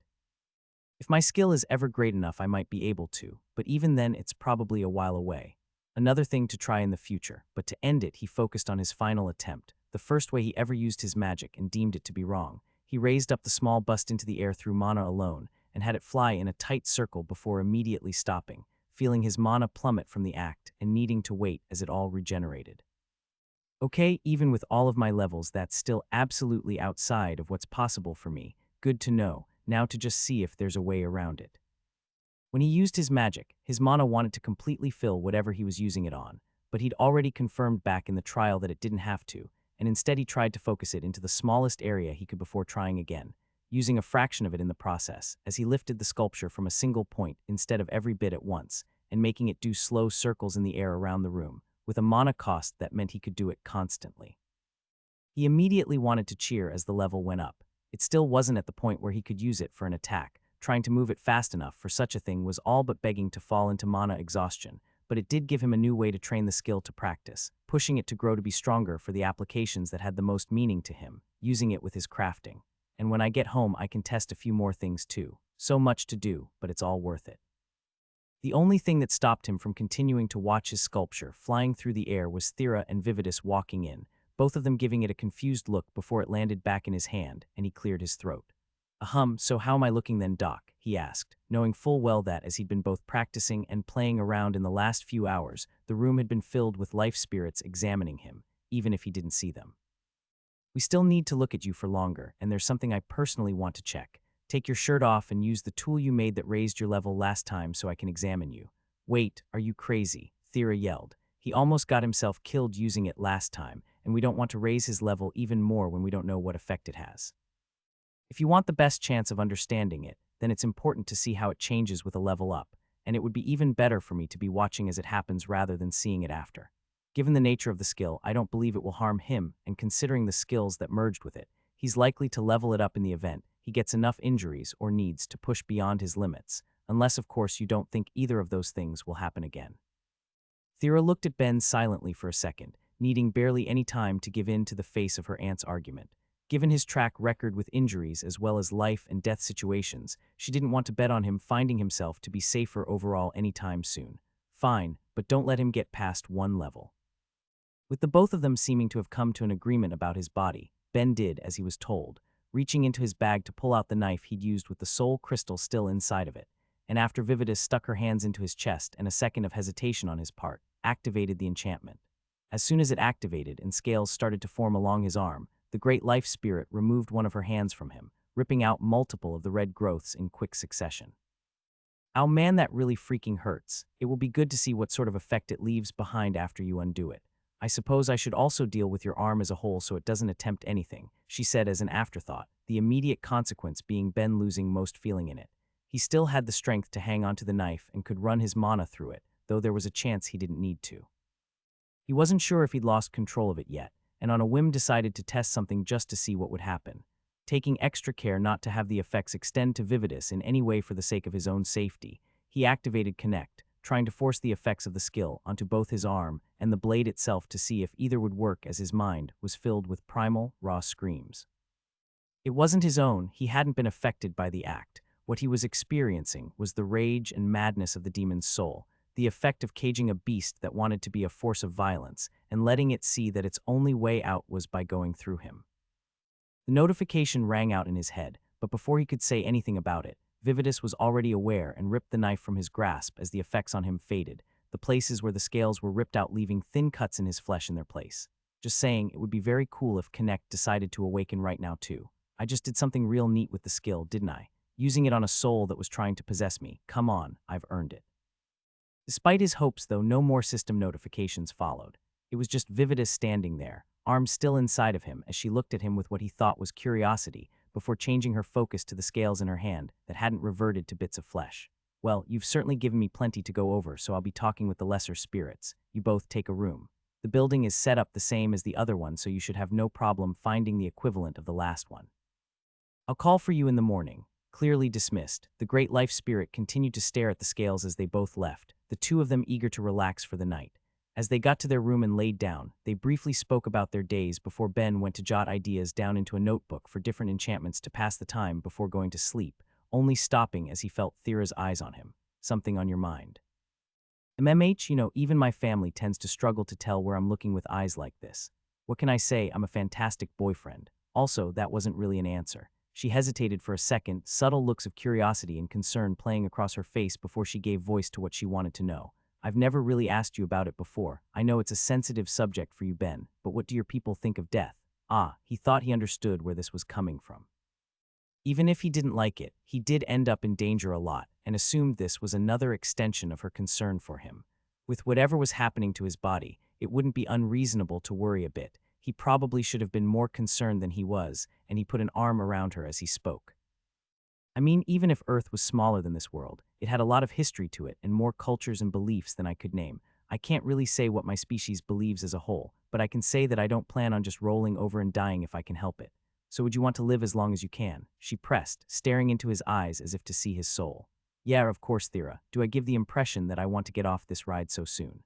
If my skill is ever great enough, I might be able to, but even then it's probably a while away. Another thing to try in the future, but to end it, he focused on his final attempt, the first way he ever used his magic and deemed it to be wrong. He raised up the small bust into the air through mana alone, and had it fly in a tight circle before immediately stopping, feeling his mana plummet from the act and needing to wait as it all regenerated. Okay, even with all of my levels, that's still absolutely outside of what's possible for me. Good to know, now to just see if there's a way around it. When he used his magic, his mana wanted to completely fill whatever he was using it on, but he'd already confirmed back in the trial that it didn't have to, and instead he tried to focus it into the smallest area he could before trying again, using a fraction of it in the process, as he lifted the sculpture from a single point instead of every bit at once, and making it do slow circles in the air around the room, with a mana cost that meant he could do it constantly. He immediately wanted to cheer as the level went up. It still wasn't at the point where he could use it for an attack. Trying to move it fast enough for such a thing was all but begging to fall into mana exhaustion, but it did give him a new way to train the skill to practice, pushing it to grow to be stronger for the applications that had the most meaning to him, using it with his crafting. And when I get home, I can test a few more things too. So much to do, but it's all worth it. The only thing that stopped him from continuing to watch his sculpture flying through the air was Thera and Vividus walking in, both of them giving it a confused look before it landed back in his hand, and he cleared his throat. So how am I looking then, Doc?" he asked, knowing full well that as he'd been both practicing and playing around in the last few hours, the room had been filled with life spirits examining him, even if he didn't see them. "We still need to look at you for longer, and there's something I personally want to check. Take your shirt off and use the tool you made that raised your level last time so I can examine you." "Wait, are you crazy?" Thera yelled. "He almost got himself killed using it last time, and we don't want to raise his level even more when we don't know what effect it has. If you want the best chance of understanding it, then it's important to see how it changes with a level up, and it would be even better for me to be watching as it happens rather than seeing it after. Given the nature of the skill, I don't believe it will harm him, and considering the skills that merged with it, he's likely to level it up in the event he gets enough injuries or needs to push beyond his limits, unless of course you don't think either of those things will happen again." Thera looked at Ben silently for a second, needing barely any time to give in to the face of her aunt's argument. Given his track record with injuries as well as life and death situations, she didn't want to bet on him finding himself to be safer overall anytime soon. "Fine, but don't let him get past one level." With the both of them seeming to have come to an agreement about his body, Ben did as he was told, reaching into his bag to pull out the knife he'd used with the soul crystal still inside of it, and after Vividus stuck her hands into his chest and a second of hesitation on his part, activated the enchantment. As soon as it activated and scales started to form along his arm, the great life spirit removed one of her hands from him, ripping out multiple of the red growths in quick succession. "Oh man, that really freaking hurts. It will be good to see what sort of effect it leaves behind after you undo it. I suppose I should also deal with your arm as a whole so it doesn't attempt anything," she said as an afterthought, the immediate consequence being Ben losing most feeling in it. He still had the strength to hang onto the knife and could run his mana through it, though there was a chance he didn't need to. He wasn't sure if he'd lost control of it yet, and on a whim decided to test something just to see what would happen. Taking extra care not to have the effects extend to Vividus in any way for the sake of his own safety, he activated Connect, trying to force the effects of the skill onto both his arm and the blade itself to see if either would work as his mind was filled with primal, raw screams. It wasn't his own, he hadn't been affected by the act. What he was experiencing was the rage and madness of the demon's soul, the effect of caging a beast that wanted to be a force of violence, and letting it see that its only way out was by going through him. The notification rang out in his head, but before he could say anything about it, Vividus was already aware and ripped the knife from his grasp as the effects on him faded, the places where the scales were ripped out leaving thin cuts in his flesh in their place. Just saying, it would be very cool if Connect decided to awaken right now too. I just did something real neat with the skill, didn't I? Using it on a soul that was trying to possess me. Come on, I've earned it. Despite his hopes, though, no more system notifications followed. It was just Vividus standing there, arms still inside of him as she looked at him with what he thought was curiosity, before changing her focus to the scales in her hand that hadn't reverted to bits of flesh. Well, you've certainly given me plenty to go over, so I'll be talking with the lesser spirits. You both take a room. The building is set up the same as the other one, so you should have no problem finding the equivalent of the last one. I'll call for you in the morning. Clearly dismissed, the great life spirit continued to stare at the scales as they both left, the two of them eager to relax for the night. As they got to their room and laid down, they briefly spoke about their days before Ben went to jot ideas down into a notebook for different enchantments to pass the time before going to sleep, only stopping as he felt Thera's eyes on him. Something on your mind? Even my family tends to struggle to tell where I'm looking with eyes like this. What can I say? I'm a fantastic boyfriend. Also, that wasn't really an answer. She hesitated for a second, subtle looks of curiosity and concern playing across her face before she gave voice to what she wanted to know. I've never really asked you about it before. I know it's a sensitive subject for you, Ben, but what do your people think of death? He thought he understood where this was coming from. Even if he didn't like it, he did end up in danger a lot, and assumed this was another extension of her concern for him. With whatever was happening to his body, it wouldn't be unreasonable to worry a bit. He probably should have been more concerned than he was, and he put an arm around her as he spoke. Even if Earth was smaller than this world, it had a lot of history to it and more cultures and beliefs than I could name. I can't really say what my species believes as a whole, but I can say that I don't plan on just rolling over and dying if I can help it. So would you want to live as long as you can? She pressed, staring into his eyes as if to see his soul. Yeah, of course, Thera. Do I give the impression that I want to get off this ride so soon?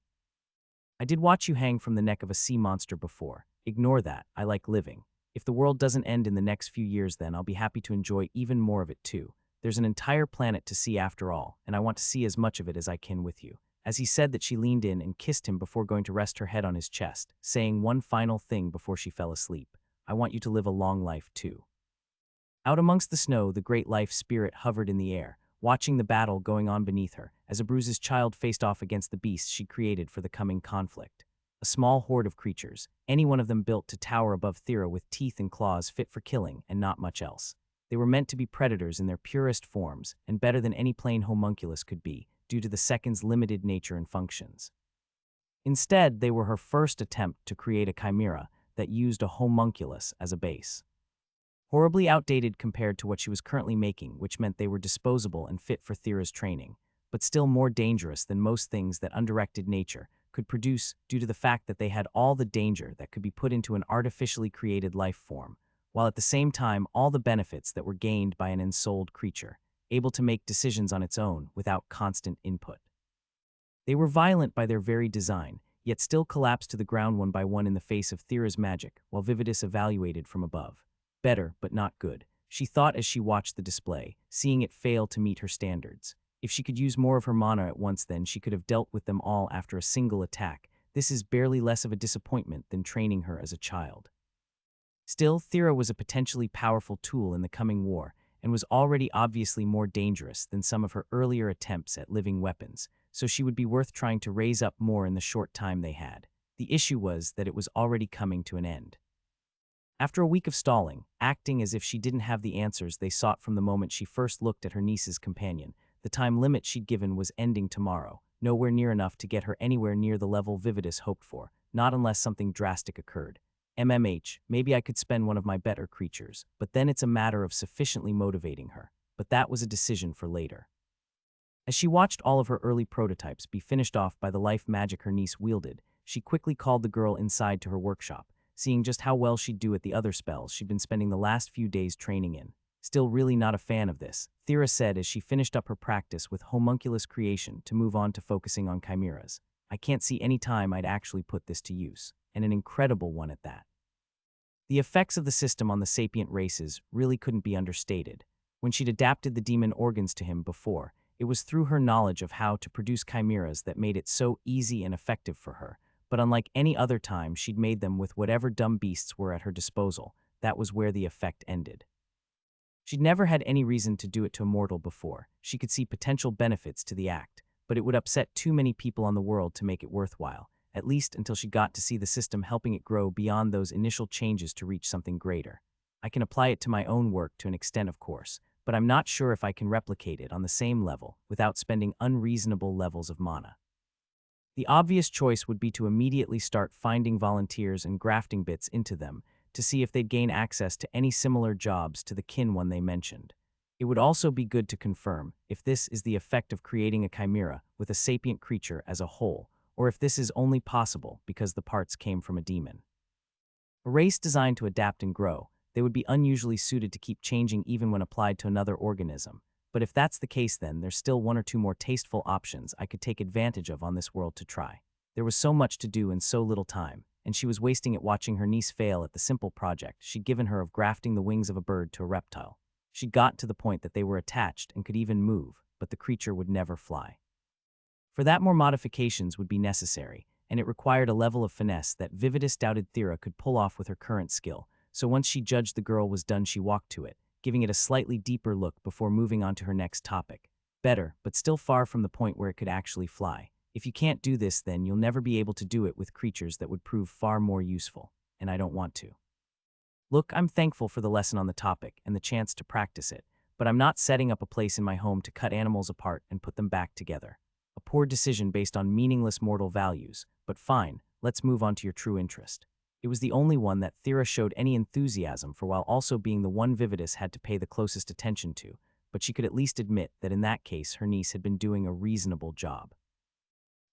I did watch you hang from the neck of a sea monster before. Ignore that. I like living. If the world doesn't end in the next few years, then I'll be happy to enjoy even more of it too. There's an entire planet to see after all, and I want to see as much of it as I can with you. As he said that, she leaned in and kissed him before going to rest her head on his chest, saying one final thing before she fell asleep. I want you to live a long life too. Out amongst the snow, the great life spirit hovered in the air, watching the battle going on beneath her, as Abruz's child faced off against the beasts she created for the coming conflict. A small horde of creatures, any one of them built to tower above Thera with teeth and claws fit for killing and not much else. They were meant to be predators in their purest forms, and better than any plain homunculus could be, due to the second's limited nature and functions. Instead, they were her first attempt to create a chimera that used a homunculus as a base. Horribly outdated compared to what she was currently making, which meant they were disposable and fit for Thera's training, but still more dangerous than most things that undirected nature could produce due to the fact that they had all the danger that could be put into an artificially created life form, while at the same time all the benefits that were gained by an ensouled creature, able to make decisions on its own without constant input. They were violent by their very design, yet still collapsed to the ground one by one in the face of Thera's magic, while Vividus evaluated from above. Better, but not good, she thought as she watched the display, seeing it fail to meet her standards. If she could use more of her mana at once, then she could have dealt with them all after a single attack. This is barely less of a disappointment than training her as a child. Still, Thera was a potentially powerful tool in the coming war, and was already obviously more dangerous than some of her earlier attempts at living weapons, so she would be worth trying to raise up more in the short time they had. The issue was that it was already coming to an end. After a week of stalling, acting as if she didn't have the answers they sought from the moment she first looked at her niece's companion, the time limit she'd given was ending tomorrow, nowhere near enough to get her anywhere near the level Vividus hoped for, not unless something drastic occurred. Maybe I could spend one of my better creatures, but then it's a matter of sufficiently motivating her. But that was a decision for later. As she watched all of her early prototypes be finished off by the life magic her niece wielded, she quickly called the girl inside to her workshop, seeing just how well she'd do at the other spells she'd been spending the last few days training in. Still really not a fan of this, Thera said as she finished up her practice with homunculus creation to move on to focusing on chimeras. I can't see any time I'd actually put this to use, and an incredible one at that. The effects of the system on the sapient races really couldn't be understated. When she'd adapted the demon organs to him before, it was through her knowledge of how to produce chimeras that made it so easy and effective for her. But unlike any other time she'd made them with whatever dumb beasts were at her disposal, that was where the effect ended. She'd never had any reason to do it to a mortal before. She could see potential benefits to the act, but it would upset too many people on the world to make it worthwhile, at least until she got to see the system helping it grow beyond those initial changes to reach something greater. I can apply it to my own work to an extent, of course, but I'm not sure if I can replicate it on the same level without spending unreasonable levels of mana. The obvious choice would be to immediately start finding volunteers and grafting bits into them to see if they'd gain access to any similar jobs to the kin one they mentioned. It would also be good to confirm if this is the effect of creating a chimera with a sapient creature as a whole, or if this is only possible because the parts came from a demon. A race designed to adapt and grow, they would be unusually suited to keep changing even when applied to another organism. But if that's the case, then there's still one or two more tasteful options I could take advantage of on this world to try. There was so much to do in so little time, and she was wasting it watching her niece fail at the simple project she'd given her of grafting the wings of a bird to a reptile. She got to the point that they were attached and could even move, but the creature would never fly. For that, more modifications would be necessary, and it required a level of finesse that Vividus doubted Thera could pull off with her current skill, so once she judged the girl was done, she walked to it, giving it a slightly deeper look before moving on to her next topic. Better, but still far from the point where it could actually fly. If you can't do this, then you'll never be able to do it with creatures that would prove far more useful, and I don't want to. Look, I'm thankful for the lesson on the topic and the chance to practice it, but I'm not setting up a place in my home to cut animals apart and put them back together. A poor decision based on meaningless mortal values, but fine, let's move on to your true interest. It was the only one that Thera showed any enthusiasm for, while also being the one Vividus had to pay the closest attention to, but she could at least admit that in that case her niece had been doing a reasonable job.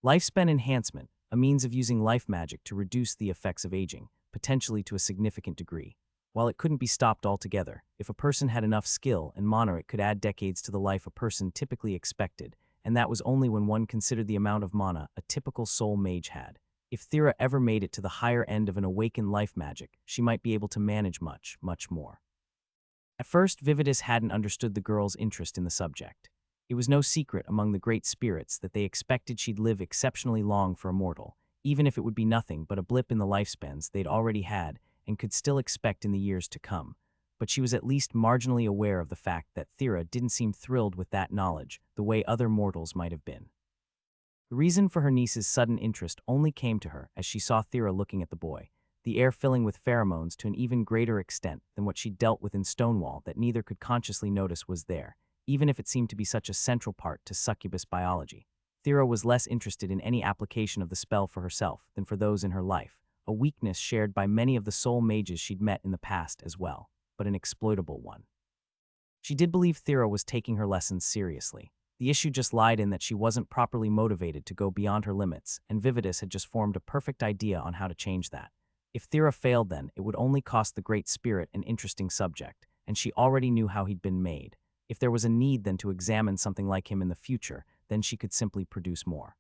Lifespan enhancement, a means of using life magic to reduce the effects of aging, potentially to a significant degree. While it couldn't be stopped altogether, if a person had enough skill and mana, it could add decades to the life a person typically expected, and that was only when one considered the amount of mana a typical soul mage had. If Thera ever made it to the higher end of an awakened life magic, she might be able to manage much, much more. At first, Vividus hadn't understood the girl's interest in the subject. It was no secret among the great spirits that they expected she'd live exceptionally long for a mortal, even if it would be nothing but a blip in the lifespans they'd already had and could still expect in the years to come. But she was at least marginally aware of the fact that Thera didn't seem thrilled with that knowledge the way other mortals might have been. The reason for her niece's sudden interest only came to her as she saw Thera looking at the boy, the air filling with pheromones to an even greater extent than what she'd dealt with in Stonewall that neither could consciously notice was there, even if it seemed to be such a central part to succubus biology. Thera was less interested in any application of the spell for herself than for those in her life, a weakness shared by many of the soul mages she'd met in the past as well, but an exploitable one. She did believe Thera was taking her lessons seriously. The issue just lied in that she wasn't properly motivated to go beyond her limits, and Vividus had just formed a perfect idea on how to change that. If Thera failed, then it would only cost the Great Spirit an interesting subject, and she already knew how he'd been made. If there was a need then to examine something like him in the future, then she could simply produce more.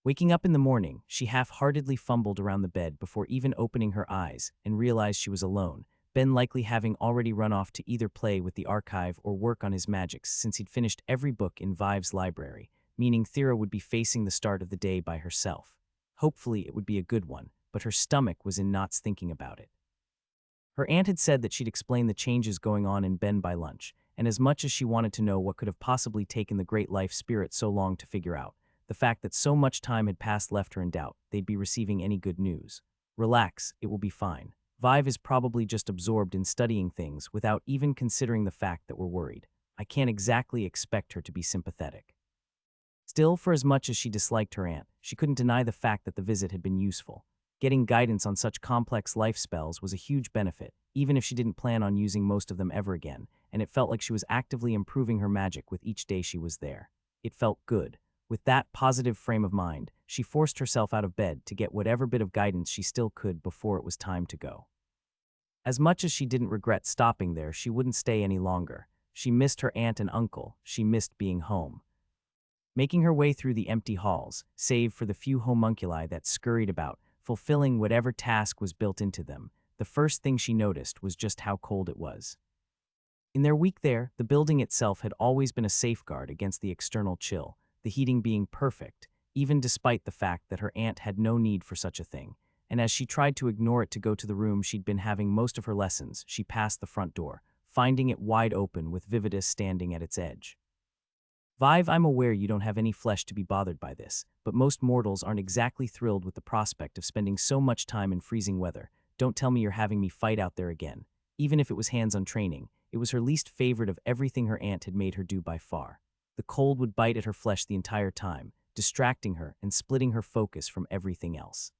Waking up in the morning, she half-heartedly fumbled around the bed before even opening her eyes and realized she was alone, Ben likely having already run off to either play with the archive or work on his magics since he'd finished every book in Vive's library, meaning Thera would be facing the start of the day by herself. Hopefully it would be a good one, but her stomach was in knots thinking about it. Her aunt had said that she'd explain the changes going on in Ben by lunch, and as much as she wanted to know what could have possibly taken the great life spirit so long to figure out, the fact that so much time had passed left her in doubt they'd be receiving any good news. Relax, it will be fine. Vive is probably just absorbed in studying things without even considering the fact that we're worried. I can't exactly expect her to be sympathetic. Still, for as much as she disliked her aunt, she couldn't deny the fact that the visit had been useful. Getting guidance on such complex life spells was a huge benefit, even if she didn't plan on using most of them ever again, and it felt like she was actively improving her magic with each day she was there. It felt good. With that positive frame of mind, she forced herself out of bed to get whatever bit of guidance she still could before it was time to go. As much as she didn't regret stopping there, she wouldn't stay any longer. She missed her aunt and uncle. She missed being home. Making her way through the empty halls, save for the few homunculi that scurried about, fulfilling whatever task was built into them, the first thing she noticed was just how cold it was. In their week there, the building itself had always been a safeguard against the external chill, the heating being perfect, even despite the fact that her aunt had no need for such a thing. And as she tried to ignore it to go to the room she'd been having most of her lessons, she passed the front door, finding it wide open with Vividus standing at its edge. Vive, I'm aware you don't have any flesh to be bothered by this, but most mortals aren't exactly thrilled with the prospect of spending so much time in freezing weather. Don't tell me you're having me fight out there again. Even if it was hands-on training, it was her least favorite of everything her aunt had made her do by far. The cold would bite at her flesh the entire time, distracting her and splitting her focus from everything else.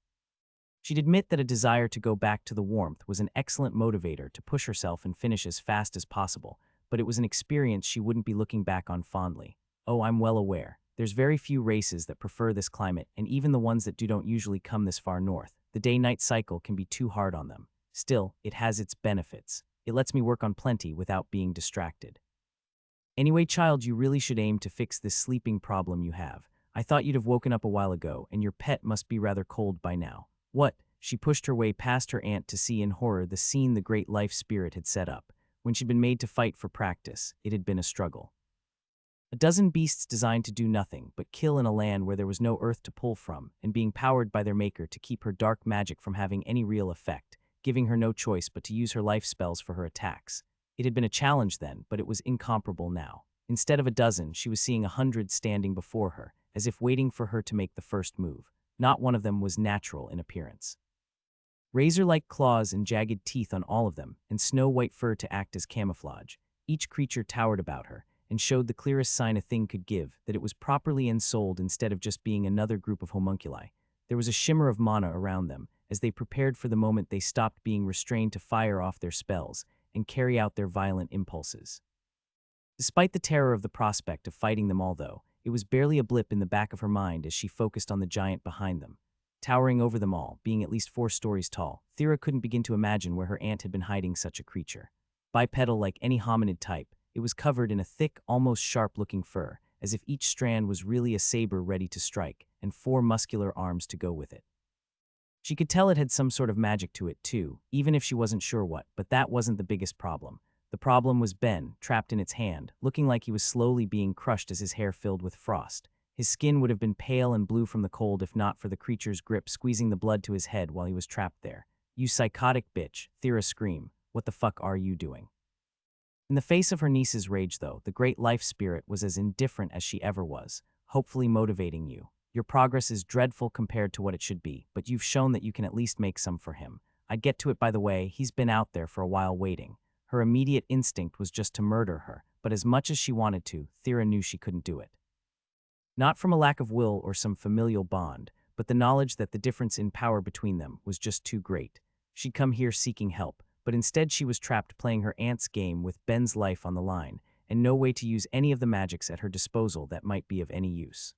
She'd admit that a desire to go back to the warmth was an excellent motivator to push herself and finish as fast as possible, but it was an experience she wouldn't be looking back on fondly. Oh, I'm well aware. There's very few races that prefer this climate, and even the ones that do don't usually come this far north. The day-night cycle can be too hard on them. Still, it has its benefits. It lets me work on plenty without being distracted. Anyway, child, you really should aim to fix this sleeping problem you have. I thought you'd have woken up a while ago, and your pet must be rather cold by now. What? She pushed her way past her aunt to see in horror the scene the great life spirit had set up. When she'd been made to fight for practice, it had been a struggle. A dozen beasts designed to do nothing but kill in a land where there was no earth to pull from, and being powered by their maker to keep her dark magic from having any real effect, giving her no choice but to use her life spells for her attacks. It had been a challenge then, but it was incomparable now. Instead of a dozen, she was seeing 100 standing before her, as if waiting for her to make the first move. Not one of them was natural in appearance. Razor-like claws and jagged teeth on all of them, and snow-white fur to act as camouflage. Each creature towered about her, and showed the clearest sign a thing could give, that it was properly ensouled instead of just being another group of homunculi. There was a shimmer of mana around them, as they prepared for the moment they stopped being restrained to fire off their spells and carry out their violent impulses. Despite the terror of the prospect of fighting them all, though, it was barely a blip in the back of her mind as she focused on the giant behind them. Towering over them all, being at least 4 stories tall, Thera couldn't begin to imagine where her aunt had been hiding such a creature. Bipedal like any hominid type, it was covered in a thick, almost sharp-looking fur, as if each strand was really a saber ready to strike, and 4 muscular arms to go with it. She could tell it had some sort of magic to it, too, even if she wasn't sure what, but that wasn't the biggest problem. The problem was Ben, trapped in its hand, looking like he was slowly being crushed as his hair filled with frost. His skin would have been pale and blue from the cold if not for the creature's grip squeezing the blood to his head while he was trapped there. "You psychotic bitch," Thera screamed. "What the fuck are you doing?" In the face of her niece's rage, though, the great life spirit was as indifferent as she ever was, hopefully motivating you. "Your progress is dreadful compared to what it should be, but you've shown that you can at least make some for him. I'd get to it, by the way, he's been out there for a while waiting." Her immediate instinct was just to murder her, but as much as she wanted to, Thera knew she couldn't do it. Not from a lack of will or some familial bond, but the knowledge that the difference in power between them was just too great. She'd come here seeking help, but instead she was trapped playing her aunt's game with Ben's life on the line, and no way to use any of the magics at her disposal that might be of any use.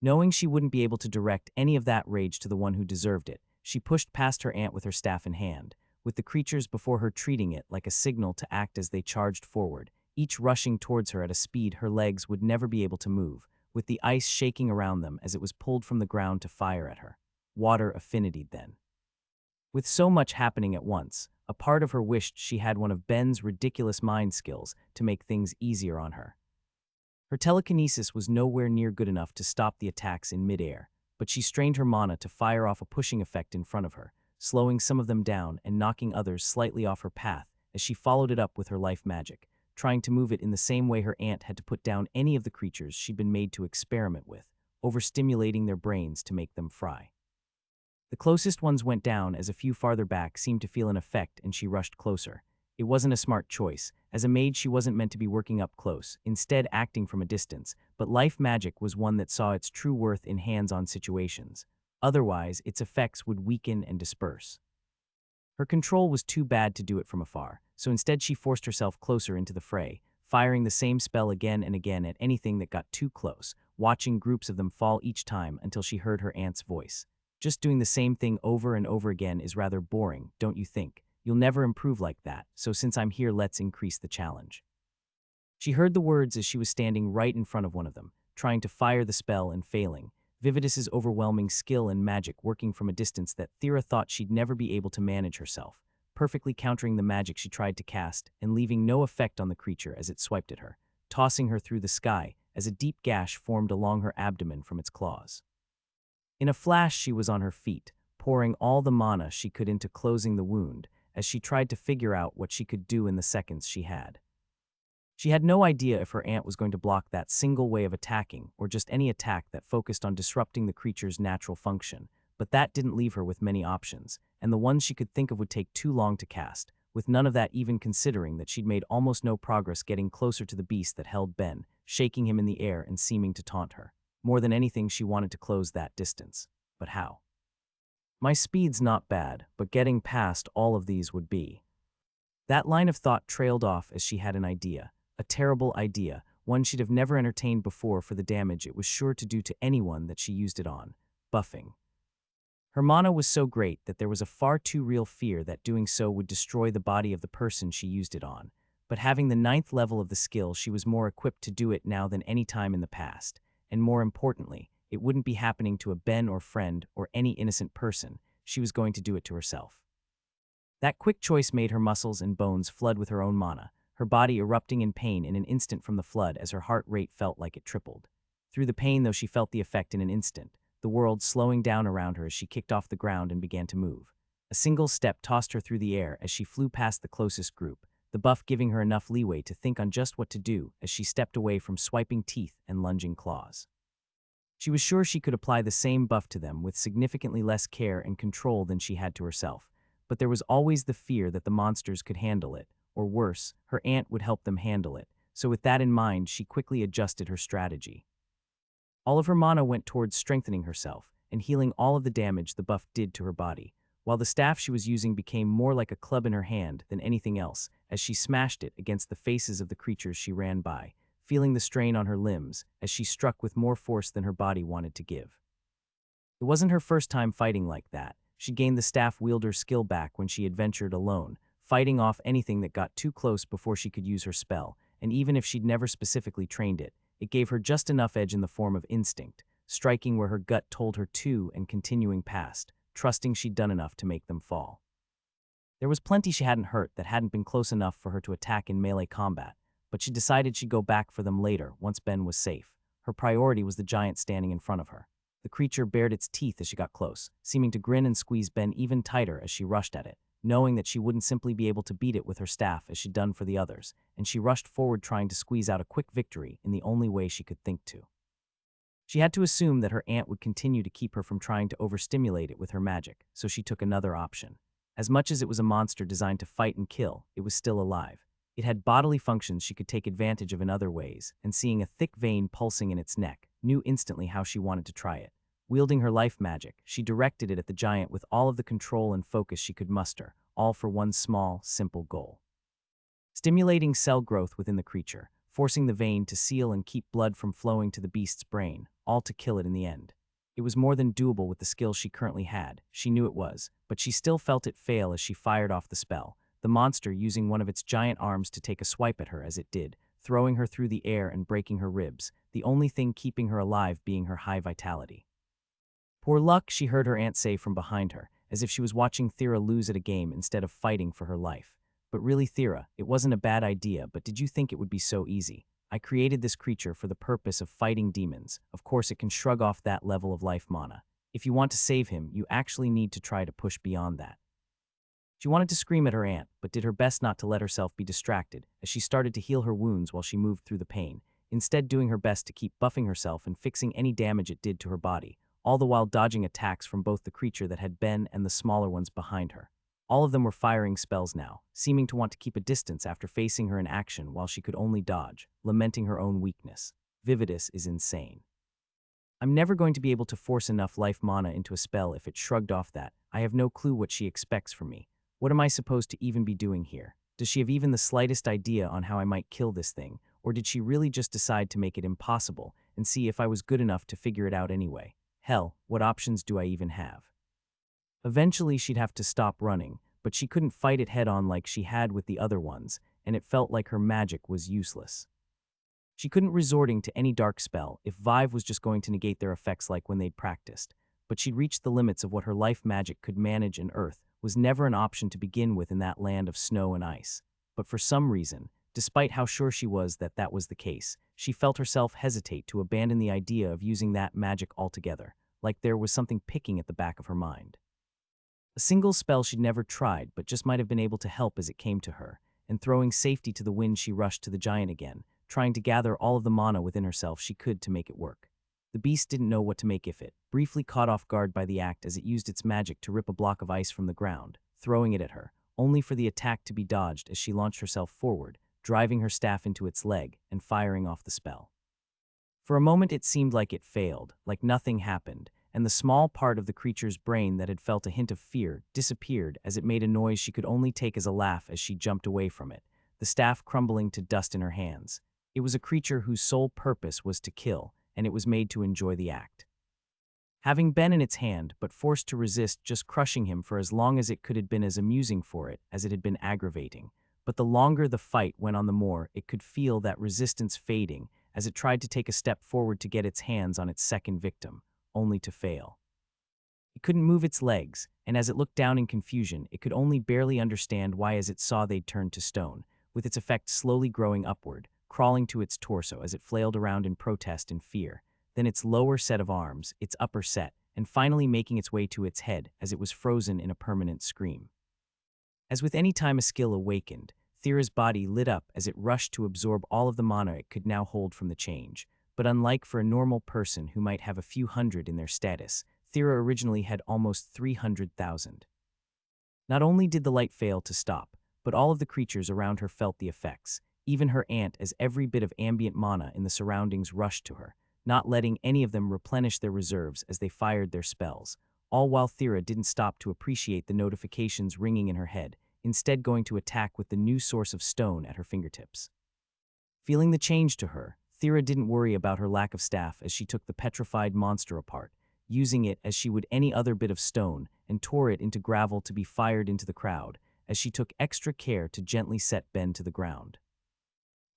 Knowing she wouldn't be able to direct any of that rage to the one who deserved it, she pushed past her aunt with her staff in hand, with the creatures before her treating it like a signal to act as they charged forward, each rushing towards her at a speed her legs would never be able to move, with the ice shaking around them as it was pulled from the ground to fire at her. Water affinity, then. With so much happening at once, a part of her wished she had one of Ben's ridiculous mind skills to make things easier on her. Her telekinesis was nowhere near good enough to stop the attacks in midair, but she strained her mana to fire off a pushing effect in front of her, slowing some of them down and knocking others slightly off her path as she followed it up with her life magic, trying to move it in the same way her aunt had to put down any of the creatures she'd been made to experiment with, overstimulating their brains to make them fry. The closest ones went down as a few farther back seemed to feel an effect and she rushed closer. It wasn't a smart choice. As a mage, she wasn't meant to be working up close, instead acting from a distance, but life magic was one that saw its true worth in hands-on situations. Otherwise, its effects would weaken and disperse. Her control was too bad to do it from afar, so instead she forced herself closer into the fray, firing the same spell again and again at anything that got too close, watching groups of them fall each time until she heard her aunt's voice. "Just doing the same thing over and over again is rather boring, don't you think? You'll never improve like that, so since I'm here, let's increase the challenge." She heard the words as she was standing right in front of one of them, trying to fire the spell and failing. Vividus's overwhelming skill and magic working from a distance that Thera thought she'd never be able to manage herself, perfectly countering the magic she tried to cast and leaving no effect on the creature as it swiped at her, tossing her through the sky as a deep gash formed along her abdomen from its claws. In a flash, she was on her feet, pouring all the mana she could into closing the wound as she tried to figure out what she could do in the seconds she had. She had no idea if her aunt was going to block that single way of attacking or just any attack that focused on disrupting the creature's natural function, but that didn't leave her with many options, and the ones she could think of would take too long to cast, with none of that even considering that she'd made almost no progress getting closer to the beast that held Ben, shaking him in the air and seeming to taunt her. More than anything, she wanted to close that distance. But how? My speed's not bad, but getting past all of these would be. That line of thought trailed off as she had an idea. A terrible idea, one she'd have never entertained before for the damage it was sure to do to anyone that she used it on. Buffing. Her mana was so great that there was a far too real fear that doing so would destroy the body of the person she used it on. But having the 9th level of the skill, she was more equipped to do it now than any time in the past. And more importantly, it wouldn't be happening to a Ben or friend or any innocent person. She was going to do it to herself. That quick choice made her muscles and bones flood with her own mana, her body erupting in pain in an instant from the flood as her heart rate felt like it tripled. Through the pain, though, she felt the effect in an instant, the world slowing down around her as she kicked off the ground and began to move. A single step tossed her through the air as she flew past the closest group, the buff giving her enough leeway to think on just what to do as she stepped away from swiping teeth and lunging claws. She was sure she could apply the same buff to them with significantly less care and control than she had to herself, but there was always the fear that the monsters could handle it, or worse, her aunt would help them handle it, so with that in mind, she quickly adjusted her strategy. All of her mana went towards strengthening herself and healing all of the damage the buff did to her body, while the staff she was using became more like a club in her hand than anything else as she smashed it against the faces of the creatures she ran by, feeling the strain on her limbs as she struck with more force than her body wanted to give. It wasn't her first time fighting like that. She gained the staff wielder's skill back when she adventured alone, fighting off anything that got too close before she could use her spell, and even if she'd never specifically trained it, it gave her just enough edge in the form of instinct, striking where her gut told her to and continuing past, trusting she'd done enough to make them fall. There was plenty she hadn't hurt that hadn't been close enough for her to attack in melee combat, but she decided she'd go back for them later once Ben was safe. Her priority was the giant standing in front of her. The creature bared its teeth as she got close, seeming to grin and squeeze Ben even tighter as she rushed at it, knowing that she wouldn't simply be able to beat it with her staff as she'd done for the others, and she rushed forward trying to squeeze out a quick victory in the only way she could think to. She had to assume that her aunt would continue to keep her from trying to overstimulate it with her magic, so she took another option. As much as it was a monster designed to fight and kill, it was still alive. It had bodily functions she could take advantage of in other ways, and seeing a thick vein pulsing in its neck, knew instantly how she wanted to try it. Wielding her life magic, she directed it at the giant with all of the control and focus she could muster, all for one small, simple goal. Stimulating cell growth within the creature, forcing the vein to seal and keep blood from flowing to the beast's brain, all to kill it in the end. It was more than doable with the skill she currently had, she knew it was, but she still felt it fail as she fired off the spell, the monster using one of its giant arms to take a swipe at her as it did, throwing her through the air and breaking her ribs, the only thing keeping her alive being her high vitality. Poor luck, she heard her aunt say from behind her, as if she was watching Thera lose at a game instead of fighting for her life. But really, Thera, it wasn't a bad idea, but did you think it would be so easy? I created this creature for the purpose of fighting demons. Of course, it can shrug off that level of life mana. If you want to save him, you actually need to try to push beyond that. She wanted to scream at her aunt, but did her best not to let herself be distracted as she started to heal her wounds while she moved through the pain, instead doing her best to keep buffing herself and fixing any damage it did to her body, all the while dodging attacks from both the creature that had Ben and the smaller ones behind her. All of them were firing spells now, seeming to want to keep a distance after facing her in action while she could only dodge, lamenting her own weakness. Vividus is insane. I'm never going to be able to force enough life mana into a spell if it shrugged off that. I have no clue what she expects from me. What am I supposed to even be doing here? Does she have even the slightest idea on how I might kill this thing, or did she really just decide to make it impossible and see if I was good enough to figure it out anyway? Hell, what options do I even have? Eventually, she'd have to stop running, but she couldn't fight it head-on like she had with the other ones, and it felt like her magic was useless. She couldn't resorting to any dark spell if Vive was just going to negate their effects like when they'd practiced, but she'd reached the limits of what her life magic could manage, and Earth was never an option to begin with in that land of snow and ice. But for some reason, despite how sure she was that that was the case, she felt herself hesitate to abandon the idea of using that magic altogether, like there was something picking at the back of her mind. A single spell she'd never tried but just might have been able to help as it came to her, and throwing safety to the wind she rushed to the giant again, trying to gather all of the mana within herself she could to make it work. The beast didn't know what to make of it, briefly caught off guard by the act as it used its magic to rip a block of ice from the ground, throwing it at her, only for the attack to be dodged as she launched herself forward, driving her staff into its leg and firing off the spell. For a moment it seemed like it failed, like nothing happened, and the small part of the creature's brain that had felt a hint of fear disappeared as it made a noise she could only take as a laugh as she jumped away from it, the staff crumbling to dust in her hands. It was a creature whose sole purpose was to kill, and it was made to enjoy the act. Having been in its hand but forced to resist just crushing him for as long as it could, had been as amusing for it as it had been aggravating. But the longer the fight went on, the more it could feel that resistance fading as it tried to take a step forward to get its hands on its second victim, only to fail. It couldn't move its legs, and as it looked down in confusion, it could only barely understand why as it saw they'd turned to stone, with its effect slowly growing upward, crawling to its torso as it flailed around in protest and fear, then its lower set of arms, its upper set, and finally making its way to its head as it was frozen in a permanent scream. As with any time a skill awakened, Thera's body lit up as it rushed to absorb all of the mana it could now hold from the change. But unlike for a normal person who might have a few hundred in their status, Thera originally had almost 300,000. Not only did the light fail to stop, but all of the creatures around her felt the effects, even her aunt, as every bit of ambient mana in the surroundings rushed to her, not letting any of them replenish their reserves as they fired their spells, all while Thera didn't stop to appreciate the notifications ringing in her head, instead going to attack with the new source of stone at her fingertips. Feeling the change to her, Thera didn't worry about her lack of staff as she took the petrified monster apart, using it as she would any other bit of stone, and tore it into gravel to be fired into the crowd, as she took extra care to gently set Ben to the ground.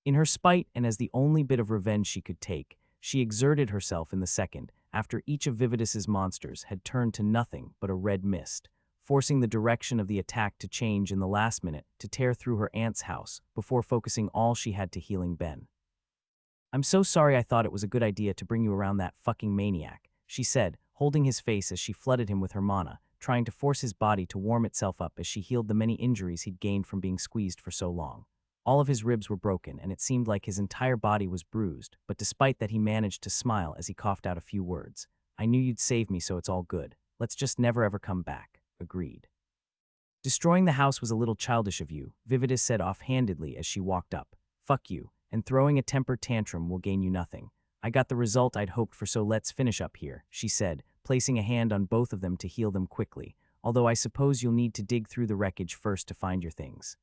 In her spite, and as the only bit of revenge she could take, she exerted herself in the second, after each of Vividus's monsters had turned to nothing but a red mist, forcing the direction of the attack to change in the last minute to tear through her aunt's house before focusing all she had to healing Ben. "I'm so sorry, I thought it was a good idea to bring you around that fucking maniac," she said, holding his face as she flooded him with her mana, trying to force his body to warm itself up as she healed the many injuries he'd gained from being squeezed for so long. All of his ribs were broken, and it seemed like his entire body was bruised, but despite that he managed to smile as he coughed out a few words. "I knew you'd save me, so it's all good. Let's just never ever come back." Agreed. "Destroying the house was a little childish of you," Vividus said offhandedly as she walked up. "Fuck you, and throwing a temper tantrum will gain you nothing. I got the result I'd hoped for, so let's finish up here," she said, placing a hand on both of them to heal them quickly, "although I suppose you'll need to dig through the wreckage first to find your things."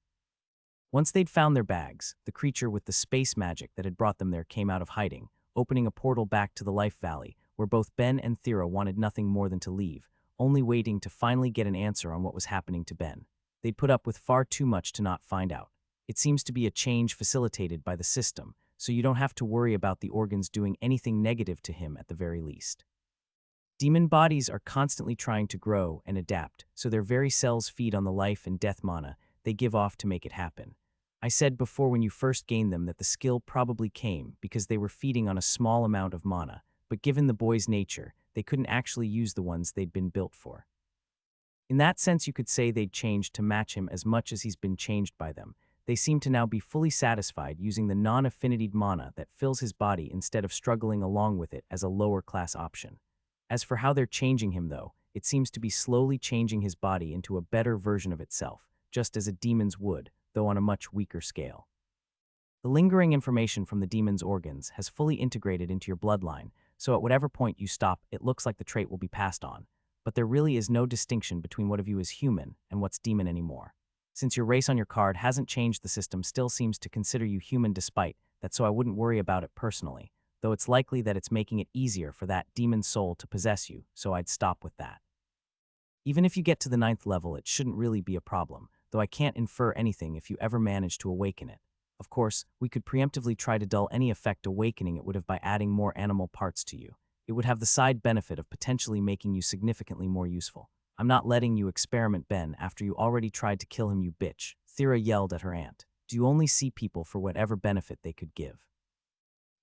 Once they'd found their bags, the creature with the space magic that had brought them there came out of hiding, opening a portal back to the Life Valley, where both Ben and Thera wanted nothing more than to leave, only waiting to finally get an answer on what was happening to Ben. They'd put up with far too much to not find out. It seems to be a change facilitated by the system, so you don't have to worry about the organs doing anything negative to him at the very least. Demon bodies are constantly trying to grow and adapt, so their very cells feed on the life and death mana they give off to make it happen. I said before when you first gained them that the skill probably came because they were feeding on a small amount of mana, but given the boy's nature, they couldn't actually use the ones they'd been built for. In that sense, you could say they'd changed to match him as much as he's been changed by them. They seem to now be fully satisfied using the non-affinitied mana that fills his body instead of struggling along with it as a lower-class option. As for how they're changing him, though, it seems to be slowly changing his body into a better version of itself, just as a demon's would, though on a much weaker scale. The lingering information from the demon's organs has fully integrated into your bloodline, so at whatever point you stop, it looks like the trait will be passed on. But there really is no distinction between what of you is human and what's demon anymore. Since your race on your card hasn't changed, the system still seems to consider you human despite that, so I wouldn't worry about it personally, though it's likely that it's making it easier for that demon soul to possess you, so I'd stop with that. Even if you get to the 9th level, it shouldn't really be a problem, though I can't infer anything if you ever manage to awaken it. Of course, we could preemptively try to dull any effect awakening it would have by adding more animal parts to you. It would have the side benefit of potentially making you significantly more useful. I'm not letting you experiment, Ben, after you already tried to kill him, you bitch, Thera yelled at her aunt. Do you only see people for whatever benefit they could give?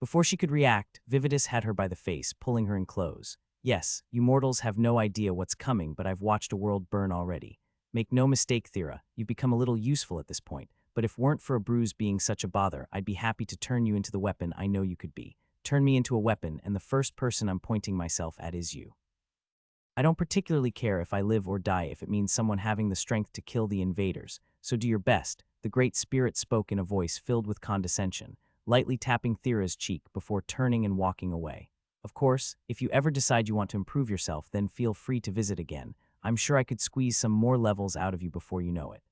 Before she could react, Vividus had her by the face, pulling her in close. Yes, you mortals have no idea what's coming, but I've watched a world burn already. Make no mistake, Thera, you've become a little useful at this point, but if weren't for a bruise being such a bother, I'd be happy to turn you into the weapon I know you could be. Turn me into a weapon, and the first person I'm pointing myself at is you. I don't particularly care if I live or die if it means someone having the strength to kill the invaders, so do your best, the Great Spirit spoke in a voice filled with condescension, lightly tapping Thera's cheek before turning and walking away. Of course, if you ever decide you want to improve yourself, then feel free to visit again. I'm sure I could squeeze some more levels out of you before you know it.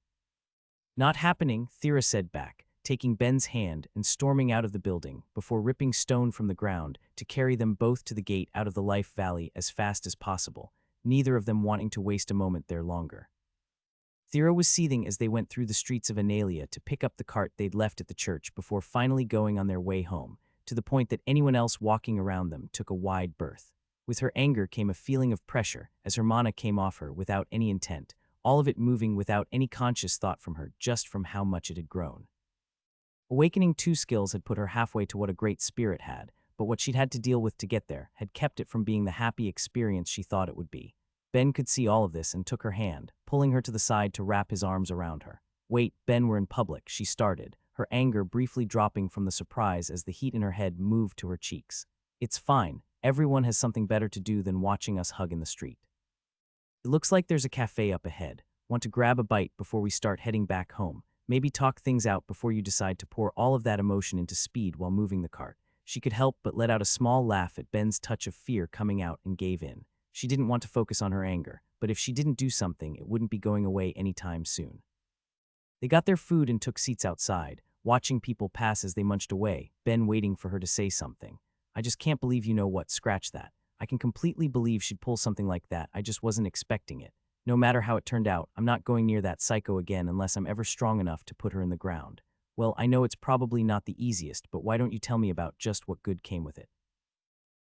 Not happening, Thera said back, taking Ben's hand and storming out of the building before ripping stone from the ground to carry them both to the gate out of the Life Valley as fast as possible, neither of them wanting to waste a moment there longer. Thera was seething as they went through the streets of Analia to pick up the cart they'd left at the church before finally going on their way home, to the point that anyone else walking around them took a wide berth. With her anger came a feeling of pressure as her mana came off her without any intent, all of it moving without any conscious thought from her, just from how much it had grown. Awakening 2 skills had put her halfway to what a great spirit had, but what she'd had to deal with to get there had kept it from being the happy experience she thought it would be. Ben could see all of this and took her hand, pulling her to the side to wrap his arms around her. Wait, Ben, we're in public, she started, her anger briefly dropping from the surprise as the heat in her head moved to her cheeks. It's fine, everyone has something better to do than watching us hug in the street. It looks like there's a cafe up ahead. Want to grab a bite before we start heading back home? Maybe talk things out before you decide to pour all of that emotion into speed while moving the cart. She could help but let out a small laugh at Ben's touch of fear coming out and gave in. She didn't want to focus on her anger, but if she didn't do something, it wouldn't be going away anytime soon. They got their food and took seats outside, watching people pass as they munched away, Ben waiting for her to say something. I just can't believe you know what, scratch that. I can completely believe she'd pull something like that, I just wasn't expecting it. No matter how it turned out, I'm not going near that psycho again unless I'm ever strong enough to put her in the ground. Well, I know it's probably not the easiest, but why don't you tell me about just what good came with it?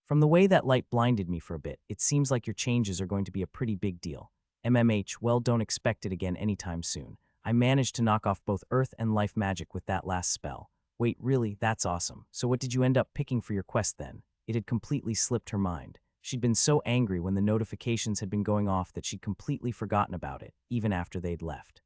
From the way that light blinded me for a bit, it seems like your changes are going to be a pretty big deal. MMH, well, don't expect it again anytime soon. I managed to knock off both earth and life magic with that last spell. Wait, really? That's awesome. So what did you end up picking for your quest then? It had completely slipped her mind. She'd been so angry when the notifications had been going off that she'd completely forgotten about it, even after they'd left.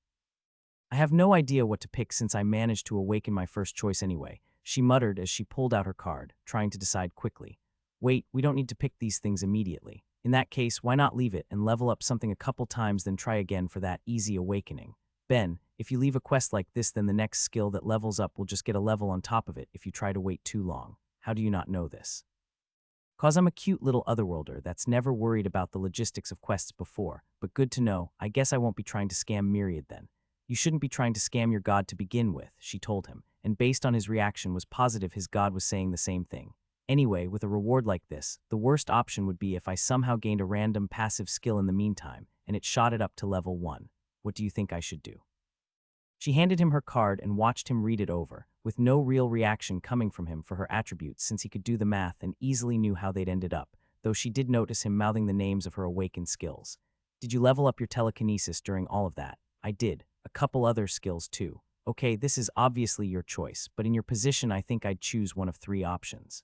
I have no idea what to pick since I managed to awaken my first choice anyway, she muttered as she pulled out her card, trying to decide quickly. Wait, we don't need to pick these things immediately. In that case, why not leave it and level up something a couple times then try again for that easy awakening? Ben, if you leave a quest like this, then the next skill that levels up will just get a level on top of it if you try to wait too long. How do you not know this? 'Cause I'm a cute little otherworlder that's never worried about the logistics of quests before, but good to know. I guess I won't be trying to scam Myriad then. You shouldn't be trying to scam your god to begin with, she told him, and based on his reaction was positive his god was saying the same thing. Anyway, with a reward like this, the worst option would be if I somehow gained a random passive skill in the meantime, and it shot it up to level 1. What do you think I should do? She handed him her card and watched him read it over, with no real reaction coming from him for her attributes since he could do the math and easily knew how they'd ended up, though she did notice him mouthing the names of her awakened skills. Did you level up your telekinesis during all of that? I did. A couple other skills too. Okay, this is obviously your choice, but in your position I think I'd choose one of 3 options.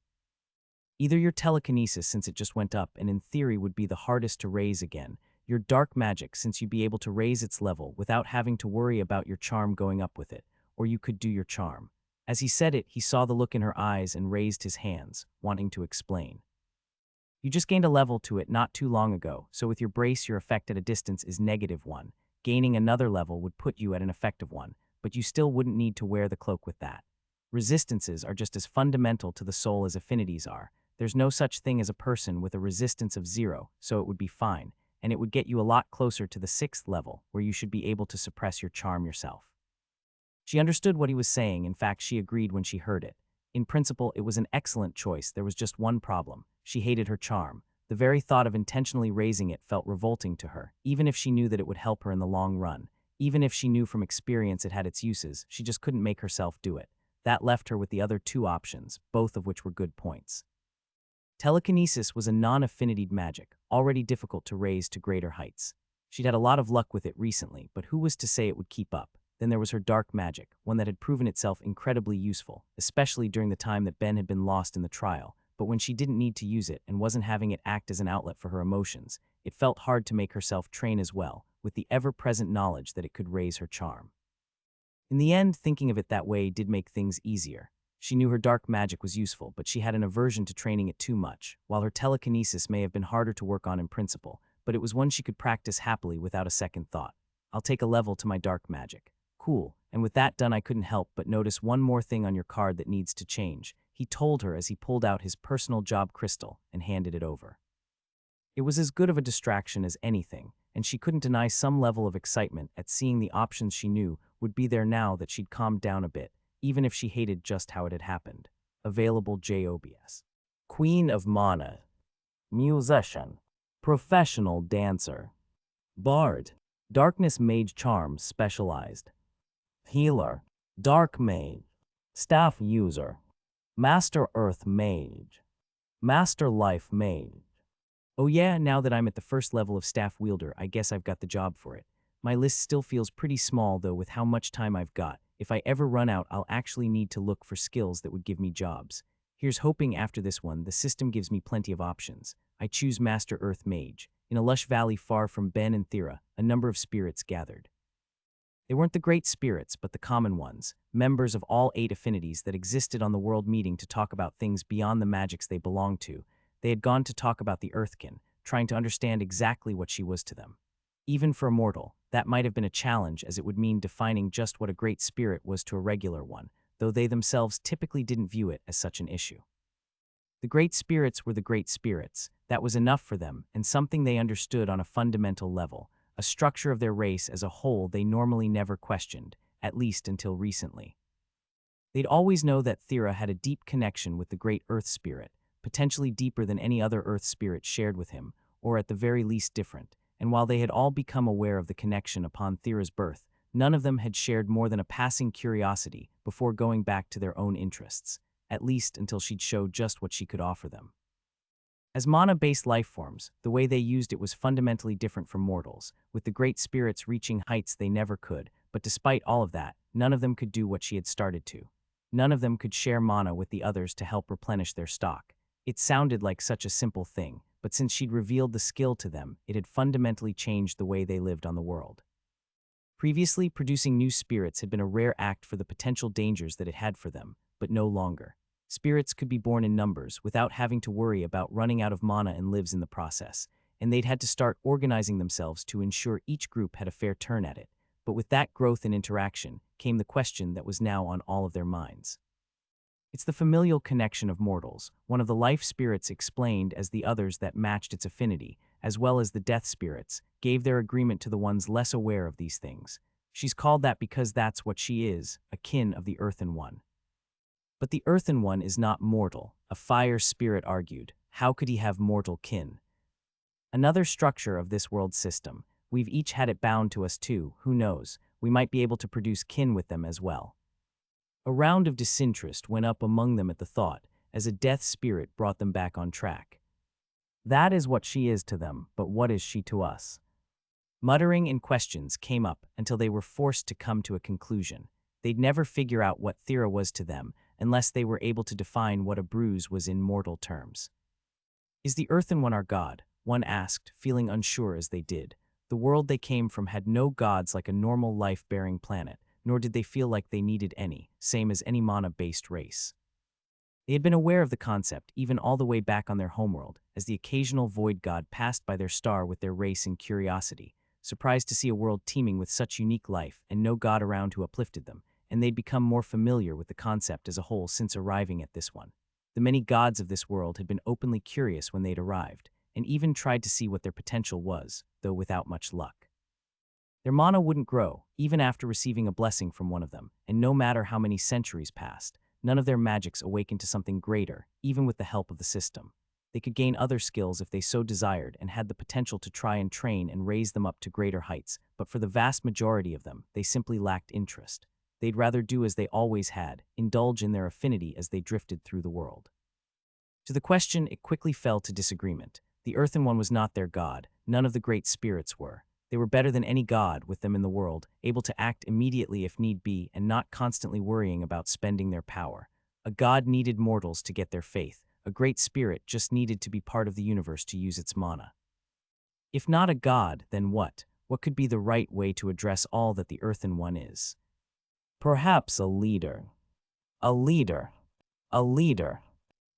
Either your telekinesis, since it just went up and in theory would be the hardest to raise again, your dark magic, since you'd be able to raise its level without having to worry about your charm going up with it, or you could do your charm. As he said it, he saw the look in her eyes and raised his hands, wanting to explain. You just gained a level to it not too long ago, so with your brace your effect at a distance is -1. Gaining another level would put you at an effective 1, but you still wouldn't need to wear the cloak with that. Resistances are just as fundamental to the soul as affinities are. There's no such thing as a person with a resistance of 0, so it would be fine, and it would get you a lot closer to the 6th level, where you should be able to suppress your charm yourself. She understood what he was saying. In fact, she agreed when she heard it. In principle, it was an excellent choice. There was just one problem. She hated her charm. The very thought of intentionally raising it felt revolting to her, even if she knew that it would help her in the long run. Even if she knew from experience it had its uses, she just couldn't make herself do it. That left her with the other two options, both of which were good points. Telekinesis was a non-affinitied magic, already difficult to raise to greater heights. She'd had a lot of luck with it recently, but who was to say it would keep up? Then there was her dark magic, one that had proven itself incredibly useful, especially during the time that Ben had been lost in the trial. But when she didn't need to use it and wasn't having it act as an outlet for her emotions, it felt hard to make herself train as well, with the ever-present knowledge that it could raise her charm. In the end, thinking of it that way did make things easier. She knew her dark magic was useful, but she had an aversion to training it too much, while her telekinesis may have been harder to work on in principle, but it was one she could practice happily without a second thought. I'll take a level to my dark magic. Cool, and with that done I couldn't help but notice one more thing on your card that needs to change, he told her as he pulled out his personal job crystal and handed it over. It was as good of a distraction as anything, and she couldn't deny some level of excitement at seeing the options she knew would be there now that she'd calmed down a bit, even if she hated just how it had happened. Available JOBS. Queen of Mana. Musician. Professional dancer. Bard. Darkness Mage Charm Specialized. Healer. Dark Mage. Staff User. Master Earth Mage. Master Life Mage. Oh yeah, now that I'm at the first level of Staff Wielder, I guess I've got the job for it. My list still feels pretty small though with how much time I've got. If I ever run out, I'll actually need to look for skills that would give me jobs. Here's hoping after this one, the system gives me plenty of options. I choose Master Earth Mage. In a lush valley far from Ben and Thera, a number of spirits gathered. They weren't the great spirits, but the common ones, members of all 8 affinities that existed on the world meeting to talk about things beyond the magics they belonged to. They had gone to talk about the Earthkin, trying to understand exactly what she was to them. Even for a mortal, that might have been a challenge, as it would mean defining just what a great spirit was to a regular one, though they themselves typically didn't view it as such an issue. The great spirits were the great spirits. That was enough for them, and something they understood on a fundamental level, a structure of their race as a whole they normally never questioned, at least until recently. They'd always know that Thera had a deep connection with the great Earth Spirit, potentially deeper than any other Earth Spirit shared with him, or at the very least different, and while they had all become aware of the connection upon Thera's birth, none of them had shared more than a passing curiosity before going back to their own interests, at least until she'd showed just what she could offer them. As mana-based lifeforms, the way they used it was fundamentally different from mortals, with the great spirits reaching heights they never could, but despite all of that, none of them could do what she had started to. None of them could share mana with the others to help replenish their stock. It sounded like such a simple thing, but since she'd revealed the skill to them, it had fundamentally changed the way they lived on the world. Previously, producing new spirits had been a rare act for the potential dangers that it had for them, but no longer. Spirits could be born in numbers without having to worry about running out of mana and lives in the process, and they'd had to start organizing themselves to ensure each group had a fair turn at it. But with that growth and interaction came the question that was now on all of their minds. It's the familial connection of mortals, one of the life spirits explained as the others that matched its affinity, as well as the death spirits, gave their agreement to the ones less aware of these things. She's called that because that's what she is, a kin of the Earthen One. But the Earthen One is not mortal, a fire spirit argued. How could he have mortal kin? Another structure of this world system. We've each had it bound to us too, who knows, we might be able to produce kin with them as well. A round of disinterest went up among them at the thought, as a death spirit brought them back on track. That is what she is to them, but what is she to us? Muttering and questions came up until they were forced to come to a conclusion. They'd never figure out what Thera was to them, unless they were able to define what a bruise was in mortal terms. Is the Earthen One our god? One asked, feeling unsure as they did. The world they came from had no gods like a normal life-bearing planet, nor did they feel like they needed any, same as any mana-based race. They had been aware of the concept even all the way back on their homeworld, as the occasional void god passed by their star with their race in curiosity, surprised to see a world teeming with such unique life and no god around who uplifted them, and they'd become more familiar with the concept as a whole since arriving at this one. The many gods of this world had been openly curious when they'd arrived, and even tried to see what their potential was, though without much luck. Their mana wouldn't grow, even after receiving a blessing from one of them, and no matter how many centuries passed, none of their magics awakened to something greater, even with the help of the system. They could gain other skills if they so desired and had the potential to try and train and raise them up to greater heights, but for the vast majority of them, they simply lacked interest. they'd rather do as they always had, indulge in their affinity as they drifted through the world. To the question, it quickly fell to disagreement. The Earthen One was not their god, none of the great spirits were. They were better than any god with them in the world, able to act immediately if need be and not constantly worrying about spending their power. A god needed mortals to get their faith. A great spirit just needed to be part of the universe to use its mana. If not a god, then what? What could be the right way to address all that the Earthen One is? Perhaps a leader. A leader. A leader.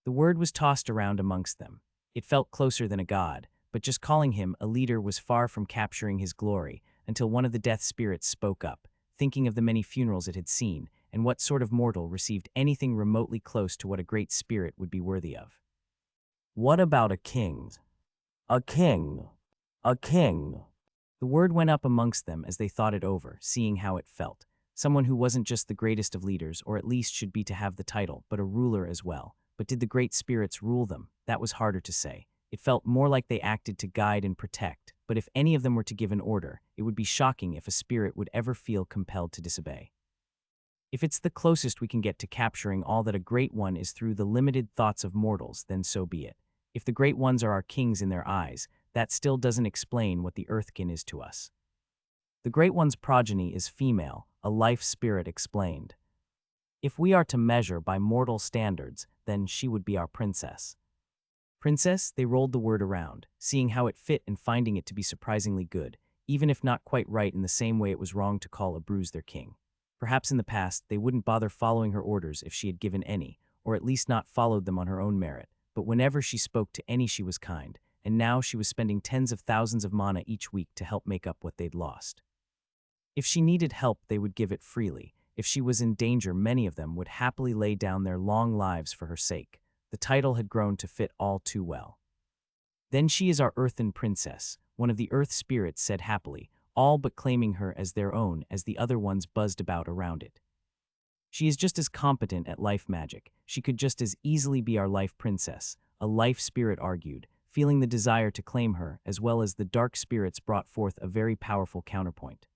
The word was tossed around amongst them. It felt closer than a god, but just calling him a leader was far from capturing his glory until one of the death spirits spoke up, thinking of the many funerals it had seen and what sort of mortal received anything remotely close to what a great spirit would be worthy of. What about a king? A king. A king. The word went up amongst them as they thought it over, seeing how it felt. Someone who wasn't just the greatest of leaders, or at least should be to have the title, but a ruler as well. But did the great spirits rule them? That was harder to say. It felt more like they acted to guide and protect, but if any of them were to give an order, it would be shocking if a spirit would ever feel compelled to disobey. If it's the closest we can get to capturing all that a great one is through the limited thoughts of mortals, then so be it. If the great ones are our kings in their eyes, that still doesn't explain what the Earthkin is to us. The great one's progeny is female, a life spirit explained. If we are to measure by mortal standards, then she would be our princess. Princess, they rolled the word around, seeing how it fit and finding it to be surprisingly good, even if not quite right in the same way it was wrong to call a bruise their king. Perhaps in the past, they wouldn't bother following her orders if she had given any, or at least not followed them on her own merit, but whenever she spoke to any she was kind, and now she was spending tens of thousands of mana each week to help make up what they'd lost. If she needed help, they would give it freely. If she was in danger, many of them would happily lay down their long lives for her sake. The title had grown to fit all too well. Then she is our earthen princess, one of the earth spirits said happily, all but claiming her as their own as the other ones buzzed about around it. She is just as competent at life magic. She could just as easily be our life princess, a life spirit argued, feeling the desire to claim her, as well as the dark spirits brought forth a very powerful counterpoint.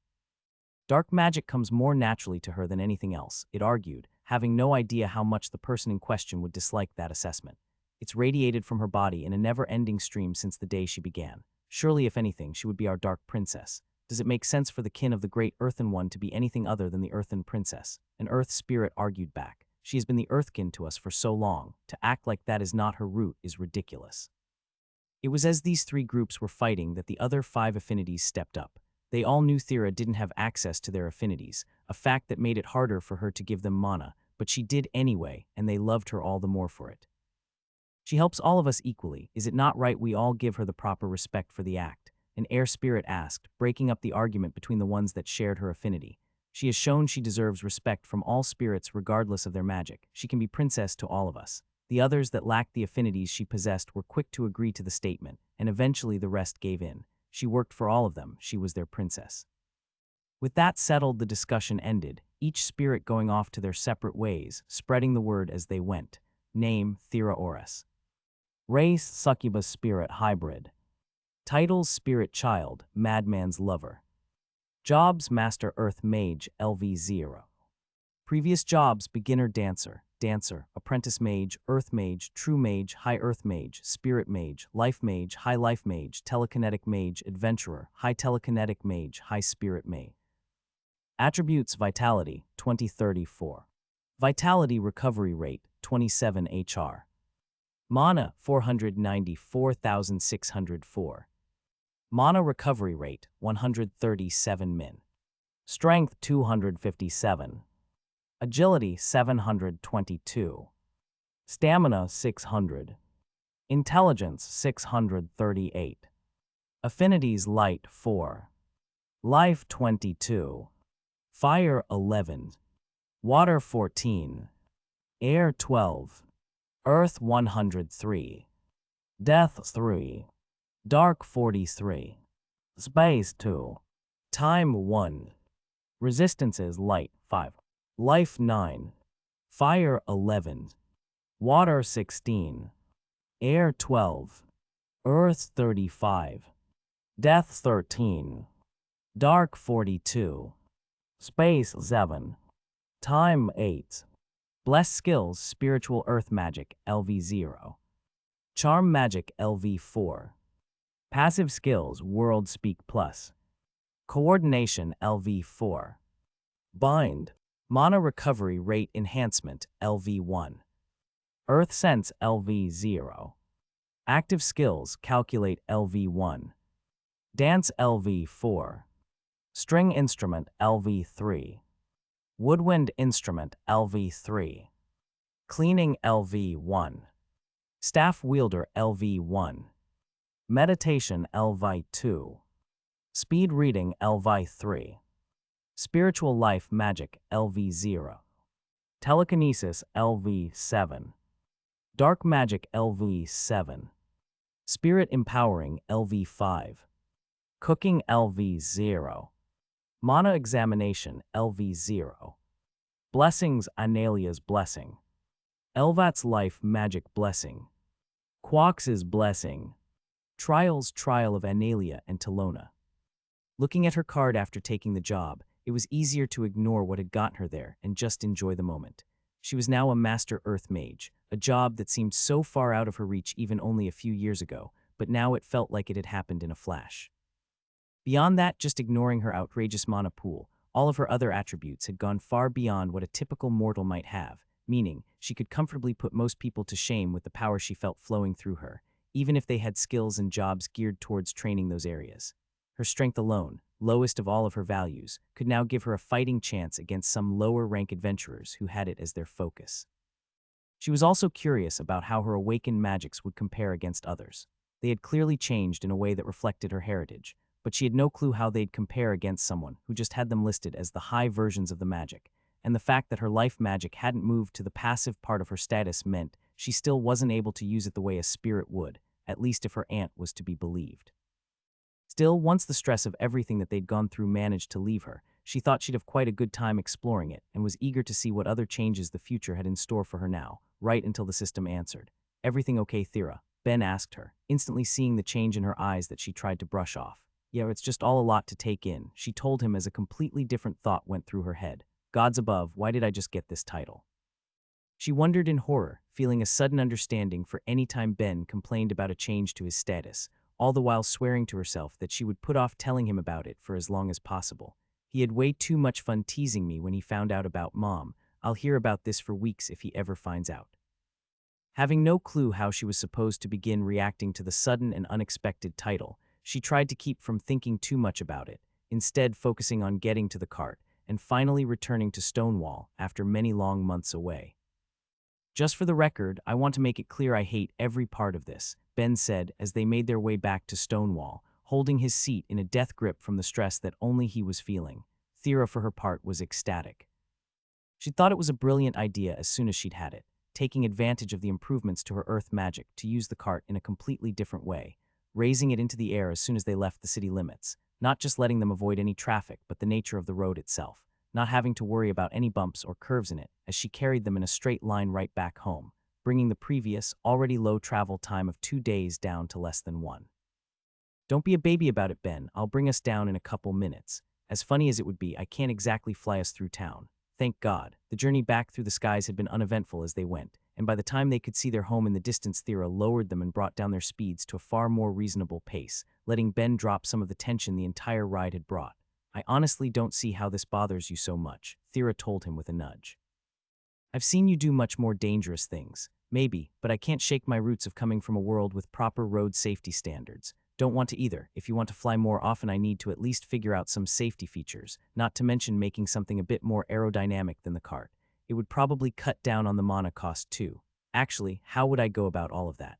Dark magic comes more naturally to her than anything else, it argued, having no idea how much the person in question would dislike that assessment. It's radiated from her body in a never-ending stream since the day she began. Surely, if anything, she would be our dark princess. Does it make sense for the kin of the great Earthen One to be anything other than the Earthen Princess? An Earth spirit argued back. She has been the Earthkin to us for so long. To act like that is not her root is ridiculous. It was as these three groups were fighting that the other 5 affinities stepped up. They all knew Thera didn't have access to their affinities, a fact that made it harder for her to give them mana, but she did anyway, and they loved her all the more for it. She helps all of us equally. Is it not right we all give her the proper respect for the act? An air spirit asked, breaking up the argument between the ones that shared her affinity. She has shown she deserves respect from all spirits regardless of their magic. She can be princess to all of us. The others that lacked the affinities she possessed were quick to agree to the statement, and eventually the rest gave in. She worked for all of them. She was their princess. With that settled, the discussion ended, each spirit going off to their separate ways, spreading the word as they went. Name, Thera Oris. Race, Succubus Spirit Hybrid. Titles, Spirit Child, Madman's Lover. Jobs, Master Earth Mage, LV0. Previous jobs, Beginner Dancer, Dancer, Apprentice Mage, Earth Mage, True Mage, High Earth Mage, Spirit Mage, Life Mage, High Life Mage, Telekinetic Mage, Adventurer, High Telekinetic Mage, High Spirit Mage. Attributes, Vitality, 2034. Vitality Recovery Rate, 27 HR. Mana, 494,604. Mana Recovery Rate, 137 min. Strength, 257. Agility, 722. Stamina, 600. Intelligence, 638. Affinities, Light, 4. Life, 22. Fire, 11. Water, 14. Air, 12. Earth, 103. Death, 3. Dark, 43. Space, 2. Time, 1. Resistances, Light, 5. Life, 9. Fire, 11. Water, 16. Air, 12. Earth, 35. Death, 13. Dark, 42. Space, 7. Time 8. Bless skills, spiritual earth magic, LV0. Charm magic, LV4. Passive skills, world speak plus. Coordination, LV4. Bind, mana recovery rate enhancement, LV1. Earth sense, LV0. Active skills, calculate, LV1. Dance, LV4. String instrument, LV3. Woodwind instrument, LV3. Cleaning, LV1. Staff wielder, LV1. Meditation, LV2. Speed reading, LV3. Spiritual life magic, LV0. Telekinesis, LV7. Dark magic, LV7. Spirit empowering, LV5. Cooking, LV0. Mana examination, LV0. Blessings, Analia's blessing. Elvat's life magic blessing. Quox's blessing. Trials, trial of Analia and Talona. Looking at her card after taking the job, it was easier to ignore what had gotten her there and just enjoy the moment. She was now a master earth mage, a job that seemed so far out of her reach even only a few years ago, but now it felt like it had happened in a flash. Beyond that, just ignoring her outrageous mana pool, all of her other attributes had gone far beyond what a typical mortal might have, meaning she could comfortably put most people to shame with the power she felt flowing through her, even if they had skills and jobs geared towards training those areas. Her strength alone, lowest of all of her values, could now give her a fighting chance against some lower-rank adventurers who had it as their focus. She was also curious about how her awakened magics would compare against others. They had clearly changed in a way that reflected her heritage, but she had no clue how they'd compare against someone who just had them listed as the high versions of the magic, and the fact that her life magic hadn't moved to the passive part of her status meant she still wasn't able to use it the way a spirit would, at least if her aunt was to be believed. Still, once the stress of everything that they'd gone through managed to leave her, she thought she'd have quite a good time exploring it and was eager to see what other changes the future had in store for her now, right until the system answered. "Everything okay, Thera?" Ben asked her, instantly seeing the change in her eyes that she tried to brush off. "Yeah, it's just all a lot to take in," she told him as a completely different thought went through her head. "Gods above, why did I just get this title?" She wondered in horror, feeling a sudden understanding for any time Ben complained about a change to his status, all the while swearing to herself that she would put off telling him about it for as long as possible. "He had way too much fun teasing me when he found out about Mom. I'll hear about this for weeks if he ever finds out." Having no clue how she was supposed to begin reacting to the sudden and unexpected title, she tried to keep from thinking too much about it, instead focusing on getting to the cart and finally returning to Stonewall after many long months away. "Just for the record, I want to make it clear I hate every part of this," Ben said as they made their way back to Stonewall, holding his seat in a death grip from the stress that only he was feeling. Thera, for her part, was ecstatic. She thought it was a brilliant idea as soon as she'd had it, taking advantage of the improvements to her earth magic to use the cart in a completely different way, raising it into the air as soon as they left the city limits, not just letting them avoid any traffic but the nature of the road itself, not having to worry about any bumps or curves in it as she carried them in a straight line right back home, bringing the previous, already low travel time of 2 days down to less than 1. "Don't be a baby about it, Ben. I'll bring us down in a couple minutes. As funny as it would be, I can't exactly fly us through town." Thank God, the journey back through the skies had been uneventful as they went, and by the time they could see their home in the distance, Thera lowered them and brought down their speeds to a far more reasonable pace, letting Ben drop some of the tension the entire ride had brought. "I honestly don't see how this bothers you so much," Thera told him with a nudge. "I've seen you do much more dangerous things. Maybe, but I can't shake my roots of coming from a world with proper road safety standards. Don't want to either. If you want to fly more often, I need to at least figure out some safety features, not to mention making something a bit more aerodynamic than the cart. It would probably cut down on the mana cost too. Actually, how would I go about all of that?"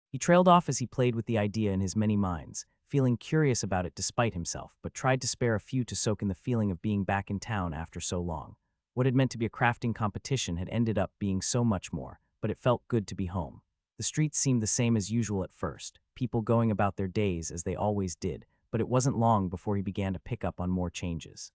He trailed off as he played with the idea in his many minds, feeling curious about it despite himself, but tried to spare a few to soak in the feeling of being back in town after so long. What had meant to be a crafting competition had ended up being so much more, but it felt good to be home. The streets seemed the same as usual at first, people going about their days as they always did, but it wasn't long before he began to pick up on more changes.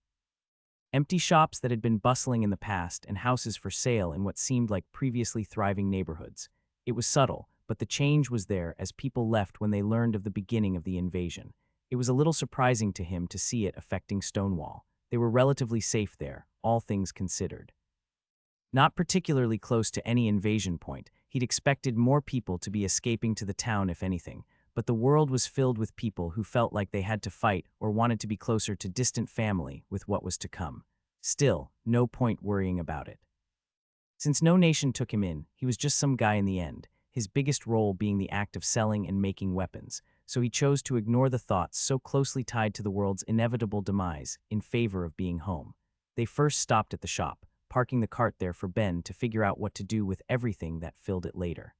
Empty shops that had been bustling in the past and houses for sale in what seemed like previously thriving neighborhoods. It was subtle, but the change was there as people left when they learned of the beginning of the invasion. It was a little surprising to him to see it affecting Stonewall. They were relatively safe there, all things considered. Not particularly close to any invasion point, he'd expected more people to be escaping to the town if anything, but the world was filled with people who felt like they had to fight or wanted to be closer to distant family with what was to come. Still, no point worrying about it. Since no nation took him in, he was just some guy in the end, his biggest role being the act of selling and making weapons, so he chose to ignore the thoughts so closely tied to the world's inevitable demise in favor of being home. They first stopped at the shop, parking the cart there for Ben to figure out what to do with everything that filled it later.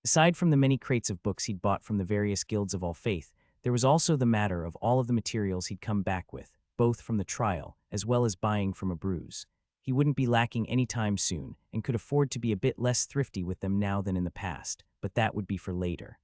Aside from the many crates of books he'd bought from the various guilds of all faith, there was also the matter of all of the materials he'd come back with, both from the trial as well as buying from a bruise. He wouldn't be lacking any time soon and could afford to be a bit less thrifty with them now than in the past, but that would be for later.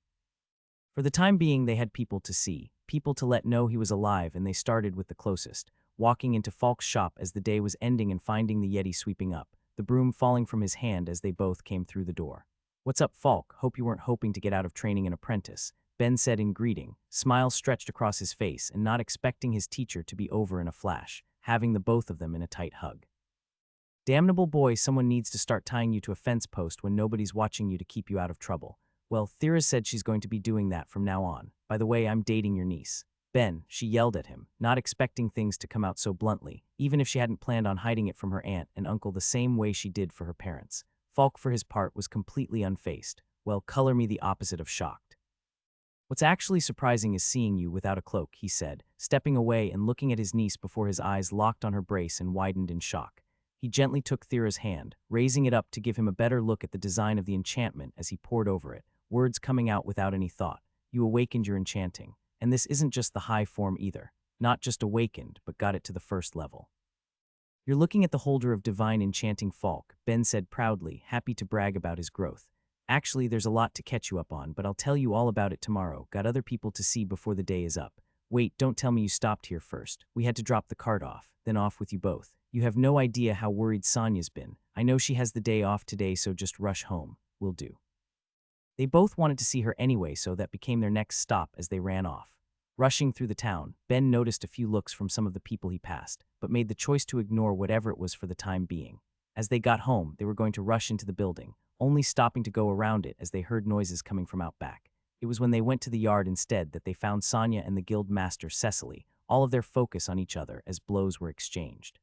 For the time being, they had people to see, people to let know he was alive, and they started with the closest, walking into Falk's shop as the day was ending and finding the Yeti sweeping up, the broom falling from his hand as they both came through the door. "What's up, Falk? Hope you weren't hoping to get out of training an apprentice," Ben said in greeting, smiles stretched across his face and not expecting his teacher to be over in a flash, having the both of them in a tight hug. "Damnable boy, someone needs to start tying you to a fence post when nobody's watching you to keep you out of trouble. Well, Thera said she's going to be doing that from now on. By the way, I'm dating your niece." "Ben," she yelled at him, not expecting things to come out so bluntly, even if she hadn't planned on hiding it from her aunt and uncle the same way she did for her parents. Falk, for his part, was completely unfazed. "Well, color me the opposite of shocked." "What's actually surprising is seeing you without a cloak," he said, stepping away and looking at his niece before his eyes locked on her brace and widened in shock. He gently took Thera's hand, raising it up to give him a better look at the design of the enchantment as he pored over it, words coming out without any thought. "You awakened your enchanting. And this isn't just the high form either. Not just awakened, but got it to the first level." "You're looking at the holder of divine enchanting, Falk," Ben said proudly, happy to brag about his growth. "Actually, there's a lot to catch you up on, but I'll tell you all about it tomorrow. Got other people to see before the day is up. Wait, don't tell me you stopped here first. We had to drop the cart off, then off with you both. You have no idea how worried Sonya's been. I know she has the day off today, so just rush home. Will do." They both wanted to see her anyway, so that became their next stop as they ran off. Rushing through the town, Ben noticed a few looks from some of the people he passed, but made the choice to ignore whatever it was for the time being. As they got home, they were going to rush into the building, only stopping to go around it as they heard noises coming from out back. It was when they went to the yard instead that they found Sonya and the guild master Cecily, all of their focus on each other as blows were exchanged.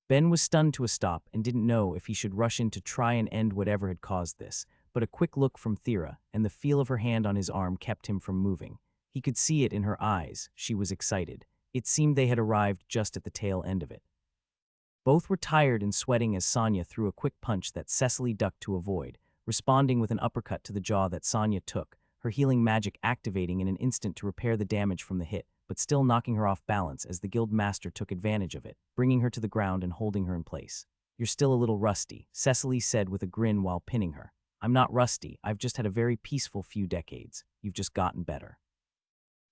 Ben was stunned to a stop and didn't know if he should rush in to try and end whatever had caused this, but a quick look from Thera and the feel of her hand on his arm kept him from moving. He could see it in her eyes. She was excited. It seemed they had arrived just at the tail end of it. Both were tired and sweating as Sonya threw a quick punch that Cecily ducked to avoid, responding with an uppercut to the jaw that Sonya took, her healing magic activating in an instant to repair the damage from the hit, but still knocking her off balance as the guild master took advantage of it, bringing her to the ground and holding her in place. "You're still a little rusty," Cecily said with a grin while pinning her. "I'm not rusty. I've just had a very peaceful few decades. You've just gotten better."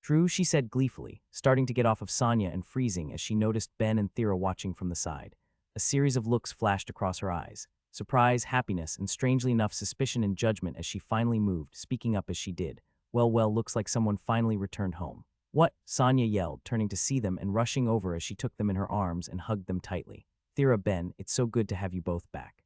"True," she said gleefully, starting to get off of Sonya and freezing as she noticed Ben and Thera watching from the side. A series of looks flashed across her eyes. Surprise, happiness, and strangely enough suspicion and judgment as she finally moved, speaking up as she did. Well, looks like someone finally returned home." "What?" Sonya yelled, turning to see them and rushing over as she took them in her arms and hugged them tightly. "Thera, Ben, it's so good to have you both back."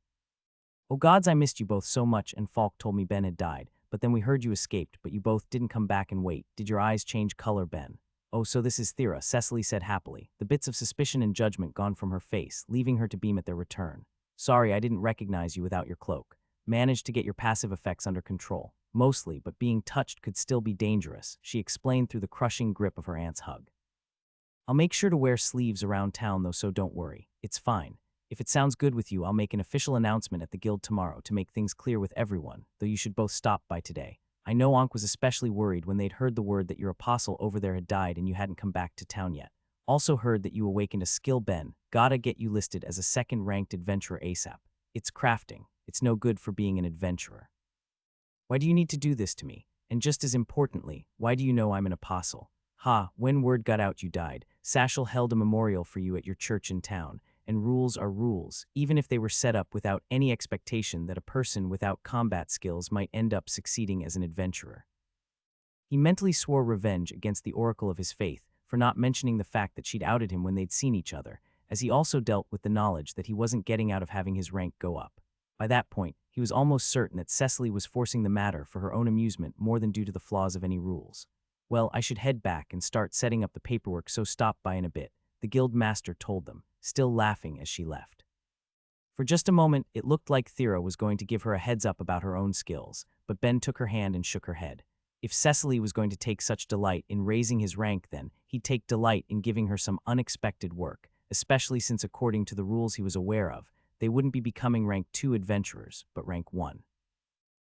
"Oh gods, I missed you both so much, and Falk told me Ben had died. But then we heard you escaped, but you both didn't come back and wait. Did your eyes change color, Ben?" "Oh, so this is Thera," Cecily said happily, the bits of suspicion and judgment gone from her face, leaving her to beam at their return. "Sorry, I didn't recognize you without your cloak. Managed to get your passive effects under control. Mostly, but being touched could still be dangerous," she explained through the crushing grip of her aunt's hug. "I'll make sure to wear sleeves around town though, so don't worry. It's fine. If it sounds good with you, I'll make an official announcement at the guild tomorrow to make things clear with everyone, though you should both stop by today. I know Ankh was especially worried when they'd heard the word that your apostle over there had died and you hadn't come back to town yet. Also heard that you awakened a skill, Ben. Gotta get you listed as a second-ranked adventurer ASAP. It's crafting. It's no good for being an adventurer. Why do you need to do this to me? And just as importantly, why do you know I'm an apostle? Ha, when word got out you died, Sashel held a memorial for you at your church in town, and rules are rules, even if they were set up without any expectation that a person without combat skills might end up succeeding as an adventurer." He mentally swore revenge against the oracle of his faith for not mentioning the fact that she'd outed him when they'd seen each other, as he also dealt with the knowledge that he wasn't getting out of having his rank go up. By that point, he was almost certain that Cecily was forcing the matter for her own amusement more than due to the flaws of any rules. Well, I should head back and start setting up the paperwork, so stop by in a bit, the guild master told them, still laughing as she left. For just a moment, it looked like Thera was going to give her a heads up about her own skills, but Ben took her hand and shook her head. If Cecily was going to take such delight in raising his rank, then he'd take delight in giving her some unexpected work, especially since according to the rules he was aware of, they wouldn't be becoming rank 2 adventurers, but rank 1.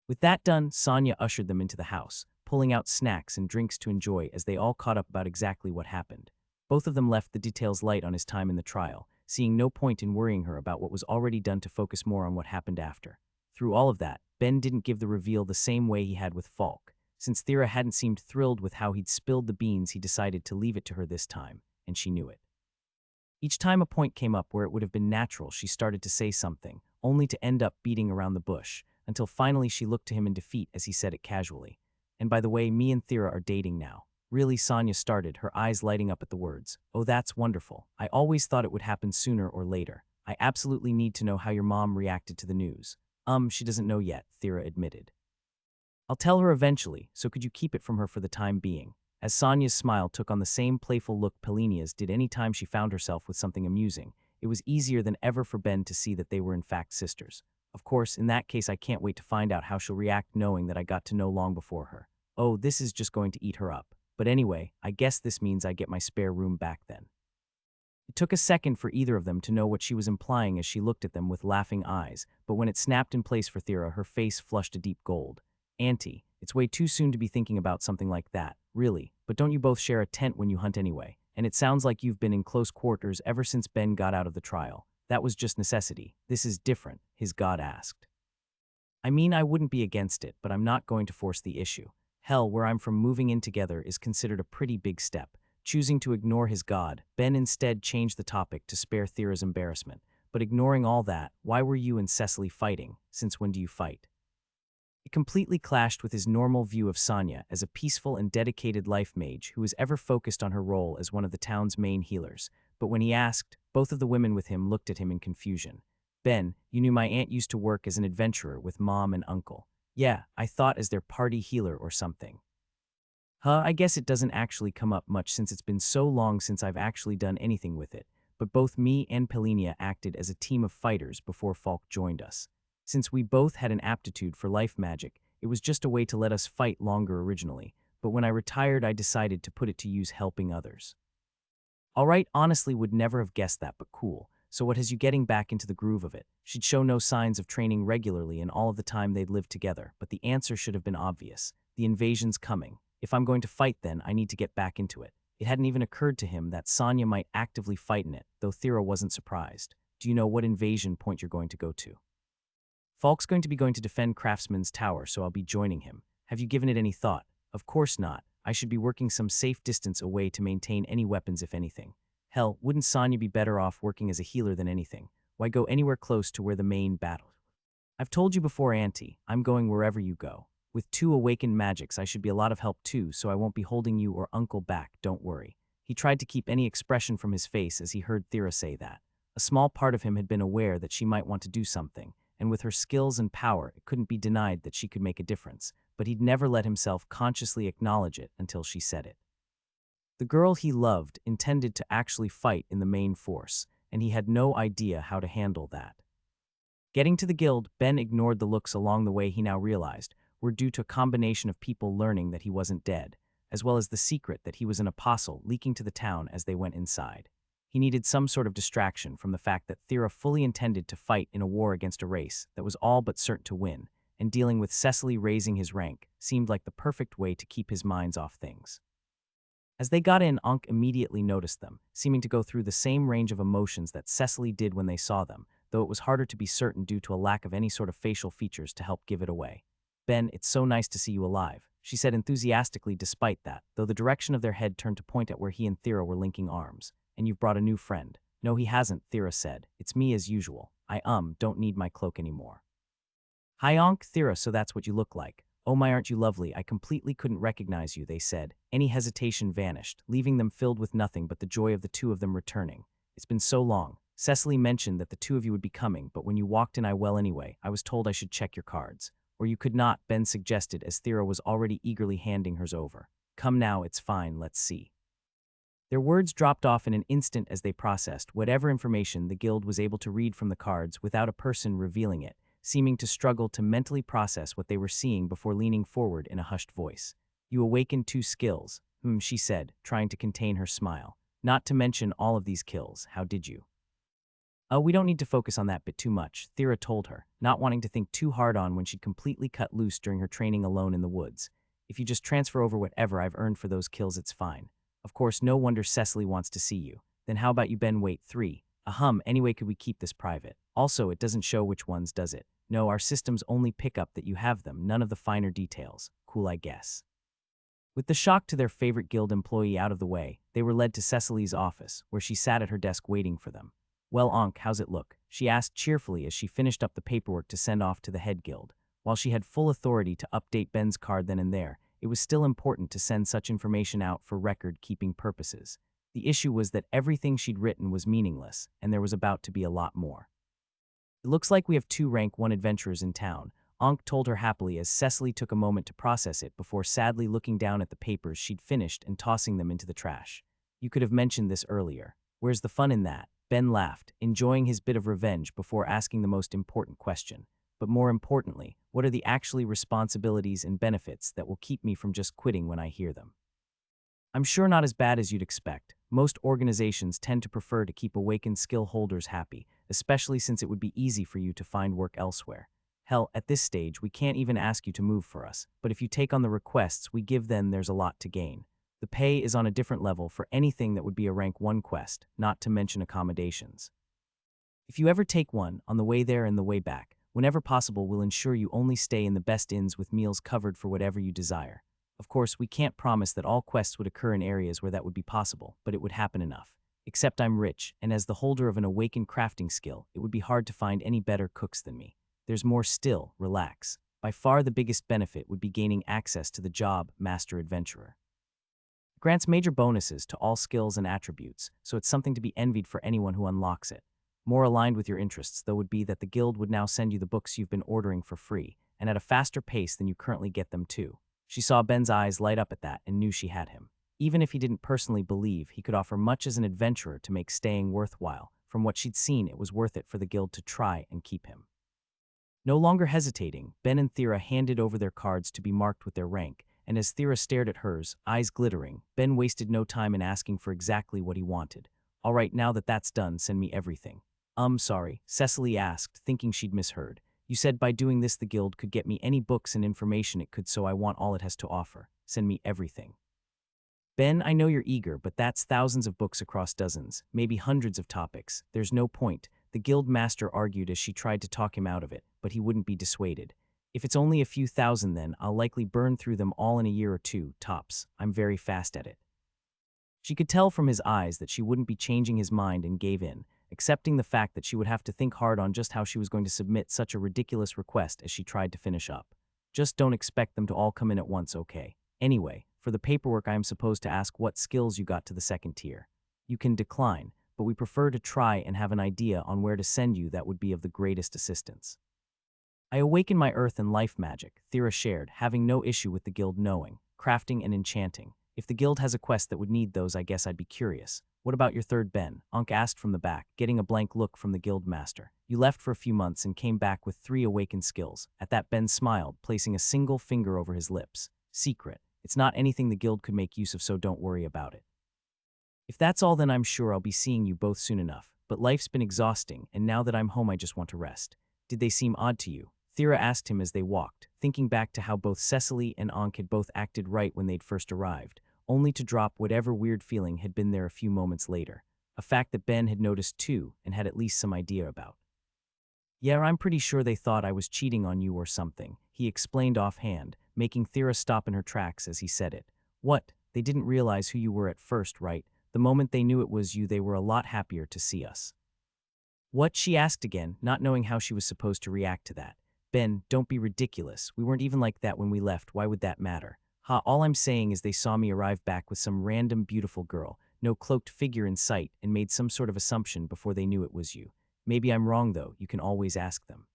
With that done, Sonia ushered them into the house, pulling out snacks and drinks to enjoy as they all caught up about exactly what happened. Both of them left the details light on his time in the trial, seeing no point in worrying her about what was already done to focus more on what happened after. Through all of that, Ben didn't give the reveal the same way he had with Falk. Since Thera hadn't seemed thrilled with how he'd spilled the beans, he decided to leave it to her this time, and she knew it. Each time a point came up where it would have been natural, she started to say something, only to end up beating around the bush, until finally she looked to him in defeat as he said it casually. And by the way, me and Thera are dating now. Really, Sonia started, her eyes lighting up at the words. Oh, that's wonderful. I always thought it would happen sooner or later. I absolutely need to know how your mom reacted to the news. She doesn't know yet, Thera admitted. I'll tell her eventually, so could you keep it from her for the time being? As Sonia's smile took on the same playful look Pelinia's did any time she found herself with something amusing, it was easier than ever for Ben to see that they were in fact sisters. Of course, in that case I can't wait to find out how she'll react knowing that I got to know long before her. Oh, this is just going to eat her up. But anyway, I guess this means I get my spare room back then. It took a second for either of them to know what she was implying as she looked at them with laughing eyes, but when it snapped in place for Thera, her face flushed a deep gold. Auntie, it's way too soon to be thinking about something like that, really, but don't you both share a tent when you hunt anyway? And it sounds like you've been in close quarters ever since Ben got out of the trial. That was just necessity. This is different, his god asked. I mean, I wouldn't be against it, but I'm not going to force the issue. Hell, where I'm from, moving in together is considered a pretty big step. Choosing to ignore his god, Ben instead changed the topic to spare Thera's embarrassment. But ignoring all that, why were you and Cecily fighting? Since when do you fight? It completely clashed with his normal view of Sonia as a peaceful and dedicated life mage who was ever focused on her role as one of the town's main healers. But when he asked, both of the women with him looked at him in confusion. Ben, you knew my aunt used to work as an adventurer with Mom and Uncle. Yeah, I thought as their party healer or something. I guess it doesn't actually come up much since it's been so long since I've actually done anything with it, but both me and Pelinia acted as a team of fighters before Falk joined us. Since we both had an aptitude for life magic, it was just a way to let us fight longer originally, but when I retired I decided to put it to use helping others. Alright, honestly would never have guessed that, but cool. So what has you getting back into the groove of it? She'd show no signs of training regularly in all of the time they'd lived together, but the answer should have been obvious. The invasion's coming. If I'm going to fight then, I need to get back into it. It hadn't even occurred to him that Sonia might actively fight in it, though Thera wasn't surprised. Do you know what invasion point you're going to go to? Falk's going to defend Craftsman's tower, so I'll be joining him. Have you given it any thought? Of course not. I should be working some safe distance away to maintain any weapons if anything. Hell, wouldn't Sonia be better off working as a healer than anything? Why go anywhere close to where the main battle? I've told you before, Auntie, I'm going wherever you go. With 2 awakened magics, I should be a lot of help too, so I won't be holding you or Uncle back, don't worry. He tried to keep any expression from his face as he heard Thera say that. A small part of him had been aware that she might want to do something, and with her skills and power, it couldn't be denied that she could make a difference, but he'd never let himself consciously acknowledge it until she said it. The girl he loved intended to actually fight in the main force, and he had no idea how to handle that. Getting to the guild, Ben ignored the looks along the way he now realized were due to a combination of people learning that he wasn't dead, as well as the secret that he was an apostle leaking to the town as they went inside. He needed some sort of distraction from the fact that Thera fully intended to fight in a war against a race that was all but certain to win, and dealing with Cecily raising his rank seemed like the perfect way to keep his minds off things. As they got in, Ankh immediately noticed them, seeming to go through the same range of emotions that Cecily did when they saw them, though it was harder to be certain due to a lack of any sort of facial features to help give it away. Ben, it's so nice to see you alive, she said enthusiastically despite that, though the direction of their head turned to point at where he and Thera were linking arms. And you've brought a new friend. No, he hasn't, Thera said. It's me as usual. I don't need my cloak anymore. Hi Ankh, Thera, so that's what you look like. Oh my, aren't you lovely? I completely couldn't recognize you, they said. Any hesitation vanished, leaving them filled with nothing but the joy of the 2 of them returning. It's been so long. Cecily mentioned that the two of you would be coming, but when you walked in, I was told I should check your cards. Or you could not, Ben suggested as Thera was already eagerly handing hers over. Come now, it's fine, let's see. Their words dropped off in an instant as they processed whatever information the guild was able to read from the cards without a person revealing it, seeming to struggle to mentally process what they were seeing before leaning forward in a hushed voice. You awakened 2 skills, she said, trying to contain her smile. Not to mention all of these kills, how did you? Oh, we don't need to focus on that bit too much, Thera told her, not wanting to think too hard on when she'd completely cut loose during her training alone in the woods. If you just transfer over whatever I've earned for those kills, it's fine. Of course, no wonder Cecily wants to see you. Then how about you, Ben? Wait, 3. Anyway, could we keep this private? Also, it doesn't show which ones, does it? No, our systems only pick up that you have them, none of the finer details. Cool, I guess. With the shock to their favorite guild employee out of the way, they were led to Cecily's office, where she sat at her desk waiting for them. Well, Ankh, how's it look? She asked cheerfully as she finished up the paperwork to send off to the head guild. While she had full authority to update Ben's card then and there, it was still important to send such information out for record-keeping purposes. The issue was that everything she'd written was meaningless, and there was about to be a lot more. It looks like we have 2 rank 1 adventurers in town, Ankh told her happily as Cecily took a moment to process it before sadly looking down at the papers she'd finished and tossing them into the trash. You could have mentioned this earlier. Where's the fun in that? Ben laughed, enjoying his bit of revenge before asking the most important question. But more importantly, what are the actually responsibilities and benefits that will keep me from just quitting when I hear them? I'm sure not as bad as you'd expect. Most organizations tend to prefer to keep awakened skill holders happy, especially since it would be easy for you to find work elsewhere. Hell, at this stage, we can't even ask you to move for us, but if you take on the requests we give, then there's a lot to gain. The pay is on a different level for anything that would be a rank 1 quest, not to mention accommodations. If you ever take one, on the way there and the way back, whenever possible, we'll ensure you only stay in the best inns with meals covered for whatever you desire. Of course, we can't promise that all quests would occur in areas where that would be possible, but it would happen enough. Except I'm rich, and as the holder of an awakened crafting skill, it would be hard to find any better cooks than me. There's more still, relax. By far the biggest benefit would be gaining access to the job Master Adventurer. It grants major bonuses to all skills and attributes, so it's something to be envied for anyone who unlocks it. More aligned with your interests, though, would be that the guild would now send you the books you've been ordering for free, and at a faster pace than you currently get them too. She saw Ben's eyes light up at that and knew she had him. Even if he didn't personally believe he could offer much as an adventurer to make staying worthwhile, from what she'd seen it was worth it for the guild to try and keep him. No longer hesitating, Ben and Thera handed over their cards to be marked with their rank, and as Thera stared at hers, eyes glittering, Ben wasted no time in asking for exactly what he wanted. All right, now that that's done, send me everything. Sorry, Cecily asked, thinking she'd misheard. You said by doing this the guild could get me any books and information it could, so I want all it has to offer. Send me everything. Ben, I know you're eager, but that's thousands of books across dozens, maybe hundreds of topics. There's no point, the guild master argued as she tried to talk him out of it, but he wouldn't be dissuaded. If it's only a few thousand, then I'll likely burn through them all in a year or 2, tops. I'm very fast at it. She could tell from his eyes that she wouldn't be changing his mind and gave in, accepting the fact that she would have to think hard on just how she was going to submit such a ridiculous request as she tried to finish up. Just don't expect them to all come in at once, okay? Anyway, for the paperwork I am supposed to ask what skills you got to the 2nd tier. You can decline, but we prefer to try and have an idea on where to send you that would be of the greatest assistance. I awaken my earth and life magic, Thera shared, having no issue with the guild knowing, crafting and enchanting. If the guild has a quest that would need those, I guess I'd be curious. What about your 3rd Ben? Ankh asked from the back, getting a blank look from the guild master. You left for a few months and came back with 3 awakened skills. At that, Ben smiled, placing a single finger over his lips. Secret. It's not anything the guild could make use of, so don't worry about it. If that's all, then I'm sure I'll be seeing you both soon enough. But life's been exhausting, and now that I'm home I just want to rest. Did they seem odd to you? Thera asked him as they walked, thinking back to how both Cecily and Ankh had both acted right when they'd first arrived, only to drop whatever weird feeling had been there a few moments later, a fact that Ben had noticed too and had at least some idea about. Yeah, I'm pretty sure they thought I was cheating on you or something, he explained offhand, making Thera stop in her tracks as he said it. What? They didn't realize who you were at first, right? The moment they knew it was you, they were a lot happier to see us. What? She asked again, not knowing how she was supposed to react to that. Ben, don't be ridiculous. We weren't even like that when we left. Why would that matter? All I'm saying is they saw me arrive back with some random beautiful girl. no cloaked figure in sight, and made some sort of assumption before they knew it was you. Maybe I'm wrong, though. You can always ask them.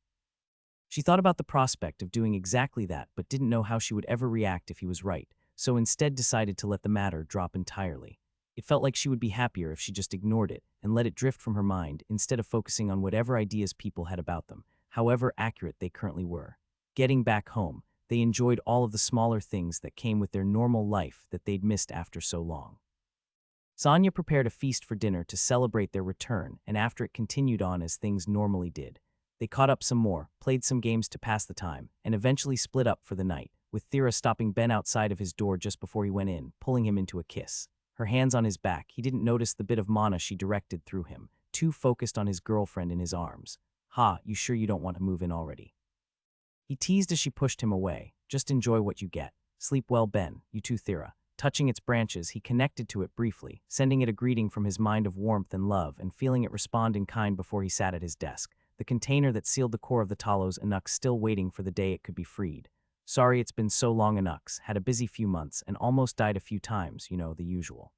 She thought about the prospect of doing exactly that, but didn't know how she would ever react if he was right, so instead decided to let the matter drop entirely. It felt like she would be happier if she just ignored it and let it drift from her mind instead of focusing on whatever ideas people had about them, however accurate they currently were. Getting back home, they enjoyed all of the smaller things that came with their normal life that they'd missed after so long. Sonia prepared a feast for dinner to celebrate their return, and after it continued on as things normally did. They caught up some more, played some games to pass the time, and eventually split up for the night, with Thera stopping Ben outside of his door just before he went in, pulling him into a kiss. Her hands on his back, he didn't notice the bit of mana she directed through him, too focused on his girlfriend in his arms. "Ha, you sure you don't want to move in already?" He teased as she pushed him away. "Just enjoy what you get. Sleep well, Ben. You too, Thera." Touching its branches, he connected to it briefly, sending it a greeting from his mind of warmth and love and feeling it respond in kind before he sat at his desk, the container that sealed the core of the Talos Anux still waiting for the day it could be freed. "Sorry it's been so long, Anux. Had a busy few months and almost died a few times, the usual.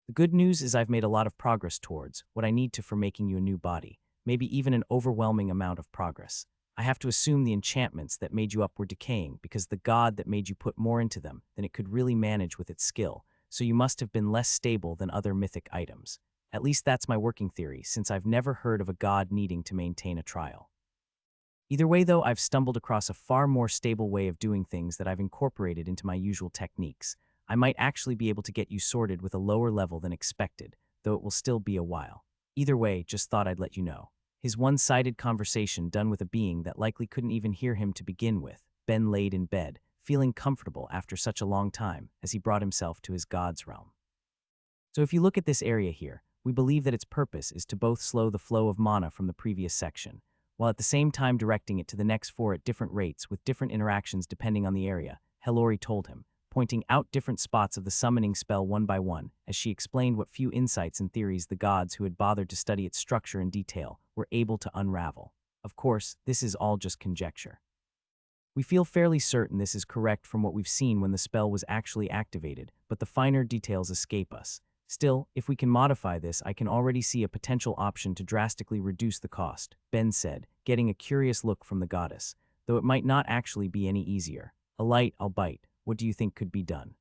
The good news is I've made a lot of progress towards what I need to for making you a new body, maybe even an overwhelming amount of progress. I have to assume the enchantments that made you up were decaying because the god that made you put more into them than it could really manage with its skill, so you must have been less stable than other mythic items. At least that's my working theory, since I've never heard of a god needing to maintain a trial. Either way, though, I've stumbled across a far more stable way of doing things that I've incorporated into my usual techniques. I might actually be able to get you sorted with a lower level than expected, though it will still be a while. Either way, just thought I'd let you know." His one-sided conversation done with a being that likely couldn't even hear him to begin with, Ben laid in bed, feeling comfortable after such a long time as he brought himself to his god's realm. So if you look at this area here, we believe that its purpose is to both slow the flow of mana from the previous section, while at the same time directing it to the next four at different rates with different interactions depending on the area, Hellori told him, pointing out different spots of the summoning spell one by one, as she explained what few insights and theories the gods who had bothered to study its structure in detail were able to unravel. Of course, this is all just conjecture. We feel fairly certain this is correct from what we've seen when the spell was actually activated, but the finer details escape us. Still, if we can modify this, I can already see a potential option to drastically reduce the cost, Ben said, getting a curious look from the goddess, though it might not actually be any easier. "A light, I'll bite. What do you think could be done?"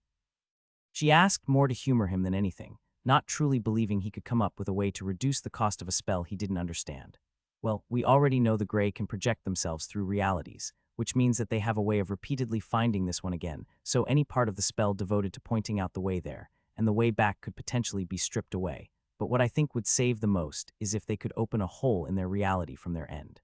She asked more to humor him than anything, not truly believing he could come up with a way to reduce the cost of a spell he didn't understand. "Well, we already know the Grey can project themselves through realities, which means that they have a way of repeatedly finding this one again, so any part of the spell devoted to pointing out the way there, and the way back could potentially be stripped away. But what I think would save the most is if they could open a hole in their reality from their end.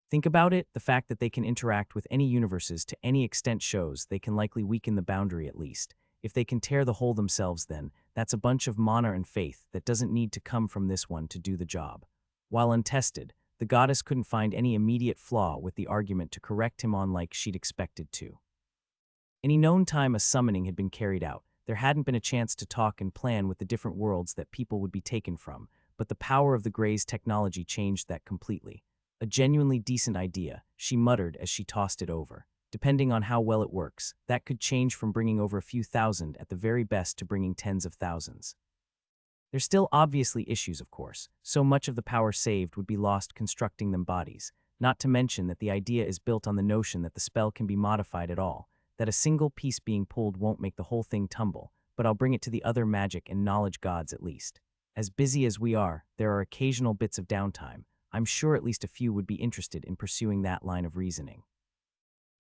Think about it, the fact that they can interact with any universes to any extent shows they can likely weaken the boundary at least. If they can tear the hole themselves then, that's a bunch of mana and faith that doesn't need to come from this one to do the job." While untested, the goddess couldn't find any immediate flaw with the argument to correct him on like she'd expected to. Any known time a summoning had been carried out, there hadn't been a chance to talk and plan with the different worlds that people would be taken from, but the power of the Grey's technology changed that completely. "A genuinely decent idea," she muttered as she tossed it over. "Depending on how well it works, that could change from bringing over a few thousand at the very best to bringing tens of thousands." There's still obviously issues, of course. So much of the power saved would be lost constructing them bodies, not to mention that the idea is built on the notion that the spell can be modified at all, that a single piece being pulled won't make the whole thing tumble, but I'll bring it to the other magic and knowledge gods at least. As busy as we are, there are occasional bits of downtime. I'm sure at least a few would be interested in pursuing that line of reasoning.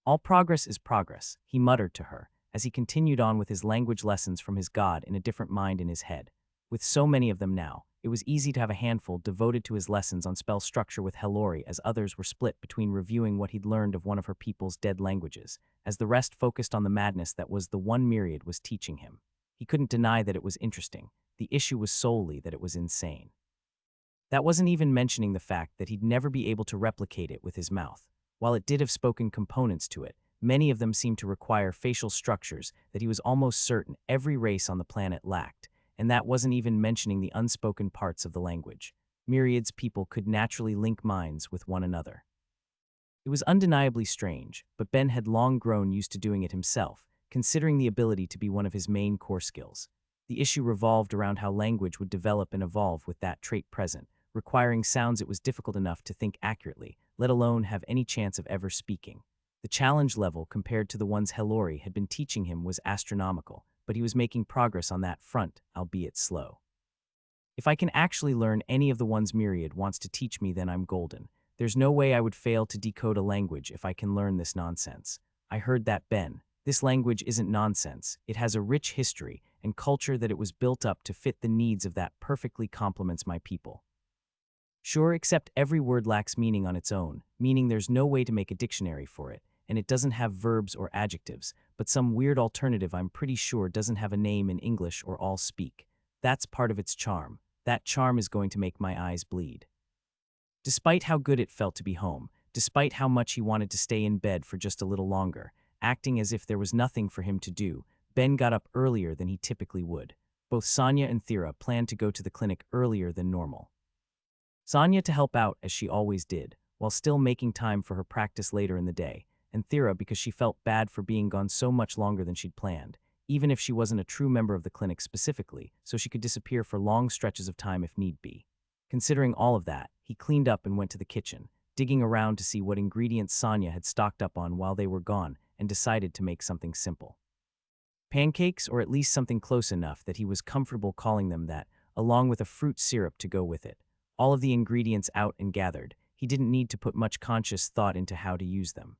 "All progress is progress," he muttered to her, as he continued on with his language lessons from his god in a different mind in his head. With so many of them now, it was easy to have a handful devoted to his lessons on spell structure with Hellori, as others were split between reviewing what he'd learned of one of her people's dead languages, as the rest focused on the madness that was the one Myriad was teaching him. He couldn't deny that it was interesting. The issue was solely that it was insane. That wasn't even mentioning the fact that he'd never be able to replicate it with his mouth. While it did have spoken components to it, many of them seemed to require facial structures that he was almost certain every race on the planet lacked, and that wasn't even mentioning the unspoken parts of the language. Myriad's people could naturally link minds with one another. It was undeniably strange, but Ben had long grown used to doing it himself, considering the ability to be one of his main core skills. The issue revolved around how language would develop and evolve with that trait present, requiring sounds it was difficult enough to think accurately, let alone have any chance of ever speaking. The challenge level compared to the ones Hellori had been teaching him was astronomical, but he was making progress on that front, albeit slow. If I can actually learn any of the ones Myriad wants to teach me, then I'm golden. There's no way I would fail to decode a language if I can learn this nonsense. I heard that, Ben. This language isn't nonsense. It has a rich history and culture that it was built up to fit the needs of that perfectly complements my people. Sure, except every word lacks meaning on its own, meaning there's no way to make a dictionary for it, and it doesn't have verbs or adjectives, but some weird alternative I'm pretty sure doesn't have a name in English or all speak. That's part of its charm. That charm is going to make my eyes bleed. Despite how good it felt to be home, despite how much he wanted to stay in bed for just a little longer, acting as if there was nothing for him to do, Ben got up earlier than he typically would. Both Sonia and Thera planned to go to the clinic earlier than normal. Sonia to help out, as she always did, while still making time for her practice later in the day, and Thera because she felt bad for being gone so much longer than she'd planned, even if she wasn't a true member of the clinic specifically, so she could disappear for long stretches of time if need be. Considering all of that, he cleaned up and went to the kitchen, digging around to see what ingredients Sonia had stocked up on while they were gone, and decided to make something simple. Pancakes, or at least something close enough that he was comfortable calling them that, along with a fruit syrup to go with it. All of the ingredients out and gathered, he didn't need to put much conscious thought into how to use them.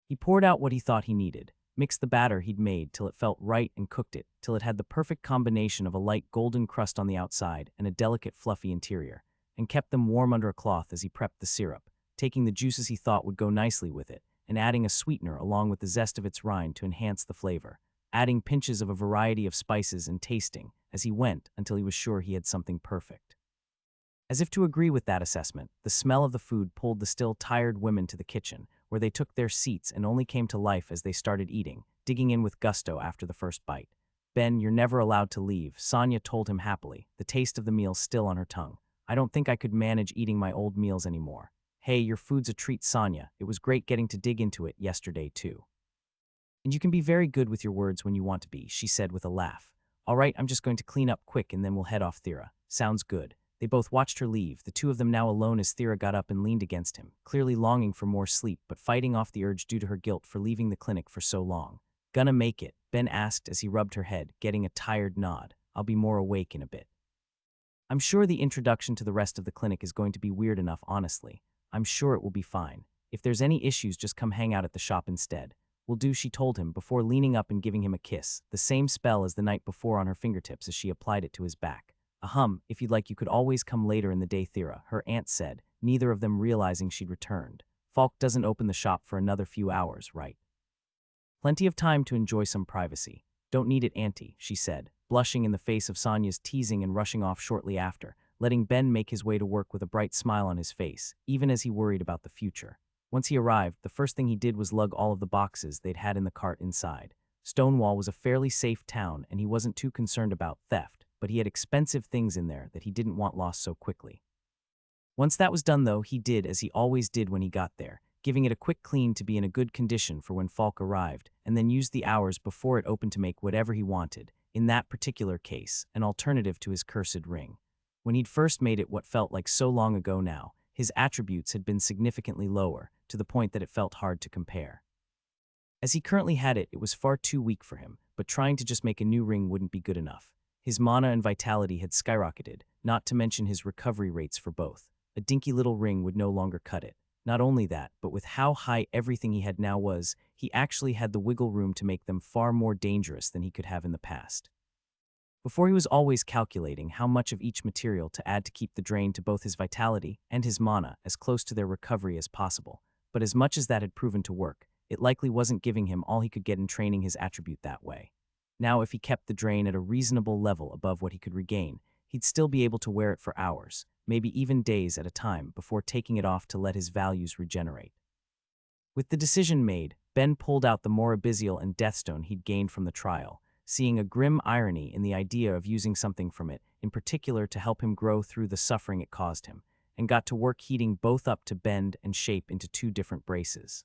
He poured out what he thought he needed, mixed the batter he'd made till it felt right and cooked it till it had the perfect combination of a light golden crust on the outside and a delicate fluffy interior, and kept them warm under a cloth as he prepped the syrup, taking the juices he thought would go nicely with it, and adding a sweetener along with the zest of its rind to enhance the flavor, adding pinches of a variety of spices and tasting as he went until he was sure he had something perfect. As if to agree with that assessment, the smell of the food pulled the still tired women to the kitchen, where they took their seats and only came to life as they started eating, digging in with gusto after the first bite. Ben, you're never allowed to leave, Sonia told him happily, the taste of the meal still on her tongue. I don't think I could manage eating my old meals anymore. Hey, your food's a treat, Sonia. It was great getting to dig into it yesterday, too. And you can be very good with your words when you want to be, she said with a laugh. All right, I'm just going to clean up quick and then we'll head off, Thera. Sounds good. They both watched her leave, the two of them now alone as Thera got up and leaned against him, clearly longing for more sleep but fighting off the urge due to her guilt for leaving the clinic for so long. Gonna make it? Ben asked as he rubbed her head, getting a tired nod. I'll be more awake in a bit. I'm sure the introduction to the rest of the clinic is going to be weird enough, honestly. I'm sure it will be fine. If there's any issues, just come hang out at the shop instead. Will do, she told him before leaning up and giving him a kiss, the same spell as the night before on her fingertips as she applied it to his back. If you'd like, you could always come later in the day, Thera, her aunt said, neither of them realizing she'd returned. Falk doesn't open the shop for another few hours, right? Plenty of time to enjoy some privacy. Don't need it, Auntie, she said, blushing in the face of Sonia's teasing and rushing off shortly after, letting Ben make his way to work with a bright smile on his face, even as he worried about the future. Once he arrived, the first thing he did was lug all of the boxes they'd had in the cart inside. Stonewall was a fairly safe town, and he wasn't too concerned about theft, but he had expensive things in there that he didn't want lost so quickly. Once that was done, though, he did as he always did when he got there, giving it a quick clean to be in a good condition for when Falk arrived, and then used the hours before it opened to make whatever he wanted, in that particular case, an alternative to his cursed ring. When he'd first made it what felt like so long ago now, his attributes had been significantly lower, to the point that it felt hard to compare. As he currently had it, it was far too weak for him, but trying to just make a new ring wouldn't be good enough. His mana and vitality had skyrocketed, not to mention his recovery rates for both. A dinky little ring would no longer cut it. Not only that, but with how high everything he had now was, he actually had the wiggle room to make them far more dangerous than he could have in the past. Before, he was always calculating how much of each material to add to keep the drain to both his vitality and his mana as close to their recovery as possible, but as much as that had proven to work, it likely wasn't giving him all he could get in training his attribute that way. Now, if he kept the drain at a reasonable level above what he could regain, he'd still be able to wear it for hours, maybe even days at a time, before taking it off to let his values regenerate. With the decision made, Ben pulled out the Morabisial and Deathstone he'd gained from the trial, seeing a grim irony in the idea of using something from it, in particular to help him grow through the suffering it caused him, and got to work heating both up to bend and shape into two different braces.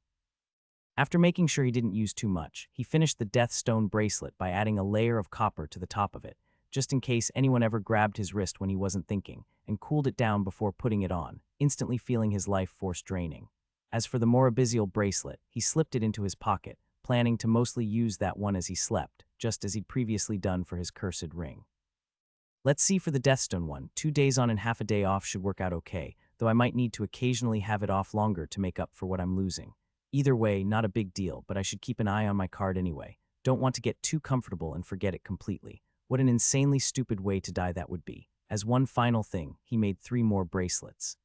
After making sure he didn't use too much, he finished the Deathstone bracelet by adding a layer of copper to the top of it, just in case anyone ever grabbed his wrist when he wasn't thinking, and cooled it down before putting it on, instantly feeling his life force draining. As for the more abyssal bracelet, he slipped it into his pocket, planning to mostly use that one as he slept, just as he'd previously done for his cursed ring. Let's see for the Deathstone one. 2 days on and half a day off should work out okay, though I might need to occasionally have it off longer to make up for what I'm losing. Either way, not a big deal, but I should keep an eye on my card anyway. Don't want to get too comfortable and forget it completely. What an insanely stupid way to die that would be. As one final thing, he made 3 more bracelets.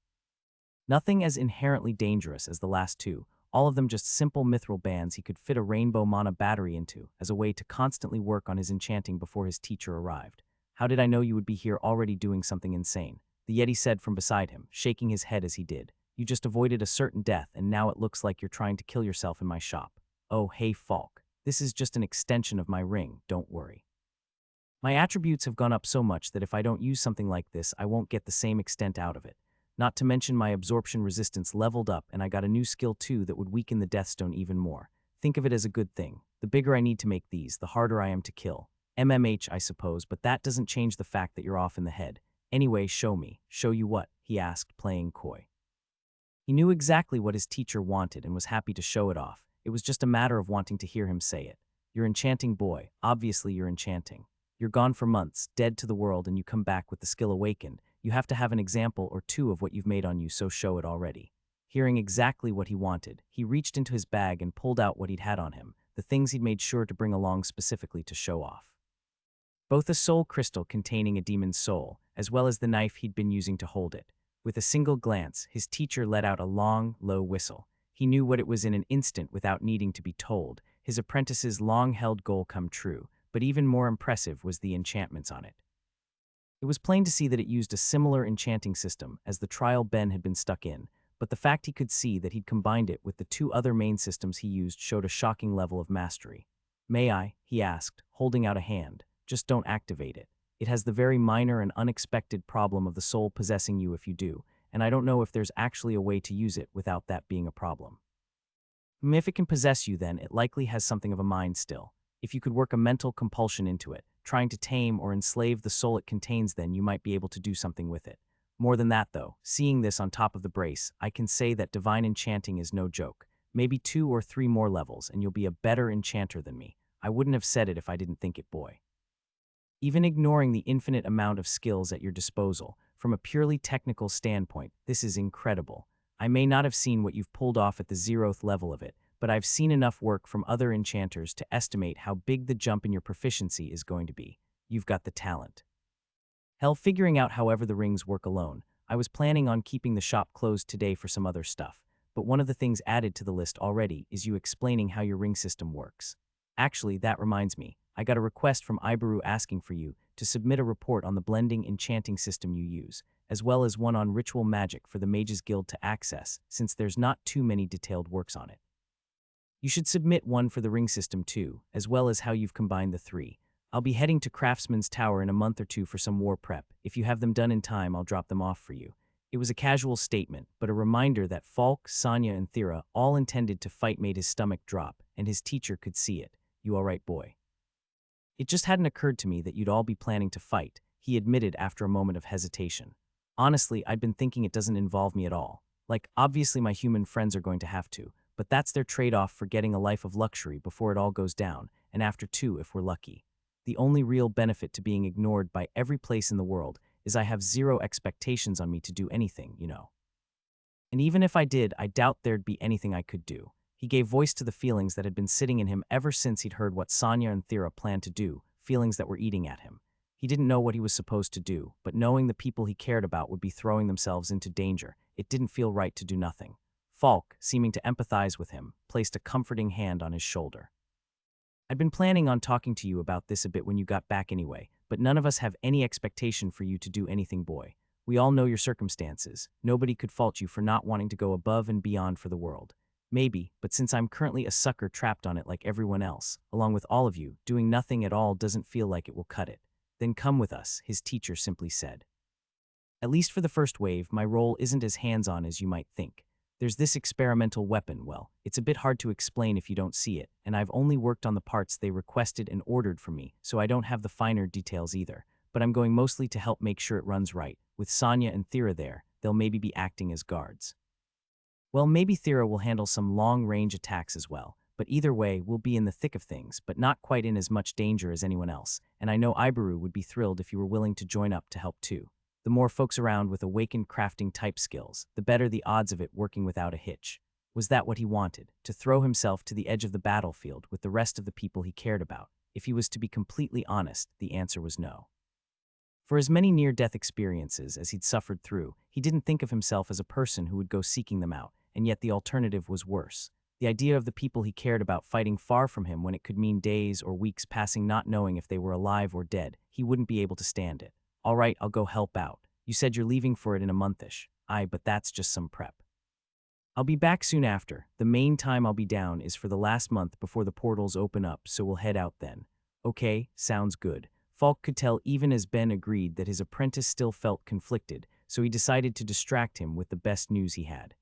Nothing as inherently dangerous as the last 2, all of them just simple mithril bands he could fit a rainbow mana battery into as a way to constantly work on his enchanting before his teacher arrived. How did I know you would be here already doing something insane? The Yeti said from beside him, shaking his head as he did. You just avoided a certain death and now it looks like you're trying to kill yourself in my shop. Oh, hey Falk. This is just an extension of my ring, don't worry. My attributes have gone up so much that if I don't use something like this, I won't get the same extent out of it. Not to mention my absorption resistance leveled up and I got a new skill too that would weaken the Deathstone even more. Think of it as a good thing. The bigger I need to make these, the harder I am to kill. MMH, I suppose, but that doesn't change the fact that you're off in the head. Anyway, show me. Show you what? He asked, playing coy. He knew exactly what his teacher wanted and was happy to show it off. It was just a matter of wanting to hear him say it. You're enchanting boy. Obviously you're enchanting. You're gone for months, dead to the world, and you come back with the skill awakened. You have to have an example or 2 of what you've made on you, so show it already. Hearing exactly what he wanted, he reached into his bag and pulled out what he'd had on him, the things he'd made sure to bring along specifically to show off. Both a soul crystal containing a demon's soul, as well as the knife he'd been using to hold it. With a single glance, his teacher let out a long, low whistle. He knew what it was in an instant without needing to be told. His apprentice's long-held goal come true, but even more impressive was the enchantments on it. It was plain to see that it used a similar enchanting system as the trial Ben had been stuck in, but the fact he could see that he'd combined it with the 2 other main systems he used showed a shocking level of mastery. May I? He asked, holding out a hand. Just don't activate it. It has the very minor and unexpected problem of the soul possessing you if you do, and I don't know if there's actually a way to use it without that being a problem. If it can possess you, then it likely has something of a mind still. If you could work a mental compulsion into it, trying to tame or enslave the soul it contains, then you might be able to do something with it. More than that, though, seeing this on top of the brace, I can say that divine enchanting is no joke. Maybe 2 or 3 more levels, and you'll be a better enchanter than me. I wouldn't have said it if I didn't think it, boy. Even ignoring the infinite amount of skills at your disposal, from a purely technical standpoint, this is incredible. I may not have seen what you've pulled off at the 0th level of it, but I've seen enough work from other enchanters to estimate how big the jump in your proficiency is going to be. You've got the talent. Hell, figuring out however the rings work alone. I was planning on keeping the shop closed today for some other stuff, but one of the things added to the list already is you explaining how your ring system works. Actually, that reminds me. I got a request from Ibaru asking for you to submit a report on the blending enchanting system you use, as well as one on ritual magic for the Mages Guild to access, since there's not too many detailed works on it. You should submit one for the ring system too, as well as how you've combined the 3. I'll be heading to Craftsman's Tower in a month or 2 for some war prep. If you have them done in time, I'll drop them off for you. It was a casual statement, but a reminder that Falk, Sonya, and Thera all intended to fight made his stomach drop, and his teacher could see it. You all right, boy? It just hadn't occurred to me that you'd all be planning to fight, he admitted after a moment of hesitation. Honestly, I'd been thinking it doesn't involve me at all. Like, obviously my human friends are going to have to, but that's their trade-off for getting a life of luxury before it all goes down, and after 2 if we're lucky. The only real benefit to being ignored by every place in the world is I have 0 expectations on me to do anything, you know. And even if I did, I doubt there'd be anything I could do. He gave voice to the feelings that had been sitting in him ever since he'd heard what Sonya and Thera planned to do, feelings that were eating at him. He didn't know what he was supposed to do, but knowing the people he cared about would be throwing themselves into danger, it didn't feel right to do nothing. Falk, seeming to empathize with him, placed a comforting hand on his shoulder. I'd been planning on talking to you about this a bit when you got back anyway, but none of us have any expectation for you to do anything, boy. We all know your circumstances. Nobody could fault you for not wanting to go above and beyond for the world. Maybe, but since I'm currently a sucker trapped on it like everyone else, along with all of you, doing nothing at all doesn't feel like it will cut it. Then come with us, his teacher simply said. At least for the first wave, my role isn't as hands-on as you might think. There's this experimental weapon, well, it's a bit hard to explain if you don't see it, and I've only worked on the parts they requested and ordered from me, so I don't have the finer details either. but I'm going mostly to help make sure it runs right. With Sonya and Thera there, they'll maybe be acting as guards. Well, maybe Thera will handle some long-range attacks as well, but either way, we'll be in the thick of things, but not quite in as much danger as anyone else, and I know Ibaru would be thrilled if you were willing to join up to help too. The more folks around with awakened crafting type skills, the better the odds of it working without a hitch. Was that what he wanted? To throw himself to the edge of the battlefield with the rest of the people he cared about? If he was to be completely honest, the answer was no. For as many near-death experiences as he'd suffered through, he didn't think of himself as a person who would go seeking them out, and yet the alternative was worse. The idea of the people he cared about fighting far from him when it could mean days or weeks passing not knowing if they were alive or dead, he wouldn't be able to stand it. All right, I'll go help out. You said you're leaving for it in a monthish. Aye, but that's just some prep. I'll be back soon after. The main time I'll be down is for the last month before the portals open up, so we'll head out then. Okay, sounds good. Falk could tell even as Ben agreed that his apprentice still felt conflicted, so he decided to distract him with the best news he had.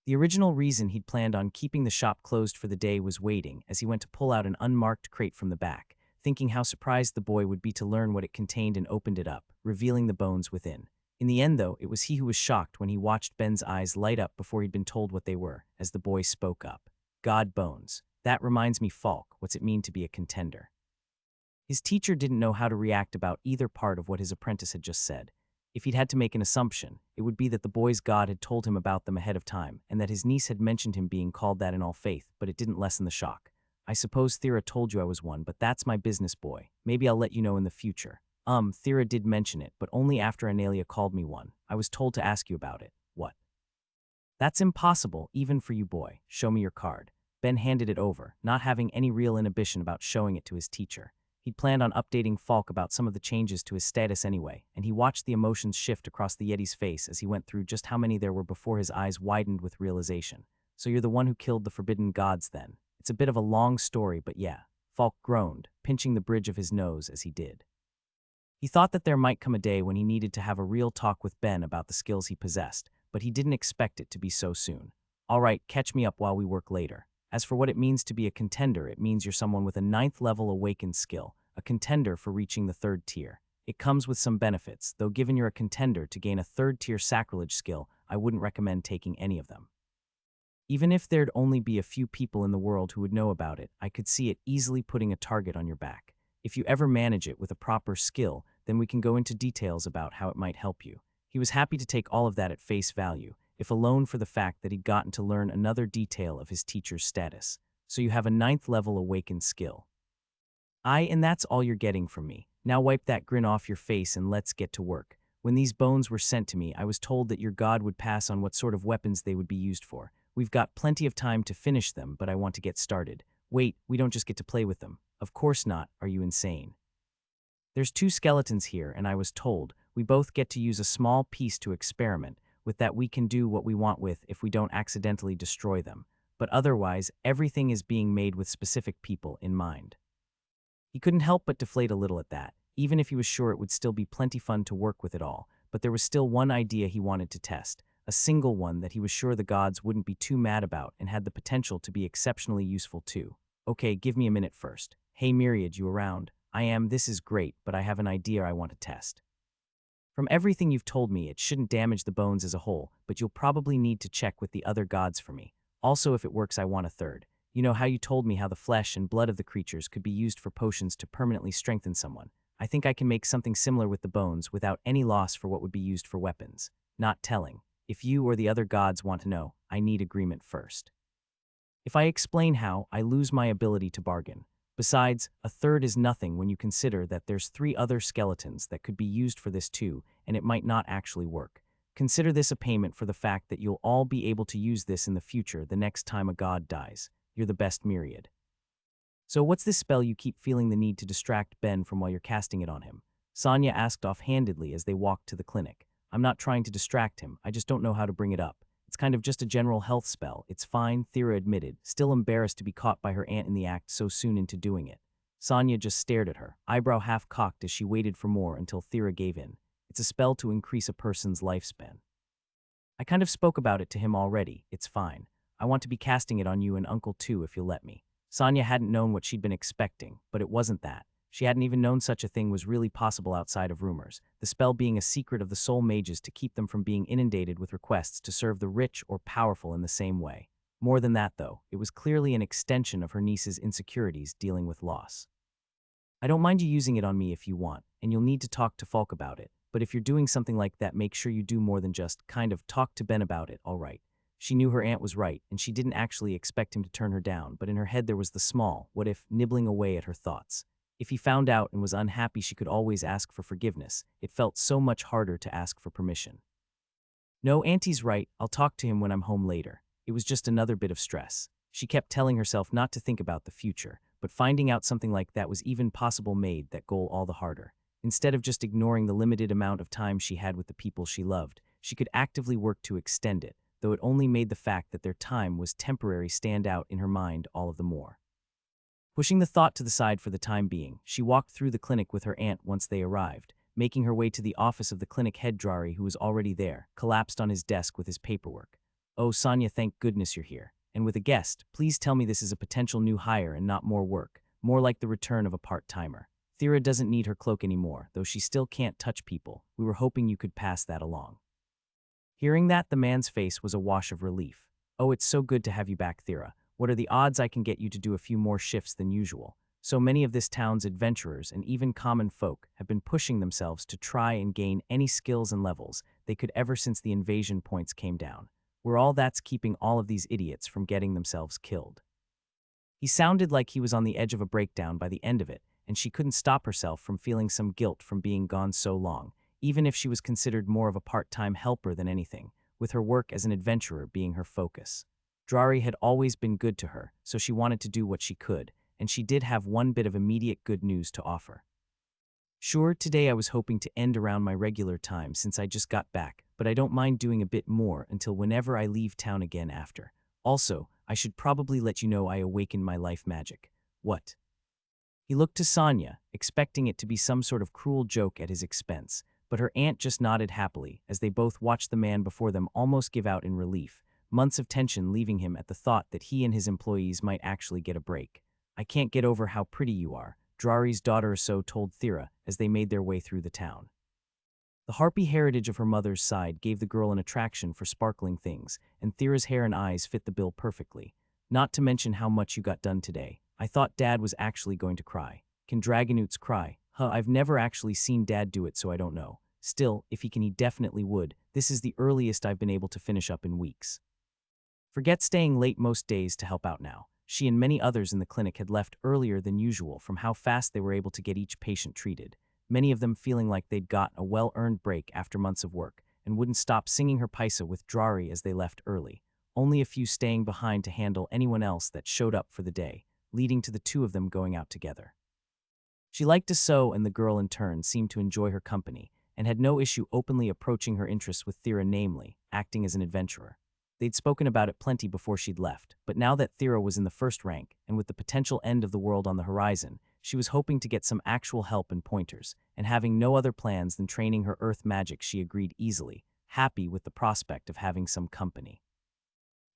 The original reason he'd planned on keeping the shop closed for the day was waiting as he went to pull out an unmarked crate from the back, thinking how surprised the boy would be to learn what it contained, and opened it up, revealing the bones within. In the end, though, it was he who was shocked when he watched Ben's eyes light up before he'd been told what they were, as the boy spoke up. God bones. That reminds me, Falk, what's it mean to be a contender? His teacher didn't know how to react about either part of what his apprentice had just said. If he'd had to make an assumption, it would be that the boy's god had told him about them ahead of time, and that his niece had mentioned him being called that in all faith, but it didn't lessen the shock. I suppose Thera told you I was one, but that's my business, boy. Maybe I'll let you know in the future. Thera did mention it, but only after Analia called me one. I was told to ask you about it. What? That's impossible, even for you, boy. Show me your card. Ben handed it over, not having any real inhibition about showing it to his teacher. He'd planned on updating Falk about some of the changes to his status anyway, and he watched the emotions shift across the Yeti's face as he went through just how many there were before his eyes widened with realization. So you're the one who killed the forbidden gods then. It's a bit of a long story, but yeah. Falk groaned, pinching the bridge of his nose as he did. He thought that there might come a day when he needed to have a real talk with Ben about the skills he possessed, but he didn't expect it to be so soon. All right, catch me up while we work later. As for what it means to be a contender, it means you're someone with a 9th level awakened skill, a contender for reaching the 3rd tier. It comes with some benefits, though given you're a contender to gain a 3rd tier sacrilege skill, I wouldn't recommend taking any of them. Even if there'd only be a few people in the world who would know about it, I could see it easily putting a target on your back. If you ever manage it with a proper skill, then we can go into details about how it might help you. He was happy to take all of that at face value, if alone for the fact that he'd gotten to learn another detail of his teacher's status. So you have a 9th level awakened skill. Aye, and that's all you're getting from me. Now wipe that grin off your face and let's get to work. When these bones were sent to me, I was told that your god would pass on what sort of weapons they would be used for. We've got plenty of time to finish them, but I want to get started. Wait, we don't just get to play with them. Of course not, are you insane? There's 2 skeletons here, and I was told we both get to use a small piece to experiment. With that, we can do what we want with if we don't accidentally destroy them. But otherwise, everything is being made with specific people in mind. He couldn't help but deflate a little at that, even if he was sure it would still be plenty fun to work with it all. But there was still one idea he wanted to test, a single one that he was sure the gods wouldn't be too mad about and had the potential to be exceptionally useful too. Okay, give me a minute first. Hey Myriad, you around? I am. This is great, but I have an idea I want to test. From everything you've told me, it shouldn't damage the bones as a whole, but you'll probably need to check with the other gods for me. Also, if it works, I want a 3rd. You know how you told me how the flesh and blood of the creatures could be used for potions to permanently strengthen someone. I think I can make something similar with the bones without any loss for what would be used for weapons. Not telling. If you or the other gods want to know, I need agreement first. If I explain how, I lose my ability to bargain. Besides, a 3rd is nothing when you consider that there's 3 other skeletons that could be used for this too, and it might not actually work. Consider this a payment for the fact that you'll all be able to use this in the future the next time a god dies. You're the best, Myriad. So what's this spell you keep feeling the need to distract Ben from while you're casting it on him? Sonya asked offhandedly as they walked to the clinic. I'm not trying to distract him, I just don't know how to bring it up. It's kind of just a general health spell. It's fine, Thera admitted, still embarrassed to be caught by her aunt in the act so soon into doing it. Sonya just stared at her, eyebrow half-cocked as she waited for more until Thera gave in. It's a spell to increase a person's lifespan. I kind of spoke about it to him already. It's fine. I want to be casting it on you and Uncle too if you'll let me. Sonya hadn't known what she'd been expecting, but it wasn't that. She hadn't even known such a thing was really possible outside of rumors, the spell being a secret of the soul mages to keep them from being inundated with requests to serve the rich or powerful in the same way. More than that, though, it was clearly an extension of her niece's insecurities dealing with loss. I don't mind you using it on me if you want, and you'll need to talk to Falk about it, but if you're doing something like that, make sure you do more than just kind of talk to Ben about it, all right? She knew her aunt was right, and she didn't actually expect him to turn her down, but in her head there was the small, what if, nibbling away at her thoughts. If he found out and was unhappy, she could always ask for forgiveness. It felt so much harder to ask for permission. No, Auntie's right, I'll talk to him when I'm home later. It was just another bit of stress. She kept telling herself not to think about the future, but finding out something like that was even possible made that goal all the harder. Instead of just ignoring the limited amount of time she had with the people she loved, she could actively work to extend it, though it only made the fact that their time was temporary stand out in her mind all of the more. Pushing the thought to the side for the time being, she walked through the clinic with her aunt once they arrived, making her way to the office of the clinic head. Drari, who was already there, collapsed on his desk with his paperwork. "Oh, Sonia, thank goodness you're here. And with a guest, please tell me this is a potential new hire and not more work, more like the return of a part-timer. Thera doesn't need her cloak anymore, though she still can't touch people. We were hoping you could pass that along." Hearing that, the man's face was a wash of relief. "Oh, it's so good to have you back, Thera. What are the odds I can get you to do a few more shifts than usual? So many of this town's adventurers and even common folk have been pushing themselves to try and gain any skills and levels they could ever since the invasion points came down. We're all that's keeping all of these idiots from getting themselves killed." He sounded like he was on the edge of a breakdown by the end of it, and she couldn't stop herself from feeling some guilt from being gone so long, even if she was considered more of a part-time helper than anything, with her work as an adventurer being her focus. Drari had always been good to her, so she wanted to do what she could, and she did have one bit of immediate good news to offer. "Sure, today I was hoping to end around my regular time since I just got back, but I don't mind doing a bit more until whenever I leave town again after. Also, I should probably let you know I awakened my life magic." "What?" He looked to Sonia, expecting it to be some sort of cruel joke at his expense, but her aunt just nodded happily as they both watched the man before them almost give out in relief, months of tension leaving him at the thought that he and his employees might actually get a break. "I can't get over how pretty you are," Drari's daughter so told Thera as they made their way through the town. The harpy heritage of her mother's side gave the girl an attraction for sparkling things, and Thera's hair and eyes fit the bill perfectly. "Not to mention how much you got done today. I thought Dad was actually going to cry." "Can dragonoots cry?" "Huh, I've never actually seen Dad do it, so I don't know. Still, if he can, he definitely would. This is the earliest I've been able to finish up in weeks." Forget staying late most days to help out now. She and many others in the clinic had left earlier than usual from how fast they were able to get each patient treated, many of them feeling like they'd gotten a well-earned break after months of work, and wouldn't stop singing her paisa with Drari as they left early, only a few staying behind to handle anyone else that showed up for the day, leading to the two of them going out together. She liked to sew, and the girl in turn seemed to enjoy her company, and had no issue openly approaching her interests with Thera, namely, acting as an adventurer. They'd spoken about it plenty before she'd left, but now that Thera was in the first rank, and with the potential end of the world on the horizon, she was hoping to get some actual help and pointers, and having no other plans than training her earth magic, she agreed easily, happy with the prospect of having some company.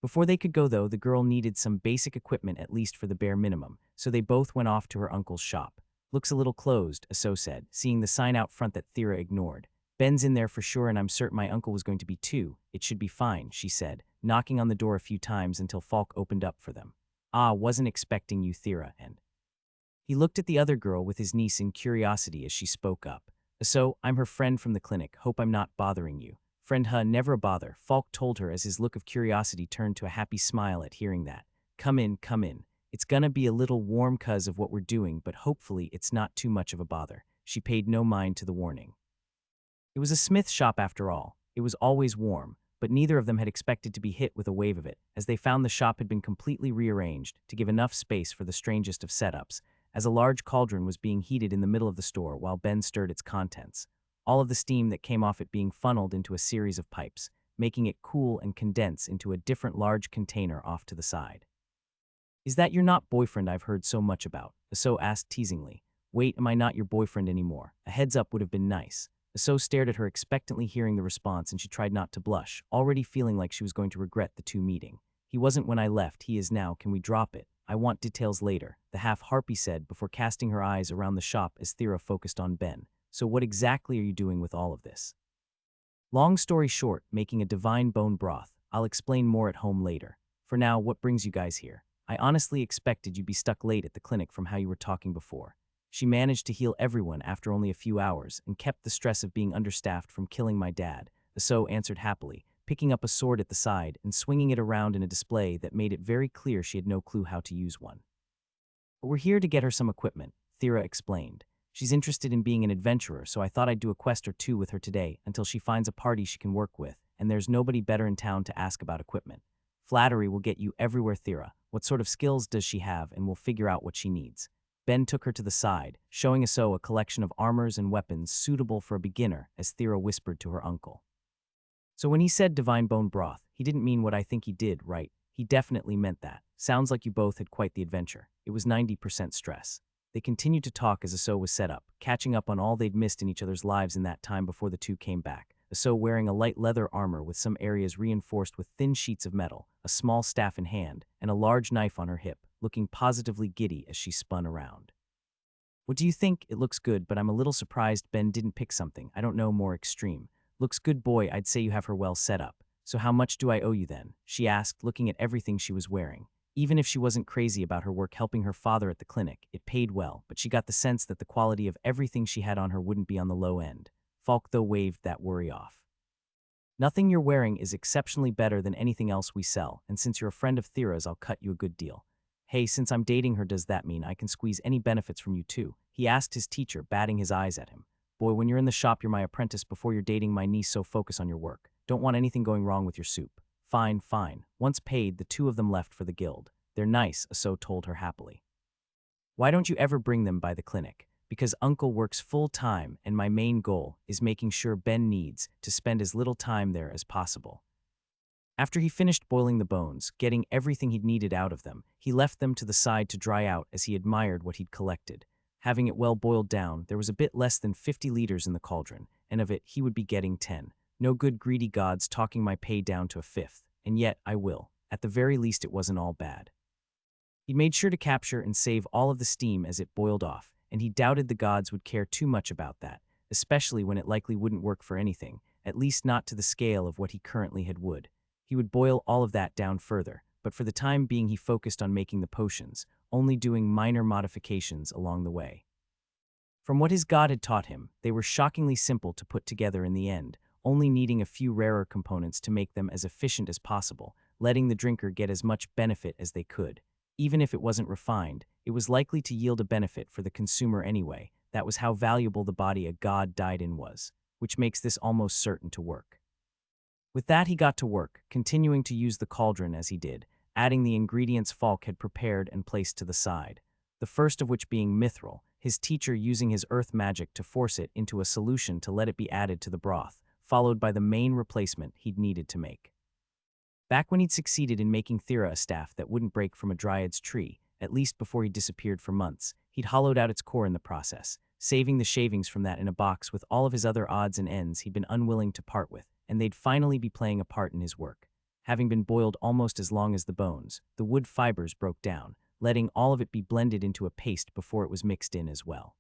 Before they could go, though, the girl needed some basic equipment, at least for the bare minimum, so they both went off to her uncle's shop. "Looks a little closed," Aso said, seeing the sign out front that Thera ignored. "Ben's in there for sure, and I'm certain my uncle was going to be too. It should be fine," she said, knocking on the door a few times until Falk opened up for them. "Ah, wasn't expecting you, Thera," and he looked at the other girl with his niece in curiosity as she spoke up. "So, I'm her friend from the clinic. Hope I'm not bothering you." "Friend, huh? Never a bother," Falk told her as his look of curiosity turned to a happy smile at hearing that. Come in, come in. It's gonna be a little warm 'cause of what we're doing, but hopefully it's not too much of a bother." She paid no mind to the warning. It was a smith shop after all. It was always warm, but neither of them had expected to be hit with a wave of it, as they found the shop had been completely rearranged to give enough space for the strangest of setups, as a large cauldron was being heated in the middle of the store while Ben stirred its contents, all of the steam that came off it being funneled into a series of pipes, making it cool and condense into a different large container off to the side. "Is that your not boyfriend I've heard so much about?" Aso asked teasingly. "Wait, am I not your boyfriend anymore? A heads up would have been nice." Aso stared at her expectantly, hearing the response, and she tried not to blush, already feeling like she was going to regret the two meeting. "He wasn't when I left, he is now. Can we drop it?" I want details later, the half-harpy said before casting her eyes around the shop as Thera focused on Ben. So what exactly are you doing with all of this? Long story short, making a divine bone broth. I'll explain more at home later. For now, what brings you guys here? I honestly expected you'd be stuck late at the clinic from how you were talking before. She managed to heal everyone after only a few hours and kept the stress of being understaffed from killing my dad, Aso answered happily, picking up a sword at the side and swinging it around in a display that made it very clear she had no clue how to use one. But we're here to get her some equipment, Thera explained. She's interested in being an adventurer, so I thought I'd do a quest or two with her today until she finds a party she can work with, and there's nobody better in town to ask about equipment. Flattery will get you everywhere, Thera. What sort of skills does she have, and we'll figure out what she needs. Ben took her to the side, showing Aso a collection of armors and weapons suitable for a beginner, as Thera whispered to her uncle. So when he said divine bone broth, he didn't mean what I think he did, right? He definitely meant that. Sounds like you both had quite the adventure. It was 90% stress. They continued to talk as Aso was set up, catching up on all they'd missed in each other's lives in that time before the two came back. Aso wearing a light leather armor with some areas reinforced with thin sheets of metal, a small staff in hand, and a large knife on her hip, looking positively giddy as she spun around. What do you think? It looks good, but I'm a little surprised Ben didn't pick something, I don't know, more extreme. Looks good, boy. I'd say you have her well set up. So how much do I owe you then? She asked, looking at everything she was wearing. Even if she wasn't crazy about her work helping her father at the clinic, it paid well, but she got the sense that the quality of everything she had on her wouldn't be on the low end. Falk, though, waved that worry off. Nothing you're wearing is exceptionally better than anything else we sell, and since you're a friend of Thera's, I'll cut you a good deal. Hey, since I'm dating her, does that mean I can squeeze any benefits from you too? He asked his teacher, batting his eyes at him. Boy, when you're in the shop, you're my apprentice before you're dating my niece, so focus on your work. Don't want anything going wrong with your soup. Fine, fine. Once paid, the two of them left for the guild. They're nice, Aso told her happily. Why don't you ever bring them by the clinic? Because Uncle works full-time, and my main goal is making sure Ben needs to spend as little time there as possible. After he finished boiling the bones, getting everything he'd needed out of them, he left them to the side to dry out as he admired what he'd collected. Having it well boiled down, there was a bit less than 50 liters in the cauldron, and of it he would be getting 10. No good greedy gods talking my pay down to a fifth, and yet I will. At the very least, it wasn't all bad. He made sure to capture and save all of the steam as it boiled off, and he doubted the gods would care too much about that, especially when it likely wouldn't work for anything, at least not to the scale of what he currently had would. He would boil all of that down further, but for the time being he focused on making the potions, only doing minor modifications along the way. From what his god had taught him, they were shockingly simple to put together in the end, only needing a few rarer components to make them as efficient as possible, letting the drinker get as much benefit as they could. Even if it wasn't refined, it was likely to yield a benefit for the consumer anyway. That was how valuable the body a god died in was, which makes this almost certain to work. With that, he got to work, continuing to use the cauldron as he did, adding the ingredients Falk had prepared and placed to the side, the first of which being mithril, his teacher using his earth magic to force it into a solution to let it be added to the broth, followed by the main replacement he'd needed to make. Back when he'd succeeded in making Thera a staff that wouldn't break from a dryad's tree, at least before he disappeared for months, he'd hollowed out its core in the process, saving the shavings from that in a box with all of his other odds and ends he'd been unwilling to part with, and they'd finally be playing a part in his work. Having been boiled almost as long as the bones, the wood fibers broke down, letting all of it be blended into a paste before it was mixed in as well.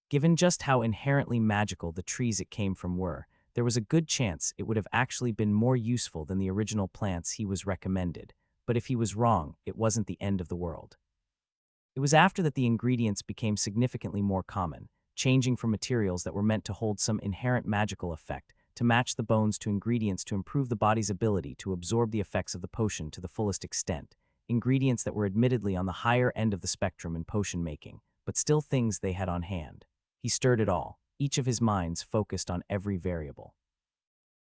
Given just how inherently magical the trees it came from were, there was a good chance it would have actually been more useful than the original plants he was recommended, but if he was wrong, it wasn't the end of the world. It was after that the ingredients became significantly more common, changing from materials that were meant to hold some inherent magical effect to match the bones to ingredients to improve the body's ability to absorb the effects of the potion to the fullest extent, ingredients that were admittedly on the higher end of the spectrum in potion making, but still things they had on hand. He stirred it all, each of his minds focused on every variable.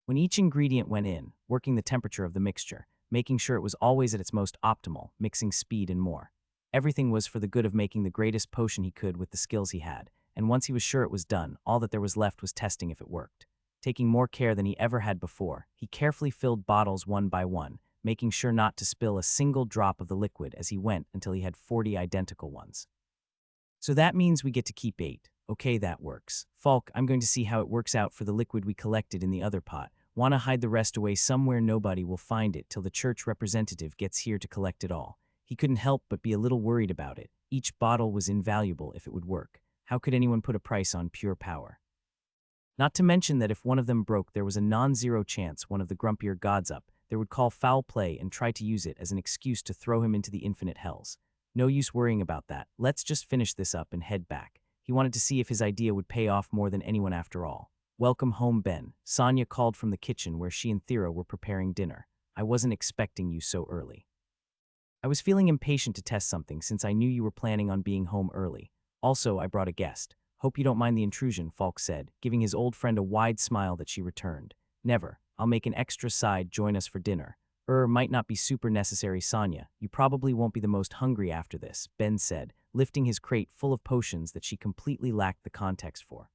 When each ingredient went in, working the temperature of the mixture, making sure it was always at its most optimal, mixing speed and more. Everything was for the good of making the greatest potion he could with the skills he had, and once he was sure it was done, all that there was left was testing if it worked. Taking more care than he ever had before, he carefully filled bottles one by one, making sure not to spill a single drop of the liquid as he went until he had 40 identical ones. So that means we get to keep 8. Okay, that works. Falk, I'm going to see how it works out for the liquid we collected in the other pot. Wanna hide the rest away somewhere nobody will find it till the church representative gets here to collect it all. He couldn't help but be a little worried about it. Each bottle was invaluable if it would work. How could anyone put a price on pure power? Not to mention that if one of them broke, there was a non-zero chance one of the grumpier gods up there would call foul play and try to use it as an excuse to throw him into the infinite hells. No use worrying about that. Let's just finish this up and head back. He wanted to see if his idea would pay off more than anyone after all. Welcome home, Ben. Sonia called from the kitchen where she and Thera were preparing dinner. I wasn't expecting you so early. I was feeling impatient to test something since I knew you were planning on being home early. Also, I brought a guest. Hope you don't mind the intrusion, Falk said, giving his old friend a wide smile that she returned. Never. I'll make an extra side, join us for dinner. Might not be super necessary, Sonia. You probably won't be the most hungry after this, Ben said, lifting his crate full of potions that she completely lacked the context for.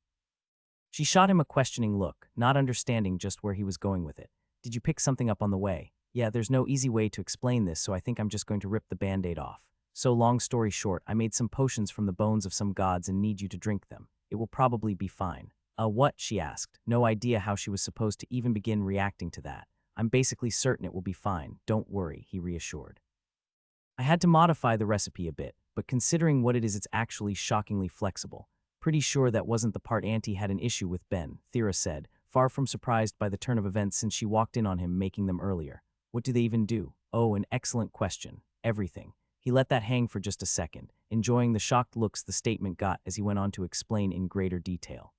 She shot him a questioning look, not understanding just where he was going with it. Did you pick something up on the way? Yeah, there's no easy way to explain this, so I think I'm just going to rip the band-aid off. So long story short, I made some potions from the bones of some gods and need you to drink them. It will probably be fine. What? She asked, no idea how she was supposed to even begin reacting to that. I'm basically certain it will be fine. Don't worry, he reassured. I had to modify the recipe a bit, but considering what it is, it's actually shockingly flexible. Pretty sure that wasn't the part Auntie had an issue with, Ben, Thera said, far from surprised by the turn of events since she walked in on him making them earlier. What do they even do? Oh, an excellent question. Everything. He let that hang for just a second, enjoying the shocked looks the statement got as he went on to explain in greater detail.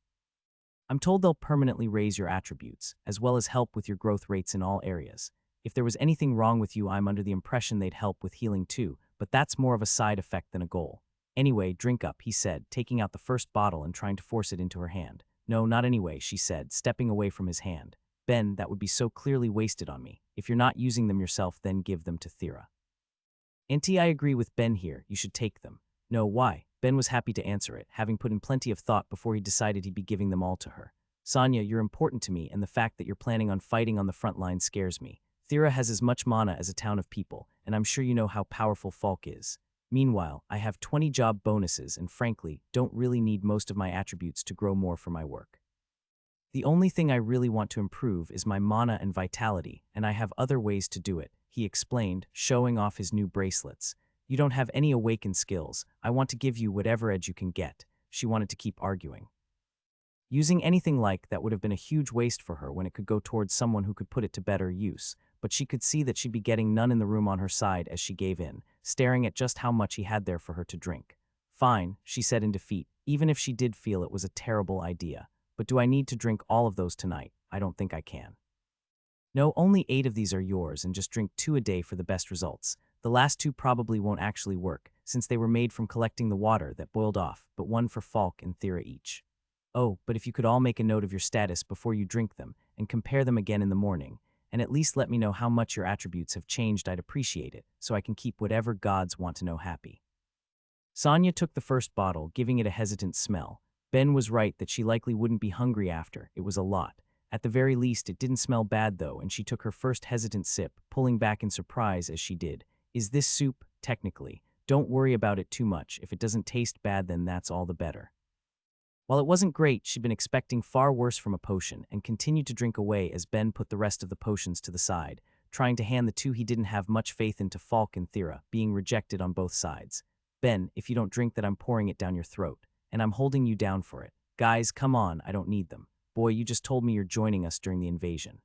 I'm told they'll permanently raise your attributes, as well as help with your growth rates in all areas. If there was anything wrong with you, I'm under the impression they'd help with healing too, but that's more of a side effect than a goal. Anyway, drink up, he said, taking out the first bottle and trying to force it into her hand. No, not anyway, she said, stepping away from his hand. Ben, that would be so clearly wasted on me. If you're not using them yourself, then give them to Thera. Auntie, I agree with Ben here. You should take them. No, why? Ben was happy to answer it, having put in plenty of thought before he decided he'd be giving them all to her. Sonia, you're important to me, and the fact that you're planning on fighting on the front line scares me. Thera has as much mana as a town of people, and I'm sure you know how powerful Falk is. Meanwhile, I have 20 job bonuses and frankly, don't really need most of my attributes to grow more for my work. The only thing I really want to improve is my mana and vitality, and I have other ways to do it, he explained, showing off his new bracelets. You don't have any awakened skills. I want to give you whatever edge you can get. She wanted to keep arguing. Using anything like that would have been a huge waste for her when it could go towards someone who could put it to better use, but she could see that she'd be getting none in the room on her side as she gave in, staring at just how much he had there for her to drink. Fine, she said in defeat, even if she did feel it was a terrible idea. But do I need to drink all of those tonight? I don't think I can. No, only 8 of these are yours, and just drink 2 a day for the best results. The last 2 probably won't actually work, since they were made from collecting the water that boiled off, but 1 for Falk and Thera each. Oh, but if you could all make a note of your status before you drink them, and compare them again in the morning, and at least let me know how much your attributes have changed, I'd appreciate it, so I can keep whatever gods want to know happy. Sonia took the first bottle, giving it a hesitant smell. Ben was right that she likely wouldn't be hungry after. It was a lot. At the very least, it didn't smell bad though, and she took her first hesitant sip, pulling back in surprise as she did. Is this soup? Technically. Don't worry about it too much. If it doesn't taste bad, then that's all the better. While it wasn't great, she'd been expecting far worse from a potion, and continued to drink away as Ben put the rest of the potions to the side, trying to hand the 2 he didn't have much faith in to Falk and Thera, being rejected on both sides. Ben, if you don't drink that, I'm pouring it down your throat, and I'm holding you down for it. Guys, come on, I don't need them. Boy, you just told me you're joining us during the invasion.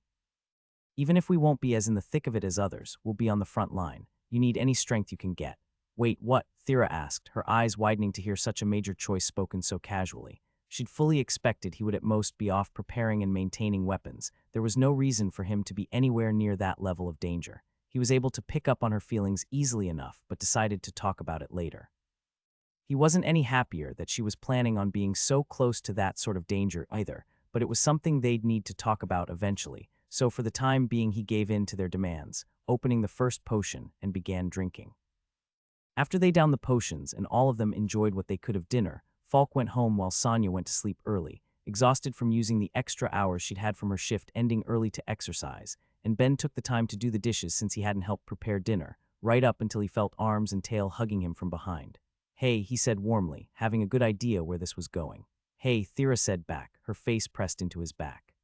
Even if we won't be as in the thick of it as others, we'll be on the front line. You need any strength you can get. Wait, what? Thera asked, her eyes widening to hear such a major choice spoken so casually. She'd fully expected he would at most be off preparing and maintaining weapons. There was no reason for him to be anywhere near that level of danger. He was able to pick up on her feelings easily enough, but decided to talk about it later. He wasn't any happier that she was planning on being so close to that sort of danger either, but it was something they'd need to talk about eventually, so for the time being he gave in to their demands, opening the first potion and began drinking. After they downed the potions and all of them enjoyed what they could of dinner, Falk went home while Sonia went to sleep early, exhausted from using the extra hours she'd had from her shift ending early to exercise, and Ben took the time to do the dishes since he hadn't helped prepare dinner, right up until he felt arms and tail hugging him from behind. Hey, he said warmly, having a good idea where this was going. Hey, Thera said back, her face pressed into his back.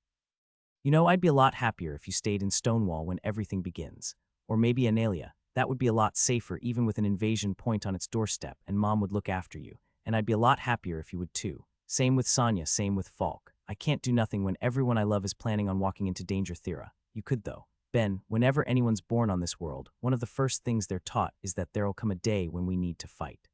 You know, I'd be a lot happier if you stayed in Stonewall when everything begins. Or maybe Analia. That would be a lot safer even with an invasion point on its doorstep, and Mom would look after you. And I'd be a lot happier if you would too. Same with Sonya, same with Falk. I can't do nothing when everyone I love is planning on walking into danger, Thera. You could though. Ben, whenever anyone's born on this world, one of the first things they're taught is that there'll come a day when we need to fight.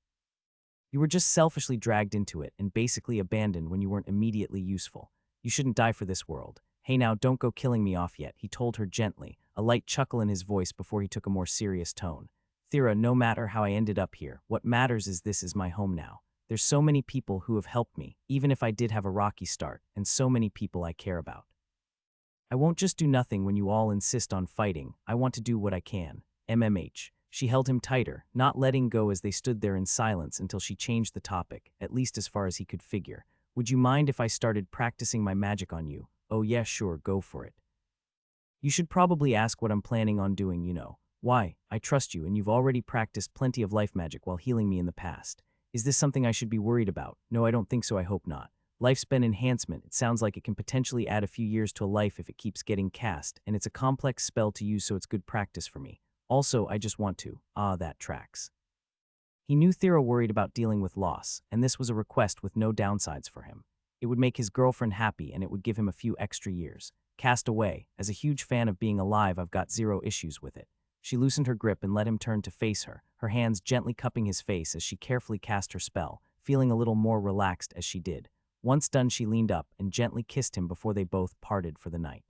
You were just selfishly dragged into it and basically abandoned when you weren't immediately useful. You shouldn't die for this world. Hey now, don't go killing me off yet, he told her gently, a light chuckle in his voice before he took a more serious tone. Thera, no matter how I ended up here, what matters is this is my home now. There's so many people who have helped me, even if I did have a rocky start, and so many people I care about. I won't just do nothing when you all insist on fighting. I want to do what I can. MMH. She held him tighter, not letting go as they stood there in silence until she changed the topic, at least as far as he could figure. Would you mind if I started practicing my magic on you? Oh yeah, sure, go for it. You should probably ask what I'm planning on doing, you know. Why? I trust you and you've already practiced plenty of life magic while healing me in the past. Is this something I should be worried about? No, I don't think so, I hope not. Lifespan enhancement, it sounds like it can potentially add a few years to a life if it keeps getting cast, and it's a complex spell to use so it's good practice for me. Also, I just want to. That tracks. He knew Thera worried about dealing with loss, and this was a request with no downsides for him. It would make his girlfriend happy and it would give him a few extra years. Cast away. As a huge fan of being alive, I've got zero issues with it. She loosened her grip and let him turn to face her hands gently cupping his face as she carefully cast her spell, feeling a little more relaxed as she did. Once done, she leaned up and gently kissed him before they both parted for the night.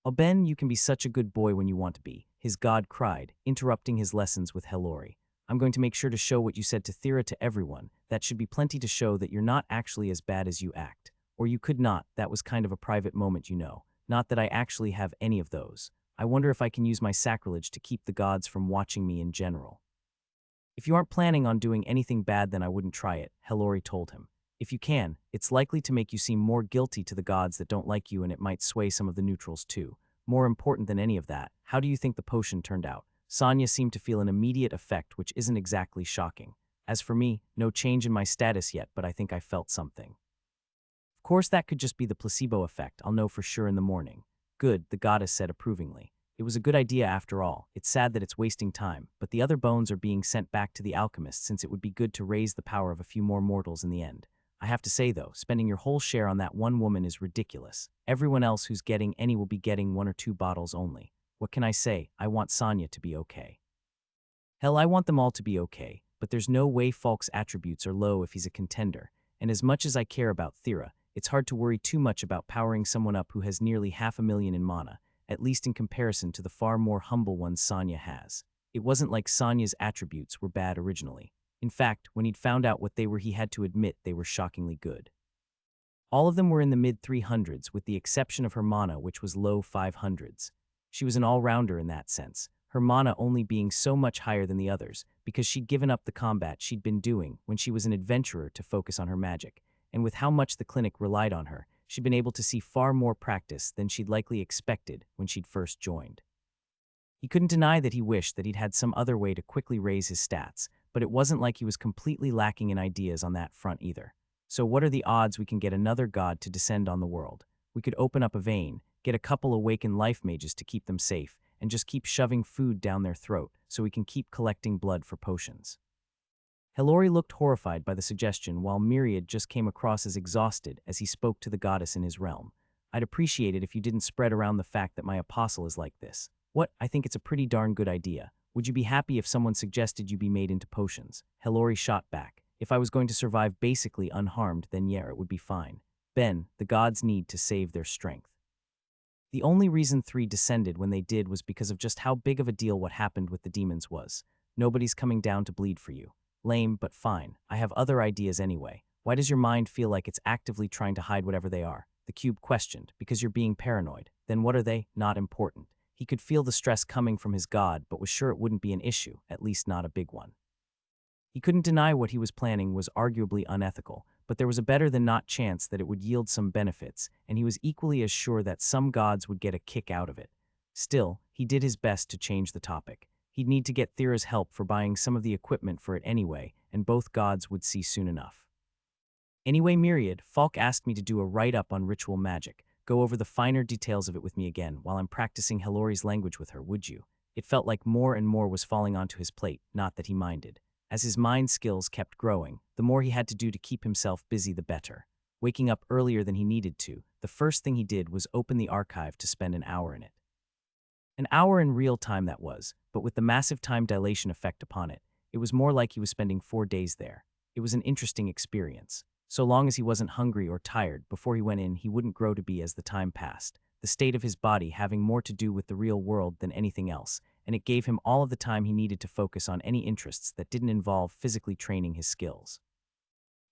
Oh Ben, you can be such a good boy when you want to be, his god cried, interrupting his lessons with Hellori. I'm going to make sure to show what you said to Thera to everyone. That should be plenty to show that you're not actually as bad as you act. Or you could not, that was kind of a private moment, you know. Not that I actually have any of those. I wonder if I can use my sacrilege to keep the gods from watching me in general. If you aren't planning on doing anything bad, then I wouldn't try it, Hellori told him. If you can, it's likely to make you seem more guilty to the gods that don't like you, and it might sway some of the neutrals too. More important than any of that, how do you think the potion turned out? Sonya seemed to feel an immediate effect, which isn't exactly shocking. As for me, no change in my status yet, but I think I felt something. Of course, that could just be the placebo effect. I'll know for sure in the morning. Good, the goddess said approvingly. It was a good idea after all. It's sad that it's wasting time, but the other bones are being sent back to the alchemist since it would be good to raise the power of a few more mortals in the end. I have to say though, spending your whole share on that one woman is ridiculous. Everyone else who's getting any will be getting 1 or 2 bottles only. What can I say? I want Sonya to be okay. Hell, I want them all to be okay, but there's no way Falk's attributes are low if he's a contender, and as much as I care about Thera, it's hard to worry too much about powering someone up who has nearly 500,000 in mana, at least in comparison to the far more humble ones Sonya has. It wasn't like Sonya's attributes were bad originally. In fact, when he'd found out what they were, he had to admit they were shockingly good. All of them were in the mid-300s, with the exception of her mana, which was low 500s. She was an all-rounder in that sense, her mana only being so much higher than the others, because she'd given up the combat she'd been doing when she was an adventurer to focus on her magic, and with how much the clinic relied on her, she'd been able to see far more practice than she'd likely expected when she'd first joined. He couldn't deny that he wished that he'd had some other way to quickly raise his stats, but it wasn't like he was completely lacking in ideas on that front either. So what are the odds we can get another god to descend on the world? We could open up a vein, get a couple awakened life mages to keep them safe, and just keep shoving food down their throat so we can keep collecting blood for potions. Hellori looked horrified by the suggestion, while Myriad just came across as exhausted as he spoke to the goddess in his realm. I'd appreciate it if you didn't spread around the fact that my apostle is like this. What? I think it's a pretty darn good idea. Would you be happy if someone suggested you be made into potions? Hellori shot back. If I was going to survive basically unharmed, then yeah, it would be fine. Ben, the gods need to save their strength. The only reason 3 descended when they did was because of just how big of a deal what happened with the demons was. Nobody's coming down to bleed for you. Lame, but fine. I have other ideas anyway. Why does your mind feel like it's actively trying to hide whatever they are? The cube questioned. Because you're being paranoid. Then what are they? Not important. He could feel the stress coming from his god, but was sure it wouldn't be an issue, at least not a big one. He couldn't deny what he was planning was arguably unethical, but there was a better-than-not chance that it would yield some benefits, and he was equally as sure that some gods would get a kick out of it. Still, he did his best to change the topic. He'd need to get Thera's help for buying some of the equipment for it anyway, and both gods would see soon enough. Anyway, Myriad, Falk asked me to do a write-up on ritual magic. Go over the finer details of it with me again while I'm practicing Hellori's language with her, would you? It felt like more and more was falling onto his plate, not that he minded. As his mind skills kept growing, the more he had to do to keep himself busy, the better. Waking up earlier than he needed to, the first thing he did was open the archive to spend an hour in it. An hour in real time, that was, but with the massive time dilation effect upon it, it was more like he was spending 4 days there. It was an interesting experience. So long as he wasn't hungry or tired before he went in, he wouldn't grow to be as the time passed, the state of his body having more to do with the real world than anything else, and it gave him all of the time he needed to focus on any interests that didn't involve physically training his skills.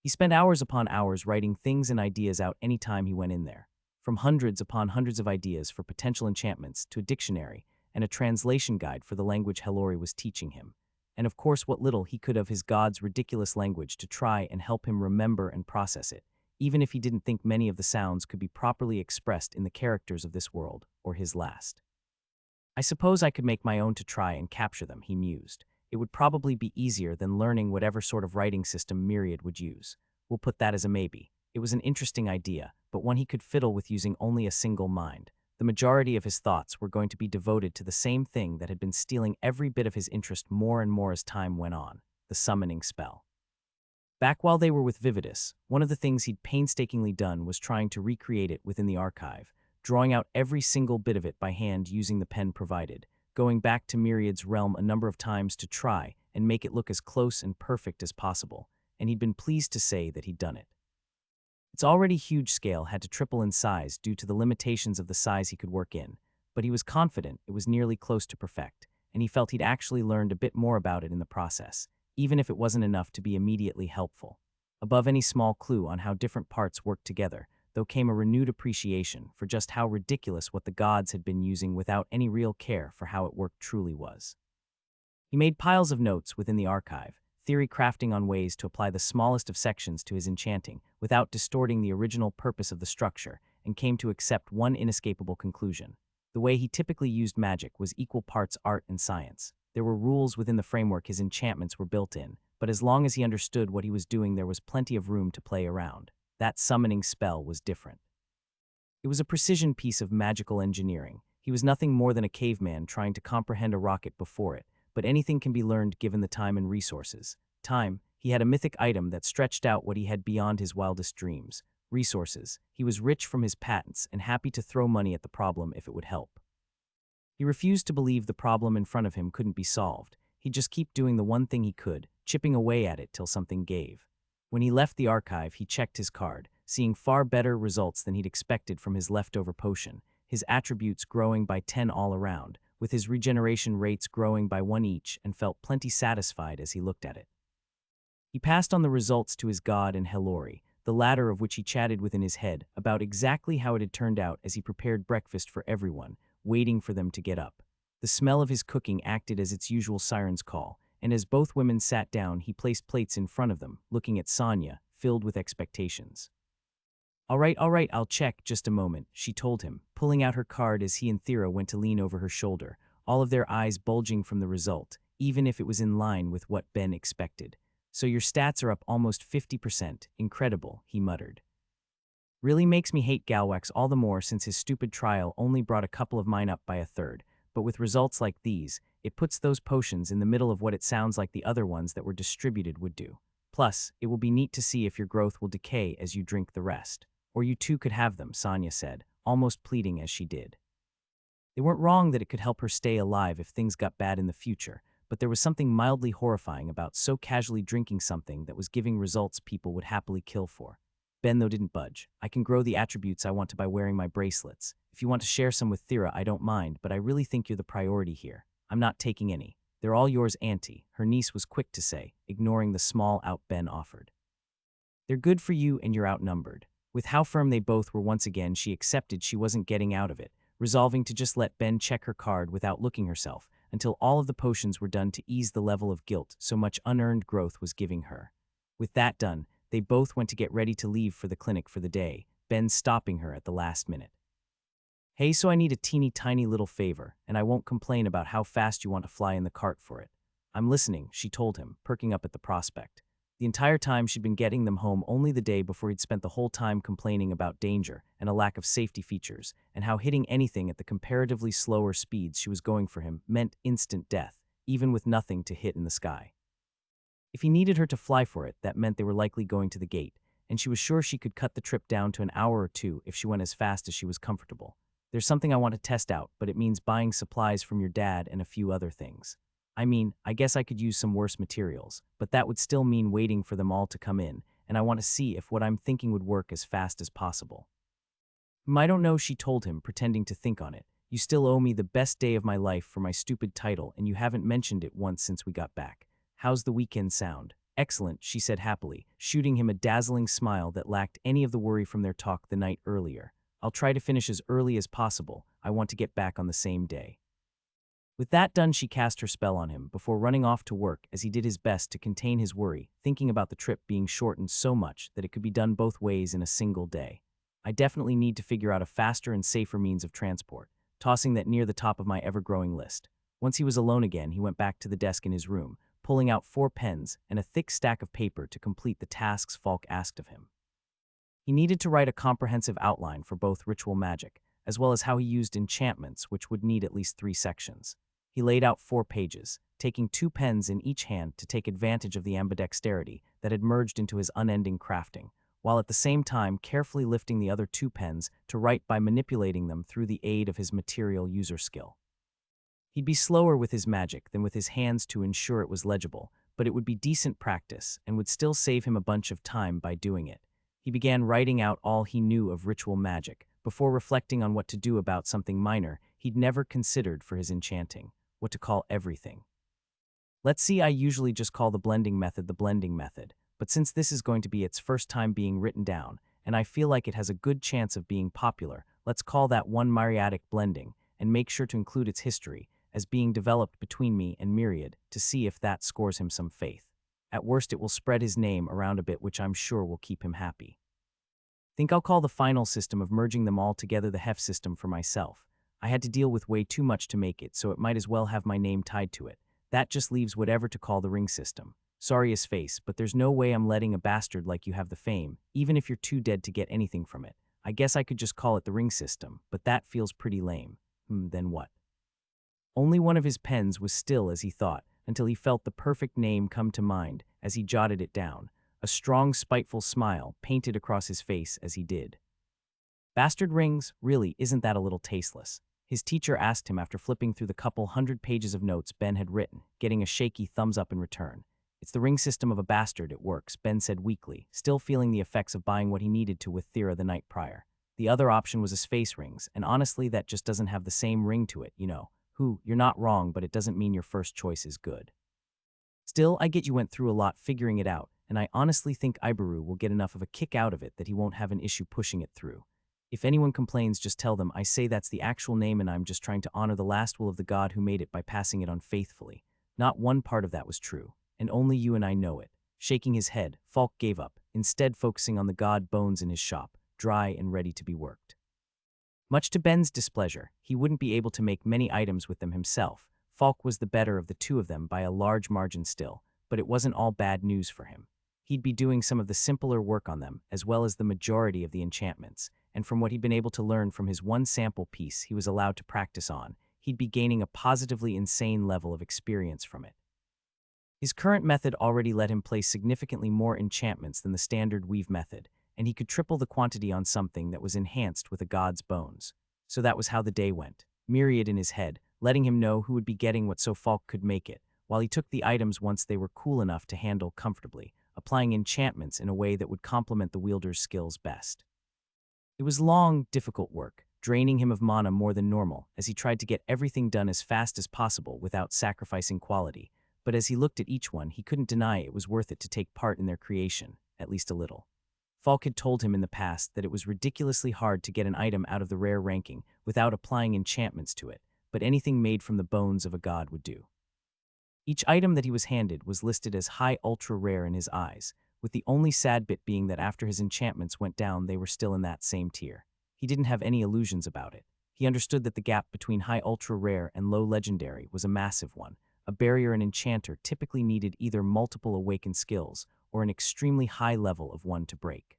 He spent hours upon hours writing things and ideas out any time he went in there, from hundreds upon hundreds of ideas for potential enchantments to a dictionary and a translation guide for the language Hellori was teaching him, and of course what little he could of his god's ridiculous language to try and help him remember and process it, even if he didn't think many of the sounds could be properly expressed in the characters of this world or his last. I suppose I could make my own to try and capture them, he mused. It would probably be easier than learning whatever sort of writing system Myriad would use. We'll put that as a maybe. It was an interesting idea, but one he could fiddle with using only a single mind. The majority of his thoughts were going to be devoted to the same thing that had been stealing every bit of his interest more and more as time went on, the summoning spell. Back while they were with Vividus, one of the things he'd painstakingly done was trying to recreate it within the archive, drawing out every single bit of it by hand using the pen provided, going back to Myriad's realm a number of times to try and make it look as close and perfect as possible, and he'd been pleased to say that he'd done it. Its already huge scale had to triple in size due to the limitations of the size he could work in, but he was confident it was nearly close to perfect, and he felt he'd actually learned a bit more about it in the process, even if it wasn't enough to be immediately helpful. Above any small clue on how different parts worked together, though came a renewed appreciation for just how ridiculous what the gods had been using without any real care for how it worked truly was. He made piles of notes within the archive, theory crafting on ways to apply the smallest of sections to his enchanting without distorting the original purpose of the structure, and came to accept one inescapable conclusion. The way he typically used magic was equal parts art and science. There were rules within the framework his enchantments were built in, but as long as he understood what he was doing, there was plenty of room to play around. That summoning spell was different. It was a precision piece of magical engineering. He was nothing more than a caveman trying to comprehend a rocket before it, but anything can be learned given the time and resources. Time, he had a mythic item that stretched out what he had beyond his wildest dreams. Resources, he was rich from his patents and happy to throw money at the problem if it would help. He refused to believe the problem in front of him couldn't be solved. He'd just keep doing the one thing he could, chipping away at it till something gave. When he left the archive, he checked his card, seeing far better results than he'd expected from his leftover potion, his attributes growing by 10 all around, with his regeneration rates growing by 1 each, and felt plenty satisfied as he looked at it. He passed on the results to his god and Hellori, the latter of which he chatted within his head about exactly how it had turned out as he prepared breakfast for everyone, waiting for them to get up. The smell of his cooking acted as its usual siren's call, and as both women sat down, he placed plates in front of them, looking at Sonia, filled with expectations. All right, I'll check, just a moment," she told him, pulling out her card as he and Thera went to lean over her shoulder, all of their eyes bulging from the result, even if it was in line with what Ben expected. "So your stats are up almost 50%, incredible," he muttered. "Really makes me hate Galwax all the more since his stupid trial only brought a couple of mine up by a third, but with results like these, it puts those potions in the middle of what it sounds like the other ones that were distributed would do. Plus, it will be neat to see if your growth will decay as you drink the rest. Or you too could have them," Sonia said, almost pleading as she did. They weren't wrong that it could help her stay alive if things got bad in the future, but there was something mildly horrifying about so casually drinking something that was giving results people would happily kill for. Ben, though, didn't budge. "I can grow the attributes I want to by wearing my bracelets. If you want to share some with Thera, I don't mind, but I really think you're the priority here. I'm not taking any. They're all yours, Auntie," her niece was quick to say, ignoring the small out Ben offered. "They're good for you and you're outnumbered." With how firm they both were once again, she accepted she wasn't getting out of it, resolving to just let Ben check her card without looking herself, until all of the potions were done to ease the level of guilt so much unearned growth was giving her. With that done, they both went to get ready to leave for the clinic for the day, Ben stopping her at the last minute. "Hey, so I need a teeny tiny little favor, and I won't complain about how fast you want to fly in the cart for it." "I'm listening," she told him, perking up at the prospect. The entire time she'd been getting them home only the day before he'd spent the whole time complaining about danger and a lack of safety features, and how hitting anything at the comparatively slower speeds she was going for him meant instant death, even with nothing to hit in the sky. If he needed her to fly for it, that meant they were likely going to the gate, and she was sure she could cut the trip down to an hour or two if she went as fast as she was comfortable. There's something I want to test out, but it means buying supplies from your dad and a few other things. I mean, I guess I could use some worse materials, but that would still mean waiting for them all to come in, and I want to see if what I'm thinking would work as fast as possible. I don't know, she told him, pretending to think on it. You still owe me the best day of my life for my stupid title, and you haven't mentioned it once since we got back. How's the weekend sound? Excellent, she said happily, shooting him a dazzling smile that lacked any of the worry from their talk the night earlier. I'll try to finish as early as possible. I want to get back on the same day. With that done, she cast her spell on him before running off to work as he did his best to contain his worry, thinking about the trip being shortened so much that it could be done both ways in a single day. I definitely need to figure out a faster and safer means of transport, tossing that near the top of my ever-growing list. Once he was alone again, he went back to the desk in his room, pulling out 4 pens and a thick stack of paper to complete the tasks Falk asked of him. He needed to write a comprehensive outline for both ritual magic, as well as how he used enchantments, which would need at least 3 sections. He laid out 4 pages, taking 2 pens in each hand to take advantage of the ambidexterity that had merged into his unending crafting, while at the same time carefully lifting the other 2 pens to write by manipulating them through the aid of his material user skill. He'd be slower with his magic than with his hands to ensure it was legible, but it would be decent practice and would still save him a bunch of time by doing it. He began writing out all he knew of ritual magic, before reflecting on what to do about something minor he'd never considered for his enchanting, what to call everything. Let's see, I usually just call the blending method, but since this is going to be its first time being written down, and I feel like it has a good chance of being popular, let's call that one manhwaedit blending, and make sure to include its history as being developed between me and Myriad to see if that scores him some faith. At worst, it will spread his name around a bit, which I'm sure will keep him happy. Think I'll call the final system of merging them all together the heft system for myself. I had to deal with way too much to make it, so it might as well have my name tied to it. That just leaves whatever to call the ring system. Sorry his face, but there's no way I'm letting a bastard like you have the fame, even if you're too dead to get anything from it. I guess I could just call it the ring system, but that feels pretty lame. Then what? Only one of his pens was still as he thought, until he felt the perfect name come to mind as he jotted it down. A strong, spiteful smile painted across his face as he did. Bastard rings? Really, isn't that a little tasteless? His teacher asked him after flipping through the couple 100 pages of notes Ben had written, getting a shaky thumbs up in return. It's the ring system of a bastard, it works, Ben said weakly, still feeling the effects of buying what he needed to with Thera the night prior. The other option was his face rings, and honestly that just doesn't have the same ring to it, you know. You're not wrong, but it doesn't mean your first choice is good. Still, I get you went through a lot figuring it out, and I honestly think Ibaru will get enough of a kick out of it that he won't have an issue pushing it through. If anyone complains, just tell them I say that's the actual name and I'm just trying to honor the last will of the god who made it by passing it on faithfully. Not one part of that was true, and only you and I know it. Shaking his head, Falk gave up, instead focusing on the god bones in his shop, dry and ready to be worked. Much to Ben's displeasure, he wouldn't be able to make many items with them himself. Falk was the better of the two of them by a large margin still, but it wasn't all bad news for him. He'd be doing some of the simpler work on them, as well as the majority of the enchantments, and from what he'd been able to learn from his one sample piece he was allowed to practice on, he'd be gaining a positively insane level of experience from it. His current method already let him place significantly more enchantments than the standard weave method, and he could triple the quantity on something that was enhanced with a god's bones. So that was how the day went, Myriad in his head, letting him know who would be getting what so Falk could make it, while he took the items once they were cool enough to handle comfortably, applying enchantments in a way that would complement the wielder's skills best. It was long, difficult work, draining him of mana more than normal, as he tried to get everything done as fast as possible without sacrificing quality, but as he looked at each one, he couldn't deny it was worth it to take part in their creation, at least a little. Falk had told him in the past that it was ridiculously hard to get an item out of the rare ranking without applying enchantments to it, but anything made from the bones of a god would do. Each item that he was handed was listed as high ultra rare in his eyes, with the only sad bit being that after his enchantments went down they were still in that same tier. He didn't have any illusions about it. He understood that the gap between high ultra rare and low legendary was a massive one, a barrier an enchanter typically needed either multiple awakened skills or an extremely high level of one to break.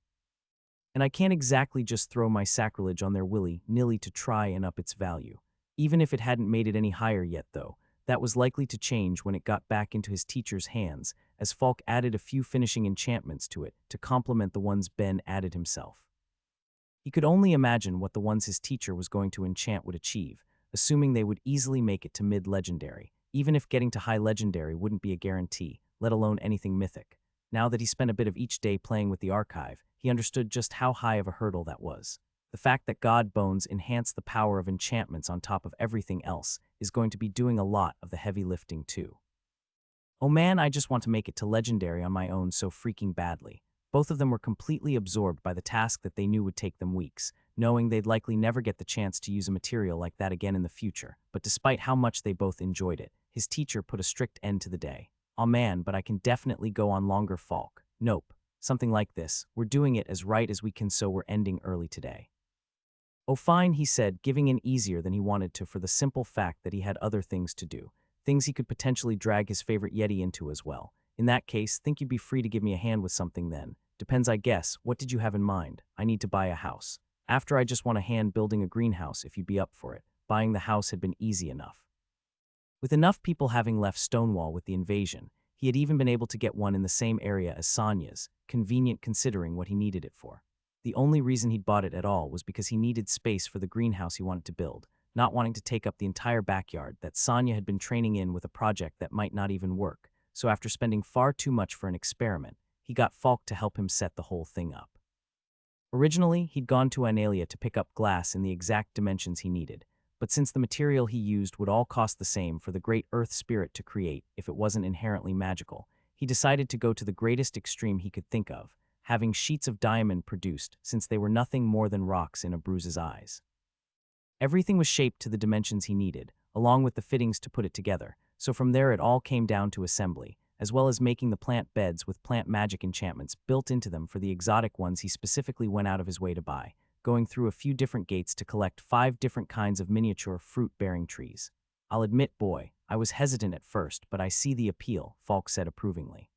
And I can't exactly just throw my sacrilege on their willy-nilly to try and up its value. Even if it hadn't made it any higher yet, though, that was likely to change when it got back into his teacher's hands, as Falk added a few finishing enchantments to it to complement the ones Ben added himself. He could only imagine what the ones his teacher was going to enchant would achieve, assuming they would easily make it to mid-legendary, even if getting to high legendary wouldn't be a guarantee, let alone anything mythic. Now that he spent a bit of each day playing with the archive, he understood just how high of a hurdle that was. The fact that God Bones enhanced the power of enchantments on top of everything else is going to be doing a lot of the heavy lifting too. Oh man, I just want to make it to legendary on my own so freaking badly. Both of them were completely absorbed by the task that they knew would take them weeks, knowing they'd likely never get the chance to use a material like that again in the future. But despite how much they both enjoyed it, his teacher put a strict end to the day. "Aw man, but I can definitely go on longer, Falk." "Nope. Something like this. We're doing it as right as we can, so we're ending early today." "Oh fine," he said, giving in easier than he wanted to for the simple fact that he had other things to do. Things he could potentially drag his favorite Yeti into as well. "In that case, think you'd be free to give me a hand with something then. Depends, I guess. What did you have in mind?" "I need to buy a house. After I just want a hand building a greenhouse if you'd be up for it." Buying the house had been easy enough. With enough people having left Stonewall with the invasion, he had even been able to get one in the same area as Sonya's, convenient considering what he needed it for. The only reason he'd bought it at all was because he needed space for the greenhouse he wanted to build, not wanting to take up the entire backyard that Sonya had been training in with a project that might not even work. So after spending far too much for an experiment, he got Falk to help him set the whole thing up. Originally, he'd gone to Analia to pick up glass in the exact dimensions he needed, but since the material he used would all cost the same for the great earth spirit to create if it wasn't inherently magical, he decided to go to the greatest extreme he could think of, having sheets of diamond produced since they were nothing more than rocks in a bruise's eyes. Everything was shaped to the dimensions he needed, along with the fittings to put it together, so from there it all came down to assembly, as well as making the plant beds with plant magic enchantments built into them for the exotic ones he specifically went out of his way to buy, going through a few different gates to collect 5 different kinds of miniature fruit-bearing trees. "I'll admit, boy, I was hesitant at first, but I see the appeal," Falk said approvingly.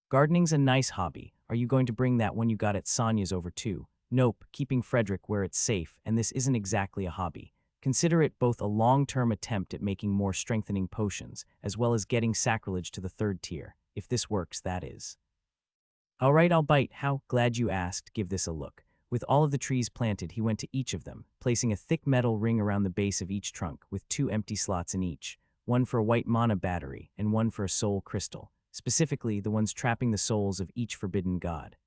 "Gardening's a nice hobby. Are you going to bring that one you got at Sonya's over too?" "Nope, keeping Frederick where it's safe, and this isn't exactly a hobby. Consider it both a long-term attempt at making more strengthening potions, as well as getting sacrilege to the 3rd tier, if this works, that is." "All right, I'll bite. How glad you asked. Give this a look." With all of the trees planted, he went to each of them, placing a thick metal ring around the base of each trunk with 2 empty slots in each, one for a white mana battery and one for a soul crystal, specifically the ones trapping the souls of each forbidden god.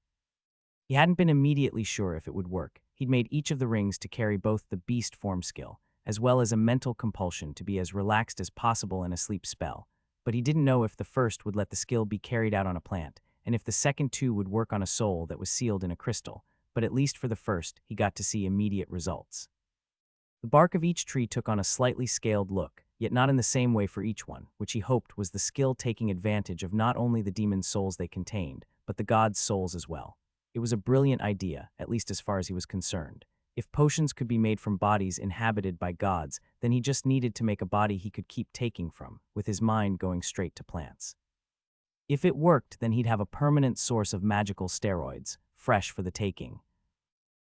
He hadn't been immediately sure if it would work. He'd made each of the rings to carry both the beast form skill, as well as a mental compulsion to be as relaxed as possible in a sleep spell, but he didn't know if the first would let the skill be carried out on a plant, and if the second 2 would work on a soul that was sealed in a crystal, but at least for the first, he got to see immediate results. The bark of each tree took on a slightly scaled look, yet not in the same way for each one, which he hoped was the skill taking advantage of not only the demon souls they contained, but the gods' souls as well. It was a brilliant idea, at least as far as he was concerned. If potions could be made from bodies inhabited by gods, then he just needed to make a body he could keep taking from, with his mind going straight to plants. If it worked, then he'd have a permanent source of magical steroids, fresh for the taking.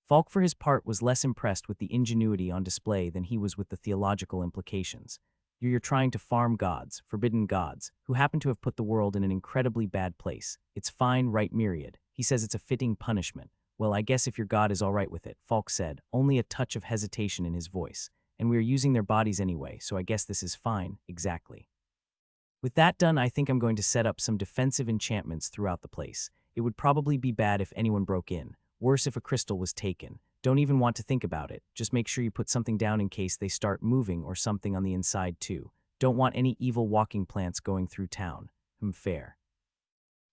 Falk, for his part, was less impressed with the ingenuity on display than he was with the theological implications. You're trying to farm gods, forbidden gods, who happen to have put the world in an incredibly bad place. It's fine, right, Myriad? He says it's a fitting punishment. Well, I guess if your god is all right with it, Falk said, only a touch of hesitation in his voice. And we're using their bodies anyway, so I guess this is fine, exactly. With that done, I think I'm going to set up some defensive enchantments throughout the place. It would probably be bad if anyone broke in. Worse if a crystal was taken. Don't even want to think about it. Just make sure you put something down in case they start moving or something on the inside too. Don't want any evil walking plants going through town. Fair.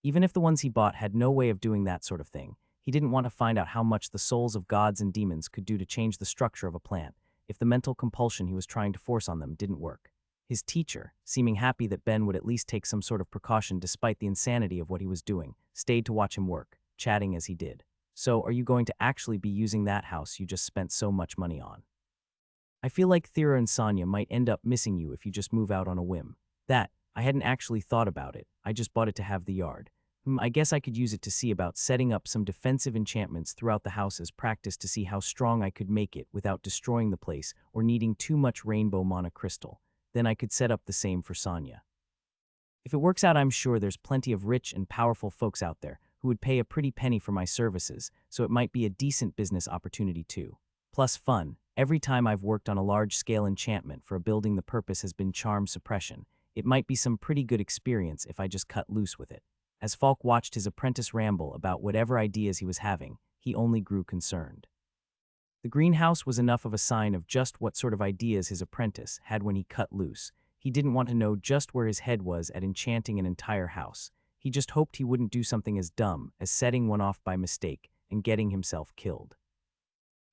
Even if the ones he bought had no way of doing that sort of thing, he didn't want to find out how much the souls of gods and demons could do to change the structure of a plant if the mental compulsion he was trying to force on them didn't work. His teacher, seeming happy that Ben would at least take some sort of precaution despite the insanity of what he was doing, stayed to watch him work, chatting as he did. "So, are you going to actually be using that house you just spent so much money on? I feel like Thera and Sonya might end up missing you if you just move out on a whim." I hadn't actually thought about it. I just bought it to have the yard. I guess I could use it to see about setting up some defensive enchantments throughout the house as practice to see how strong I could make it without destroying the place or needing too much rainbow mana crystal. Then I could set up the same for Sonya. If it works out, I'm sure there's plenty of rich and powerful folks out there who would pay a pretty penny for my services, so it might be a decent business opportunity too. Plus fun. Every time I've worked on a large-scale enchantment for a building, the purpose has been charm suppression. It might be some pretty good experience if I just cut loose with it. As Falk watched his apprentice ramble about whatever ideas he was having, he only grew concerned. The greenhouse was enough of a sign of just what sort of ideas his apprentice had when he cut loose. He didn't want to know just where his head was at enchanting an entire house. He just hoped he wouldn't do something as dumb as setting one off by mistake and getting himself killed.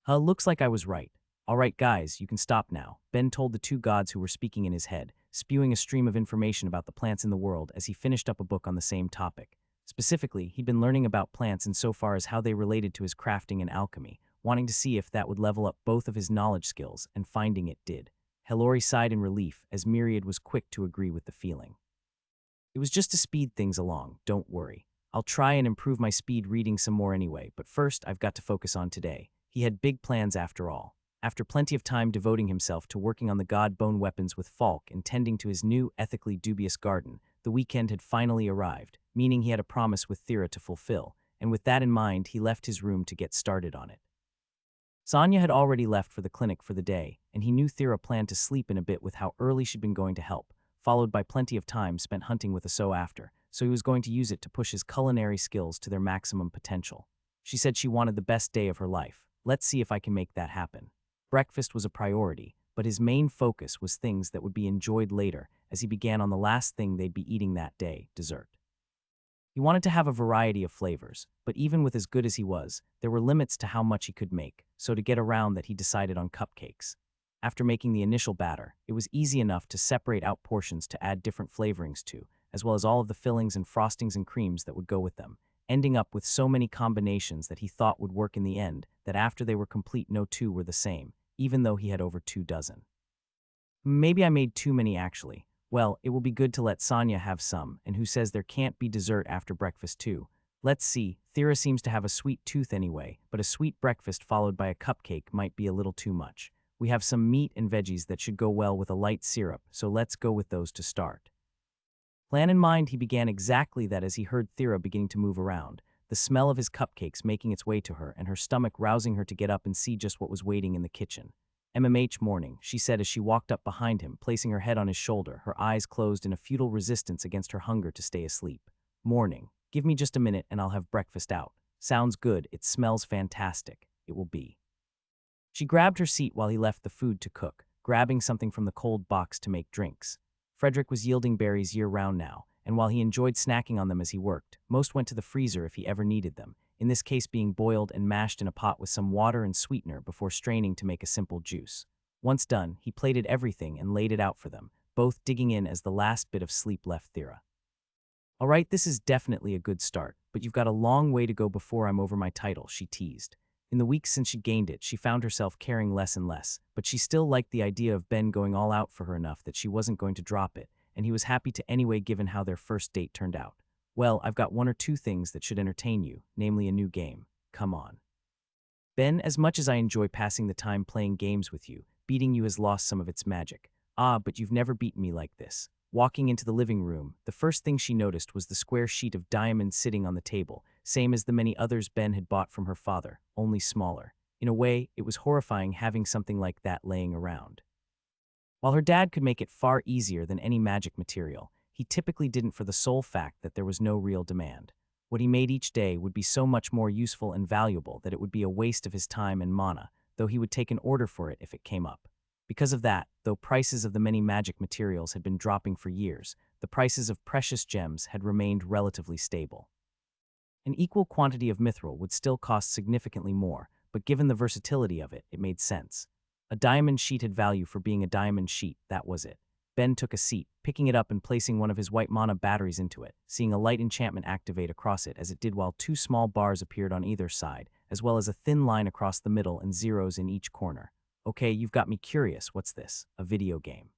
Looks like I was right. All right, guys, you can stop now, Ben told the two gods who were speaking in his head, spewing a stream of information about the plants in the world as he finished up a book on the same topic. Specifically, he'd been learning about plants insofar as how they related to his crafting and alchemy, wanting to see if that would level up both of his knowledge skills, and finding it did. Hellori sighed in relief as Myriad was quick to agree with the feeling. It was just to speed things along, don't worry. I'll try and improve my speed reading some more anyway, but first I've got to focus on today. He had big plans after all. After plenty of time devoting himself to working on the god bone weapons with Falk and tending to his new, ethically dubious garden, the weekend had finally arrived, meaning he had a promise with Thera to fulfill, and with that in mind, he left his room to get started on it. Sonya had already left for the clinic for the day, and he knew Thera planned to sleep in a bit with how early she'd been going to help, followed by plenty of time spent hunting with Aso after, so he was going to use it to push his culinary skills to their maximum potential. She said she wanted the best day of her life. Let's see if I can make that happen. Breakfast was a priority, but his main focus was things that would be enjoyed later as he began on the last thing they'd be eating that day, dessert. He wanted to have a variety of flavors, but even with as good as he was, there were limits to how much he could make, so to get around that he decided on cupcakes. After making the initial batter, it was easy enough to separate out portions to add different flavorings to, as well as all of the fillings and frostings and creams that would go with them, ending up with so many combinations that he thought would work in the end that after they were complete no two were the same, even though he had over 24. Maybe I made too many actually. Well, it will be good to let Sonya have some, and who says there can't be dessert after breakfast too? Let's see, Thera seems to have a sweet tooth anyway, but a sweet breakfast followed by a cupcake might be a little too much. We have some meat and veggies that should go well with a light syrup, so let's go with those to start. Plan in mind, he began exactly that as he heard Thera beginning to move around, the smell of his cupcakes making its way to her and her stomach rousing her to get up and see just what was waiting in the kitchen. Morning, she said as she walked up behind him, placing her head on his shoulder, her eyes closed in a futile resistance against her hunger to stay asleep. Morning. Give me just a minute and I'll have breakfast out. Sounds good, it smells fantastic. It will be. She grabbed her seat while he left the food to cook, grabbing something from the cold box to make drinks. Frederick was yielding berries year-round now, and while he enjoyed snacking on them as he worked, most went to the freezer if he ever needed them, in this case being boiled and mashed in a pot with some water and sweetener before straining to make a simple juice. Once done, he plated everything and laid it out for them, both digging in as the last bit of sleep left Thera. All right, this is definitely a good start, but you've got a long way to go before I'm over my title, she teased. In the weeks since she gained it, she found herself caring less and less, but she still liked the idea of Ben going all out for her enough that she wasn't going to drop it, and he was happy to anyway given how their first date turned out. Well, I've got one or two things that should entertain you, namely a new game. Come on. Ben, as much as I enjoy passing the time playing games with you, beating you has lost some of its magic. But you've never beaten me like this. Walking into the living room, the first thing she noticed was the square sheet of diamonds sitting on the table, same as the many others Ben had bought from her father, only smaller. In a way, it was horrifying having something like that laying around. While her dad could make it far easier than any magic material, he typically didn't for the sole fact that there was no real demand. What he made each day would be so much more useful and valuable that it would be a waste of his time and mana, though he would take an order for it if it came up. Because of that, though prices of the many magic materials had been dropping for years, the prices of precious gems had remained relatively stable. An equal quantity of mithril would still cost significantly more, but given the versatility of it, it made sense. A diamond sheet had value for being a diamond sheet, that was it. Ben took a seat, picking it up and placing one of his white mana batteries into it, seeing a light enchantment activate across it as it did while two small bars appeared on either side, as well as a thin line across the middle and zeros in each corner. Okay, you've got me curious. What's this? A video game.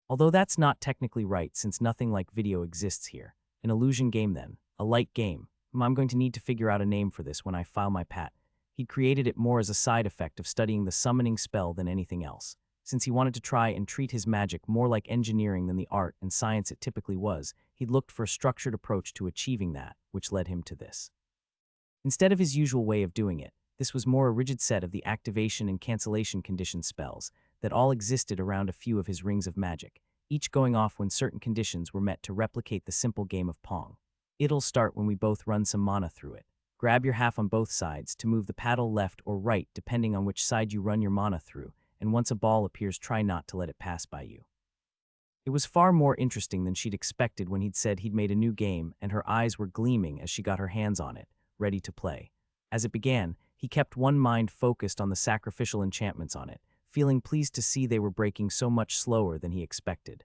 Although that's not technically right since nothing like video exists here. An illusion game then. A light game. I'm going to need to figure out a name for this when I file my pat. He'd created it more as a side effect of studying the summoning spell than anything else, since he wanted to try and treat his magic more like engineering than the art and science it typically was. He'd looked for a structured approach to achieving that, which led him to this. Instead of his usual way of doing it, this was more a rigid set of the activation and cancellation condition spells that all existed around a few of his rings of magic, each going off when certain conditions were met to replicate the simple game of Pong. It'll start when we both run some mana through it. Grab your half on both sides to move the paddle left or right depending on which side you run your mana through, and once a ball appears, try not to let it pass by you. It was far more interesting than she'd expected when he'd said he'd made a new game, and her eyes were gleaming as she got her hands on it, ready to play. As it began, he kept one mind focused on the sacrificial enchantments on it, feeling pleased to see they were breaking so much slower than he expected.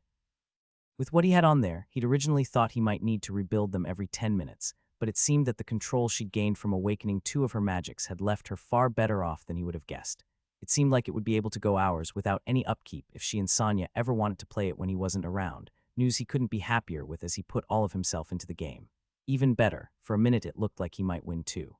With what he had on there, he'd originally thought he might need to rebuild them every 10 minutes, but it seemed that the control she'd gained from awakening two of her magics had left her far better off than he would have guessed. It seemed like it would be able to go hours without any upkeep if she and Sonia ever wanted to play it when he wasn't around, news he couldn't be happier with as he put all of himself into the game. Even better, for a minute it looked like he might win too.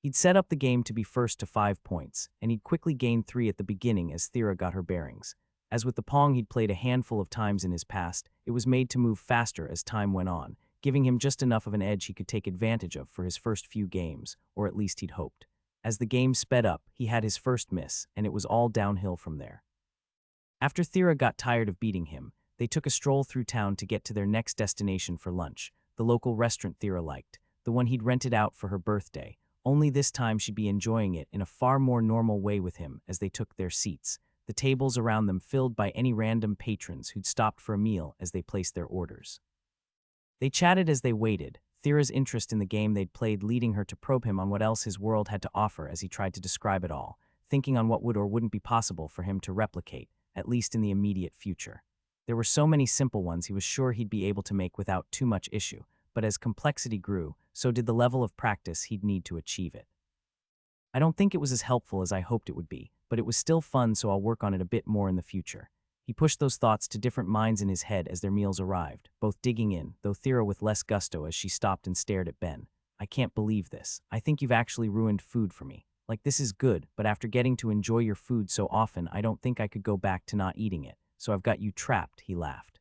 He'd set up the game to be first to 5 points, and he'd quickly gain 3 at the beginning as Thera got her bearings. As with the Pong he'd played a handful of times in his past, it was made to move faster as time went on, giving him just enough of an edge he could take advantage of for his first few games, or at least he'd hoped. As the game sped up, he had his first miss, and it was all downhill from there. After Thera got tired of beating him, they took a stroll through town to get to their next destination for lunch, the local restaurant Thera liked, the one he'd rented out for her birthday, only this time she'd be enjoying it in a far more normal way with him as they took their seats, the tables around them filled by any random patrons who'd stopped for a meal as they placed their orders. They chatted as they waited, Thera's interest in the game they'd played leading her to probe him on what else his world had to offer as he tried to describe it all, thinking on what would or wouldn't be possible for him to replicate, at least in the immediate future. There were so many simple ones he was sure he'd be able to make without too much issue, but as complexity grew, so did the level of practice he'd need to achieve it. I don't think it was as helpful as I hoped it would be, but it was still fun, so I'll work on it a bit more in the future. He pushed those thoughts to different minds in his head as their meals arrived, both digging in, though Thera with less gusto as she stopped and stared at Ben. I can't believe this. I think you've actually ruined food for me. Like, this is good, but after getting to enjoy your food so often, I don't think I could go back to not eating it, so I've got you trapped, he laughed.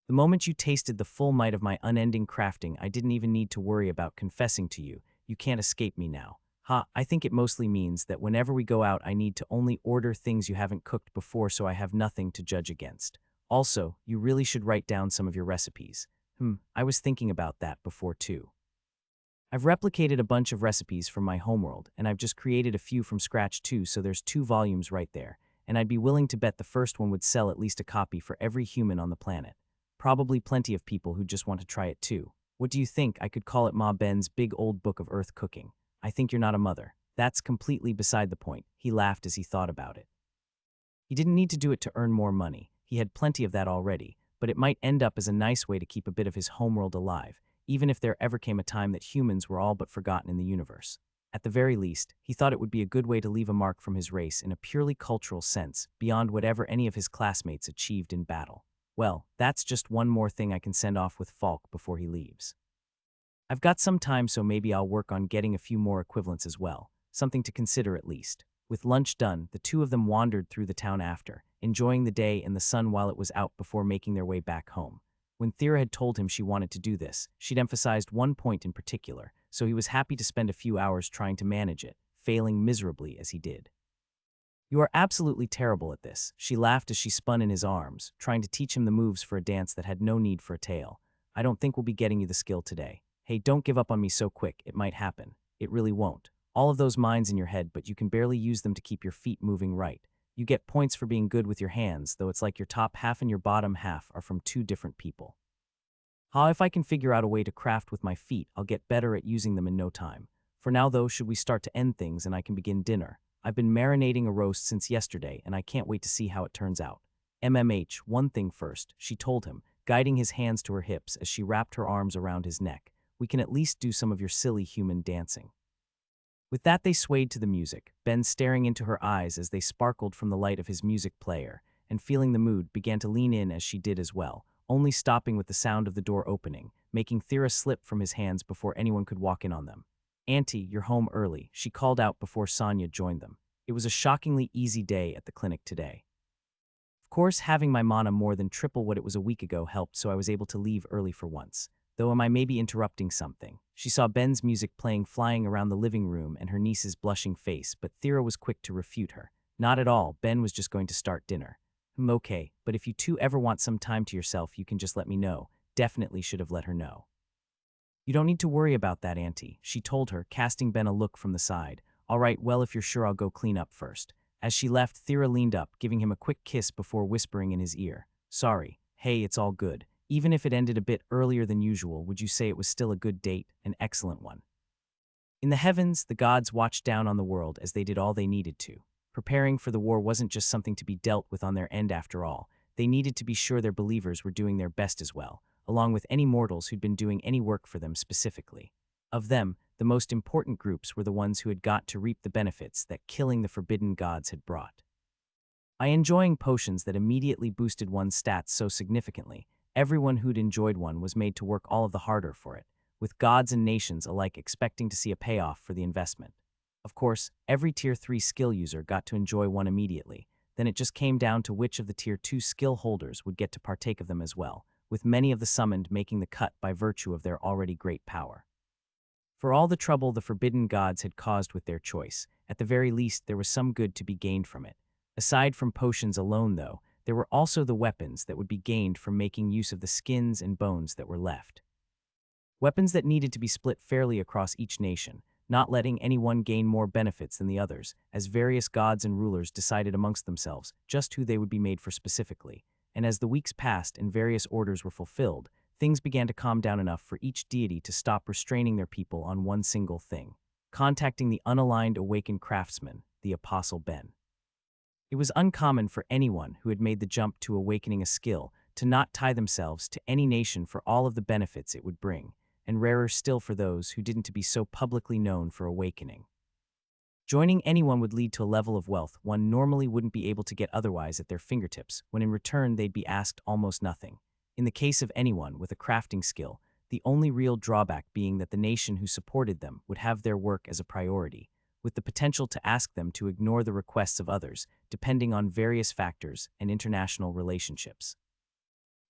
The moment you tasted the full might of my unending crafting, I didn't even need to worry about confessing to you. You can't escape me now. I think it mostly means that whenever we go out I need to only order things you haven't cooked before so I have nothing to judge against. Also, you really should write down some of your recipes. I was thinking about that before too. I've replicated a bunch of recipes from my homeworld, and I've just created a few from scratch too, so there's 2 volumes right there, and I'd be willing to bet the first one would sell at least a copy for every human on the planet. Probably plenty of people who just want to try it too. What do you think? I could call it Ma Ben's Big Old Book of Earth Cooking. I think you're not a mother. That's completely beside the point, he laughed as he thought about it. He didn't need to do it to earn more money. He had plenty of that already, but it might end up as a nice way to keep a bit of his homeworld alive, even if there ever came a time that humans were all but forgotten in the universe. At the very least, he thought it would be a good way to leave a mark from his race in a purely cultural sense, beyond whatever any of his classmates achieved in battle. Well, that's just one more thing I can send off with Falk before he leaves. I've got some time, so maybe I'll work on getting a few more equivalents as well, something to consider at least. With lunch done, the 2 of them wandered through the town after, enjoying the day and the sun while it was out before making their way back home. When Thera had told him she wanted to do this, she'd emphasized one point in particular, so he was happy to spend a few hours trying to manage it, failing miserably as he did. You are absolutely terrible at this, she laughed as she spun in his arms, trying to teach him the moves for a dance that had no need for a tail. I don't think we'll be getting you the skill today. Hey, don't give up on me so quick, it might happen. It really won't. All of those minds in your head, but you can barely use them to keep your feet moving right. You get points for being good with your hands, though it's like your top half and your bottom half are from 2 different people. If I can figure out a way to craft with my feet, I'll get better at using them in no time. For now though, should we start to end things and I can begin dinner? I've been marinating a roast since yesterday, and I can't wait to see how it turns out. One thing first, she told him, guiding his hands to her hips as she wrapped her arms around his neck. We can at least do some of your silly human dancing. With that they swayed to the music, Ben staring into her eyes as they sparkled from the light of his music player, and feeling the mood, began to lean in as she did as well, only stopping with the sound of the door opening, making Thera slip from his hands before anyone could walk in on them. "Auntie, you're home early," she called out before Sonia joined them. It was a shockingly easy day at the clinic today. Of course, having my mana more than triple what it was a week ago helped, so I was able to leave early for once. Though am I maybe interrupting something? She saw Ben's music playing flying around the living room and her niece's blushing face, but Thera was quick to refute her. Not at all, Ben was just going to start dinner. Okay, but if you two ever want some time to yourself, you can just let me know. Definitely should have let her know. You don't need to worry about that, Auntie, she told her, casting Ben a look from the side. All right, well, if you're sure, I'll go clean up first. As she left, Thera leaned up, giving him a quick kiss before whispering in his ear. Sorry. Hey, it's all good. Even if it ended a bit earlier than usual, would you say it was still a good date, an excellent one? In the heavens, the gods watched down on the world as they did all they needed to. Preparing for the war wasn't just something to be dealt with on their end after all. They needed to be sure their believers were doing their best as well, along with any mortals who'd been doing any work for them specifically. Of them, the most important groups were the ones who had got to reap the benefits that killing the forbidden gods had brought. By enjoying potions that immediately boosted one's stats so significantly, everyone who'd enjoyed one was made to work all of the harder for it, with gods and nations alike expecting to see a payoff for the investment. Of course, every Tier 3 skill user got to enjoy one immediately, then it just came down to which of the Tier 2 skill holders would get to partake of them as well, with many of the summoned making the cut by virtue of their already great power. For all the trouble the forbidden gods had caused with their choice, at the very least there was some good to be gained from it. Aside from potions alone, though, there were also the weapons that would be gained from making use of the skins and bones that were left. Weapons that needed to be split fairly across each nation, not letting anyone gain more benefits than the others, as various gods and rulers decided amongst themselves just who they would be made for specifically. And as the weeks passed and various orders were fulfilled, things began to calm down enough for each deity to stop restraining their people on one single thing: contacting the unaligned awakened craftsman, the Apostle Ben. It was uncommon for anyone who had made the jump to awakening a skill to not tie themselves to any nation for all of the benefits it would bring, and rarer still for those who didn't to be so publicly known for awakening. Joining anyone would lead to a level of wealth one normally wouldn't be able to get otherwise at their fingertips, when in return they'd be asked almost nothing. In the case of anyone with a crafting skill, the only real drawback being that the nation who supported them would have their work as a priority, with the potential to ask them to ignore the requests of others, depending on various factors and international relationships.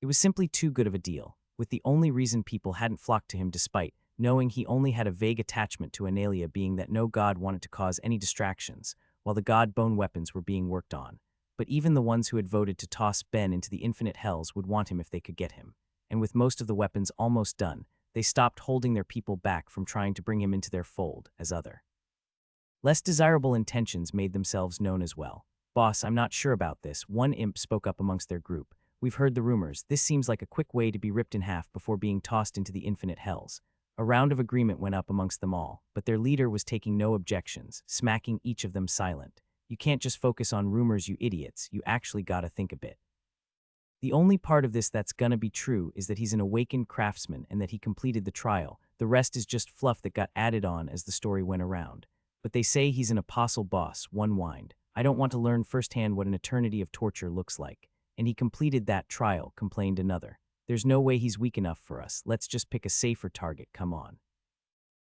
It was simply too good of a deal, with the only reason people hadn't flocked to him despite knowing he only had a vague attachment to Analia being that no god wanted to cause any distractions while the god bone weapons were being worked on. But even the ones who had voted to toss Ben into the infinite hells would want him if they could get him. And with most of the weapons almost done, they stopped holding their people back from trying to bring him into their fold as other. Less desirable intentions made themselves known as well. "Boss, I'm not sure about this," one imp spoke up amongst their group. "We've heard the rumors. This seems like a quick way to be ripped in half before being tossed into the infinite hells." A round of agreement went up amongst them all, but their leader was taking no objections, smacking each of them silent. "You can't just focus on rumors, you idiots. You actually gotta think a bit. The only part of this that's gonna be true is that he's an awakened craftsman and that he completed the trial. The rest is just fluff that got added on as the story went around. But they say he's an apostle boss," one whined. "I don't want to learn firsthand what an eternity of torture looks like. And he completed that trial," complained another. "There's no way he's weak enough for us. Let's just pick a safer target, come on."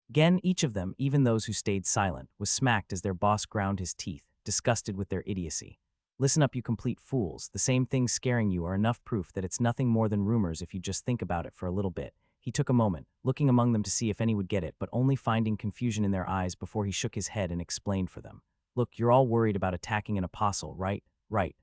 Again, each of them, even those who stayed silent, was smacked as their boss ground his teeth, disgusted with their idiocy. "Listen up, you complete fools. The same things scaring you are enough proof that it's nothing more than rumors if you just think about it for a little bit." He took a moment, looking among them to see if any would get it, but only finding confusion in their eyes before he shook his head and explained for them. "Look, you're all worried about attacking an apostle, right? Right.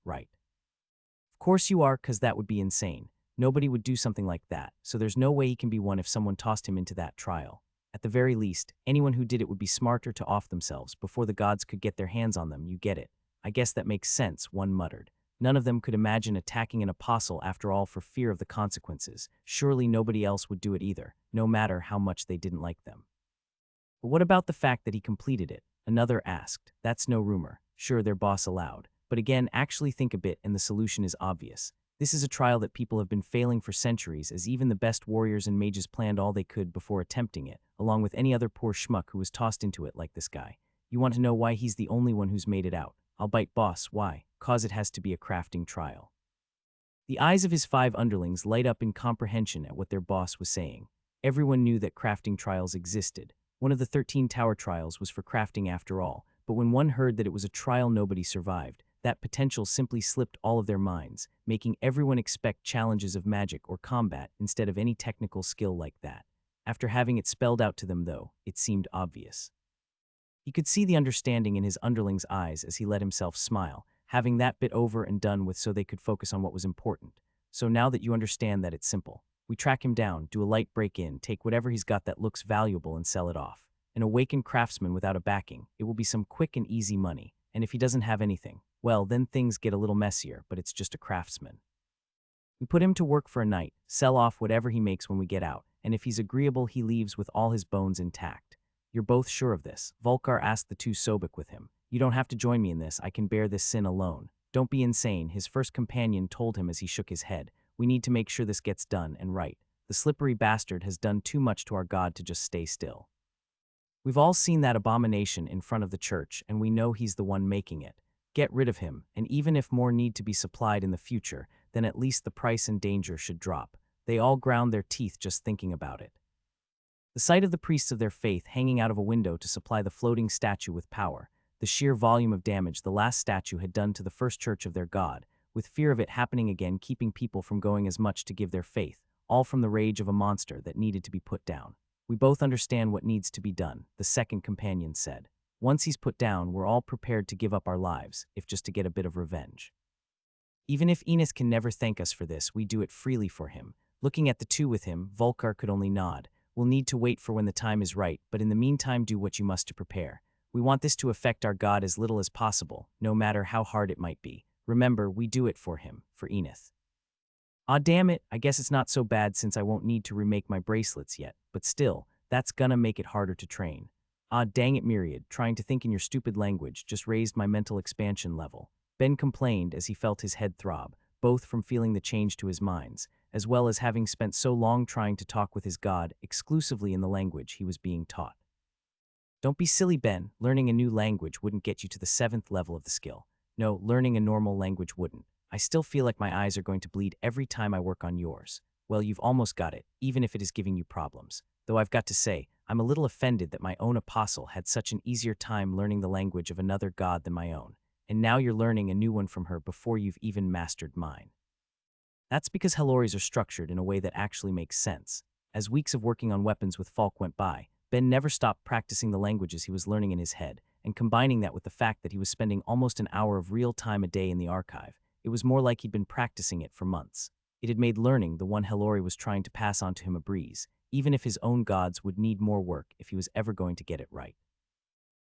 Of course you are, 'cause that would be insane. Nobody would do something like that, so there's no way he can be one if someone tossed him into that trial. At the very least, anyone who did it would be smarter to off themselves before the gods could get their hands on them, you get it. I guess that makes sense," one muttered. None of them could imagine attacking an apostle after all for fear of the consequences. Surely nobody else would do it either, no matter how much they didn't like them. "But what about the fact that he completed it?" another asked. "That's no rumor," sure, their boss allowed. "But again, actually think a bit and the solution is obvious. This is a trial that people have been failing for centuries, as even the best warriors and mages planned all they could before attempting it, along with any other poor schmuck who was tossed into it like this guy. You want to know why he's the only one who's made it out? I'll bite boss, why? 'Cause it has to be a crafting trial. The eyes of his 5 underlings light up in comprehension at what their boss was saying. Everyone knew that crafting trials existed. One of the 13 tower trials was for crafting after all, but when one heard that it was a trial nobody survived, that potential simply slipped all of their minds, making everyone expect challenges of magic or combat instead of any technical skill like that. After having it spelled out to them, though, it seemed obvious. He could see the understanding in his underlings' eyes as he let himself smile, having that bit over and done with so they could focus on what was important. So now that you understand that it's simple, we track him down, do a light break-in, take whatever he's got that looks valuable and sell it off. An awakened craftsman without a backing, it will be some quick and easy money. And if he doesn't have anything, well, then things get a little messier, but it's just a craftsman. We put him to work for a night, sell off whatever he makes when we get out, and if he's agreeable, he leaves with all his bones intact. You're both sure of this? Volkar asked the 2 Sobek with him. You don't have to join me in this, I can bear this sin alone. Don't be insane, his first companion told him as he shook his head. We need to make sure this gets done and right. The slippery bastard has done too much to our god to just stay still. We've all seen that abomination in front of the church, and we know he's the one making it. Get rid of him, and even if more need to be supplied in the future, then at least the price and danger should drop. They all ground their teeth just thinking about it. The sight of the priests of their faith hanging out of a window to supply the floating statue with power, the sheer volume of damage the last statue had done to the first church of their god, with fear of it happening again keeping people from going as much to give their faith, all from the rage of a monster that needed to be put down. We both understand what needs to be done, the second companion said. Once he's put down, we're all prepared to give up our lives, if just to get a bit of revenge. Even if Enith can never thank us for this, we do it freely for him. Looking at the 2 with him, Volkar could only nod. We'll need to wait for when the time is right, but in the meantime do what you must to prepare. We want this to affect our god as little as possible, no matter how hard it might be. Remember, we do it for him, for Enith. Aw damn it, I guess it's not so bad since I won't need to remake my bracelets yet, but still, that's gonna make it harder to train. Ah dang it, Myriad, trying to think in your stupid language just raised my mental expansion level. Ben complained as he felt his head throb, both from feeling the change to his minds, as well as having spent so long trying to talk with his god exclusively in the language he was being taught. Don't be silly, Ben. Learning a new language wouldn't get you to the 7th level of the skill. No, learning a normal language wouldn't. I still feel like my eyes are going to bleed every time I work on yours. Well, you've almost got it, even if it is giving you problems. Though I've got to say, I'm a little offended that my own apostle had such an easier time learning the language of another god than my own, and now you're learning a new one from her before you've even mastered mine. That's because Helloris are structured in a way that actually makes sense. As weeks of working on weapons with Falk went by, Ben never stopped practicing the languages he was learning in his head, and combining that with the fact that he was spending almost an hour of real time a day in the archive, it was more like he'd been practicing it for months. It had made learning the one Hellori was trying to pass on to him a breeze, even if his own gods would need more work if he was ever going to get it right.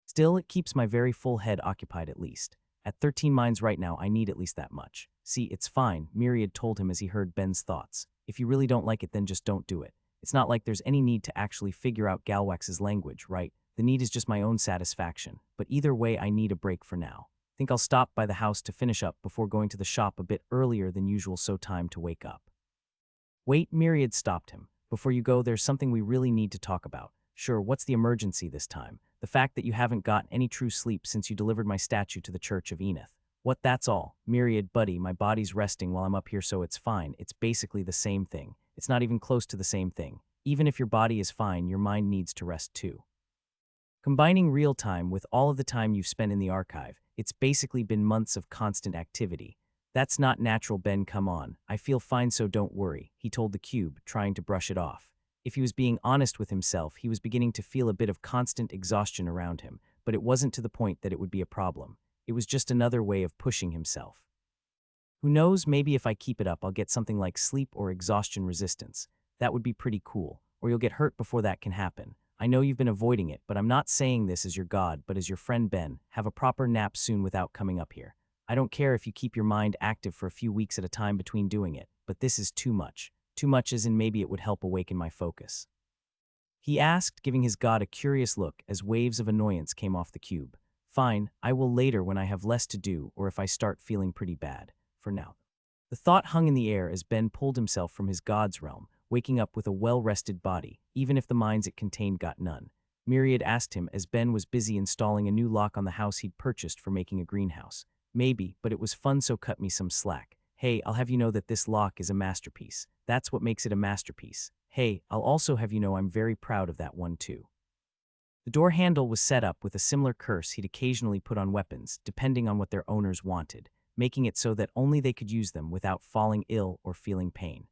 Still, it keeps my very full head occupied at least. At 13 minds right now, I need at least that much. See, it's fine, Myriad told him as he heard Ben's thoughts. If you really don't like it, then just don't do it. It's not like there's any need to actually figure out Galwax's language, right? The need is just my own satisfaction. But either way, I need a break for now. Think I'll stop by the house to finish up before going to the shop a bit earlier than usual so time to wake up. Wait, Myriad stopped him. Before you go, there's something we really need to talk about. Sure, what's the emergency this time? The fact that you haven't gotten any true sleep since you delivered my statue to the Church of Enith. What, that's all? Myriad, buddy, my body's resting while I'm up here so it's fine. It's basically the same thing. It's not even close to the same thing. Even if your body is fine, your mind needs to rest too. Combining real time with all of the time you've spent in the archive, it's basically been months of constant activity. That's not natural, Ben, come on. I feel fine, so don't worry, he told the cube, trying to brush it off. If he was being honest with himself, he was beginning to feel a bit of constant exhaustion around him, but it wasn't to the point that it would be a problem. It was just another way of pushing himself. Who knows, maybe if I keep it up, I'll get something like sleep or exhaustion resistance. That would be pretty cool, or you'll get hurt before that can happen. I know you've been avoiding it, but I'm not saying this as your god, but as your friend Ben. Have a proper nap soon without coming up here. I don't care if you keep your mind active for a few weeks at a time between doing it, but this is too much. Too much as in maybe it would help awaken my focus. He asked, giving his god a curious look as waves of annoyance came off the cube. Fine, I will later when I have less to do or if I start feeling pretty bad. For now. The thought hung in the air as Ben pulled himself from his god's realm, waking up with a well-rested body, even if the minds it contained got none. Myriad asked him as Ben was busy installing a new lock on the house he'd purchased for making a greenhouse. Maybe, but it was fun, so cut me some slack. Hey, I'll have you know that this lock is a masterpiece. That's what makes it a masterpiece. Hey, I'll also have you know I'm very proud of that one too. The door handle was set up with a similar curse he'd occasionally put on weapons, depending on what their owners wanted, making it so that only they could use them without falling ill or feeling pain.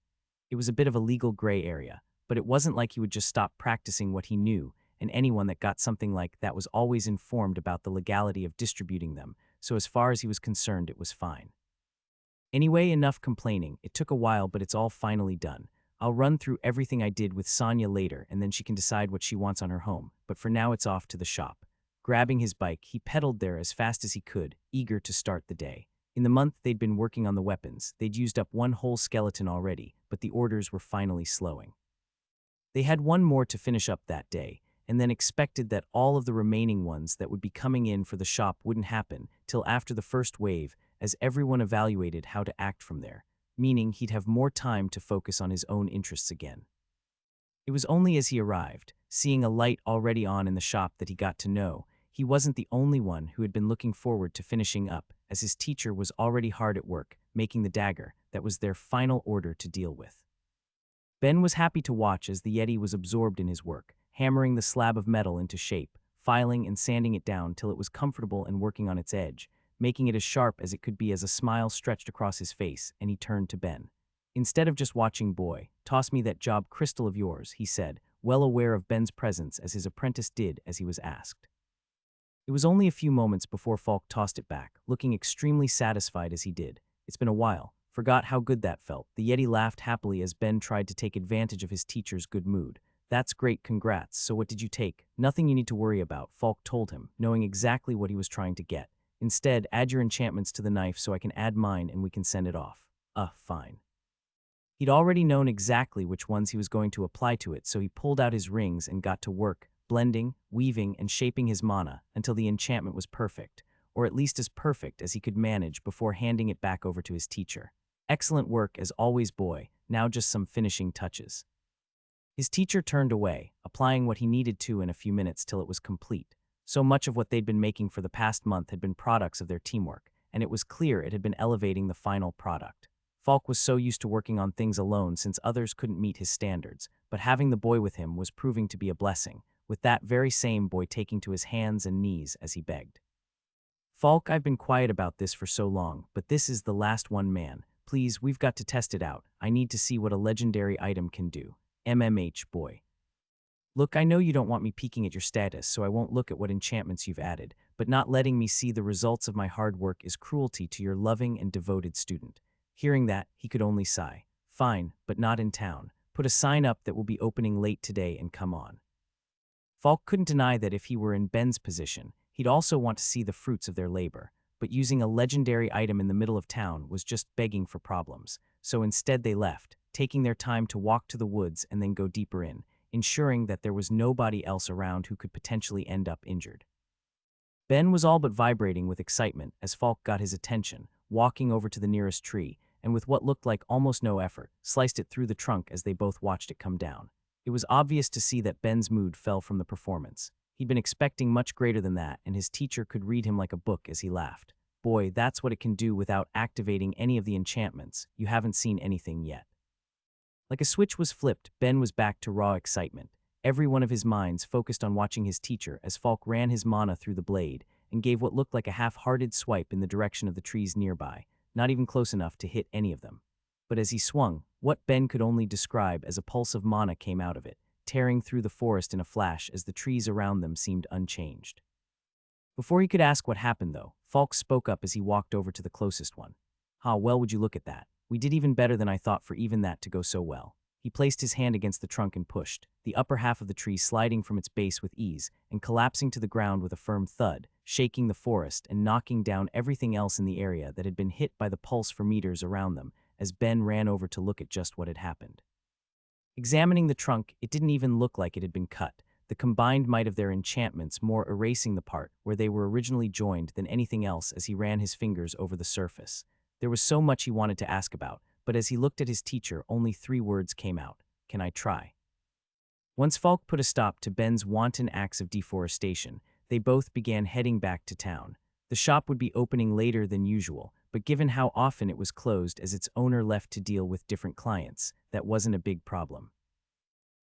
It was a bit of a legal gray area, but it wasn't like he would just stop practicing what he knew, and anyone that got something like that was always informed about the legality of distributing them, so as far as he was concerned it was fine. Anyway, enough complaining. It took a while, but it's all finally done. I'll run through everything I did with Sonia later, and then she can decide what she wants on her home, but for now it's off to the shop. Grabbing his bike, he pedaled there as fast as he could, eager to start the day. In the month they'd been working on the weapons, they'd used up one whole skeleton already, but the orders were finally slowing. They had one more to finish up that day, and then expected that all of the remaining ones that would be coming in for the shop wouldn't happen till after the first wave, as everyone evaluated how to act from there, meaning he'd have more time to focus on his own interests again. It was only as he arrived, seeing a light already on in the shop, that he got to know he wasn't the only one who had been looking forward to finishing up, as his teacher was already hard at work, making the dagger that was their final order to deal with. Ben was happy to watch as the Yeti was absorbed in his work, hammering the slab of metal into shape, filing and sanding it down till it was comfortable and working on its edge, making it as sharp as it could be as a smile stretched across his face, and he turned to Ben. Instead of just watching, "Boy, toss me that job crystal of yours," he said, well aware of Ben's presence as his apprentice did as he was asked. It was only a few moments before Falk tossed it back, looking extremely satisfied as he did. "It's been a while. Forgot how good that felt." The Yeti laughed happily as Ben tried to take advantage of his teacher's good mood. "That's great, congrats. So what did you take?" "Nothing you need to worry about," Falk told him, knowing exactly what he was trying to get. "Instead, add your enchantments to the knife so I can add mine and we can send it off." Fine." He'd already known exactly which ones he was going to apply to it, so he pulled out his rings and got to work, blending, weaving, and shaping his mana until the enchantment was perfect, or at least as perfect as he could manage before handing it back over to his teacher. "Excellent work as always, boy. Now just some finishing touches." His teacher turned away, applying what he needed to in a few minutes till it was complete. So much of what they'd been making for the past month had been products of their teamwork, and it was clear it had been elevating the final product. Falk was so used to working on things alone since others couldn't meet his standards, but having the boy with him was proving to be a blessing, with that very same boy taking to his hands and knees as he begged. "Falk, I've been quiet about this for so long, but this is the last one, man. Please, we've got to test it out. I need to see what a legendary item can do. Boy. Look, I know you don't want me peeking at your status, so I won't look at what enchantments you've added, but not letting me see the results of my hard work is cruelty to your loving and devoted student." Hearing that, he could only sigh. "Fine, but not in town. Put a sign up that will be opening late today and come on." Falk couldn't deny that if he were in Ben's position, he'd also want to see the fruits of their labor, but using a legendary item in the middle of town was just begging for problems, so instead they left, taking their time to walk to the woods and then go deeper in, ensuring that there was nobody else around who could potentially end up injured. Ben was all but vibrating with excitement as Falk got his attention, walking over to the nearest tree, and with what looked like almost no effort, sliced it through the trunk as they both watched it come down. It was obvious to see that Ben's mood fell from the performance. He'd been expecting much greater than that, and his teacher could read him like a book as he laughed. "Boy, that's what it can do without activating any of the enchantments. You haven't seen anything yet." Like a switch was flipped, Ben was back to raw excitement. Every one of his minds focused on watching his teacher as Falk ran his mana through the blade and gave what looked like a half-hearted swipe in the direction of the trees nearby, not even close enough to hit any of them. But as he swung, what Ben could only describe as a pulse of mana came out of it, tearing through the forest in a flash as the trees around them seemed unchanged. Before he could ask what happened, though, Falk spoke up as he walked over to the closest one. Well, would you look at that? We did even better than I thought for even that to go so well." He placed his hand against the trunk and pushed, the upper half of the tree sliding from its base with ease and collapsing to the ground with a firm thud, shaking the forest and knocking down everything else in the area that had been hit by the pulse for meters around them as Ben ran over to look at just what had happened. Examining the trunk, it didn't even look like it had been cut, the combined might of their enchantments more erasing the part where they were originally joined than anything else as he ran his fingers over the surface. There was so much he wanted to ask about, but as he looked at his teacher, only 3 words came out. "Can I try?" Once Falk put a stop to Ben's wanton acts of deforestation, they both began heading back to town. The shop would be opening later than usual, but given how often it was closed as its owner left to deal with different clients, that wasn't a big problem.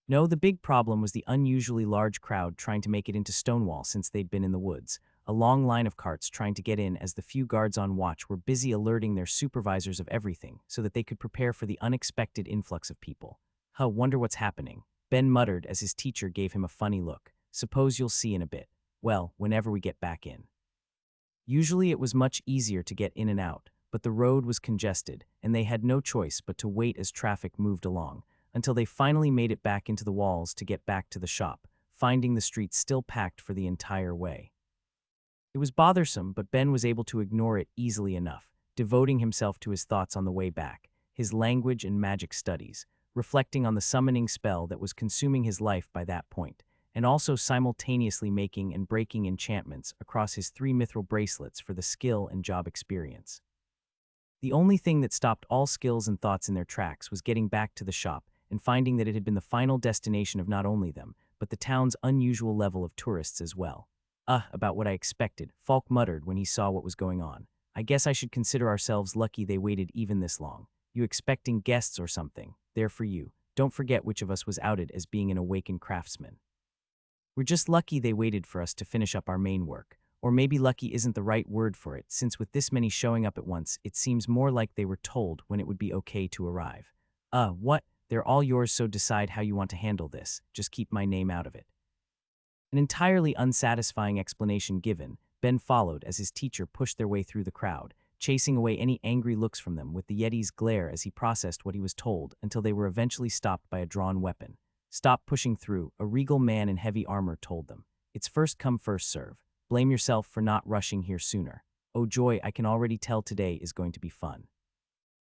No, the big problem was the unusually large crowd trying to make it into Stonewall since they'd been in the woods, a long line of carts trying to get in as the few guards on watch were busy alerting their supervisors of everything so that they could prepare for the unexpected influx of people. Huh, wonder what's happening, Ben muttered as his teacher gave him a funny look. Suppose you'll see in a bit. Well, whenever we get back in. Usually it was much easier to get in and out, but the road was congested, and they had no choice but to wait as traffic moved along, until they finally made it back into the walls to get back to the shop, finding the streets still packed for the entire way. It was bothersome, but Ben was able to ignore it easily enough, devoting himself to his thoughts on the way back, his language and magic studies, reflecting on the summoning spell that was consuming his life by that point, and also simultaneously making and breaking enchantments across his 3 mithril bracelets for the skill and job experience. The only thing that stopped all skills and thoughts in their tracks was getting back to the shop and finding that it had been the final destination of not only them, but the town's unusual level of tourists as well. About what I expected, Falk muttered when he saw what was going on. I guess I should consider ourselves lucky they waited even this long. You expecting guests or something? They're for you. Don't forget which of us was outed as being an awakened craftsman. We're just lucky they waited for us to finish up our main work. Or maybe lucky isn't the right word for it, since with this many showing up at once, it seems more like they were told when it would be okay to arrive. What? They're all yours, so decide how you want to handle this. Just keep my name out of it. An entirely unsatisfying explanation given, Ben followed as his teacher pushed their way through the crowd, chasing away any angry looks from them with the Yeti's glare as he processed what he was told until they were eventually stopped by a drawn weapon. Stop pushing through, a regal man in heavy armor told them. It's first come first serve. Blame yourself for not rushing here sooner. Oh joy, I can already tell today is going to be fun.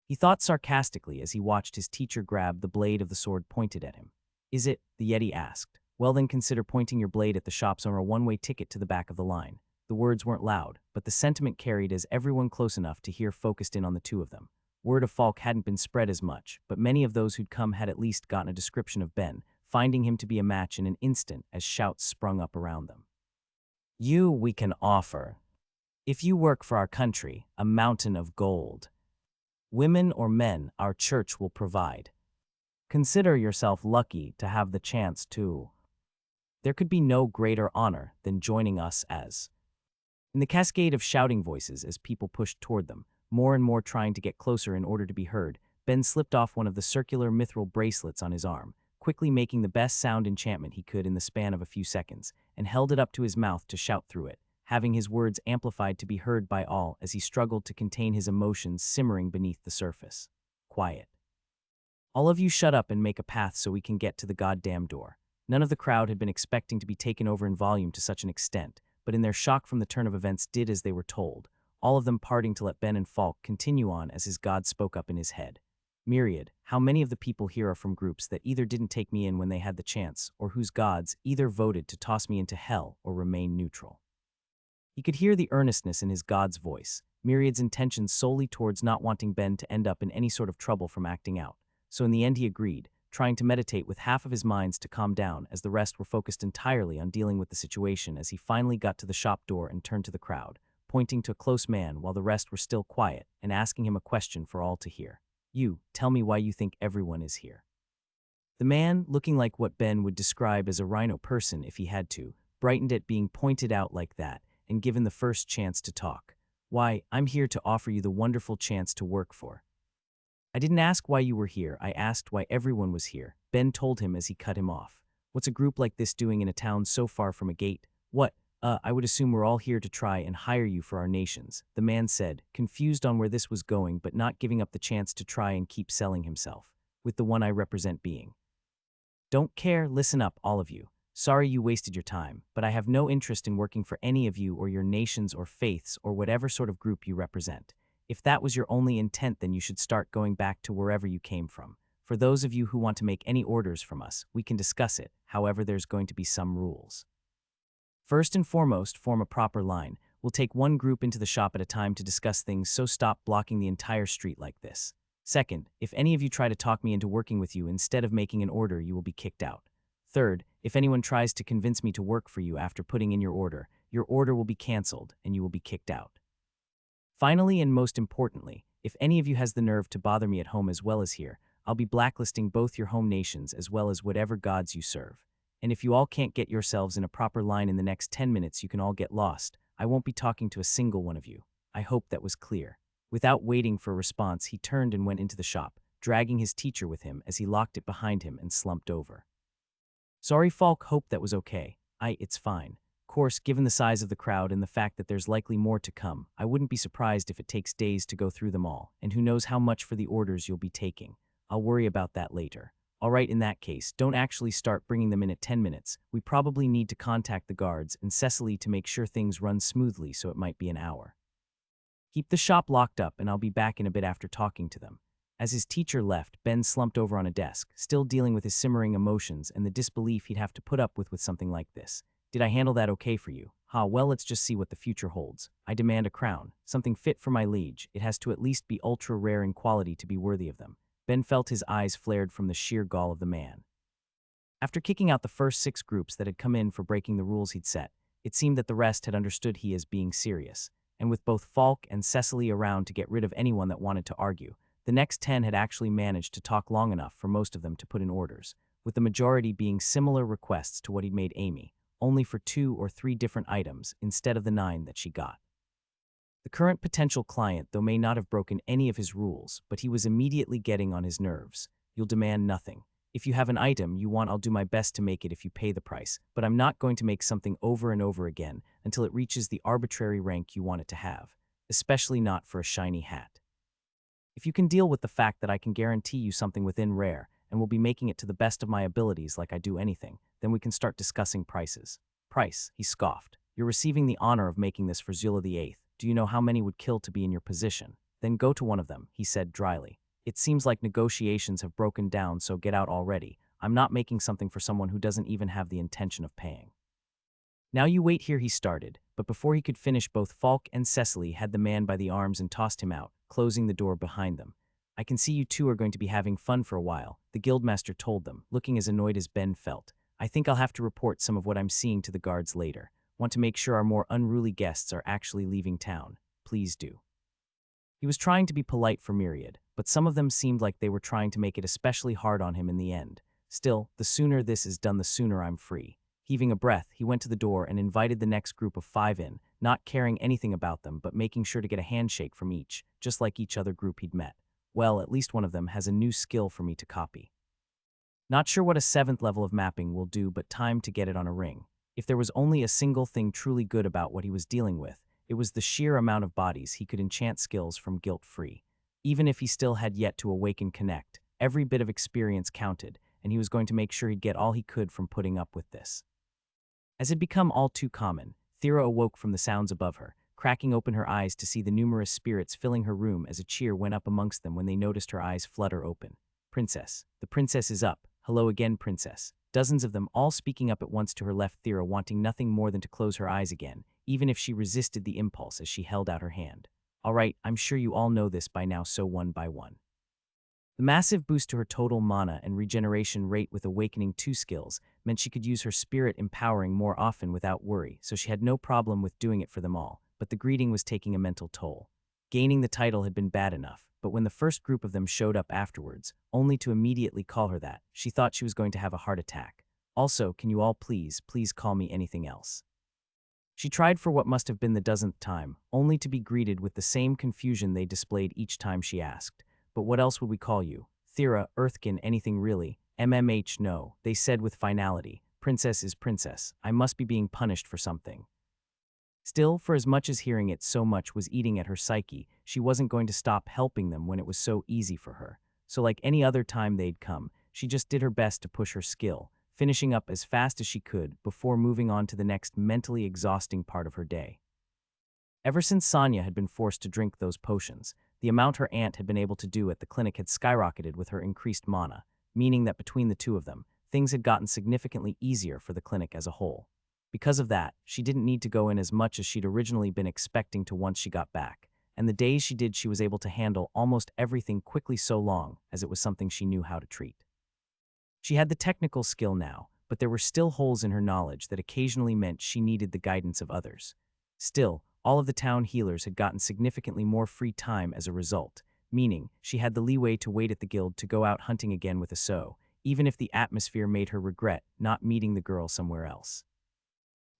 He thought sarcastically as he watched his teacher grab the blade of the sword pointed at him. Is it? The Yeti asked. Well then consider pointing your blade at the shop's owner, a one-way ticket to the back of the line. The words weren't loud, but the sentiment carried as everyone close enough to hear focused in on the two of them. Word of Falk hadn't been spread as much, but many of those who'd come had at least gotten a description of Ben, finding him to be a match in an instant as shouts sprung up around them. We can offer. If you work for our country, a mountain of gold. Women or men, our church will provide. Consider yourself lucky to have the chance to. There could be no greater honor than joining us as. In the cascade of shouting voices as people pushed toward them, more and more trying to get closer in order to be heard, Ben slipped off one of the circular mithril bracelets on his arm, quickly making the best sound enchantment he could in the span of a few seconds, and held it up to his mouth to shout through it, having his words amplified to be heard by all as he struggled to contain his emotions simmering beneath the surface. Quiet. All of you shut up and make a path so we can get to the goddamn door. None of the crowd had been expecting to be taken over in volume to such an extent, but in their shock from the turn of events did as they were told, all of them parting to let Ben and Falk continue on as his god spoke up in his head. Myriad, how many of the people here are from groups that either didn't take me in when they had the chance, or whose gods either voted to toss me into hell or remain neutral? He could hear the earnestness in his god's voice, Myriad's intentions solely towards not wanting Ben to end up in any sort of trouble from acting out, so in the end he agreed, trying to meditate with half of his minds to calm down as the rest were focused entirely on dealing with the situation as he finally got to the shop door and turned to the crowd, pointing to a close man while the rest were still quiet and asking him a question for all to hear. Tell me why you think everyone is here. The man, looking like what Ben would describe as a rhino person if he had to, brightened at being pointed out like that and given the first chance to talk. Why, I'm here to offer you the wonderful chance to work for. I didn't ask why you were here, I asked why everyone was here, Ben told him as he cut him off. What's a group like this doing in a town so far from a gate? What? I would assume we're all here to try and hire you for our nations, the man said, confused on where this was going but not giving up the chance to try and keep selling himself, with the one I represent being. Don't care, listen up, all of you. Sorry you wasted your time, but I have no interest in working for any of you or your nations or faiths or whatever sort of group you represent. If that was your only intent, then you should start going back to wherever you came from. For those of you who want to make any orders from us, we can discuss it, however there's going to be some rules. First and foremost, form a proper line. We'll take one group into the shop at a time to discuss things, so stop blocking the entire street like this. Second, if any of you try to talk me into working with you instead of making an order, you will be kicked out. Third, if anyone tries to convince me to work for you after putting in your order will be canceled and you will be kicked out. Finally, and most importantly, if any of you has the nerve to bother me at home as well as here, I'll be blacklisting both your home nations as well as whatever gods you serve. And if you all can't get yourselves in a proper line in the next 10 minutes, you can all get lost. I won't be talking to a single one of you. I hope that was clear. Without waiting for a response, he turned and went into the shop, dragging his teacher with him as he locked it behind him and slumped over. Sorry, Falk, hope that was okay. It's fine. Course, given the size of the crowd and the fact that there's likely more to come, I wouldn't be surprised if it takes days to go through them all, and who knows how much for the orders you'll be taking. I'll worry about that later. Alright, in that case, don't actually start bringing them in at 10 minutes. We probably need to contact the guards and Cecily to make sure things run smoothly, so it might be an hour. Keep the shop locked up and I'll be back in a bit after talking to them. As his teacher left, Ben slumped over on a desk, still dealing with his simmering emotions and the disbelief he'd have to put up with something like this. Did I handle that okay for you? Well, let's just see what the future holds. I demand a crown, something fit for my liege. It has to at least be ultra rare in quality to be worthy of them. Ben felt his eyes flared from the sheer gall of the man. After kicking out the first 6 groups that had come in for breaking the rules he'd set, it seemed that the rest had understood he as being serious. And with both Falk and Cecily around to get rid of anyone that wanted to argue, the next 10 had actually managed to talk long enough for most of them to put in orders, with the majority being similar requests to what he'd made Amy, only for 2 or 3 different items instead of the 9 that she got. The current potential client, though, may not have broken any of his rules, but he was immediately getting on his nerves. You'll demand nothing. If you have an item you want, I'll do my best to make it if you pay the price, but I'm not going to make something over and over again until it reaches the arbitrary rank you want it to have, especially not for a shiny hat. If you can deal with the fact that I can guarantee you something within rare and will be making it to the best of my abilities like I do anything, then we can start discussing prices. Price, he scoffed. You're receiving the honor of making this for Zula the Eighth. Do you know how many would kill to be in your position? Then go to one of them, he said dryly. It seems like negotiations have broken down, so get out already. I'm not making something for someone who doesn't even have the intention of paying. Now you wait here, he started, but before he could finish, both Falk and Cecily had the man by the arms and tossed him out, closing the door behind them. I can see you two are going to be having fun for a while, the guildmaster told them, looking as annoyed as Ben felt. I think I'll have to report some of what I'm seeing to the guards later. Want to make sure our more unruly guests are actually leaving town. Please do. He was trying to be polite for Myriad, but some of them seemed like they were trying to make it especially hard on him in the end. Still, the sooner this is done, the sooner I'm free. Heaving a breath, he went to the door and invited the next group of 5 in, not caring anything about them but making sure to get a handshake from each, just like each other group he'd met. Well, at least one of them has a new skill for me to copy. Not sure what a 7th level of mapping will do, but time to get it on a ring. If there was only a single thing truly good about what he was dealing with, it was the sheer amount of bodies he could enchant skills from guilt-free. Even if he still had yet to awaken Connect, every bit of experience counted, and he was going to make sure he'd get all he could from putting up with this. As had become all too common, Thera awoke from the sounds above her, cracking open her eyes to see the numerous spirits filling her room as a cheer went up amongst them when they noticed her eyes flutter open. Princess. The princess is up. Hello again, princess. Dozens of them all speaking up at once to her left, Thera wanting nothing more than to close her eyes again, even if she resisted the impulse as she held out her hand. All right, I'm sure you all know this by now, so one by one. The massive boost to her total mana and regeneration rate with Awakening 2 skills meant she could use her spirit empowering more often without worry, so she had no problem with doing it for them all, but the greeting was taking a mental toll. Gaining the title had been bad enough, but when the first group of them showed up afterwards, only to immediately call her that, she thought she was going to have a heart attack. Also, can you all please call me anything else? She tried for what must have been the dozenth time, only to be greeted with the same confusion they displayed each time she asked. But what else would we call you? Thera, Earthkin, anything really? MMH, no, they said with finality. Princess is princess. I must be being punished for something. Still, for as much as hearing it so much was eating at her psyche, she wasn't going to stop helping them when it was so easy for her. So like any other time they'd come, she just did her best to push her skill, finishing up as fast as she could before moving on to the next mentally exhausting part of her day. Ever since Sonia had been forced to drink those potions, the amount her aunt had been able to do at the clinic had skyrocketed with her increased mana, meaning that between the two of them, things had gotten significantly easier for the clinic as a whole. Because of that, she didn't need to go in as much as she'd originally been expecting to once she got back, and the days she did, she was able to handle almost everything quickly so long as it was something she knew how to treat. She had the technical skill now, but there were still holes in her knowledge that occasionally meant she needed the guidance of others. Still, all of the town healers had gotten significantly more free time as a result, meaning she had the leeway to wait at the guild to go out hunting again with Aso, even if the atmosphere made her regret not meeting the girl somewhere else.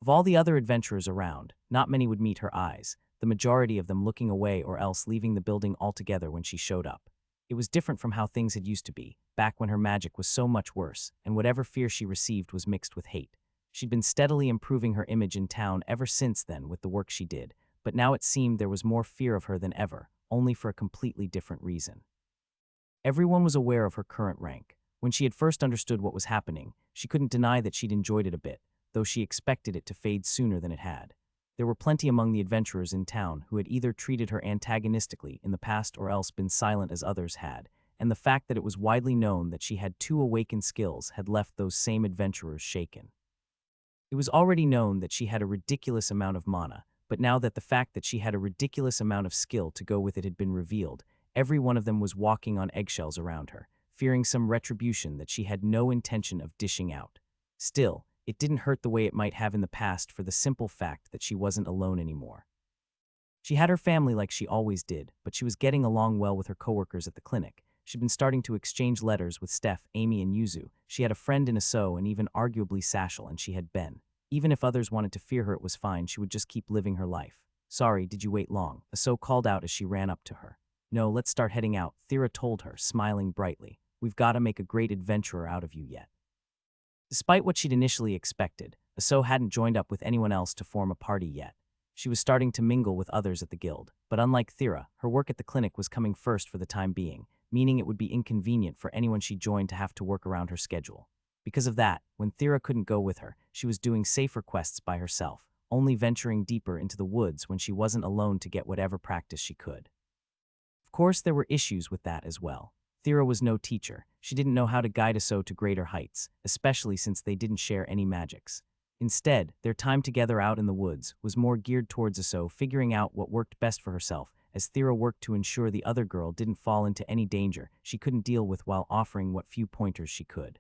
Of all the other adventurers around, not many would meet her eyes, the majority of them looking away or else leaving the building altogether when she showed up. It was different from how things had used to be, back when her magic was so much worse, and whatever fear she received was mixed with hate. She'd been steadily improving her image in town ever since then with the work she did, but now it seemed there was more fear of her than ever, only for a completely different reason. Everyone was aware of her current rank. When she had first understood what was happening, she couldn't deny that she'd enjoyed it a bit, though she expected it to fade sooner than it had. There were plenty among the adventurers in town who had either treated her antagonistically in the past or else been silent as others had, and the fact that it was widely known that she had 2 awakened skills had left those same adventurers shaken. It was already known that she had a ridiculous amount of mana, but now that the fact that she had a ridiculous amount of skill to go with it had been revealed, every one of them was walking on eggshells around her, fearing some retribution that she had no intention of dishing out. Still, it didn't hurt the way it might have in the past for the simple fact that she wasn't alone anymore. She had her family like she always did, but she was getting along well with her coworkers at the clinic. She'd been starting to exchange letters with Steph, Amy, and Yuzu. She had a friend in Aso and even arguably Sashel, and she had Ben. Even if others wanted to fear her, it was fine. She would just keep living her life. "Sorry, did you wait long?" Aso called out as she ran up to her. "No, let's start heading out," Thera told her, smiling brightly. "We've got to make a great adventurer out of you yet." Despite what she'd initially expected, Aso hadn't joined up with anyone else to form a party yet. She was starting to mingle with others at the guild, but unlike Thera, her work at the clinic was coming first for the time being, meaning it would be inconvenient for anyone she joined to have to work around her schedule. Because of that, when Thera couldn't go with her, she was doing safer quests by herself, only venturing deeper into the woods when she wasn't alone to get whatever practice she could. Of course, there were issues with that as well. Thera was no teacher. She didn't know how to guide Aso to greater heights, especially since they didn't share any magics. Instead, their time together out in the woods was more geared towards Aso figuring out what worked best for herself, as Thera worked to ensure the other girl didn't fall into any danger she couldn't deal with while offering what few pointers she could.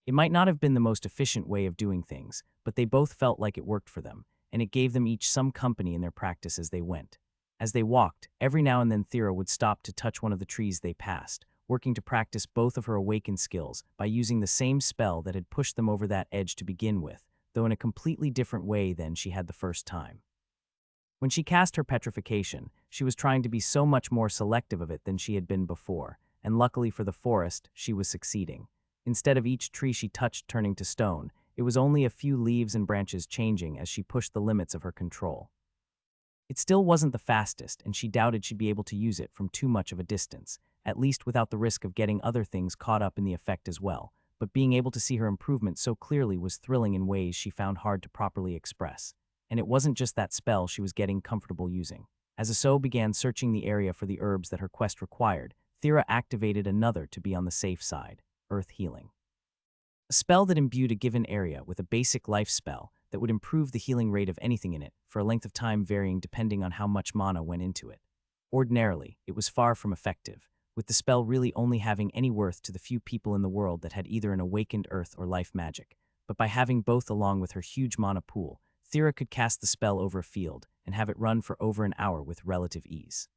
It might not have been the most efficient way of doing things, but they both felt like it worked for them, and it gave them each some company in their practice as they went. As they walked, every now and then Thera would stop to touch one of the trees they passed, working to practice both of her awakened skills by using the same spell that had pushed them over that edge to begin with, though in a completely different way than she had the first time. When she cast her petrification, she was trying to be so much more selective of it than she had been before, and luckily for the forest, she was succeeding. Instead of each tree she touched turning to stone, it was only a few leaves and branches changing as she pushed the limits of her control. It still wasn't the fastest, and she doubted she'd be able to use it from too much of a distance, at least without the risk of getting other things caught up in the effect as well, but being able to see her improvement so clearly was thrilling in ways she found hard to properly express. And it wasn't just that spell she was getting comfortable using. As Aso began searching the area for the herbs that her quest required, Thera activated another to be on the safe side, Earth Healing. A spell that imbued a given area with a basic life spell that would improve the healing rate of anything in it for a length of time varying depending on how much mana went into it. Ordinarily, it was far from effective, with the spell really only having any worth to the few people in the world that had either an awakened earth or life magic, but by having both along with her huge mana pool, Thera could cast the spell over a field and have it run for over an hour with relative ease.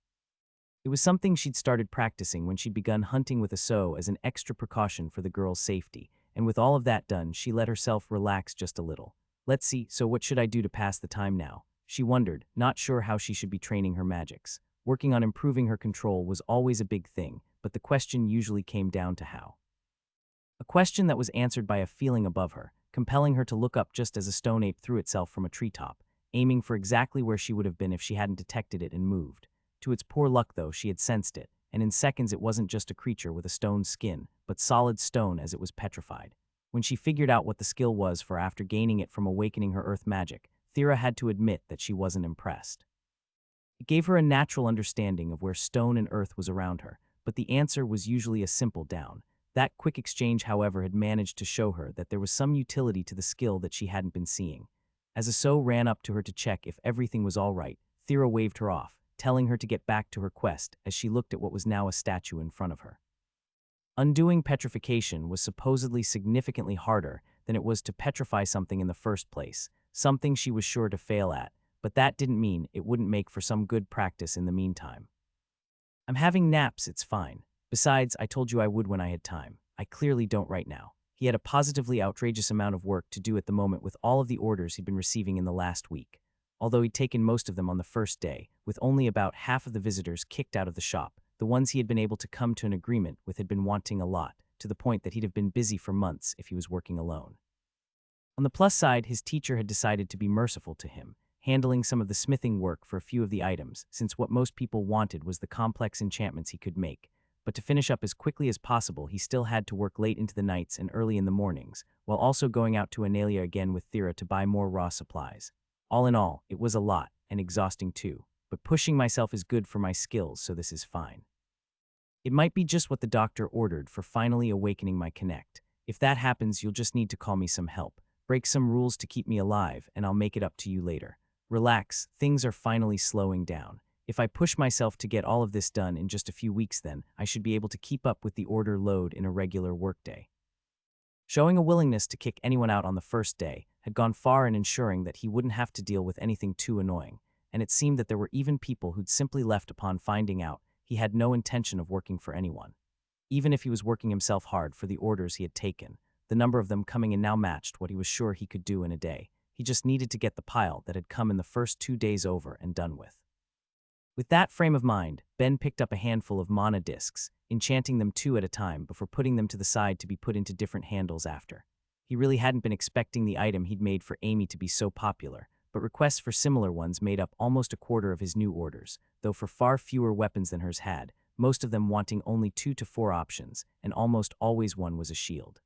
It was something she'd started practicing when she'd begun hunting with Aso as an extra precaution for the girl's safety, and with all of that done, she let herself relax just a little. "Let's see, so what should I do to pass the time now?" she wondered, not sure how she should be training her magics. Working on improving her control was always a big thing, but the question usually came down to how. A question that was answered by a feeling above her, compelling her to look up just as a stone ape threw itself from a treetop, aiming for exactly where she would have been if she hadn't detected it and moved. To its poor luck, though, she had sensed it, and in seconds it wasn't just a creature with a stone skin, but solid stone as it was petrified. When she figured out what the skill was for after gaining it from awakening her earth magic, Thera had to admit that she wasn't impressed. It gave her a natural understanding of where stone and earth was around her, but the answer was usually a simple down. That quick exchange, however, had managed to show her that there was some utility to the skill that she hadn't been seeing. As Aso ran up to her to check if everything was all right, Thera waved her off, telling her to get back to her quest as she looked at what was now a statue in front of her. Undoing petrification was supposedly significantly harder than it was to petrify something in the first place, something she was sure to fail at, but that didn't mean it wouldn't make for some good practice in the meantime. I'm having naps, it's fine. Besides, I told you I would when I had time. I clearly don't right now. He had a positively outrageous amount of work to do at the moment with all of the orders he'd been receiving in the last week. Although he'd taken most of them on the first day, with only about half of the visitors kicked out of the shop, the ones he had been able to come to an agreement with had been wanting a lot, to the point that he'd have been busy for months if he was working alone. On the plus side, his teacher had decided to be merciful to him, handling some of the smithing work for a few of the items, since what most people wanted was the complex enchantments he could make. But to finish up as quickly as possible, he still had to work late into the nights and early in the mornings, while also going out to Analia again with Thera to buy more raw supplies. All in all, it was a lot, and exhausting too, but pushing myself is good for my skills, so this is fine. It might be just what the doctor ordered for finally awakening my connect. If that happens, you'll just need to call me some help. Break some rules to keep me alive, and I'll make it up to you later. Relax, things are finally slowing down. If I push myself to get all of this done in just a few weeks, then I should be able to keep up with the order load in a regular workday. Showing a willingness to kick anyone out on the first day had gone far in ensuring that he wouldn't have to deal with anything too annoying, and it seemed that there were even people who'd simply left upon finding out he had no intention of working for anyone. Even if he was working himself hard for the orders he had taken, the number of them coming in now matched what he was sure he could do in a day. He just needed to get the pile that had come in the first 2 days over and done with. With that frame of mind, Ben picked up a handful of mana discs, enchanting them 2 at a time before putting them to the side to be put into different handles after. He really hadn't been expecting the item he'd made for Amy to be so popular, but requests for similar ones made up almost a quarter of his new orders, though for far fewer weapons than hers had, most of them wanting only 2 to 4 options, and almost always one was a shield.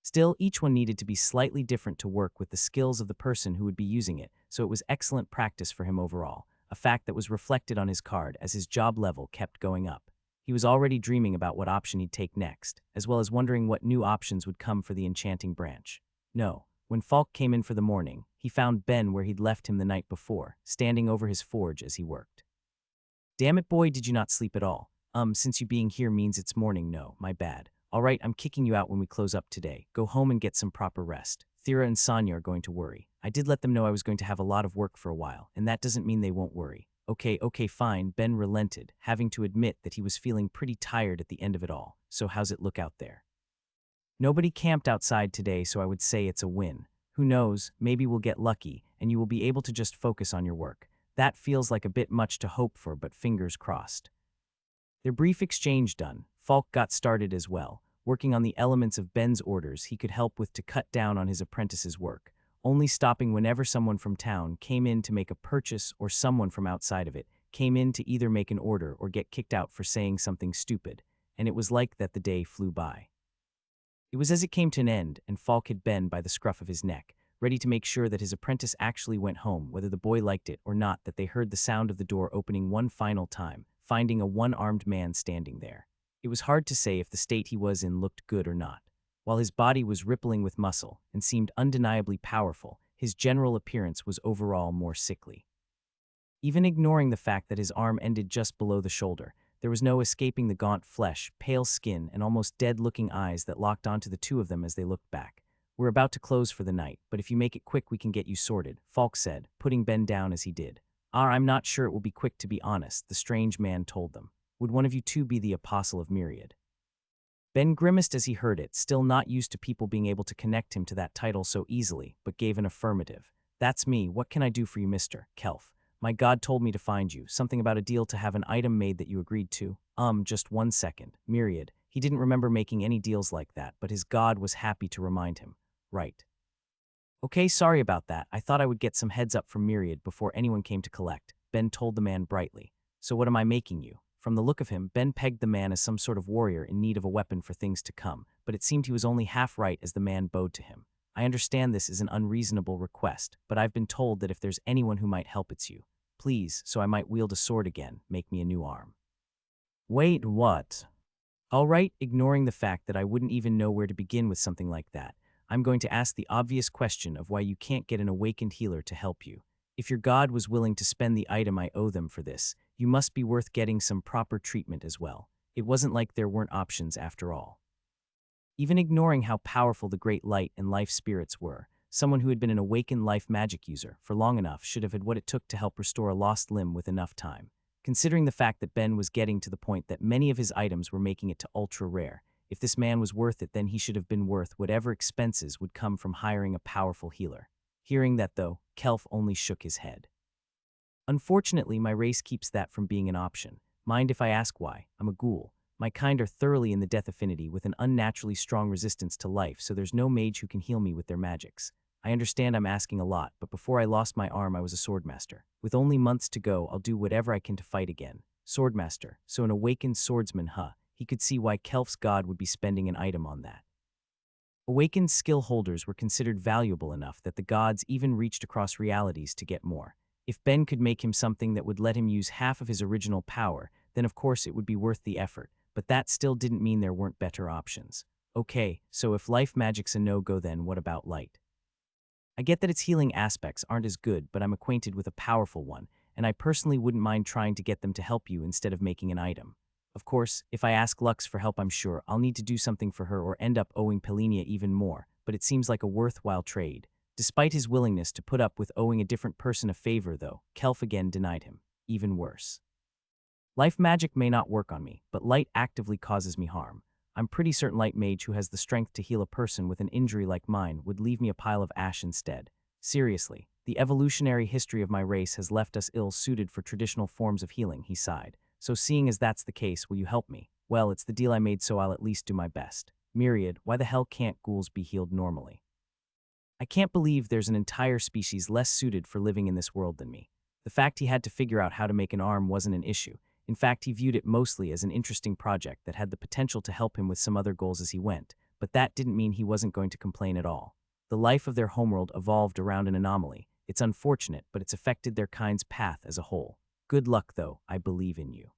Still, each one needed to be slightly different to work with the skills of the person who would be using it, so it was excellent practice for him overall, a fact that was reflected on his card as his job level kept going up. He was already dreaming about what option he'd take next, as well as wondering what new options would come for the enchanting branch. No, when Falk came in for the morning, he found Ben where he'd left him the night before, standing over his forge as he worked. "Damn it, boy, did you not sleep at all? Since you being here means it's morning, no, my bad. All right, I'm kicking you out when we close up today. Go home and get some proper rest. Thera and Sonia are going to worry. I did let them know I was going to have a lot of work for a while, and that doesn't mean they won't worry." Okay, fine, Ben relented, having to admit that he was feeling pretty tired at the end of it all. "So how's it look out there?" "Nobody camped outside today, so I would say it's a win. Who knows, maybe we'll get lucky, and you will be able to just focus on your work. That feels like a bit much to hope for, but fingers crossed." Their brief exchange done, Falk got started as well, working on the elements of Ben's orders he could help with to cut down on his apprentice's work, only stopping whenever someone from town came in to make a purchase or someone from outside of it came in to either make an order or get kicked out for saying something stupid, and it was like that the day flew by. It was as it came to an end, and Falk had Ben by the scruff of his neck, ready to make sure that his apprentice actually went home, whether the boy liked it or not, that they heard the sound of the door opening one final time, finding a one-armed man standing there. It was hard to say if the state he was in looked good or not. While his body was rippling with muscle and seemed undeniably powerful, his general appearance was overall more sickly. Even ignoring the fact that his arm ended just below the shoulder, there was no escaping the gaunt flesh, pale skin, and almost dead-looking eyes that locked onto the two of them as they looked back. "We're about to close for the night, but if you make it quick we can get you sorted," Falk said, putting Ben down as he did. "I'm not sure it will be quick, to be honest," the strange man told them. "Would one of you two be the apostle of Myriad?" Ben grimaced as he heard it, still not used to people being able to connect him to that title so easily, but gave an affirmative. "That's me. What can I do for you, Mr. Kelf? My god told me to find you. Something about a deal to have an item made that you agreed to." Just 1 second. Myriad. He didn't remember making any deals like that, but his god was happy to remind him. "Right. Okay, sorry about that. I thought I would get some heads up from Myriad before anyone came to collect," Ben told the man brightly. "So what am I making you?" From the look of him, Ben pegged the man as some sort of warrior in need of a weapon for things to come, but it seemed he was only half right as the man bowed to him. "I understand this is an unreasonable request, but I've been told that if there's anyone who might help, it's you. Please, so I might wield a sword again, make me a new arm." "Wait, what?" "All right, ignoring the fact that I wouldn't even know where to begin with something like that, I'm going to ask the obvious question of why you can't get an awakened healer to help you. If your god was willing to spend the item I owe them for this, you must be worth getting some proper treatment as well. It wasn't like there weren't options after all." Even ignoring how powerful the great light and life spirits were, someone who had been an awakened life magic user for long enough should have had what it took to help restore a lost limb with enough time. Considering the fact that Ben was getting to the point that many of his items were making it to ultra rare, if this man was worth it, then he should have been worth whatever expenses would come from hiring a powerful healer. Hearing that, though, Kelf only shook his head. Unfortunately, my race keeps that from being an option. Mind if I ask why? I'm a ghoul. My kind are thoroughly in the death affinity with an unnaturally strong resistance to life, so there's no mage who can heal me with their magics. I understand I'm asking a lot, but before I lost my arm I was a swordmaster. With only months to go, I'll do whatever I can to fight again. Swordmaster, so an awakened swordsman, huh? He could see why Kelf's god would be spending an item on that. Awakened skill holders were considered valuable enough that the gods even reached across realities to get more. If Ben could make him something that would let him use half of his original power, then of course it would be worth the effort, but that still didn't mean there weren't better options. Okay, so if life magic's a no-go, then what about light? I get that its healing aspects aren't as good, but I'm acquainted with a powerful one, and I personally wouldn't mind trying to get them to help you instead of making an item. Of course, if I ask Lux for help, I'm sure I'll need to do something for her or end up owing Pelinia even more, but it seems like a worthwhile trade. Despite his willingness to put up with owing a different person a favor, though, Kelf again denied him. Even worse. Life magic may not work on me, but light actively causes me harm. I'm pretty certain Light Mage, who has the strength to heal a person with an injury like mine, would leave me a pile of ash instead. Seriously, the evolutionary history of my race has left us ill-suited for traditional forms of healing, he sighed. So seeing as that's the case, will you help me? Well, it's the deal I made, so I'll at least do my best. Myriad, why the hell can't ghouls be healed normally? I can't believe there's an entire species less suited for living in this world than me. The fact he had to figure out how to make an arm wasn't an issue. In fact, he viewed it mostly as an interesting project that had the potential to help him with some other goals as he went, but that didn't mean he wasn't going to complain at all. The life of their homeworld evolved around an anomaly. It's unfortunate, but it's affected their kind's path as a whole. Good luck, though. I believe in you.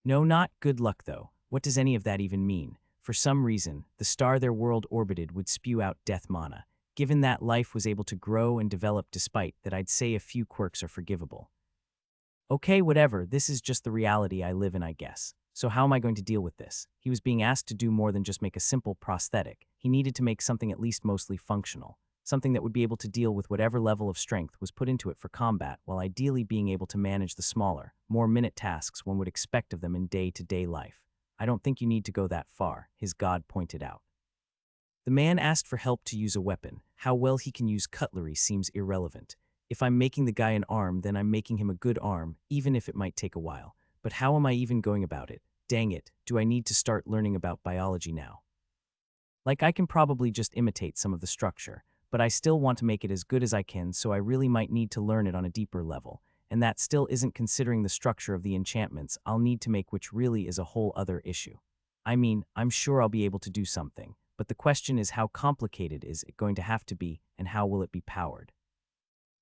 No, not good luck, though. What does any of that even mean? For some reason, the star their world orbited would spew out death mana. Given that life was able to grow and develop despite that, I'd say a few quirks are forgivable. Okay, whatever, this is just the reality I live in, I guess. So how am I going to deal with this? He was being asked to do more than just make a simple prosthetic. He needed to make something at least mostly functional. Something that would be able to deal with whatever level of strength was put into it for combat, while ideally being able to manage the smaller, more minute tasks one would expect of them in day-to-day life. I don't think you need to go that far, his god pointed out. The man asked for help to use a weapon. How well he can use cutlery seems irrelevant. If I'm making the guy an arm, then I'm making him a good arm, even if it might take a while. But how am I even going about it? Dang it, do I need to start learning about biology now? Like, I can probably just imitate some of the structure, but I still want to make it as good as I can, so I really might need to learn it on a deeper level. And that still isn't considering the structure of the enchantments I'll need to make, which really is a whole other issue. I mean, I'm sure I'll be able to do something, but the question is, how complicated is it going to have to be, and how will it be powered?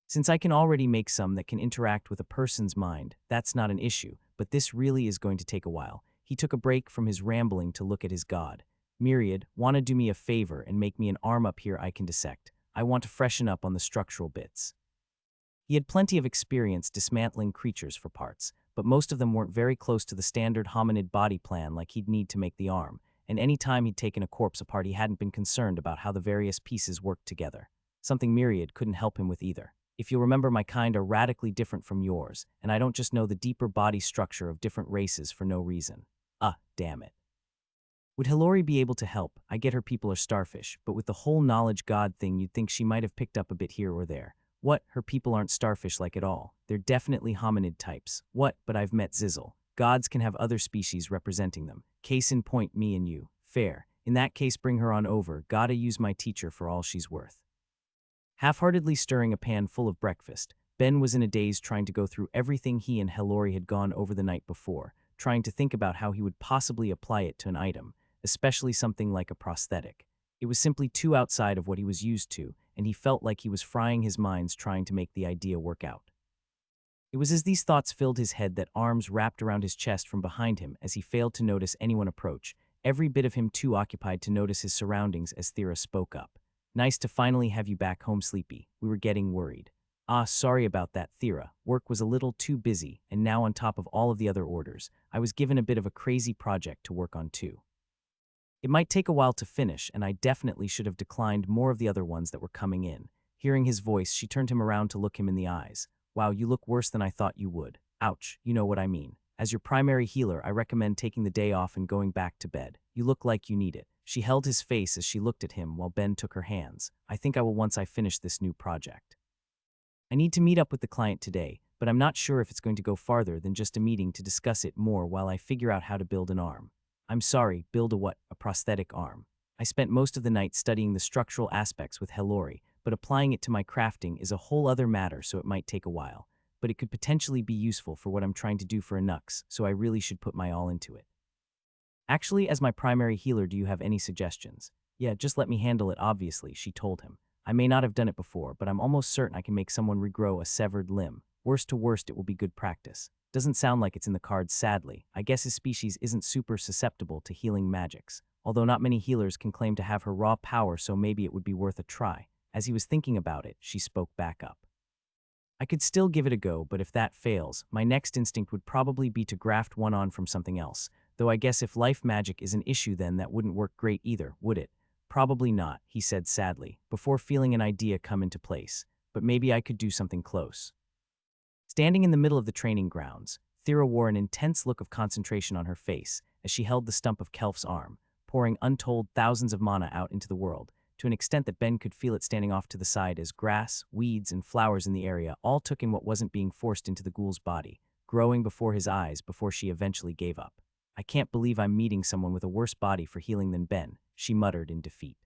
Since I can already make some that can interact with a person's mind, that's not an issue, but this really is going to take a while. He took a break from his rambling to look at his god. Myriad, wanna do me a favor and make me an arm up here I can dissect. I want to freshen up on the structural bits. He had plenty of experience dismantling creatures for parts, but most of them weren't very close to the standard hominid body plan like he'd need to make the arm, and any time he'd taken a corpse apart he hadn't been concerned about how the various pieces worked together. Something Myriad couldn't help him with either. If you'll remember, my kind are radically different from yours, and I don't just know the deeper body structure of different races for no reason. Damn it. Would Hilary be able to help? I get her people are starfish, but with the whole knowledge god thing you'd think she might have picked up a bit here or there. What? Her people aren't starfish like at all. They're definitely hominid types. What? But I've met Zizzle. Gods can have other species representing them. Case in point, me and you. Fair. In that case, bring her on over. Gotta use my teacher for all she's worth. Half-heartedly stirring a pan full of breakfast, Ben was in a daze trying to go through everything he and Hilary had gone over the night before, trying to think about how he would possibly apply it to an item, especially something like a prosthetic. It was simply too outside of what he was used to, and he felt like he was frying his minds trying to make the idea work out. It was as these thoughts filled his head that arms wrapped around his chest from behind him as he failed to notice anyone approach, every bit of him too occupied to notice his surroundings as Thera spoke up. Nice to finally have you back home, Sleepy. We were getting worried. Sorry about that, Thera. Work was a little too busy, and now on top of all of the other orders, I was given a bit of a crazy project to work on too. It might take a while to finish, and I definitely should have declined more of the other ones that were coming in. Hearing his voice, she turned him around to look him in the eyes. Wow, you look worse than I thought you would. Ouch, you know what I mean. As your primary healer, I recommend taking the day off and going back to bed. You look like you need it. She held his face as she looked at him while Ben took her hands. I think I will once I finish this new project. I need to meet up with the client today, but I'm not sure if it's going to go farther than just a meeting to discuss it more while I figure out how to build an arm. I'm sorry, build a what? A prosthetic arm. I spent most of the night studying the structural aspects with Hellori, but applying it to my crafting is a whole other matter, so it might take a while. But it could potentially be useful for what I'm trying to do for Anux, so I really should put my all into it. Actually, as my primary healer, do you have any suggestions? Yeah, just let me handle it, obviously, she told him. I may not have done it before, but I'm almost certain I can make someone regrow a severed limb. Worst to worst, it will be good practice. Doesn't sound like it's in the cards, sadly. I guess his species isn't super susceptible to healing magics. Although not many healers can claim to have her raw power, so maybe it would be worth a try. As he was thinking about it, she spoke back up. I could still give it a go, but if that fails, my next instinct would probably be to graft one on from something else. Though I guess if life magic is an issue, then that wouldn't work great either, would it? Probably not, he said sadly, before feeling an idea come into place. But maybe I could do something close. Standing in the middle of the training grounds, Thera wore an intense look of concentration on her face as she held the stump of Kelf's arm, pouring untold thousands of mana out into the world, to an extent that Ben could feel it standing off to the side as grass, weeds, and flowers in the area all took in what wasn't being forced into the ghoul's body, growing before his eyes before she eventually gave up. I can't believe I'm meeting someone with a worse body for healing than Ben, she muttered in defeat.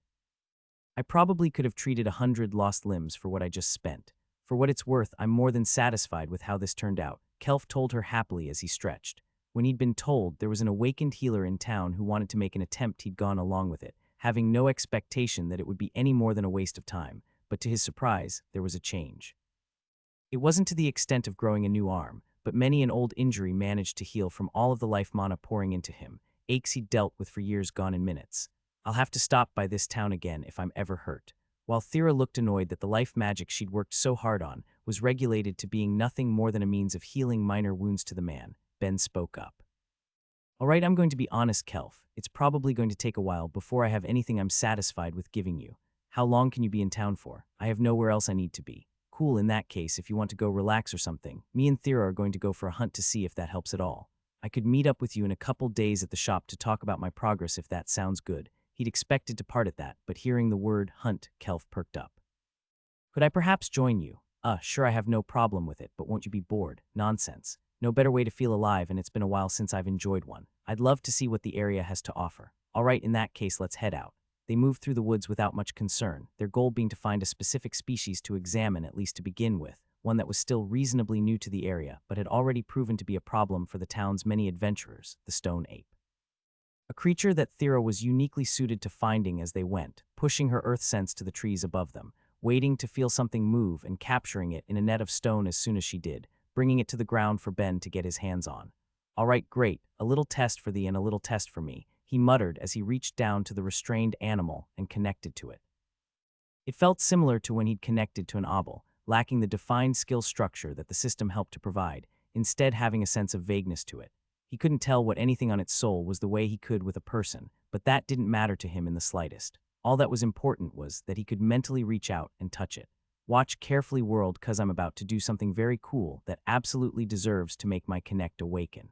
I probably could have treated 100 lost limbs for what I just spent. For what it's worth, I'm more than satisfied with how this turned out, Kelf told her happily as he stretched. When he'd been told there was an awakened healer in town who wanted to make an attempt, he'd gone along with it, having no expectation that it would be any more than a waste of time, but to his surprise, there was a change. It wasn't to the extent of growing a new arm, but many an old injury managed to heal from all of the life mana pouring into him, aches he'd dealt with for years gone in minutes. I'll have to stop by this town again if I'm ever hurt. While Thera looked annoyed that the life magic she'd worked so hard on was regulated to being nothing more than a means of healing minor wounds to the man, Ben spoke up. All right, I'm going to be honest, Kelf. It's probably going to take a while before I have anything I'm satisfied with giving you. How long can you be in town for? I have nowhere else I need to be. Cool, in that case, if you want to go relax or something, me and Thera are going to go for a hunt to see if that helps at all. I could meet up with you in a couple days at the shop to talk about my progress if that sounds good. He'd expected to part at that, but hearing the word hunt, Kelf perked up. Could I perhaps join you? Sure, I have no problem with it, but won't you be bored? Nonsense. No better way to feel alive, and it's been a while since I've enjoyed one. I'd love to see what the area has to offer. All right, in that case, let's head out. They moved through the woods without much concern, their goal being to find a specific species to examine, at least to begin with, one that was still reasonably new to the area, but had already proven to be a problem for the town's many adventurers, the stone ape. A creature that Thera was uniquely suited to finding as they went, pushing her earth sense to the trees above them, waiting to feel something move and capturing it in a net of stone as soon as she did, bringing it to the ground for Ben to get his hands on. All right, great, a little test for thee and a little test for me, he muttered as he reached down to the restrained animal and connected to it. It felt similar to when he'd connected to an obel, lacking the defined skill structure that the system helped to provide, instead having a sense of vagueness to it. He couldn't tell what anything on its soul was the way he could with a person, but that didn't matter to him in the slightest. All that was important was that he could mentally reach out and touch it. Watch carefully, world, 'cause I'm about to do something very cool that absolutely deserves to make my connect awaken.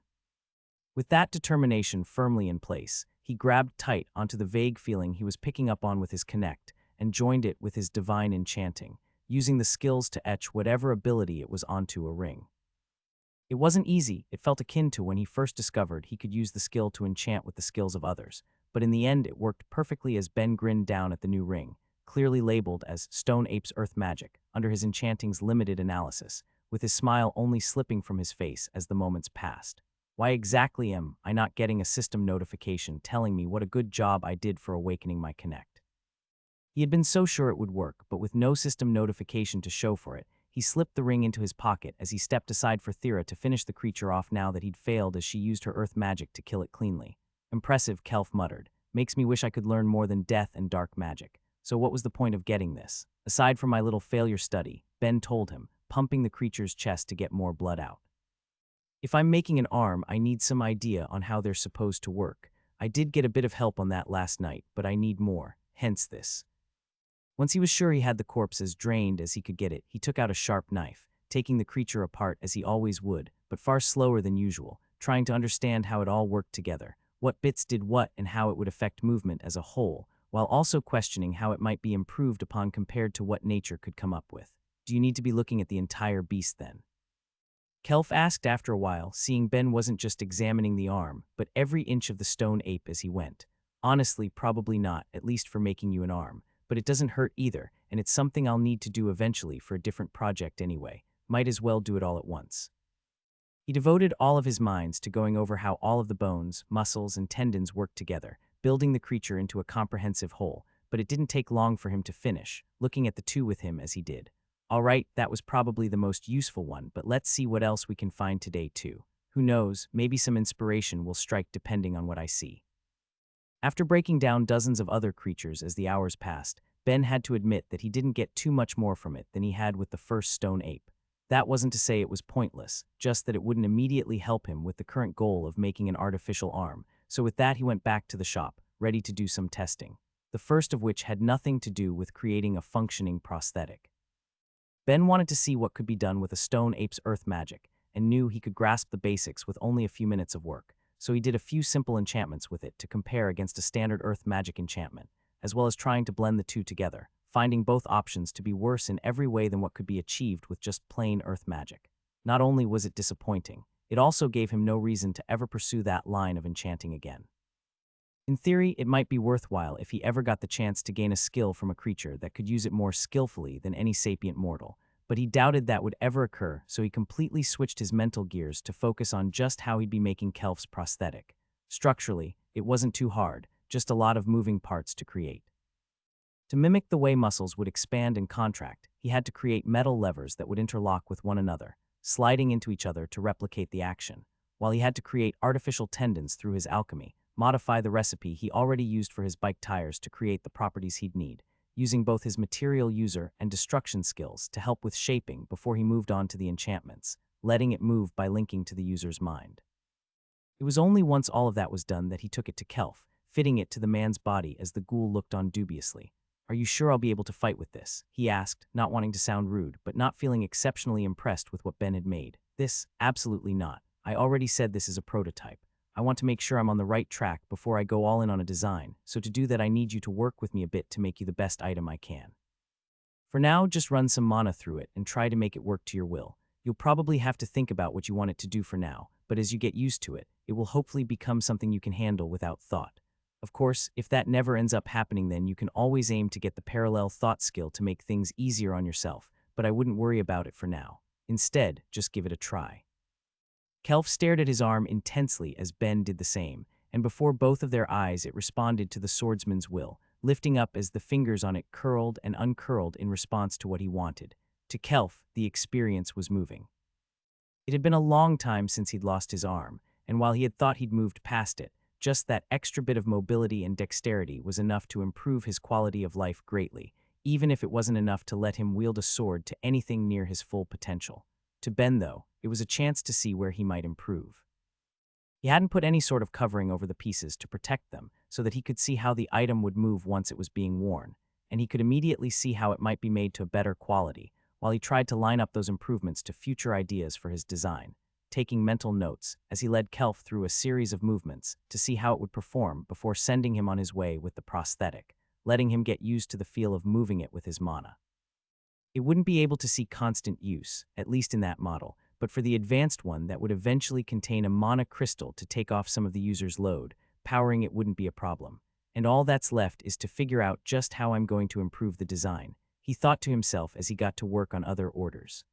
With that determination firmly in place, he grabbed tight onto the vague feeling he was picking up on with his connect and joined it with his divine enchanting, using the skills to etch whatever ability it was onto a ring. It wasn't easy. It felt akin to when he first discovered he could use the skill to enchant with the skills of others, but in the end it worked perfectly as Ben grinned down at the new ring, clearly labeled as Stone Ape's Earth Magic, under his enchanting's limited analysis, with his smile only slipping from his face as the moments passed. Why exactly am I not getting a system notification telling me what a good job I did for awakening my connect? He had been so sure it would work, but with no system notification to show for it, he slipped the ring into his pocket as he stepped aside for Thera to finish the creature off now that he'd failed as she used her earth magic to kill it cleanly. Impressive, Kelf muttered. Makes me wish I could learn more than death and dark magic. So what was the point of getting this? Aside from my little failure study, Ben told him, pumping the creature's chest to get more blood out. If I'm making an arm, I need some idea on how they're supposed to work. I did get a bit of help on that last night, but I need more, hence this. Once he was sure he had the corpse as drained as he could get it, he took out a sharp knife, taking the creature apart as he always would, but far slower than usual, trying to understand how it all worked together, what bits did what and how it would affect movement as a whole, while also questioning how it might be improved upon compared to what nature could come up with. Do you need to be looking at the entire beast then? Kelf asked after a while, seeing Ben wasn't just examining the arm, but every inch of the stone ape as he went. Honestly, probably not, at least for making you an arm, but it doesn't hurt either, and it's something I'll need to do eventually for a different project anyway. Might as well do it all at once. He devoted all of his minds to going over how all of the bones, muscles, and tendons worked together, building the creature into a comprehensive whole, but it didn't take long for him to finish, looking at the two with him as he did. All right, that was probably the most useful one, but let's see what else we can find today too. Who knows, maybe some inspiration will strike depending on what I see. After breaking down dozens of other creatures as the hours passed, Ben had to admit that he didn't get too much more from it than he had with the first stone ape. That wasn't to say it was pointless, just that it wouldn't immediately help him with the current goal of making an artificial arm, so with that he went back to the shop, ready to do some testing. The first of which had nothing to do with creating a functioning prosthetic. Ben wanted to see what could be done with a stone ape's earth magic, and knew he could grasp the basics with only a few minutes of work, so he did a few simple enchantments with it to compare against a standard earth magic enchantment, as well as trying to blend the two together, finding both options to be worse in every way than what could be achieved with just plain earth magic. Not only was it disappointing, it also gave him no reason to ever pursue that line of enchanting again. In theory, it might be worthwhile if he ever got the chance to gain a skill from a creature that could use it more skillfully than any sapient mortal, but he doubted that would ever occur, so he completely switched his mental gears to focus on just how he'd be making Kelf's prosthetic. Structurally, it wasn't too hard, just a lot of moving parts to create. To mimic the way muscles would expand and contract, he had to create metal levers that would interlock with one another, sliding into each other to replicate the action, while he had to create artificial tendons through his alchemy, modify the recipe he already used for his bike tires to create the properties he'd need, using both his material user and destruction skills to help with shaping before he moved on to the enchantments, letting it move by linking to the user's mind. It was only once all of that was done that he took it to Kelf, fitting it to the man's body as the ghoul looked on dubiously. "Are you sure I'll be able to fight with this?" he asked, not wanting to sound rude, but not feeling exceptionally impressed with what Ben had made. "This? Absolutely not. I already said this is a prototype. I want to make sure I'm on the right track before I go all in on a design, so to do that I need you to work with me a bit to make you the best item I can. For now, just run some mana through it and try to make it work to your will. You'll probably have to think about what you want it to do for now, but as you get used to it, it will hopefully become something you can handle without thought. Of course, if that never ends up happening, then you can always aim to get the parallel thought skill to make things easier on yourself, but I wouldn't worry about it for now. Instead, just give it a try." Kelf stared at his arm intensely as Ben did the same, and before both of their eyes it responded to the swordsman's will, lifting up as the fingers on it curled and uncurled in response to what he wanted. To Kelf, the experience was moving. It had been a long time since he'd lost his arm, and while he had thought he'd moved past it, just that extra bit of mobility and dexterity was enough to improve his quality of life greatly, even if it wasn't enough to let him wield a sword to anything near his full potential. To Ben, though, it was a chance to see where he might improve. He hadn't put any sort of covering over the pieces to protect them so that he could see how the item would move once it was being worn, and he could immediately see how it might be made to a better quality, while he tried to line up those improvements to future ideas for his design, taking mental notes as he led Kelf through a series of movements to see how it would perform before sending him on his way with the prosthetic, letting him get used to the feel of moving it with his mana. It wouldn't be able to see constant use, at least in that model, but for the advanced one that would eventually contain a mana crystal to take off some of the user's load, powering it wouldn't be a problem. And all that's left is to figure out just how I'm going to improve the design, he thought to himself as he got to work on other orders.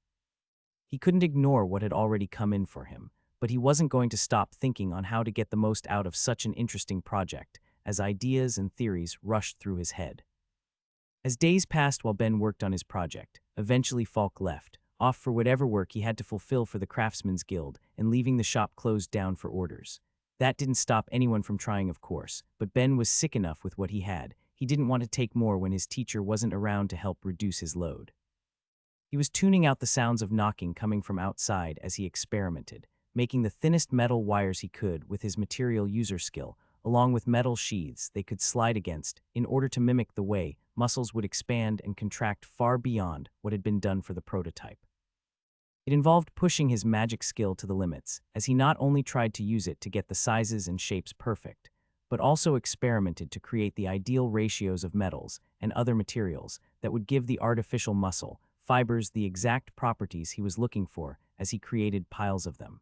He couldn't ignore what had already come in for him, but he wasn't going to stop thinking on how to get the most out of such an interesting project, as ideas and theories rushed through his head. As days passed while Ben worked on his project, eventually Falk left, off for whatever work he had to fulfill for the Craftsman's Guild and leaving the shop closed down for orders. That didn't stop anyone from trying, of course, but Ben was sick enough with what he had. He didn't want to take more when his teacher wasn't around to help reduce his load. He was tuning out the sounds of knocking coming from outside as he experimented, making the thinnest metal wires he could with his material user skill, along with metal sheaths they could slide against in order to mimic the way muscles would expand and contract far beyond what had been done for the prototype. It involved pushing his magic skill to the limits, as he not only tried to use it to get the sizes and shapes perfect, but also experimented to create the ideal ratios of metals and other materials that would give the artificial muscle fibers the exact properties he was looking for as he created piles of them.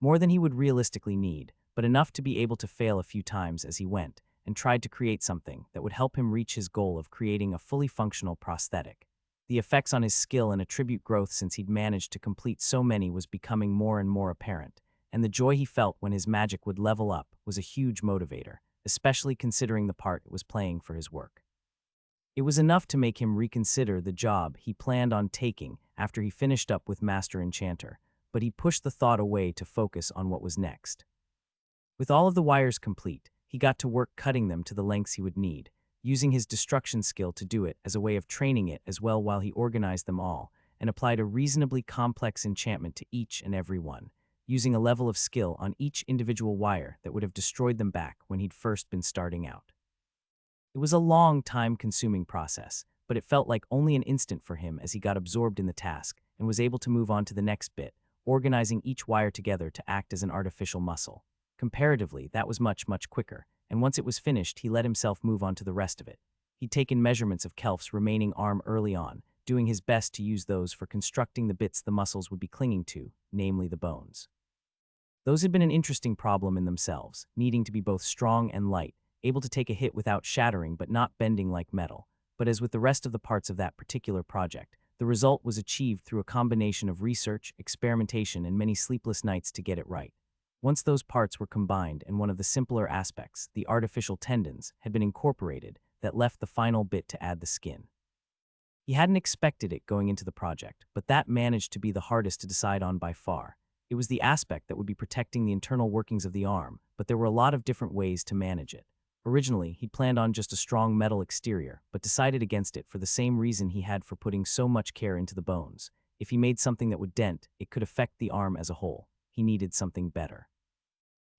More than he would realistically need, but enough to be able to fail a few times as he went and tried to create something that would help him reach his goal of creating a fully functional prosthetic. The effects on his skill and attribute growth since he'd managed to complete so many was becoming more and more apparent, and the joy he felt when his magic would level up was a huge motivator, especially considering the part it was playing for his work. It was enough to make him reconsider the job he planned on taking after he finished up with Master Enchanter, but he pushed the thought away to focus on what was next. With all of the wires complete, he got to work cutting them to the lengths he would need, using his destruction skill to do it as a way of training it as well while he organized them all and applied a reasonably complex enchantment to each and every one, using a level of skill on each individual wire that would have destroyed them back when he'd first been starting out. It was a long, time-consuming process, but it felt like only an instant for him as he got absorbed in the task and was able to move on to the next bit, organizing each wire together to act as an artificial muscle. Comparatively, that was much, much quicker, and once it was finished, he let himself move on to the rest of it. He'd taken measurements of Kelf's remaining arm early on, doing his best to use those for constructing the bits the muscles would be clinging to, namely the bones. Those had been an interesting problem in themselves, needing to be both strong and light, able to take a hit without shattering but not bending like metal. But as with the rest of the parts of that particular project, the result was achieved through a combination of research, experimentation, and many sleepless nights to get it right. Once those parts were combined and one of the simpler aspects, the artificial tendons, had been incorporated, that left the final bit to add the skin. He hadn't expected it going into the project, but that managed to be the hardest to decide on by far. It was the aspect that would be protecting the internal workings of the arm, but there were a lot of different ways to manage it. Originally, he'd planned on just a strong metal exterior, but decided against it for the same reason he had for putting so much care into the bones. If he made something that would dent, it could affect the arm as a whole. He needed something better.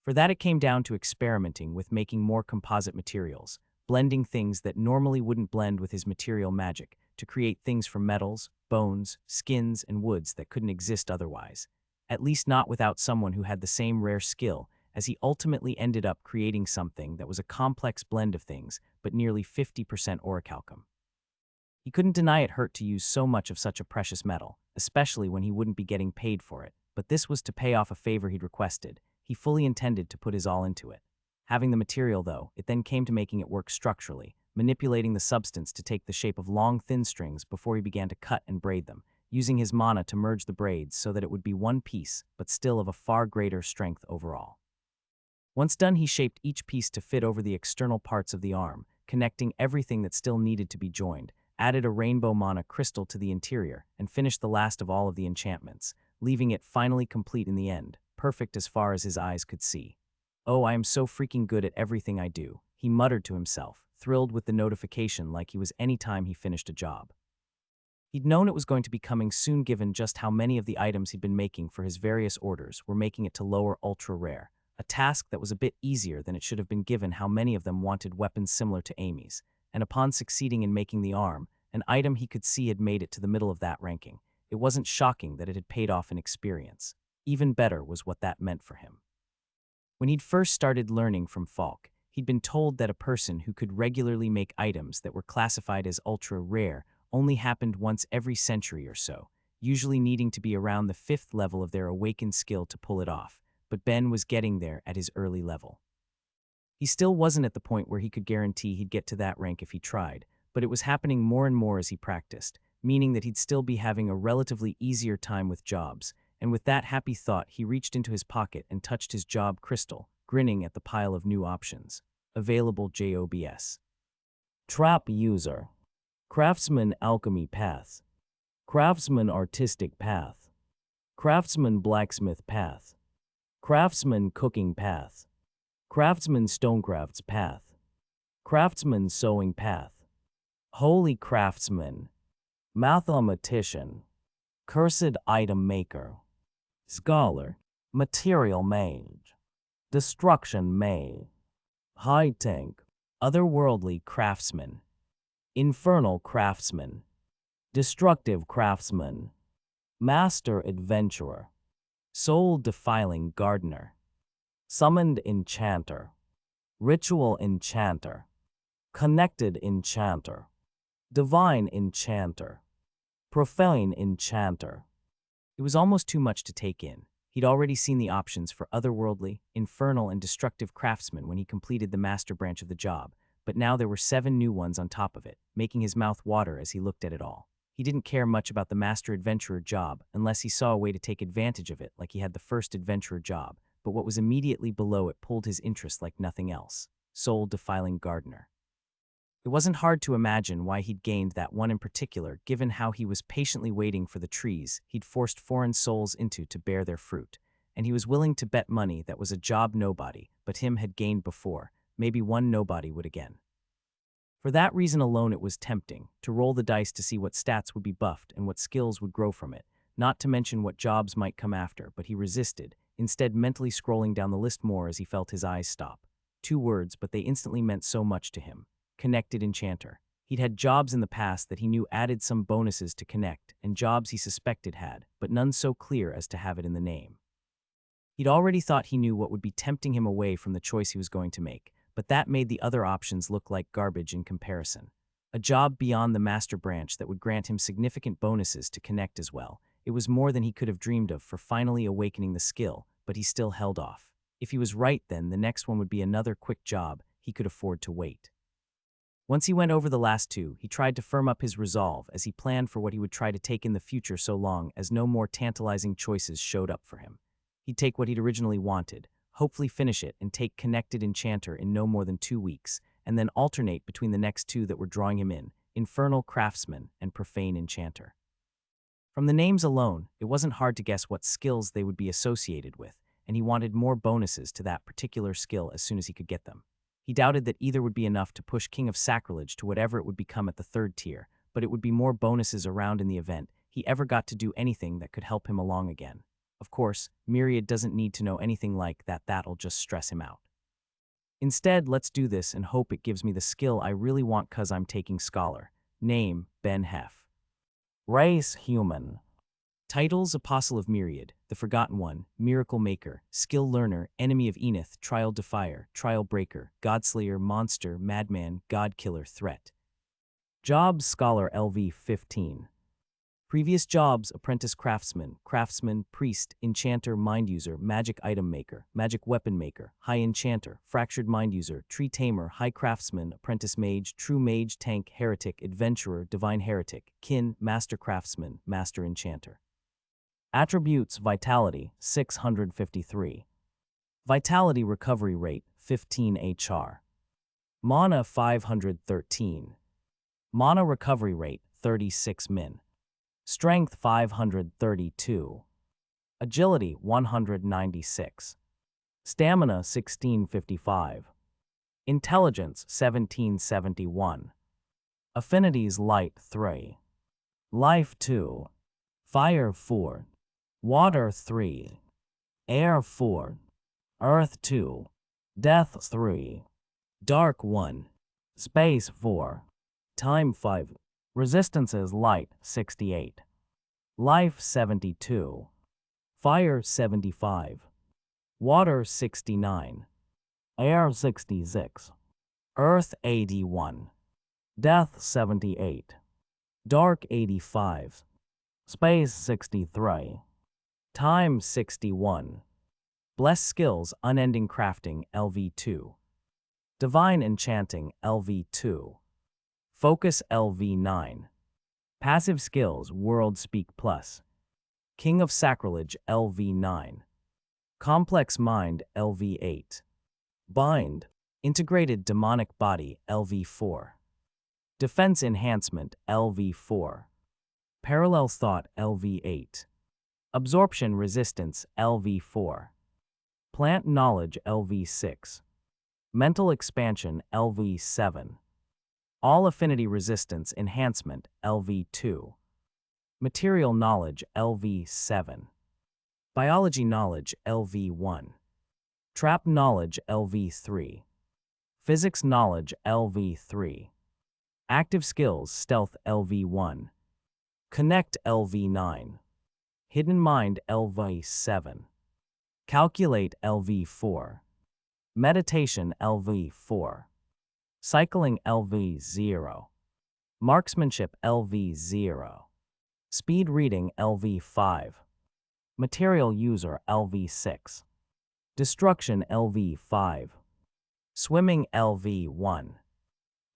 For that, it came down to experimenting with making more composite materials, blending things that normally wouldn't blend with his material magic to create things from metals, bones, skins, and woods that couldn't exist otherwise, at least not without someone who had the same rare skill, as he ultimately ended up creating something that was a complex blend of things, but nearly 50% orichalcum. He couldn't deny it hurt to use so much of such a precious metal, especially when he wouldn't be getting paid for it, but this was to pay off a favor he'd requested. He fully intended to put his all into it. Having the material, though, it then came to making it work structurally, manipulating the substance to take the shape of long, thin strings before he began to cut and braid them, using his mana to merge the braids so that it would be one piece, but still of a far greater strength overall. Once done, he shaped each piece to fit over the external parts of the arm, connecting everything that still needed to be joined, added a rainbow mana crystal to the interior, and finished the last of all of the enchantments, leaving it finally complete in the end, perfect as far as his eyes could see. "Oh, I am so freaking good at everything I do," he muttered to himself, thrilled with the notification like he was any time he finished a job. He'd known it was going to be coming soon given just how many of the items he'd been making for his various orders were making it to lower ultra rare, a task that was a bit easier than it should have been given how many of them wanted weapons similar to Amy's, and upon succeeding in making the arm, an item he could see had made it to the middle of that ranking. It wasn't shocking that it had paid off in experience. Even better was what that meant for him. When he'd first started learning from Falk, he'd been told that a person who could regularly make items that were classified as ultra-rare only happened once every century or so, usually needing to be around the 5th level of their awakened skill to pull it off, but Ben was getting there at his early level. He still wasn't at the point where he could guarantee he'd get to that rank if he tried, but it was happening more and more as he practiced, meaning that he'd still be having a relatively easier time with jobs, and with that happy thought, he reached into his pocket and touched his job crystal, grinning at the pile of new options. Available jobs. Trap User. Craftsman Alchemy Path. Craftsman Artistic Path. Craftsman Blacksmith Path. Craftsman Cooking Path. Craftsman Stonecrafts Path. Craftsman Sewing Path. Holy Craftsman. Mathematician. Cursed Item Maker. Scholar. Material Mage. Destruction Mage. High tank. Otherworldly craftsman. Infernal craftsman. Destructive craftsman. Master adventurer. Soul-defiling gardener. Summoned enchanter. Ritual enchanter. Connected enchanter. Divine enchanter. Profane enchanter. It was almost too much to take in. He'd already seen the options for otherworldly, infernal, and destructive craftsman when he completed the master branch of the job, but now there were 7 new ones on top of it, making his mouth water as he looked at it all. He didn't care much about the master adventurer job unless he saw a way to take advantage of it like he had the first adventurer job, but what was immediately below it pulled his interest like nothing else: soul-defiling gardener. It wasn't hard to imagine why he'd gained that one in particular, given how he was patiently waiting for the trees he'd forced foreign souls into to bear their fruit, and he was willing to bet money that was a job nobody but him had gained before, maybe one nobody would again. For that reason alone it was tempting to roll the dice to see what stats would be buffed and what skills would grow from it, not to mention what jobs might come after, but he resisted, instead mentally scrolling down the list more as he felt his eyes stop. 2 words, but they instantly meant so much to him. Connected enchanter. He'd had jobs in the past that he knew added some bonuses to connect, and jobs he suspected had, but none so clear as to have it in the name. He'd already thought he knew what would be tempting him away from the choice he was going to make, but that made the other options look like garbage in comparison. A job beyond the master branch that would grant him significant bonuses to connect as well. It was more than he could have dreamed of for finally awakening the skill, but he still held off. If he was right, then the next one would be another quick job he could afford to wait. Once he went over the last 2, he tried to firm up his resolve as he planned for what he would try to take in the future so long as no more tantalizing choices showed up for him. He'd take what he'd originally wanted, hopefully finish it, and take Connected Enchanter in no more than 2 weeks, and then alternate between the next 2 that were drawing him in, Infernal Craftsman and Profane Enchanter. From the names alone, it wasn't hard to guess what skills they would be associated with, and he wanted more bonuses to that particular skill as soon as he could get them. He doubted that either would be enough to push King of Sacrilege to whatever it would become at the 3rd tier, but it would be more bonuses around in the event he ever got to do anything that could help him along again. Of course, Myriad doesn't need to know anything like that, that'll just stress him out. Instead, let's do this and hope it gives me the skill I really want, cause I'm taking Scholar. Name, Ben Hef. Race, human. Titles: Apostle of Myriad, the Forgotten One, Miracle Maker, Skill Learner, Enemy of Enith, Trial Defier, Trial Breaker, Godslayer, Monster, Madman, God Killer, Threat. Jobs: Scholar LV 15. Previous jobs: Apprentice Craftsman, Craftsman, Priest, Enchanter, Mind User, Magic Item Maker, Magic Weapon Maker, High Enchanter, Fractured Mind User, Tree Tamer, High Craftsman, Apprentice Mage, True Mage, Tank, Heretic, Adventurer, Divine Heretic, Kin, Master Craftsman, Master Enchanter. Attributes: Vitality, 653. Vitality recovery rate, 15 HR. Mana, 513. Mana recovery rate, 36 min. Strength, 532. Agility, 196. Stamina, 1655. Intelligence, 1771. Affinities: Light, 3. Life, 2. Fire, 4. Water, 3. Air, 4. Earth, 2. Death, 3. Dark, 1. Space, 4. Time, 5. Resistances: Light, 68. Life, 72. Fire, 75. Water, 69. Air, 66. Earth, 81. Death, 78. Dark, 85. Space, 63. Time, 61. Bless skills: Unending Crafting, LV2. Divine Enchanting, LV2. Focus, LV9. Passive skills: World Speak Plus. King of Sacrilege, LV9. Complex Mind, LV8. Bind. Integrated Demonic Body, LV4. Defense Enhancement, LV4. Parallel Thought, LV8. Absorption Resistance, LV4. Plant Knowledge, LV6. Mental Expansion, LV7. All Affinity Resistance Enhancement, LV2. Material Knowledge, LV7. Biology Knowledge, LV1. Trap Knowledge, LV3. Physics Knowledge LV3. Active Skills Stealth LV1. Connect LV9. Hidden Mind LV7. Calculate LV4. Meditation LV4. Cycling LV0. Marksmanship LV0. Speed Reading LV5. Material User LV6. Destruction LV5. Swimming LV1.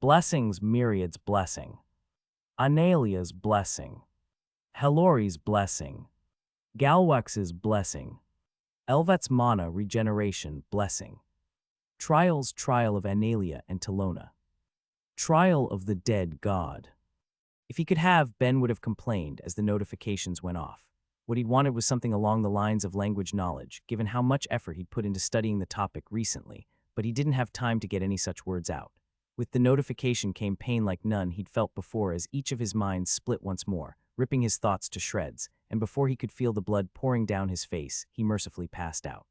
Blessings Myriad's Blessing. Analia's Blessing. Helori's Blessing. Galwax's Blessing. Elvet's Mana Regeneration Blessing. Trials Trial of Analia and Telona. Trial of the Dead God. If he could have, Ben would have complained as the notifications went off. What he'd wanted was something along the lines of language knowledge, given how much effort he'd put into studying the topic recently, but he didn't have time to get any such words out. With the notification came pain like none he'd felt before as each of his minds split once more, ripping his thoughts to shreds, and before he could feel the blood pouring down his face, he mercifully passed out.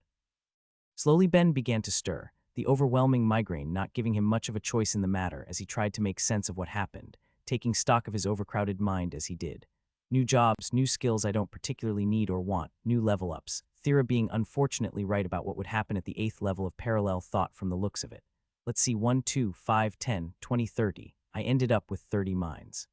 Slowly Ben began to stir, the overwhelming migraine not giving him much of a choice in the matter as he tried to make sense of what happened, taking stock of his overcrowded mind as he did. New jobs, new skills I don't particularly need or want, new level-ups, Thera being unfortunately right about what would happen at the 8th level of parallel thought from the looks of it. Let's see 1, 2, 5, 10, 20, 30. I ended up with 30 minds.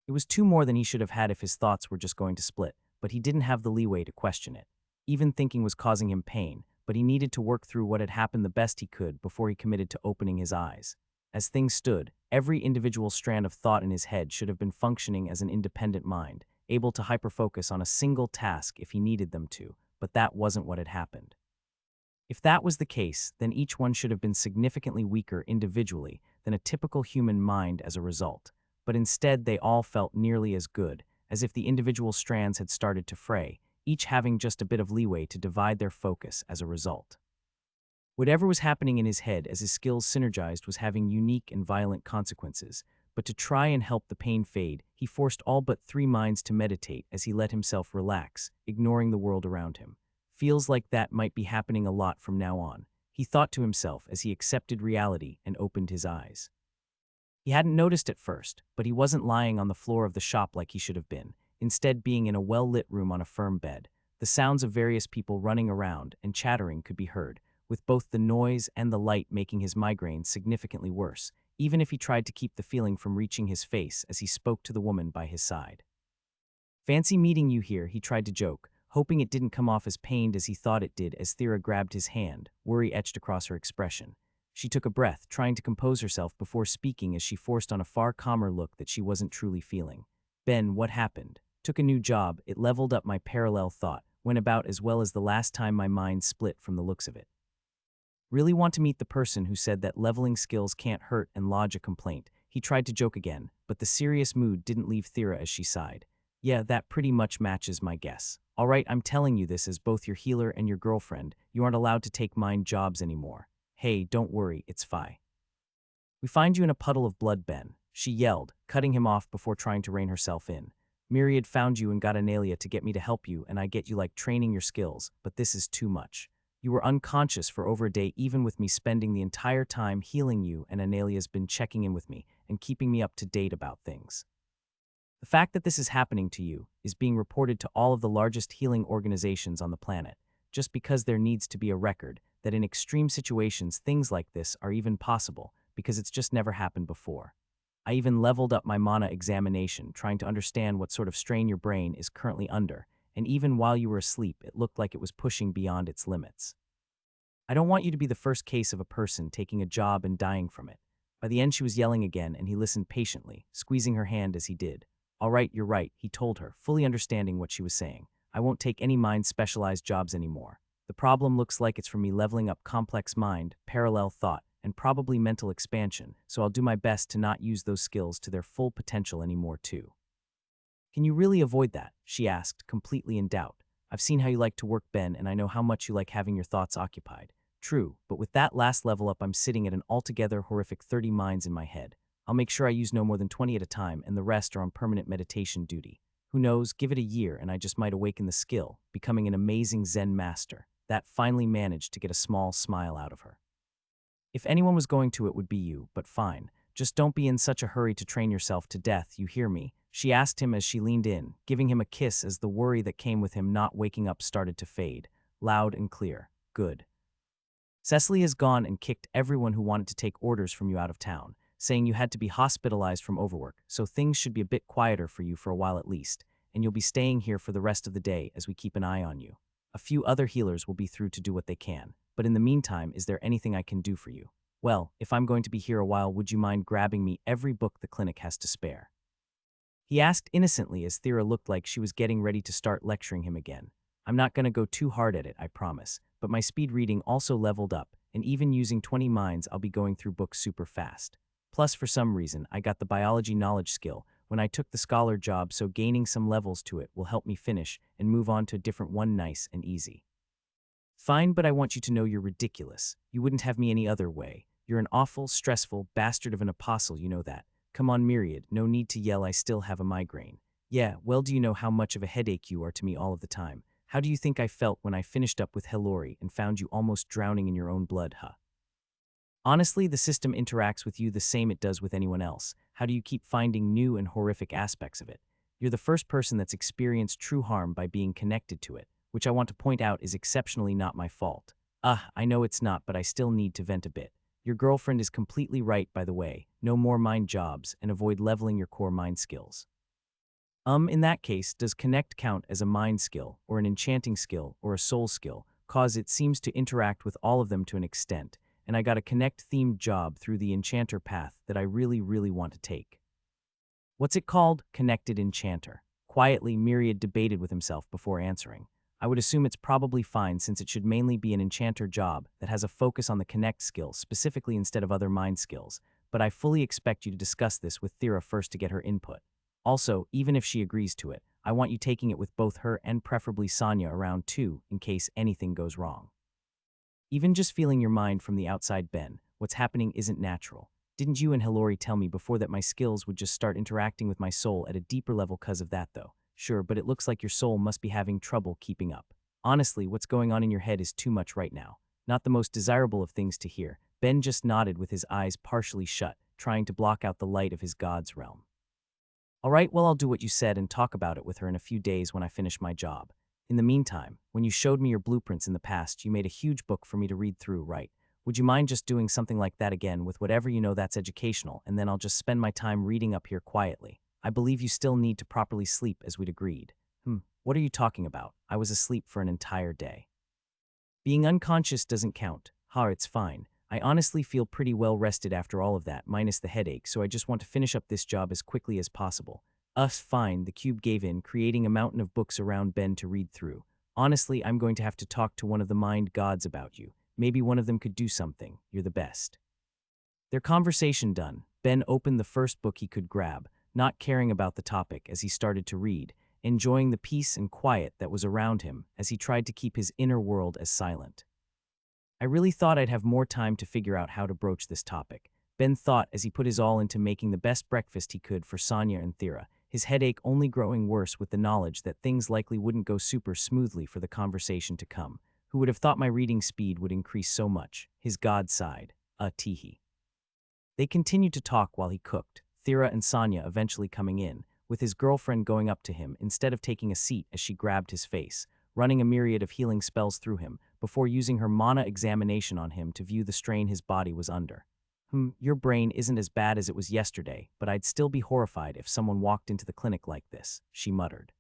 It was 2 more than he should have had if his thoughts were just going to split, but he didn't have the leeway to question it. Even thinking was causing him pain, but he needed to work through what had happened the best he could before he committed to opening his eyes. As things stood, every individual strand of thought in his head should have been functioning as an independent mind, able to hyperfocus on a single task if he needed them to, but that wasn't what had happened. If that was the case, then each one should have been significantly weaker individually than a typical human mind as a result, but instead they all felt nearly as good, as if the individual strands had started to fray, each having just a bit of leeway to divide their focus as a result. Whatever was happening in his head as his skills synergized was having unique and violent consequences, but to try and help the pain fade, he forced all but 3 minds to meditate as he let himself relax, ignoring the world around him. Feels like that might be happening a lot from now on, he thought to himself as he accepted reality and opened his eyes. He hadn't noticed at first, but he wasn't lying on the floor of the shop like he should have been, instead being in a well-lit room on a firm bed. The sounds of various people running around and chattering could be heard, with both the noise and the light making his migraine significantly worse, even if he tried to keep the feeling from reaching his face as he spoke to the woman by his side. "Fancy meeting you here," he tried to joke, hoping it didn't come off as pained as he thought it did as Thera grabbed his hand, worry etched across her expression. She took a breath, trying to compose herself before speaking as she forced on a far calmer look that she wasn't truly feeling. "Ben, what happened? Took a new job, it leveled up my parallel thought, went about as well as the last time my mind split from the looks of it. Really want to meet the person who said that leveling skills can't hurt and lodge a complaint." He tried to joke again, but the serious mood didn't leave Thera as she sighed. "Yeah, that pretty much matches my guess. All right, I'm telling you this as both your healer and your girlfriend. You aren't allowed to take mind jobs anymore. Hey, don't worry, it's fine. We find you in a puddle of blood, Ben," she yelled, cutting him off before trying to rein herself in. "Myriad found you and got Analia to get me to help you, and I get you like training your skills, but this is too much. You were unconscious for over a day even with me spending the entire time healing you, and Analia's been checking in with me and keeping me up to date about things. The fact that this is happening to you is being reported to all of the largest healing organizations on the planet, just because there needs to be a record that in extreme situations things like this are even possible, because it's just never happened before. I even leveled up my mana examination, trying to understand what sort of strain your brain is currently under, and even while you were asleep, it looked like it was pushing beyond its limits. I don't want you to be the first case of a person taking a job and dying from it." By the end she was yelling again, and he listened patiently, squeezing her hand as he did. "All right, you're right," he told her, fully understanding what she was saying. "I won't take any mind-specialized jobs anymore. The problem looks like it's for me leveling up complex mind, parallel thought, and probably mental expansion, so I'll do my best to not use those skills to their full potential anymore too." "Can you really avoid that?" she asked, completely in doubt. "I've seen how you like to work, Ben, and I know how much you like having your thoughts occupied." "True, but with that last level up I'm sitting at an altogether horrific 30 minds in my head. I'll make sure I use no more than 20 at a time, and the rest are on permanent meditation duty. Who knows, give it a year and I just might awaken the skill, becoming an amazing Zen master." That finally managed to get a small smile out of her. If anyone was going to, it would be you, but fine. Just don't be in such a hurry to train yourself to death, you hear me? She asked him as she leaned in, giving him a kiss as the worry that came with him not waking up started to fade. Loud and clear. Good. Cecily has gone and kicked everyone who wanted to take orders from you out of town, saying you had to be hospitalized from overwork, so things should be a bit quieter for you for a while at least, and you'll be staying here for the rest of the day as we keep an eye on you. A few other healers will be through to do what they can, but in the meantime, is there anything I can do for you? Well, if I'm going to be here a while, would you mind grabbing me every book the clinic has to spare? He asked innocently as Thera looked like she was getting ready to start lecturing him again. I'm not going to go too hard at it, I promise, but my speed reading also leveled up, and even using 20 minds, I'll be going through books super fast. Plus, for some reason, I got the biology knowledge skill when I took the scholar job, so gaining some levels to it will help me finish and move on to a different one nice and easy. Fine, but I want you to know you're ridiculous. You wouldn't have me any other way. You're an awful, stressful bastard of an apostle, you know that. Come on, Myriad, no need to yell, I still have a migraine. Yeah, well, do you know how much of a headache you are to me all of the time? How do you think I felt when I finished up with Hillary and found you almost drowning in your own blood, huh? Honestly, the system interacts with you the same it does with anyone else. How do you keep finding new and horrific aspects of it? You're the first person that's experienced true harm by being connected to it, which I want to point out is exceptionally not my fault. I know it's not, but I still need to vent a bit. Your girlfriend is completely right, by the way. No more mind jobs and avoid leveling your core mind skills. In that case, does connect count as a mind skill, or an enchanting skill, or a soul skill? Cause it seems to interact with all of them to an extent, and I got a connect-themed job through the enchanter path that I really, really want to take. What's it called? Connected enchanter. Quietly, Myriad debated with himself before answering. I would assume it's probably fine since it should mainly be an enchanter job that has a focus on the connect skill specifically instead of other mind skills, but I fully expect you to discuss this with Thera first to get her input. Also, even if she agrees to it, I want you taking it with both her and preferably Sonia around too, in case anything goes wrong. Even just feeling your mind from the outside, Ben, what's happening isn't natural. Didn't you and Hillary tell me before that my skills would just start interacting with my soul at a deeper level cause of that though? Sure, but it looks like your soul must be having trouble keeping up. Honestly, what's going on in your head is too much right now. Not the most desirable of things to hear. Ben just nodded with his eyes partially shut, trying to block out the light of his god's realm. All right, well, I'll do what you said and talk about it with her in a few days when I finish my job. In the meantime, when you showed me your blueprints in the past, you made a huge book for me to read through, right? Would you mind just doing something like that again with whatever you know that's educational, and then I'll just spend my time reading up here quietly? I believe you still need to properly sleep as we'd agreed. What are you talking about? I was asleep for an entire day. Being unconscious doesn't count. It's fine. I honestly feel pretty well rested after all of that, minus the headache, so I just want to finish up this job as quickly as possible. Fine, the cube gave in, creating a mountain of books around Ben to read through. Honestly, I'm going to have to talk to one of the mind gods about you. Maybe one of them could do something. You're the best. Their conversation done, Ben opened the first book he could grab, not caring about the topic as he started to read, enjoying the peace and quiet that was around him as he tried to keep his inner world as silent. I really thought I'd have more time to figure out how to broach this topic, Ben thought as he put his all into making the best breakfast he could for Sonia and Thera, his headache only growing worse with the knowledge that things likely wouldn't go super smoothly for the conversation to come. Who would have thought my reading speed would increase so much? His god sighed. Teehee. They continued to talk while he cooked, Thera and Sonia eventually coming in, with his girlfriend going up to him instead of taking a seat as she grabbed his face, running a myriad of healing spells through him before using her mana examination on him to view the strain his body was under. Your brain isn't as bad as it was yesterday, but I'd still be horrified if someone walked into the clinic like this, she muttered.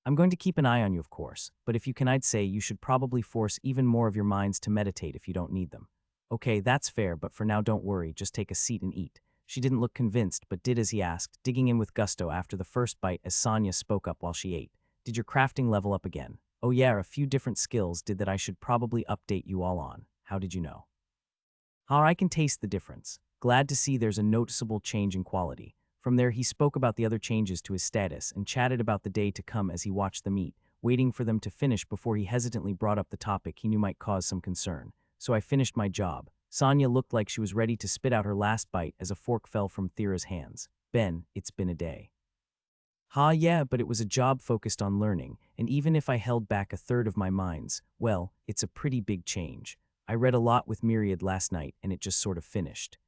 I'm going to keep an eye on you, of course, but if you can, I'd say you should probably force even more of your minds to meditate if you don't need them. Okay, that's fair, but for now don't worry, just take a seat and eat. She didn't look convinced, but did as he asked, digging in with gusto after the first bite as Sonia spoke up while she ate. Did your crafting level up again? Oh yeah, a few different skills did that I should probably update you all on. How did you know? I can taste the difference. Glad to see there's a noticeable change in quality. From there, he spoke about the other changes to his status and chatted about the day to come as he watched them eat, waiting for them to finish before he hesitantly brought up the topic he knew might cause some concern. So I finished my job. Sonia looked like she was ready to spit out her last bite as a fork fell from Thera's hands. Ben, it's been a day. Yeah, but it was a job focused on learning, and even if I held back a third of my minds, well, it's a pretty big change. I read a lot with Myriad last night, and it just sort of finished.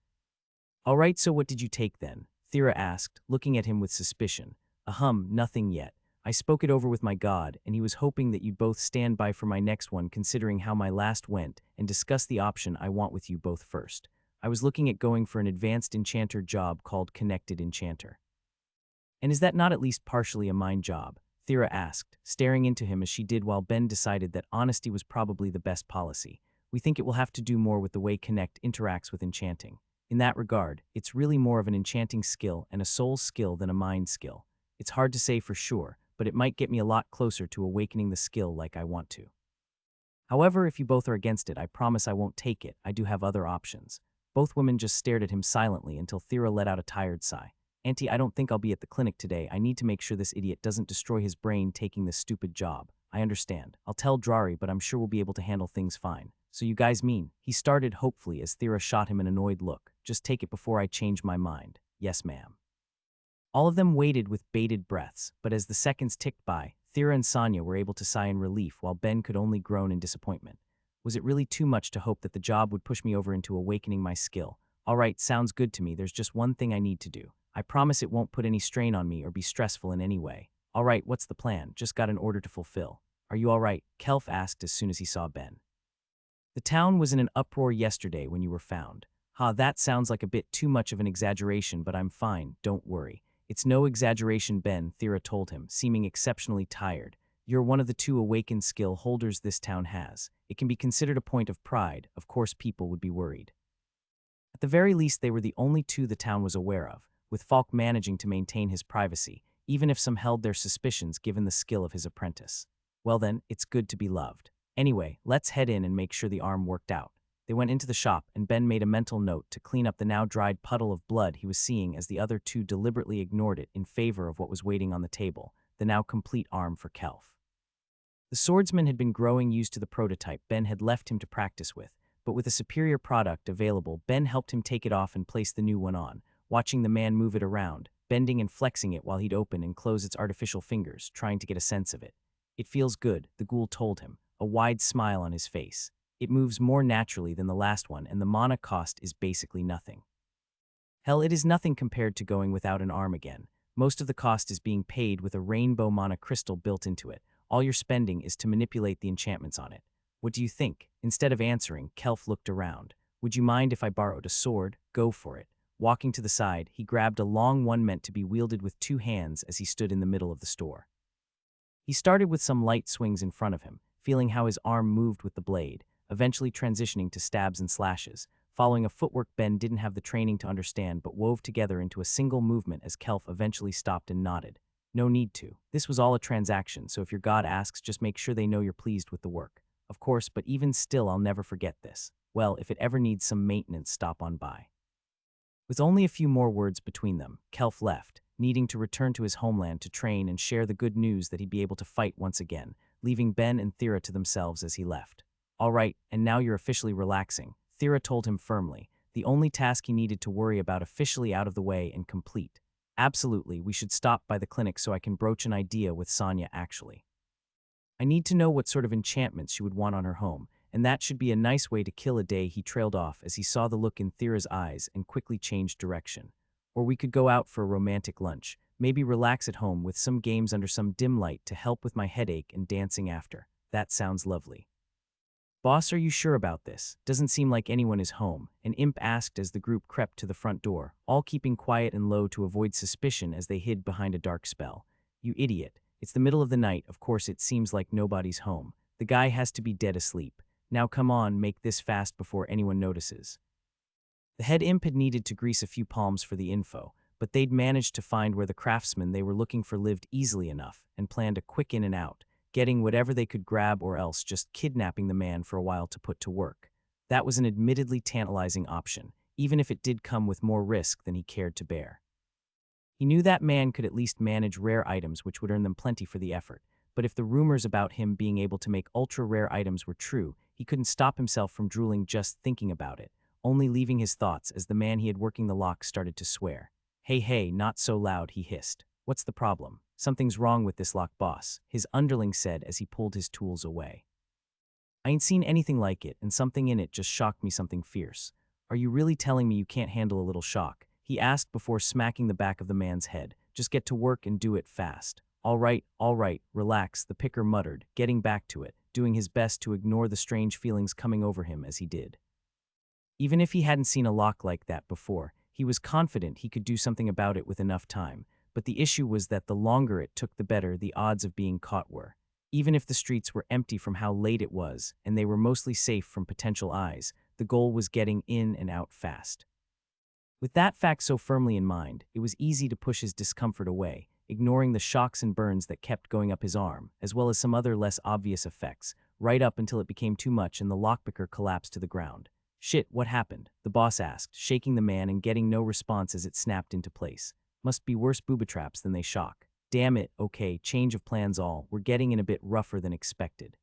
All right, so what did you take then? Thera asked, looking at him with suspicion. Nothing yet. I spoke it over with my god, and he was hoping that you'd both stand by for my next one considering how my last went, and discuss the option I want with you both first. I was looking at going for an advanced enchanter job called Connected Enchanter. And is that not at least partially a mind job? Thera asked, staring into him as she did while Ben decided that honesty was probably the best policy. We think it will have to do more with the way Connect interacts with enchanting. In that regard, it's really more of an enchanting skill and a soul skill than a mind skill. It's hard to say for sure, but it might get me a lot closer to awakening the skill like I want to. However, if you both are against it, I promise I won't take it. I do have other options. Both women just stared at him silently until Thera let out a tired sigh. Auntie, I don't think I'll be at the clinic today. I need to make sure this idiot doesn't destroy his brain taking this stupid job. I understand. I'll tell Drari, but I'm sure we'll be able to handle things fine. So you guys mean? He started hopefully as Thera shot him an annoyed look. Just take it before I change my mind. Yes, ma'am. All of them waited with bated breaths, but as the seconds ticked by, Thera and Sonia were able to sigh in relief while Ben could only groan in disappointment. Was it really too much to hope that the job would push me over into awakening my skill? All right, sounds good to me. There's just one thing I need to do. I promise it won't put any strain on me or be stressful in any way. All right, what's the plan? Just got an order to fulfill. Are you all right? Kelf asked as soon as he saw Ben. The town was in an uproar yesterday when you were found. That sounds like a bit too much of an exaggeration, but I'm fine, don't worry. It's no exaggeration, Ben, Thera told him, seeming exceptionally tired. You're one of the 2 awakened skill holders this town has. It can be considered a point of pride. Of course, people would be worried. At the very least, they were the only 2 the town was aware of, with Falk managing to maintain his privacy, even if some held their suspicions given the skill of his apprentice. Well then, it's good to be loved. Anyway, let's head in and make sure the arm worked out. They went into the shop, and Ben made a mental note to clean up the now dried puddle of blood he was seeing as the other 2 deliberately ignored it in favor of what was waiting on the table, the now complete arm for Kelf. The swordsman had been growing used to the prototype Ben had left him to practice with, but with a superior product available, Ben helped him take it off and place the new one on, watching the man move it around, bending and flexing it while he'd open and close its artificial fingers, trying to get a sense of it. It feels good, the ghoul told him, a wide smile on his face. It moves more naturally than the last one, and the mana cost is basically nothing. Hell, it is nothing compared to going without an arm again. Most of the cost is being paid with a rainbow mana crystal built into it. All you're spending is to manipulate the enchantments on it. What do you think? Instead of answering, Kelf looked around. Would you mind if I borrowed a sword? Go for it. Walking to the side, he grabbed a long one meant to be wielded with 2 hands as he stood in the middle of the store. He started with some light swings in front of him, feeling how his arm moved with the blade, eventually transitioning to stabs and slashes, following a footwork Ben didn't have the training to understand but wove together into a single movement as Kelf eventually stopped and nodded. No need to. This was all a transaction, so if your god asks, just make sure they know you're pleased with the work. Of course, but even still, I'll never forget this. Well, if it ever needs some maintenance, stop on by. With only a few more words between them, Kelf left, needing to return to his homeland to train and share the good news that he'd be able to fight once again, leaving Ben and Thera to themselves as he left. All right, and now you're officially relaxing, Thera told him firmly, the only task he needed to worry about officially out of the way and complete. Absolutely, we should stop by the clinic so I can broach an idea with Sonia actually. I need to know what sort of enchantments she would want on her home, and that should be a nice way to kill a day. He trailed off as he saw the look in Thera's eyes and quickly changed direction. Or we could go out for a romantic lunch, maybe relax at home with some games under some dim light to help with my headache and dancing after. That sounds lovely. Boss, are you sure about this? Doesn't seem like anyone is home, an imp asked as the group crept to the front door, all keeping quiet and low to avoid suspicion as they hid behind a dark spell. You idiot. It's the middle of the night, of course it seems like nobody's home. The guy has to be dead asleep. Now come on, make this fast before anyone notices. The head imp had needed to grease a few palms for the info, but they'd managed to find where the craftsman they were looking for lived easily enough and planned a quick in and out, getting whatever they could grab or else just kidnapping the man for a while to put to work. That was an admittedly tantalizing option, even if it did come with more risk than he cared to bear. He knew that man could at least manage rare items which would earn them plenty for the effort, but if the rumors about him being able to make ultra-rare items were true, he couldn't stop himself from drooling just thinking about it, only leaving his thoughts as the man he had working the lock started to swear. Hey, not so loud, he hissed. What's the problem? Something's wrong with this lock, boss, his underling said as he pulled his tools away. I ain't seen anything like it, and something in it just shocked me something fierce. Are you really telling me you can't handle a little shock? He asked before smacking the back of the man's head. Just get to work and do it fast. All right, relax, the picker muttered, getting back to it, doing his best to ignore the strange feelings coming over him as he did. Even if he hadn't seen a lock like that before, he was confident he could do something about it with enough time, but the issue was that the longer it took the better the odds of being caught were. Even if the streets were empty from how late it was, and they were mostly safe from potential eyes, the goal was getting in and out fast. With that fact so firmly in mind, it was easy to push his discomfort away, ignoring the shocks and burns that kept going up his arm, as well as some other less obvious effects, right up until it became too much and the lockpicker collapsed to the ground. Shit, what happened? The boss asked, shaking the man and getting no response as it snapped into place. Must be worse booby traps than they shock. Damn it, okay, change of plans all, we're getting in a bit rougher than expected.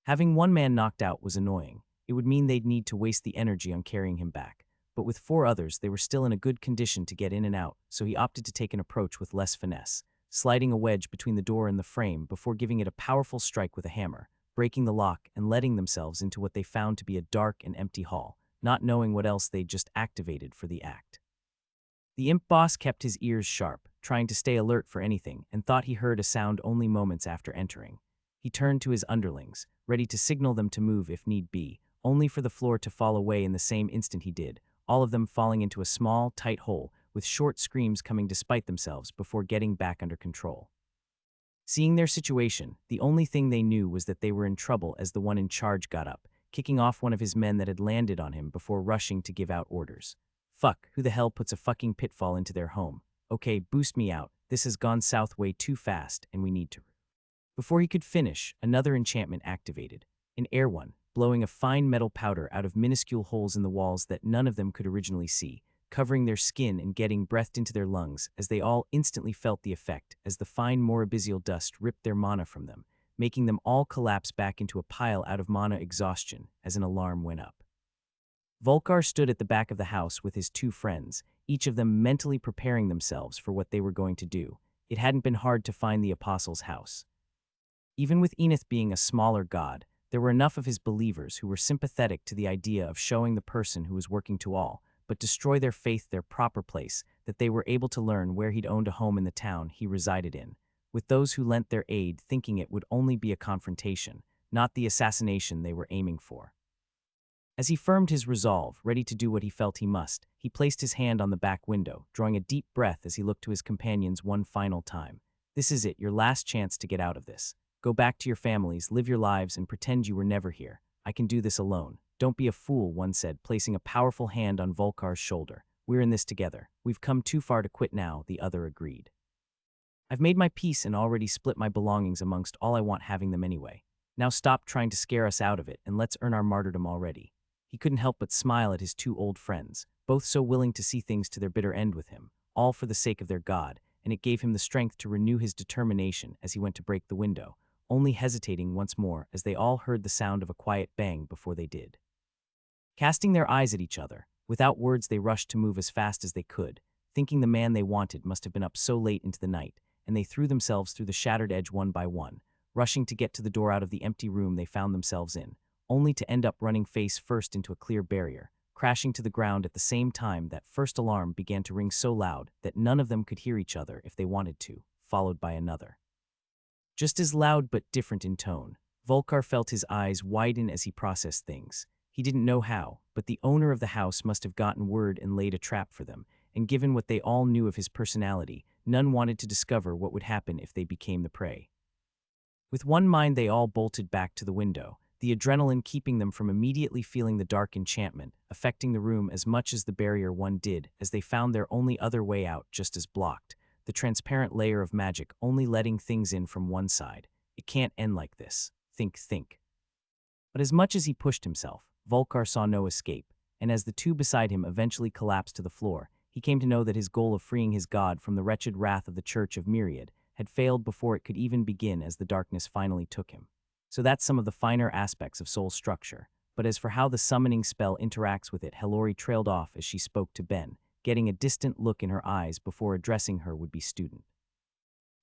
Having one man knocked out was annoying. It would mean they'd need to waste the energy on carrying him back. But with 4 others, they were still in a good condition to get in and out, so he opted to take an approach with less finesse, sliding a wedge between the door and the frame before giving it a powerful strike with a hammer, breaking the lock and letting themselves into what they found to be a dark and empty hall, not knowing what else they'd just activated for the act. The imp boss kept his ears sharp, trying to stay alert for anything, and thought he heard a sound only moments after entering. He turned to his underlings, ready to signal them to move if need be, only for the floor to fall away in the same instant he did, all of them falling into a small, tight hole, with short screams coming despite themselves before getting back under control. Seeing their situation, the only thing they knew was that they were in trouble as the one in charge got up, kicking off one of his men that had landed on him before rushing to give out orders. Fuck, who the hell puts a fucking pitfall into their home? Okay, boost me out. This has gone south way too fast, and we need to. Before he could finish, another enchantment activated. An air one, blowing a fine metal powder out of minuscule holes in the walls that none of them could originally see, covering their skin and getting breathed into their lungs as they all instantly felt the effect as the fine morabisial dust ripped their mana from them, making them all collapse back into a pile out of mana exhaustion as an alarm went up. Volkar stood at the back of the house with his 2 friends, each of them mentally preparing themselves for what they were going to do. It hadn't been hard to find the apostle's house. Even with Enith being a smaller god, there were enough of his believers who were sympathetic to the idea of showing the person who was working to all, but destroy their faith their proper place, that they were able to learn where he'd owned a home in the town he resided in, with those who lent their aid thinking it would only be a confrontation, not the assassination they were aiming for. As he firmed his resolve, ready to do what he felt he must, he placed his hand on the back window, drawing a deep breath as he looked to his companions one final time. This is it, your last chance to get out of this. Go back to your families, live your lives, and pretend you were never here. I can do this alone. Don't be a fool, one said, placing a powerful hand on Volkar's shoulder. We're in this together. We've come too far to quit now, the other agreed. I've made my peace and already split my belongings amongst all I want having them anyway. Now stop trying to scare us out of it and let's earn our martyrdom already. He couldn't help but smile at his 2 old friends, both so willing to see things to their bitter end with him, all for the sake of their god, and it gave him the strength to renew his determination as he went to break the window, only hesitating once more as they all heard the sound of a quiet bang before they did. Casting their eyes at each other, without words they rushed to move as fast as they could, thinking the man they wanted must have been up so late into the night, and they threw themselves through the shattered edge one by one, rushing to get to the door out of the empty room they found themselves in, only to end up running face first into a clear barrier, crashing to the ground at the same time that first alarm began to ring so loud that none of them could hear each other if they wanted to, followed by another. Just as loud but different in tone, Volkar felt his eyes widen as he processed things. He didn't know how, but the owner of the house must have gotten word and laid a trap for them, and given what they all knew of his personality, none wanted to discover what would happen if they became the prey. With one mind they all bolted back to the window, the adrenaline keeping them from immediately feeling the dark enchantment, affecting the room as much as the barrier one did as they found their only other way out just as blocked, the transparent layer of magic only letting things in from one side. It can't end like this. Think. But as much as he pushed himself, Volkar saw no escape, and as the 2 beside him eventually collapsed to the floor, he came to know that his goal of freeing his god from the wretched wrath of the Church of Myriad had failed before it could even begin as the darkness finally took him. So that's some of the finer aspects of Soul's structure, but as for how the summoning spell interacts with it, Hellori trailed off as she spoke to Ben, getting a distant look in her eyes before addressing her would-be student.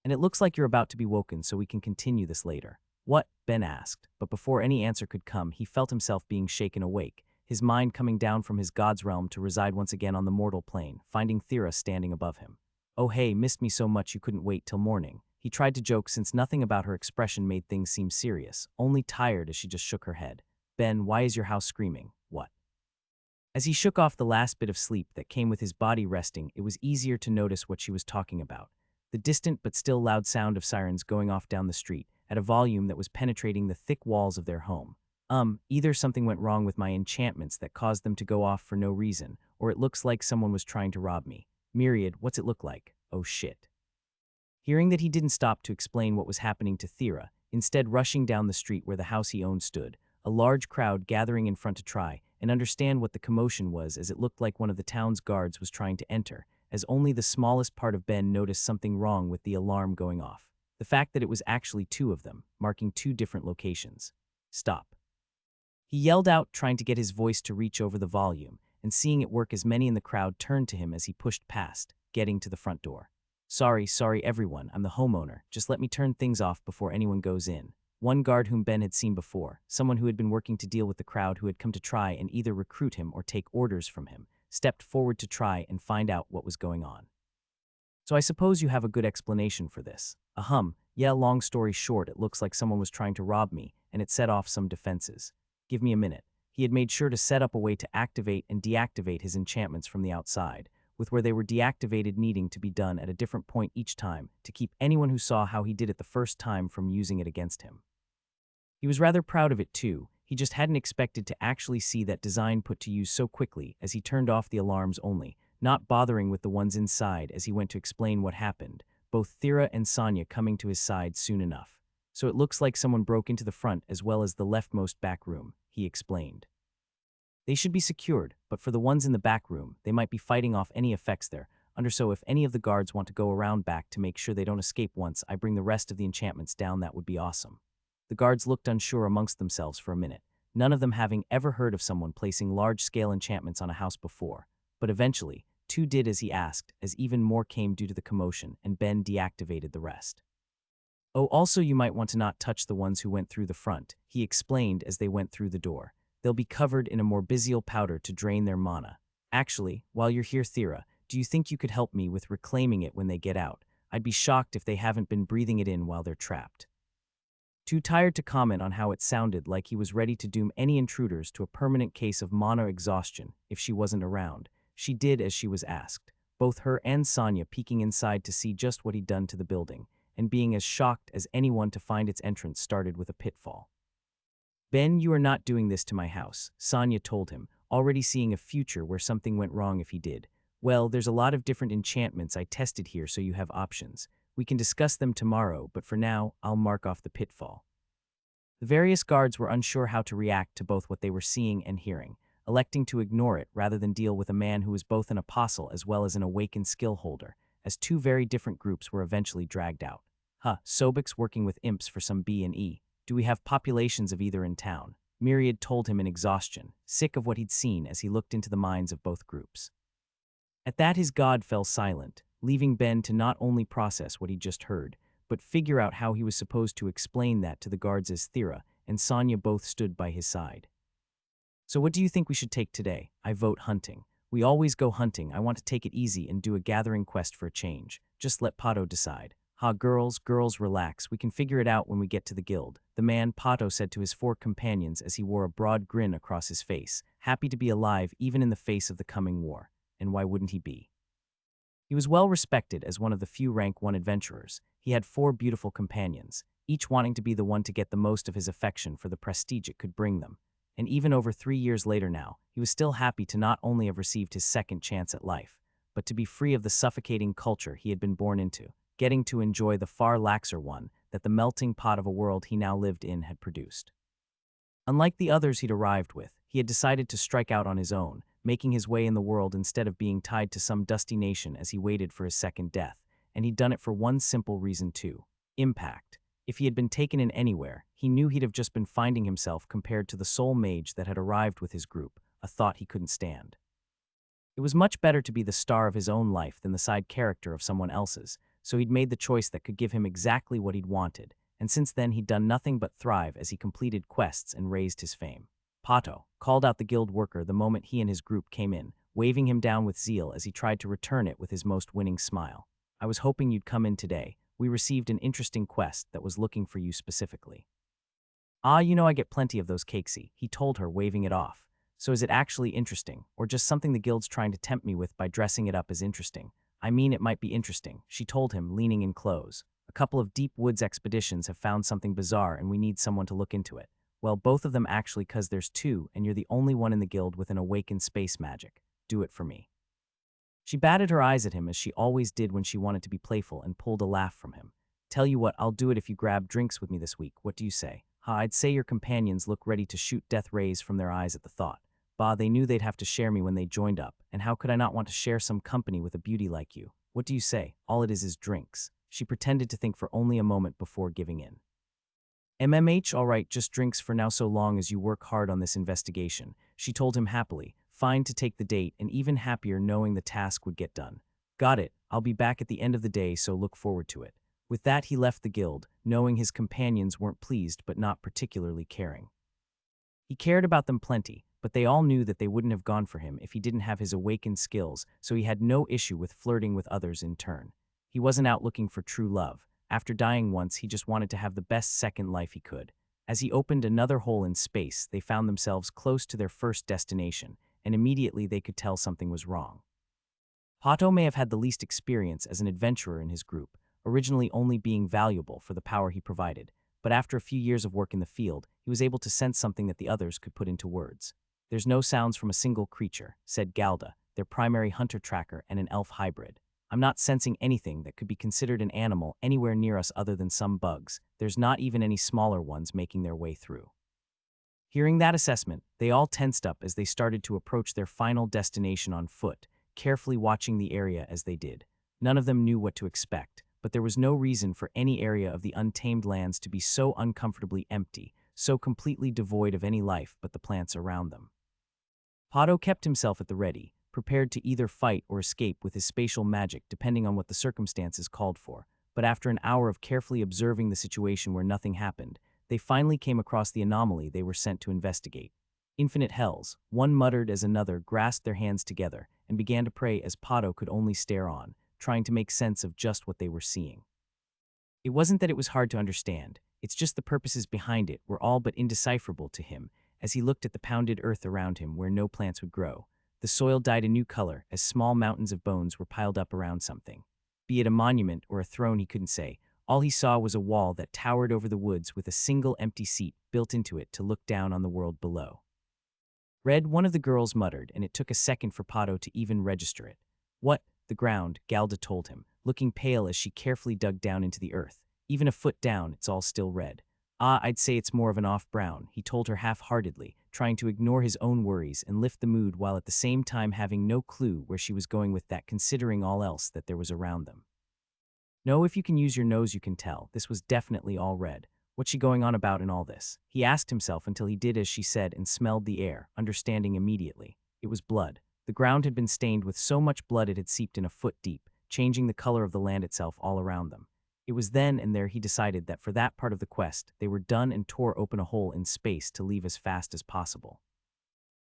And it looks like you're about to be woken, so we can continue this later. What? Ben asked, but before any answer could come, he felt himself being shaken awake, his mind coming down from his god's realm to reside once again on the mortal plane, finding Thera standing above him. Oh hey, missed me so much you couldn't wait till morning. He tried to joke since nothing about her expression made things seem serious, only tired as she just shook her head. Ben, why is your house screaming? What? As he shook off the last bit of sleep that came with his body resting, it was easier to notice what she was talking about. The distant but still loud sound of sirens going off down the street, at a volume that was penetrating the thick walls of their home. Either something went wrong with my enchantments that caused them to go off for no reason, or it looks like someone was trying to rob me. Myriad, what's it look like? Oh shit. Hearing that he didn't stop to explain what was happening to Thera, instead rushing down the street where the house he owned stood, a large crowd gathering in front to try and understand what the commotion was, as it looked like one of the town's guards was trying to enter, as only the smallest part of Ben noticed something wrong with the alarm going off. The fact that it was actually two of them, marking two different locations. Stop. He yelled out, trying to get his voice to reach over the volume, and seeing it work as many in the crowd turned to him as he pushed past, getting to the front door. Sorry everyone, I'm the homeowner, just let me turn things off before anyone goes in. One guard whom Ben had seen before, someone who had been working to deal with the crowd who had come to try and either recruit him or take orders from him, stepped forward to try and find out what was going on. So I suppose you have a good explanation for this. Yeah, long story short, it looks like someone was trying to rob me, and it set off some defenses. Give me a minute. He had made sure to set up a way to activate and deactivate his enchantments from the outside, with where they were deactivated needing to be done at a different point each time to keep anyone who saw how he did it the first time from using it against him. He was rather proud of it too. He just hadn't expected to actually see that design put to use so quickly, as he turned off the alarms only, not bothering with the ones inside as he went to explain what happened, both Thera and Sonya coming to his side soon enough. So it looks like someone broke into the front as well as the leftmost back room, he explained. They should be secured, but for the ones in the back room, they might be fighting off any effects there, so if any of the guards want to go around back to make sure they don't escape once I bring the rest of the enchantments down, that would be awesome. The guards looked unsure amongst themselves for a minute, none of them having ever heard of someone placing large-scale enchantments on a house before, but eventually, two did as he asked, as even more came due to the commotion, and Ben deactivated the rest. Oh, also you might want to not touch the ones who went through the front, he explained as they went through the door. They'll be covered in a morbisial powder to drain their mana. Actually, while you're here, Thera, do you think you could help me with reclaiming it when they get out? I'd be shocked if they haven't been breathing it in while they're trapped. Too tired to comment on how it sounded like he was ready to doom any intruders to a permanent case of mana exhaustion if she wasn't around, she did as she was asked, both her and Sonya peeking inside to see just what he'd done to the building, and being as shocked as anyone to find its entrance started with a pitfall. Ben, you are not doing this to my house, Sonya told him, already seeing a future where something went wrong if he did. Well, there's a lot of different enchantments I tested here, so you have options. We can discuss them tomorrow, but for now, I'll mark off the pitfall. The various guards were unsure how to react to both what they were seeing and hearing, electing to ignore it rather than deal with a man who was both an apostle as well as an awakened skill holder, as two very different groups were eventually dragged out. Sobek's working with imps for some B&E. Do we have populations of either in town? Myriad told him in exhaustion, sick of what he'd seen as he looked into the minds of both groups. At that his god fell silent, leaving Ben to not only process what he'd just heard, but figure out how he was supposed to explain that to the guards as Thera and Sonya both stood by his side. So what do you think we should take today? I vote hunting. We always go hunting. I want to take it easy and do a gathering quest for a change. Just let Pato decide. Girls, relax. We can figure it out when we get to the guild, the man Pato said to his four companions as he wore a broad grin across his face, happy to be alive even in the face of the coming war. And why wouldn't he be? He was well respected as one of the few rank 1 adventurers. He had 4 beautiful companions, each wanting to be the one to get the most of his affection for the prestige it could bring them. And even over 3 years later now, he was still happy to not only have received his second chance at life, but to be free of the suffocating culture he had been born into, getting to enjoy the far laxer one that the melting pot of a world he now lived in had produced. Unlike the others he'd arrived with, he had decided to strike out on his own, making his way in the world instead of being tied to some dusty nation as he waited for his second death, and he'd done it for one simple reason too: impact. If he had been taken in anywhere, he knew he'd have just been finding himself compared to the sole mage that had arrived with his group, a thought he couldn't stand. It was much better to be the star of his own life than the side character of someone else's, so he'd made the choice that could give him exactly what he'd wanted, and since then he'd done nothing but thrive as he completed quests and raised his fame. Pato called out the guild worker the moment he and his group came in, waving him down with zeal as he tried to return it with his most winning smile. I was hoping you'd come in today. We received an interesting quest that was looking for you specifically. Ah, you know I get plenty of those cakesy, he told her, waving it off. So is it actually interesting, or just something the guild's trying to tempt me with by dressing it up as interesting? I mean, it might be interesting, she told him, leaning in close. A couple of deep woods expeditions have found something bizarre and we need someone to look into it. Well, both of them actually, 'cause there's two and you're the only one in the guild with an awakened space magic. Do it for me. She batted her eyes at him as she always did when she wanted to be playful and pulled a laugh from him. Tell you what, I'll do it if you grab drinks with me this week. What do you say? I'd say your companions look ready to shoot death rays from their eyes at the thought. Bah, they knew they'd have to share me when they joined up, and how could I not want to share some company with a beauty like you? What do you say? All it is drinks. She pretended to think for only a moment before giving in. All right, just drinks for now so long as you work hard on this investigation, she told him happily, fine to take the date and even happier knowing the task would get done. Got it, I'll be back at the end of the day, so look forward to it. With that he left the guild, knowing his companions weren't pleased but not particularly caring. He cared about them plenty, but they all knew that they wouldn't have gone for him if he didn't have his awakened skills, so he had no issue with flirting with others in turn. He wasn't out looking for true love. After dying once, he just wanted to have the best second life he could. As he opened another hole in space, they found themselves close to their first destination, and immediately they could tell something was wrong. Pato may have had the least experience as an adventurer in his group, originally only being valuable for the power he provided, but after a few years of work in the field, he was able to sense something that the others could put into words. There's no sounds from a single creature, said Galda, their primary hunter tracker and an elf hybrid. I'm not sensing anything that could be considered an animal anywhere near us other than some bugs. There's not even any smaller ones making their way through. Hearing that assessment, they all tensed up as they started to approach their final destination on foot, carefully watching the area as they did. None of them knew what to expect, but there was no reason for any area of the untamed lands to be so uncomfortably empty, so completely devoid of any life but the plants around them. Pato kept himself at the ready, prepared to either fight or escape with his spatial magic depending on what the circumstances called for, but after an hour of carefully observing the situation where nothing happened, they finally came across the anomaly they were sent to investigate. Infinite hells, one muttered as another grasped their hands together and began to pray as Pato could only stare on, trying to make sense of just what they were seeing. It wasn't that it was hard to understand, it's just the purposes behind it were all but indecipherable to him as he looked at the pounded earth around him where no plants would grow. The soil dyed a new color as small mountains of bones were piled up around something. Be it a monument or a throne, he couldn't say. All he saw was a wall that towered over the woods with a single empty seat built into it to look down on the world below. Red, one of the girls muttered, and it took a second for Pato to even register it. What? The ground, Galda told him, looking pale as she carefully dug down into the earth. Even a foot down, it's all still red. Ah, I'd say it's more of an off-brown, he told her half-heartedly, trying to ignore his own worries and lift the mood while at the same time having no clue where she was going with that, considering all else that there was around them. No, if you can use your nose you can tell, this was definitely all red. What's she going on about in all this? He asked himself until he did as she said and smelled the air, understanding immediately. It was blood. The ground had been stained with so much blood it had seeped in a foot deep, changing the color of the land itself all around them. It was then and there he decided that for that part of the quest, they were done and tore open a hole in space to leave as fast as possible.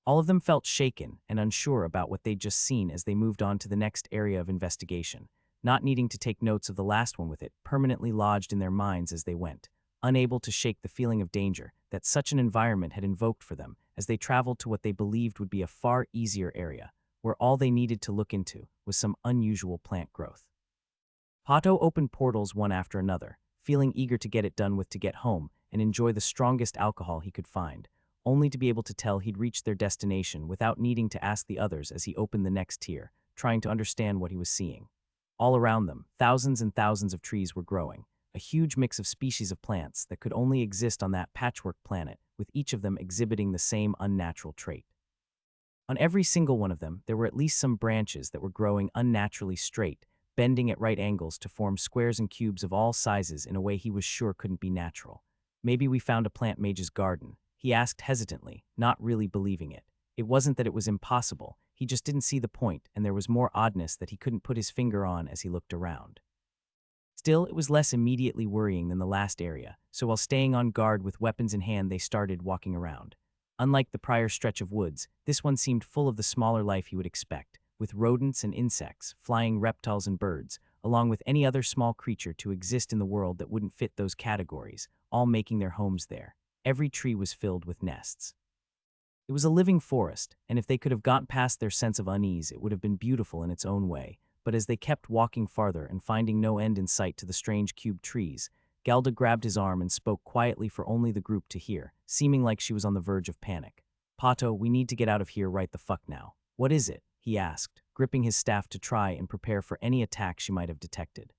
All of them felt shaken and unsure about what they'd just seen as they moved on to the next area of investigation, not needing to take notes of the last one with it permanently lodged in their minds as they went, unable to shake the feeling of danger that such an environment had invoked for them as they traveled to what they believed would be a far easier area, where all they needed to look into was some unusual plant growth. Pato opened portals one after another, feeling eager to get it done with to get home and enjoy the strongest alcohol he could find, only to be able to tell he'd reached their destination without needing to ask the others as he opened the next tier, trying to understand what he was seeing. All around them, thousands and thousands of trees were growing, a huge mix of species of plants that could only exist on that patchwork planet, with each of them exhibiting the same unnatural trait. On every single one of them, there were at least some branches that were growing unnaturally straight, bending at right angles to form squares and cubes of all sizes in a way he was sure couldn't be natural. Maybe we found a plant mage's garden, he asked hesitantly, not really believing it. It wasn't that it was impossible, he just didn't see the point, and there was more oddness that he couldn't put his finger on as he looked around. Still, it was less immediately worrying than the last area, so while staying on guard with weapons in hand, they started walking around. Unlike the prior stretch of woods, this one seemed full of the smaller life you would expect, with rodents and insects, flying reptiles and birds, along with any other small creature to exist in the world that wouldn't fit those categories, all making their homes there. Every tree was filled with nests. It was a living forest, and if they could have gotten past their sense of unease, it would have been beautiful in its own way. But as they kept walking farther and finding no end in sight to the strange cube trees, Galda grabbed his arm and spoke quietly for only the group to hear, seeming like she was on the verge of panic. "Pato, we need to get out of here right the fuck now." "What is it?" he asked, gripping his staff to try and prepare for any attack she might have detected.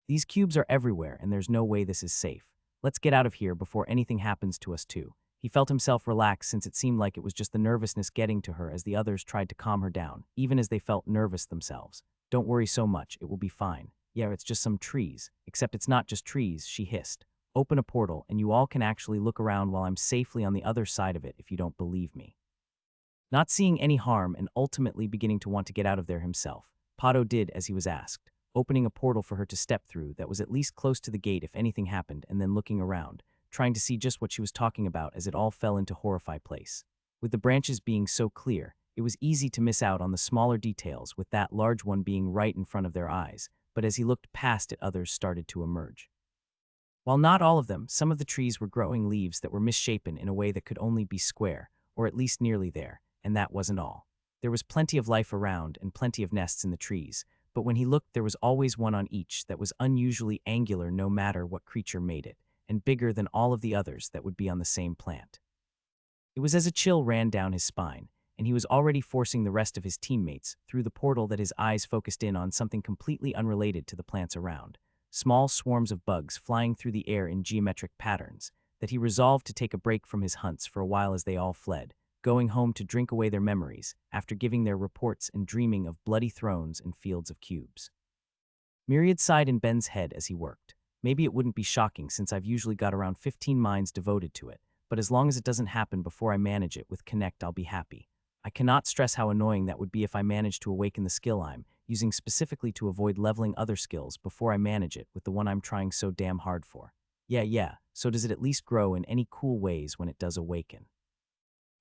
"These cubes are everywhere, and there's no way this is safe. Let's get out of here before anything happens to us too." He felt himself relax since it seemed like it was just the nervousness getting to her as the others tried to calm her down, even as they felt nervous themselves. "Don't worry so much, it will be fine. Yeah, it's just some trees. Except it's not just trees," she hissed. "Open a portal, and you all can actually look around while I'm safely on the other side of it if you don't believe me." Not seeing any harm and ultimately beginning to want to get out of there himself, Pato did as he was asked, opening a portal for her to step through that was at least close to the gate if anything happened, and then looking around, trying to see just what she was talking about as it all fell into horrified place. With the branches being so clear, it was easy to miss out on the smaller details, with that large one being right in front of their eyes, but as he looked past it, others started to emerge. While not all of them, some of the trees were growing leaves that were misshapen in a way that could only be square, or at least nearly there, and that wasn't all. There was plenty of life around and plenty of nests in the trees, but when he looked, there was always one on each that was unusually angular no matter what creature made it, and bigger than all of the others that would be on the same plant. It was as a chill ran down his spine, and he was already forcing the rest of his teammates through the portal that his eyes focused in on something completely unrelated to the plants around, small swarms of bugs flying through the air in geometric patterns, that he resolved to take a break from his hunts for a while as they all fled, going home to drink away their memories after giving their reports and dreaming of bloody thrones and fields of cubes. Myriad sighed in Ben's head as he worked. "Maybe it wouldn't be shocking since I've usually got around 15 minds devoted to it, but as long as it doesn't happen before I manage it with Connect, I'll be happy. I cannot stress how annoying that would be if I manage to awaken the skill I'm using specifically to avoid leveling other skills before I manage it with the one I'm trying so damn hard for. Yeah, so does it at least grow in any cool ways when it does awaken?"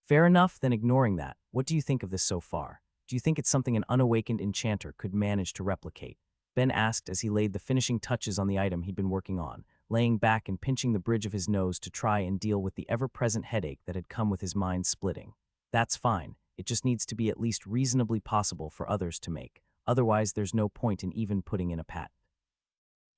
"Fair enough, then ignoring that, what do you think of this so far? Do you think it's something an unawakened enchanter could manage to replicate?" Ben asked as he laid the finishing touches on the item he'd been working on, laying back and pinching the bridge of his nose to try and deal with the ever-present headache that had come with his mind splitting. "That's fine, it just needs to be at least reasonably possible for others to make, otherwise there's no point in even putting in a patent."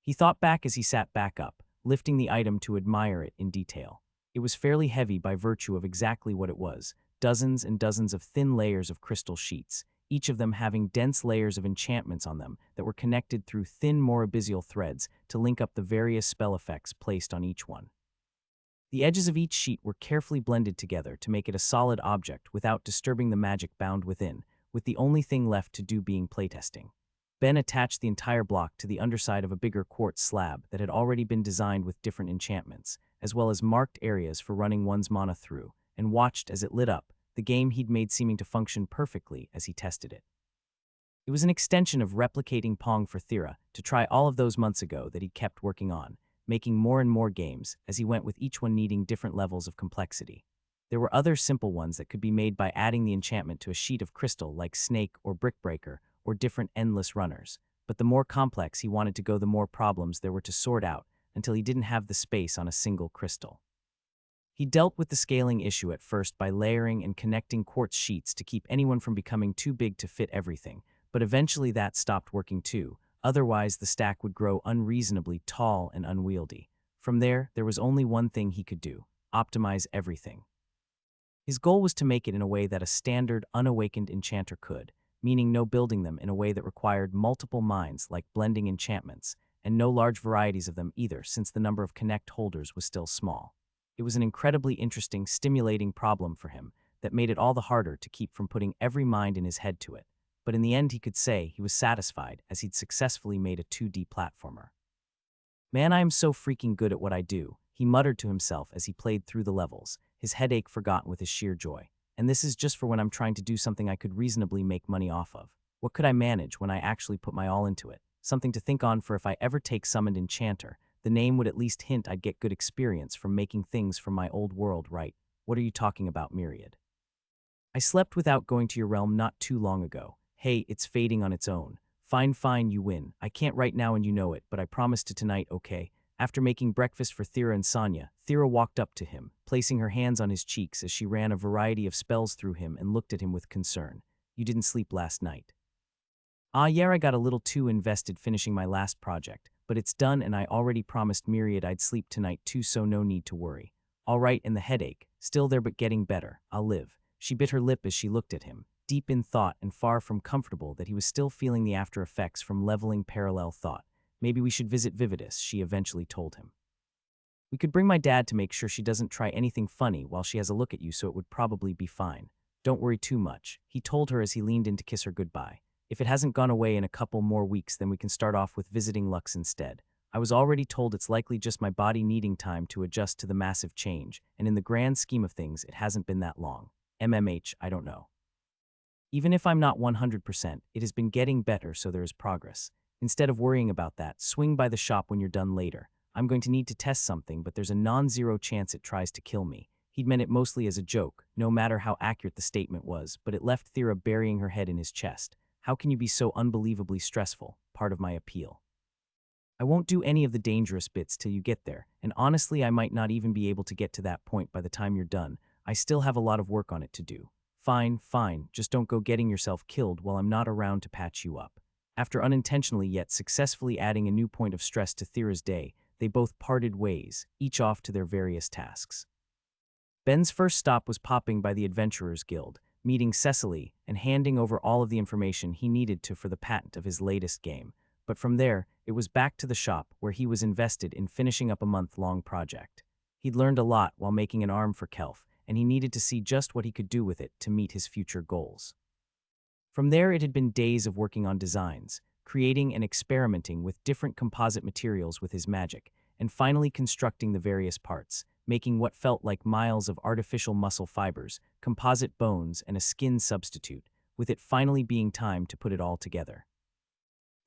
He thought back as he sat back up, lifting the item to admire it in detail. It was fairly heavy by virtue of exactly what it was, dozens and dozens of thin layers of crystal sheets, each of them having dense layers of enchantments on them that were connected through thin morabysial threads to link up the various spell effects placed on each one. The edges of each sheet were carefully blended together to make it a solid object without disturbing the magic bound within, with the only thing left to do being playtesting. Ben attached the entire block to the underside of a bigger quartz slab that had already been designed with different enchantments, as well as marked areas for running one's mana through, and watched as it lit up, the game he'd made seeming to function perfectly as he tested it. It was an extension of replicating Pong for Thera to try all of those months ago that he'd kept working on, making more and more games as he went with each one needing different levels of complexity. There were other simple ones that could be made by adding the enchantment to a sheet of crystal like Snake or Brickbreaker or different endless runners, but the more complex he wanted to go, the more problems there were to sort out until he didn't have the space on a single crystal. He dealt with the scaling issue at first by layering and connecting quartz sheets to keep anyone from becoming too big to fit everything, but eventually that stopped working too, otherwise the stack would grow unreasonably tall and unwieldy. From there was only one thing he could do: optimize everything. His goal was to make it in a way that a standard, unawakened enchanter could, meaning no building them in a way that required multiple minds like blending enchantments, and no large varieties of them either since the number of Connect holders was still small. It was an incredibly interesting, stimulating problem for him that made it all the harder to keep from putting every mind in his head to it, but in the end he could say he was satisfied as he'd successfully made a 2D platformer. "Man, I am so freaking good at what I do," he muttered to himself as he played through the levels, his headache forgotten with his sheer joy. "And this is just for when I'm trying to do something I could reasonably make money off of. What could I manage when I actually put my all into it?" something to think on for if I ever take summoned enchanter. The name would at least hint I'd get good experience from making things from my old world, right? What are you talking about, Myriad? I slept without going to your realm not too long ago. Hey, it's fading on its own. Fine, fine, you win. I can't right now and you know it, but I promise to tonight, okay? After making breakfast for Thera and Sonya, Thera walked up to him, placing her hands on his cheeks as she ran a variety of spells through him and looked at him with concern. You didn't sleep last night. Ah, yeah, I got a little too invested finishing my last project, but it's done and I already promised Myriad I'd sleep tonight too, so no need to worry. All right, and the headache, still there but getting better. I'll live. She bit her lip as she looked at him, deep in thought and far from comfortable that he was still feeling the after effects from leveling parallel thought. Maybe we should visit Vividus, she eventually told him. We could bring my dad to make sure she doesn't try anything funny while she has a look at you, so it would probably be fine. Don't worry too much, he told her as he leaned in to kiss her goodbye. If it hasn't gone away in a couple more weeks, then we can start off with visiting Lux instead. I was already told it's likely just my body needing time to adjust to the massive change, and in the grand scheme of things, it hasn't been that long. I don't know. Even if I'm not 100%, it has been getting better, so there is progress. Instead of worrying about that, swing by the shop when you're done later. I'm going to need to test something, but there's a non-zero chance it tries to kill me. He'd meant it mostly as a joke, no matter how accurate the statement was, but it left Thera burying her head in his chest. How can you be so unbelievably stressful? Part of my appeal. I won't do any of the dangerous bits till you get there, and honestly I might not even be able to get to that point by the time you're done. I still have a lot of work on it to do. Fine, fine, just don't go getting yourself killed while I'm not around to patch you up. After unintentionally yet successfully adding a new point of stress to Thera's day, they both parted ways, each off to their various tasks. Ben's first stop was popping by the Adventurers Guild, meeting Cecily, and handing over all of the information he needed to for the patent of his latest game. But from there, it was back to the shop where he was invested in finishing up a month-long project. He'd learned a lot while making an arm for Kelf, and he needed to see just what he could do with it to meet his future goals. From there, it had been days of working on designs, creating and experimenting with different composite materials with his magic, and finally constructing the various parts, making what felt like miles of artificial muscle fibers, composite bones, and a skin substitute, with it finally being time to put it all together.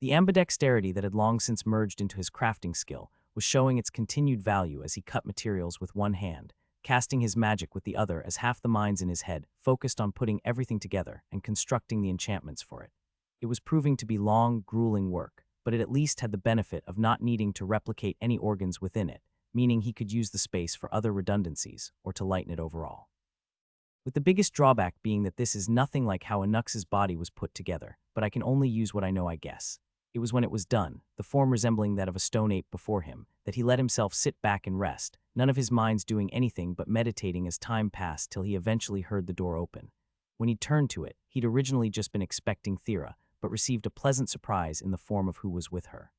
The ambidexterity that had long since merged into his crafting skill was showing its continued value as he cut materials with one hand, casting his magic with the other as half the minds in his head focused on putting everything together and constructing the enchantments for it. It was proving to be long, grueling work, but it at least had the benefit of not needing to replicate any organs within it, meaning he could use the space for other redundancies or to lighten it overall. With the biggest drawback being that this is nothing like how a Nux's body was put together, but I can only use what I know, I guess. It was when it was done, the form resembling that of a stone ape before him, that he let himself sit back and rest, none of his minds doing anything but meditating as time passed till he eventually heard the door open. When he turned to it, he'd originally just been expecting Thera, but received a pleasant surprise in the form of who was with her.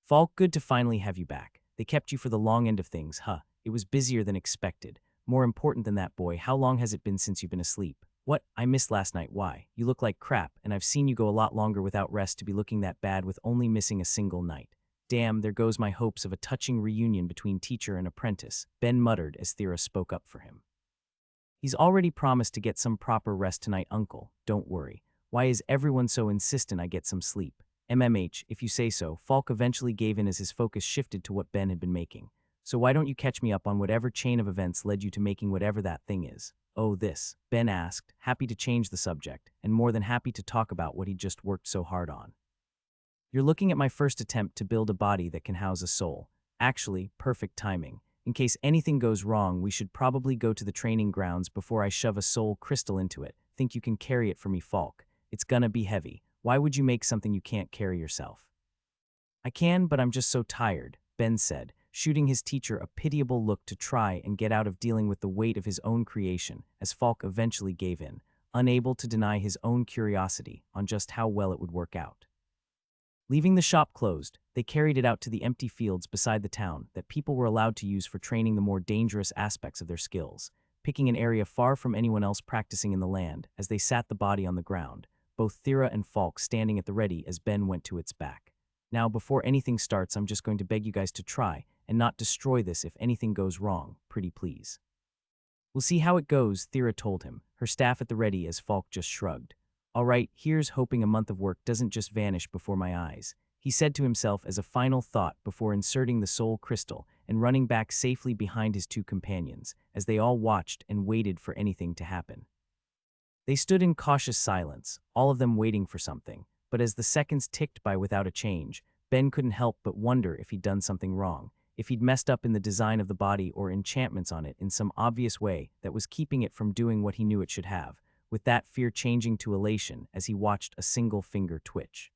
Falk, good to finally have you back. They kept you for the long end of things, huh? It was busier than expected. More important than that, boy, how long has it been since you've been asleep? What? I missed last night. Why? You look like crap, and I've seen you go a lot longer without rest to be looking that bad with only missing a single night. Damn, there goes my hopes of a touching reunion between teacher and apprentice, Ben muttered as Thera spoke up for him. He's already promised to get some proper rest tonight, uncle. Don't worry. Why is everyone so insistent I get some sleep? If you say so. Falk eventually gave in as his focus shifted to what Ben had been making. So why don't you catch me up on whatever chain of events led you to making whatever that thing is? Oh, this, Ben asked, happy to change the subject, and more than happy to talk about what he'd just worked so hard on. You're looking at my first attempt to build a body that can house a soul. Actually, perfect timing. In case anything goes wrong, we should probably go to the training grounds before I shove a soul crystal into it. Think you can carry it for me, Falk? It's gonna be heavy. Why would you make something you can't carry yourself? I can, but I'm just so tired, Ben said, shooting his teacher a pitiable look to try and get out of dealing with the weight of his own creation, as Falk eventually gave in, unable to deny his own curiosity on just how well it would work out. Leaving the shop closed, they carried it out to the empty fields beside the town that people were allowed to use for training the more dangerous aspects of their skills, picking an area far from anyone else practicing in the land as they sat the body on the ground, both Thera and Falk standing at the ready as Ben went to its back. Now, before anything starts, I'm just going to beg you guys to try and not destroy this if anything goes wrong, pretty please. We'll see how it goes, Thera told him, her staff at the ready as Falk just shrugged. All right, here's hoping a month of work doesn't just vanish before my eyes. he said to himself as a final thought before inserting the soul crystal and running back safely behind his two companions, as they all watched and waited for anything to happen. They stood in cautious silence, all of them waiting for something, but as the seconds ticked by without a change, Ben couldn't help but wonder if he'd done something wrong, if he'd messed up in the design of the body or enchantments on it in some obvious way that was keeping it from doing what he knew it should have, with that fear changing to elation as he watched a single finger twitch.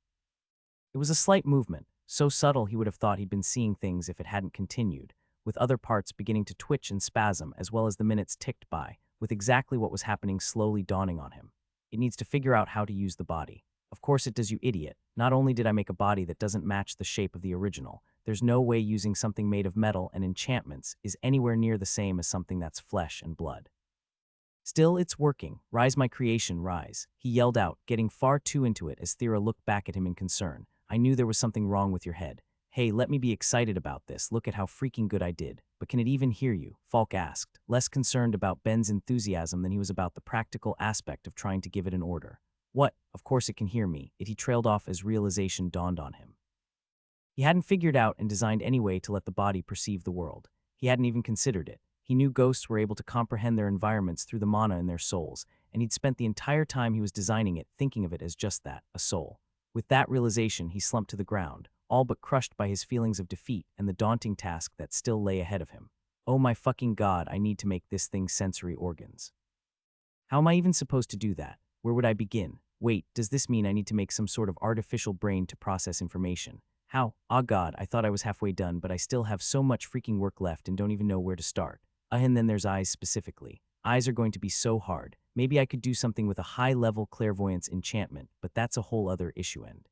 It was a slight movement, so subtle he would have thought he'd been seeing things if it hadn't continued, with other parts beginning to twitch and spasm as well as the minutes ticked by, with exactly what was happening slowly dawning on him. It needs to figure out how to use the body. Of course it does, you idiot. Not only did I make a body that doesn't match the shape of the original, there's no way using something made of metal and enchantments is anywhere near the same as something that's flesh and blood. Still, it's working. Rise, my creation, rise, he yelled out, getting far too into it as Thera looked back at him in concern. I knew there was something wrong with your head. Hey, let me be excited about this. Look at how freaking good I did. But can it even hear you? Falk asked, less concerned about Ben's enthusiasm than he was about the practical aspect of trying to give it an order. What? Of course it can hear me, he trailed off as realization dawned on him. He hadn't figured out and designed any way to let the body perceive the world. He hadn't even considered it. He knew ghosts were able to comprehend their environments through the mana in their souls, and he'd spent the entire time he was designing it thinking of it as just that, a soul. With that realization, he slumped to the ground, all but crushed by his feelings of defeat and the daunting task that still lay ahead of him. Oh my fucking god, I need to make this thing sensory organs. How am I even supposed to do that? Where would I begin? Wait, does this mean I need to make some sort of artificial brain to process information? How? Ah god, I thought I was halfway done, but I still have so much freaking work left and don't even know where to start. And then there's eyes specifically. Eyes are going to be so hard. Maybe I could do something with a high-level clairvoyance enchantment, but that's a whole other issue end.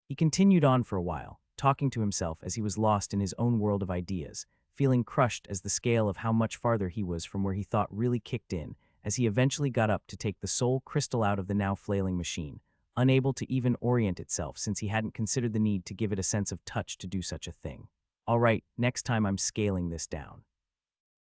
He continued on for a while, talking to himself as he was lost in his own world of ideas, feeling crushed as the scale of how much farther he was from where he thought really kicked in, as he eventually got up to take the soul crystal out of the now flailing machine, unable to even orient itself since he hadn't considered the need to give it a sense of touch to do such a thing. All right, next time I'm scaling this down.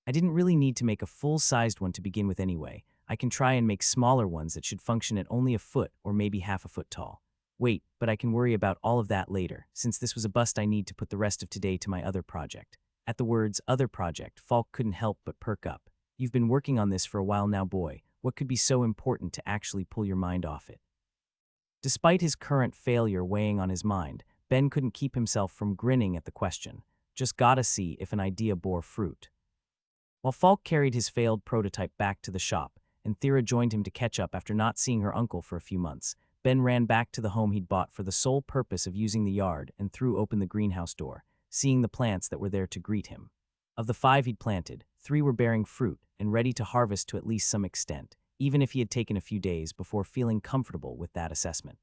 I didn't really need to make a full-sized one to begin with anyway. I can try and make smaller ones that should function at only a foot or maybe half a foot tall. Wait, but I can worry about all of that later, since this was a bust I need to put the rest of today to my other project. At the words other project, Falk couldn't help but perk up. You've been working on this for a while now, boy. What could be so important to actually pull your mind off it? Despite his current failure weighing on his mind, Ben couldn't keep himself from grinning at the question. Just gotta see if an idea bore fruit. While Falk carried his failed prototype back to the shop, and Thera joined him to catch up after not seeing her uncle for a few months, Ben ran back to the home he'd bought for the sole purpose of using the yard and threw open the greenhouse door, seeing the plants that were there to greet him. Of the 5 he'd planted, 3 were bearing fruit and ready to harvest to at least some extent, even if he had taken a few days before feeling comfortable with that assessment.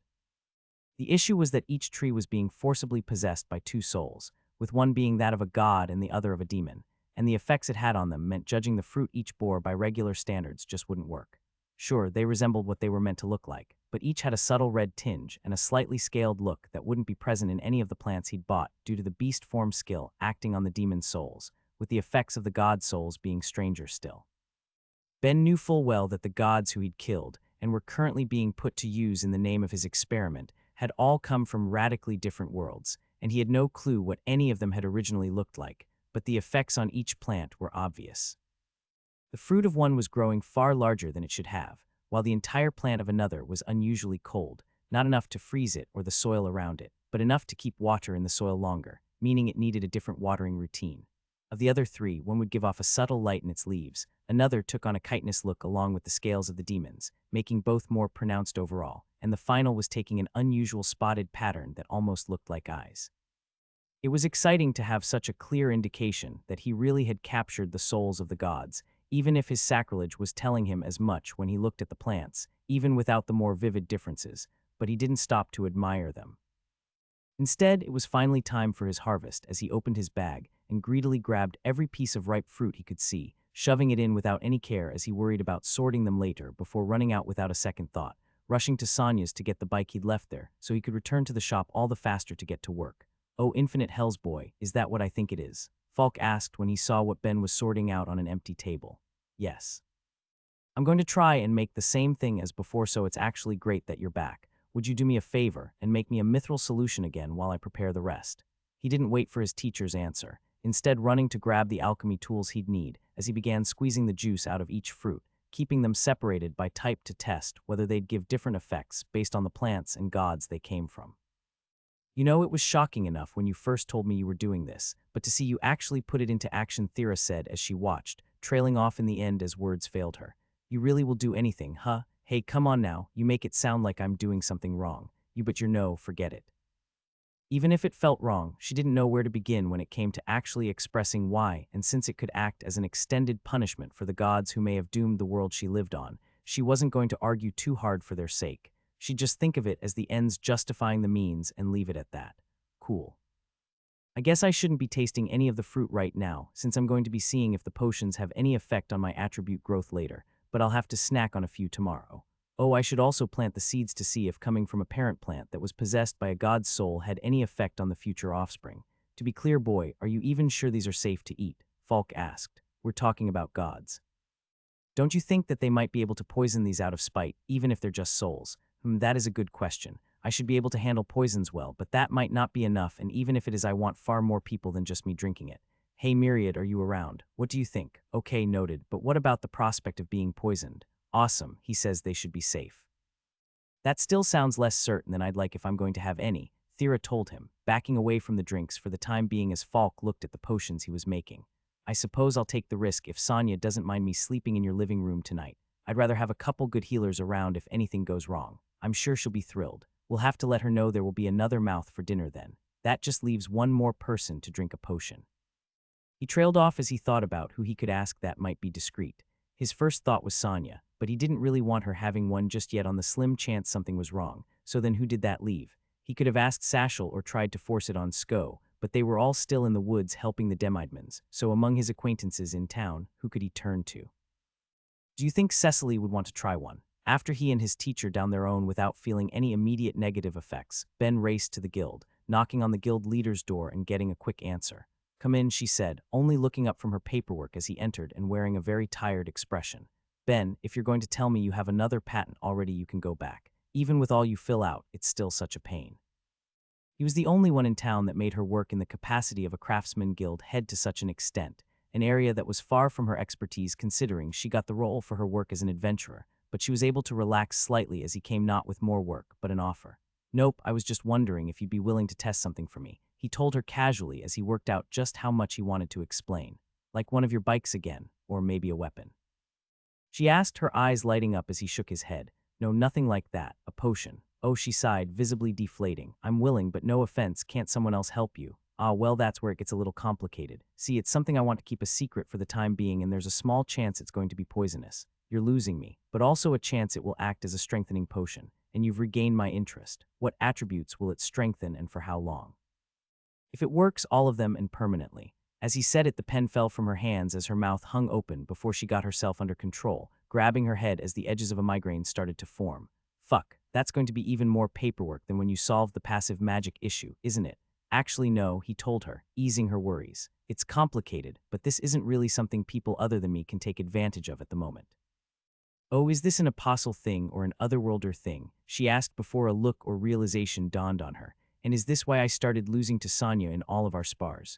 The issue was that each tree was being forcibly possessed by 2 souls, with one being that of a god and the other of a demon, and the effects it had on them meant judging the fruit each bore by regular standards just wouldn't work. Sure, they resembled what they were meant to look like, but each had a subtle red tinge and a slightly scaled look that wouldn't be present in any of the plants he'd bought due to the beast form skill acting on the demon souls, with the effects of the god souls being stranger still. Ben knew full well that the gods who he'd killed, and were currently being put to use in the name of his experiment, had all come from radically different worlds, and he had no clue what any of them had originally looked like, but the effects on each plant were obvious. The fruit of one was growing far larger than it should have, while the entire plant of another was unusually cold, not enough to freeze it or the soil around it, but enough to keep water in the soil longer, meaning it needed a different watering routine. Of the other 3, one would give off a subtle light in its leaves, another took on a chitinous look along with the scales of the demons, making both more pronounced overall, and the final was taking an unusual spotted pattern that almost looked like eyes. It was exciting to have such a clear indication that he really had captured the souls of the gods, even if his sacrilege was telling him as much when he looked at the plants, even without the more vivid differences, but he didn't stop to admire them. Instead, it was finally time for his harvest as he opened his bag and greedily grabbed every piece of ripe fruit he could see, shoving it in without any care as he worried about sorting them later before running out without a second thought, rushing to Sonia's to get the bike he'd left there so he could return to the shop all the faster to get to work. Oh, infinite hells, boy, is that what I think it is? Falk asked when he saw what Ben was sorting out on an empty table. Yes. I'm going to try and make the same thing as before, so it's actually great that you're back. Would you do me a favor and make me a mithril solution again while I prepare the rest? He didn't wait for his teacher's answer, instead running to grab the alchemy tools he'd need as he began squeezing the juice out of each fruit, keeping them separated by type to test whether they'd give different effects based on the plants and gods they came from. You know, it was shocking enough when you first told me you were doing this, but to see you actually put it into action, Thera said as she watched, trailing off in the end as words failed her. You really will do anything, huh? Hey, come on now, you make it sound like I'm doing something wrong. But you're no, forget it. Even if it felt wrong, she didn't know where to begin when it came to actually expressing why, and since it could act as an extended punishment for the gods who may have doomed the world she lived on, she wasn't going to argue too hard for their sake. She'd just think of it as the ends justifying the means and leave it at that. Cool. I guess I shouldn't be tasting any of the fruit right now, since I'm going to be seeing if the potions have any effect on my attribute growth later, but I'll have to snack on a few tomorrow. Oh, I should also plant the seeds to see if coming from a parent plant that was possessed by a god's soul had any effect on the future offspring. To be clear, boy, are you even sure these are safe to eat? Falk asked. We're talking about gods. Don't you think that they might be able to poison these out of spite, even if they're just souls? That is a good question. I should be able to handle poisons well, but that might not be enough, and even if it is, I want far more people than just me drinking it. Hey, Myriad, are you around? What do you think? Okay, noted, but what about the prospect of being poisoned? Awesome, he says they should be safe. That still sounds less certain than I'd like if I'm going to have any, Thera told him, backing away from the drinks for the time being as Falk looked at the potions he was making. I suppose I'll take the risk if Sonia doesn't mind me sleeping in your living room tonight. I'd rather have a couple good healers around if anything goes wrong. I'm sure she'll be thrilled. We'll have to let her know there will be another mouth for dinner then. That just leaves one more person to drink a potion. He trailed off as he thought about who he could ask that might be discreet. His first thought was Sonia, but he didn't really want her having one just yet on the slim chance something was wrong. So then who did that leave? He could have asked Sashel or tried to force it on Sko, but they were all still in the woods helping the Demidmans, so among his acquaintances in town, who could he turn to? Do you think Cecily would want to try one? After he and his teacher down their own without feeling any immediate negative effects, Ben raced to the guild, knocking on the guild leader's door and getting a quick answer. Come in, she said, only looking up from her paperwork as he entered and wearing a very tired expression. Ben, if you're going to tell me you have another patent already, you can go back. Even with all you fill out, it's still such a pain. He was the only one in town that made her work in the capacity of a craftsman guild head to such an extent, an area that was far from her expertise considering she got the role for her work as an adventurer, but she was able to relax slightly as he came not with more work, but an offer. Nope, I was just wondering if you'd be willing to test something for me, he told her casually as he worked out just how much he wanted to explain. Like one of your bikes again, or maybe a weapon. She asked, her eyes lighting up as he shook his head. No, nothing like that, a potion. Oh, she sighed, visibly deflating. I'm willing, but no offense, can't someone else help you? Ah, well, that's where it gets a little complicated. See, it's something I want to keep a secret for the time being, and there's a small chance it's going to be poisonous. You're losing me, but also a chance it will act as a strengthening potion, and you've regained my interest. What attributes will it strengthen and for how long? If it works, all of them and permanently. As he said it, the pen fell from her hands as her mouth hung open before she got herself under control, grabbing her head as the edges of a migraine started to form. Fuck, that's going to be even more paperwork than when you solved the passive magic issue, isn't it? Actually, no, he told her, easing her worries. It's complicated, but this isn't really something people other than me can take advantage of at the moment. Oh, is this an apostle thing or an otherworlder thing? She asked before a look or realization dawned on her. And is this why I started losing to Sonia in all of our spars?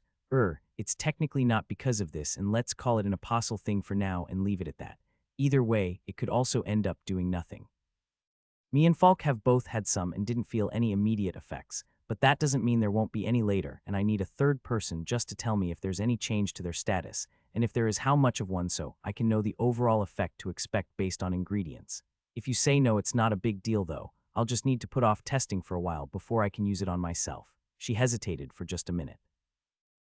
It's technically not because of this, and let's call it an apostle thing for now and leave it at that. Either way, it could also end up doing nothing. Me and Falk have both had some and didn't feel any immediate effects, but that doesn't mean there won't be any later, and I need a third person just to tell me if there's any change to their status, and if there is, how much of one, so I can know the overall effect to expect based on ingredients. If you say no, it's not a big deal though. I'll just need to put off testing for a while before I can use it on myself. She hesitated for just a minute.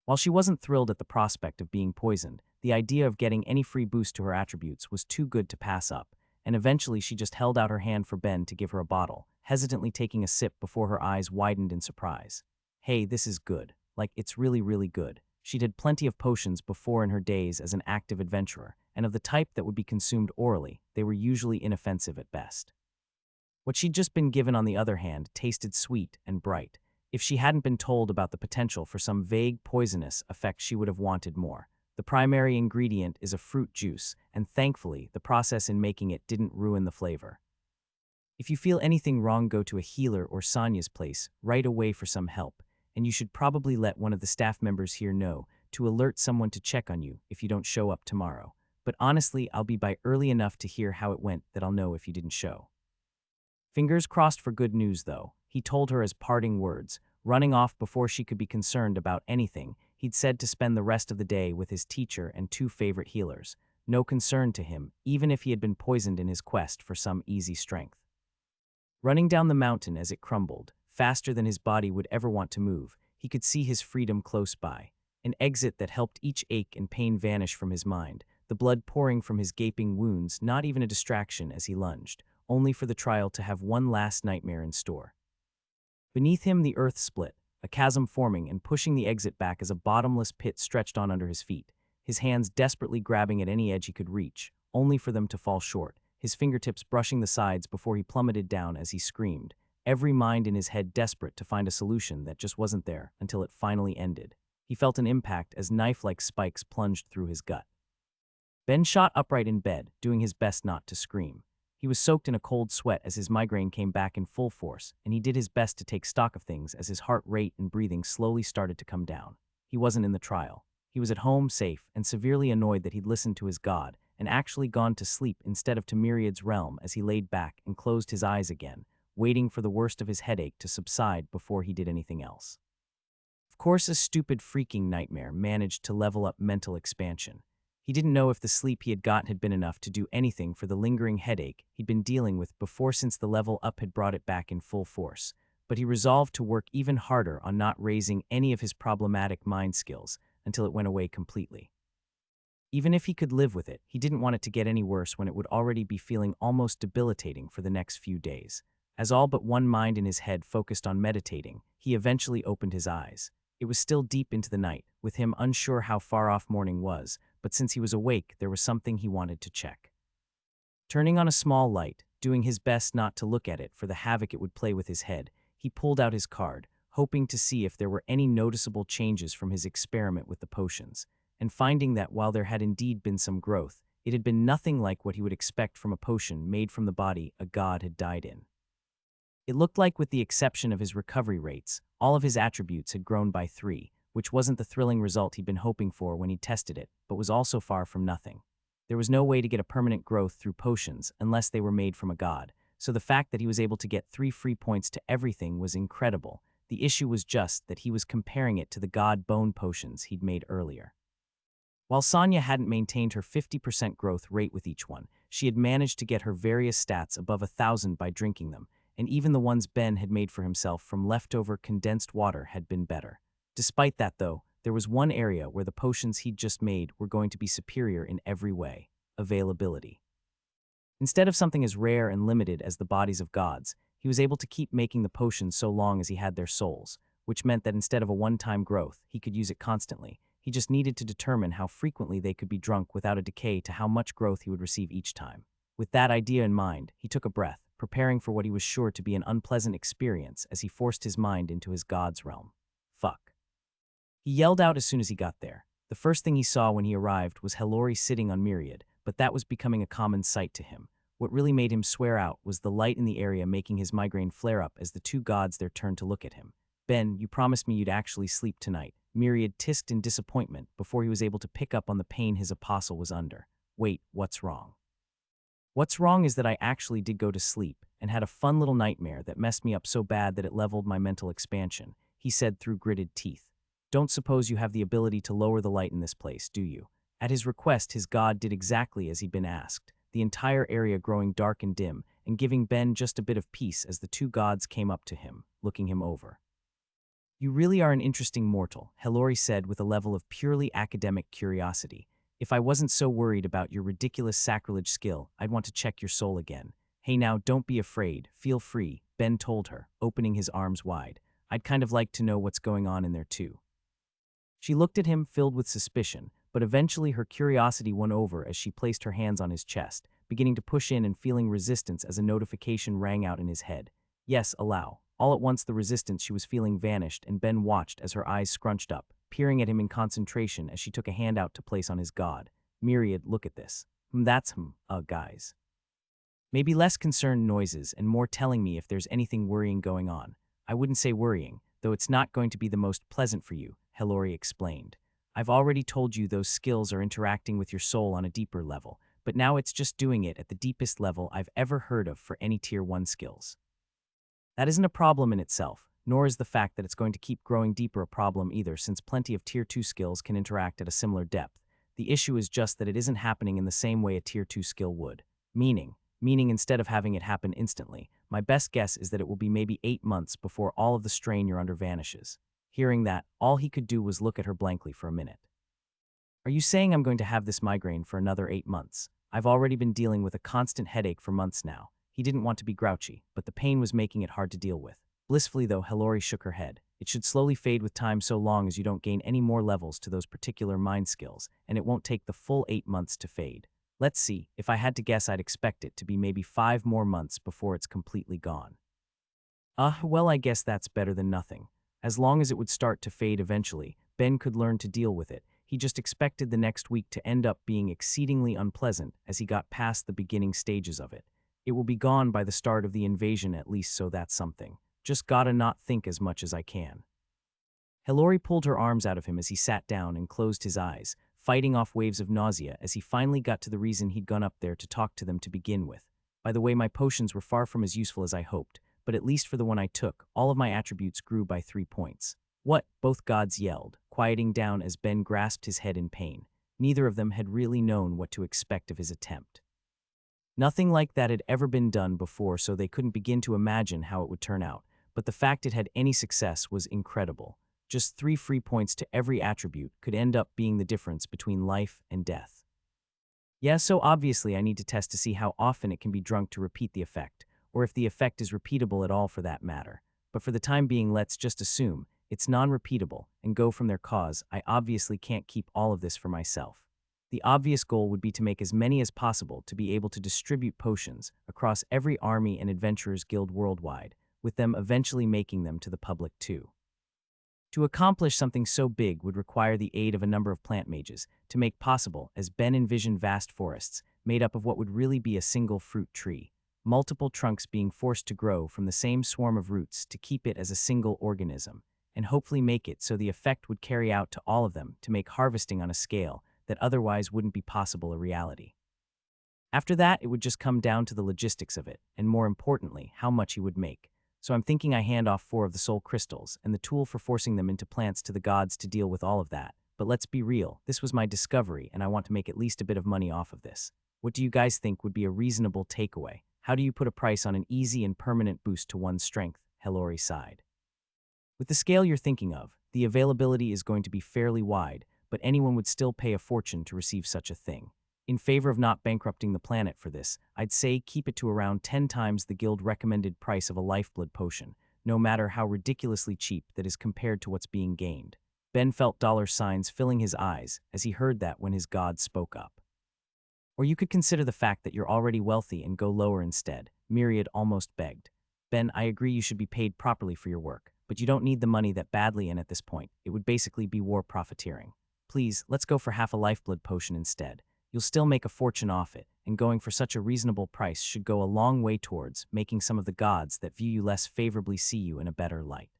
While she wasn't thrilled at the prospect of being poisoned, the idea of getting any free boost to her attributes was too good to pass up, and eventually she just held out her hand for Ben to give her a bottle, hesitantly taking a sip before her eyes widened in surprise. Hey, this is good. Like, it's really, really good. She'd had plenty of potions before in her days as an active adventurer, and of the type that would be consumed orally, they were usually inoffensive at best. What she'd just been given, on the other hand, tasted sweet and bright. If she hadn't been told about the potential for some vague poisonous effect, she would have wanted more. The primary ingredient is a fruit juice, and thankfully, the process in making it didn't ruin the flavor. If you feel anything wrong, go to a healer or Sonya's place right away for some help, and you should probably let one of the staff members here know to alert someone to check on you if you don't show up tomorrow. But honestly, I'll be by early enough to hear how it went that I'll know if you didn't show. Fingers crossed for good news, though, he told her as parting words, running off before she could be concerned about anything. He'd said to spend the rest of the day with his teacher and two favorite healers. No concern to him, even if he had been poisoned in his quest for some easy strength. Running down the mountain as it crumbled, faster than his body would ever want to move, he could see his freedom close by, an exit that helped each ache and pain vanish from his mind, the blood pouring from his gaping wounds not even a distraction as he lunged, only for the trial to have one last nightmare in store. Beneath him the earth split, a chasm forming and pushing the exit back as a bottomless pit stretched on under his feet, his hands desperately grabbing at any edge he could reach, only for them to fall short, his fingertips brushing the sides before he plummeted down as he screamed, every mind in his head desperate to find a solution that just wasn't there until it finally ended. He felt an impact as knife-like spikes plunged through his gut. Ben shot upright in bed, doing his best not to scream. He was soaked in a cold sweat as his migraine came back in full force, and he did his best to take stock of things as his heart rate and breathing slowly started to come down. He wasn't in the trial. He was at home, safe, and severely annoyed that he'd listened to his god and actually gone to sleep instead of to Myriad's realm as he laid back and closed his eyes again, waiting for the worst of his headache to subside before he did anything else. Of course, a stupid freaking nightmare managed to level up mental expansion. He didn't know if the sleep he had gotten had been enough to do anything for the lingering headache he'd been dealing with before, since the level up had brought it back in full force, but he resolved to work even harder on not raising any of his problematic mind skills until it went away completely. Even if he could live with it, he didn't want it to get any worse when it would already be feeling almost debilitating for the next few days. As all but one mind in his head focused on meditating, he eventually opened his eyes. It was still deep into the night, with him unsure how far off morning was, but since he was awake, there was something he wanted to check. Turning on a small light, doing his best not to look at it for the havoc it would play with his head, he pulled out his card, hoping to see if there were any noticeable changes from his experiment with the potions, and finding that while there had indeed been some growth, it had been nothing like what he would expect from a potion made from the body a god had died in. It looked like, with the exception of his recovery rates, all of his attributes had grown by 3, which wasn't the thrilling result he'd been hoping for when he tested it, but was also far from nothing. There was no way to get a permanent growth through potions unless they were made from a god, so the fact that he was able to get 3 free points to everything was incredible. The issue was just that he was comparing it to the god bone potions he'd made earlier. While Sonya hadn't maintained her 50% growth rate with each one, she had managed to get her various stats above 1,000 by drinking them, and even the ones Ben had made for himself from leftover condensed water had been better. Despite that, though, there was one area where the potions he'd just made were going to be superior in every way: availability. Instead of something as rare and limited as the bodies of gods, he was able to keep making the potions so long as he had their souls, which meant that instead of a one-time growth, he could use it constantly. He just needed to determine how frequently they could be drunk without a decay to how much growth he would receive each time. With that idea in mind, he took a breath, preparing for what he was sure to be an unpleasant experience as he forced his mind into his god's realm. Fuck. He yelled out as soon as he got there. The first thing he saw when he arrived was Hellori sitting on Myriad, but that was becoming a common sight to him. What really made him swear out was the light in the area making his migraine flare up as the two gods there turned to look at him. Ben, you promised me you'd actually sleep tonight, Myriad tisked in disappointment before he was able to pick up on the pain his apostle was under. Wait, what's wrong? What's wrong is that I actually did go to sleep and had a fun little nightmare that messed me up so bad that it leveled my mental expansion, he said through gritted teeth. Don't suppose you have the ability to lower the light in this place, do you? At his request, his god did exactly as he'd been asked, the entire area growing dark and dim and giving Ben just a bit of peace as the two gods came up to him, looking him over. You really are an interesting mortal, Hellori said with a level of purely academic curiosity. If I wasn't so worried about your ridiculous sacrilege skill, I'd want to check your soul again. Hey now, don't be afraid, feel free, Ben told her, opening his arms wide. I'd kind of like to know what's going on in there too. She looked at him filled with suspicion, but eventually her curiosity won over as she placed her hands on his chest, beginning to push in and feeling resistance as a notification rang out in his head. Yes, allow. All at once the resistance she was feeling vanished and Ben watched as her eyes scrunched up, peering at him in concentration as she took a hand out to place on his god. Myriad, look at this. That's guys. Maybe less concerned noises and more telling me if there's anything worrying going on. I wouldn't say worrying, though it's not going to be the most pleasant for you, Hillary explained. I've already told you those skills are interacting with your soul on a deeper level, but now it's just doing it at the deepest level I've ever heard of for any Tier 1 skills. That isn't a problem in itself, nor is the fact that it's going to keep growing deeper a problem either, since plenty of Tier 2 skills can interact at a similar depth. The issue is just that it isn't happening in the same way a Tier 2 skill would. Meaning instead of having it happen instantly, my best guess is that it will be maybe 8 months before all of the strain you're under vanishes. Hearing that, all he could do was look at her blankly for a minute. Are you saying I'm going to have this migraine for another 8 months? I've already been dealing with a constant headache for months now. He didn't want to be grouchy, but the pain was making it hard to deal with. Blissfully though, Hillary shook her head. It should slowly fade with time so long as you don't gain any more levels to those particular mind skills, and it won't take the full 8 months to fade. Let's see, if I had to guess I'd expect it to be maybe 5 more months before it's completely gone. Well, I guess that's better than nothing. As long as it would start to fade eventually, Ben could learn to deal with it. He just expected the next week to end up being exceedingly unpleasant as he got past the beginning stages of it. It will be gone by the start of the invasion at least, so that's something. Just gotta not think as much as I can. Hillary pulled her arms out of him as he sat down and closed his eyes, fighting off waves of nausea as he finally got to the reason he'd gone up there to talk to them to begin with. By the way, my potions were far from as useful as I hoped, but at least for the one I took, all of my attributes grew by 3 points. What? Both gods yelled, quieting down as Ben grasped his head in pain. Neither of them had really known what to expect of his attempt. Nothing like that had ever been done before, so they couldn't begin to imagine how it would turn out, but the fact it had any success was incredible. Just 3 free points to every attribute could end up being the difference between life and death. Yeah, so obviously I need to test to see how often it can be drunk to repeat the effect, or if the effect is repeatable at all for that matter. But for the time being, let's just assume it's non-repeatable and go from their cause. I obviously can't keep all of this for myself. The obvious goal would be to make as many as possible to be able to distribute potions across every army and adventurers guild worldwide, with them eventually making them to the public too. To accomplish something so big would require the aid of a number of plant mages to make possible, as Ben envisioned vast forests made up of what would really be a single fruit tree, multiple trunks being forced to grow from the same swarm of roots to keep it as a single organism, and hopefully make it so the effect would carry out to all of them to make harvesting on a scale that otherwise wouldn't be possible a reality. After that, it would just come down to the logistics of it, and more importantly, how much he would make. So I'm thinking I hand off 4 of the soul crystals and the tool for forcing them into plants to the gods to deal with all of that. But let's be real, this was my discovery and I want to make at least a bit of money off of this. What do you guys think would be a reasonable takeaway? How do you put a price on an easy and permanent boost to one's strength? Hillary sighed. With the scale you're thinking of, the availability is going to be fairly wide, but anyone would still pay a fortune to receive such a thing. In favor of not bankrupting the planet for this, I'd say keep it to around 10 times the guild recommended price of a lifeblood potion, no matter how ridiculously cheap that is compared to what's being gained. Ben felt dollar signs filling his eyes as he heard that when his god spoke up. Or you could consider the fact that you're already wealthy and go lower instead, Myriad almost begged. Ben, I agree you should be paid properly for your work, but you don't need the money that badly, and at this point, it would basically be war profiteering. Please, let's go for half a lifeblood potion instead. You'll still make a fortune off it, and going for such a reasonable price should go a long way towards making some of the gods that view you less favorably see you in a better light.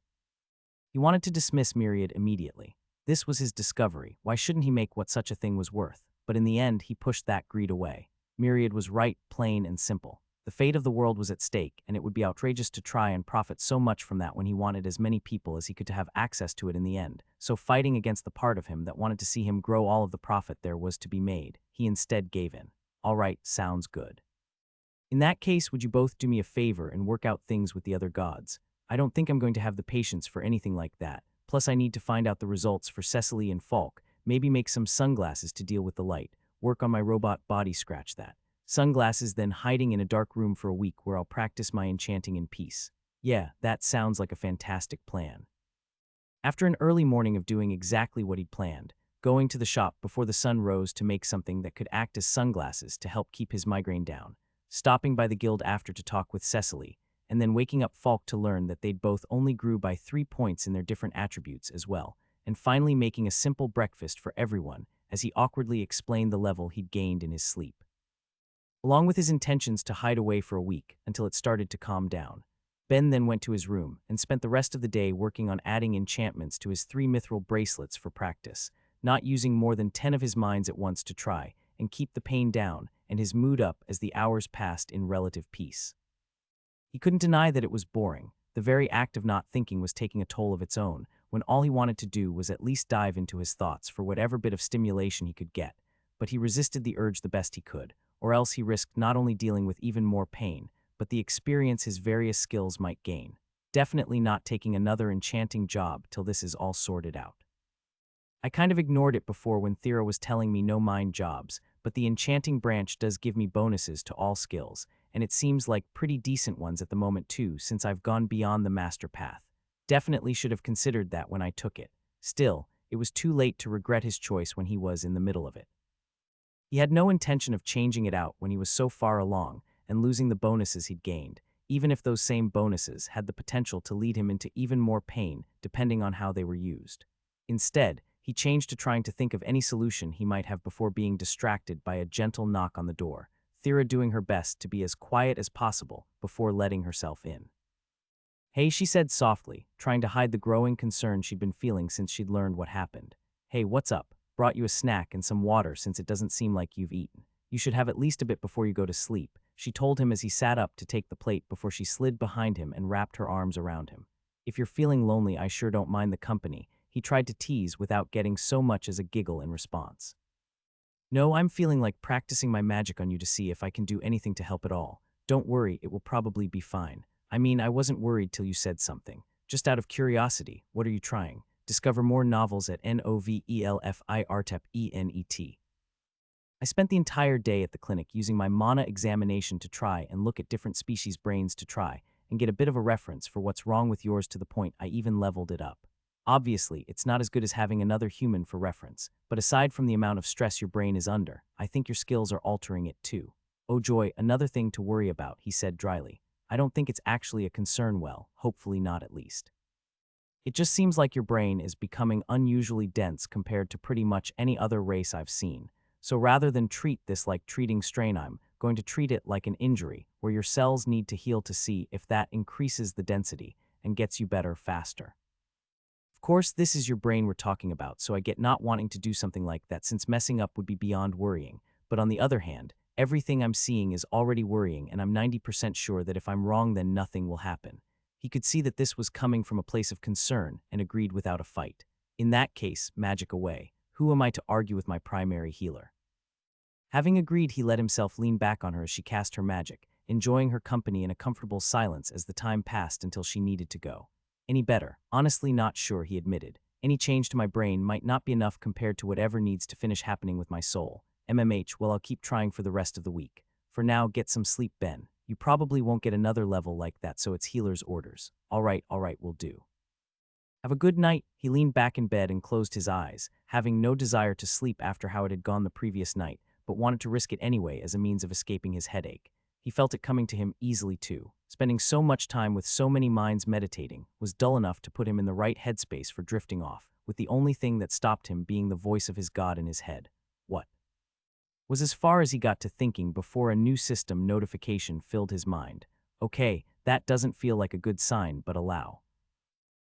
He wanted to dismiss Myriad immediately. This was his discovery. Why shouldn't he make what such a thing was worth? But in the end, he pushed that greed away. Myriad was right, plain and simple. The fate of the world was at stake, and it would be outrageous to try and profit so much from that when he wanted as many people as he could to have access to it in the end. So fighting against the part of him that wanted to see him grow all of the profit there was to be made, he instead gave in. All right, sounds good. In that case, would you both do me a favor and work out things with the other gods? I don't think I'm going to have the patience for anything like that. Plus, I need to find out the results for Cecily and Falk, maybe make some sunglasses to deal with the light, work on my robot body, scratch that. Sunglasses, then hiding in a dark room for a week where I'll practice my enchanting in peace. Yeah, that sounds like a fantastic plan. After an early morning of doing exactly what he'd planned, going to the shop before the sun rose to make something that could act as sunglasses to help keep his migraine down, stopping by the guild after to talk with Cecily, and then waking up Falk to learn that they'd both only grew by 3 points in their different attributes as well, and finally making a simple breakfast for everyone as he awkwardly explained the level he'd gained in his sleep. along with his intentions to hide away for a week until it started to calm down. Ben then went to his room and spent the rest of the day working on adding enchantments to his 3 mithril bracelets for practice, not using more than 10 of his minds at once to try and keep the pain down and his mood up as the hours passed in relative peace. He couldn't deny that it was boring. The very act of not thinking was taking a toll of its own, when all he wanted to do was at least dive into his thoughts for whatever bit of stimulation he could get. But he resisted the urge the best he could, or else he risked not only dealing with even more pain, but the experience his various skills might gain. Definitely not taking another enchanting job till this is all sorted out. I kind of ignored it before when Thera was telling me no mind jobs, but the enchanting branch does give me bonuses to all skills, and it seems like pretty decent ones at the moment too, since I've gone beyond the master path. Definitely should have considered that when I took it. Still, it was too late to regret his choice when he was in the middle of it. He had no intention of changing it out when he was so far along and losing the bonuses he'd gained, even if those same bonuses had the potential to lead him into even more pain depending on how they were used. Instead, he changed to trying to think of any solution he might have before being distracted by a gentle knock on the door, Thera doing her best to be as quiet as possible before letting herself in. "Hey," she said softly, trying to hide the growing concern she'd been feeling since she'd learned what happened. "Hey, what's up? Brought you a snack and some water since it doesn't seem like you've eaten. You should have at least a bit before you go to sleep," she told him as he sat up to take the plate before she slid behind him and wrapped her arms around him. "If you're feeling lonely, I sure don't mind the company," he tried to tease without getting so much as a giggle in response. "No, I'm feeling like practicing my magic on you to see if I can do anything to help at all. Don't worry, it will probably be fine. I mean, I wasn't worried till you said something. Just out of curiosity, what are you trying? Discover more novels at Novelrecap. I spent the entire day at the clinic using my mana examination to try and look at different species' brains to try and get a bit of a reference for what's wrong with yours to the point I even leveled it up. Obviously, it's not as good as having another human for reference, but aside from the amount of stress your brain is under, I think your skills are altering it too. Oh joy, another thing to worry about," he said dryly. "I don't think it's actually a concern, well, hopefully not at least. It just seems like your brain is becoming unusually dense compared to pretty much any other race I've seen. So rather than treat this like treating strain, I'm going to treat it like an injury, where your cells need to heal to see if that increases the density and gets you better faster. Of course, this is your brain we're talking about, so I get not wanting to do something like that since messing up would be beyond worrying. But on the other hand, everything I'm seeing is already worrying, and I'm 90% sure that if I'm wrong, then nothing will happen." He could see that this was coming from a place of concern and agreed without a fight. "In that case, magic away. Who am I to argue with my primary healer?" Having agreed, he let himself lean back on her as she cast her magic, enjoying her company in a comfortable silence as the time passed until she needed to go. "Any better? Honestly not sure," he admitted. "Any change to my brain might not be enough compared to whatever needs to finish happening with my soul. Well, I'll keep trying for the rest of the week. For now, get some sleep, Ben. You probably won't get another level like that, so it's healer's orders." All right, will do." "Have a good night." He leaned back in bed and closed his eyes, having no desire to sleep after how it had gone the previous night, but wanted to risk it anyway as a means of escaping his headache. He felt it coming to him easily too. Spending so much time with so many minds meditating was dull enough to put him in the right headspace for drifting off, with the only thing that stopped him being the voice of his god in his head. What was as far as he got to thinking before a new system notification filled his mind. Okay, that doesn't feel like a good sign, but allow.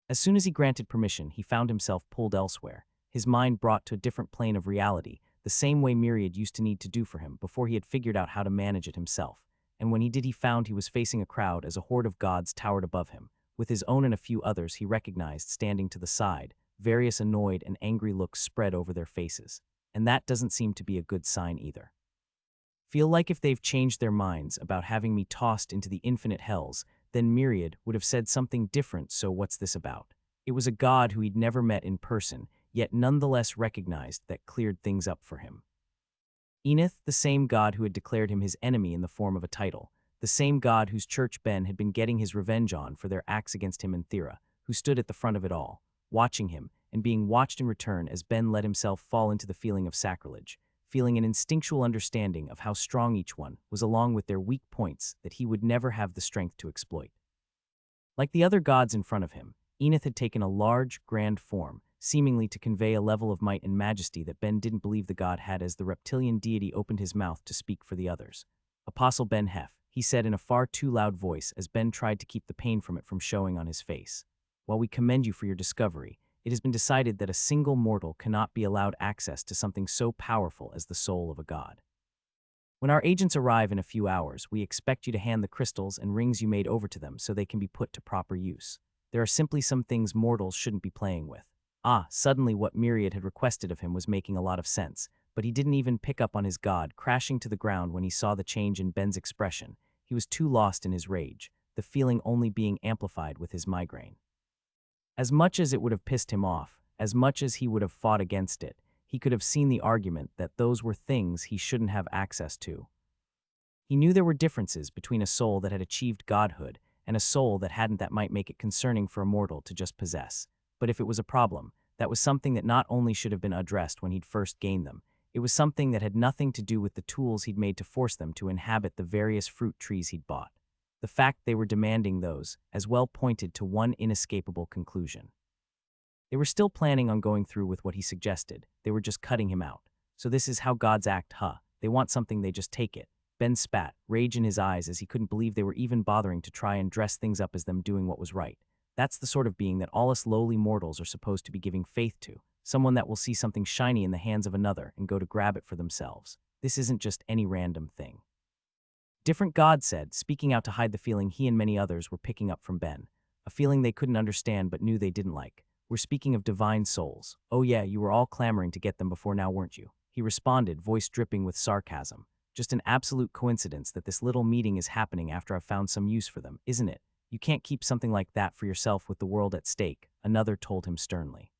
As soon as he granted permission, he found himself pulled elsewhere, his mind brought to a different plane of reality, the same way Myriad used to need to do for him before he had figured out how to manage it himself. And when he did, he found he was facing a crowd as a horde of gods towered above him, with his own and a few others he recognized standing to the side, various annoyed and angry looks spread over their faces. And that doesn't seem to be a good sign either. Feel like if they've changed their minds about having me tossed into the infinite hells, then Myriad would have said something different, so what's this about? It was a god who he'd never met in person, yet nonetheless recognized, that cleared things up for him. Enith, the same god who had declared him his enemy in the form of a title, the same god whose church Ben had been getting his revenge on for their acts against him and Thera, who stood at the front of it all, watching him, and being watched in return as Ben let himself fall into the feeling of sacrilege, feeling an instinctual understanding of how strong each one was along with their weak points that he would never have the strength to exploit. Like the other gods in front of him, Enith had taken a large, grand form, seemingly to convey a level of might and majesty that Ben didn't believe the god had as the reptilian deity opened his mouth to speak for the others. Apostle Ben Hef, he said in a far too loud voice as Ben tried to keep the pain from it from showing on his face. While we commend you for your discovery, it has been decided that a single mortal cannot be allowed access to something so powerful as the soul of a god. When our agents arrive in a few hours, we expect you to hand the crystals and rings you made over to them so they can be put to proper use. There are simply some things mortals shouldn't be playing with. Suddenly what Myriad had requested of him was making a lot of sense, but he didn't even pick up on his god crashing to the ground when he saw the change in Ben's expression. He was too lost in his rage, the feeling only being amplified with his migraine. As much as it would have pissed him off, as much as he would have fought against it, he could have seen the argument that those were things he shouldn't have access to. He knew there were differences between a soul that had achieved godhood and a soul that hadn't that might make it concerning for a mortal to just possess. But if it was a problem, that was something that not only should have been addressed when he'd first gained them, it was something that had nothing to do with the tools he'd made to force them to inhabit the various fruit trees he'd bought. The fact they were demanding those as well pointed to one inescapable conclusion. They were still planning on going through with what he suggested, they were just cutting him out. So this is how gods act, huh? They want something, they just take it. Ben spat, rage in his eyes as he couldn't believe they were even bothering to try and dress things up as them doing what was right. That's the sort of being that all us lowly mortals are supposed to be giving faith to, someone that will see something shiny in the hands of another and go to grab it for themselves. This isn't just any random thing. Different God said, speaking out to hide the feeling he and many others were picking up from Ben, a feeling they couldn't understand but knew they didn't like. We're speaking of divine souls. Oh yeah, you were all clamoring to get them before now, weren't you? He responded, voice dripping with sarcasm. Just an absolute coincidence that this little meeting is happening after I've found some use for them, isn't it? You can't keep something like that for yourself with the world at stake, another told him sternly.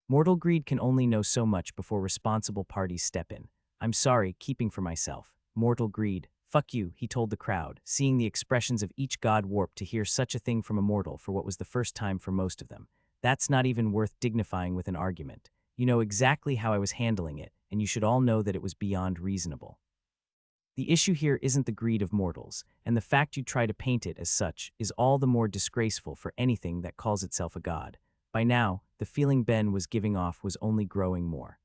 Mortal greed can only know so much before responsible parties step in. I'm sorry, keeping for myself. Mortal greed. Fuck you, he told the crowd, seeing the expressions of each god warp to hear such a thing from a mortal for what was the first time for most of them. That's not even worth dignifying with an argument. You know exactly how I was handling it, and you should all know that it was beyond reasonable. The issue here isn't the greed of mortals, and the fact you try to paint it as such is all the more disgraceful for anything that calls itself a god. By now, the feeling Ben was giving off was only growing more.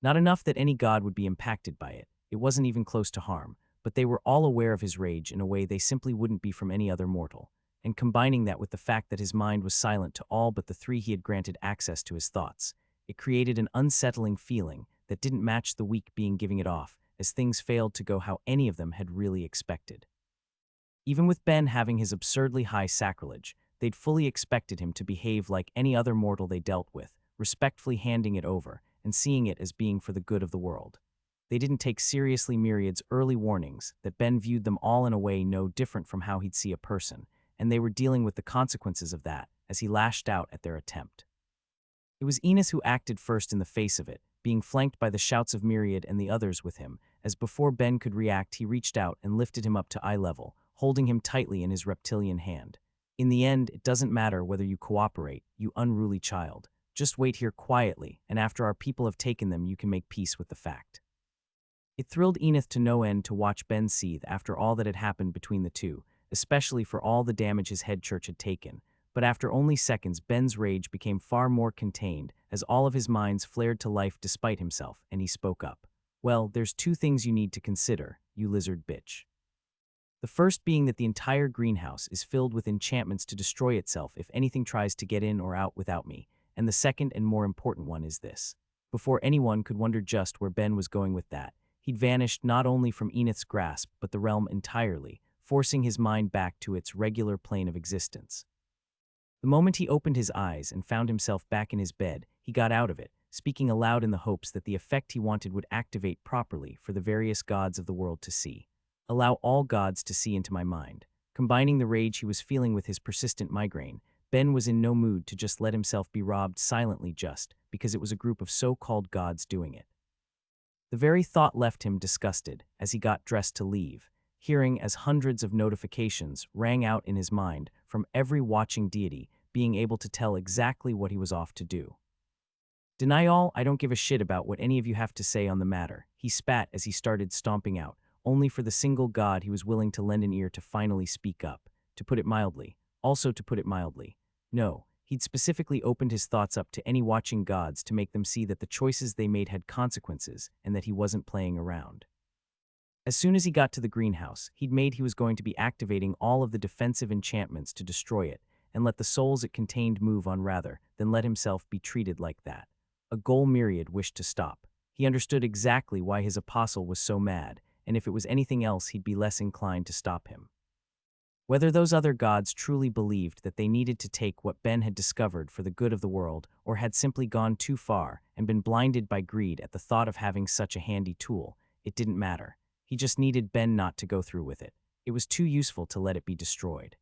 Not enough that any god would be impacted by it, it wasn't even close to harm, but they were all aware of his rage in a way they simply wouldn't be from any other mortal. And combining that with the fact that his mind was silent to all but the three he had granted access to his thoughts, it created an unsettling feeling that didn't match the weak being giving it off, as things failed to go how any of them had really expected. Even with Ben having his absurdly high sacrilege, they'd fully expected him to behave like any other mortal they dealt with, respectfully handing it over and seeing it as being for the good of the world. They didn't take seriously Myriad's early warnings that Ben viewed them all in a way no different from how he'd see a person, and they were dealing with the consequences of that as he lashed out at their attempt. It was Enos who acted first in the face of it, being flanked by the shouts of Myriad and the others with him, as before Ben could react he reached out and lifted him up to eye level, holding him tightly in his reptilian hand. In the end, it doesn't matter whether you cooperate, you unruly child. Just wait here quietly, and after our people have taken them you can make peace with the fact. It thrilled Enith to no end to watch Ben seethe after all that had happened between the two, especially for all the damage his head church had taken. But after only seconds, Ben's rage became far more contained as all of his minds flared to life despite himself, and he spoke up. Well, there's two things you need to consider, you lizard bitch. The first being that the entire greenhouse is filled with enchantments to destroy itself if anything tries to get in or out without me, and the second and more important one is this. Before anyone could wonder just where Ben was going with that, he'd vanished not only from Enith's grasp but the realm entirely, forcing his mind back to its regular plane of existence. The moment he opened his eyes and found himself back in his bed, he got out of it, speaking aloud in the hopes that the effect he wanted would activate properly for the various gods of the world to see. Allow all gods to see into my mind. Combining the rage he was feeling with his persistent migraine, Ben was in no mood to just let himself be robbed silently just because it was a group of so-called gods doing it. The very thought left him disgusted as he got dressed to leave, hearing as hundreds of notifications rang out in his mind from every watching deity being able to tell exactly what he was off to do. Deny all, I don't give a shit about what any of you have to say on the matter, he spat as he started stomping out, only for the single god he was willing to lend an ear to finally speak up, to put it mildly, also to put it mildly. No, he'd specifically opened his thoughts up to any watching gods to make them see that the choices they made had consequences and that he wasn't playing around. As soon as he got to the greenhouse, he'd made he was going to be activating all of the defensive enchantments to destroy it, and let the souls it contained move on rather than let himself be treated like that. A goal Myriad wished to stop. He understood exactly why his apostle was so mad, and if it was anything else he'd be less inclined to stop him. Whether those other gods truly believed that they needed to take what Ben had discovered for the good of the world, or had simply gone too far and been blinded by greed at the thought of having such a handy tool, it didn't matter. He just needed Ben not to go through with it. It was too useful to let it be destroyed.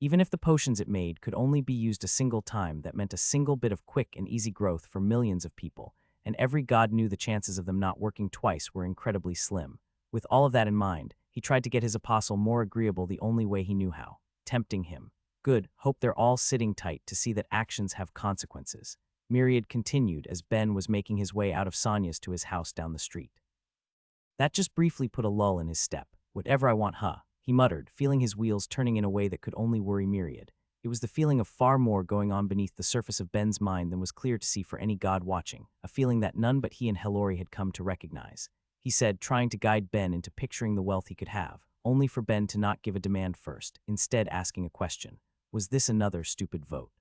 Even if the potions it made could only be used a single time, that meant a single bit of quick and easy growth for millions of people, and every god knew the chances of them not working twice were incredibly slim. With all of that in mind, he tried to get his apostle more agreeable the only way he knew how, tempting him. Good, hope they're all sitting tight to see that actions have consequences. Myriad continued as Ben was making his way out of Sonia's to his house down the street. That just briefly put a lull in his step. Whatever I want, huh? He muttered, feeling his wheels turning in a way that could only worry Myriad. It was the feeling of far more going on beneath the surface of Ben's mind than was clear to see for any god watching, a feeling that none but he and Hellori had come to recognize. He said, trying to guide Ben into picturing the wealth he could have, only for Ben to not give a demand first, instead asking a question. Was this another stupid vote?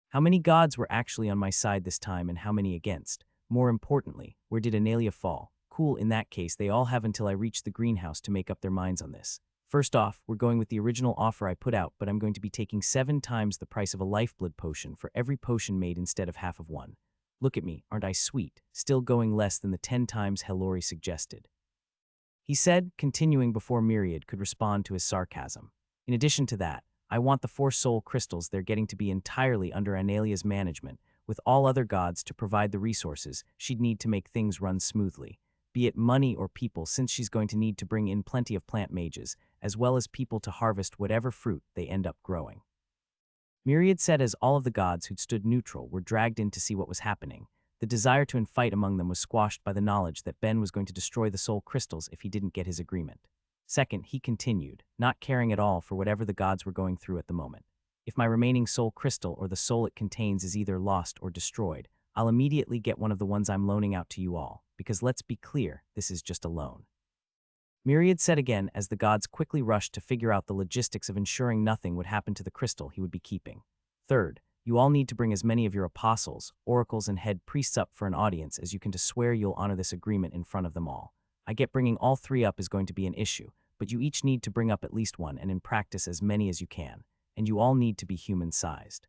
How many gods were actually on my side this time and how many against? More importantly, where did Analia fall? Cool, in that case, they all have until I reach the greenhouse to make up their minds on this. First off, we're going with the original offer I put out, but I'm going to be taking 7 times the price of a lifeblood potion for every potion made instead of half of one. Look at me, aren't I sweet? Still going less than the 10 times Hellori suggested. He said, continuing before Myriad could respond to his sarcasm. In addition to that, I want the 4 soul crystals they're getting to be entirely under Analia's management, with all other gods to provide the resources she'd need to make things run smoothly, be it money or people, since she's going to need to bring in plenty of plant mages, as well as people to harvest whatever fruit they end up growing. Myriad said as all of the gods who'd stood neutral were dragged in to see what was happening. The desire to infight among them was squashed by the knowledge that Ben was going to destroy the soul crystals if he didn't get his agreement. Second, he continued, not caring at all for whatever the gods were going through at the moment. If my remaining soul crystal or the soul it contains is either lost or destroyed, I'll immediately get one of the ones I'm loaning out to you all, because let's be clear, this is just a loan. Myriad said again as the gods quickly rushed to figure out the logistics of ensuring nothing would happen to the crystal he would be keeping. Third, you all need to bring as many of your apostles, oracles, and head priests up for an audience as you can to swear you'll honor this agreement in front of them all. I get bringing all 3 up is going to be an issue, but you each need to bring up at least one and in practice as many as you can, and you all need to be human-sized.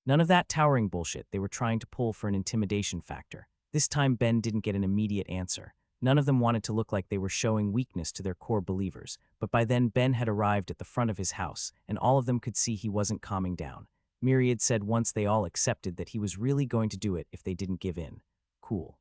None of that towering bullshit they were trying to pull for an intimidation factor. This time Ben didn't get an immediate answer. None of them wanted to look like they were showing weakness to their core believers, but by then Ben had arrived at the front of his house, and all of them could see he wasn't calming down. Myriad said once they all accepted that he was really going to do it if they didn't give in. Cool.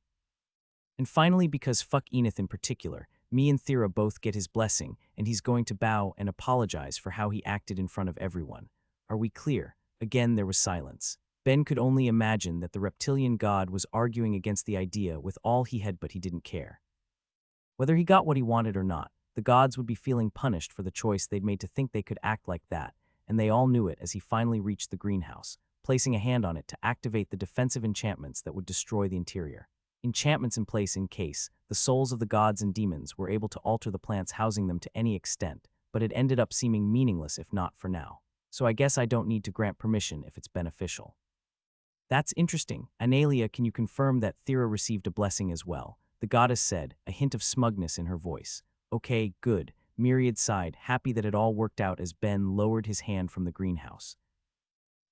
And finally, because fuck Enith in particular, me and Thera both get his blessing, and he's going to bow and apologize for how he acted in front of everyone. Are we clear? Again, there was silence. Ben could only imagine that the reptilian god was arguing against the idea with all he had, but he didn't care. Whether he got what he wanted or not, the gods would be feeling punished for the choice they'd made to think they could act like that, and they all knew it as he finally reached the greenhouse, placing a hand on it to activate the defensive enchantments that would destroy the interior. Enchantments in place in case the souls of the gods and demons were able to alter the plants housing them to any extent, but it ended up seeming meaningless if not for now. So I guess I don't need to grant permission if it's beneficial. That's interesting. Analia, can you confirm that Thera received a blessing as well? The goddess said, a hint of smugness in her voice. Okay, good. Myriad sighed, happy that it all worked out as Ben lowered his hand from the greenhouse.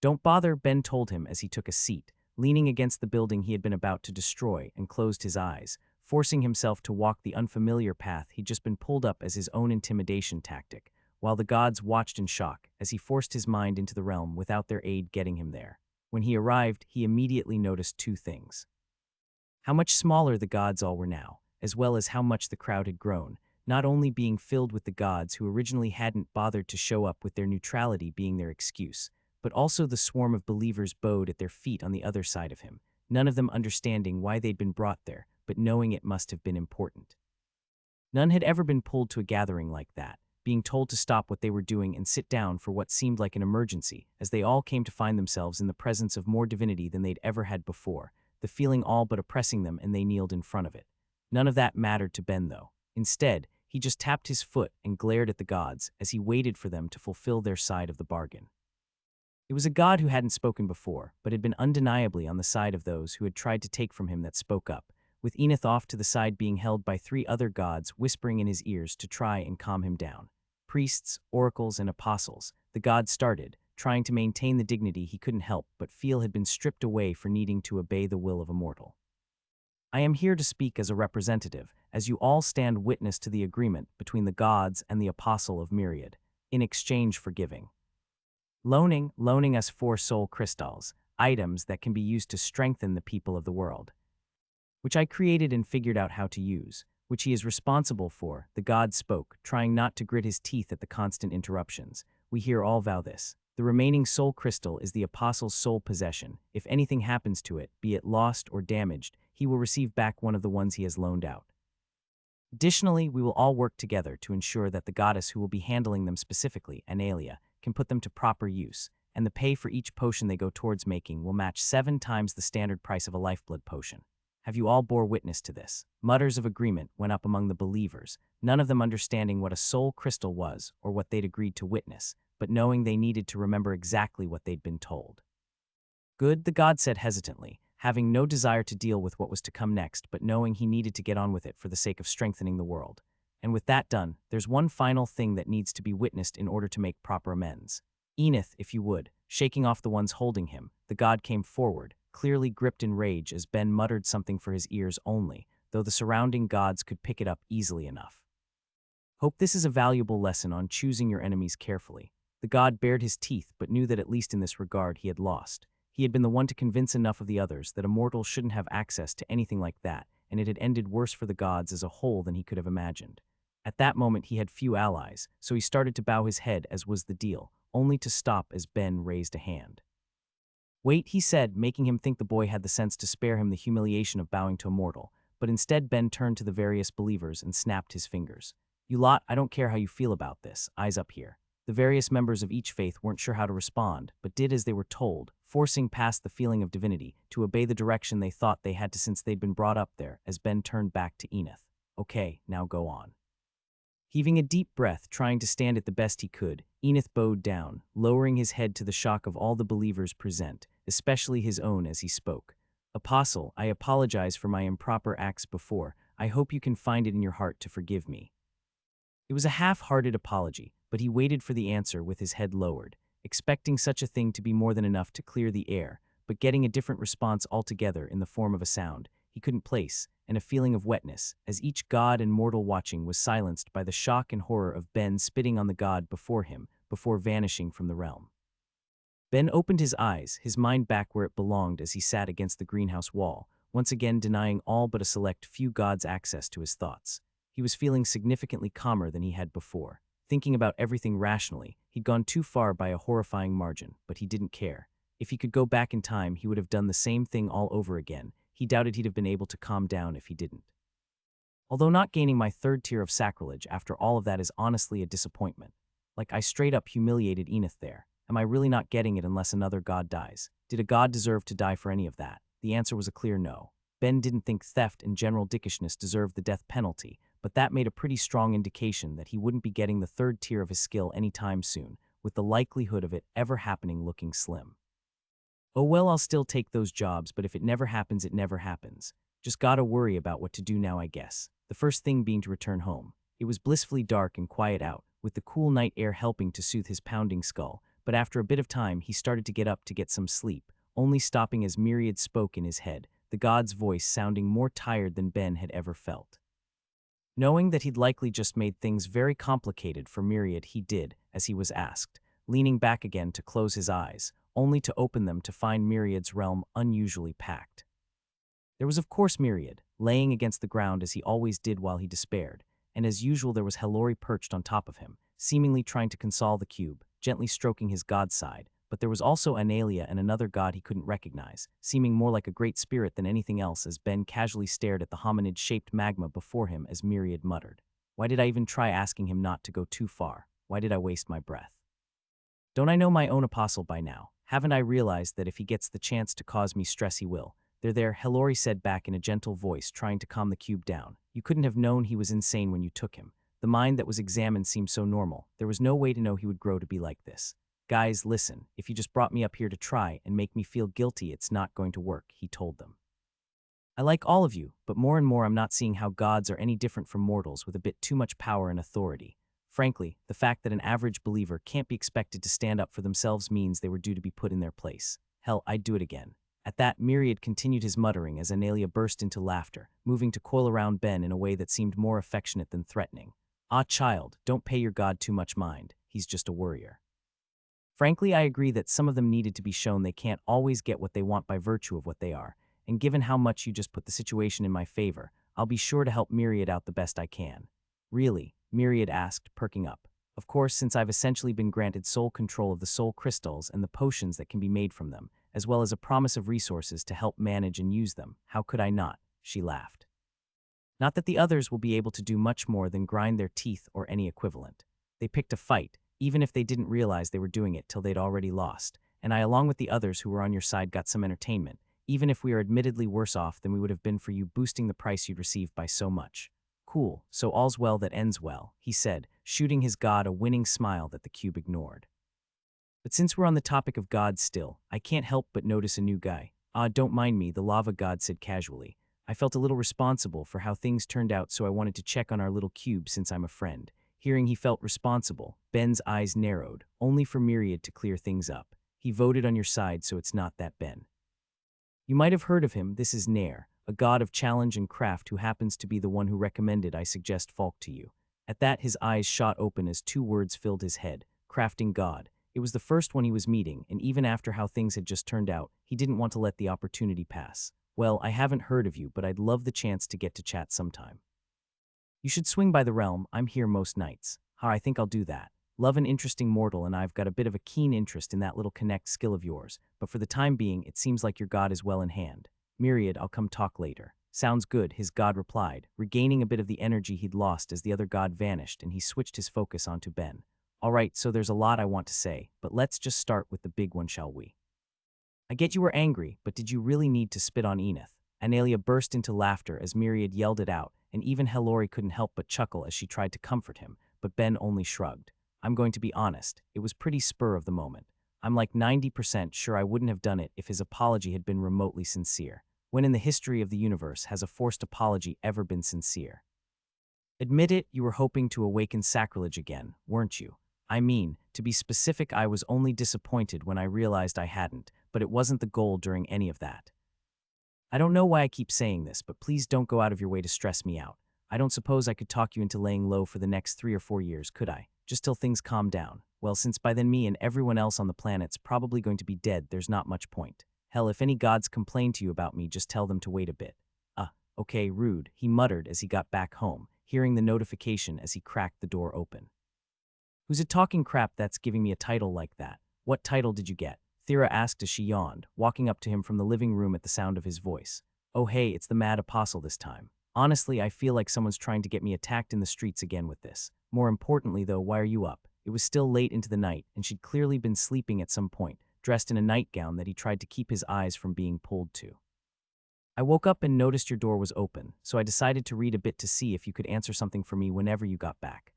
Don't bother, Ben told him as he took a seat, leaning against the building he had been about to destroy, and closed his eyes, forcing himself to walk the unfamiliar path he'd just been pulled up as his own intimidation tactic, while the gods watched in shock as he forced his mind into the realm without their aid getting him there. When he arrived, he immediately noticed 2 things. How much smaller the gods all were now, as well as how much the crowd had grown, not only being filled with the gods who originally hadn't bothered to show up with their neutrality being their excuse, but also the swarm of believers bowed at their feet on the other side of him, none of them understanding why they'd been brought there, but knowing it must have been important. None had ever been pulled to a gathering like that, being told to stop what they were doing and sit down for what seemed like an emergency, as they all came to find themselves in the presence of more divinity than they'd ever had before, the feeling all but oppressing them, and they kneeled in front of it. None of that mattered to Ben, though. Instead, he just tapped his foot and glared at the gods as he waited for them to fulfill their side of the bargain. It was a god who hadn't spoken before, but had been undeniably on the side of those who had tried to take from him that spoke up, with Enith off to the side being held by 3 other gods whispering in his ears to try and calm him down. Priests, oracles, and apostles, the gods started, trying to maintain the dignity he couldn't help but feel had been stripped away for needing to obey the will of a mortal. I am here to speak as a representative, as you all stand witness to the agreement between the gods and the apostle of Myriad, in exchange for giving. Loaning us 4 soul crystals, items that can be used to strengthen the people of the world, which I created and figured out how to use, which he is responsible for, the god spoke, trying not to grit his teeth at the constant interruptions. We here all vow this. The remaining soul crystal is the apostle's sole possession. If anything happens to it, be it lost or damaged, he will receive back one of the ones he has loaned out. Additionally, we will all work together to ensure that the goddess who will be handling them specifically, Analia, can put them to proper use, and the pay for each potion they go towards making will match 7 times the standard price of a lifeblood potion. Have you all bore witness to this? Mutters of agreement went up among the believers, none of them understanding what a soul crystal was or what they'd agreed to witness, but knowing they needed to remember exactly what they'd been told. Good, the god said hesitantly, having no desire to deal with what was to come next, but knowing he needed to get on with it for the sake of strengthening the world. And with that done, there's one final thing that needs to be witnessed in order to make proper amends. Enith, if you would, shaking off the ones holding him, the god came forward, clearly gripped in rage as Ben muttered something for his ears only, though the surrounding gods could pick it up easily enough. Hope this is a valuable lesson on choosing your enemies carefully. The god bared his teeth but knew that at least in this regard he had lost. He had been the one to convince enough of the others that a mortal shouldn't have access to anything like that, and it had ended worse for the gods as a whole than he could have imagined. At that moment he had few allies, so he started to bow his head as was the deal, only to stop as Ben raised a hand. Wait, he said, making him think the boy had the sense to spare him the humiliation of bowing to a mortal, but instead Ben turned to the various believers and snapped his fingers. You lot, I don't care how you feel about this, eyes up here. The various members of each faith weren't sure how to respond, but did as they were told, forcing past the feeling of divinity to obey the direction they thought they had to since they'd been brought up there, as Ben turned back to Enith. Okay, now go on. Heaving a deep breath, trying to stand it the best he could, Enith bowed down, lowering his head to the shock of all the believers present, especially his own as he spoke. Apostle, I apologize for my improper acts before. I hope you can find it in your heart to forgive me. It was a half-hearted apology, but he waited for the answer with his head lowered, expecting such a thing to be more than enough to clear the air, but getting a different response altogether in the form of a sound he couldn't place, and a feeling of wetness, as each god and mortal watching was silenced by the shock and horror of Ben spitting on the god before him, before vanishing from the realm. Ben opened his eyes, his mind back where it belonged as he sat against the greenhouse wall, once again denying all but a select few gods access to his thoughts. He was feeling significantly calmer than he had before. Thinking about everything rationally, he'd gone too far by a horrifying margin, but he didn't care. If he could go back in time, he would have done the same thing all over again. He doubted he'd have been able to calm down if he didn't. Although not gaining my 3rd tier of sacrilege after all of that is honestly a disappointment. Like, I straight up humiliated Enith there. Am I really not getting it unless another god dies? Did a god deserve to die for any of that? The answer was a clear no. Ben didn't think theft and general dickishness deserved the death penalty, but that made a pretty strong indication that he wouldn't be getting the 3rd tier of his skill anytime soon, with the likelihood of it ever happening looking slim. Oh well, I'll still take those jobs, but if it never happens, it never happens. Just gotta worry about what to do now, I guess. The first thing being to return home. It was blissfully dark and quiet out, with the cool night air helping to soothe his pounding skull, but after a bit of time he started to get up to get some sleep, only stopping as Myriad spoke in his head, the god's voice sounding more tired than Ben had ever felt. Knowing that he'd likely just made things very complicated for Myriad, he did, as he was asked, leaning back again to close his eyes, only to open them to find Myriad's realm unusually packed. There was of course Myriad, laying against the ground as he always did while he despaired, and as usual there was Helori perched on top of him, seemingly trying to console the cube, gently stroking his god's side, but there was also Analia and another god he couldn't recognize, seeming more like a great spirit than anything else as Ben casually stared at the hominid-shaped magma before him as Myriad muttered. Why did I even try asking him not to go too far? Why did I waste my breath? Don't I know my own apostle by now? Haven't I realized that if he gets the chance to cause me stress he will? There, Helori said back in a gentle voice, trying to calm the cube down. You couldn't have known he was insane when you took him. The mind that was examined seemed so normal. There was no way to know he would grow to be like this. Guys, listen, if you just brought me up here to try and make me feel guilty, it's not going to work, he told them. I like all of you, but more and more I'm not seeing how gods are any different from mortals with a bit too much power and authority. Frankly, the fact that an average believer can't be expected to stand up for themselves means they were due to be put in their place. Hell, I'd do it again. At that, Myriad continued his muttering as Analia burst into laughter, moving to coil around Ben in a way that seemed more affectionate than threatening. Ah, child, don't pay your god too much mind. He's just a worrier. Frankly, I agree that some of them needed to be shown they can't always get what they want by virtue of what they are, and given how much you just put the situation in my favor, I'll be sure to help Myriad out the best I can. Really? Myriad asked, perking up. Of course, since I've essentially been granted sole control of the soul crystals and the potions that can be made from them, as well as a promise of resources to help manage and use them, how could I not? She laughed. Not that the others will be able to do much more than grind their teeth or any equivalent. They picked a fight, even if they didn't realize they were doing it till they'd already lost, and I, along with the others who were on your side, got some entertainment, even if we are admittedly worse off than we would have been for you boosting the price you'd receive by so much. Cool, so all's well that ends well, he said, shooting his god a winning smile that the cube ignored. But since we're on the topic of gods still, I can't help but notice a new guy. Ah, don't mind me, the lava god said casually. I felt a little responsible for how things turned out, so I wanted to check on our little cube since I'm a friend. Hearing he felt responsible, Ben's eyes narrowed, only for Myriad to clear things up. He voted on your side, so it's not that Ben. You might have heard of him. This is Nair, a god of challenge and craft who happens to be the one who recommended I suggest Falk to you. At that, his eyes shot open as two words filled his head, crafting god. It was the first one he was meeting, and even after how things had just turned out, he didn't want to let the opportunity pass. Well, I haven't heard of you, but I'd love the chance to get to chat sometime. You should swing by the realm. I'm here most nights. I think I'll do that. Love an interesting mortal, and I've got a bit of a keen interest in that little connect skill of yours, but for the time being, it seems like your god is well in hand. Myriad, I'll come talk later. Sounds good, his god replied, regaining a bit of the energy he'd lost as the other god vanished and he switched his focus onto Ben. All right, so there's a lot I want to say, but let's just start with the big one, shall we? I get you were angry, but did you really need to spit on Enith? Analia burst into laughter as Myriad yelled it out, and even Hellori couldn't help but chuckle as she tried to comfort him, but Ben only shrugged. I'm going to be honest, it was pretty spur of the moment. I'm like 90% sure I wouldn't have done it if his apology had been remotely sincere. When in the history of the universe has a forced apology ever been sincere? Admit it, you were hoping to awaken sacrilege again, weren't you? I mean, to be specific, I was only disappointed when I realized I hadn't, but it wasn't the goal during any of that. I don't know why I keep saying this, but please don't go out of your way to stress me out. I don't suppose I could talk you into laying low for the next 3 or 4 years, could I? Just till things calm down. Well, since by then me and everyone else on the planet's probably going to be dead, there's not much point. Hell, if any gods complain to you about me, just tell them to wait a bit. Okay, rude, he muttered as he got back home, hearing the notification as he cracked the door open. Who's it talking crap that's giving me a title like that? What title did you get? Thera asked as she yawned, walking up to him from the living room at the sound of his voice. Oh hey, it's the Mad Apostle this time. Honestly, I feel like someone's trying to get me attacked in the streets again with this. More importantly though, why are you up? It was still late into the night, and she'd clearly been sleeping at some point, dressed in a nightgown that he tried to keep his eyes from being pulled to. I woke up and noticed your door was open, so I decided to read a bit to see if you could answer something for me whenever you got back.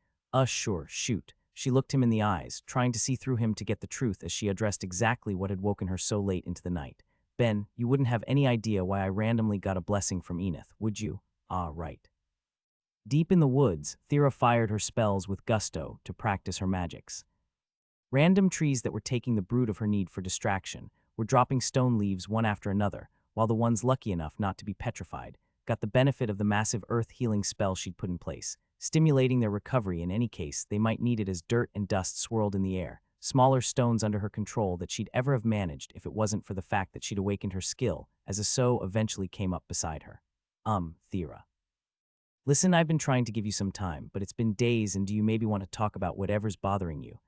Sure, shoot. She looked him in the eyes, trying to see through him to get the truth as she addressed exactly what had woken her so late into the night. Ben, you wouldn't have any idea why I randomly got a blessing from Enith, would you? Right. Deep in the woods, Thera fired her spells with gusto to practice her magics. Random trees that were taking the brood of her need for distraction were dropping stone leaves one after another, while the ones lucky enough not to be petrified got the benefit of the massive earth-healing spell she'd put in place, stimulating their recovery in any case they might need it as dirt and dust swirled in the air, smaller stones under her control that she'd ever have managed if it wasn't for the fact that she'd awakened her skill, as a so eventually came up beside her. Thera. Listen, I've been trying to give you some time, but it's been days, and do you maybe want to talk about whatever's bothering you?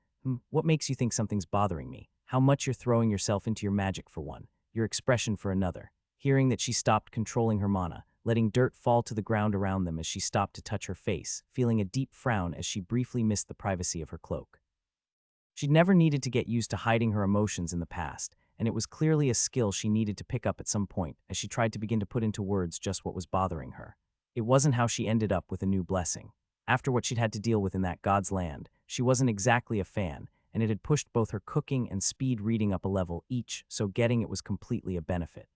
What makes you think something's bothering me? How much you're throwing yourself into your magic for one, your expression for another. Hearing that she stopped controlling her mana, letting dirt fall to the ground around them as she stopped to touch her face, feeling a deep frown as she briefly missed the privacy of her cloak. She'd never needed to get used to hiding her emotions in the past, and it was clearly a skill she needed to pick up at some point as she tried to begin to put into words just what was bothering her. It wasn't how she ended up with a new blessing. After what she'd had to deal with in that God's land, she wasn't exactly a fan, and it had pushed both her cooking and speed reading up a level each, so getting it was completely a benefit.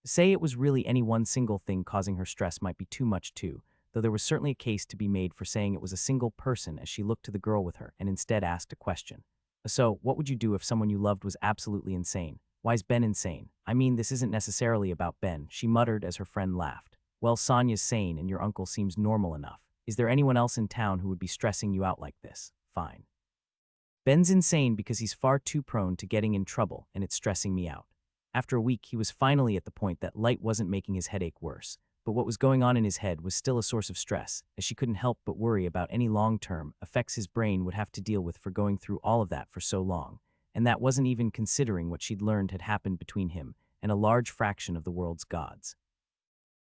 To say it was really any one single thing causing her stress might be too much too, though there was certainly a case to be made for saying it was a single person as she looked to the girl with her and instead asked a question. So, what would you do if someone you loved was absolutely insane? Why's Ben insane? I mean, this isn't necessarily about Ben, she muttered as her friend laughed. Well, Sonya's sane and your uncle seems normal enough. Is there anyone else in town who would be stressing you out like this? Fine. Ben's insane because he's far too prone to getting in trouble, and it's stressing me out. After a week, he was finally at the point that light wasn't making his headache worse, but what was going on in his head was still a source of stress, as she couldn't help but worry about any long-term effects his brain would have to deal with for going through all of that for so long, and that wasn't even considering what she'd learned had happened between him and a large fraction of the world's gods.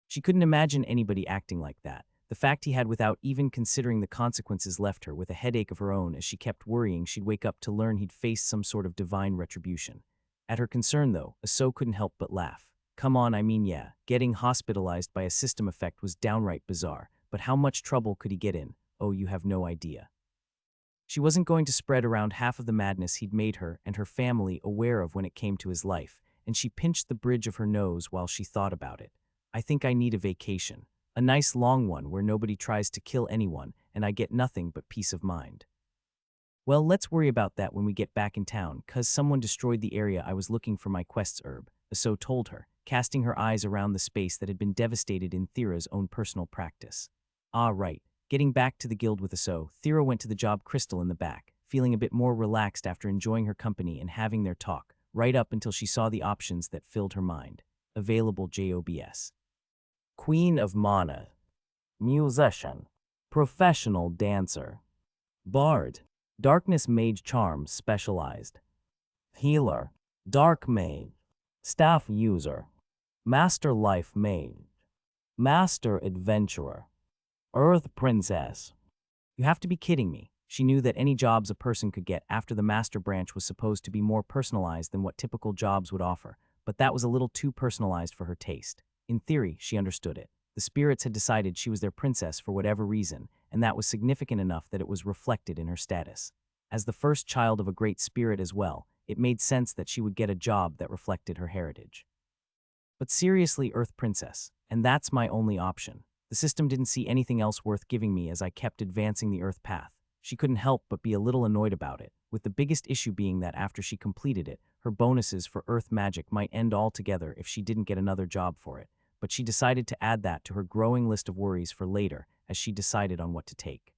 She couldn't imagine anybody acting like that. The fact he had without even considering the consequences left her with a headache of her own as she kept worrying she'd wake up to learn he'd faced some sort of divine retribution. At her concern, though, Aso couldn't help but laugh. Come on, I mean yeah, getting hospitalized by a system effect was downright bizarre, but how much trouble could he get in? Oh, you have no idea. She wasn't going to spread around half of the madness he'd made her and her family aware of when it came to his life, and she pinched the bridge of her nose while she thought about it. I think I need a vacation. A nice long one where nobody tries to kill anyone and I get nothing but peace of mind. Well, let's worry about that when we get back in town, 'cause someone destroyed the area I was looking for my quest's herb, Aso told her, casting her eyes around the space that had been devastated in Thera's own personal practice. Ah, right. Getting back to the guild with Aso, Thera went to the job Crystal in the back, feeling a bit more relaxed after enjoying her company and having their talk, right up until she saw the options that filled her mind. Available jobs. Queen of Mana, musician, professional dancer, bard, darkness mage charms specialized, healer, dark mage, staff user, master life mage, master adventurer, earth princess. You have to be kidding me. She knew that any jobs a person could get after the master branch was supposed to be more personalized than what typical jobs would offer, but that was a little too personalized for her taste. In theory, she understood it. The spirits had decided she was their princess for whatever reason, and that was significant enough that it was reflected in her status. As the first child of a great spirit as well, it made sense that she would get a job that reflected her heritage. But seriously, Earth Princess, and that's my only option. The system didn't see anything else worth giving me as I kept advancing the Earth path. She couldn't help but be a little annoyed about it, with the biggest issue being that after she completed it, her bonuses for Earth magic might end altogether if she didn't get another job for it. But she decided to add that to her growing list of worries for later as she decided on what to take.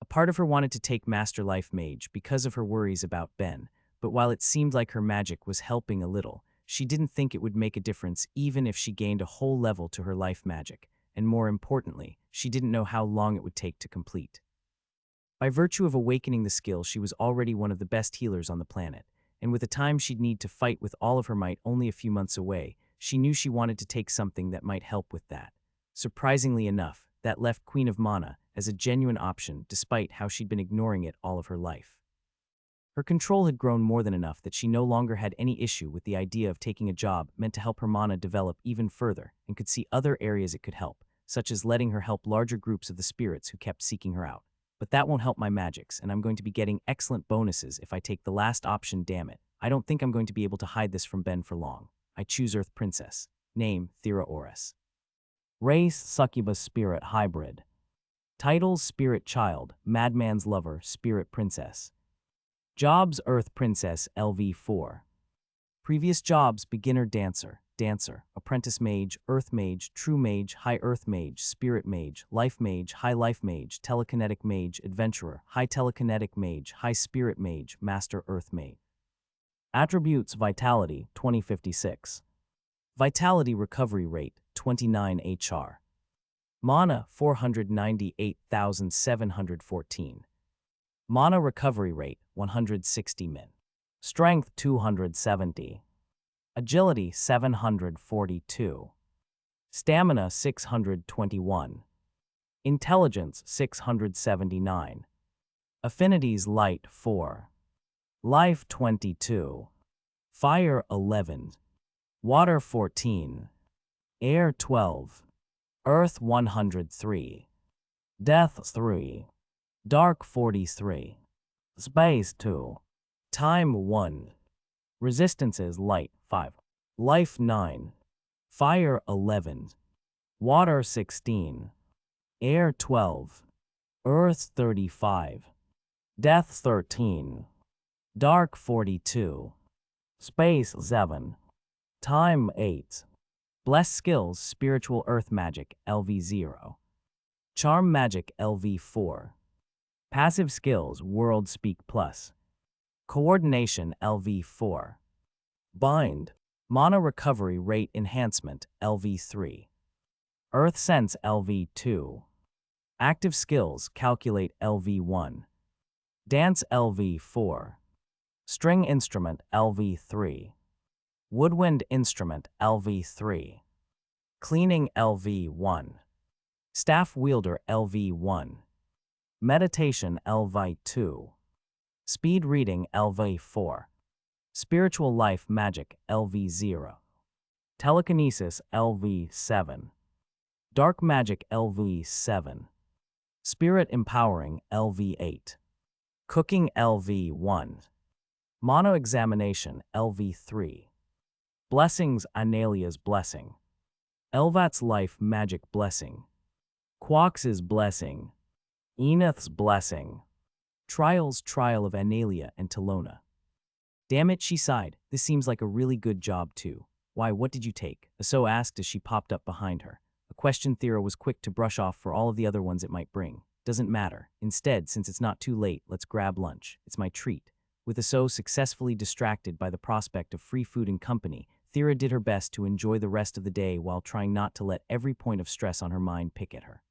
A part of her wanted to take Master Life Mage because of her worries about Ben, but while it seemed like her magic was helping a little, she didn't think it would make a difference even if she gained a whole level to her life magic, and more importantly, she didn't know how long it would take to complete. By virtue of awakening the skill, she was already one of the best healers on the planet, and with the time she'd need to fight with all of her might only a few months away, she knew she wanted to take something that might help with that. Surprisingly enough, that left Queen of Mana as a genuine option despite how she'd been ignoring it all of her life. Her control had grown more than enough that she no longer had any issue with the idea of taking a job meant to help her mana develop even further and could see other areas it could help, such as letting her help larger groups of the spirits who kept seeking her out. But that won't help my magics, and I'm going to be getting excellent bonuses if I take the last option, damn it. I don't think I'm going to be able to hide this from Ben for long. I choose Earth Princess. Name, Thera Oris. Race, Succubus Spirit Hybrid. Titles, Spirit Child, Madman's Lover, Spirit Princess. Jobs, Earth Princess, LV4. Previous jobs, Beginner Dancer, Dancer, Apprentice Mage, Earth Mage, True Mage, High Earth Mage, Spirit Mage, Life Mage, High Life Mage, Telekinetic Mage, Adventurer, High Telekinetic Mage, High Spirit Mage, Master Earth Mage. Attributes, Vitality, 2056. Vitality Recovery Rate, 29 HR. Mana, 498,714. Mana Recovery Rate, 160 min. Strength, 270. Agility, 742. Stamina, 621. Intelligence, 679. Affinities, Light, 4. Life, 22. Fire, 11. Water, 14. Air, 12. Earth 103. Death 3. Dark 43. Space 2. Time 1. Resistance is light 5. Life 9. Fire 11. Water 16. Air 12. Earth 35. Death 13. Dark 42. Space 7. Time 8. Bless skills spiritual earth magic LV0. Charm magic LV4. Passive skills world speak plus. Coordination LV4. Bind. Mana recovery rate enhancement LV3. Earth sense LV2. Active skills calculate LV1. Dance LV4. String instrument LV3. Woodwind instrument LV3. Cleaning LV1. Staff wielder LV1. Meditation LV2. Speed reading LV4. Spiritual life magic LV0. Telekinesis LV7. Dark magic LV7. Spirit empowering LV8. Cooking LV1. Mono examination LV3. Blessings Analia's blessing. Elvat's life magic blessing. Quox's blessing. Eneth's blessing. Trials trial of Analia and Talona. Damn it, she sighed. This seems like a really good job too. Why, what did you take? Aso asked as she popped up behind her. A question Thera was quick to brush off for all of the other ones it might bring. Doesn't matter. Instead, since it's not too late, let's grab lunch. It's my treat. With Aso successfully distracted by the prospect of free food and company, Thera did her best to enjoy the rest of the day while trying not to let every point of stress on her mind pick at her.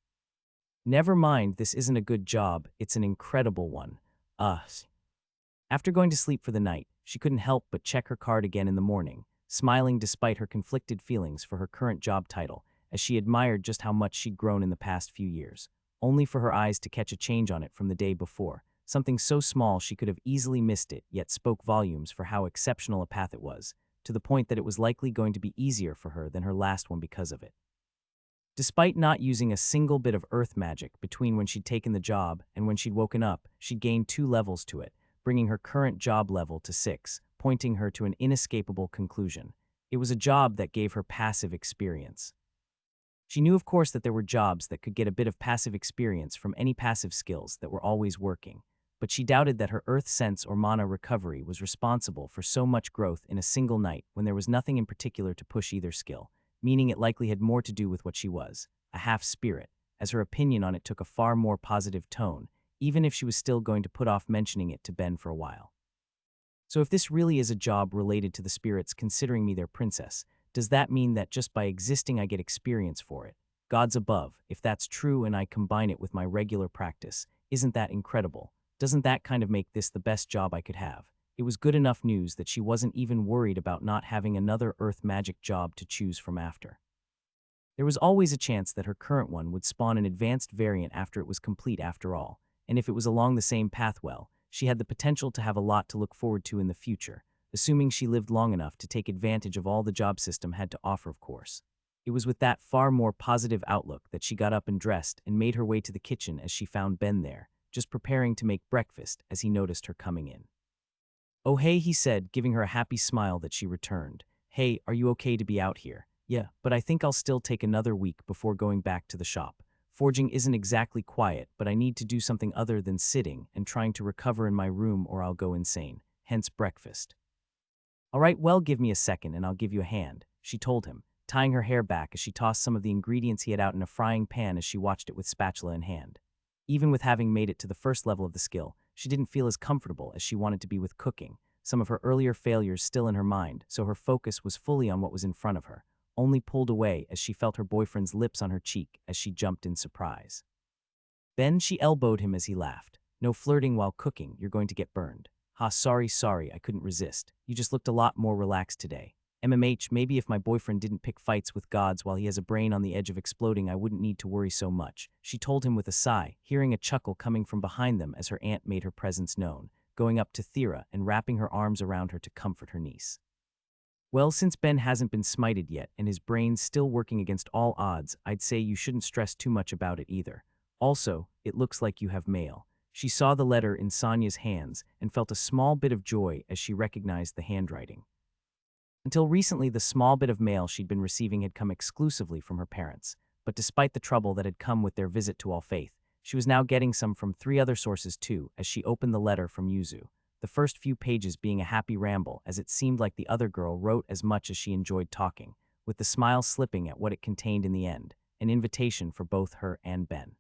Never mind, this isn't a good job, it's an incredible one. After going to sleep for the night, she couldn't help but check her card again in the morning, smiling despite her conflicted feelings for her current job title, as she admired just how much she'd grown in the past few years, only for her eyes to catch a change on it from the day before, something so small she could have easily missed it, yet spoke volumes for how exceptional a path it was, to the point that it was likely going to be easier for her than her last one because of it. Despite not using a single bit of earth magic between when she'd taken the job and when she'd woken up, she'd gained 2 levels to it, bringing her current job level to 6, pointing her to an inescapable conclusion. It was a job that gave her passive experience. She knew, of course, that there were jobs that could get a bit of passive experience from any passive skills that were always working, but she doubted that her earth sense or mana recovery was responsible for so much growth in a single night when there was nothing in particular to push either skill, meaning it likely had more to do with what she was, a half-spirit, as her opinion on it took a far more positive tone, even if she was still going to put off mentioning it to Ben for a while. So if this really is a job related to the spirits considering me their princess, does that mean that just by existing I get experience for it? Gods above, if that's true and I combine it with my regular practice, isn't that incredible? Doesn't that kind of make this the best job I could have? It was good enough news that she wasn't even worried about not having another earth magic job to choose from after. There was always a chance that her current one would spawn an advanced variant after it was complete after all, and if it was along the same path, well, she had the potential to have a lot to look forward to in the future, assuming she lived long enough to take advantage of all the job system had to offer, of course. It was with that far more positive outlook that she got up and dressed and made her way to the kitchen as she found Ben there, just preparing to make breakfast as he noticed her coming in. "Oh hey," he said, giving her a happy smile that she returned. "Hey, are you okay to be out here?" "Yeah, but I think I'll still take another week before going back to the shop. Forging isn't exactly quiet, but I need to do something other than sitting and trying to recover in my room or I'll go insane, hence breakfast." "All right, well, give me a second and I'll give you a hand," she told him, tying her hair back as she tossed some of the ingredients he had out in a frying pan as she watched it with spatula in hand. Even with having made it to the first level of the skill, she didn't feel as comfortable as she wanted to be with cooking, some of her earlier failures still in her mind, so her focus was fully on what was in front of her, only pulled away as she felt her boyfriend's lips on her cheek as she jumped in surprise. "Ben," she elbowed him as he laughed. "No flirting while cooking, you're going to get burned." "Ha, sorry, I couldn't resist. You just looked a lot more relaxed today." "MMH, maybe if my boyfriend didn't pick fights with gods while he has a brain on the edge of exploding, I wouldn't need to worry so much," she told him with a sigh, hearing a chuckle coming from behind them as her aunt made her presence known, going up to Thera and wrapping her arms around her to comfort her niece. Well, since Ben hasn't been smited yet and his brain's still working against all odds, I'd say you shouldn't stress too much about it either. Also, it looks like you have mail. She saw the letter in Sonia's hands and felt a small bit of joy as she recognized the handwriting. Until recently, the small bit of mail she'd been receiving had come exclusively from her parents, but despite the trouble that had come with their visit to All Faith, she was now getting some from 3 other sources too as she opened the letter from Yuzu, the first few pages being a happy ramble as it seemed like the other girl wrote as much as she enjoyed talking, with the smile slipping at what it contained in the end, an invitation for both her and Ben.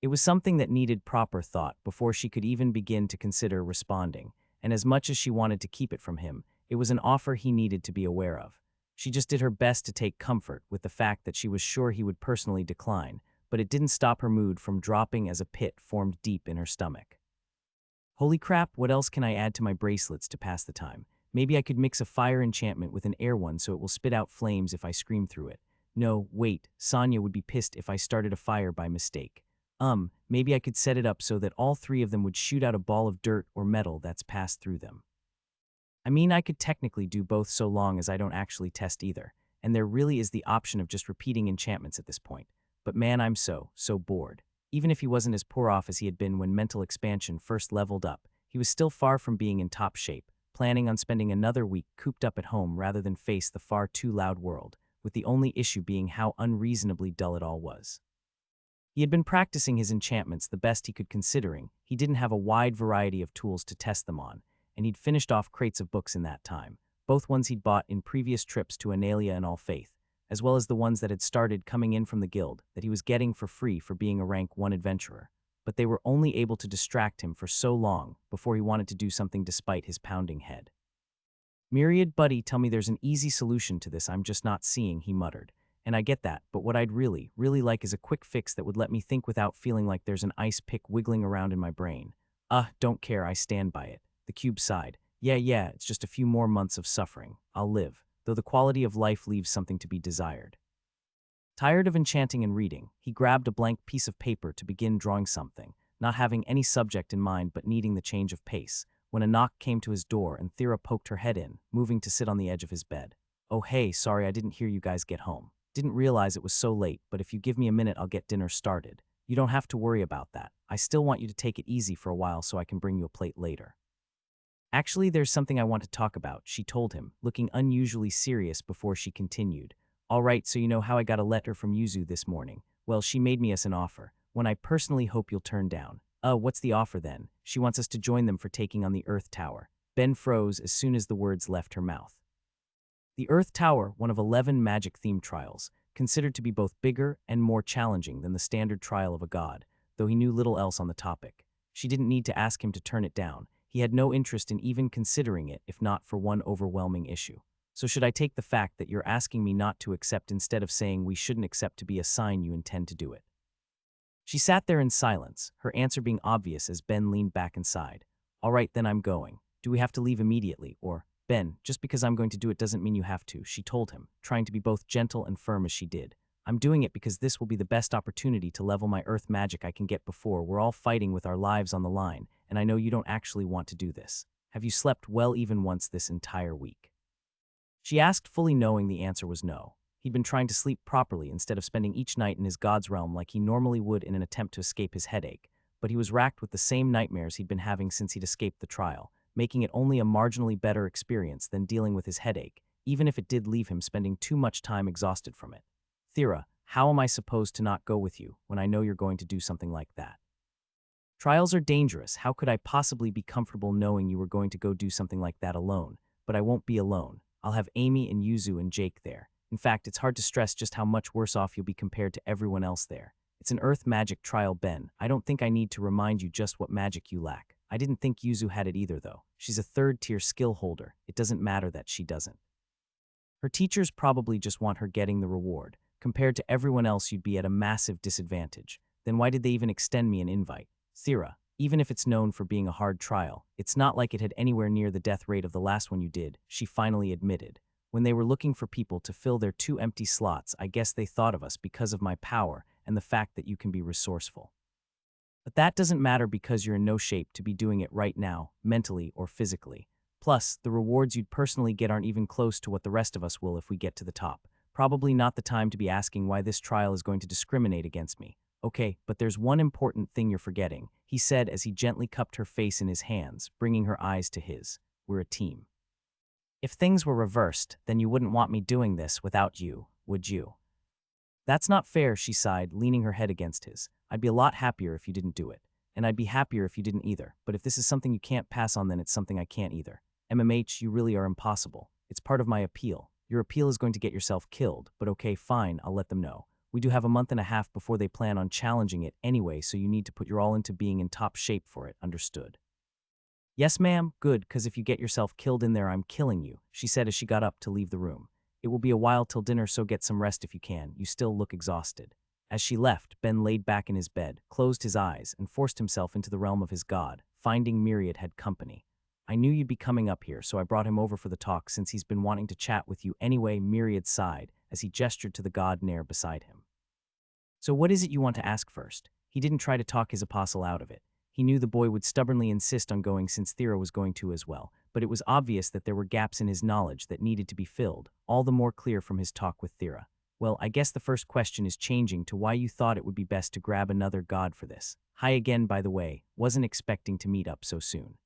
It was something that needed proper thought before she could even begin to consider responding, and as much as she wanted to keep it from him, it was an offer he needed to be aware of. She just did her best to take comfort with the fact that she was sure he would personally decline, but it didn't stop her mood from dropping as a pit formed deep in her stomach. Holy crap, what else can I add to my bracelets to pass the time? Maybe I could mix a fire enchantment with an air one so it will spit out flames if I scream through it. No, wait, Sonia would be pissed if I started a fire by mistake. Maybe I could set it up so that all 3 of them would shoot out a ball of dirt or metal that's passed through them. I mean, I could technically do both so long as I don't actually test either, and there really is the option of just repeating enchantments at this point. But man, I'm so bored. Even if he wasn't as poor off as he had been when mental expansion first leveled up, he was still far from being in top shape, planning on spending another week cooped up at home rather than face the far too loud world, with the only issue being how unreasonably dull it all was. He had been practicing his enchantments the best he could considering he didn't have a wide variety of tools to test them on, and he'd finished off crates of books in that time, both ones he'd bought in previous trips to Analia and All Faith, as well as the ones that had started coming in from the guild that he was getting for free for being a rank 1 adventurer, but they were only able to distract him for so long before he wanted to do something despite his pounding head. Myriad buddy, tell me there's an easy solution to this I'm just not seeing, he muttered. And I get that, but what I'd really like is a quick fix that would let me think without feeling like there's an ice pick wiggling around in my brain. Don't care, I stand by it. The cube sighed. Yeah, it's just a few more months of suffering. I'll live, though the quality of life leaves something to be desired. Tired of enchanting and reading, he grabbed a blank piece of paper to begin drawing something, not having any subject in mind but needing the change of pace, when a knock came to his door and Thera poked her head in, moving to sit on the edge of his bed. Oh hey, sorry I didn't hear you guys get home. Didn't realize it was so late, but if you give me a minute I'll get dinner started. You don't have to worry about that. I still want you to take it easy for a while so I can bring you a plate later. Actually, there's something I want to talk about, she told him, looking unusually serious before she continued. All right, so you know how I got a letter from Yuzu this morning. Well, she made me us an offer, one I personally hope you'll turn down. What's the offer then? She wants us to join them for taking on the Earth Tower. Ben froze as soon as the words left her mouth. The Earth Tower, one of 11 magic-themed trials, considered to be both bigger and more challenging than the standard trial of a god, though he knew little else on the topic. She didn't need to ask him to turn it down. He had no interest in even considering it if not for one overwhelming issue. So should I take the fact that you're asking me not to accept instead of saying we shouldn't accept to be a sign you intend to do it? She sat there in silence, her answer being obvious as Ben leaned back and sighed. All right, then I'm going. Do we have to leave immediately, or... Ben, just because I'm going to do it doesn't mean you have to, she told him, trying to be both gentle and firm as she did. I'm doing it because this will be the best opportunity to level my earth magic I can get before we're all fighting with our lives on the line, and I know you don't actually want to do this. Have you slept well even once this entire week? She asked, fully knowing the answer was no. He'd been trying to sleep properly instead of spending each night in his god's realm like he normally would in an attempt to escape his headache, but he was racked with the same nightmares he'd been having since he'd escaped the trial, making it only a marginally better experience than dealing with his headache, even if it did leave him spending too much time exhausted from it. Thera, how am I supposed to not go with you when I know you're going to do something like that? Trials are dangerous. How could I possibly be comfortable knowing you were going to go do something like that alone? But I won't be alone. I'll have Amy and Yuzu and Jake there. In fact, it's hard to stress just how much worse off you'll be compared to everyone else there. It's an earth magic trial, Ben. I don't think I need to remind you just what magic you lack. I didn't think Yuzu had it either, though. She's a third-tier skill holder. It doesn't matter that she doesn't. Her teachers probably just want her getting the reward. Compared to everyone else, you'd be at a massive disadvantage. Then why did they even extend me an invite? Thera, even if it's known for being a hard trial, it's not like it had anywhere near the death rate of the last one you did, she finally admitted. When they were looking for people to fill their 2 empty slots, I guess they thought of us because of my power and the fact that you can be resourceful. But that doesn't matter because you're in no shape to be doing it right now, mentally or physically. Plus, the rewards you'd personally get aren't even close to what the rest of us will if we get to the top. Probably not the time to be asking why this trial is going to discriminate against me. Okay, but there's one important thing you're forgetting, he said as he gently cupped her face in his hands, bringing her eyes to his. We're a team. If things were reversed, then you wouldn't want me doing this without you, would you? That's not fair, she sighed, leaning her head against his. I'd be a lot happier if you didn't do it. And I'd be happier if you didn't either. But if this is something you can't pass on, then it's something I can't either. MMH, you really are impossible. It's part of my appeal. Your appeal is going to get yourself killed, but okay, fine, I'll let them know. We do have a month and a half before they plan on challenging it anyway, so you need to put your all into being in top shape for it, understood? Yes, ma'am, good, 'cause if you get yourself killed in there, I'm killing you, she said as she got up to leave the room. It will be a while till dinner, so get some rest if you can. You still look exhausted. As she left, Ben laid back in his bed, closed his eyes, and forced himself into the realm of his god, finding Myriad had company. I knew you'd be coming up here, so I brought him over for the talk since he's been wanting to chat with you anyway, Myriad sighed as he gestured to the god Nair beside him. So what is it you want to ask first? He didn't try to talk his apostle out of it. He knew the boy would stubbornly insist on going since Thera was going to as well, but it was obvious that there were gaps in his knowledge that needed to be filled, all the more clear from his talk with Thera. Well, I guess the first question is changing to why you thought it would be best to grab another god for this. Hi again, by the way, wasn't expecting to meet up so soon.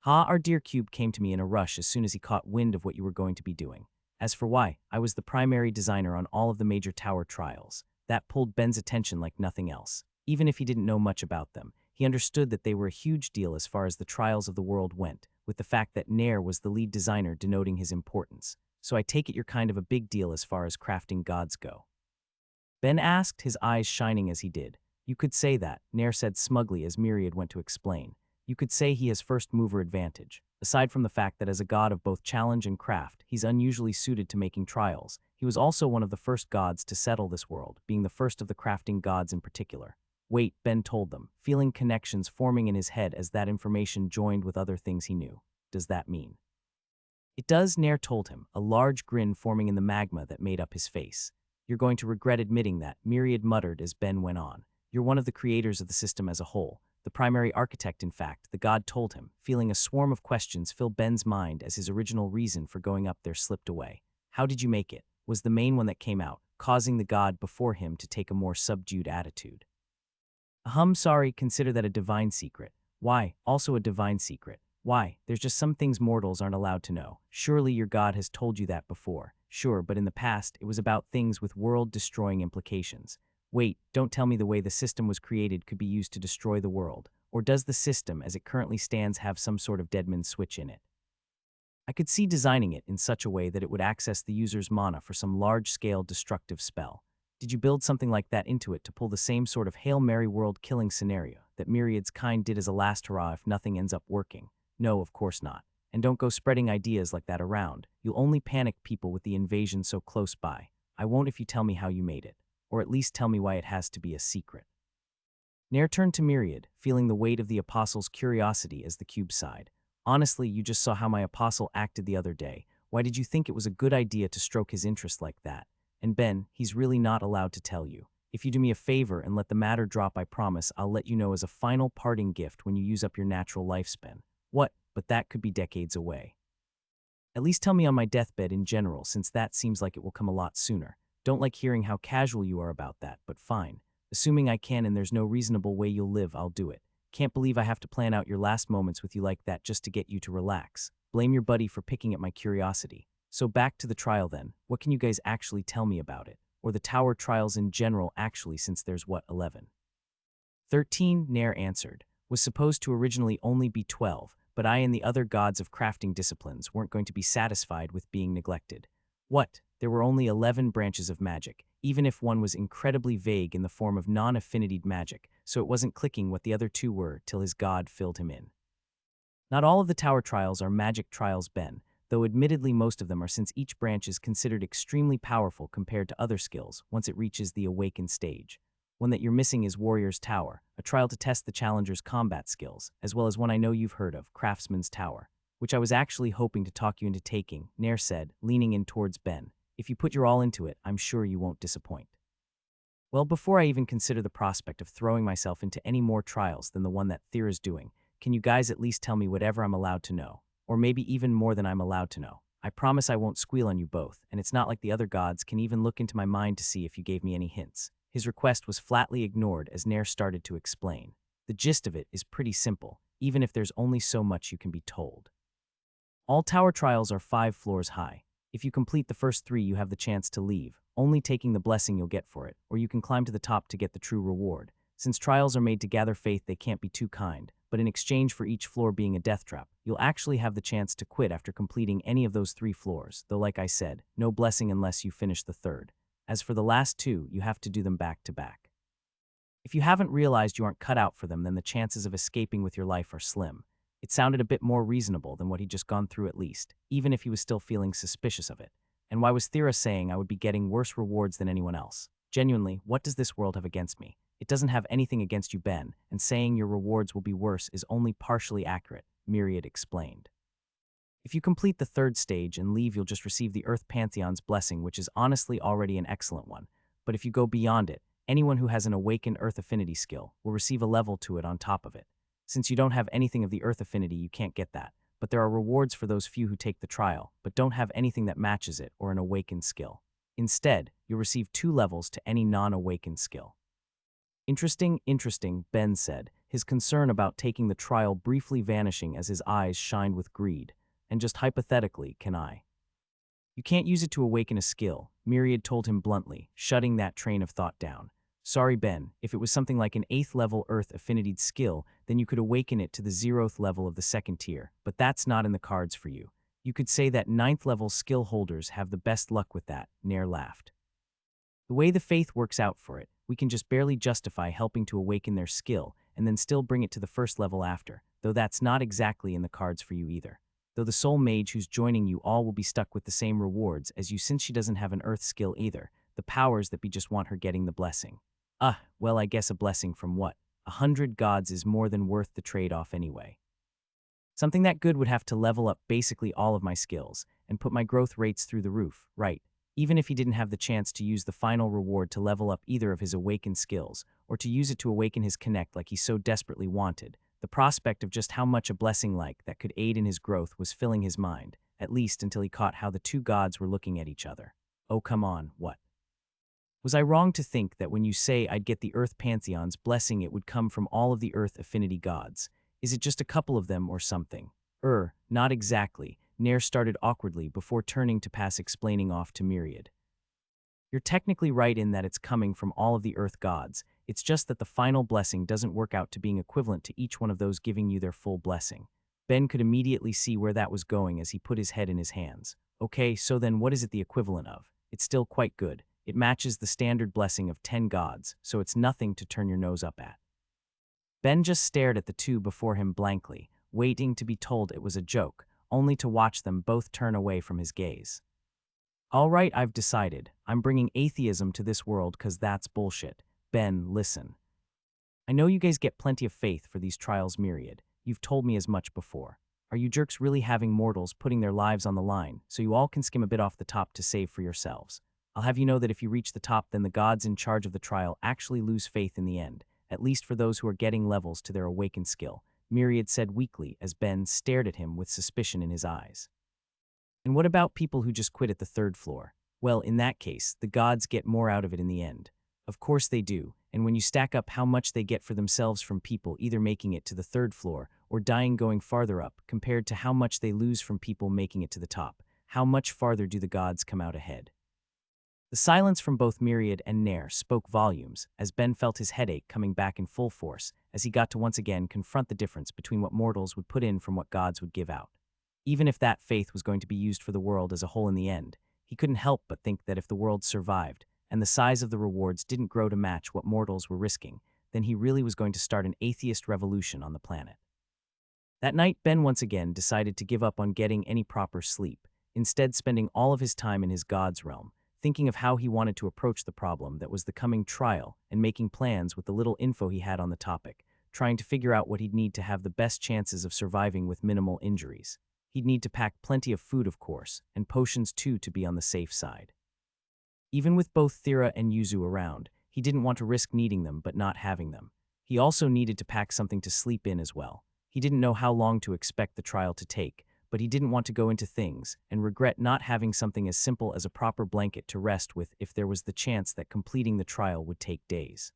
Our dear Cube came to me in a rush as soon as he caught wind of what you were going to be doing. As for why, I was the primary designer on all of the major tower trials. That pulled Ben's attention like nothing else. Even if he didn't know much about them, he understood that they were a huge deal as far as the trials of the world went, with the fact that Nair was the lead designer denoting his importance. So I take it you're kind of a big deal as far as crafting gods go. Ben asked, his eyes shining as he did. You could say that, Nair said smugly as Myriad went to explain. You could say he has first mover advantage. Aside from the fact that as a god of both challenge and craft, he's unusually suited to making trials, he was also one of the first gods to settle this world, being the first of the crafting gods in particular. Wait, Ben told them, feeling connections forming in his head as that information joined with other things he knew. Does that mean? It does, Nair told him, a large grin forming in the magma that made up his face. You're going to regret admitting that, Myriad muttered as Ben went on. You're one of the creators of the system as a whole. The primary architect, in fact, the god told him, feeling a swarm of questions fill Ben's mind as his original reason for going up there slipped away. How did you make it? Was the main one that came out, causing the god before him to take a more subdued attitude. Sorry, consider that a divine secret. Why, also a divine secret. Why, there's just some things mortals aren't allowed to know. Surely your god has told you that before. Sure, but in the past, it was about things with world-destroying implications. Wait, don't tell me the way the system was created could be used to destroy the world. Or does the system, as it currently stands, have some sort of deadman switch in it? I could see designing it in such a way that it would access the user's mana for some large-scale destructive spell. Did you build something like that into it to pull the same sort of Hail Mary world-killing scenario that Myriad's kind did as a last hurrah if nothing ends up working? No, of course not. And don't go spreading ideas like that around. You'll only panic people with the invasion so close by. I won't if you tell me how you made it. Or at least tell me why it has to be a secret. Nair turned to Myriad, feeling the weight of the apostle's curiosity as the cube sighed. Honestly, you just saw how my apostle acted the other day. Why did you think it was a good idea to stroke his interest like that? And Ben, he's really not allowed to tell you. If you do me a favor and let the matter drop, I promise I'll let you know as a final parting gift when you use up your natural lifespan. What? But that could be decades away. At least tell me on my deathbed in general, since that seems like it will come a lot sooner. Don't like hearing how casual you are about that, but fine. Assuming I can and there's no reasonable way you'll live, I'll do it. Can't believe I have to plan out your last moments with you like that just to get you to relax. Blame your buddy for picking at my curiosity. So back to the trial then. What can you guys actually tell me about it? Or the tower trials in general actually, since there's what, 11? 13, Nair answered. Was supposed to originally only be 12, but I and the other gods of crafting disciplines weren't going to be satisfied with being neglected. What? There were only 11 branches of magic, even if one was incredibly vague in the form of non-affinitied magic, so it wasn't clicking what the other two were till his god filled him in. Not all of the tower trials are magic trials, Ben, though admittedly most of them are, since each branch is considered extremely powerful compared to other skills once it reaches the awakened stage. One that you're missing is Warrior's Tower, a trial to test the challenger's combat skills, as well as one I know you've heard of, Craftsman's Tower, which I was actually hoping to talk you into taking, Nair said, leaning in towards Ben. If you put your all into it, I'm sure you won't disappoint. Well, before I even consider the prospect of throwing myself into any more trials than the one that Thera's doing, can you guys at least tell me whatever I'm allowed to know? or maybe even more than I'm allowed to know. I promise I won't squeal on you both, and it's not like the other gods can even look into my mind to see if you gave me any hints." His request was flatly ignored as Nair started to explain. The gist of it is pretty simple, even if there's only so much you can be told. All tower trials are 5 floors high. If you complete the first 3, you have the chance to leave, only taking the blessing you'll get for it, or you can climb to the top to get the true reward. Since trials are made to gather faith, they can't be too kind, but in exchange for each floor being a death trap, you'll actually have the chance to quit after completing any of those 3 floors, though like I said, no blessing unless you finish the third. As for the last 2, you have to do them back to back. If you haven't realized you aren't cut out for them, then the chances of escaping with your life are slim. It sounded a bit more reasonable than what he'd just gone through at least, even if he was still feeling suspicious of it. And why was Thera saying I would be getting worse rewards than anyone else? Genuinely, what does this world have against me? It doesn't have anything against you, Ben, and saying your rewards will be worse is only partially accurate, Myriad explained. If you complete the 3rd stage and leave, you'll just receive the Earth Pantheon's blessing, which is honestly already an excellent one. But if you go beyond it, anyone who has an awakened Earth Affinity skill will receive a level to it on top of it. Since you don't have anything of the Earth Affinity, you can't get that, but there are rewards for those few who take the trial, but don't have anything that matches it or an awakened skill. Instead, you'll receive 2 levels to any non-awakened skill. Interesting, Ben said, his concern about taking the trial briefly vanishing as his eyes shined with greed. And just hypothetically, can I? You can't use it to awaken a skill, Myriad told him bluntly, shutting that train of thought down. Sorry, Ben, if it was something like an 8th level Earth Affinity skill, then you could awaken it to the 0th level of the 2nd tier, but that's not in the cards for you. You could say that 9th level skill holders have the best luck with that, Nair laughed. The way the faith works out for it, we can just barely justify helping to awaken their skill and then still bring it to the 1st level after, though that's not exactly in the cards for you either. Though the soul mage who's joining you all will be stuck with the same rewards as you, since she doesn't have an Earth skill either, the powers that be just want her getting the blessing. Well, I guess a blessing from what? 100 gods is more than worth the trade-off anyway. Something that good would have to level up basically all of my skills and put my growth rates through the roof, right? Even if he didn't have the chance to use the final reward to level up either of his awakened skills, or to use it to awaken his connect like he so desperately wanted, the prospect of just how much a blessing like that could aid in his growth was filling his mind, at least until he caught how the 2 gods were looking at each other. Oh, come on, what? Was I wrong to think that when you say I'd get the Earth Pantheon's blessing, it would come from all of the Earth Affinity gods? Is it just a couple of them or something? Not exactly, Nair started awkwardly before turning to pass explaining off to Myriad. You're technically right in that it's coming from all of the Earth gods. It's just that the final blessing doesn't work out to being equivalent to each one of those giving you their full blessing. Ben could immediately see where that was going as he put his head in his hands. Okay, so then what is it the equivalent of? It's still quite good. It matches the standard blessing of 10 gods, so it's nothing to turn your nose up at. Ben just stared at the 2 before him blankly, waiting to be told it was a joke, only to watch them both turn away from his gaze. All right, I've decided. I'm bringing atheism to this world because that's bullshit. Ben, listen. I know you guys get plenty of faith for these trials, Myriad. You've told me as much before. Are you jerks really having mortals putting their lives on the line so you all can skim a bit off the top to save for yourselves? I'll have you know that if you reach the top, then the gods in charge of the trial actually lose faith in the end, at least for those who are getting levels to their awakened skill, Myriad said weakly as Ben stared at him with suspicion in his eyes. And what about people who just quit at the 3rd floor? Well, in that case, the gods get more out of it in the end. Of course they do, and when you stack up how much they get for themselves from people either making it to the 3rd floor or dying going farther up compared to how much they lose from people making it to the top, how much farther do the gods come out ahead? The silence from both Myriad and Nair spoke volumes as Ben felt his headache coming back in full force as he got to once again confront the difference between what mortals would put in from what gods would give out. Even if that faith was going to be used for the world as a whole in the end, he couldn't help but think that if the world survived and the size of the rewards didn't grow to match what mortals were risking, then he really was going to start an atheist revolution on the planet. That night, Ben once again decided to give up on getting any proper sleep, instead spending all of his time in his god's realm, thinking of how he wanted to approach the problem that was the coming trial and making plans with the little info he had on the topic, trying to figure out what he'd need to have the best chances of surviving with minimal injuries. He'd need to pack plenty of food, of course, and potions too to be on the safe side. Even with both Thera and Yuzu around, he didn't want to risk needing them but not having them. He also needed to pack something to sleep in as well. He didn't know how long to expect the trial to take, but he didn't want to go into things and regret not having something as simple as a proper blanket to rest with if there was the chance that completing the trial would take days.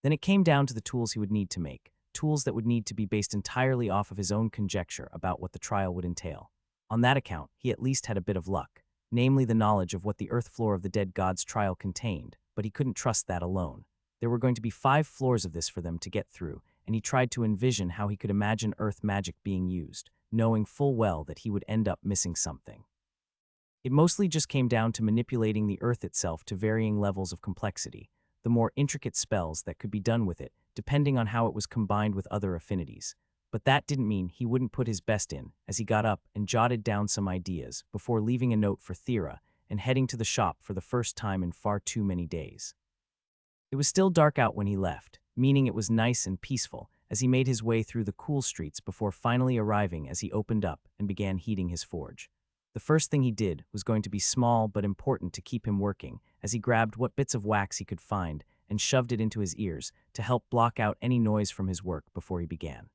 Then it came down to the tools he would need to make, tools that would need to be based entirely off of his own conjecture about what the trial would entail. On that account, he at least had a bit of luck, namely the knowledge of what the earth floor of the dead god's trial contained, but he couldn't trust that alone. There were going to be 5 floors of this for them to get through, and he tried to envision how he could imagine earth magic being used, knowing full well that he would end up missing something. It mostly just came down to manipulating the earth itself to varying levels of complexity, the more intricate spells that could be done with it, depending on how it was combined with other affinities. But that didn't mean he wouldn't put his best in, as he got up and jotted down some ideas before leaving a note for Thera and heading to the shop for the first time in far too many days. It was still dark out when he left, meaning it was nice and peaceful as he made his way through the cool streets before finally arriving as he opened up and began heating his forge. The first thing he did was going to be small but important to keep him working, as he grabbed what bits of wax he could find and shoved it into his ears to help block out any noise from his work before he began.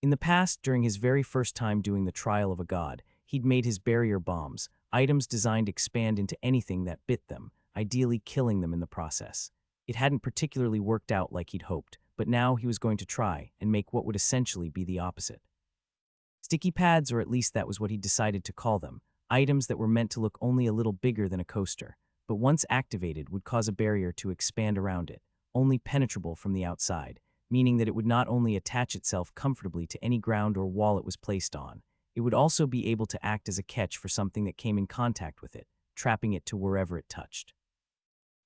In the past, during his very first time doing the trial of a god, he'd made his barrier bombs, items designed to expand into anything that bit them, ideally killing them in the process. It hadn't particularly worked out like he'd hoped, but now he was going to try and make what would essentially be the opposite. Sticky pads, or at least that was what he decided to call them, items that were meant to look only a little bigger than a coaster, but once activated would cause a barrier to expand around it, only penetrable from the outside, meaning that it would not only attach itself comfortably to any ground or wall it was placed on, it would also be able to act as a catch for something that came in contact with it, trapping it to wherever it touched.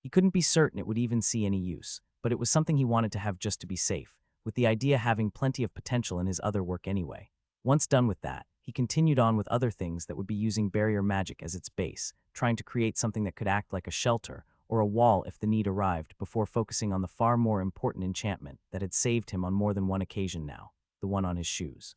He couldn't be certain it would even see any use, but it was something he wanted to have just to be safe, with the idea having plenty of potential in his other work anyway. Once done with that, he continued on with other things that would be using barrier magic as its base, trying to create something that could act like a shelter or a wall if the need arrived, before focusing on the far more important enchantment that had saved him on more than one occasion now, the one on his shoes.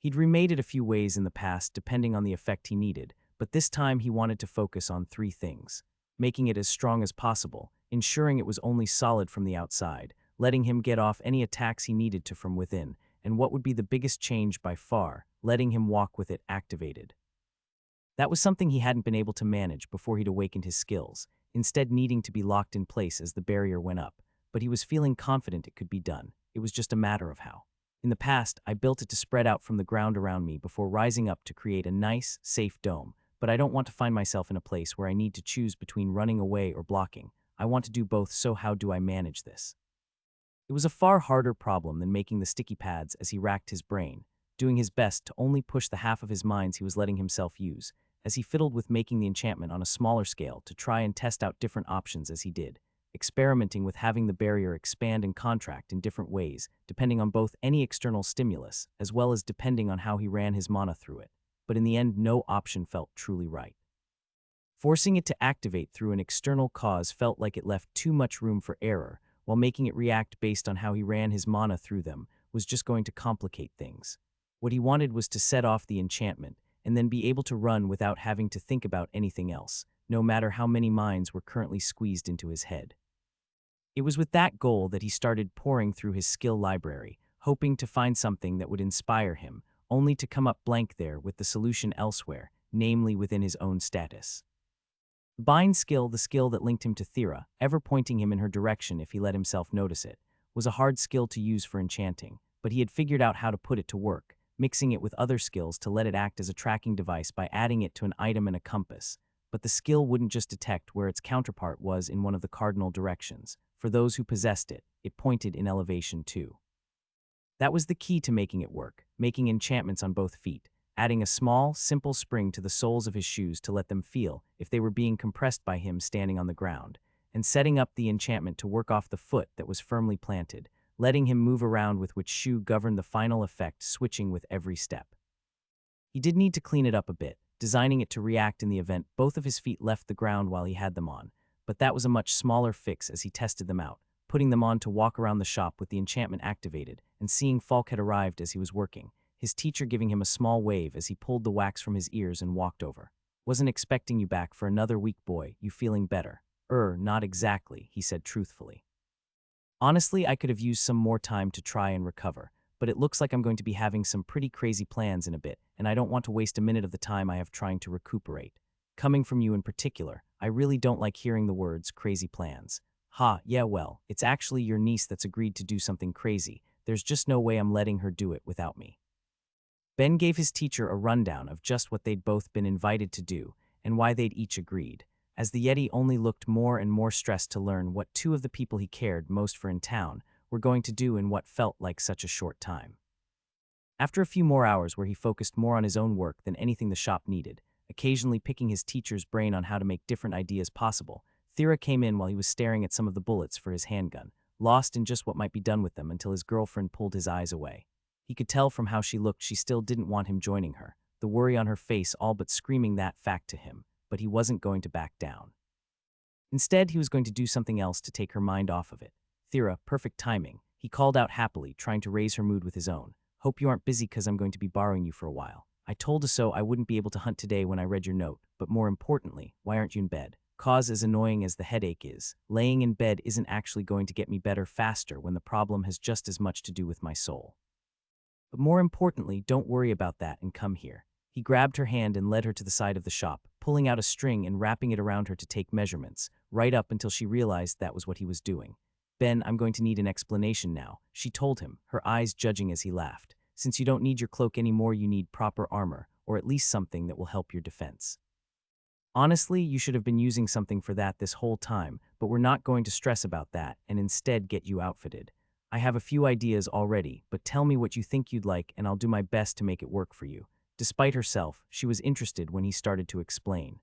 He'd remade it a few ways in the past depending on the effect he needed, but this time he wanted to focus on 3 things: making it as strong as possible, ensuring it was only solid from the outside, letting him get off any attacks he needed to from within, and what would be the biggest change by far, letting him walk with it activated. That was something he hadn't been able to manage before he'd awakened his skills, instead needing to be locked in place as the barrier went up, but he was feeling confident it could be done. It was just a matter of how. In the past, I built it to spread out from the ground around me before rising up to create a nice, safe dome, but I don't want to find myself in a place where I need to choose between running away or blocking. I want to do both, so how do I manage this? It was a far harder problem than making the sticky pads as he racked his brain, doing his best to only push the half of his minds he was letting himself use, as he fiddled with making the enchantment on a smaller scale to try and test out different options as he did, experimenting with having the barrier expand and contract in different ways, depending on both any external stimulus as well as depending on how he ran his mana through it. But in the end, no option felt truly right. Forcing it to activate through an external cause felt like it left too much room for error, while making it react based on how he ran his mana through them was just going to complicate things. What he wanted was to set off the enchantment, and then be able to run without having to think about anything else, no matter how many minds were currently squeezed into his head. It was with that goal that he started pouring through his skill library, hoping to find something that would inspire him, only to come up blank there with the solution elsewhere, namely within his own status. The bind skill, the skill that linked him to Thera, ever pointing him in her direction if he let himself notice it, was a hard skill to use for enchanting, but he had figured out how to put it to work, mixing it with other skills to let it act as a tracking device by adding it to an item and a compass. But the skill wouldn't just detect where its counterpart was in one of the cardinal directions. For those who possessed it, it pointed in elevation too. That was the key to making it work, making enchantments on both feet, adding a small, simple spring to the soles of his shoes to let them feel if they were being compressed by him standing on the ground, and setting up the enchantment to work off the foot that was firmly planted, letting him move around with which shoe governed the final effect, switching with every step. He did need to clean it up a bit, designing it to react in the event both of his feet left the ground while he had them on, but that was a much smaller fix as he tested them out, putting them on to walk around the shop with the enchantment activated, and seeing Falk had arrived as he was working, his teacher giving him a small wave as he pulled the wax from his ears and walked over. "Wasn't expecting you back for another week, boy. You feeling better?" Not exactly," he said truthfully. "Honestly, I could have used some more time to try and recover, but it looks like I'm going to be having some pretty crazy plans in a bit, and I don't want to waste a minute of the time I have trying to recuperate. Coming from you in particular, I really don't like hearing the words crazy plans. Ha, yeah, well, it's actually your niece that's agreed to do something crazy. There's just no way I'm letting her do it without me. Ben gave his teacher a rundown of just what they'd both been invited to do and why they'd each agreed, as the Yeti only looked more and more stressed to learn what two of the people he cared most for in town were going to do in what felt like such a short time. After a few more hours where he focused more on his own work than anything the shop needed, occasionally picking his teacher's brain on how to make different ideas possible, Thera came in while he was staring at some of the bullets for his handgun, lost in just what might be done with them until his girlfriend pulled his eyes away. He could tell from how she looked she still didn't want him joining her, the worry on her face all but screaming that fact to him, but he wasn't going to back down. Instead, he was going to do something else to take her mind off of it. Thera, perfect timing, he called out happily, trying to raise her mood with his own. Hope you aren't busy because I'm going to be borrowing you for a while. I told you so I wouldn't be able to hunt today when I read your note, but more importantly, why aren't you in bed? Cause as annoying as the headache is, laying in bed isn't actually going to get me better faster when the problem has just as much to do with my soul. But more importantly, don't worry about that and come here. He grabbed her hand and led her to the side of the shop, pulling out a string and wrapping it around her to take measurements, right up until she realized that was what he was doing. Ben, I'm going to need an explanation now, she told him, her eyes judging as he laughed. Since you don't need your cloak anymore, you need proper armor, or at least something that will help your defense. Honestly, you should have been using something for that this whole time, but we're not going to stress about that and instead get you outfitted. I have a few ideas already, but tell me what you think you'd like and I'll do my best to make it work for you. Despite herself, she was interested when he started to explain.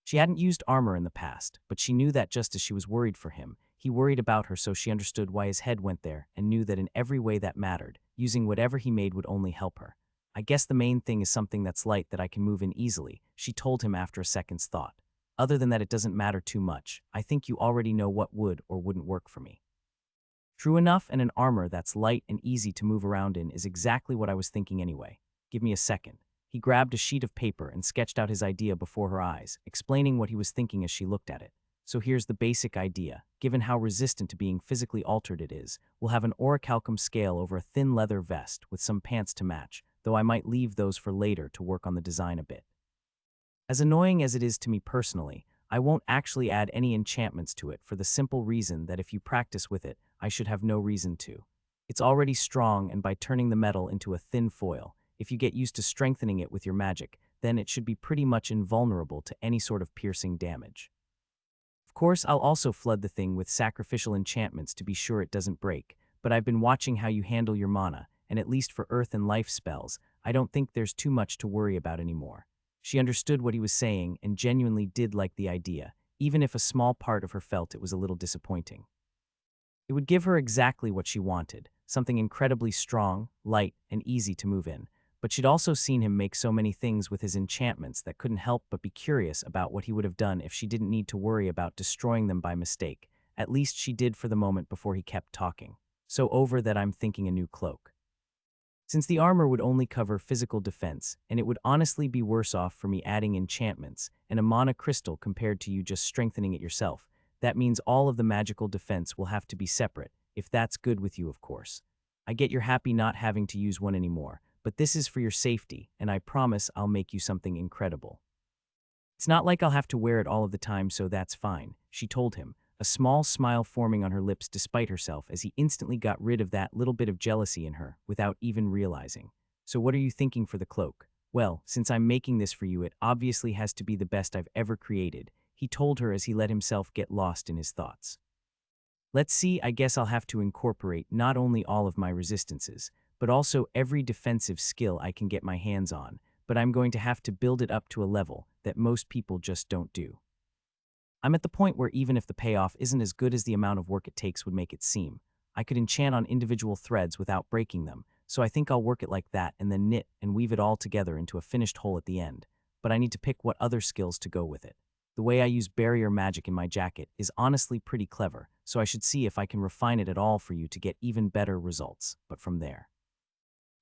She hadn't used armor in the past, but she knew that just as she was worried for him, he worried about her, so she understood why his head went there and knew that in every way that mattered, using whatever he made would only help her. I guess the main thing is something that's light that I can move in easily, she told him after a second's thought. Other than that, it doesn't matter too much. I think you already know what would or wouldn't work for me. True enough, and an armor that's light and easy to move around in is exactly what I was thinking anyway. Give me a second. He grabbed a sheet of paper and sketched out his idea before her eyes, explaining what he was thinking as she looked at it. So here's the basic idea. Given how resistant to being physically altered it is, we'll have an orichalcum scale over a thin leather vest with some pants to match, though I might leave those for later to work on the design a bit. As annoying as it is to me personally, I won't actually add any enchantments to it for the simple reason that if you practice with it, I should have no reason to. It's already strong, and by turning the metal into a thin foil, if you get used to strengthening it with your magic, then it should be pretty much invulnerable to any sort of piercing damage. Of course, I'll also flood the thing with sacrificial enchantments to be sure it doesn't break, but I've been watching how you handle your mana, and at least for earth and life spells, I don't think there's too much to worry about anymore. She understood what he was saying and genuinely did like the idea, even if a small part of her felt it was a little disappointing. It would give her exactly what she wanted, something incredibly strong, light, and easy to move in, but she'd also seen him make so many things with his enchantments that couldn't help but be curious about what he would have done if she didn't need to worry about destroying them by mistake. At least she did for the moment before he kept talking. So over that, I'm thinking a new cloak. Since the armor would only cover physical defense, and it would honestly be worse off for me adding enchantments and a mana crystal compared to you just strengthening it yourself, that means all of the magical defense will have to be separate, if that's good with you, of course. I get you're happy not having to use one anymore, but this is for your safety, and I promise I'll make you something incredible. It's not like I'll have to wear it all of the time, so that's fine, she told him, a small smile forming on her lips despite herself as he instantly got rid of that little bit of jealousy in her without even realizing. So what are you thinking for the cloak? Well, since I'm making this for you, it obviously has to be the best I've ever created, he told her as he let himself get lost in his thoughts. Let's see, I guess I'll have to incorporate not only all of my resistances, but also every defensive skill I can get my hands on, but I'm going to have to build it up to a level that most people just don't do. I'm at the point where even if the payoff isn't as good as the amount of work it takes would make it seem, I could enchant on individual threads without breaking them, so I think I'll work it like that and then knit and weave it all together into a finished whole at the end, but I need to pick what other skills to go with it. The way I use barrier magic in my jacket is honestly pretty clever, so I should see if I can refine it at all for you to get even better results, but from there.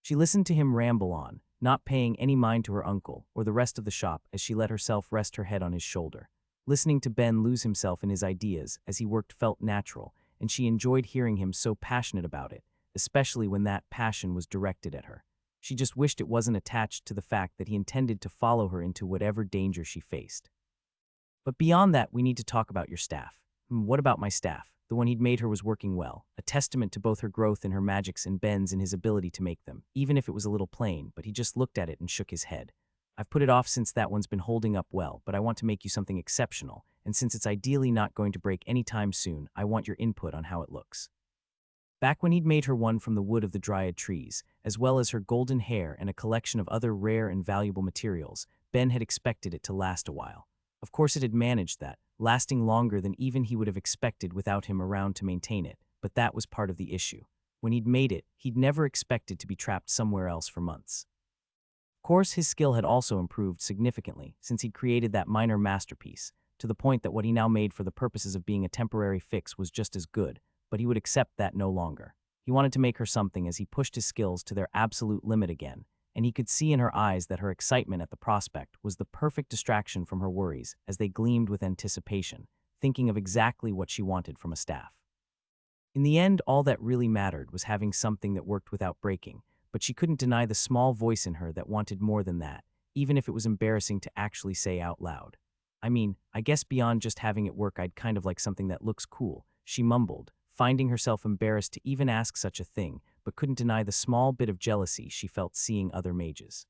She listened to him ramble on, not paying any mind to her uncle or the rest of the shop as she let herself rest her head on his shoulder. Listening to Ben lose himself in his ideas as he worked felt natural, and she enjoyed hearing him so passionate about it, especially when that passion was directed at her. She just wished it wasn't attached to the fact that he intended to follow her into whatever danger she faced. But beyond that, we need to talk about your staff. What about my staff? The one he'd made her was working well, a testament to both her growth in her magics and Ben's in his ability to make them, even if it was a little plain, but he just looked at it and shook his head. I've put it off since that one's been holding up well, but I want to make you something exceptional, and since it's ideally not going to break anytime soon, I want your input on how it looks. Back when he'd made her one from the wood of the dryad trees, as well as her golden hair and a collection of other rare and valuable materials, Ben had expected it to last a while. Of course it had managed that, lasting longer than even he would have expected without him around to maintain it, but that was part of the issue. When he'd made it, he'd never expected to be trapped somewhere else for months. Of course, his skill had also improved significantly since he'd created that minor masterpiece, to the point that what he now made for the purposes of being a temporary fix was just as good, but he would accept that no longer. He wanted to make her something as he pushed his skills to their absolute limit again, and he could see in her eyes that her excitement at the prospect was the perfect distraction from her worries as they gleamed with anticipation, thinking of exactly what she wanted from a staff. In the end, all that really mattered was having something that worked without breaking, but she couldn't deny the small voice in her that wanted more than that, even if it was embarrassing to actually say out loud. I mean, I guess beyond just having it work, I'd kind of like something that looks cool, she mumbled, finding herself embarrassed to even ask such a thing, but couldn't deny the small bit of jealousy she felt seeing other mages.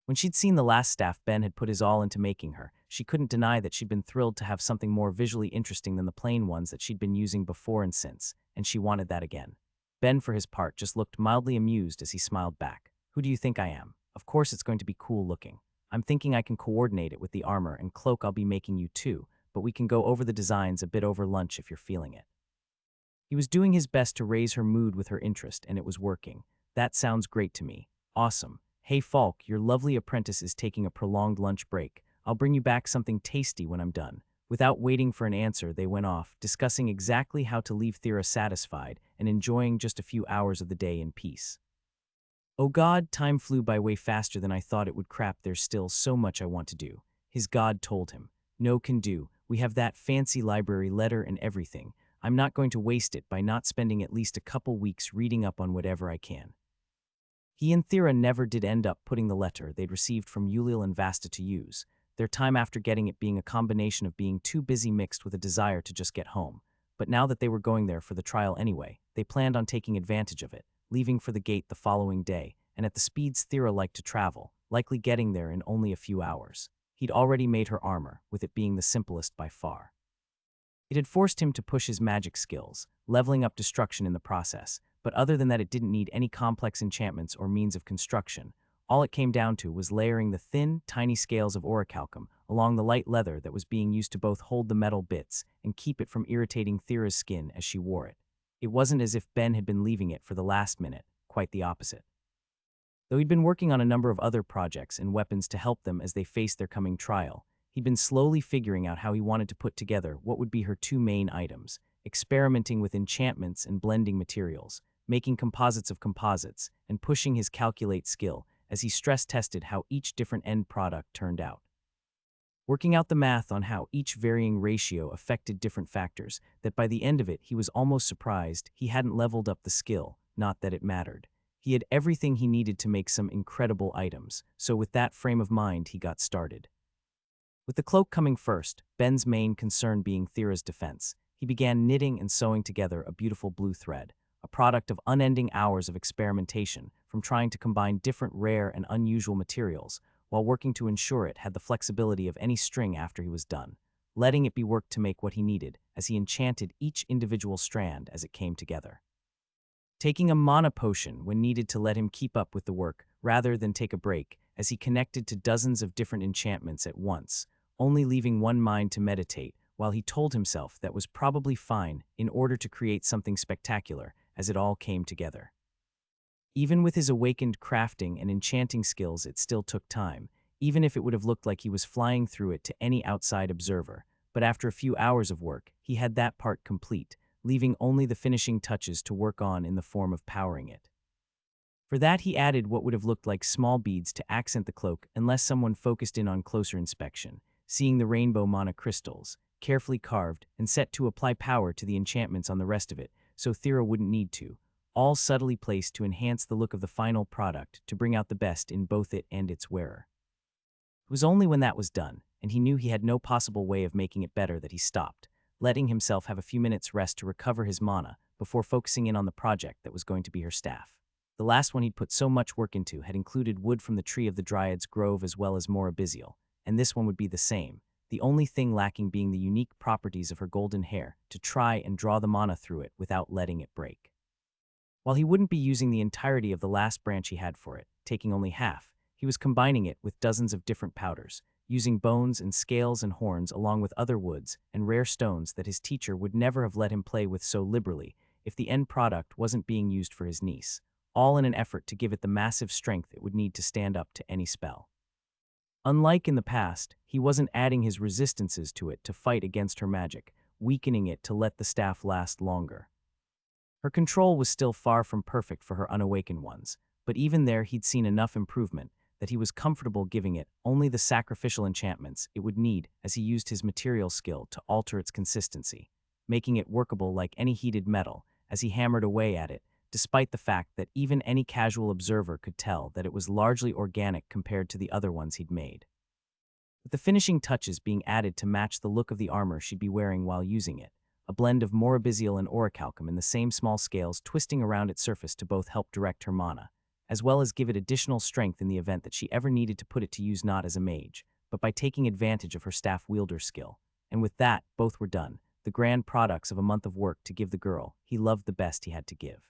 When she'd seen the last staff Ben had put his all into making her, she couldn't deny that she'd been thrilled to have something more visually interesting than the plain ones that she'd been using before and since, and she wanted that again. Ben, for his part, just looked mildly amused as he smiled back. Who do you think I am? Of course it's going to be cool looking. I'm thinking I can coordinate it with the armor and cloak I'll be making you too, but we can go over the designs a bit over lunch if you're feeling it. He was doing his best to raise her mood with her interest, and it was working. That sounds great to me. Awesome. Hey Falk, your lovely apprentice is taking a prolonged lunch break. I'll bring you back something tasty when I'm done. Without waiting for an answer, they went off, discussing exactly how to leave Thera satisfied and enjoying just a few hours of the day in peace. Oh God, time flew by way faster than I thought it would. Crap, there's still so much I want to do. His god told him. No can do. We have that fancy library letter and everything. I'm not going to waste it by not spending at least a couple weeks reading up on whatever I can. He and Thera never did end up putting the letter they'd received from Ulil and Vasta to use, their time after getting it being a combination of being too busy mixed with a desire to just get home. But now that they were going there for the trial anyway, they planned on taking advantage of it, leaving for the gate the following day, and at the speeds Thera liked to travel, likely getting there in only a few hours. He'd already made her armor, with it being the simplest by far. It had forced him to push his magic skills, leveling up destruction in the process, but other than that it didn't need any complex enchantments or means of construction. All it came down to was layering the thin, tiny scales of orichalcum along the light leather that was being used to both hold the metal bits and keep it from irritating Thera's skin as she wore it. It wasn't as if Ben had been leaving it for the last minute, quite the opposite. Though he'd been working on a number of other projects and weapons to help them as they faced their coming trial, he'd been slowly figuring out how he wanted to put together what would be her two main items, experimenting with enchantments and blending materials, making composites of composites, and pushing his calculate skill as he stress-tested how each different end product turned out. Working out the math on how each varying ratio affected different factors, that by the end of it he was almost surprised he hadn't leveled up the skill, not that it mattered. He had everything he needed to make some incredible items, so with that frame of mind he got started. With the cloak coming first, Ben's main concern being Thera's defense, he began knitting and sewing together a beautiful blue thread, a product of unending hours of experimentation from trying to combine different rare and unusual materials, while working to ensure it had the flexibility of any string after he was done, letting it be worked to make what he needed as he enchanted each individual strand as it came together. Taking a mana potion when needed to let him keep up with the work rather than take a break as he connected to dozens of different enchantments at once, only leaving one mind to meditate, while he told himself that was probably fine in order to create something spectacular as it all came together. Even with his awakened crafting and enchanting skills, it still took time, even if it would have looked like he was flying through it to any outside observer. But after a few hours of work, he had that part complete, leaving only the finishing touches to work on in the form of powering it. For that, he added what would have looked like small beads to accent the cloak unless someone focused in on closer inspection, seeing the rainbow mana crystals, carefully carved and set to apply power to the enchantments on the rest of it, so Thera wouldn't need to. all subtly placed to enhance the look of the final product to bring out the best in both it and its wearer. It was only when that was done, and he knew he had no possible way of making it better, that he stopped, letting himself have a few minutes rest to recover his mana before focusing in on the project that was going to be her staff. The last one he'd put so much work into had included wood from the tree of the Dryad's Grove as well as more abyssal, and this one would be the same, the only thing lacking being the unique properties of her golden hair to try and draw the mana through it without letting it break. While he wouldn't be using the entirety of the last branch he had for it, taking only half, he was combining it with dozens of different powders, using bones and scales and horns along with other woods and rare stones that his teacher would never have let him play with so liberally if the end product wasn't being used for his niece, all in an effort to give it the massive strength it would need to stand up to any spell. Unlike in the past, he wasn't adding his resistances to it to fight against her magic, weakening it to let the staff last longer. Her control was still far from perfect for her unawakened ones, but even there he'd seen enough improvement that he was comfortable giving it only the sacrificial enchantments it would need as he used his material skill to alter its consistency, making it workable like any heated metal as he hammered away at it, despite the fact that even any casual observer could tell that it was largely organic compared to the other ones he'd made. With the finishing touches being added to match the look of the armor she'd be wearing while using it, a blend of more abyssal and orichalcum in the same small scales twisting around its surface to both help direct her mana, as well as give it additional strength in the event that she ever needed to put it to use not as a mage, but by taking advantage of her staff wielder skill. And with that, both were done, the grand products of a month of work to give the girl he loved the best he had to give.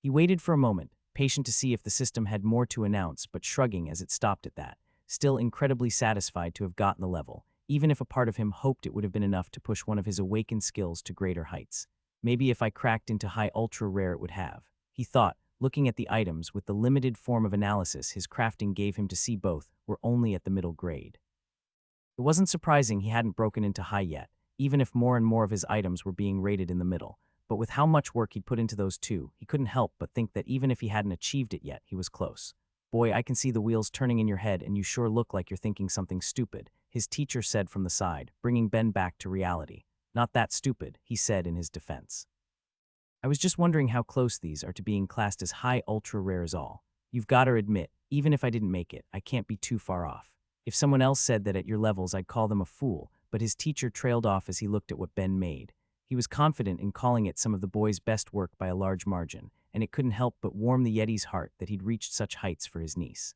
He waited for a moment, patient to see if the system had more to announce, but shrugging as it stopped at that, still incredibly satisfied to have gotten the level, even if a part of him hoped it would have been enough to push one of his awakened skills to greater heights. Maybe if I cracked into high ultra rare it would have, he thought, looking at the items with the limited form of analysis his crafting gave him to see both were only at the middle grade. It wasn't surprising he hadn't broken into high yet, even if more and more of his items were being rated in the middle, but with how much work he'd put into those two, he couldn't help but think that even if he hadn't achieved it yet, he was close. "Boy, I can see the wheels turning in your head and you sure look like you're thinking something stupid," his teacher said from the side, bringing Ben back to reality. "Not that stupid," he said in his defense. "I was just wondering how close these are to being classed as high ultra rare is all. You've got to admit, even if I didn't make it, I can't be too far off. If someone else said that at your levels I'd call them a fool," but his teacher trailed off as he looked at what Ben made. He was confident in calling it some of the boy's best work by a large margin, and it couldn't help but warm the Yeti's heart that he'd reached such heights for his niece.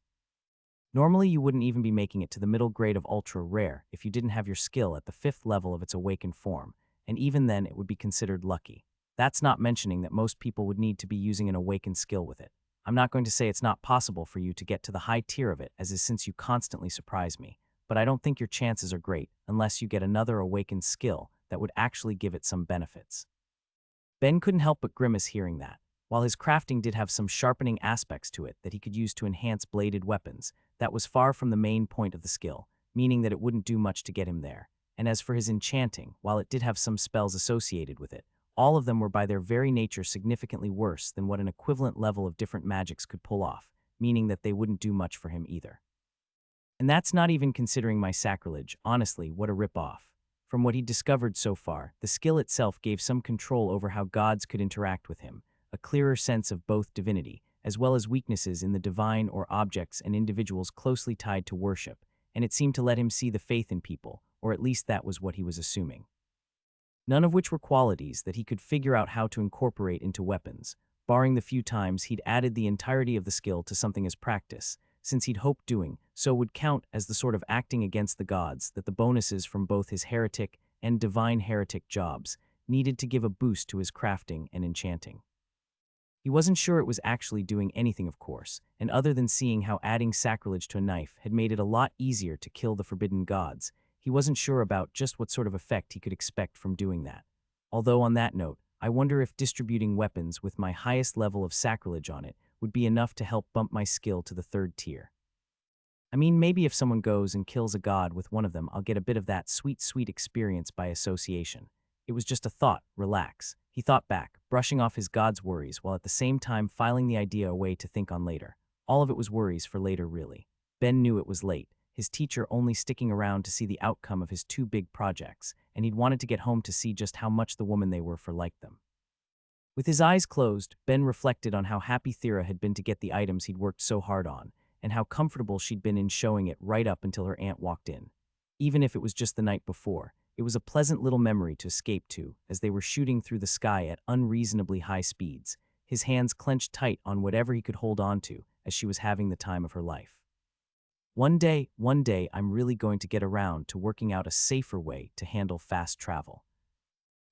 Normally you wouldn't even be making it to the middle grade of ultra rare if you didn't have your skill at the 5th level of its awakened form, and even then it would be considered lucky. That's not mentioning that most people would need to be using an awakened skill with it. I'm not going to say it's not possible for you to get to the high tier of it, as is since you constantly surprise me, but I don't think your chances are great unless you get another awakened skill that would actually give it some benefits. Ben couldn't help but grimace hearing that. While his crafting did have some sharpening aspects to it that he could use to enhance bladed weapons, that was far from the main point of the skill, meaning that it wouldn't do much to get him there. And as for his enchanting, while it did have some spells associated with it, all of them were by their very nature significantly worse than what an equivalent level of different magics could pull off, meaning that they wouldn't do much for him either. And that's not even considering my sacrilege. Honestly, what a rip-off. From what he'd discovered so far, the skill itself gave some control over how gods could interact with him, a clearer sense of both divinity, as well as weaknesses in the divine or objects and individuals closely tied to worship, and it seemed to let him see the faith in people, or at least that was what he was assuming. None of which were qualities that he could figure out how to incorporate into weapons, barring the few times he'd added the entirety of the skill to something as practice, since he'd hoped doing so would count as the sort of acting against the gods that the bonuses from both his heretic and divine heretic jobs needed to give a boost to his crafting and enchanting. He wasn't sure it was actually doing anything, of course, and other than seeing how adding sacrilege to a knife had made it a lot easier to kill the forbidden gods, he wasn't sure about just what sort of effect he could expect from doing that. Although on that note, I wonder if distributing weapons with my highest level of sacrilege on it would be enough to help bump my skill to the 3rd tier. I mean, maybe if someone goes and kills a god with one of them, I'll get a bit of that sweet, sweet experience by association. It was just a thought, relax. He thought back, brushing off his god's worries while at the same time filing the idea away to think on later. All of it was worries for later, really. Ben knew it was late, his teacher only sticking around to see the outcome of his 2 big projects, and he'd wanted to get home to see just how much the woman they were for liked them. With his eyes closed, Ben reflected on how happy Thera had been to get the items he'd worked so hard on, and how comfortable she'd been in showing it right up until her aunt walked in. Even if it was just the night before, it was a pleasant little memory to escape to as they were shooting through the sky at unreasonably high speeds, his hands clenched tight on whatever he could hold on to as she was having the time of her life. One day, I'm really going to get around to working out a safer way to handle fast travel.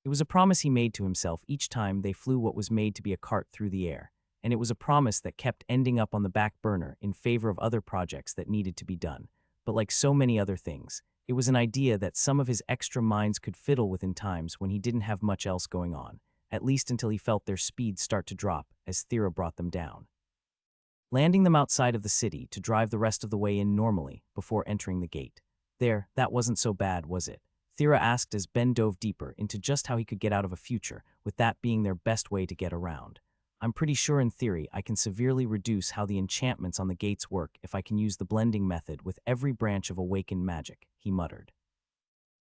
It was a promise he made to himself each time they flew what was made to be a cart through the air, and it was a promise that kept ending up on the back burner in favor of other projects that needed to be done. But like so many other things, it was an idea that some of his extra minds could fiddle with in times when he didn't have much else going on, at least until he felt their speed start to drop as Thera brought them down. Landing them outside of the city to drive the rest of the way in normally before entering the gate. There, that wasn't so bad, was it? Thera asked as Ben dove deeper into just how he could get out of a future, with that being their best way to get around. I'm pretty sure in theory I can severely reduce how the enchantments on the gates work if I can use the blending method with every branch of awakened magic, he muttered.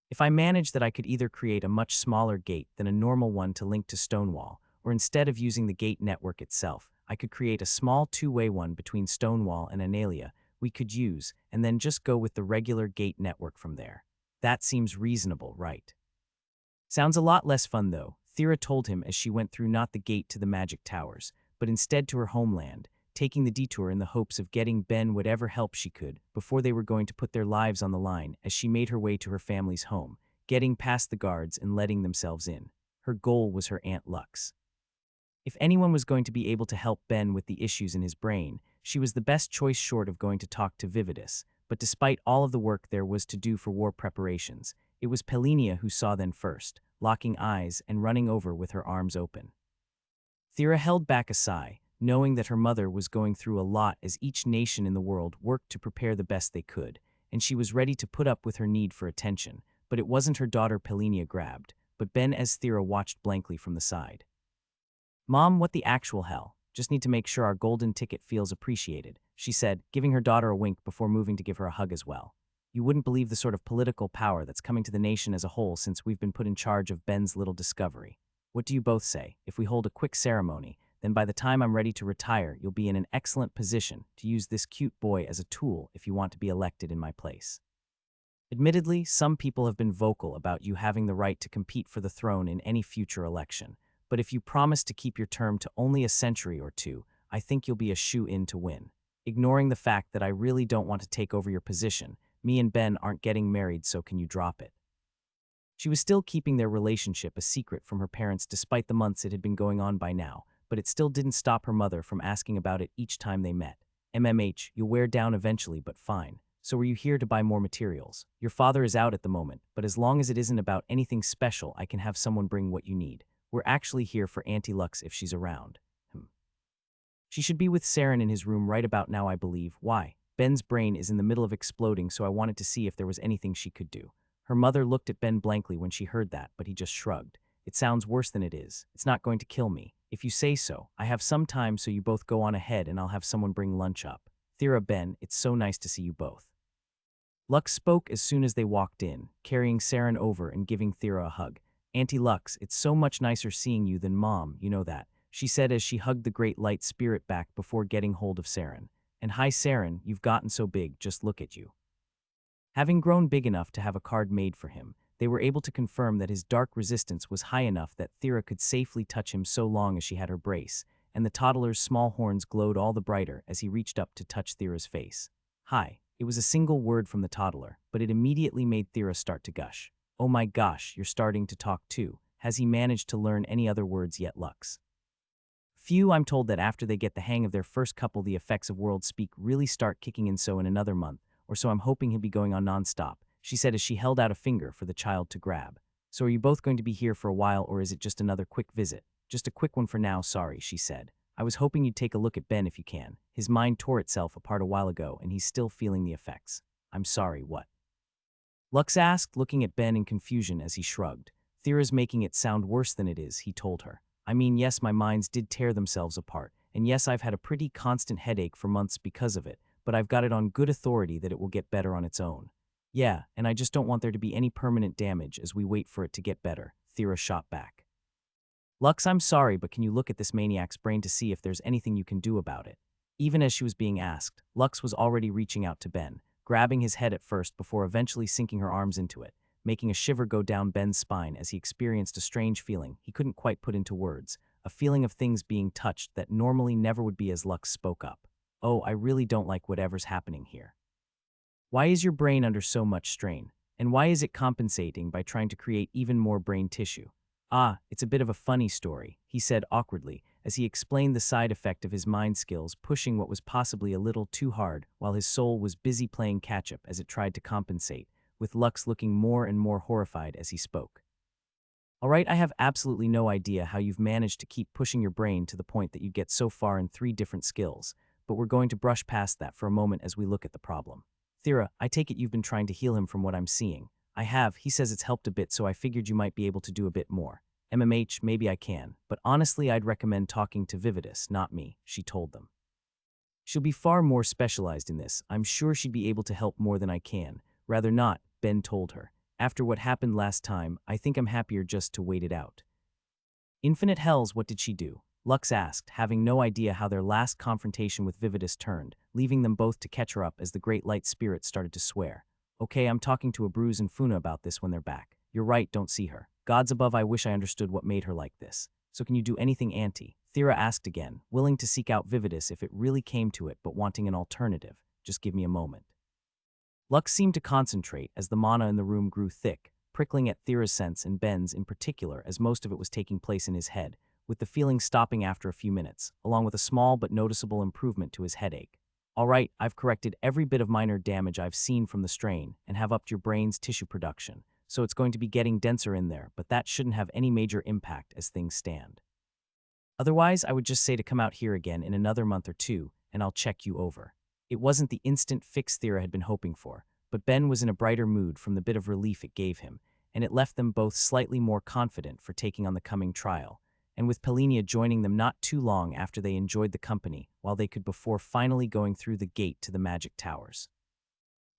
If I managed that I could either create a much smaller gate than a normal one to link to Stonewall, or instead of using the gate network itself, I could create a small two-way one between Stonewall and Analia we could use, and then just go with the regular gate network from there. That seems reasonable, right? Sounds a lot less fun though, Thera told him as she went through not the gate to the magic towers, but instead to her homeland, taking the detour in the hopes of getting Ben whatever help she could before they were going to put their lives on the line as she made her way to her family's home, getting past the guards and letting themselves in. Her goal was her Aunt Lux. If anyone was going to be able to help Ben with the issues in his brain, she was the best choice short of going to talk to Vividus, but despite all of the work there was to do for war preparations, it was Pelinia who saw them first, locking eyes and running over with her arms open. Thera held back a sigh, knowing that her mother was going through a lot as each nation in the world worked to prepare the best they could, and she was ready to put up with her need for attention, but it wasn't her daughter Pelinia grabbed, but Ben as Thera watched blankly from the side. Mom, what the actual hell? Just need to make sure our golden ticket feels appreciated, she said, giving her daughter a wink before moving to give her a hug as well. You wouldn't believe the sort of political power that's coming to the nation as a whole since we've been put in charge of Ben's little discovery. What do you both say? If we hold a quick ceremony, then by the time I'm ready to retire, you'll be in an excellent position to use this cute boy as a tool if you want to be elected in my place. Admittedly, some people have been vocal about you having the right to compete for the throne in any future election, but if you promise to keep your term to only a century or two, I think you'll be a shoe-in to win. Ignoring the fact that I really don't want to take over your position, me and Ben aren't getting married, so can you drop it? She was still keeping their relationship a secret from her parents despite the months it had been going on by now, but it still didn't stop her mother from asking about it each time they met. MMH, you'll wear down eventually, but fine. So were you here to buy more materials? Your father is out at the moment, but as long as it isn't about anything special, I can have someone bring what you need. We're actually here for Auntie Lux if she's around. She should be with Saren in his room right about now, I believe. Why? Ben's brain is in the middle of exploding, so I wanted to see if there was anything she could do. Her mother looked at Ben blankly when she heard that, but he just shrugged. It sounds worse than it is. It's not going to kill me. If you say so, I have some time, so you both go on ahead and I'll have someone bring lunch up. Thera, Ben, it's so nice to see you both. Lux spoke as soon as they walked in, carrying Saren over and giving Thera a hug. Auntie Lux, it's so much nicer seeing you than Mom, you know that, she said as she hugged the great light spirit back before getting hold of Saren. And hi Saren, you've gotten so big, just look at you. Having grown big enough to have a card made for him, they were able to confirm that his dark resistance was high enough that Thera could safely touch him so long as she had her brace, and the toddler's small horns glowed all the brighter as he reached up to touch Thera's face. Hi. It was a single word from the toddler, but it immediately made Thera start to gush. Oh my gosh, you're starting to talk too. Has he managed to learn any other words yet, Lux? Phew, I'm told that after they get the hang of their first couple, the effects of world speak really start kicking in, so in another month, or so I'm hoping he'll be going on non-stop, she said as she held out a finger for the child to grab. So are you both going to be here for a while, or is it just another quick visit? Just a quick one for now, sorry, she said. I was hoping you'd take a look at Ben if you can. His mind tore itself apart a while ago, and he's still feeling the effects. I'm sorry, what? Lux asked, looking at Ben in confusion as he shrugged. Thera's making it sound worse than it is, he told her. I mean, yes, my minds did tear themselves apart, and yes, I've had a pretty constant headache for months because of it, but I've got it on good authority that it will get better on its own. Yeah, and I just don't want there to be any permanent damage as we wait for it to get better, Thera shot back. Lux, I'm sorry, but can you look at this maniac's brain to see if there's anything you can do about it? Even as she was being asked, Lux was already reaching out to Ben, grabbing his head at first before eventually sinking her arms into it, making a shiver go down Ben's spine as he experienced a strange feeling he couldn't quite put into words, a feeling of things being touched that normally never would be as Lux spoke up. Oh, I really don't like whatever's happening here. Why is your brain under so much strain? And why is it compensating by trying to create even more brain tissue? Ah, it's a bit of a funny story, he said awkwardly, as he explained the side effect of his mind skills pushing what was possibly a little too hard while his soul was busy playing catch-up as it tried to compensate, with Lux looking more and more horrified as he spoke. All right, I have absolutely no idea how you've managed to keep pushing your brain to the point that you get so far in 3 different skills, but we're going to brush past that for a moment as we look at the problem. Thera, I take it you've been trying to heal him from what I'm seeing. I have, he says it's helped a bit, so I figured you might be able to do a bit more. MMH, maybe I can, but honestly I'd recommend talking to Vividus, not me, she told them. She'll be far more specialized in this, I'm sure she'd be able to help more than I can. Rather not, Ben told her. After what happened last time, I think I'm happier just to wait it out. Infinite hells, what did she do? Lux asked, having no idea how their last confrontation with Vividus turned, leaving them both to catch her up as the great light spirit started to swear. Okay, I'm talking to Abruz and Funa about this when they're back. You're right, don't see her. Gods above, I wish I understood what made her like this. So can you do anything, Auntie? Thera asked again, willing to seek out Vividus if it really came to it but wanting an alternative. Just give me a moment. Lux seemed to concentrate as the mana in the room grew thick, prickling at Thera's sense and Ben's in particular as most of it was taking place in his head, with the feeling stopping after a few minutes, along with a small but noticeable improvement to his headache. All right, I've corrected every bit of minor damage I've seen from the strain and have upped your brain's tissue production, so it's going to be getting denser in there, but that shouldn't have any major impact as things stand. Otherwise, I would just say to come out here again in another month or 2, and I'll check you over. It wasn't the instant fix Thera had been hoping for, but Ben was in a brighter mood from the bit of relief it gave him, and it left them both slightly more confident for taking on the coming trial, and with Pelinia joining them not too long after they enjoyed the company while they could before finally going through the gate to the magic towers.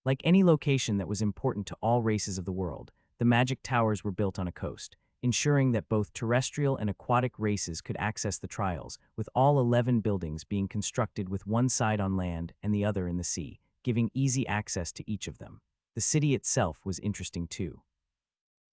Like any location that was important to all races of the world, the magic towers were built on a coast, ensuring that both terrestrial and aquatic races could access the trials, with all 11 buildings being constructed with one side on land and the other in the sea, giving easy access to each of them. The city itself was interesting too.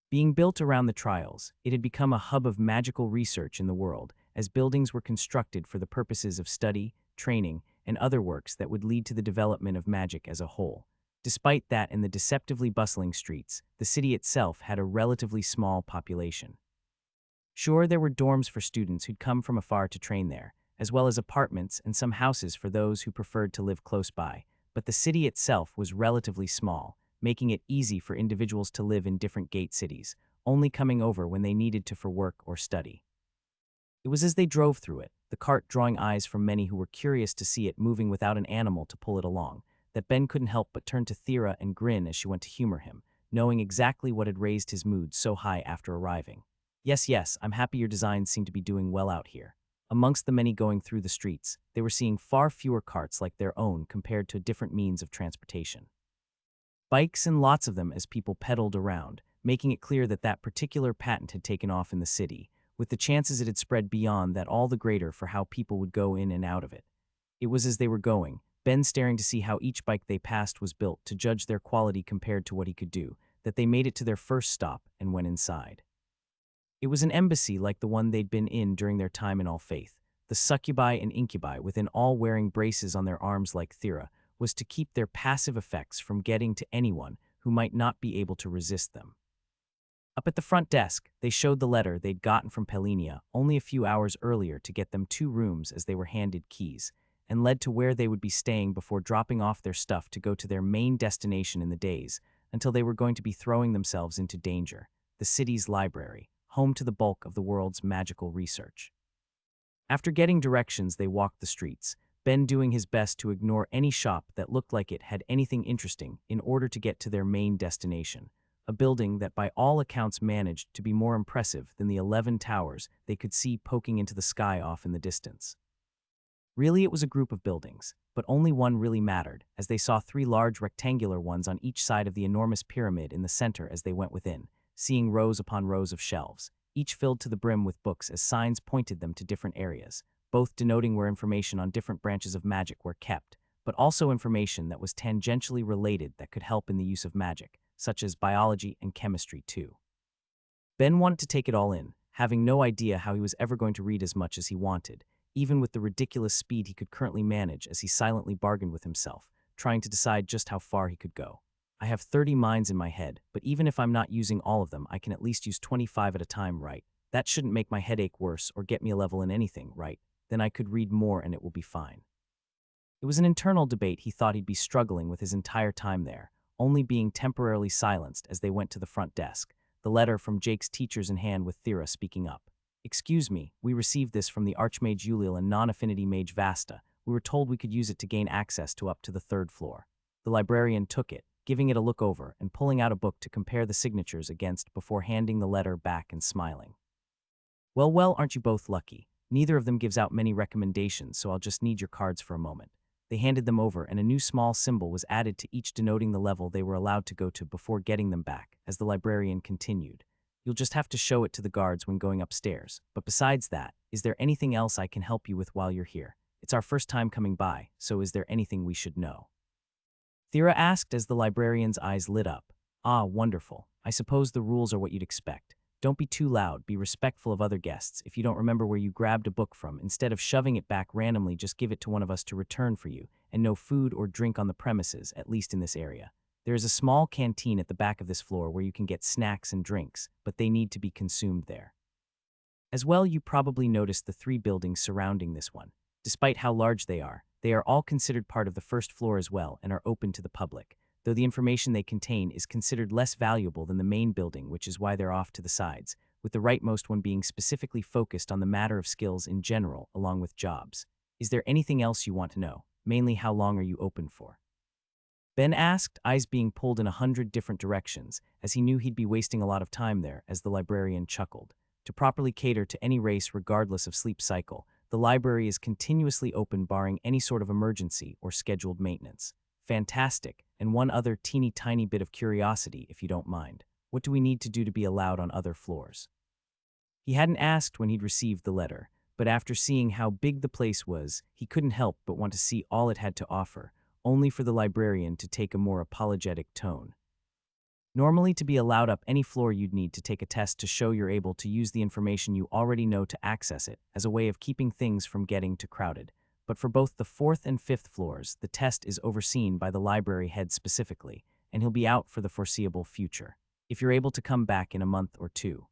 Being built around the trials, it had become a hub of magical research in the world, as buildings were constructed for the purposes of study, training, and other works that would lead to the development of magic as a whole. Despite that and the deceptively bustling streets, the city itself had a relatively small population. Sure, there were dorms for students who'd come from afar to train there, as well as apartments and some houses for those who preferred to live close by, but the city itself was relatively small, making it easy for individuals to live in different gate cities, only coming over when they needed to for work or study. It was as they drove through it, the cart drawing eyes from many who were curious to see it moving without an animal to pull it along, that Ben couldn't help but turn to Thera and grin as she went to humor him, knowing exactly what had raised his mood so high after arriving. Yes, I'm happy your designs seem to be doing well out here. Amongst the many going through the streets, they were seeing far fewer carts like their own compared to different means of transportation. Bikes and lots of them as people pedaled around, making it clear that that particular patent had taken off in the city, with the chances it had spread beyond that all the greater for how people would go in and out of it. It was as they were going, Ben staring to see how each bike they passed was built to judge their quality compared to what he could do, that they made it to their first stop and went inside. It was an embassy like the one they'd been in during their time in All Faith. The succubi and incubi, within all wearing braces on their arms like Thera, was to keep their passive effects from getting to anyone who might not be able to resist them. Up at the front desk, they showed the letter they'd gotten from Pelinia only a few hours earlier to get them 2 rooms as they were handed keys, and led to where they would be staying before dropping off their stuff to go to their main destination in the days, until they were going to be throwing themselves into danger, the city's library, home to the bulk of the world's magical research. After getting directions, they walked the streets, Ben doing his best to ignore any shop that looked like it had anything interesting in order to get to their main destination, a building that by all accounts managed to be more impressive than the 11 towers they could see poking into the sky off in the distance. Really, it was a group of buildings, but only one really mattered, as they saw 3 large rectangular ones on each side of the enormous pyramid in the center as they went within, seeing rows upon rows of shelves, each filled to the brim with books as signs pointed them to different areas, both denoting where information on different branches of magic were kept, but also information that was tangentially related that could help in the use of magic, such as biology and chemistry too. Ben wanted to take it all in, having no idea how he was ever going to read as much as he wanted, even with the ridiculous speed he could currently manage as he silently bargained with himself, trying to decide just how far he could go. I have 30 minds in my head, but even if I'm not using all of them, I can at least use 25 at a time, right? That shouldn't make my headache worse or get me a level in anything, right? Then I could read more and it will be fine. It was an internal debate he thought he'd be struggling with his entire time there, only being temporarily silenced as they went to the front desk, the letter from Jake's teachers in hand with Thera speaking up. "Excuse me, we received this from the Archmage Ulil and non-affinity mage Vasta. We were told we could use it to gain access to up to the 3rd floor." The librarian took it, giving it a look over and pulling out a book to compare the signatures against before handing the letter back and smiling. Well, aren't you both lucky? Neither of them gives out many recommendations, so I'll just need your cards for a moment." They handed them over, and a new small symbol was added to each denoting the level they were allowed to go to before getting them back, as the librarian continued. "You'll just have to show it to the guards when going upstairs, but besides that, is there anything else I can help you with while you're here? It's our first time coming by, so is there anything we should know?" Thera asked as the librarian's eyes lit up. "Ah, wonderful. I suppose the rules are what you'd expect. Don't be too loud, be respectful of other guests. If you don't remember where you grabbed a book from, instead of shoving it back randomly, just give it to one of us to return for you, and no food or drink on the premises, at least in this area. There is a small canteen at the back of this floor where you can get snacks and drinks, but they need to be consumed there. As well, you probably noticed the 3 buildings surrounding this one. Despite how large they are all considered part of the 1st floor as well and are open to the public, though the information they contain is considered less valuable than the main building, which is why they're off to the sides, with the rightmost one being specifically focused on the matter of skills in general, along with jobs. Is there anything else you want to know? Mainly, how long are you open for?" Ben asked, eyes being pulled in 100 different directions, as he knew he'd be wasting a lot of time there, as the librarian chuckled. "To properly cater to any race regardless of sleep cycle, the library is continuously open barring any sort of emergency or scheduled maintenance." "Fantastic, and one other teeny tiny bit of curiosity, if you don't mind. What do we need to do to be allowed on other floors?" He hadn't asked when he'd received the letter, but after seeing how big the place was, he couldn't help but want to see all it had to offer, only for the librarian to take a more apologetic tone. "Normally, to be allowed up any floor, you'd need to take a test to show you're able to use the information you already know to access it, as a way of keeping things from getting too crowded. But for both the 4th and 5th floors, the test is overseen by the library head specifically, and he'll be out for the foreseeable future. If you're able to come back in a month or 2.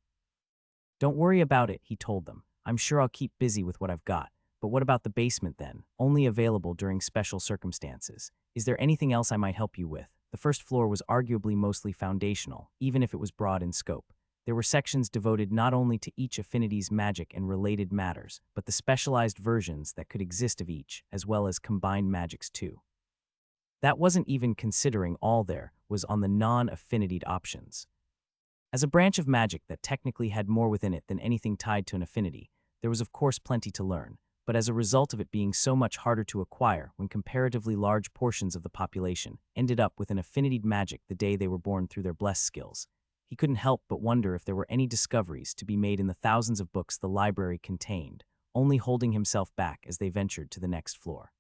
"Don't worry about it," he told them. "I'm sure I'll keep busy with what I've got. But what about the basement then? Only available during special circumstances. Is there anything else I might help you with?" The 1st floor was arguably mostly foundational, even if it was broad in scope. There were sections devoted not only to each affinity's magic and related matters, but the specialized versions that could exist of each, as well as combined magics too. That wasn't even considering all there was on the non-affinitied options. As a branch of magic that technically had more within it than anything tied to an affinity, there was of course plenty to learn, but as a result of it being so much harder to acquire when comparatively large portions of the population ended up with an affinitied magic the day they were born through their blessed skills, he couldn't help but wonder if there were any discoveries to be made in the thousands of books the library contained, only holding himself back as they ventured to the next floor.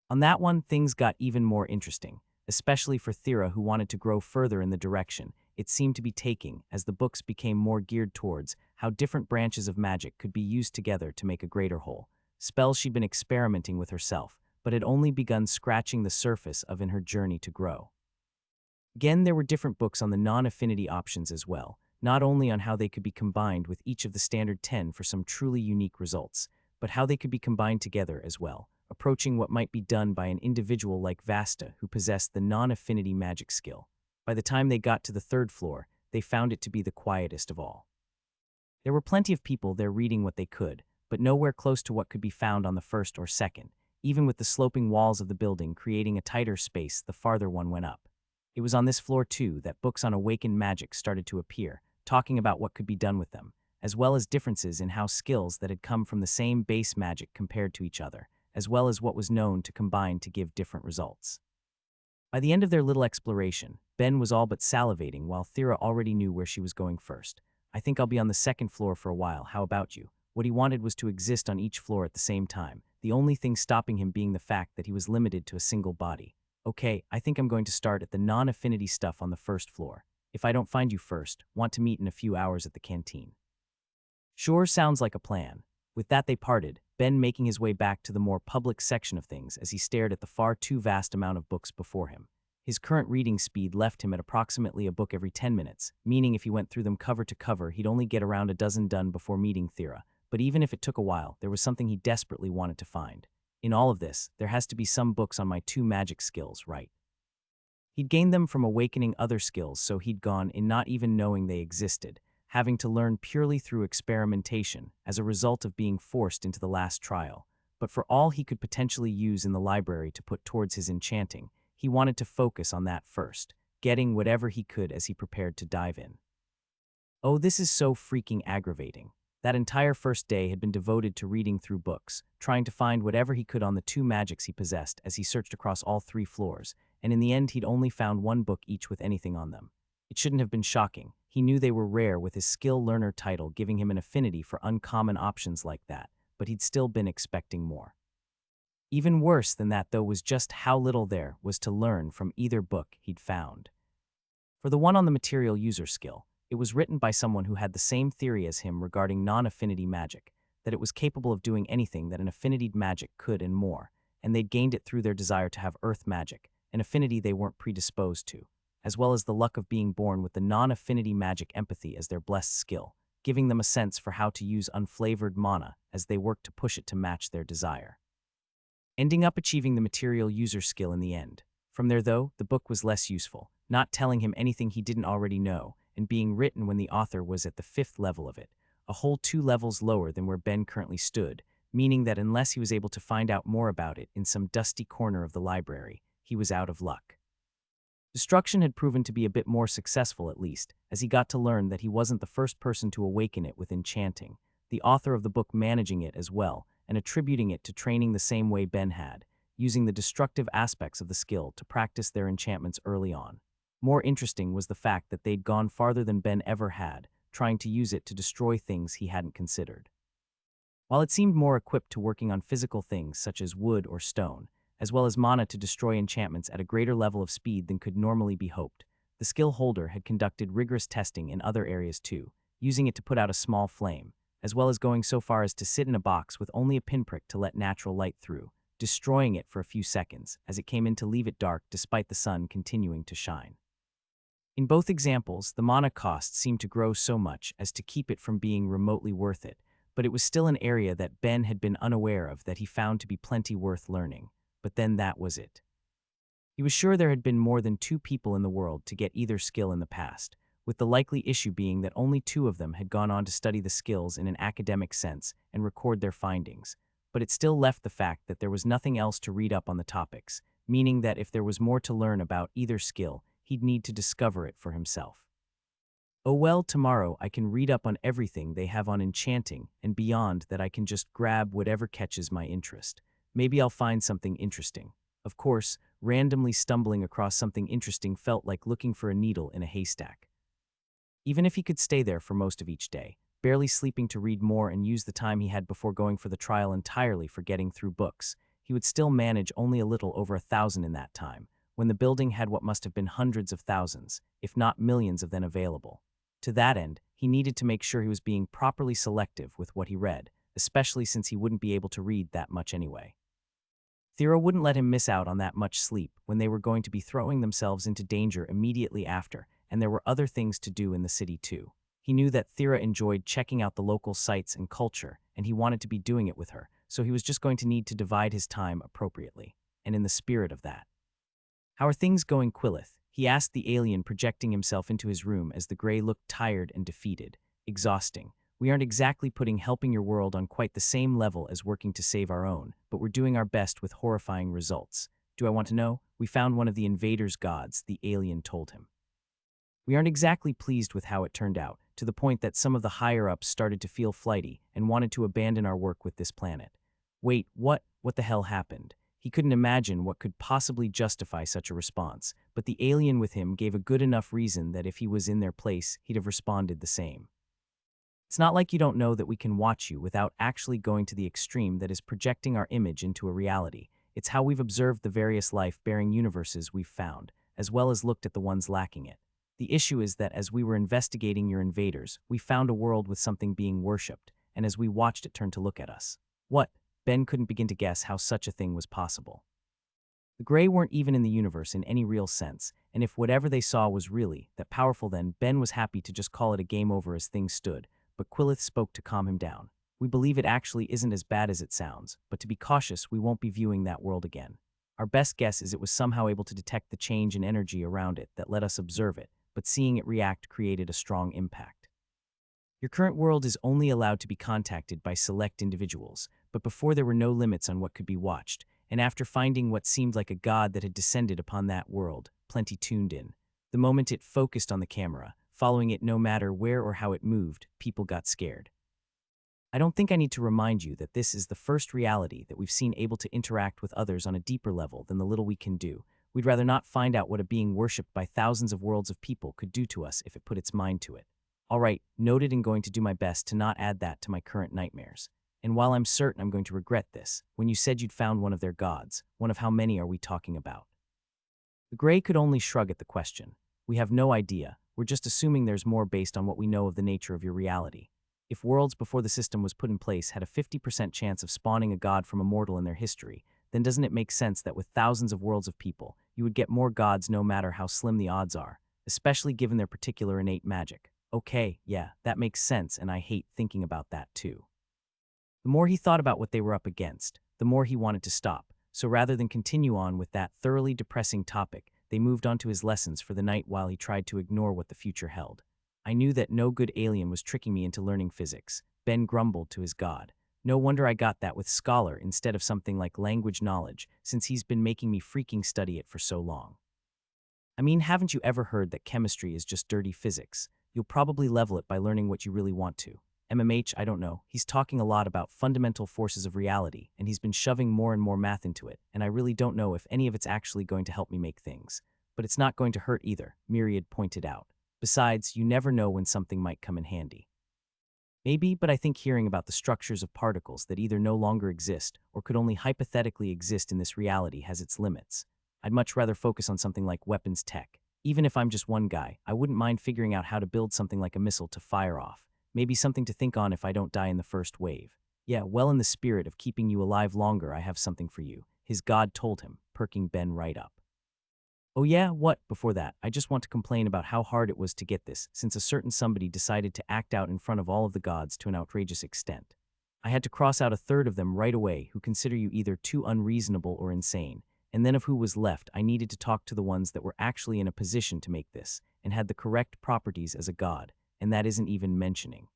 On that one, things got even more interesting, especially for Thera, who wanted to grow further in the direction it seemed to be taking as the books became more geared towards how different branches of magic could be used together to make a greater whole. Spells she'd been experimenting with herself, but had only begun scratching the surface of in her journey to grow. Again, there were different books on the non-affinity options as well, not only on how they could be combined with each of the standard 10 for some truly unique results, but how they could be combined together as well, approaching what might be done by an individual like Vasta who possessed the non-affinity magic skill. By the time they got to the 3rd floor, they found it to be the quietest of all. There were plenty of people there reading what they could, but nowhere close to what could be found on the 1st or 2nd, even with the sloping walls of the building creating a tighter space the farther one went up. It was on this floor, too, that books on awakened magic started to appear, talking about what could be done with them, as well as differences in how skills that had come from the same base magic compared to each other, as well as what was known to combine to give different results. By the end of their little exploration, Ben was all but salivating while Thera already knew where she was going first. I think I'll be on the second floor for a while. How about you? What he wanted was to exist on each floor at the same time, the only thing stopping him being the fact that he was limited to a single body. Okay, I think I'm going to start at the non-affinity stuff on the first floor. If I don't find you first, want to meet in a few hours at the canteen. Sure, sounds like a plan. With that they parted, Ben making his way back to the more public section of things as he stared at the far too vast amount of books before him. His current reading speed left him at approximately a book every 10 minutes, meaning if he went through them cover to cover, he'd only get around a dozen done before meeting Thera. But even if it took a while, there was something he desperately wanted to find. In all of this, there has to be some books on my 2 magic skills, right? He'd gained them from awakening other skills, so he'd gone in not even knowing they existed, having to learn purely through experimentation as a result of being forced into the last trial. But for all he could potentially use in the library to put towards his enchanting, he wanted to focus on that first, getting whatever he could as he prepared to dive in. Oh, this is so freaking aggravating. That entire first day had been devoted to reading through books, trying to find whatever he could on the 2 magics he possessed as he searched across all 3 floors, and in the end he'd only found 1 book each with anything on them. It shouldn't have been shocking. He knew they were rare with his skill learner title giving him an affinity for uncommon options like that, but he'd still been expecting more. Even worse than that, though, was just how little there was to learn from either book he'd found. For the one on the material user skill, it was written by someone who had the same theory as him regarding non-affinity magic, that it was capable of doing anything that an affinitied magic could and more, and they'd gained it through their desire to have earth magic, an affinity they weren't predisposed to, as well as the luck of being born with the non-affinity magic empathy as their blessed skill, giving them a sense for how to use unflavored mana as they worked to push it to match their desire. Ending up achieving the material user skill in the end. From there, though, the book was less useful, not telling him anything he didn't already know, and being written when the author was at the 5th level of it, a whole 2 levels lower than where Ben currently stood, meaning that unless he was able to find out more about it in some dusty corner of the library, he was out of luck. Destruction had proven to be a bit more successful at least, as he got to learn that he wasn't the first person to awaken it with enchanting, the author of the book managing it as well, and attributing it to training the same way Ben had, using the destructive aspects of the skill to practice their enchantments early on. More interesting was the fact that they'd gone farther than Ben ever had, trying to use it to destroy things he hadn't considered. While it seemed more equipped to working on physical things such as wood or stone, as well as mana to destroy enchantments at a greater level of speed than could normally be hoped, the skill holder had conducted rigorous testing in other areas too, using it to put out a small flame, as well as going so far as to sit in a box with only a pinprick to let natural light through, destroying it for a few seconds as it came in to leave it dark despite the sun continuing to shine. In both examples, the mana cost seemed to grow so much as to keep it from being remotely worth it, but it was still an area that Ben had been unaware of that he found to be plenty worth learning. But then that was it. He was sure there had been more than 2 people in the world to get either skill in the past, with the likely issue being that only 2 of them had gone on to study the skills in an academic sense and record their findings. But it still left the fact that there was nothing else to read up on the topics, meaning that if there was more to learn about either skill, he'd need to discover it for himself. Oh well, tomorrow I can read up on everything they have on enchanting, and beyond that I can just grab whatever catches my interest. Maybe I'll find something interesting. Of course, randomly stumbling across something interesting felt like looking for a needle in a haystack. Even if he could stay there for most of each day, barely sleeping to read more and use the time he had before going for the trial entirely for getting through books, he would still manage only a little over 1,000 in that time, when the building had what must have been hundreds of thousands, if not millions of them available. To that end, he needed to make sure he was being properly selective with what he read, especially since he wouldn't be able to read that much anyway. Thera wouldn't let him miss out on that much sleep when they were going to be throwing themselves into danger immediately after, and there were other things to do in the city too. He knew that Thera enjoyed checking out the local sights and culture, and he wanted to be doing it with her, so he was just going to need to divide his time appropriately, and in the spirit of that. "How are things going, Quillith?" he asked the alien, projecting himself into his room as the gray looked tired and defeated. "Exhausting. We aren't exactly putting helping your world on quite the same level as working to save our own, but we're doing our best with horrifying results. Do I want to know? We found one of the invaders' gods," the alien told him. "We aren't exactly pleased with how it turned out, to the point that some of the higher-ups started to feel flighty and wanted to abandon our work with this planet." Wait, what? What the hell happened? He couldn't imagine what could possibly justify such a response, but the alien with him gave a good enough reason that if he was in their place, he'd have responded the same. It's not like you don't know that we can watch you without actually going to the extreme that is projecting our image into a reality. It's how we've observed the various life-bearing universes we've found, as well as looked at the ones lacking it. The issue is that as we were investigating your invaders, we found a world with something being worshipped, and as we watched it turn to look at us. What? Ben couldn't begin to guess how such a thing was possible. The Grey weren't even in the universe in any real sense, and if whatever they saw was really that powerful, then Ben was happy to just call it a game over as things stood, but Quillith spoke to calm him down. We believe it actually isn't as bad as it sounds, but to be cautious, we won't be viewing that world again. Our best guess is it was somehow able to detect the change in energy around it that let us observe it, but seeing it react created a strong impact. Your current world is only allowed to be contacted by select individuals, but before there were no limits on what could be watched, and after finding what seemed like a god that had descended upon that world, plenty tuned in. The moment it focused on the camera, following it no matter where or how it moved, people got scared. I don't think I need to remind you that this is the first reality that we've seen able to interact with others on a deeper level than the little we can do. We'd rather not find out what a being worshipped by thousands of worlds of people could do to us if it put its mind to it. All right, noted, and going to do my best to not add that to my current nightmares. And while I'm certain I'm going to regret this, when you said you'd found one of their gods, one of how many are we talking about? The Grey could only shrug at the question. We have no idea, we're just assuming there's more based on what we know of the nature of your reality. If worlds before the system was put in place had a 50% chance of spawning a god from a mortal in their history, then doesn't it make sense that with thousands of worlds of people, you would get more gods no matter how slim the odds are, especially given their particular innate magic? Okay, yeah, that makes sense, and I hate thinking about that too. The more he thought about what they were up against, the more he wanted to stop, so rather than continue on with that thoroughly depressing topic, they moved on to his lessons for the night while he tried to ignore what the future held. I knew that no good alien was tricking me into learning physics, Ben grumbled to his god. No wonder I got that with scholar instead of something like language knowledge, since he's been making me freaking study it for so long. I mean, haven't you ever heard that chemistry is just dirty physics? You'll probably level it by learning what you really want to. I don't know, he's talking a lot about fundamental forces of reality, and he's been shoving more and more math into it, and I really don't know if any of it's actually going to help me make things. But it's not going to hurt either, Myriad pointed out. Besides, you never know when something might come in handy. Maybe, but I think hearing about the structures of particles that either no longer exist or could only hypothetically exist in this reality has its limits. I'd much rather focus on something like weapons tech. Even if I'm just one guy, I wouldn't mind figuring out how to build something like a missile to fire off. Maybe something to think on if I don't die in the first wave. Yeah, well, in the spirit of keeping you alive longer, I have something for you, his god told him, perking Ben right up. Oh yeah, what? Before that, I just want to complain about how hard it was to get this, since a certain somebody decided to act out in front of all of the gods to an outrageous extent. I had to cross out a third of them right away who consider you either too unreasonable or insane, and then of who was left, I needed to talk to the ones that were actually in a position to make this, and had the correct properties as a god, and that isn't even mentioning.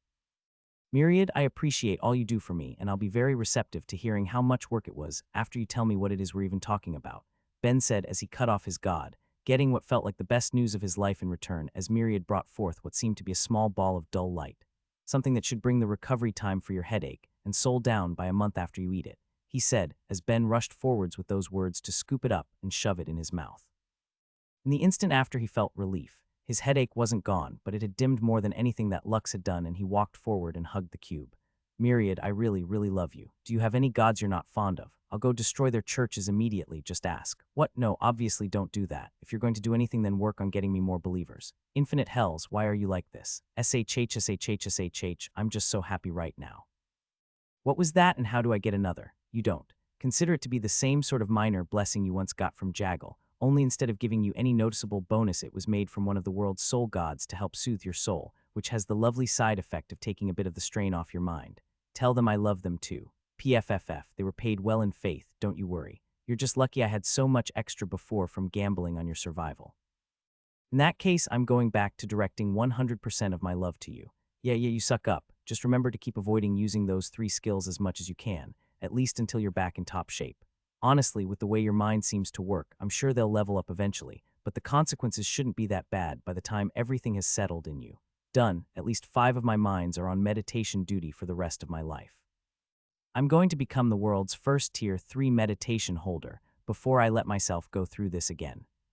Myriad, I appreciate all you do for me, and I'll be very receptive to hearing how much work it was after you tell me what it is we're even talking about, Ben said as he cut off his god, getting what felt like the best news of his life in return as Myriad brought forth what seemed to be a small ball of dull light. Something that should bring the recovery time for your headache, and soul down by a month after you eat it, he said as Ben rushed forwards with those words to scoop it up and shove it in his mouth. In the instant after he felt relief. His headache wasn't gone, but it had dimmed more than anything that Lux had done, and he walked forward and hugged the cube. Myriad, I really, really love you. Do you have any gods you're not fond of? I'll go destroy their churches immediately, just ask. What? No, obviously don't do that. If you're going to do anything, then work on getting me more believers. Infinite hells, why are you like this? SHHSHHSHH, I'm just so happy right now. What was that, and how do I get another? You don't. Consider it to be the same sort of minor blessing you once got from Jaggle, only instead of giving you any noticeable bonus, it was made from one of the world's soul gods to help soothe your soul, which has the lovely side effect of taking a bit of the strain off your mind. Tell them I love them too. PFFF, they were paid well in faith, don't you worry. You're just lucky I had so much extra before from gambling on your survival. In that case, I'm going back to directing 100% of my love to you. Yeah, you suck up. Just remember to keep avoiding using those 3 skills as much as you can, at least until you're back in top shape. Honestly, with the way your mind seems to work, I'm sure they'll level up eventually, but the consequences shouldn't be that bad by the time everything has settled in you. Done, at least 5 of my minds are on meditation duty for the rest of my life. I'm going to become the world's first tier 3 meditation holder before I let myself go through this again.